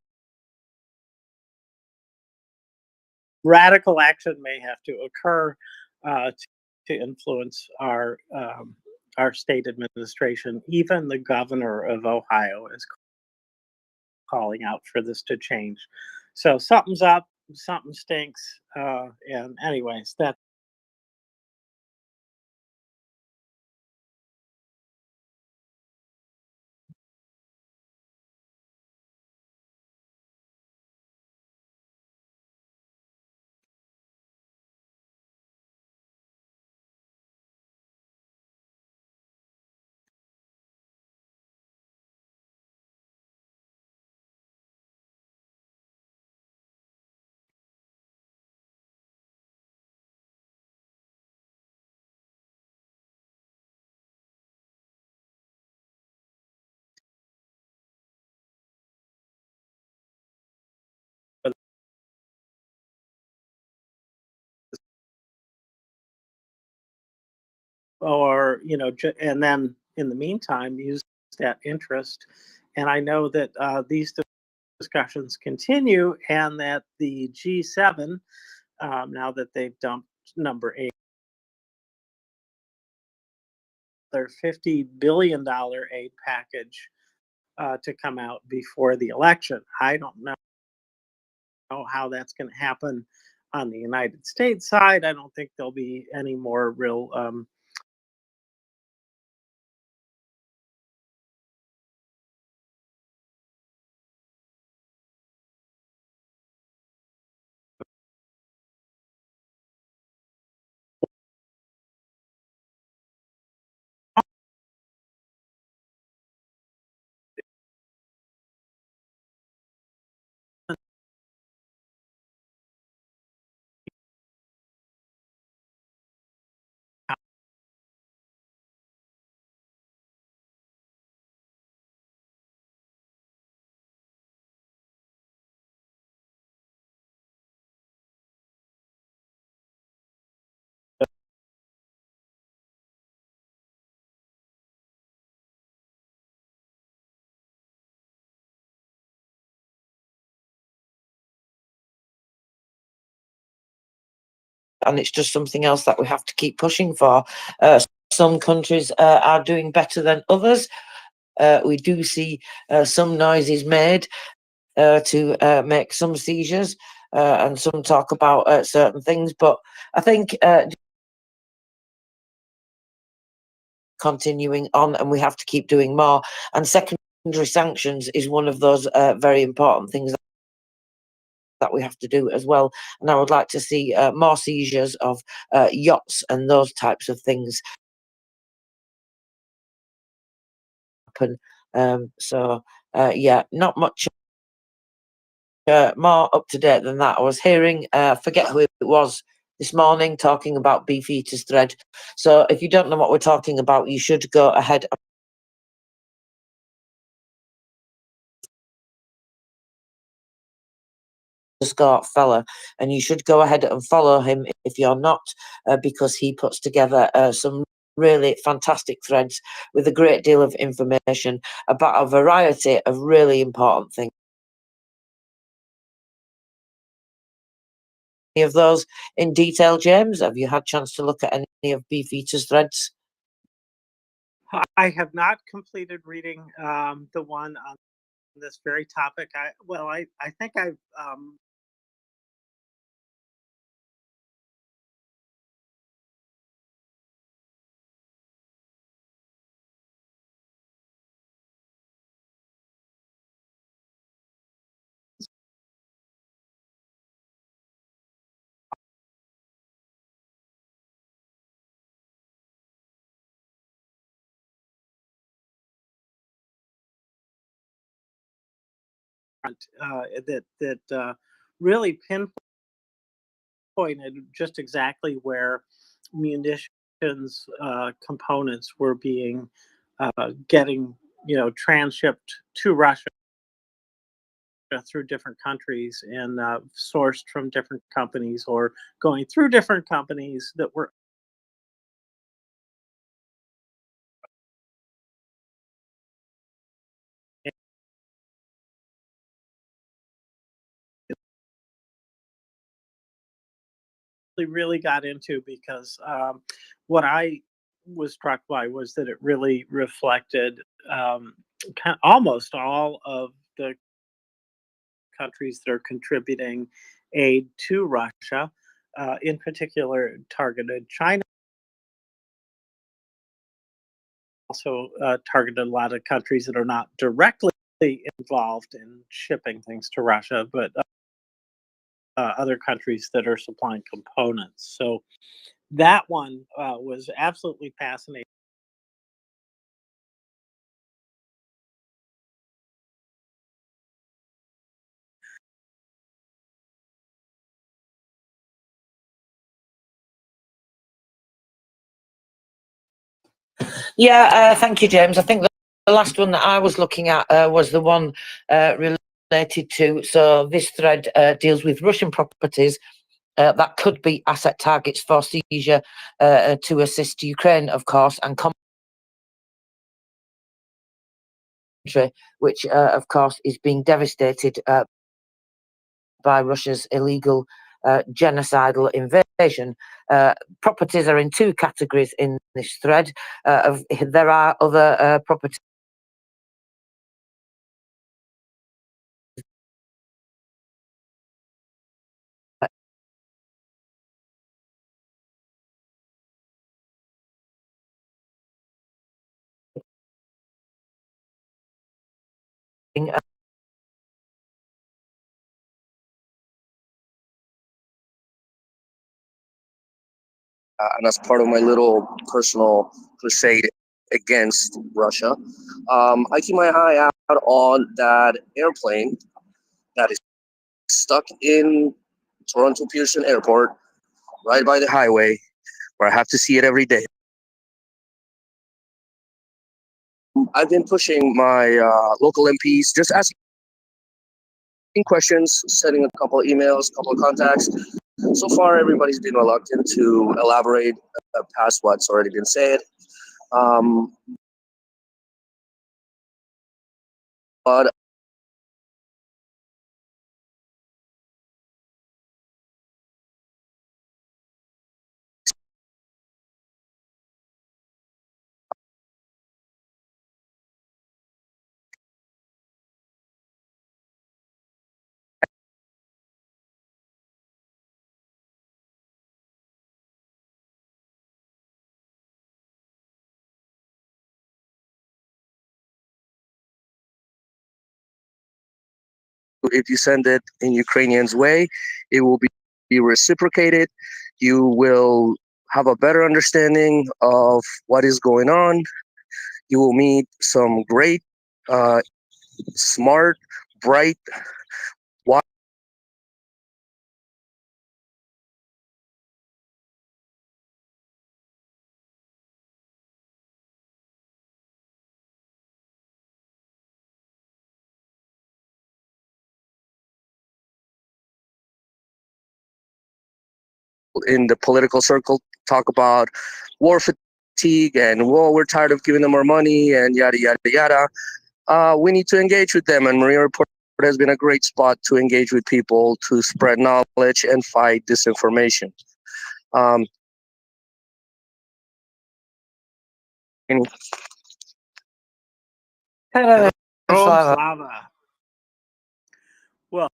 Radical action may have to occur to influence our state administration. Even the governor of Ohio is calling out for this to change. So something's up, something stinks, and anyways, that. Or and then in the meantime use that interest. And I know that these discussions continue, and that the G7, now that they've dumped number 8, their $50 billion aid package to come out before the election. I don't know how that's going to happen on the United States side. I don't think there'll be any more real and it's just something else that we have to keep pushing for. Some countries are doing better than others. We do see some noises made to make some seizures, and some talk about certain things, but I think continuing on, and we have to keep doing more. And secondary sanctions is one of those very important things that we have to do as well. And I would like to see more seizures of yachts and those types of things happen. So yeah, not much more up to date than that. I was hearing, forget who it was this morning, talking about Beefeater's thread. So if you don't know what we're talking about, you should go ahead. Scott fella, and you should go ahead and follow him if you're not, because he puts together some really fantastic threads with a great deal of information about a variety of really important things. Any of those in detail, James? Have you had a chance to look at any of Beefeater's threads? I have not completed reading the one on this very topic. I think I've that really pinpointed just exactly where munitions components were being getting transshipped to Russia. through different countries and sourced from different companies or going through different companies that were really got into because what I was struck by was that it really reflected almost all of the countries that are contributing aid to Russia, in particular targeted China. Also targeted a lot of countries that are not directly involved in shipping things to Russia, but other countries that are supplying components. So that one was absolutely fascinating. Yeah, thank you, James. I think the last one that I was looking at was the one related to, so this thread deals with Russian properties that could be asset targets for seizure to assist Ukraine, of course, and country, which, of course, is being devastated by Russia's illegal genocidal invasion. Properties are in two categories in this thread. There are other properties and as part of my little personal crusade against Russia, I keep my eye out on that airplane that is stuck in Toronto Pearson Airport, right by the highway, where I have to see it every day. I've been pushing my local MPs, just asking questions, sending a couple of emails, a couple of contacts. So far, everybody's been reluctant to elaborate past what's already been said. But if you send it in Ukrainian's way, it will be reciprocated. You will have a better understanding of what is going on. You will meet some great, smart, bright, wise in the political circle talk about war fatigue and, well, we're tired of giving them our money and yada, yada, yada. We need to engage with them, and MriyaReport has been a great spot to engage with people, to spread knowledge and fight disinformation. Slava. Well,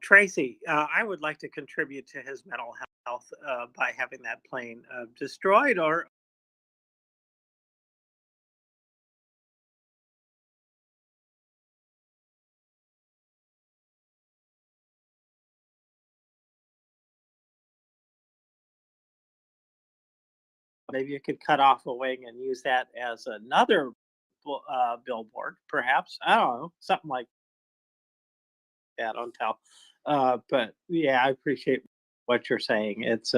Tracy, I would like to contribute to his mental health by having that plane destroyed, or maybe you could cut off a wing and use that as another billboard, perhaps. I don't know, something like that. Don't tell. But yeah, I appreciate what you're saying. It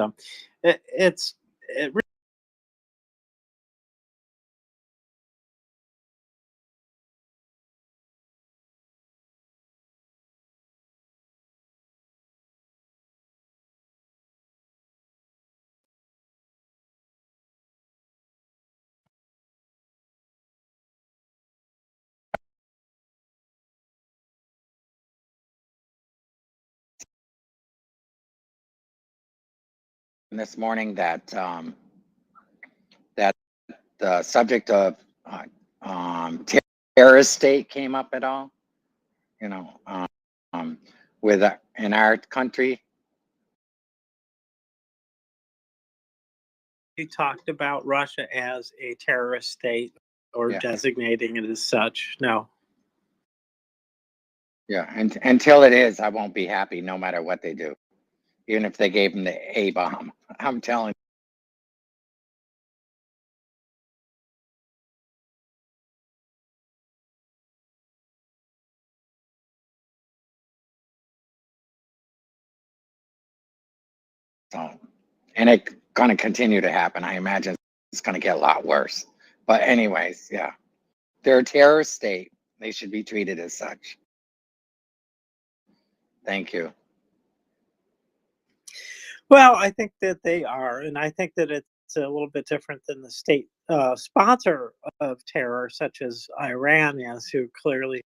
this morning that that the subject of terrorist state came up at all? You know, with in our country. You talked about Russia as a terrorist state or Yeah. designating it as such. No. Yeah, and until it is, I won't be happy no matter what they do, even if they gave them the A bomb. I'm telling you. So, and it's going to continue to happen. I imagine it's going to get a lot worse. But anyways, yeah, they're a terrorist state. They should be treated as such. Thank you. Well, I think that they are, and I think that it's a little bit different than the state sponsor of terror, such as Iran is, who clearly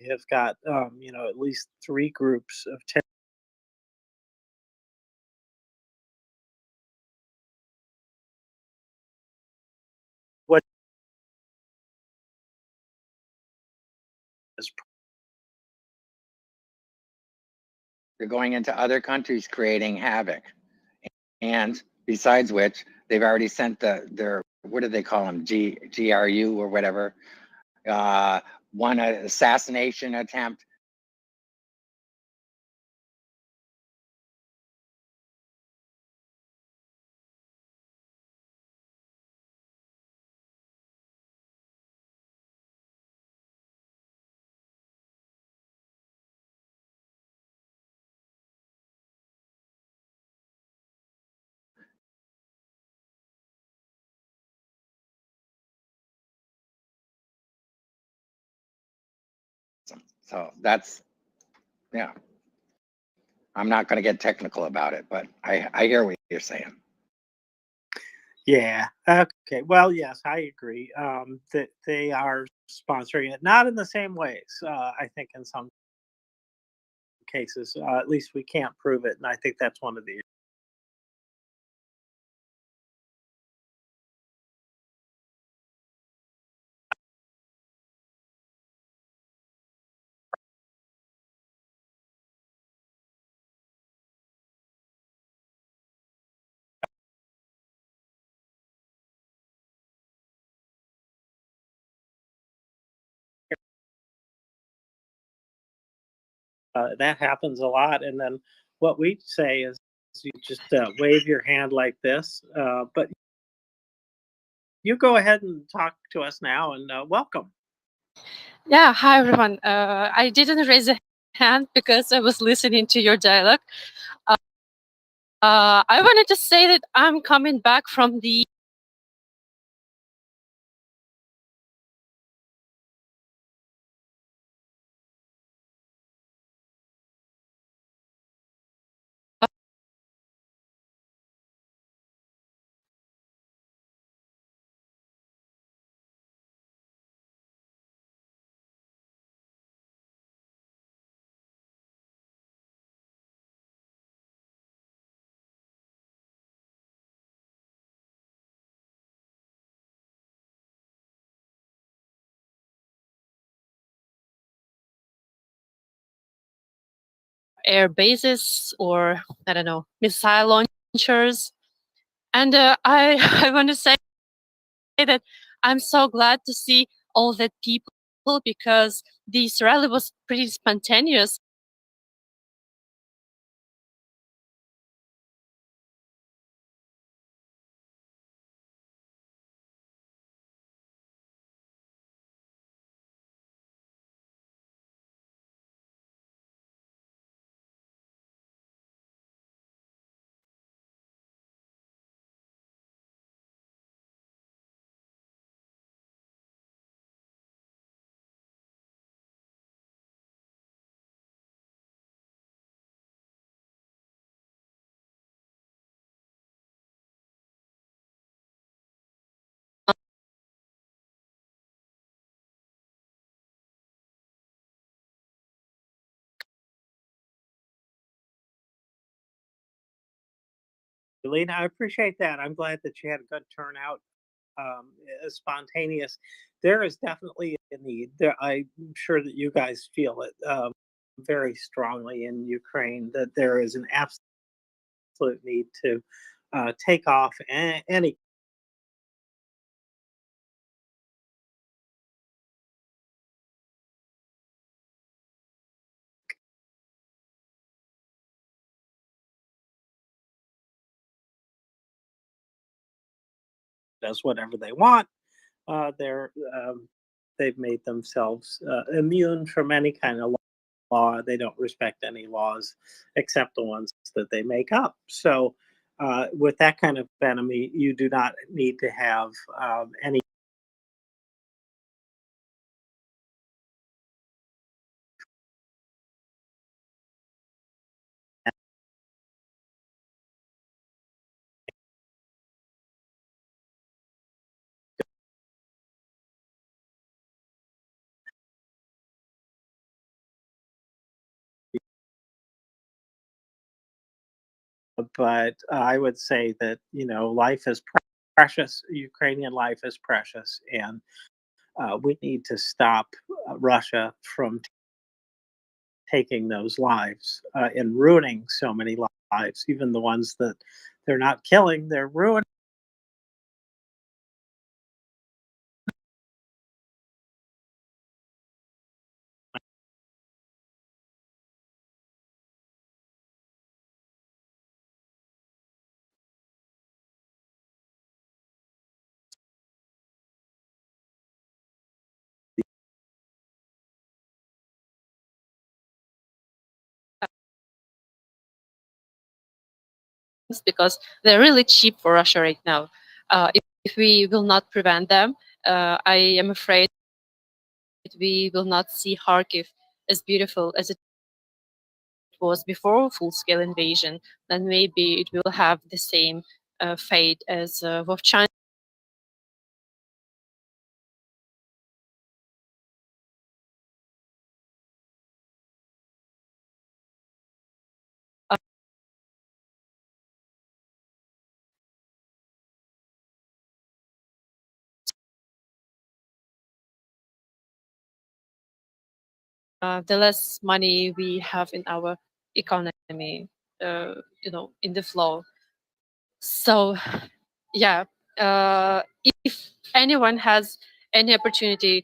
have got, at least 3 groups of terror. What is They're going into other countries creating havoc. And besides which, they've already sent their, what do they call them, GRU or whatever, one assassination attempt. So that's, yeah. I'm not going to get technical about it, but I hear what you're saying. Yeah. Okay. Well, yes, I agree that they are sponsoring it, not in the same ways. I think in some cases, at least we can't prove it, and I think that's one of the that happens a lot. And then what we say is you just wave your hand like this. But you go ahead and talk to us now, and welcome. Yeah, hi everyone. I didn't raise a hand because I was listening to your dialogue. I wanted to say that I'm coming back from the air bases or I don't know, missile launchers. And I I want to say that I'm so glad to see all that people because this rally was pretty spontaneous. Lena, I appreciate that. I'm glad that you had a good turnout, spontaneous. There is definitely a need. There, I'm sure that you guys feel it very strongly in Ukraine that there is an absolute need to take off any does whatever they want. They're they've made themselves immune from any kind of law. They don't respect any laws except the ones that they make up. So, with that kind of enemy, you do not need to have any. But I would say that life is precious. Ukrainian life is precious, and we need to stop Russia from taking those lives and ruining so many lives, even the ones that they're not killing, they're ruining. Because they're really cheap for Russia right now. If we will not prevent them, I am afraid we will not see Kharkiv as beautiful as it was before full-scale invasion. Then maybe it will have the same fate as Vovchansk. The less money we have in our economy, in the flow. So, yeah, if anyone has any opportunity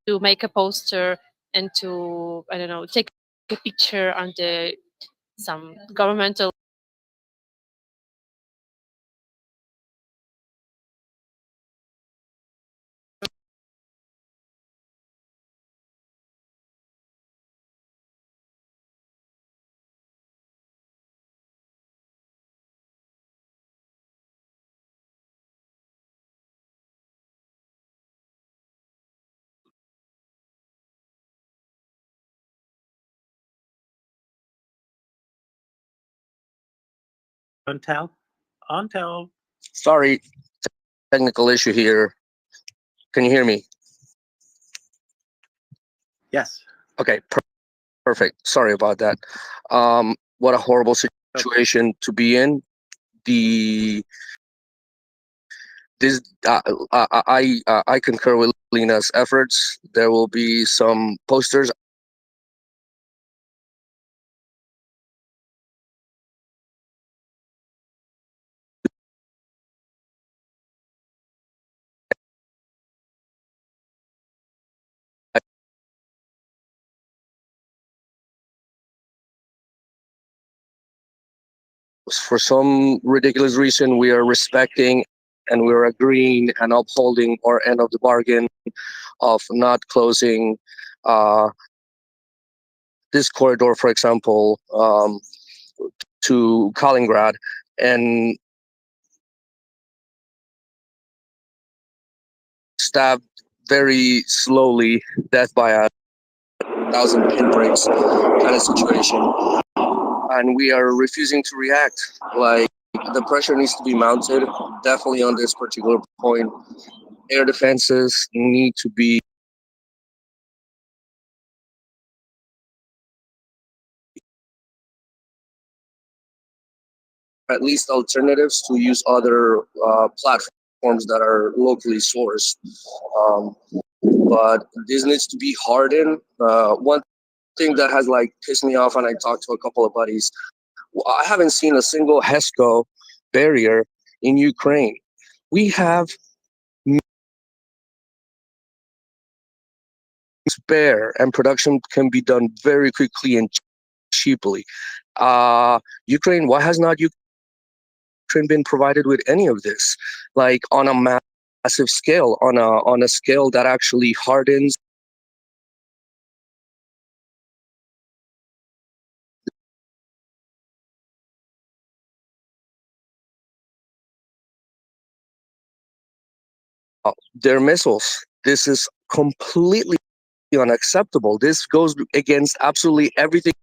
to make a poster and to, I don't know, take a picture on some governmental Until. Sorry, technical issue here. Can you hear me? Yes. Okay, perfect. Sorry about that. What a horrible situation to be in. I concur with Lena's efforts. There will be some posters. For some ridiculous reason, we are respecting and we're agreeing and upholding our end of the bargain of not closing this corridor, for example, to Kaliningrad, and stabbed very slowly, death by a thousand pinpricks kind of situation. And we are refusing to react. Like, the pressure needs to be mounted, definitely on this particular point. Air defenses need to be at least alternatives to use other platforms that are locally sourced. But this needs to be hardened. One thing that has like pissed me off, and I talked to a couple of buddies, I haven't seen a single HESCO barrier in Ukraine. We have spare, and production can be done very quickly and cheaply. Ukraine, why has not Ukraine been provided with any of this, like on a massive scale, on a scale that actually hardens their missiles? This is completely unacceptable. This goes against absolutely everything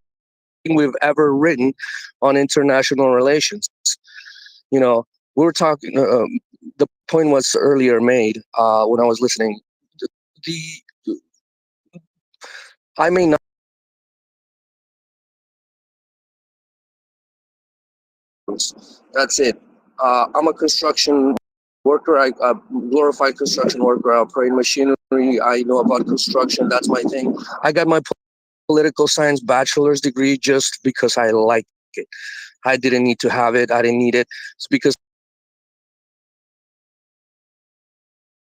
we've ever written on international relations. You know, we were talking, the point was earlier made when I was listening. I may not. That's it. I'm a construction worker. I glorified construction worker. I operate machinery. I know about construction. That's my thing. I got my political science bachelor's degree just because I like it. I didn't need to have it. I didn't need it. It's because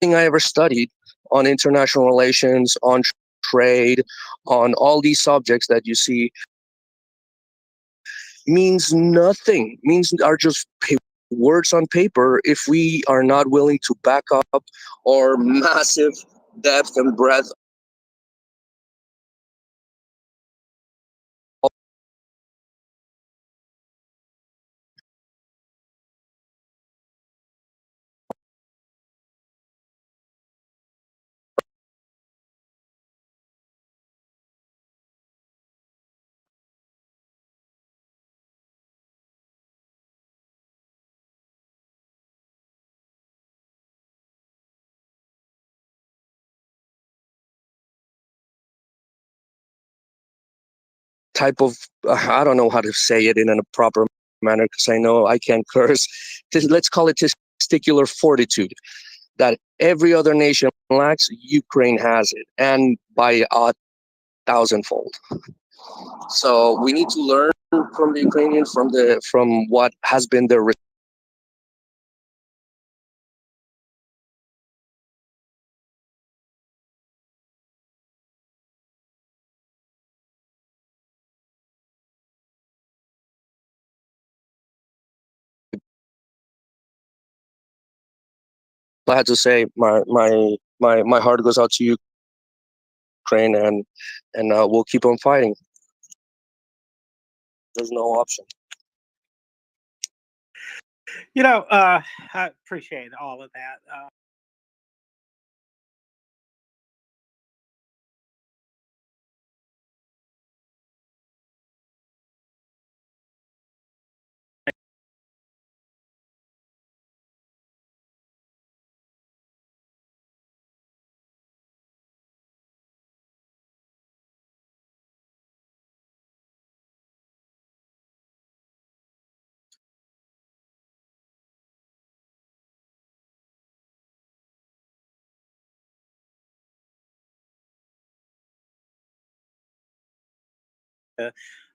thing I ever studied on international relations, on trade, on all these subjects that you see means nothing. Means are just words on paper if we are not willing to back up our massive depth and breadth type of I don't know how to say it in a proper manner because I know I can't curse. Let's call it testicular fortitude that every other nation lacks. Ukraine has it, and by a thousandfold. So we need to learn from the Ukrainians, from what has been their. I had to say my heart goes out to Ukraine, and we'll keep on fighting. There's no option. I appreciate all of that.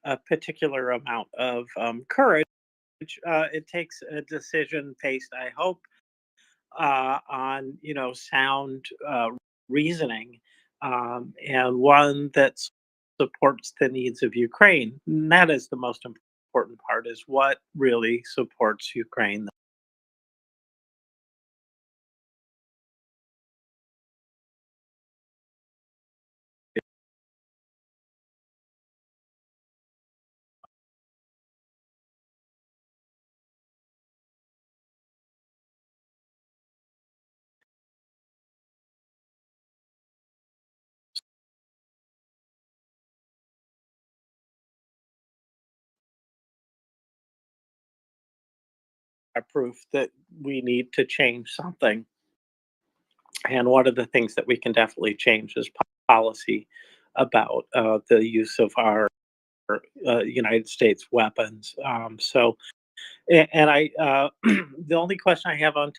A particular amount of courage. It takes a decision based, I hope, on sound reasoning, and one that supports the needs of Ukraine. And that is the most important part: is what really supports Ukraine. Proof that we need to change something. And one of the things that we can definitely change is policy about the use of our United States weapons. So And I, the only question I have on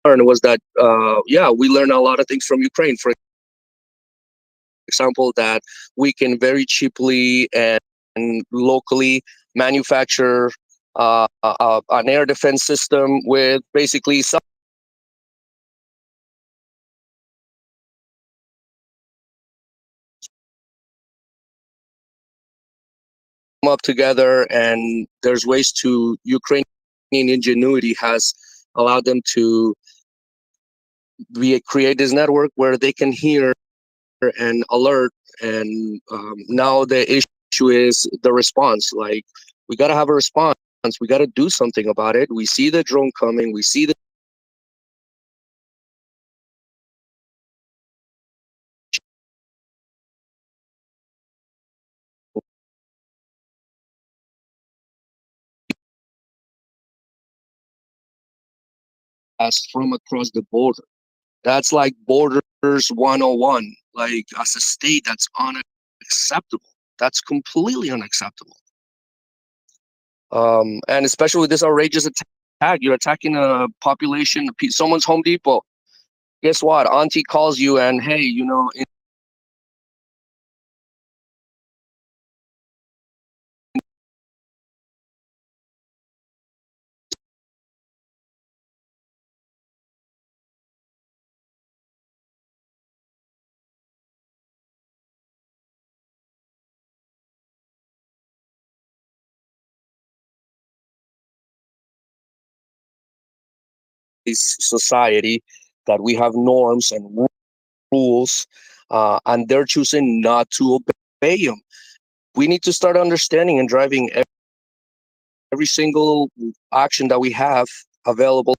learned was that yeah, we learned a lot of things from Ukraine. For example, that we can very cheaply and locally manufacture an air defense system with basically some up together, and there's ways to Ukrainian ingenuity has allowed them to create this network where they can hear and alert. And now the issue is the response. Like, we got to have a response. We got to do something about it. We see the drone coming. We see the from across the border. That's like borders 101. Like, as a state, that's unacceptable. That's completely unacceptable. And especially with this outrageous attack, you're attacking a population, someone's Home Depot. Guess what? Auntie calls you and, hey, you know, this society that we have norms and rules, and they're choosing not to obey them. We need to start understanding and driving every single action that we have available.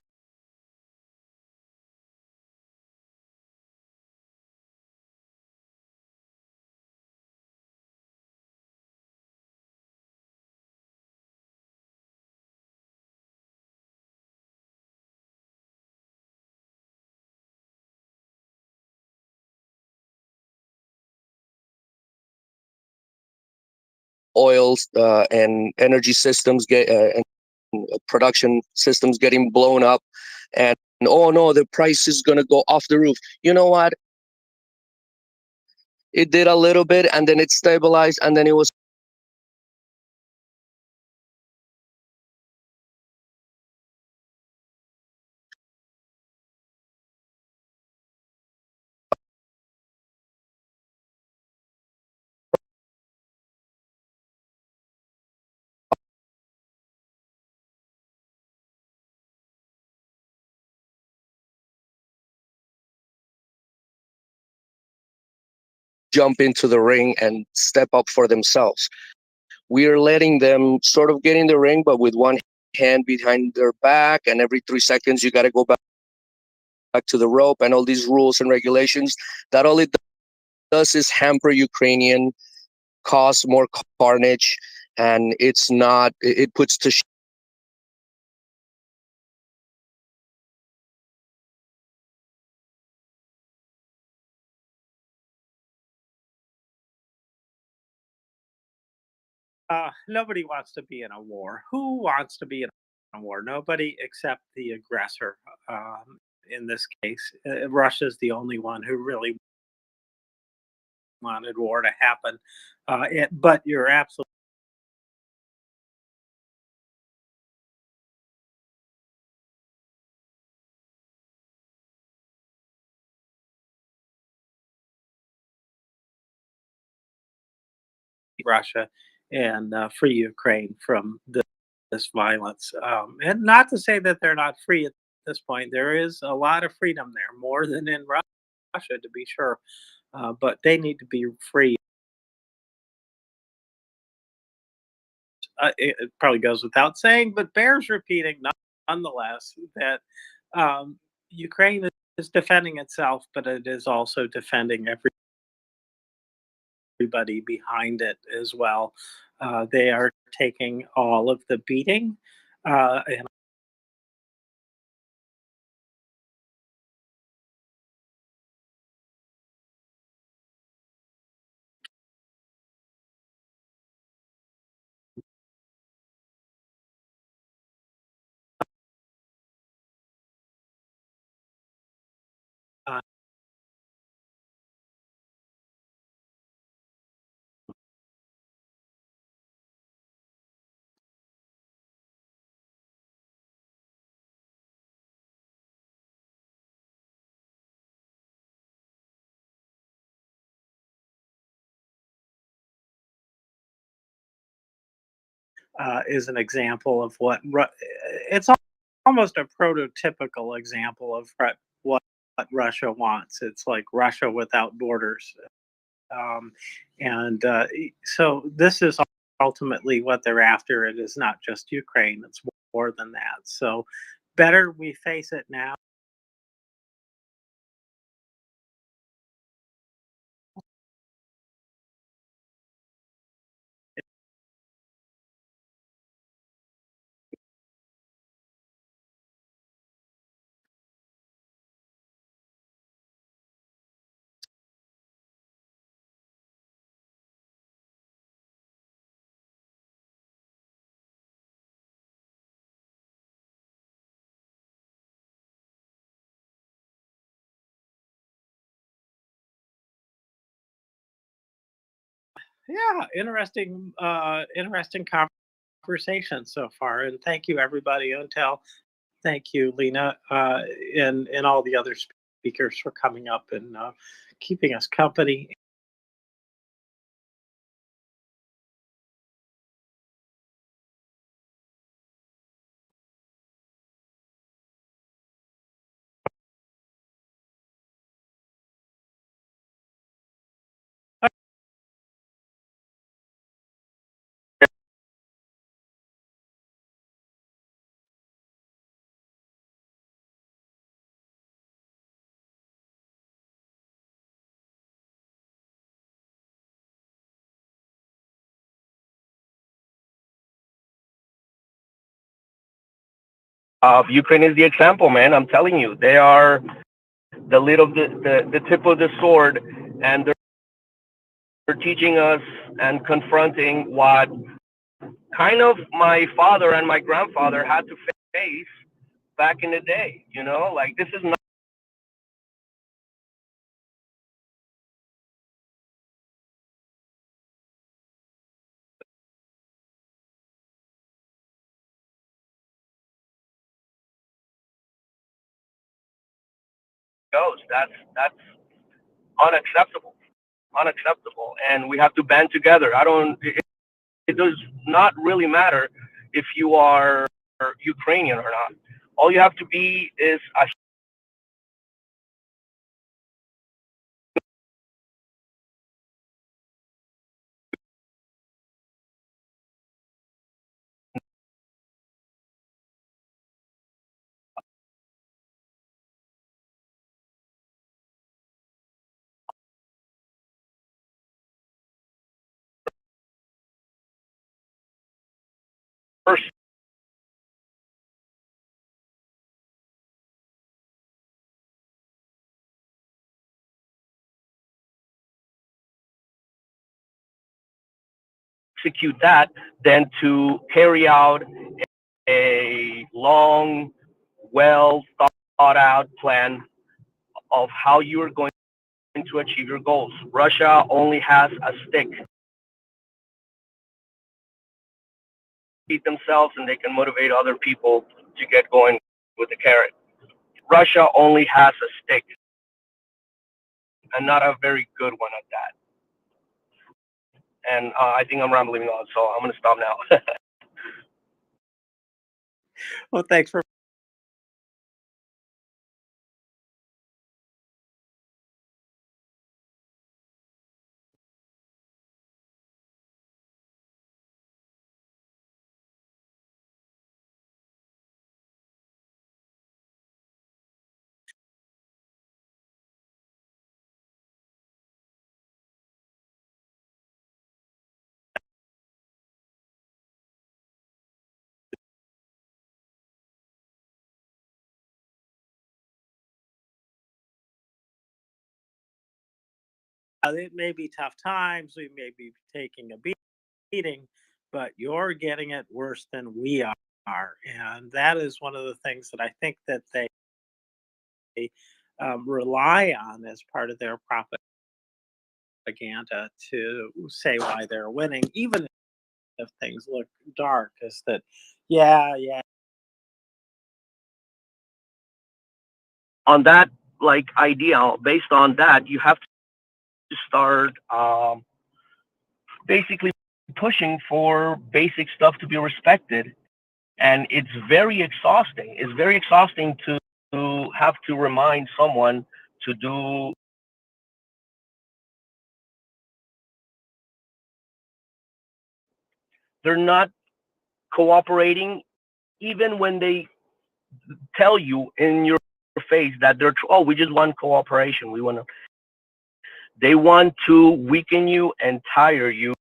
Oils and energy systems and production systems getting blown up, and oh no, the price is going to go off the roof. You know what? It did a little bit, and then it stabilized, and then it was jump into the ring and step up for themselves. We are letting them sort of get in the ring, but with one hand behind their back, and every 3 seconds you got to go back to the rope, and all these rules and regulations. That all it does is hamper Ukrainian, cause more carnage, and it's not. It puts to nobody wants to be in a war. Who wants to be in a war? Nobody except the aggressor. In this case, Russia's the only one who really wanted war to happen. But you're absolutely Russia and free Ukraine from this violence. And not to say that they're not free at this point. There is a lot of freedom there, more than in Russia, to be sure. But they need to be free. It probably goes without saying, but bears repeating nonetheless that Ukraine is defending itself, but it is also defending everybody behind it as well. They are taking all of the beating, and uh, is an example of it's almost a prototypical example of what Russia wants. It's like Russia without borders. Um, and so this is ultimately what they're after. It is not just Ukraine, it's more than that. So better we face it now. Yeah, interesting conversation so far. And thank you, everybody. Until thank you, Lena, and all the other speakers for coming up and keeping us company. Ukraine is the example, man. I'm telling you, they are the tip of the sword, and they're teaching us and confronting what kind of my father and my grandfather had to face back in the day. You know, like this is not goes. That's unacceptable, unacceptable, and we have to band together. I don't. It does not really matter if you are Ukrainian or not. All you have to be is a person. Execute that than to carry out a long, well thought out plan of how you are going to achieve your goals. Russia only has a stick. Feed themselves and they can motivate other people to get going with the carrot. Russia only has a stick and not a very good one at that. And I think I'm rambling on, so I'm going to stop now. Well, thanks for it may be tough times. We may be taking a beating, but you're getting it worse than we are. And that is one of the things that I think that they rely on as part of their propaganda to say why they're winning, even if things look dark, is that, yeah. On that idea, based on that, you have to start basically pushing for basic stuff to be respected. And it's very exhausting. It's very exhausting to have to remind someone to do. They're not cooperating even when they tell you in your face that oh, we just want cooperation. We want to. They want to weaken you and tire you.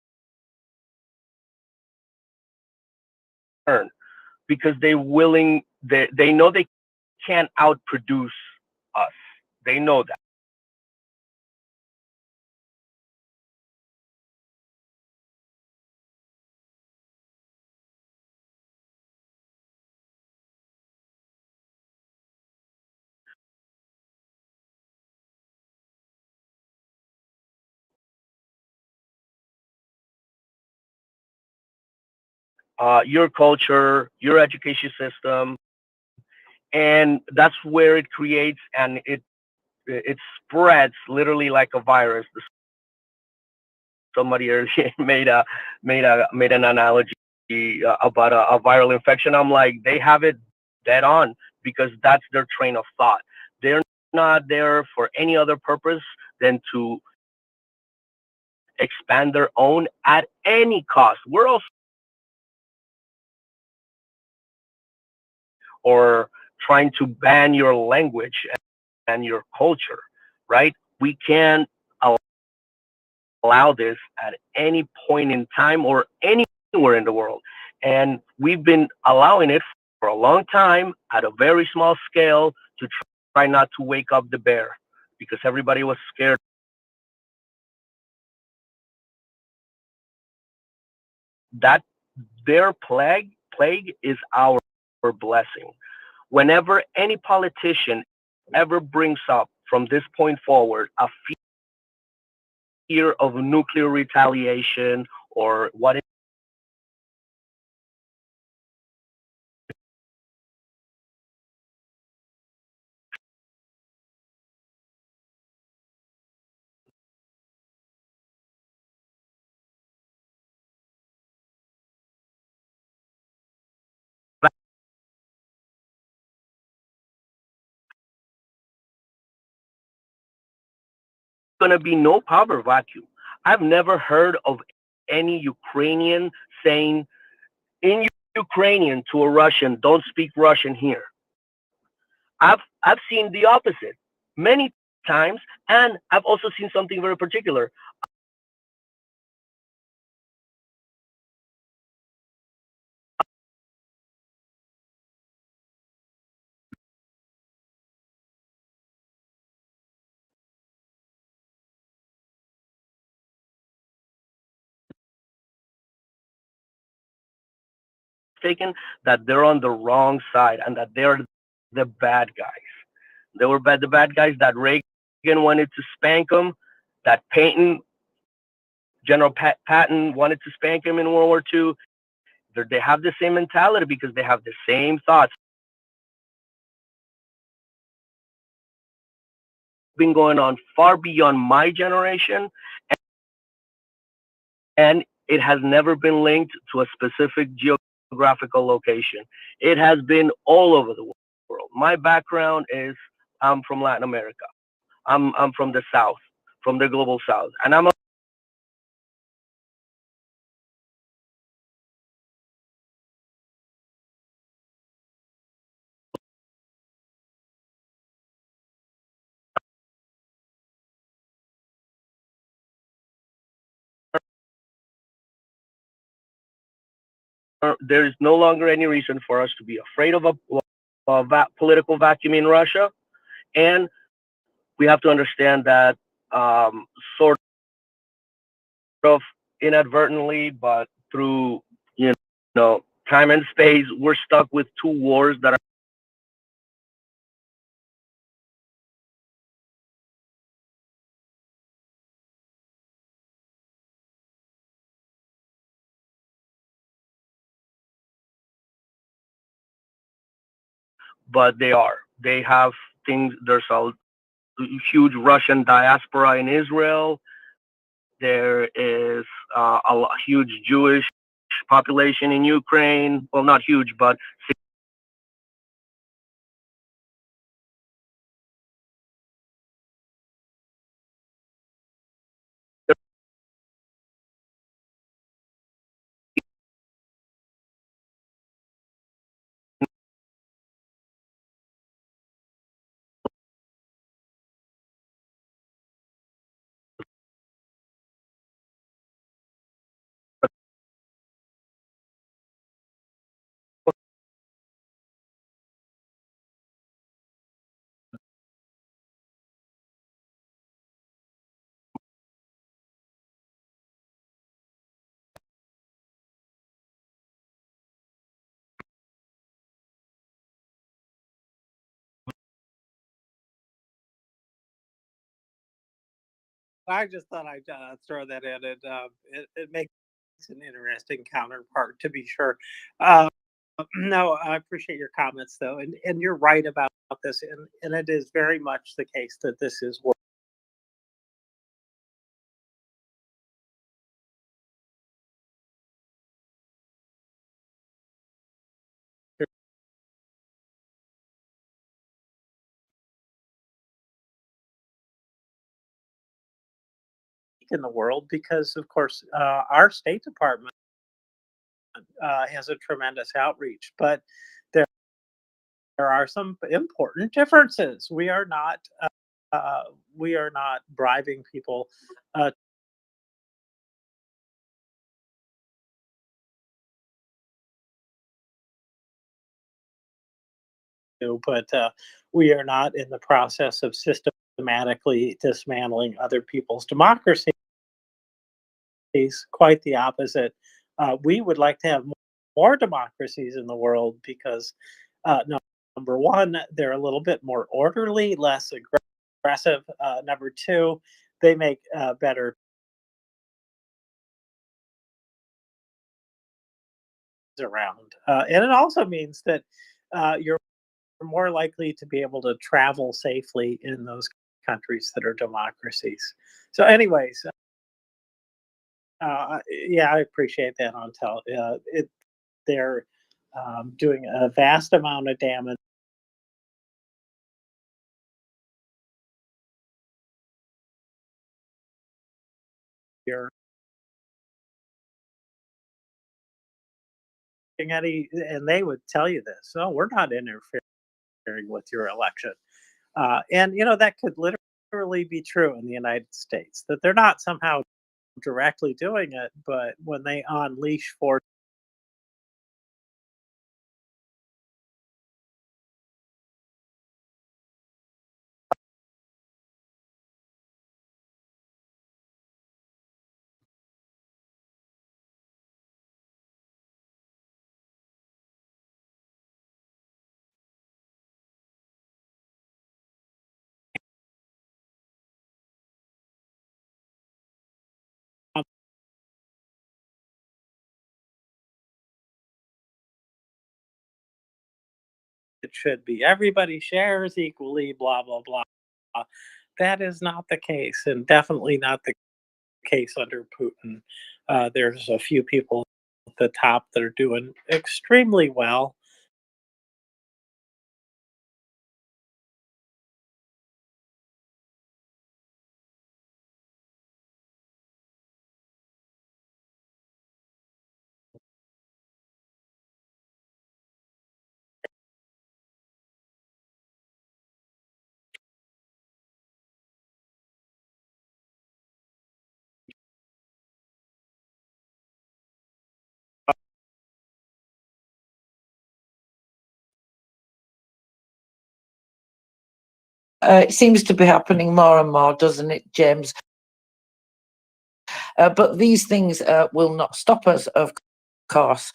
Because they know they can't outproduce us. They know that. Your culture, your education system, and that's where it creates and it spreads literally like a virus. Somebody earlier made an analogy about a viral infection. I'm like, they have it dead on because that's their train of thought. They're not there for any other purpose than to expand their own at any cost. We're also or trying to ban your language and your culture, right? We can't allow this at any point in time or anywhere in the world. And we've been allowing it for a long time at a very small scale to try not to wake up the bear because everybody was scared. That their plague is our blessing. Whenever any politician ever brings up from this point forward a fear of nuclear retaliation or what going to be no power vacuum. I've never heard of any Ukrainian saying in Ukrainian to a Russian, don't speak Russian here. I've seen the opposite many times, and I've also seen something very particular. Taken that they're on the wrong side and that they're the bad guys. They were the bad guys that Reagan wanted to spank him, that General Patton wanted to spank him in World War II. They have the same mentality because they have the same thoughts. Been going on far beyond my generation, and it has never been linked to a specific geographical location. It has been all over the world. My background is I'm from Latin America. I'm from the South, from the global South, and I'm there is no longer any reason for us to be afraid of a political vacuum in Russia, and we have to understand that sort of inadvertently, but through time and space, we're stuck with two wars that are but they have things. There's a huge Russian diaspora in Israel. There is huge Jewish population in Ukraine. Well, not huge, but I just thought I'd throw that in. It makes an interesting counterpart, to be sure. No, I appreciate your comments, though, and you're right about this, and it is very much the case that this is in the world because, of course, our State Department has a tremendous outreach, but there are some important differences. We are not bribing people but we are not in the process of systematically dismantling other people's democracies. Quite the opposite. We would like to have more democracies in the world because, number one, they're a little bit more orderly, less aggressive. Number two, they make better around. And it also means that you're more likely to be able to travel safely in those countries that are democracies. So, anyways, yeah, I appreciate that on they're doing a vast amount of damage. Here, and they would tell you this. Oh, we're not interfering with your election, and that could literally be true in the United States. That they're not somehow directly doing it, but when they unleash force. it should be. Everybody shares equally, blah, blah, blah. That is not the case, and definitely not the case under Putin. There's a few people at the top that are doing extremely well. It seems to be happening more and more, doesn't it, James? But these things will not stop us, of course.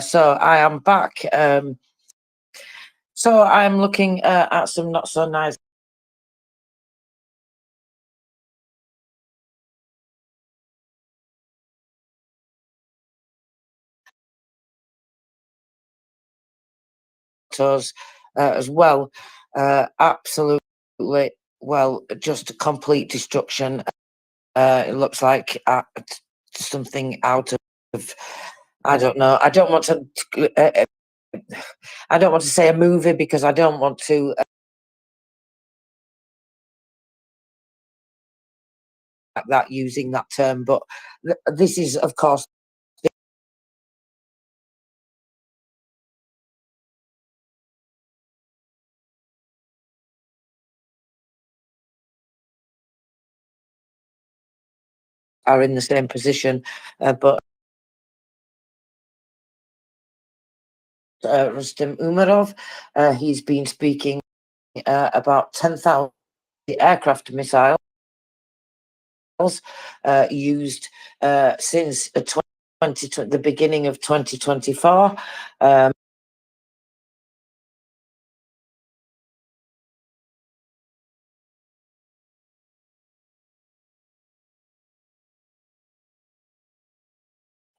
So I am back. So I'm looking at some not so nice photos as well. Absolutely, well, just a complete destruction. It looks like something out of, I don't know. I don't want to. I don't want to say a movie because I don't want to. That using that term, but this is, of course, are in the same position, but Rustem Umarov, he's been speaking about 10,000 aircraft missiles used since the beginning of 2024.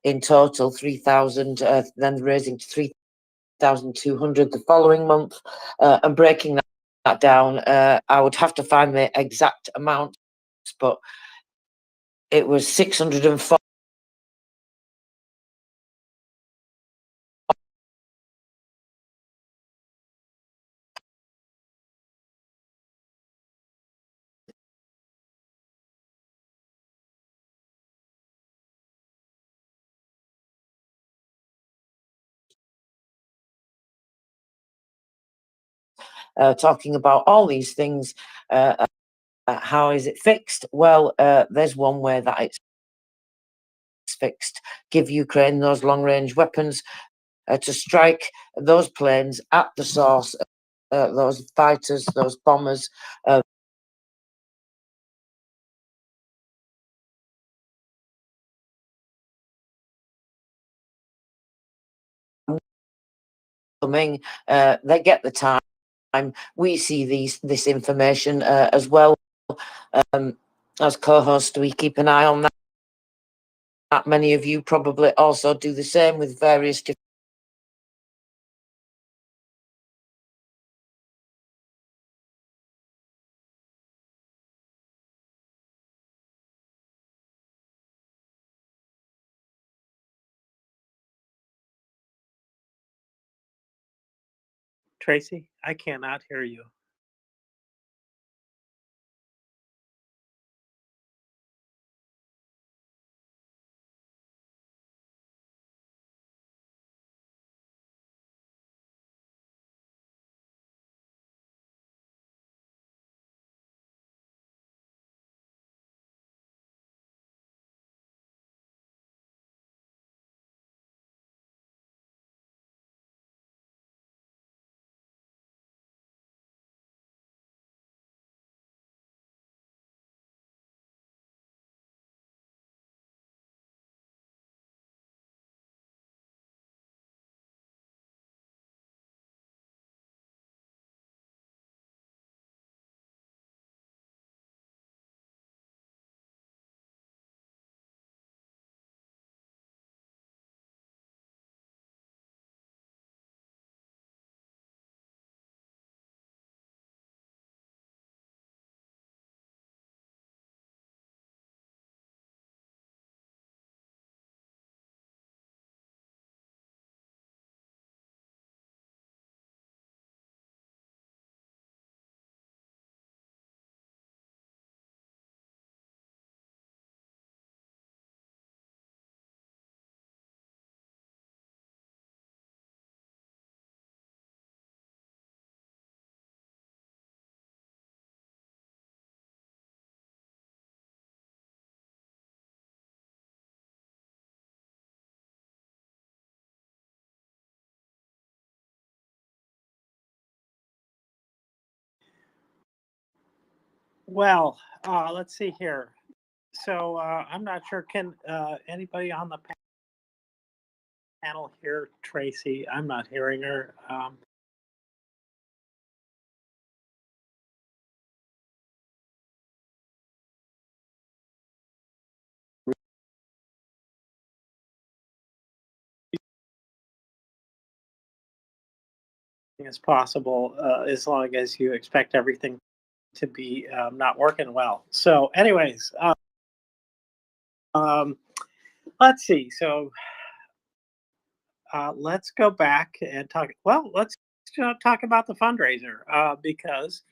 In total, 3,000, then raising to 3,200 the following month, and breaking that down. I would have to find the exact amount, but it was 604. Talking about all these things. How is it fixed? Well, there's one way that it's fixed. Give Ukraine those long-range weapons to strike those planes at the source, those fighters, those bombers. They get the time. We see this information as well. As co-host, we keep an eye on that. Many of you probably also do the same with various different Tracy, I cannot hear you. Well, let's see here. So I'm not sure. Can anybody on the panel hear Tracy? I'm not hearing her. As possible, as long as you expect everything to be not working well. So, anyways, um, let's see. So, let's go back and talk. Well, let's talk about the fundraiser because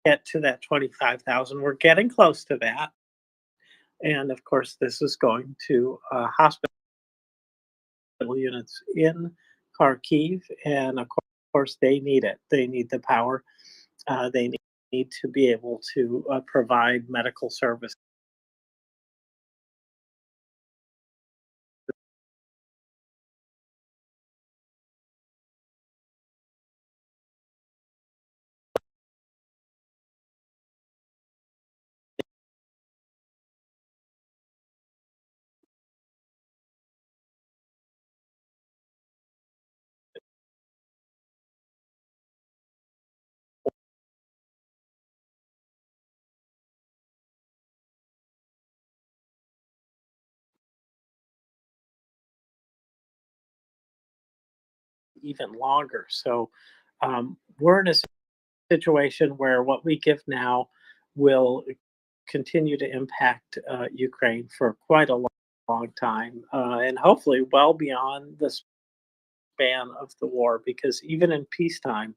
get to that 25,000. We're getting close to that, and of course, this is going to hospital units in Kharkiv, and of course, they need it. They need the power. They need to be able to provide medical service. Even longer. So we're in a situation where what we give now will continue to impact Ukraine for quite a long time, and hopefully well beyond the span of the war, because even in peacetime,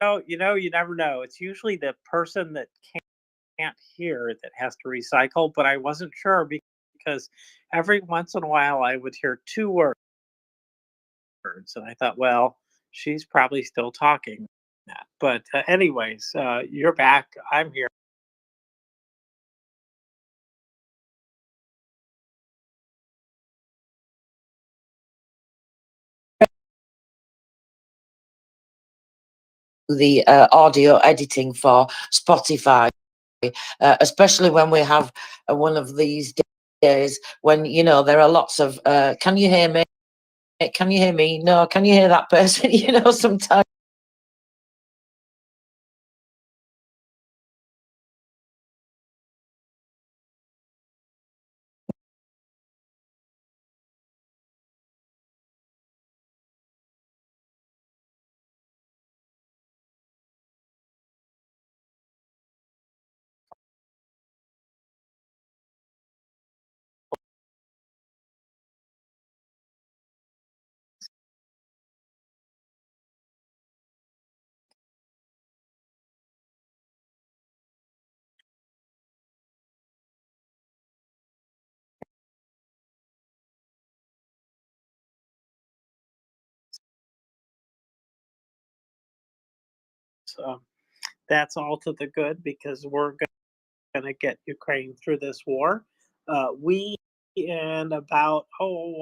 oh, you never know. It's usually the person that can't hear that has to recycle, but I wasn't sure because every once in a while I would hear two words, and I thought, well, she's probably still talking. That. But anyways, you're back. I'm here. The audio editing for Spotify, especially when we have one of these days when there are lots of can you hear me? Can you hear me? No, can you hear that person? Sometimes. So that's all to the good because we're going to get Ukraine through this war. We and about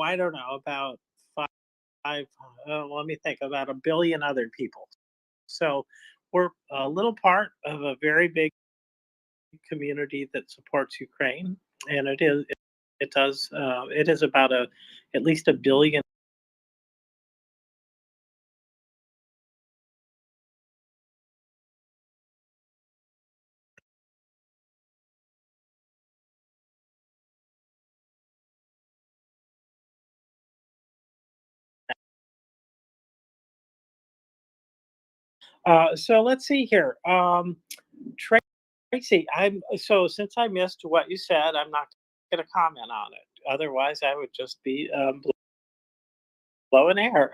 I don't know, about five. Let me think, about 1 billion other people. So we're a little part of a very big community that supports Ukraine, and it is about at least 1 billion. So let's see here. Tracy, since I missed what you said, I'm not going to comment on it. Otherwise, I would just be blowing air.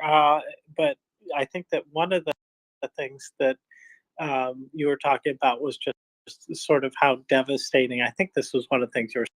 But I think that one of the things that you were talking about was just sort of how devastating. I think this was one of the things you were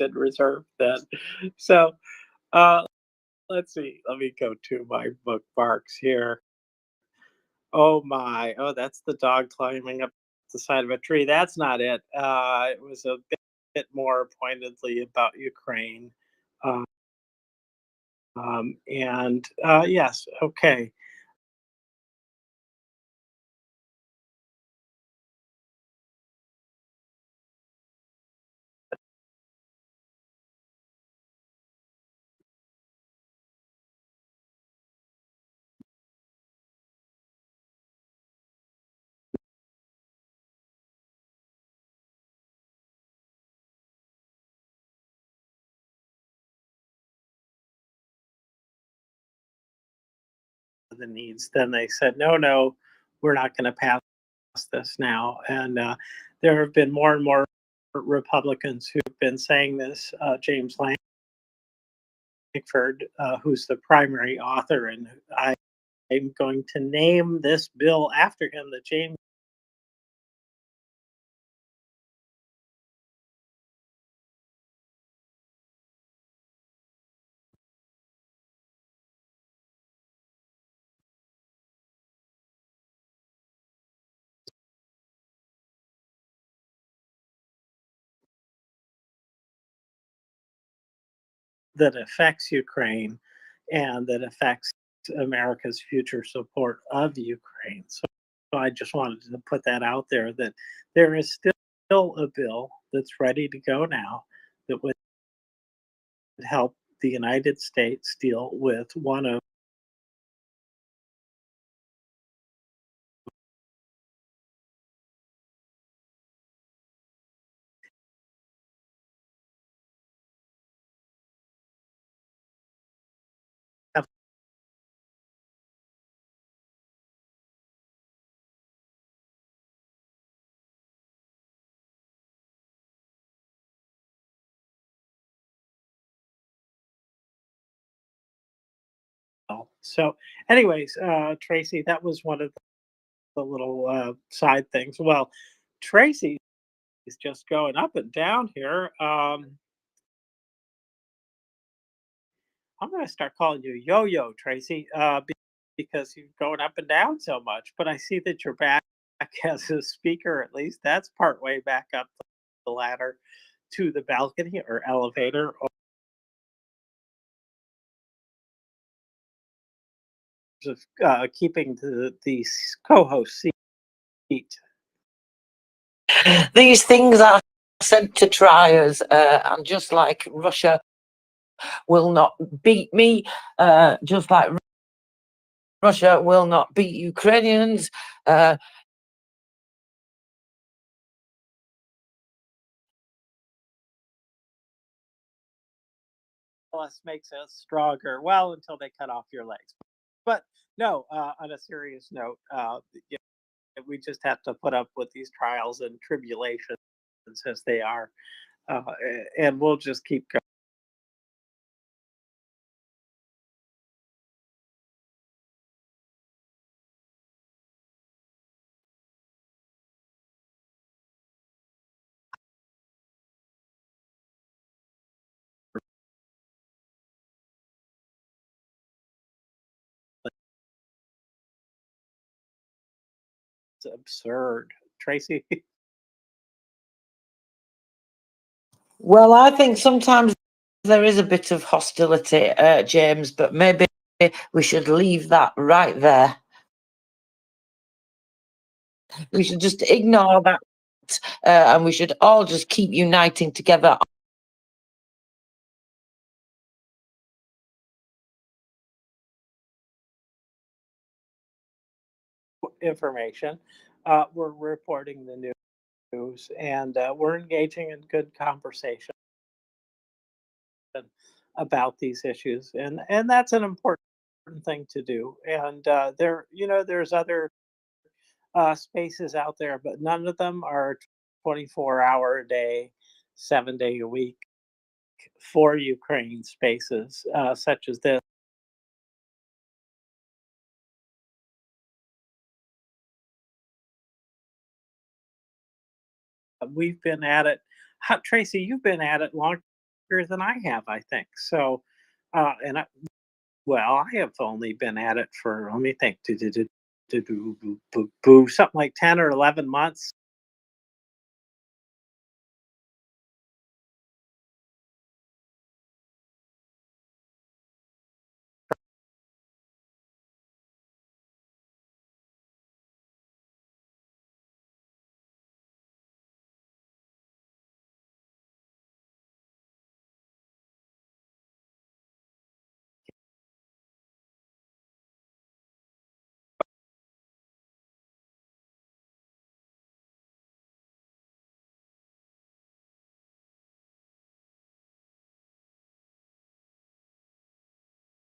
in reserve then. So let's see. Let me go to my bookmarks here. Oh my! Oh, that's the dog climbing up the side of a tree. That's not it. It was a bit more pointedly about Ukraine. Um, and yes, okay. The needs. Then they said, no, no, we're not going to pass this now. And there have been more and more Republicans who've been saying this. James Lankford, who's the primary author, and I'm going to name this bill after him, the James that affects Ukraine and that affects America's future support of Ukraine. So I just wanted to put that out there, that there is still a bill that's ready to go now that would help the United States deal with one of so anyways, Tracy, that was one of the little side things. Well, Tracy is just going up and down here. I'm going to start calling you Yo-Yo, Tracy, because you're going up and down so much. But I see that you're back as a speaker, at least. That's part way back up the ladder to the balcony or elevator, or just keeping the co-host seat. These things are sent to try us, and just like Russia will not beat me, just like Russia will not beat Ukrainians. Plus makes us stronger. Well, until they cut off your legs. But no, on a serious note, we just have to put up with these trials and tribulations as they are, and we'll just keep going. It's absurd, Tracy. Well, I think sometimes there is a bit of hostility, James, but maybe we should leave that right there. We should just ignore that, and we should all just keep uniting together. Information. We're reporting the news, and we're engaging in good conversation about these issues, and that's an important thing to do. And there's other spaces out there, but none of them are 24-hour a day, 7 day a week for Ukraine spaces such as this. We've been at it. Tracy, you've been at it long longer than I have, I think. So, well, I have only been at it for, let me think, something like 10 or 11 months.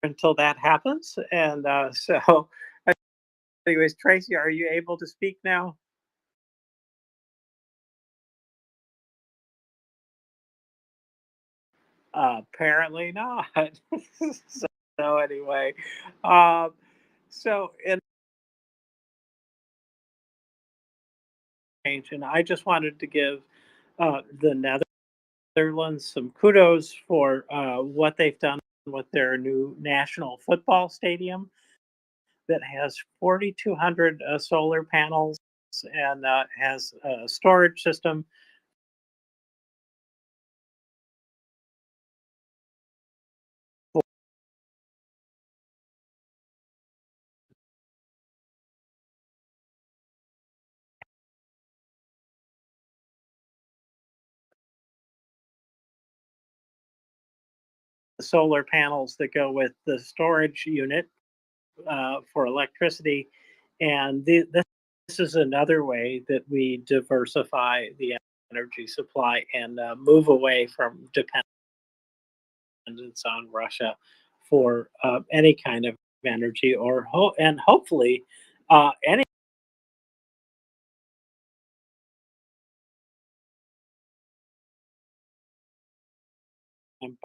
Until that happens. And so, anyways, Tracy, are you able to speak now? Apparently not. So anyway, um, so in and I just wanted to give the Netherlands some kudos for what they've done with their new national football stadium that has 4,200 solar panels and has a storage system. Solar panels that go with the storage unit for electricity. And this is another way that we diversify the energy supply and move away from dependence on Russia for any kind of energy, or and hopefully any. And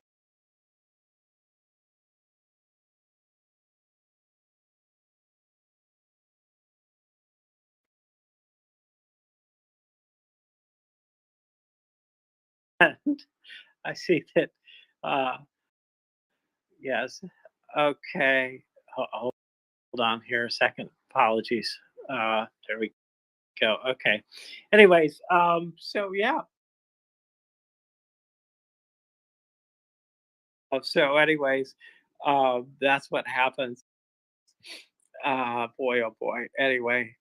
I see that. Yes. Okay. Hold on here a second. Apologies. There we go. Okay. Anyways, so yeah. So, anyways, that's what happens. Boy, oh boy. Anyway,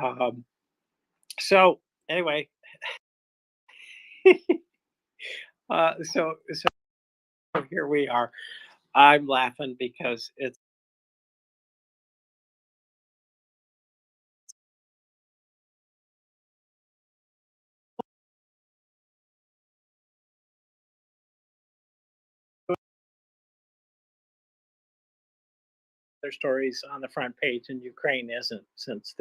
um, so anyway, so here we are. I'm laughing because it's their stories on the front page, and Ukraine isn't, since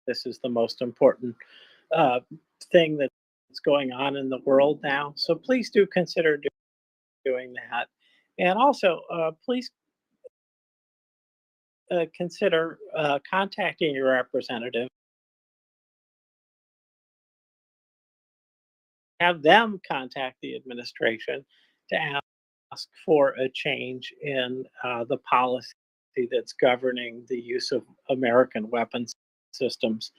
this is the most important uh, thing that's going on in the world now. So please do consider doing that, and also please consider contacting your representative. Have them contact the administration to ask for a change in the policy that's governing the use of American weapons systems.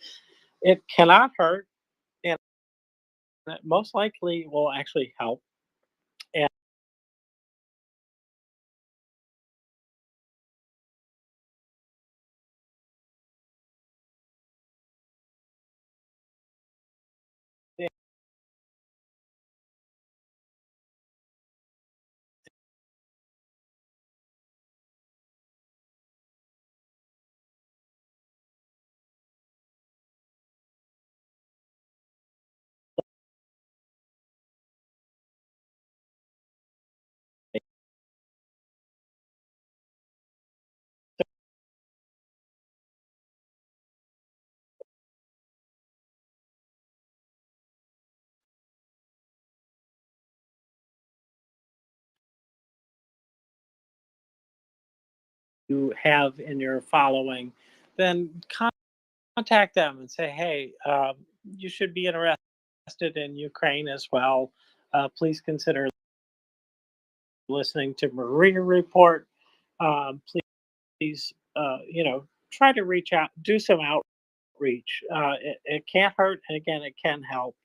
It cannot hurt, and it most likely will actually help. And you have in your following, then contact them and say, hey, you should be interested in Ukraine as well. please consider listening to MriyaReport. Please, try to reach out, do some outreach. It can't hurt, and again, it can help.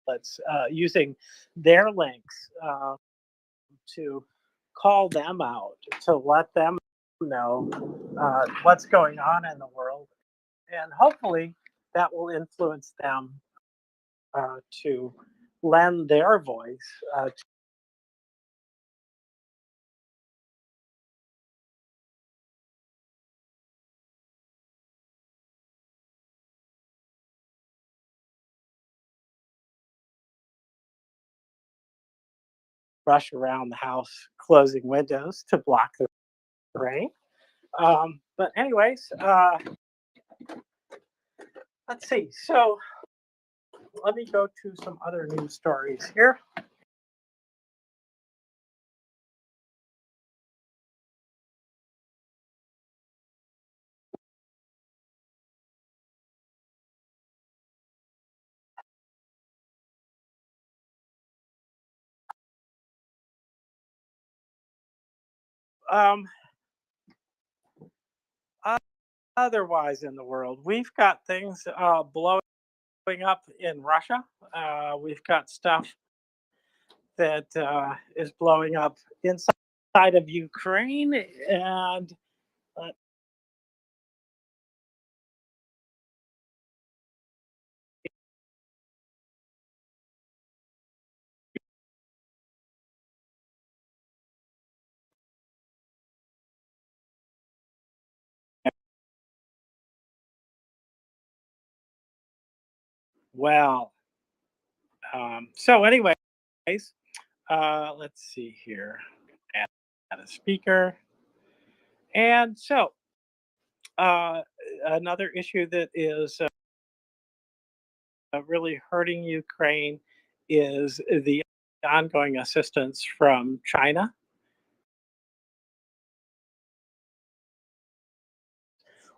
Let's using their links to call them out, to let them know what's going on in the world, and hopefully that will influence them to lend their voice to rush around the house closing windows to block the rain. But anyways, let's see. So let me go to some other news stories here. Um, Otherwise in the world, we've got things blowing up in Russia. We've got stuff that is blowing up inside of Ukraine, and well, so anyways, let's see here. Add a speaker. And so another issue that is really hurting Ukraine is the ongoing assistance from China.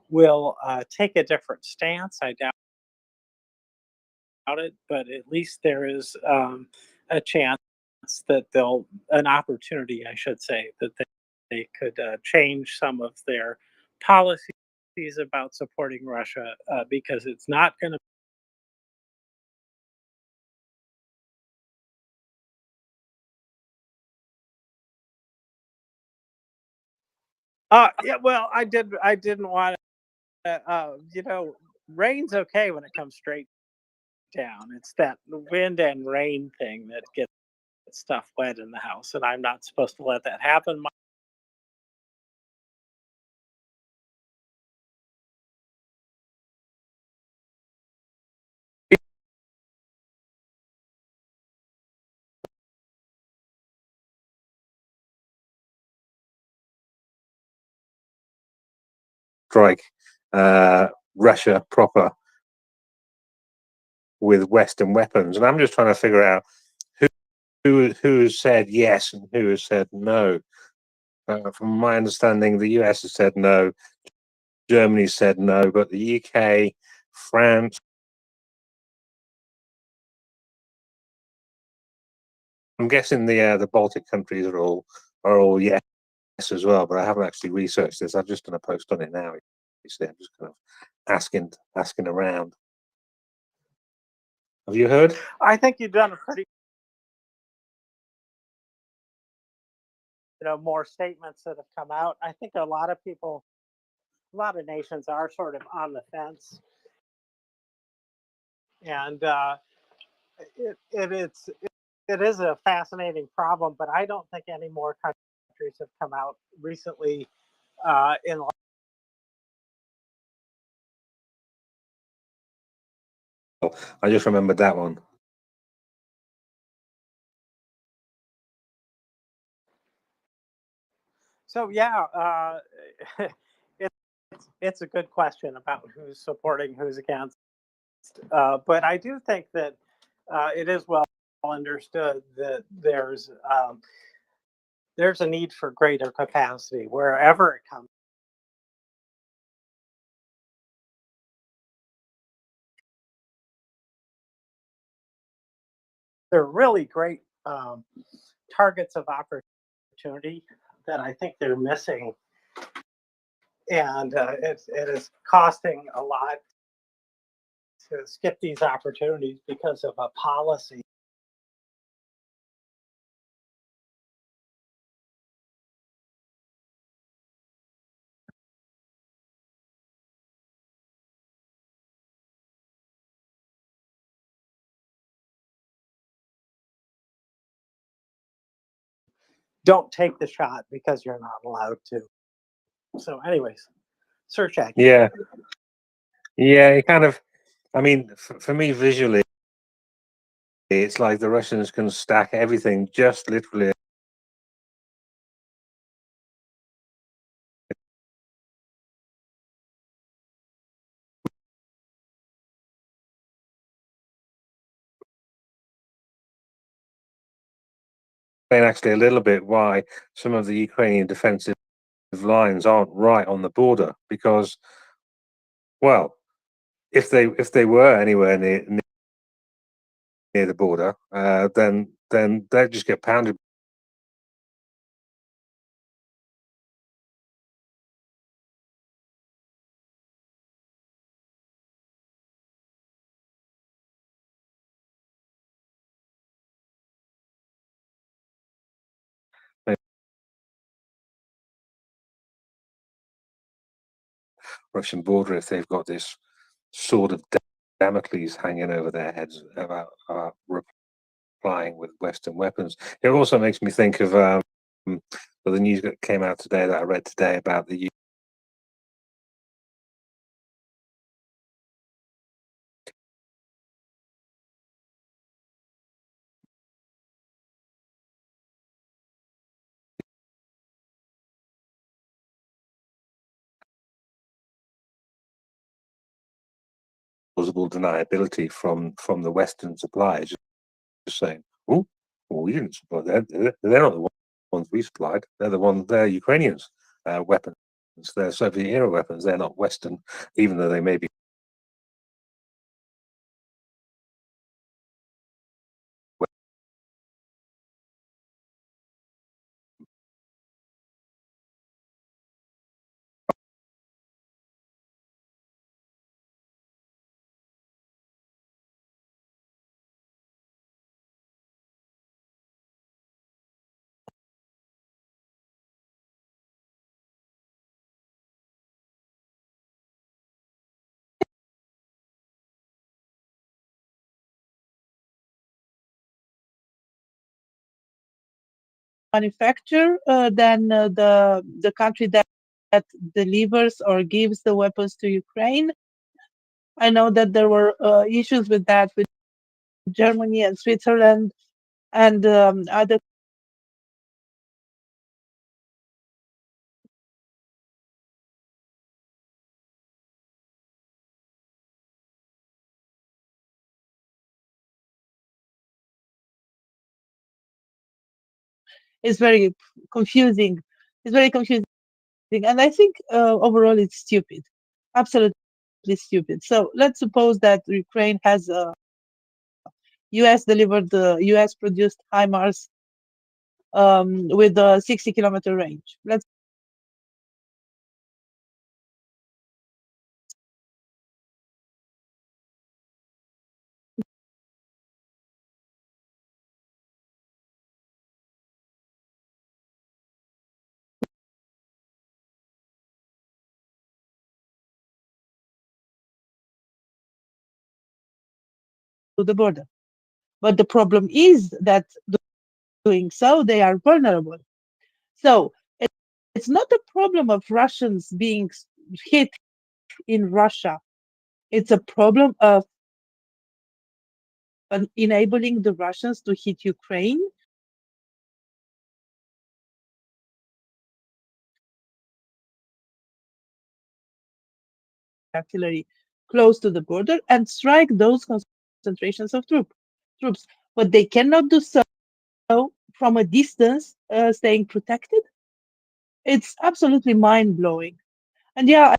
Will take a different stance. I doubt it, but at least there is a chance that an opportunity, I should say, that they could change some of their policies about supporting Russia because it's not going to. Yeah, well, I didn't want to, rain's okay when it comes straight down. It's that wind and rain thing that gets stuff wet in the house, and I'm not supposed to let that happen. Strike Russia proper with Western weapons, and I'm just trying to figure out who has said yes and who has said no. From my understanding, the US has said no, Germany said no, but the UK, France, I'm guessing the Baltic countries are all yes as well. But I haven't actually researched this. I've just done a post on it now. You see, I'm just kind of asking around. Have you heard? I think you've done a pretty, more statements that have come out. I think a lot of people, a lot of nations are sort of on the fence, and it is a fascinating problem. But I don't think any more countries have come out recently in. I just remembered that one. So yeah, it's a good question about who's supporting, who's against. But I do think that it is well understood that there's a need for greater capacity wherever it comes. they're really great targets of opportunity that I think they're missing, and it is costing a lot to skip these opportunities because of a policy. Don't take the shot because you're not allowed to. So, anyways, search action. Yeah, yeah. It kind of, I mean, for me visually, it's like the Russians can stack everything just literally. Explain actually a little bit why some of the Ukrainian defensive lines aren't right on the border, because, well, if they were anywhere near the border, then they'd just get pounded. Russian border, if they've got this sword of Damocles hanging over their heads about replying with Western weapons. It also makes me think of the news that came out today that I read today about the plausible deniability from the Western suppliers, just saying, "Oh, well, we didn't supply that. They're not the ones we supplied. They're Ukrainians weapons. They're Soviet era weapons. They're not Western, even though they may be." Manufacture than the country that delivers or gives the weapons to Ukraine. I know that there were issues with that with Germany and Switzerland and other. It's very confusing. It's very confusing, and I think overall it's stupid, absolutely stupid. So let's suppose that Ukraine has U.S. delivered the U.S. produced HIMARS with a 60-kilometer range. Let's to the border. But the problem is that doing so, they are vulnerable. So it's not a problem of Russians being hit in Russia. It's a problem of enabling the Russians to hit Ukraine. Artillery close to the border and strike those concentrations of troops. But they cannot do so from a distance, staying protected. It's absolutely mind blowing. And yeah,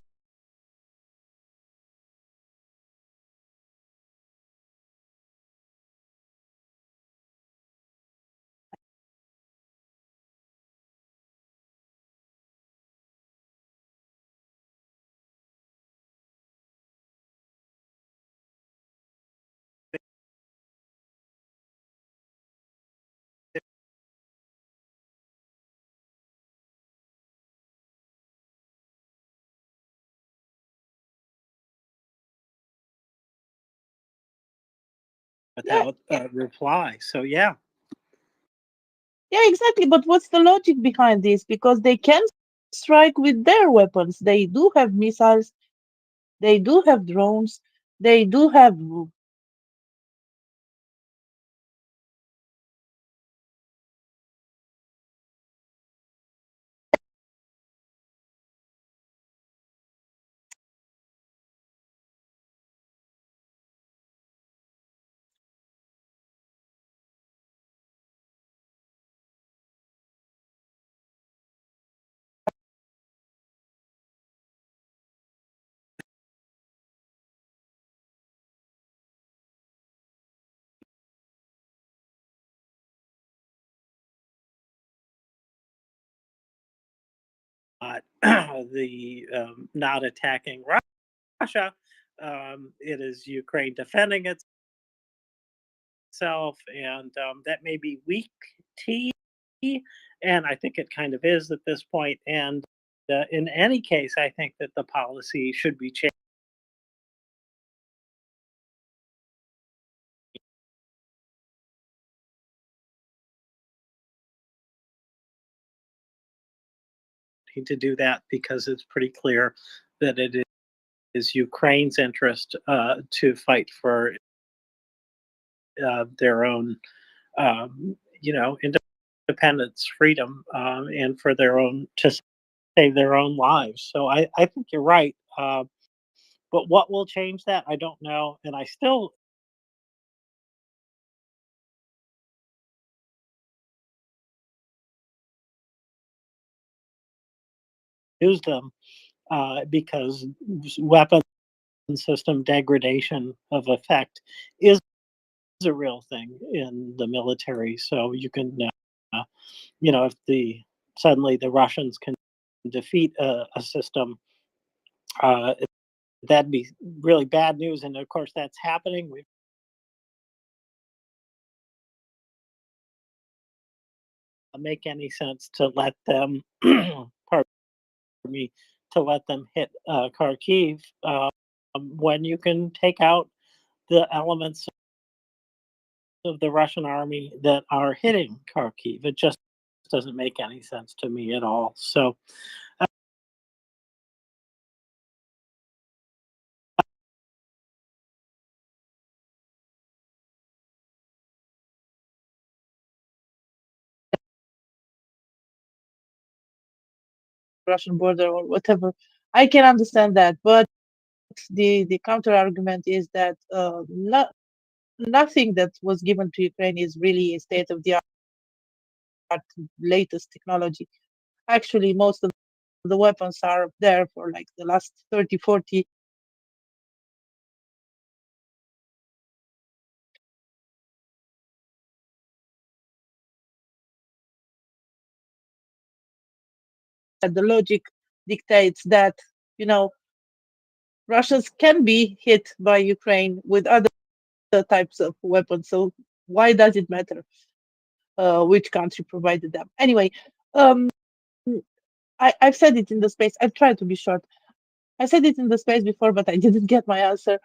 Yeah, without a reply. So yeah. yeah, exactly. But what's the logic behind this? Because they can strike with their weapons. They do have missiles. They do have drones. They do have The not attacking Russia. It is Ukraine defending itself, and that may be weak tea, and I think it kind of is at this point. And in any case, I think that the policy should be changed. To do that because it's pretty clear that it is Ukraine's interest to fight for their own, independence, freedom, and for their own to save their own lives. So I think you're right. But what will change that? I don't know, and I still use them because weapon system degradation of effect is a real thing in the military. So you can, if suddenly the Russians can defeat a system, uh, that'd be really bad news. And of course, that's happening. We make any sense to let them, pardon me, to let them hit Kharkiv when you can take out the elements of the Russian army that are hitting Kharkiv. It just doesn't make any sense to me at all. So Russian border or whatever. I can understand that, but the counter argument is that nothing that was given to Ukraine is really state of the art, latest technology. Actually, most of the weapons are there for like the last 30, 40. The logic dictates that, you know, Russians can be hit by Ukraine with other types of weapons. So why does it matter which country provided them? Anyway, um, I've said it in the space. I've tried to be short. I said it in the space before, but I didn't get my answer.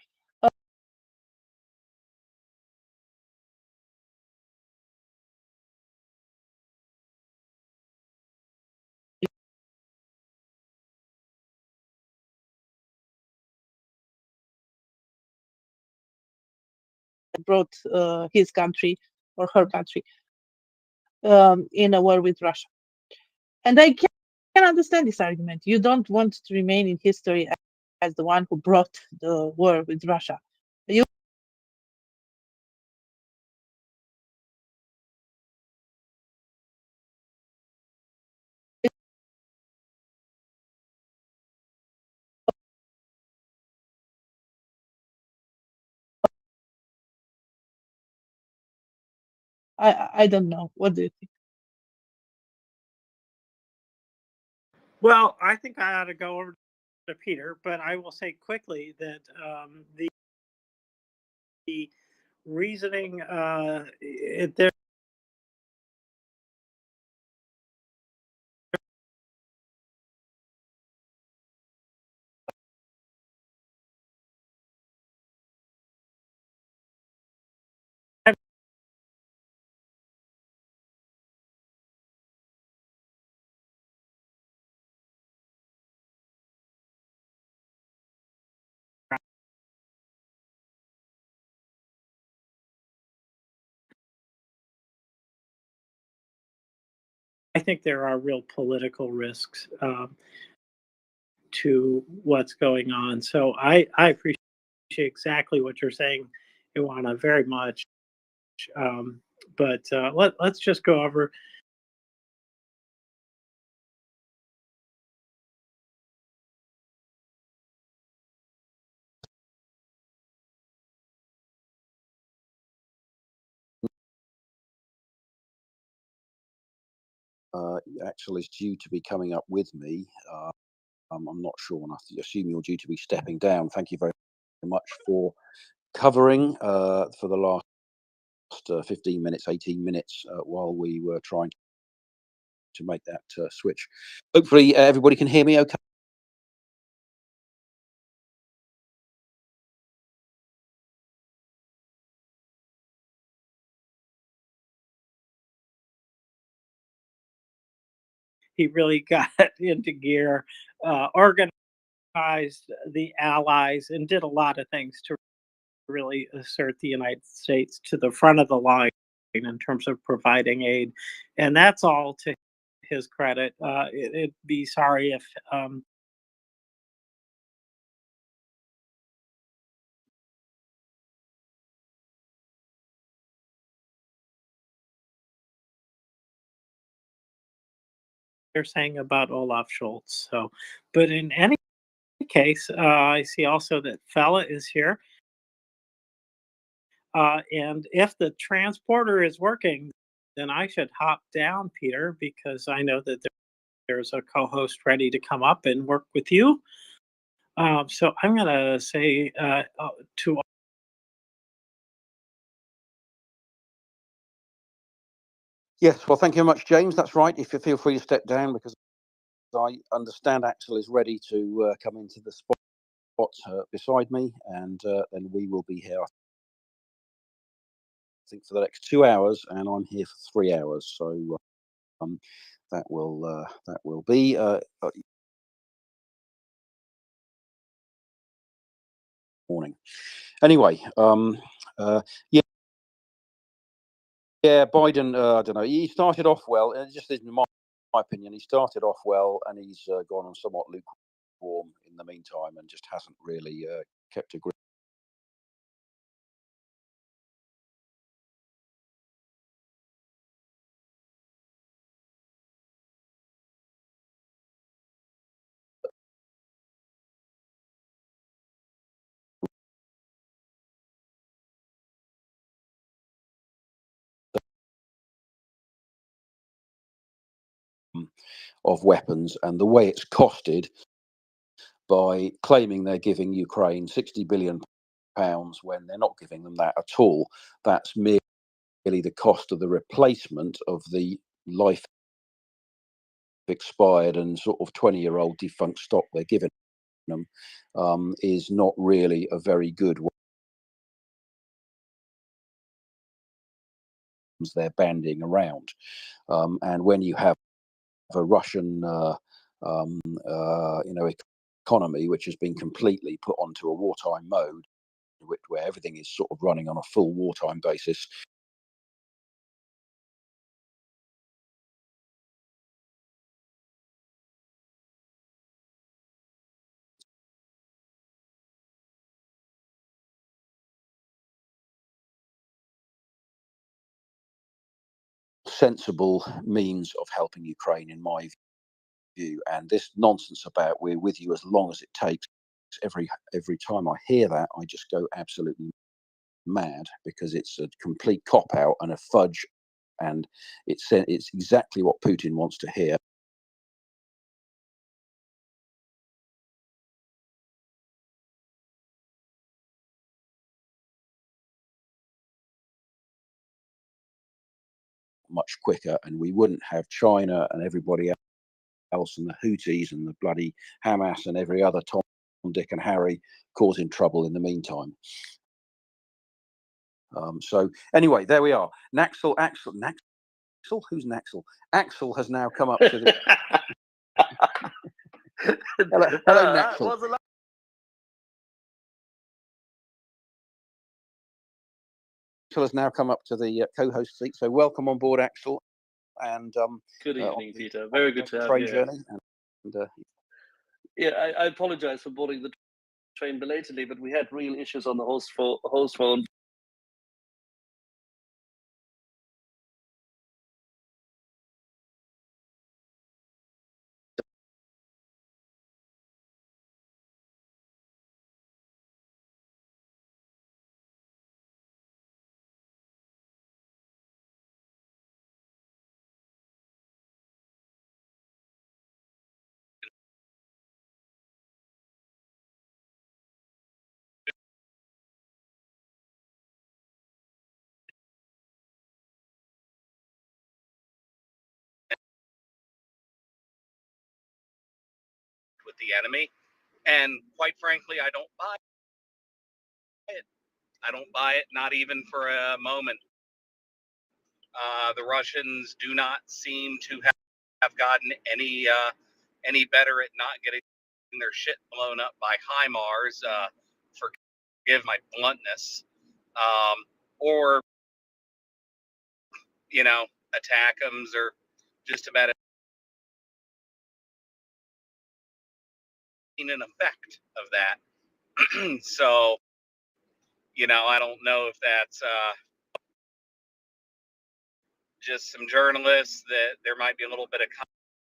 Brought his country or her country in a war with Russia. And I can understand this argument. You don't want to remain in history as the one who brought the war with Russia. You I don't know. What do you think? well, I think I ought to go over to Peter, but I will say quickly that the reasoning there I think there are real political risks to what's going on. So I appreciate exactly what you're saying, Iwana, very much. But let's just go over. Axel is due to be coming up with me. I'm not sure, and I assume you're due to be stepping down. Thank you very much for covering for the last 15 minutes, 18 minutes while we were trying to make that switch. Hopefully everybody can hear me okay. He really got into gear, organized the allies, and did a lot of things to really assert the United States to the front of the line in terms of providing aid. And that's all to his credit. It'd be sorry if they're saying about Olaf Scholz. So, but in any case, I see also that Fella is here. And if the transporter is working, then I should hop down, Peter, because I know that there's a co-host ready to come up and work with you. So I'm going to say to Yes, well, thank you very much, James. That's right. If you feel free to step down, because I understand Axel is ready to come into the spot beside me, and then we will be here, I think, for the next 2 hours, and I'm here for 3 hours. So that will be. Morning. Anyway, yeah. Yeah, Biden, I don't know. He started off well, and just in my opinion, he started off well, and he's gone on somewhat lukewarm in the meantime, and just hasn't really kept a grip. Of weapons, and the way it's costed by claiming they're giving Ukraine £60 billion when they're not giving them that at all. That's merely the cost of the replacement of the life expired and sort of 20-year-old defunct stock they're giving them, is not really a very good one. They're bandying around, and when you have a Russian economy which has been completely put onto a wartime mode, where everything is sort of running on a full wartime basis, sensible means of helping Ukraine, in my view. And this nonsense about we're with you as long as it takes, every time I hear that, I just go absolutely mad, because it's a complete cop out and a fudge, and it's exactly what Putin wants to hear. Much quicker, and we wouldn't have China and everybody else and the Houthis and the bloody Hamas and every other Tom, Dick and Harry causing trouble in the meantime. So anyway, there we are. Axel, who's Axel? Axel has now come up to the. hello, Axel. Axel has now come up to the co-host seat. So welcome on board, Axel. and Good on evening, the Peter. Very good to have train you here. journey. And Yeah, I apologize for boarding the train belatedly, but we had real issues on the host phone. with the enemy. And quite frankly, I don't buy it. I don't buy it, not even for a moment. The Russians do not seem to have gotten any better at not getting their shit blown up by HIMARS. Forgive my bluntness, or attackums, or just about an effect of that. So, I don't know if that's just some journalists that there might be a little bit of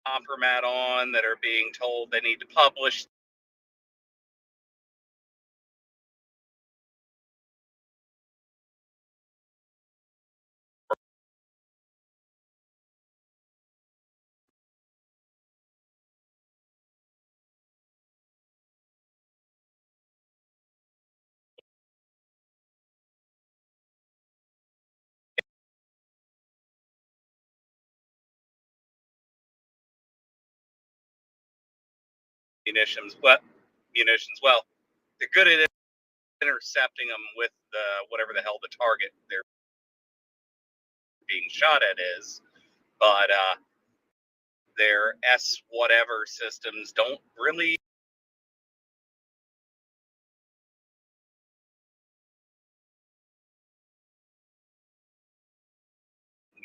compromat on, that are being told they need to publish munitions. Well, they're good at intercepting them with whatever the hell the target they're being shot at is, but their S whatever systems don't really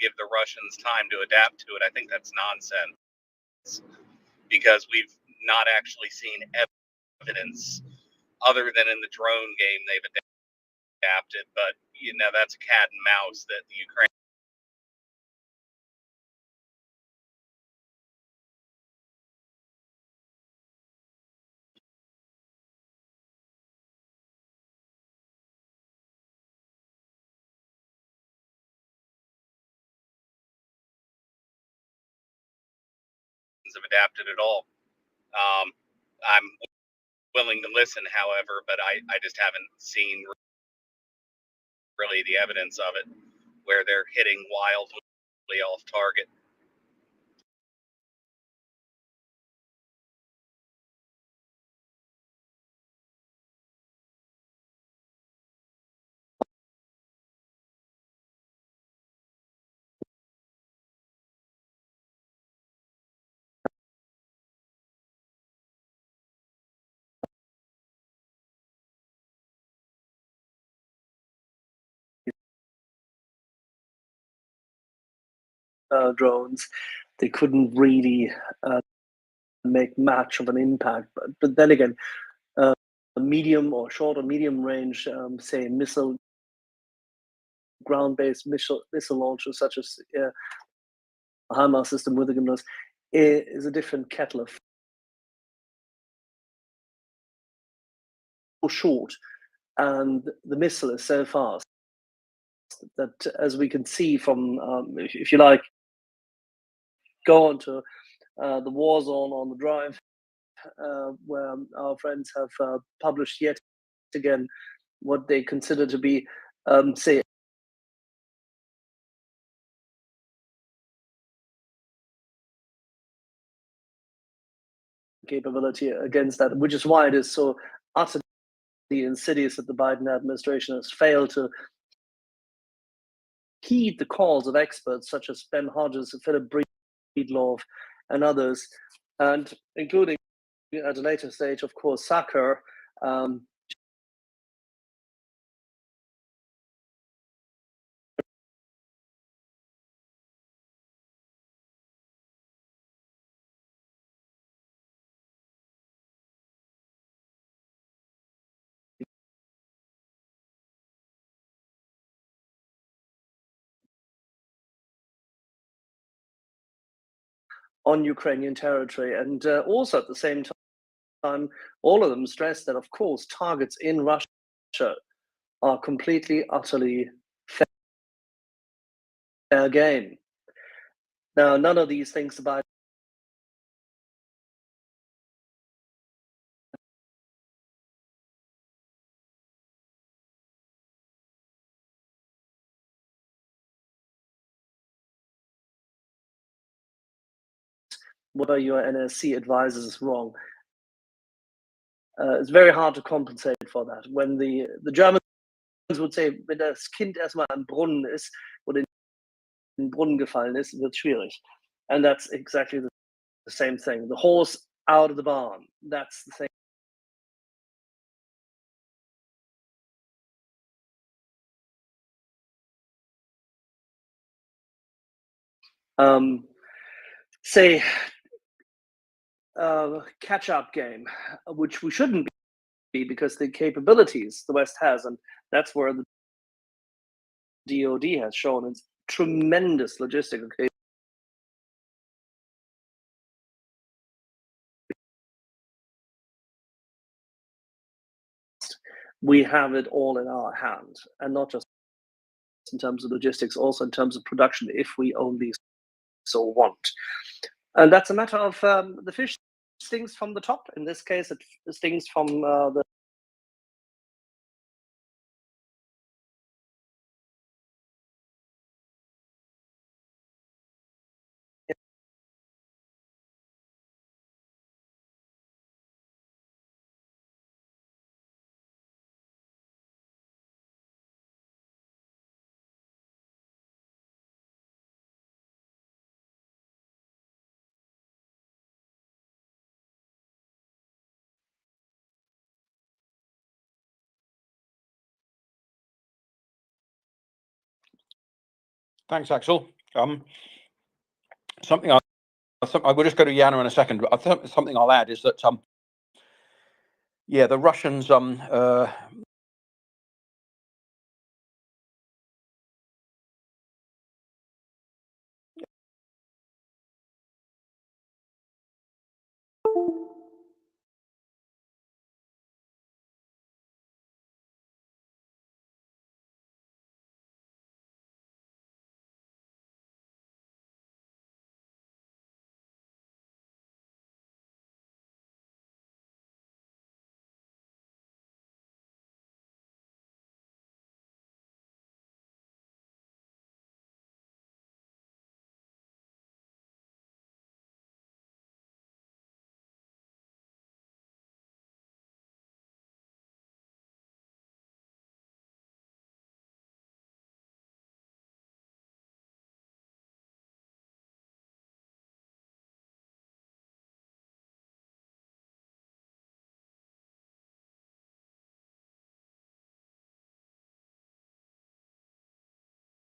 give the Russians time to adapt to it. I think that's nonsense, because we've not actually seen evidence other than in the drone game they've adapted, but that's a cat and mouse that the Ukraine have adapted at all. I'm willing to listen, however, but I just haven't seen really the evidence of it where they're hitting wildly off target. Drones, they couldn't really make much of an impact. But then again, medium or short or medium range, say missile, ground-based missile launchers such as a HIMARS system with the gymnast is a different kettle of short, and the missile is so fast that, as we can see from, if you like, go onto the war zone on the drive, where our friends have published yet again what they consider to be, say, capability against that, which is why it is so utterly insidious that the Biden administration has failed to heed the calls of experts such as Ben Hodges, Philip Breedlove, and others, and including at a later stage, of course, Sacker, on Ukrainian territory. And also at the same time, all of them stress that, of course, targets in Russia are completely, utterly fair game. Now, none of these things about whether your NSC advisors is wrong. It's very hard to compensate for that. When the Germans would say, wenn das Kind erstmal im Brunnen ist oder in den Brunnen gefallen ist, wird schwierig. And that's exactly the same thing. The horse out of the barn, that's the thing. Say, catch-up game, which we shouldn't be, because the capabilities the West has, and that's where the DoD has shown its tremendous logistical capabilities. We have it all in our hand, and not just in terms of logistics, also in terms of production, if we only so want. And that's a matter of the fish stings from the top. In this case, it stings from the Thanks, Axel. Something I will just go to Yana in a second, but something I'll add is that yeah, the Russians